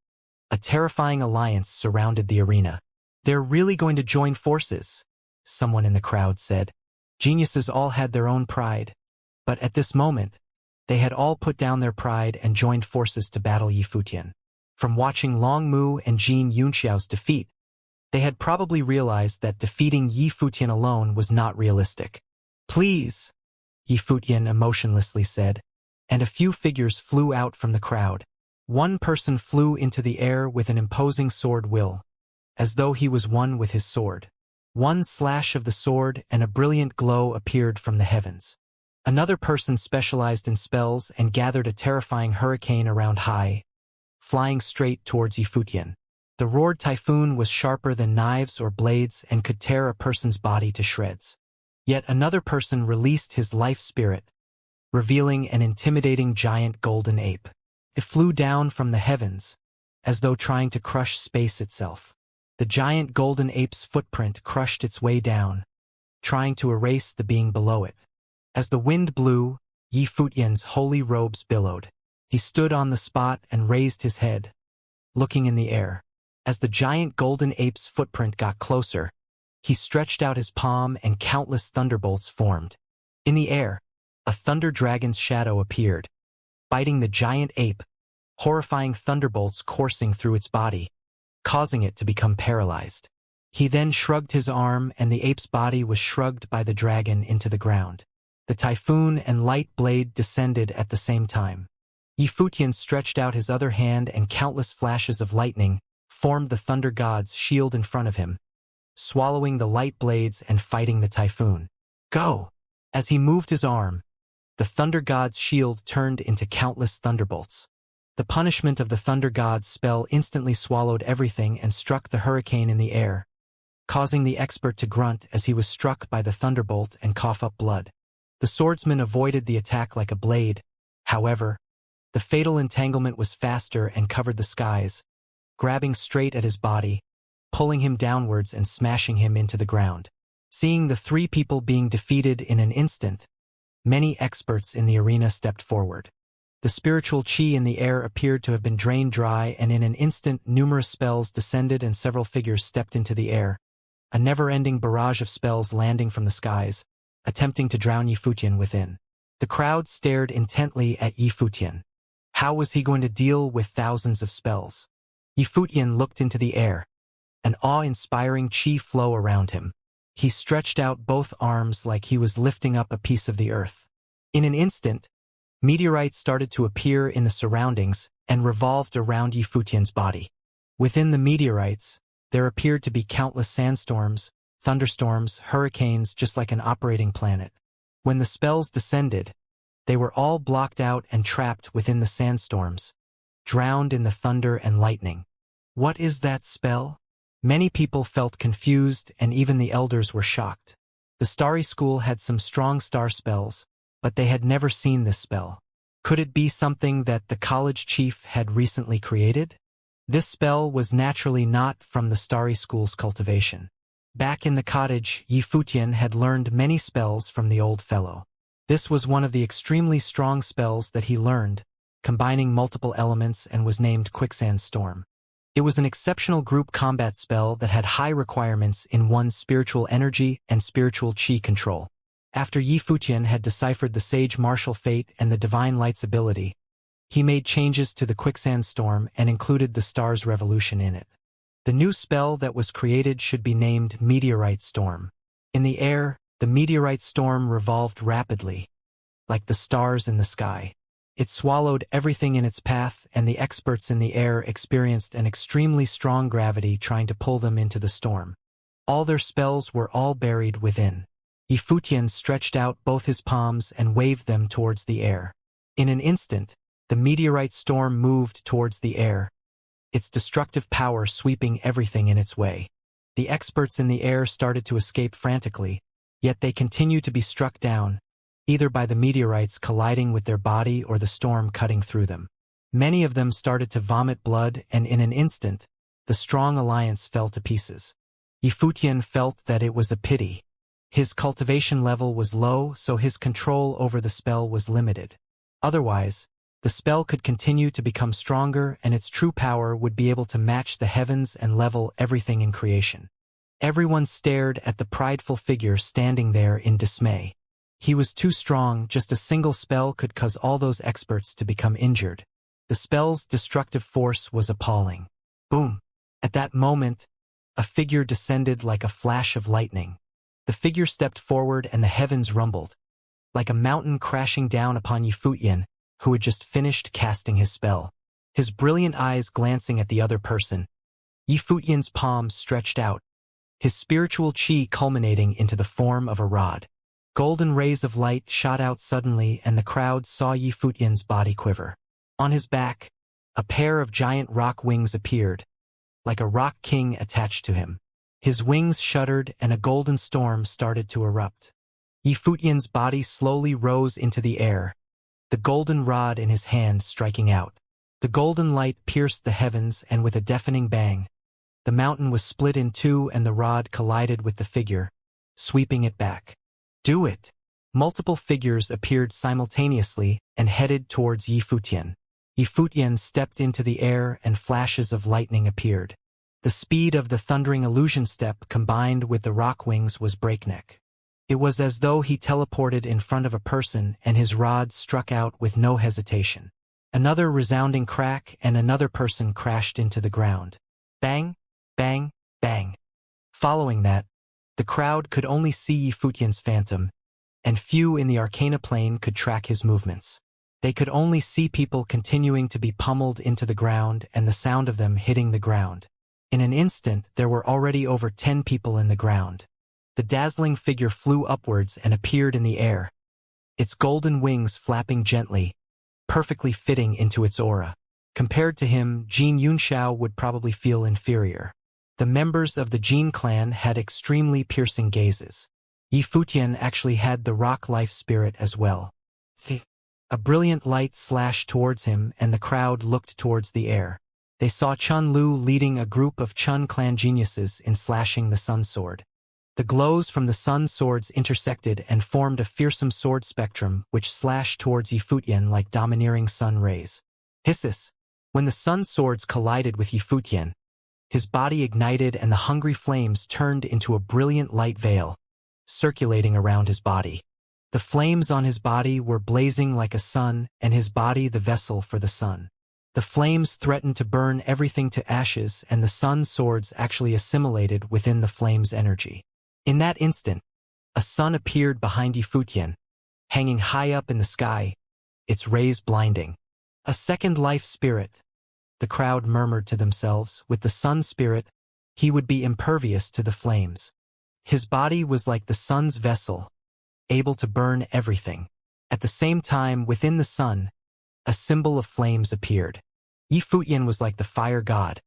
a terrifying alliance surrounded the arena. They're really going to join forces, someone in the crowd said. Geniuses all had their own pride, but at this moment, they had all put down their pride and joined forces to battle Yi Futian. From watching Long Mu and Jin Yunxiao's defeat, they had probably realized that defeating Yi Futian alone was not realistic. Please, Yi Futian emotionlessly said, and a few figures flew out from the crowd. One person flew into the air with an imposing sword will, as though he was one with his sword. One slash of the sword and a brilliant glow appeared from the heavens. Another person specialized in spells and gathered a terrifying hurricane around high, flying straight towards Yi Futian. The roared typhoon was sharper than knives or blades and could tear a person's body to shreds. Yet another person released his life spirit, revealing an intimidating giant golden ape. It flew down from the heavens, as though trying to crush space itself. The giant golden ape's footprint crushed its way down, trying to erase the being below it. As the wind blew, Yi Futian's holy robes billowed. He stood on the spot and raised his head, looking in the air. As the giant golden ape's footprint got closer, he stretched out his palm and countless thunderbolts formed. In the air, a thunder dragon's shadow appeared, biting the giant ape, horrifying thunderbolts coursing through its body, causing it to become paralyzed. He then shrugged his arm and the ape's body was shrugged by the dragon into the ground. The typhoon and light blade descended at the same time. Yi Futian stretched out his other hand and countless flashes of lightning formed the thunder god's shield in front of him, swallowing the light blades and fighting the typhoon. Go! As he moved his arm, the thunder god's shield turned into countless thunderbolts. The punishment of the thunder god's spell instantly swallowed everything and struck the hurricane in the air, causing the expert to grunt as he was struck by the thunderbolt and cough up blood. The swordsman avoided the attack like a blade. However, the fatal entanglement was faster and covered the skies, grabbing straight at his body, pulling him downwards and smashing him into the ground. Seeing the three people being defeated in an instant, many experts in the arena stepped forward. The spiritual chi in the air appeared to have been drained dry, and in an instant numerous spells descended and several figures stepped into the air, a never-ending barrage of spells landing from the skies, attempting to drown Yi Futian within. The crowd stared intently at Yi Futian. How was he going to deal with thousands of spells? Yi Futian looked into the air, an awe-inspiring chi flow around him. He stretched out both arms like he was lifting up a piece of the earth. In an instant, meteorites started to appear in the surroundings and revolved around Yi Futian's body. Within the meteorites, there appeared to be countless sandstorms, thunderstorms, hurricanes, just like an operating planet. When the spells descended, they were all blocked out and trapped within the sandstorms, drowned in the thunder and lightning. What is that spell? Many people felt confused, and even the elders were shocked. The Starry School had some strong star spells, but they had never seen this spell. Could it be something that the college chief had recently created? This spell was naturally not from the Starry School's cultivation. Back in the cottage, Yifutian had learned many spells from the old fellow. This was one of the extremely strong spells that he learned, combining multiple elements, and was named Quicksand Storm. It was an exceptional group combat spell that had high requirements in one's spiritual energy and spiritual chi control. After Yifutian had deciphered the Sage Martial Fate and the Divine Light's ability, he made changes to the Quicksand Storm and included the Star's Revolution in it. The new spell that was created should be named Meteorite Storm. In the air, the meteorite storm revolved rapidly, like the stars in the sky. It swallowed everything in its path, and the experts in the air experienced an extremely strong gravity trying to pull them into the storm. All their spells were all buried within. Yifutian stretched out both his palms and waved them towards the air. In an instant, the meteorite storm moved towards the air, its destructive power sweeping everything in its way. The experts in the air started to escape frantically, yet they continued to be struck down, either by the meteorites colliding with their body or the storm cutting through them. Many of them started to vomit blood, and in an instant, the strong alliance fell to pieces. Yifutian felt that it was a pity. His cultivation level was low, so his control over the spell was limited. Otherwise, the spell could continue to become stronger, and its true power would be able to match the heavens and level everything in creation. Everyone stared at the prideful figure standing there in dismay. He was too strong. Just a single spell could cause all those experts to become injured. The spell's destructive force was appalling. Boom! At that moment, a figure descended like a flash of lightning. The figure stepped forward and the heavens rumbled, like a mountain crashing down upon Yifutian, who had just finished casting his spell. His brilliant eyes glancing at the other person, Yifutian's palms stretched out, his spiritual chi culminating into the form of a rod. Golden rays of light shot out suddenly, and the crowd saw Yifutian's body quiver. On his back, a pair of giant rock wings appeared, like a rock king attached to him. His wings shuddered, and a golden storm started to erupt. Yifutian's body slowly rose into the air, the golden rod in his hand striking out. The golden light pierced the heavens, and with a deafening bang, the mountain was split in two and the rod collided with the figure, sweeping it back. Do it! Multiple figures appeared simultaneously and headed towards Yifutian. Yifutian stepped into the air and flashes of lightning appeared. The speed of the thundering illusion step combined with the rock wings was breakneck. It was as though he teleported in front of a person, and his rod struck out with no hesitation. Another resounding crack, and another person crashed into the ground. Bang! Bang! Bang! Following that, the crowd could only see Yifutian's phantom, and few in the Arcana plane could track his movements. They could only see people continuing to be pummeled into the ground and the sound of them hitting the ground. In an instant, there were already over 10 people in the ground. The dazzling figure flew upwards and appeared in the air, its golden wings flapping gently, perfectly fitting into its aura. Compared to him, Jin Yunxiao would probably feel inferior. The members of the Jin clan had extremely piercing gazes. Yifutian actually had the rock life spirit as well. A brilliant light slashed towards him, and the crowd looked towards the air. They saw Chun Lu leading a group of Chun clan geniuses in slashing the sun sword. The glows from the sun swords intersected and formed a fearsome sword spectrum which slashed towards Yifutian like domineering sun rays. Hisses! When the sun swords collided with Yifutian, his body ignited and the hungry flames turned into a brilliant light veil, circulating around his body. The flames on his body were blazing like a sun, and his body the vessel for the sun. The flames threatened to burn everything to ashes, and the sun swords actually assimilated within the flame's energy. In that instant, a sun appeared behind Yifutian, hanging high up in the sky, its rays blinding. A second life spirit, the crowd murmured to themselves. With the sun spirit, he would be impervious to the flames. His body was like the sun's vessel, able to burn everything. At the same time, within the sun, a symbol of flames appeared. Yifutian was like the fire god.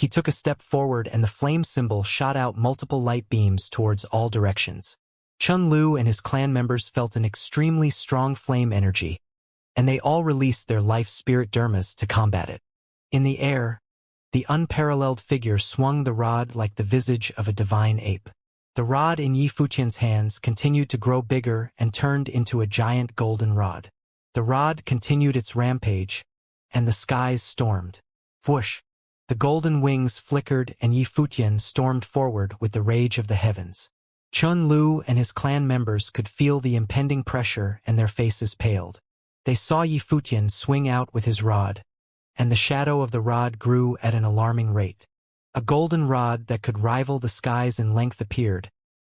He took a step forward and the flame symbol shot out multiple light beams towards all directions. Chun Lu and his clan members felt an extremely strong flame energy, and they all released their life spirit dermas to combat it. In the air, the unparalleled figure swung the rod like the visage of a divine ape. The rod in Yi Futian's hands continued to grow bigger and turned into a giant golden rod. The rod continued its rampage, and the skies stormed. Whoosh! The golden wings flickered and Yi Futian stormed forward with the rage of the heavens. Chun Lu and his clan members could feel the impending pressure and their faces paled. They saw Yi Futian swing out with his rod, and the shadow of the rod grew at an alarming rate. A golden rod that could rival the skies in length appeared,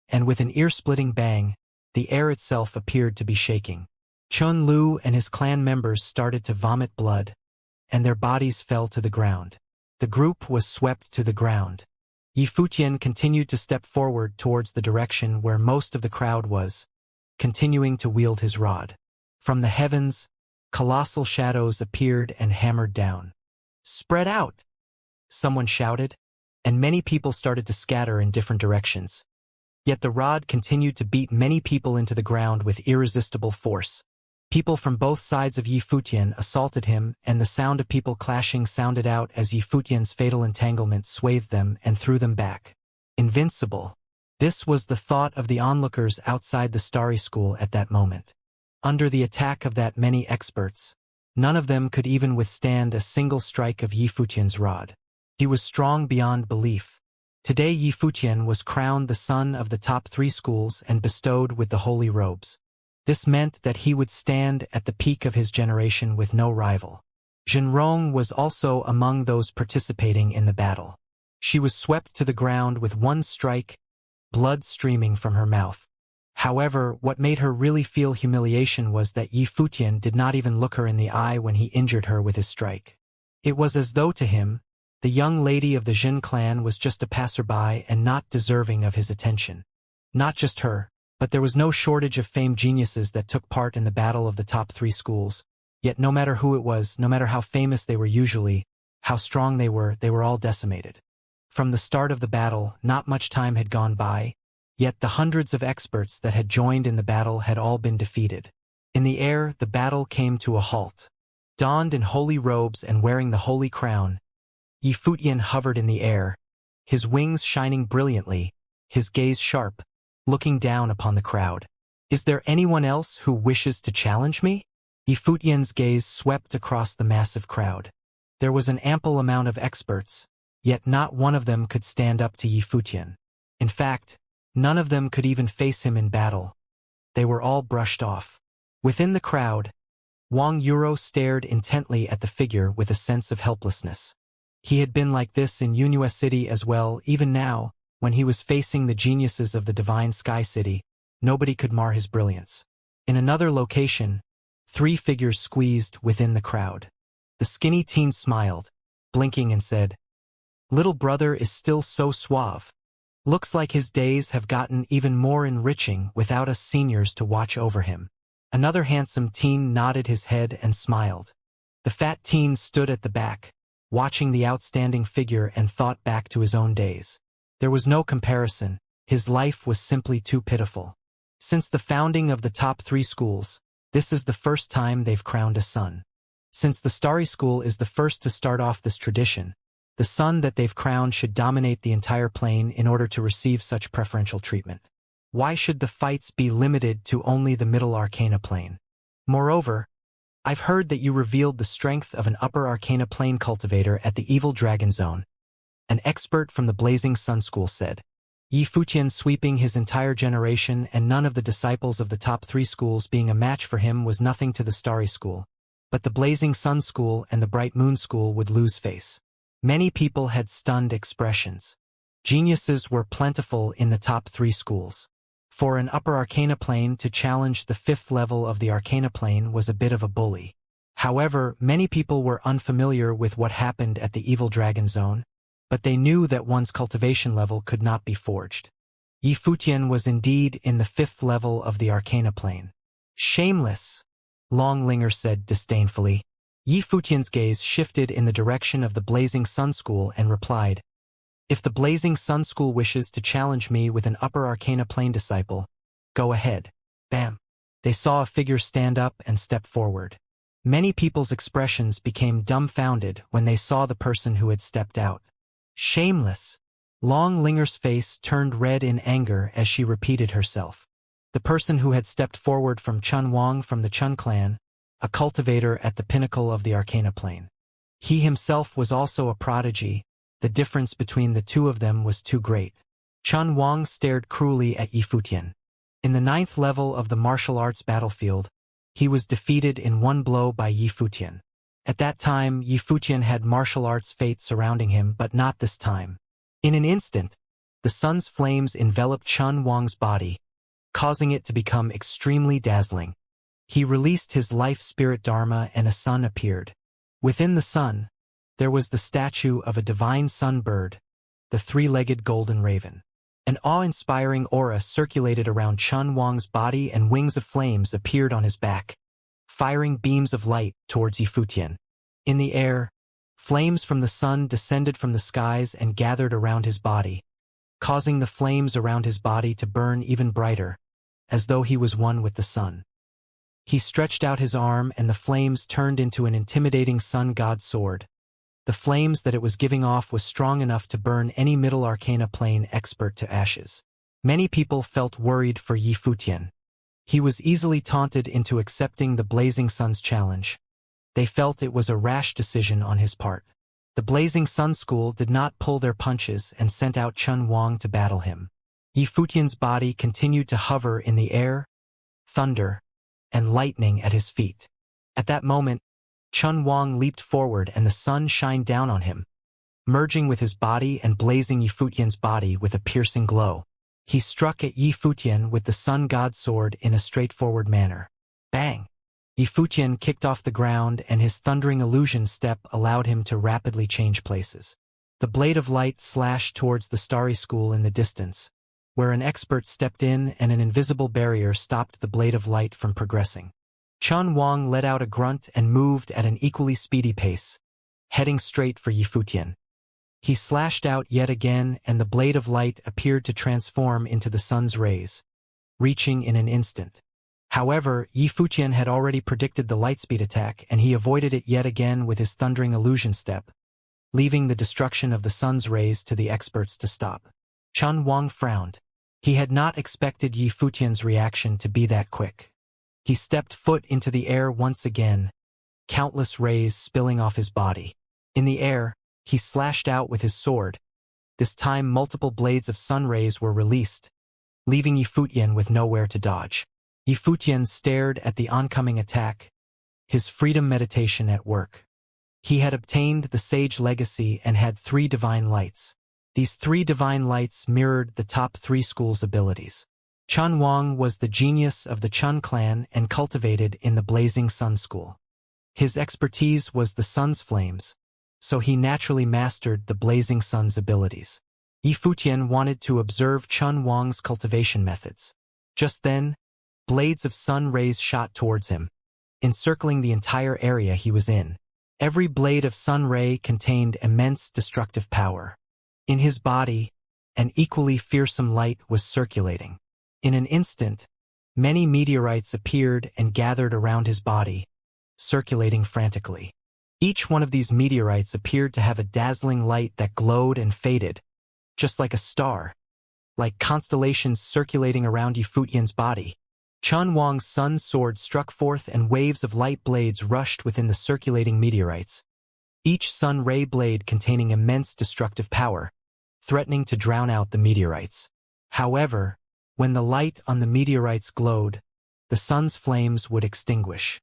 and with an ear-splitting bang, the air itself appeared to be shaking. Chun Lu and his clan members started to vomit blood, and their bodies fell to the ground. The group was swept to the ground. Yi Futian continued to step forward towards the direction where most of the crowd was, continuing to wield his rod. From the heavens, colossal shadows appeared and hammered down. "Spread out!" someone shouted, and many people started to scatter in different directions. Yet the rod continued to beat many people into the ground with irresistible force. People from both sides of Yi Futian assaulted him, and the sound of people clashing sounded out as Yi Futian's fatal entanglement swathed them and threw them back. Invincible. This was the thought of the onlookers outside the Starry School at that moment. Under the attack of that many experts, none of them could even withstand a single strike of Yi Futian's rod. He was strong beyond belief. Today Yi Futian was crowned the son of the top 3 schools and bestowed with the holy robes. This meant that he would stand at the peak of his generation with no rival. Zhenrong was also among those participating in the battle. She was swept to the ground with one strike, blood streaming from her mouth. However, what made her really feel humiliation was that Yi Futian did not even look her in the eye when he injured her with his strike. It was as though to him, the young lady of the Jin clan was just a passerby and not deserving of his attention. Not just her, but there was no shortage of famed geniuses that took part in the battle of the top 3 schools. Yet no matter who it was, no matter how famous they were usually, how strong they were all decimated. From the start of the battle, not much time had gone by, yet the hundreds of experts that had joined in the battle had all been defeated. In the air, the battle came to a halt. Donned in holy robes and wearing the holy crown, Yi Futian hovered in the air, his wings shining brilliantly, his gaze sharp, looking down upon the crowd. "Is there anyone else who wishes to challenge me?" Yi Futian's gaze swept across the massive crowd. There was an ample amount of experts, yet not one of them could stand up to Yi Futian. In fact, none of them could even face him in battle. They were all brushed off. Within the crowd, Wang Yuro stared intently at the figure with a sense of helplessness. He had been like this in Yunhua City as well. Even now, when he was facing the geniuses of the Divine Sky City, nobody could mar his brilliance. In another location, 3 figures squeezed within the crowd. The skinny teen smiled, blinking and said, "Little brother is still so suave. Looks like his days have gotten even more enriching without us seniors to watch over him." Another handsome teen nodded his head and smiled. The fat teen stood at the back, watching the outstanding figure and thought back to his own days. There was no comparison. His life was simply too pitiful. Since the founding of the top 3 schools, this is the first time they've crowned a son. Since the Starry School is the first to start off this tradition, the son that they've crowned should dominate the entire plane in order to receive such preferential treatment. Why should the fights be limited to only the middle arcana plane? Moreover, I've heard that you revealed the strength of an upper arcana plane cultivator at the Evil Dragon Zone. An expert from the Blazing Sun School said. Yi Futian sweeping his entire generation and none of the disciples of the top 3 schools being a match for him was nothing to the Starry School. But the Blazing Sun School and the Bright Moon School would lose face. Many people had stunned expressions. Geniuses were plentiful in the top 3 schools. For an upper arcana plane to challenge the 5th level of the arcana plane was a bit of a bully. However, many people were unfamiliar with what happened at the Evil Dragon Zone, but they knew that one's cultivation level could not be forged. Yi Futian was indeed in the 5th level of the arcana plane. "Shameless," Longlinger said disdainfully. Yi Futian's gaze shifted in the direction of the Blazing Sun School and replied, "If the Blazing Sun School wishes to challenge me with an upper arcana plane disciple, go ahead." Bam! They saw a figure stand up and step forward. Many people's expressions became dumbfounded when they saw the person who had stepped out. Shameless! Long Linger's face turned red in anger as she repeated herself. The person who had stepped forward from Chun Wang from the Chun clan, a cultivator at the pinnacle of the arcana plane. He himself was also a prodigy. The difference between the two of them was too great. Chun Wang stared cruelly at Yi Futian. In the 9th level of the martial arts battlefield, he was defeated in one blow by Yi Futian. At that time, Yi Futian had martial arts fate surrounding him, but not this time. In an instant, the sun's flames enveloped Chun Wang's body, causing it to become extremely dazzling. He released his life spirit Dharma and a sun appeared. Within the sun, there was the statue of a divine sun bird, the three-legged golden raven. An awe-inspiring aura circulated around Chun Wang's body and wings of flames appeared on his back, firing beams of light towards Yi Futian. In the air, flames from the sun descended from the skies and gathered around his body, causing the flames around his body to burn even brighter, as though he was one with the sun. He stretched out his arm and the flames turned into an intimidating sun god sword. The flames that it was giving off was strong enough to burn any middle arcana plane expert to ashes. Many people felt worried for Yi Futian. He was easily taunted into accepting the Blazing Sun's challenge. They felt it was a rash decision on his part. The Blazing Sun School did not pull their punches and sent out Chun Wang to battle him. Yi Futian's body continued to hover in the air, thunder, and lightning at his feet. At that moment, Chun Wang leaped forward and the sun shined down on him, merging with his body and blazing Yi Futian's body with a piercing glow. He struck at Yi Futian with the sun god sword in a straightforward manner. Bang! Yi Futian kicked off the ground and his thundering illusion step allowed him to rapidly change places. The blade of light slashed towards the starry school in the distance, where an expert stepped in and an invisible barrier stopped the blade of light from progressing. Chun Wang let out a grunt and moved at an equally speedy pace, heading straight for Yi Futian. He slashed out yet again and the blade of light appeared to transform into the sun's rays, reaching in an instant. However, Yi Futian had already predicted the lightspeed attack and he avoided it yet again with his thundering illusion step, leaving the destruction of the sun's rays to the experts to stop. Chun Wang frowned. He had not expected Yi Futian's reaction to be that quick. He stepped foot into the air once again, countless rays spilling off his body. In the air, he slashed out with his sword. This time multiple blades of sun rays were released, leaving Yi Futian with nowhere to dodge. Yi Futian stared at the oncoming attack, his freedom meditation at work. He had obtained the sage legacy and had 3 divine lights. These 3 divine lights mirrored the top 3 schools' abilities. Chun Wang was the genius of the Chun clan and cultivated in the Blazing Sun School. His expertise was the sun's flames, so he naturally mastered the Blazing Sun's abilities. Yi Futian wanted to observe Chun Wang's cultivation methods. Just then, blades of sun rays shot towards him, encircling the entire area he was in. Every blade of sun ray contained immense destructive power. In his body, an equally fearsome light was circulating. In an instant, many meteorites appeared and gathered around his body, circulating frantically. Each one of these meteorites appeared to have a dazzling light that glowed and faded, just like a star, like constellations circulating around Yi Futian's body. Chun Wang's sun sword struck forth and waves of light blades rushed within the circulating meteorites, each sun ray blade containing immense destructive power, threatening to drown out the meteorites. However, when the light on the meteorites glowed, the sun's flames would extinguish.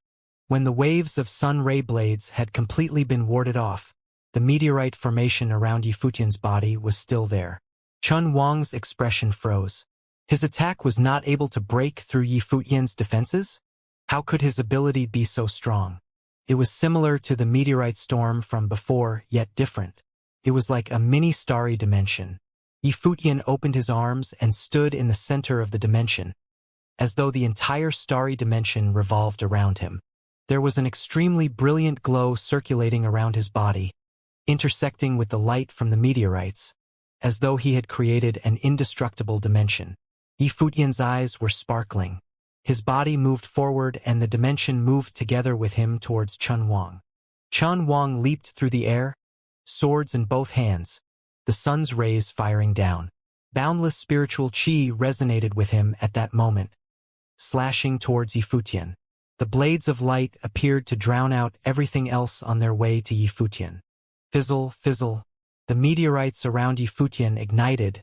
When the waves of sun ray blades had completely been warded off, the meteorite formation around Yi Futian's body was still there. Chun Wang's expression froze. His attack was not able to break through Yi Futian's defenses? How could his ability be so strong? It was similar to the meteorite storm from before, yet different. It was like a mini-starry dimension. Yi Futian opened his arms and stood in the center of the dimension, as though the entire starry dimension revolved around him. There was an extremely brilliant glow circulating around his body, intersecting with the light from the meteorites, as though he had created an indestructible dimension. Yifutian's eyes were sparkling. His body moved forward and the dimension moved together with him towards Chun Wang. Chun Wang leaped through the air, swords in both hands, the sun's rays firing down. Boundless spiritual qi resonated with him at that moment, slashing towards Yifutian. The blades of light appeared to drown out everything else on their way to Yifutian. Fizzle, fizzle. The meteorites around Yifutian ignited,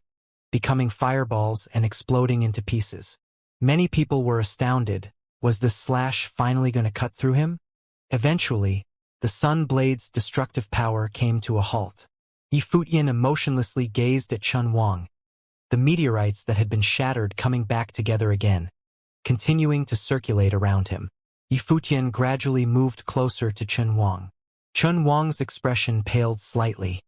becoming fireballs and exploding into pieces. Many people were astounded. Was this slash finally going to cut through him? Eventually, the sun blade's destructive power came to a halt. Yifutian emotionlessly gazed at Chun Wang, the meteorites that had been shattered coming back together again, continuing to circulate around him. Yifutian gradually moved closer to Chun Wang. Chun Wang's expression paled slightly.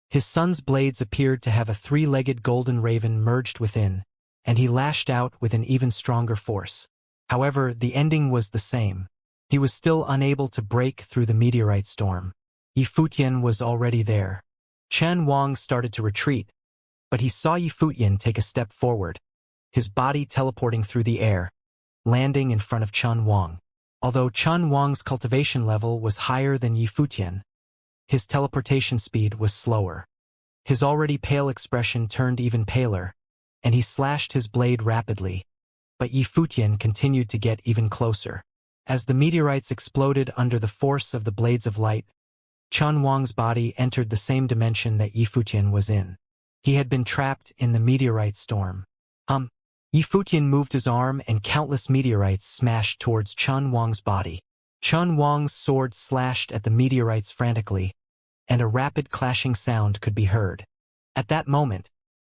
His sun's blades appeared to have a three-legged golden raven merged within, and he lashed out with an even stronger force. However, the ending was the same. He was still unable to break through the meteorite storm. Yifutian was already there. Chun Wang started to retreat, but he saw Yifutian take a step forward, his body teleporting through the air, landing in front of Chun Wang. Although Chun Wang's cultivation level was higher than Yifutian, his teleportation speed was slower. His already pale expression turned even paler, and he slashed his blade rapidly, but Yifutian continued to get even closer. As the meteorites exploded under the force of the blades of light, Chun Wang's body entered the same dimension that Yifutian was in. He had been trapped in the meteorite storm. Yifutian moved his arm and countless meteorites smashed towards Chun Wang's body. Chun Wang's sword slashed at the meteorites frantically, and a rapid clashing sound could be heard. At that moment,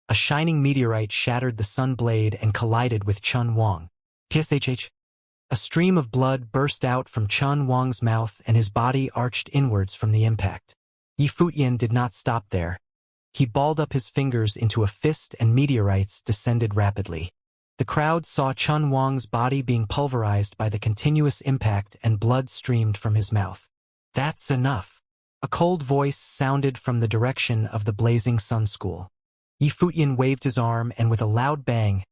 a shining meteorite shattered the sun blade and collided with Chun Wang. Pshh! A stream of blood burst out from Chun Wang's mouth and his body arched inwards from the impact. Yifutian did not stop there. He balled up his fingers into a fist and meteorites descended rapidly. The crowd saw Chun Wang's body being pulverized by the continuous impact and blood streamed from his mouth. That's enough. A cold voice sounded from the direction of the blazing sun school. Yifutian waved his arm and with a loud bang,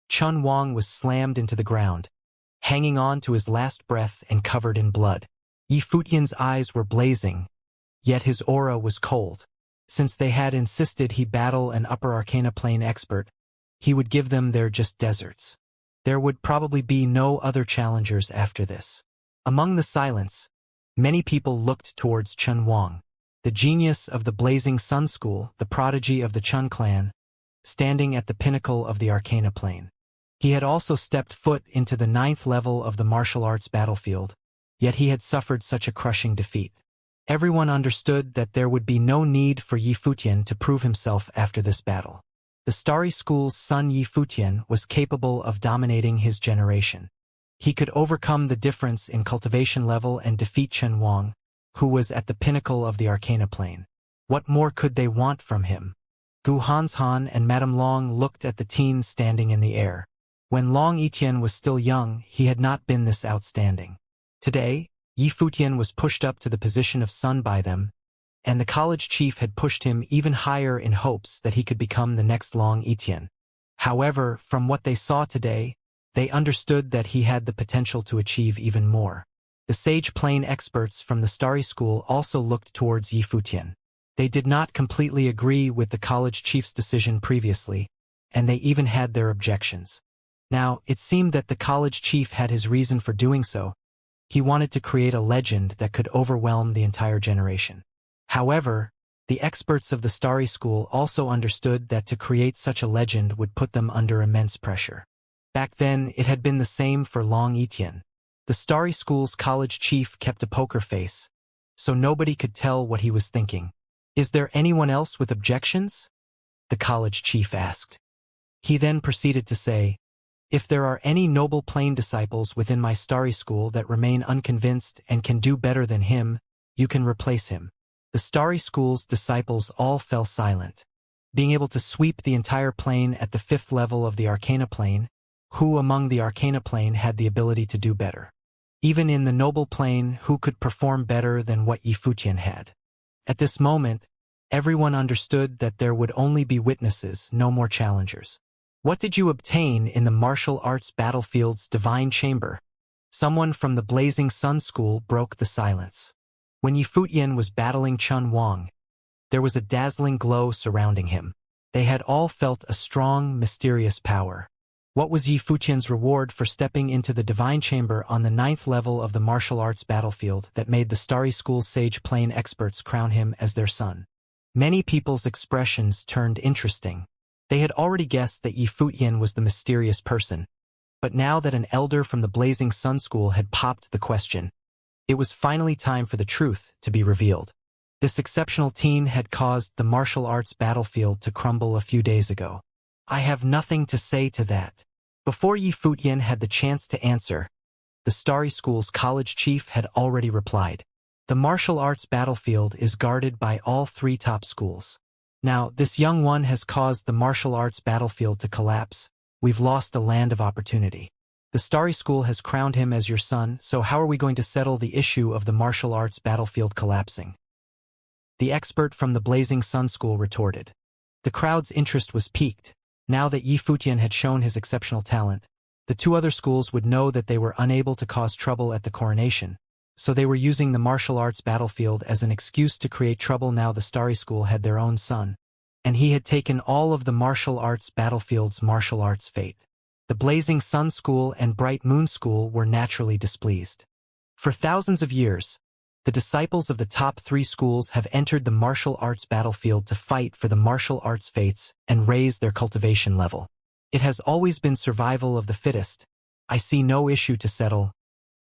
Chun Wang was slammed into the ground, hanging on to his last breath and covered in blood. Yifutian's eyes were blazing, yet his aura was cold. Since they had insisted he battle an upper arcana plane expert, he would give them their just deserts. There would probably be no other challengers after this. Among the silence, many people looked towards Chun Wang, the genius of the blazing sun school, the prodigy of the Chun clan, standing at the pinnacle of the arcana plane. He had also stepped foot into the 9th level of the martial arts battlefield, yet he had suffered such a crushing defeat. Everyone understood that there would be no need for Yifutian to prove himself after this battle. The Starry School's son Yifutian was capable of dominating his generation. He could overcome the difference in cultivation level and defeat Chun Wang, who was at the pinnacle of the arcana plane. What more could they want from him? Gu Hanshan and Madame Long looked at the teens standing in the air. When Long Etienne was still young, he had not been this outstanding. Today, Yifutian was pushed up to the position of son by them, and the college chief had pushed him even higher in hopes that he could become the next Long Etienne. However, from what they saw today, they understood that he had the potential to achieve even more. The sage plane experts from the Starry School also looked towards Yifutian. They did not completely agree with the college chief's decision previously, and they even had their objections. Now, it seemed that the college chief had his reason for doing so. He wanted to create a legend that could overwhelm the entire generation. However, the experts of the Starry School also understood that to create such a legend would put them under immense pressure. Back then, it had been the same for Long Etienne. The Starry School's college chief kept a poker face, so nobody could tell what he was thinking. "Is there anyone else with objections?" the college chief asked. He then proceeded to say, "If there are any noble plane disciples within my Starry School that remain unconvinced and can do better than him, you can replace him." The Starry School's disciples all fell silent. Being able to sweep the entire plane at the 5th level of the Arcana plane, who among the Arcana plane had the ability to do better? Even in the noble plane, who could perform better than what Yi Futian had? At this moment, everyone understood that there would only be witnesses, no more challengers. What did you obtain in the martial arts battlefield's divine chamber? Someone from the Blazing Sun School broke the silence. When Yi Futian was battling Chun Wang, there was a dazzling glow surrounding him. They had all felt a strong, mysterious power. What was Yi Futian's reward for stepping into the divine chamber on the 9th level of the martial arts battlefield that made the Starry School's sage plane experts crown him as their son? Many people's expressions turned interesting. They had already guessed that Yi Futian was the mysterious person, but now that an elder from the Blazing Sun School had popped the question, it was finally time for the truth to be revealed. This exceptional teen had caused the martial arts battlefield to crumble a few days ago. I have nothing to say to that. Before Yi Futian had the chance to answer, the Starry School's college chief had already replied. The martial arts battlefield is guarded by all 3 top schools. Now, this young one has caused the martial arts battlefield to collapse. We've lost a land of opportunity. The Starry School has crowned him as your son, so how are we going to settle the issue of the martial arts battlefield collapsing? The expert from the Blazing Sun School retorted. The crowd's interest was piqued. Now that Yi Futian had shown his exceptional talent, the 2 other schools would know that they were unable to cause trouble at the coronation, so they were using the martial arts battlefield as an excuse to create trouble. Now the Starry School had their own son, and he had taken all of the martial arts battlefield's martial arts fate. The Blazing Sun School and Bright Moon School were naturally displeased. For thousands of years, the disciples of the top 3 schools have entered the martial arts battlefield to fight for the martial arts fates and raise their cultivation level. It has always been survival of the fittest. I see no issue to settle.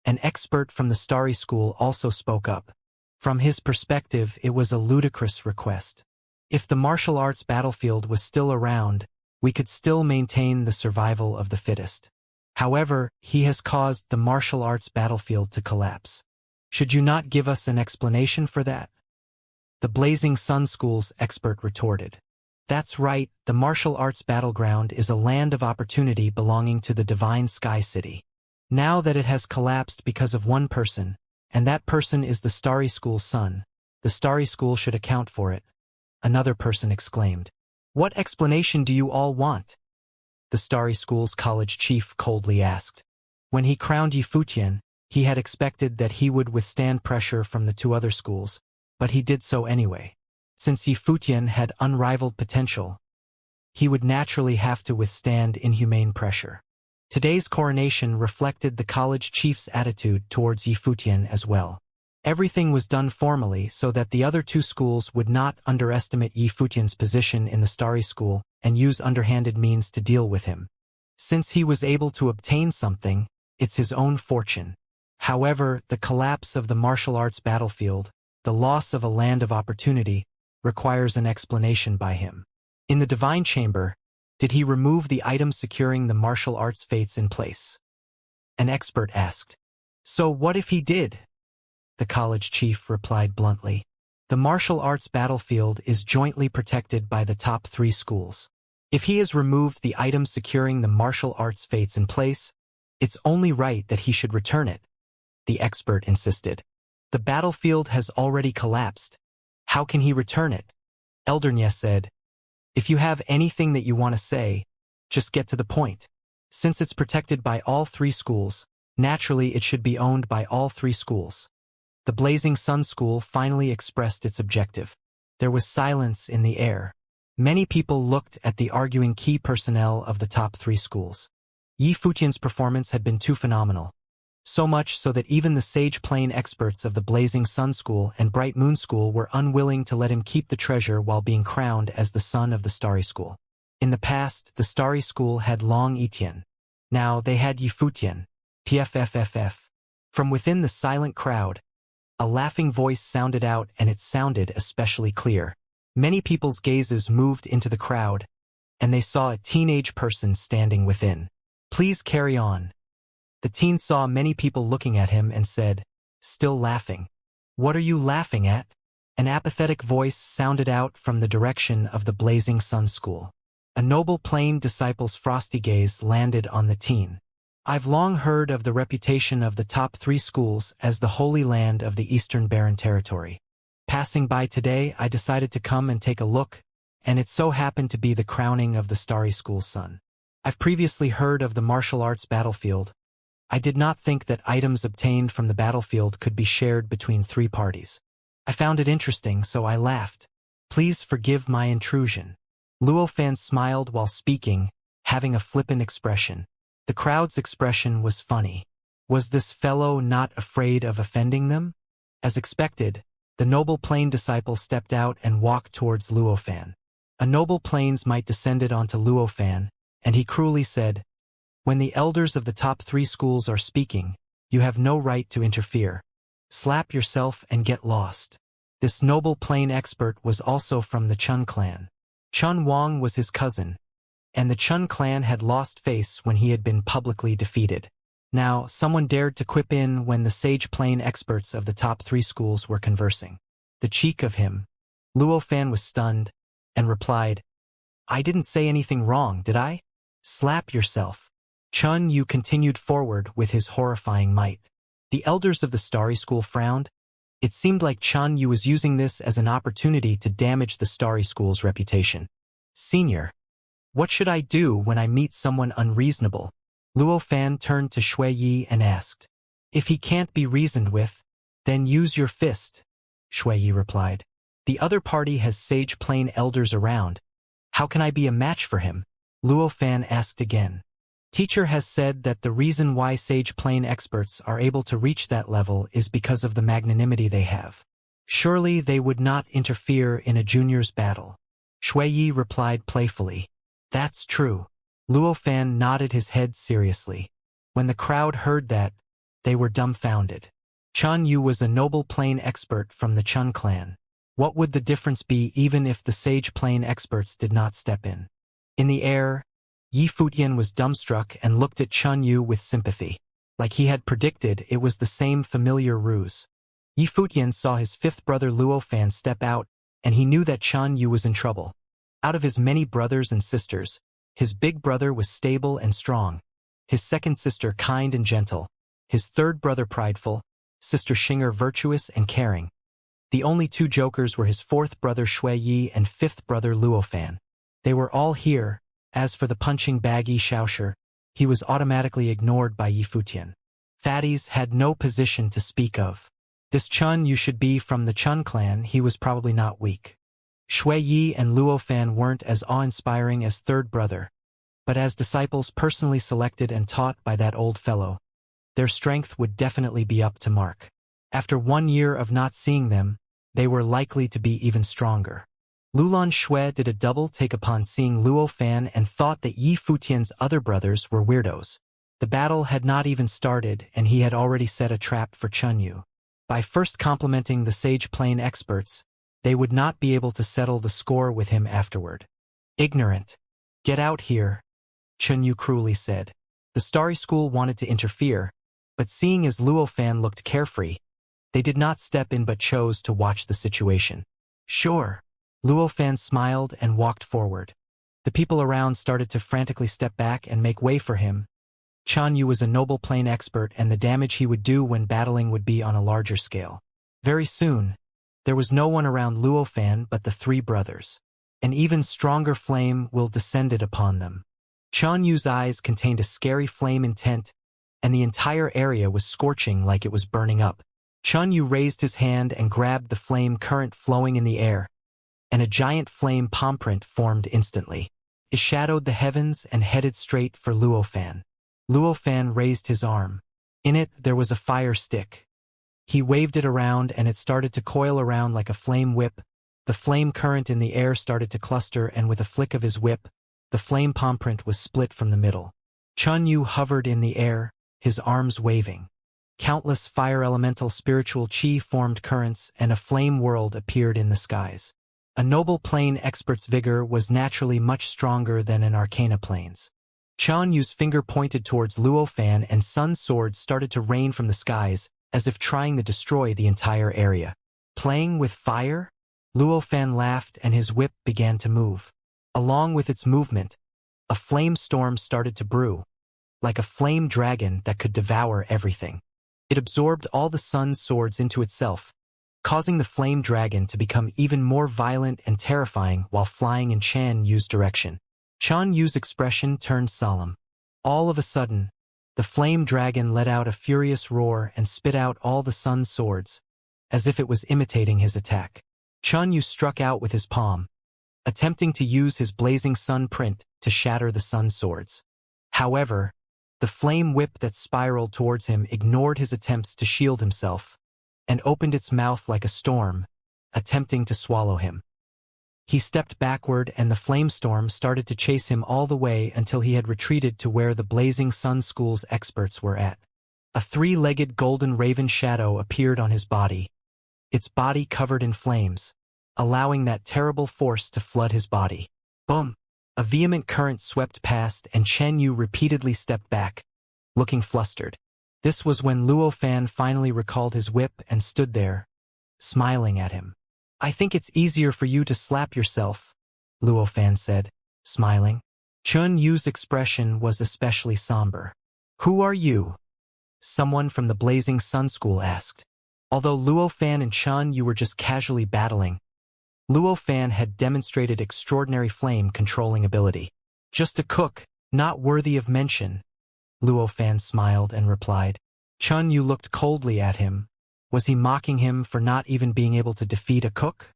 An expert from the Starry School also spoke up. From his perspective, it was a ludicrous request. If the martial arts battlefield was still around, we could still maintain the survival of the fittest. However, he has caused the martial arts battlefield to collapse. Should you not give us an explanation for that? The Blazing Sun School's expert retorted. That's right, the martial arts battleground is a land of opportunity belonging to the Divine Sky City. Now that it has collapsed because of one person, and that person is the Starry School's son, the Starry School should account for it, another person exclaimed. What explanation do you all want? The Starry School's college chief coldly asked. When he crowned Yi Futian, he had expected that he would withstand pressure from the 2 other schools, but he did so anyway. Since Yi Futian had unrivaled potential, he would naturally have to withstand inhumane pressure. Today's coronation reflected the college chief's attitude towards Yi Futian as well. Everything was done formally so that the other 2 schools would not underestimate Yi Futian's position in the Starry School and use underhanded means to deal with him. Since he was able to obtain something, it's his own fortune. However, the collapse of the martial arts battlefield, the loss of a land of opportunity, requires an explanation by him. In the Divine Chamber, did he remove the item securing the martial arts fates in place? An expert asked. So what if he did? The college chief replied bluntly. The martial arts battlefield is jointly protected by the top 3 schools. If he has removed the item securing the martial arts fates in place, it's only right that he should return it, the expert insisted. The battlefield has already collapsed. How can he return it? Eldernye said. If you have anything that you want to say, just get to the point. Since it's protected by all 3 schools, naturally it should be owned by all 3 schools. The Blazing Sun School finally expressed its objective. There was silence in the air. Many people looked at the arguing key personnel of the top 3 schools. Yi Futian's performance had been too phenomenal. So much so that even the sage plane experts of the Blazing Sun School and Bright Moon School were unwilling to let him keep the treasure while being crowned as the son of the Starry School. In the past, the Starry School had Long Etienne. Now they had Yi Futian. PFFFF. From within the silent crowd, a laughing voice sounded out, and it sounded especially clear. Many people's gazes moved into the crowd, and they saw a teenage person standing within. Please carry on. The teen saw many people looking at him and said, still laughing. What are you laughing at? An apathetic voice sounded out from the direction of the Blazing Sun School. A noble plain disciple's frosty gaze landed on the teen. I've long heard of the reputation of the top 3 schools as the Holy Land of the Eastern Barren Territory. Passing by today, I decided to come and take a look, and it so happened to be the crowning of the Starry School's son. I've previously heard of the martial arts battlefield. I did not think that items obtained from the battlefield could be shared between 3 parties. I found it interesting, so I laughed. Please forgive my intrusion. Luofan smiled while speaking, having a flippant expression. The crowd's expression was funny. Was this fellow not afraid of offending them? As expected, the noble plane disciple stepped out and walked towards Luofan. A noble planes might descended onto Luofan, and he cruelly said, "When the elders of the top 3 schools are speaking, you have no right to interfere. Slap yourself and get lost." This noble plane expert was also from the Chun clan. Chun Wang was his cousin, and the Chun clan had lost face when he had been publicly defeated. Now, someone dared to quip in when the sage plane experts of the top 3 schools were conversing. The cheek of him. Luofan was stunned, and replied, "I didn't say anything wrong, did I? Slap yourself." Chun Yu continued forward with his horrifying might. The elders of the Starry School frowned. It seemed like Chun Yu was using this as an opportunity to damage the Starry School's reputation. "Senior, what should I do when I meet someone unreasonable?" Luofan turned to Shui Yi and asked. "If he can't be reasoned with, then use your fist," Shui Yi replied. "The other party has sage plane elders around. How can I be a match for him?" Luofan asked again. "Teacher has said that the reason why sage plane experts are able to reach that level is because of the magnanimity they have. Surely they would not interfere in a junior's battle." Shui Yi replied playfully. "That's true." Luofan nodded his head seriously. When the crowd heard that, they were dumbfounded. Chun Yu was a noble plane expert from the Chun clan. What would the difference be even if the sage plane experts did not step in? In the air, Yi Futian was dumbstruck and looked at Chun Yu with sympathy. Like he had predicted, it was the same familiar ruse. Yi Futian saw his 5th brother Luofan step out, and he knew that Chun Yu was in trouble. Out of his many brothers and sisters, his big brother was stable and strong, his second sister kind and gentle, his third brother prideful, sister Xinger virtuous and caring. The only 2 jokers were his 4th brother Shui Yi and 5th brother Luofan. They were all here. As for the punching bag Yi Xiaoshi, he was automatically ignored by Yi Futian. Fatties had no position to speak of. This Chun Yu should be from the Chun clan, he was probably not weak. Shui Yi and Luofan weren't as awe-inspiring as 3rd brother, but as disciples personally selected and taught by that old fellow, their strength would definitely be up to mark. After 1 year of not seeing them, they were likely to be even stronger. Lulan Shui did a double take upon seeing Luofan and thought that Yi Futian's other brothers were weirdos. The battle had not even started, and he had already set a trap for Chun Yu. By first complimenting the sage plane experts, they would not be able to settle the score with him afterward. "Ignorant. Get out here," Chun Yu cruelly said. The Starry School wanted to interfere, but seeing as Luofan looked carefree, they did not step in but chose to watch the situation. "Sure." Luofan smiled and walked forward. The people around started to frantically step back and make way for him. Chun Yu was a noble plane expert, and the damage he would do when battling would be on a larger scale. Very soon, there was no one around Luofan but the 3 brothers. An even stronger flame will descended upon them. Chun Yu's eyes contained a scary flame intent, and the entire area was scorching like it was burning up. Chun Yu raised his hand and grabbed the flame current flowing in the air, and a giant flame palm print formed instantly. It shadowed the heavens and headed straight for Luofan. Luofan raised his arm. In it, there was a fire stick. He waved it around and it started to coil around like a flame whip. The flame current in the air started to cluster, and with a flick of his whip, the flame palm print was split from the middle. Chun Yu hovered in the air, his arms waving. Countless fire elemental spiritual chi formed currents, and a flame world appeared in the skies. A noble plane expert's vigor was naturally much stronger than an arcana plane's. Chun Yu's finger pointed towards Luofan, and sun swords started to rain from the skies, as if trying to destroy the entire area. "Playing with fire?" Luofan laughed, and his whip began to move. Along with its movement, a flame storm started to brew. like a flame dragon that could devour everything. It absorbed all the sun's swords into itself, causing the flame dragon to become even more violent and terrifying while flying in Chan Yu's direction. Chan Yu's expression turned solemn. All of a sudden, the flame dragon let out a furious roar and spit out all the sun's swords, as if it was imitating his attack. Chan Yu struck out with his palm, attempting to use his blazing sun print to shatter the sun swords. However, the flame whip that spiraled towards him ignored his attempts to shield himself, and opened its mouth like a storm, attempting to swallow him. He stepped backward and the flame storm started to chase him all the way until he had retreated to where the Blazing Sun School's experts were at. A three-legged golden raven shadow appeared on his body, its body covered in flames, allowing that terrible force to flood his body. Boom! A vehement current swept past and Chen Yu repeatedly stepped back, looking flustered. This was when Luo Fan finally recalled his whip and stood there, smiling at him. "I think it's easier for you to slap yourself," Luo Fan said, smiling. Chun Yu's expression was especially somber. "Who are you?" someone from the Blazing Sun School asked. Although Luo Fan and Chun Yu were just casually battling, Luo Fan had demonstrated extraordinary flame-controlling ability. "Just a cook, not worthy of mention," Luo Fan smiled and replied. Chun Yu looked coldly at him. Was he mocking him for not even being able to defeat a cook?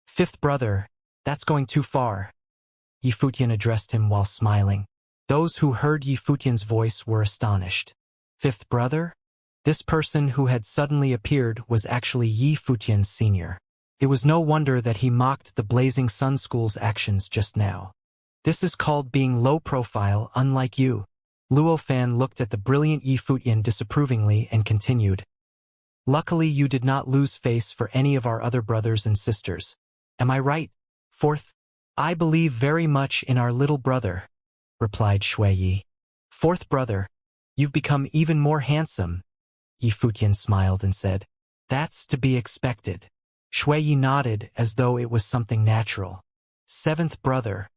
"Fifth brother, that's going too far," Yi Futian addressed him while smiling. Those who heard Yi Futian's voice were astonished. Fifth brother? This person who had suddenly appeared was actually Yi Futian's senior. It was no wonder that he mocked the Blazing Sun School's actions just now. "This is called being low profile, unlike you." Luo Fan looked at the brilliant Yi Futian disapprovingly and continued. "Luckily you did not lose face for any of our other brothers and sisters. Am I right, fourth?" "I believe very much in our little brother," replied Shui Yi. "Fourth brother, you've become even more handsome," Yi Futian smiled and said. "That's to be expected." Shui Yi nodded as though it was something natural. "Seventh brother,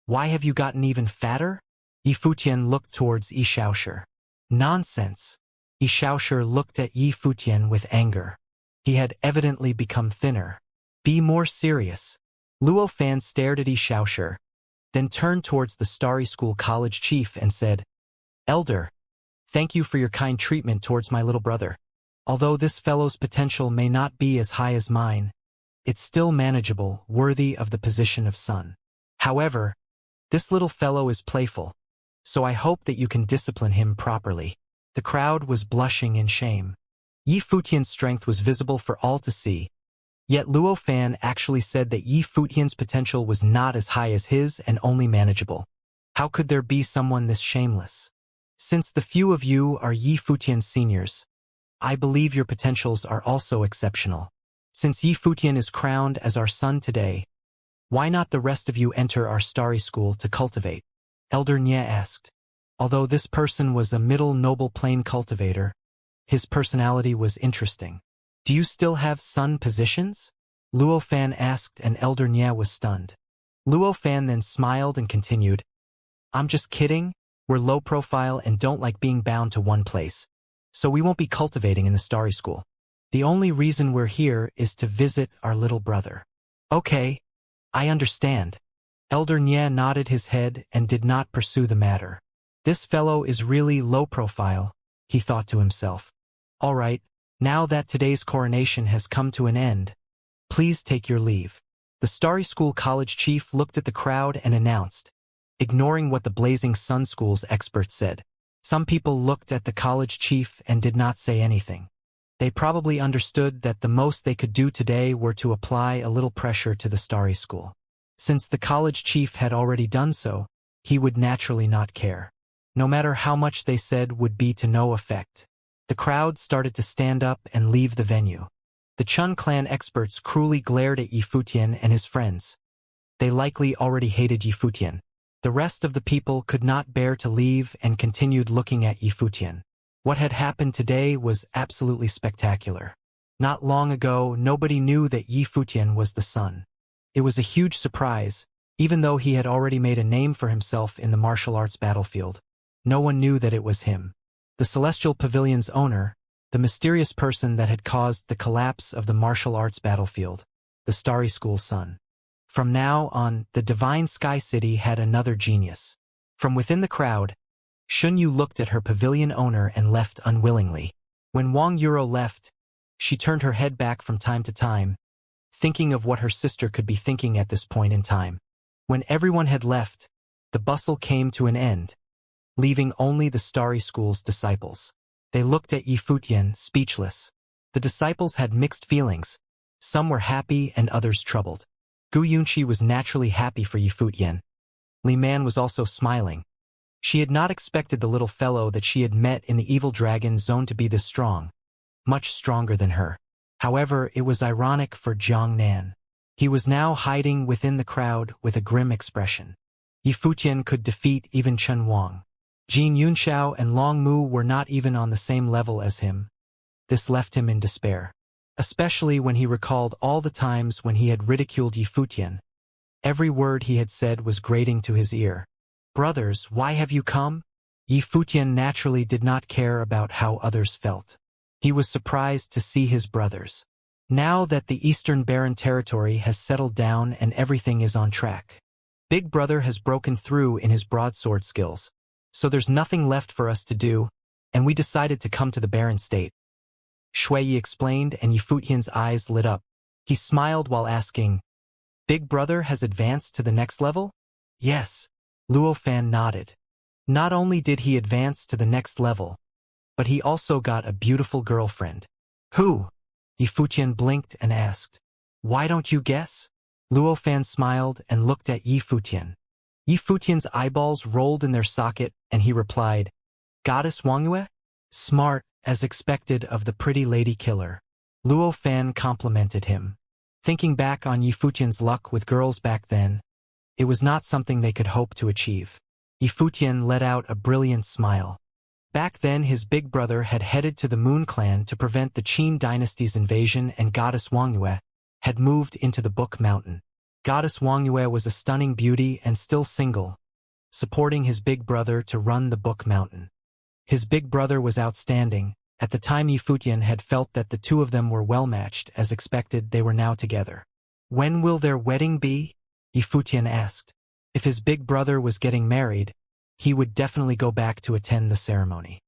why have you gotten even fatter?" Yi Futian looked towards Yi Xiaoshi. "Nonsense." Yi Xiaoshi looked at Yi Futian with anger. He had evidently become thinner. "Be more serious." Luo Fan stared at Yi Xiaoshi, then turned towards the Starry School college chief and said, "Elder, thank you for your kind treatment towards my little brother. Although this fellow's potential may not be as high as mine, it's still manageable, worthy of the position of son. However, this little fellow is playful, so I hope that you can discipline him properly." The crowd was blushing in shame. Yi Futian's strength was visible for all to see, yet Luo Fan actually said that Yi Futian's potential was not as high as his and only manageable. How could there be someone this shameless? "Since the few of you are Yi Futian's seniors, I believe your potentials are also exceptional. Since Yi Futian is crowned as our son today, why not the rest of you enter our Starry School to cultivate?" Elder Nye asked. Although this person was a middle noble plane cultivator, his personality was interesting. "Do you still have sun positions?" Luo Fan asked and Elder Nye was stunned. Luo Fan then smiled and continued, "I'm just kidding, we're low profile and don't like being bound to one place. So we won't be cultivating in the Starry School. The only reason we're here is to visit our little brother." "Okay, I understand." Elder Nye nodded his head and did not pursue the matter. This fellow is really low profile, he thought to himself. All right, now that today's coronation has come to an end, please take your leave. The Starry School college chief looked at the crowd and announced, ignoring what the Blazing Sun School's experts said. Some people looked at the college chief and did not say anything. They probably understood that the most they could do today were to apply a little pressure to the Starry School. Since the college chief had already done so, he would naturally not care. No matter how much they said would be to no effect. The crowd started to stand up and leave the venue. The Chun clan experts cruelly glared at Yi Futian and his friends. They likely already hated Yi Futian. The rest of the people could not bear to leave and continued looking at Yi Futian. What had happened today was absolutely spectacular. Not long ago, nobody knew that Yi Futian was the son. It was a huge surprise, even though he had already made a name for himself in the martial arts battlefield. No one knew that it was him. The Celestial Pavilion's owner, the mysterious person that had caused the collapse of the martial arts battlefield, the Starry School's son. From now on, the Divine Sky City had another genius. From within the crowd, Shunyu looked at her pavilion owner and left unwillingly. When Wang Yuro left, she turned her head back from time to time, thinking of what her sister could be thinking at this point in time. When everyone had left, the bustle came to an end, leaving only the Starry School's disciples. They looked at Yifutian, speechless. The disciples had mixed feelings. Some were happy and others troubled. Gu Yunqi was naturally happy for Yifutian. Li Man was also smiling. She had not expected the little fellow that she had met in the evil dragon zone to be this strong, much stronger than her. However, it was ironic for Jiang Nan. He was now hiding within the crowd with a grim expression. Yifutian could defeat even Chen Wang. Jin Yunxiao and Long Mu were not even on the same level as him. This left him in despair, especially when he recalled all the times when he had ridiculed Yifutian. Every word he had said was grating to his ear. "Brothers, why have you come?" Yifutian naturally did not care about how others felt. He was surprised to see his brothers. Now that the Eastern Barren territory has settled down and everything is on track. Big Brother has broken through in his broadsword skills, so there's nothing left for us to do, and we decided to come to the Barren State. Shui Yi explained, and Yifutian's eyes lit up. He smiled while asking, "Big Brother has advanced to the next level?" "Yes." Luo Fan nodded. Not only did he advance to the next level, but he also got a beautiful girlfriend. "Who?" Yifutian blinked and asked. "Why don't you guess?" Luo Fan smiled and looked at Yifutian. Yifutian's eyeballs rolled in their socket, and he replied, "Goddess Wangyue?" "Smart, as expected of the pretty lady killer." Luo Fan complimented him. Thinking back on Yifutian's luck with girls back then, it was not something they could hope to achieve. Yifutian let out a brilliant smile. Back then his big brother had headed to the Moon Clan to prevent the Qin dynasty's invasion, and Goddess Wangyue had moved into the Book Mountain. Goddess Wangyue was a stunning beauty and still single, supporting his big brother to run the Book Mountain. His big brother was outstanding. At the time Yifutian had felt that the two of them were well matched. As expected, they were now together. "When will their wedding be?" Yifutian asked. If his big brother was getting married, he would definitely go back to attend the ceremony.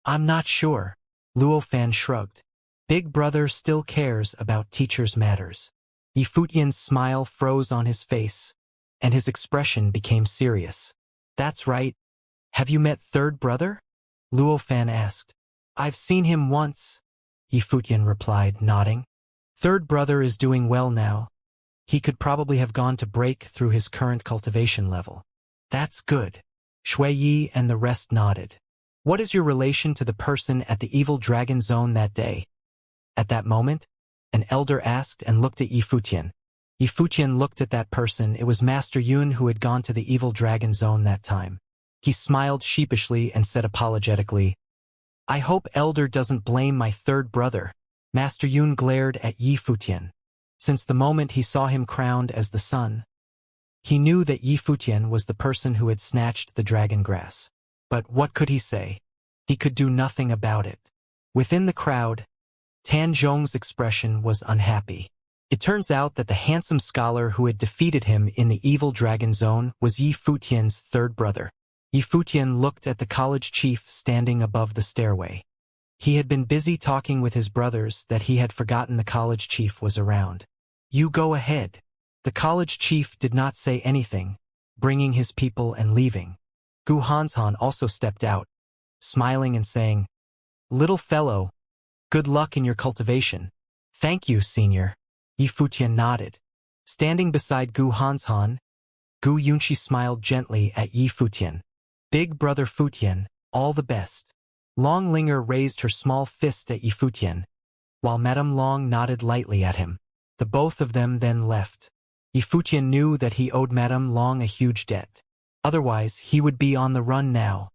"I'm not sure." Luo Fan shrugged. Big brother still cares about teachers' matters. Yifutian's smile froze on his face, and his expression became serious. "That's right. Have you met third brother?" Luo Fan asked. "I've seen him once," Yifutian replied, nodding. "Third brother is doing well now. He could probably have gone to break through his current cultivation level." "That's good." Shui Yi and the rest nodded. "What is your relation to the person at the evil dragon zone that day?" At that moment, an elder asked and looked at Yifutian. Yifutian looked at that person. It was Master Yun, who had gone to the evil dragon zone that time. He smiled sheepishly and said apologetically, "I hope Elder doesn't blame my third brother." Master Yun glared at Yifutian. Since the moment he saw him crowned as the sun, he knew that Yifutian was the person who had snatched the dragon grass. But what could he say? He could do nothing about it. Within the crowd, Tan Zhong's expression was unhappy. It turns out that the handsome scholar who had defeated him in the evil dragon zone was Yifutian's third brother. Yifutian looked at the college chief standing above the stairway. He had been busy talking with his brothers that he had forgotten the college chief was around. "You go ahead." The college chief did not say anything, bringing his people and leaving. Gu Hanshan also stepped out, smiling and saying, "Little fellow, good luck in your cultivation." "Thank you, senior." Yifutian nodded. Standing beside Gu Hanshan, Gu Yunqi smiled gently at Yifutian. "Big brother Futian, all the best." Long Linger raised her small fist at Yifutian, while Madame Long nodded lightly at him. The both of them then left. Yifutian knew that he owed Madame Long a huge debt. Otherwise, he would be on the run now.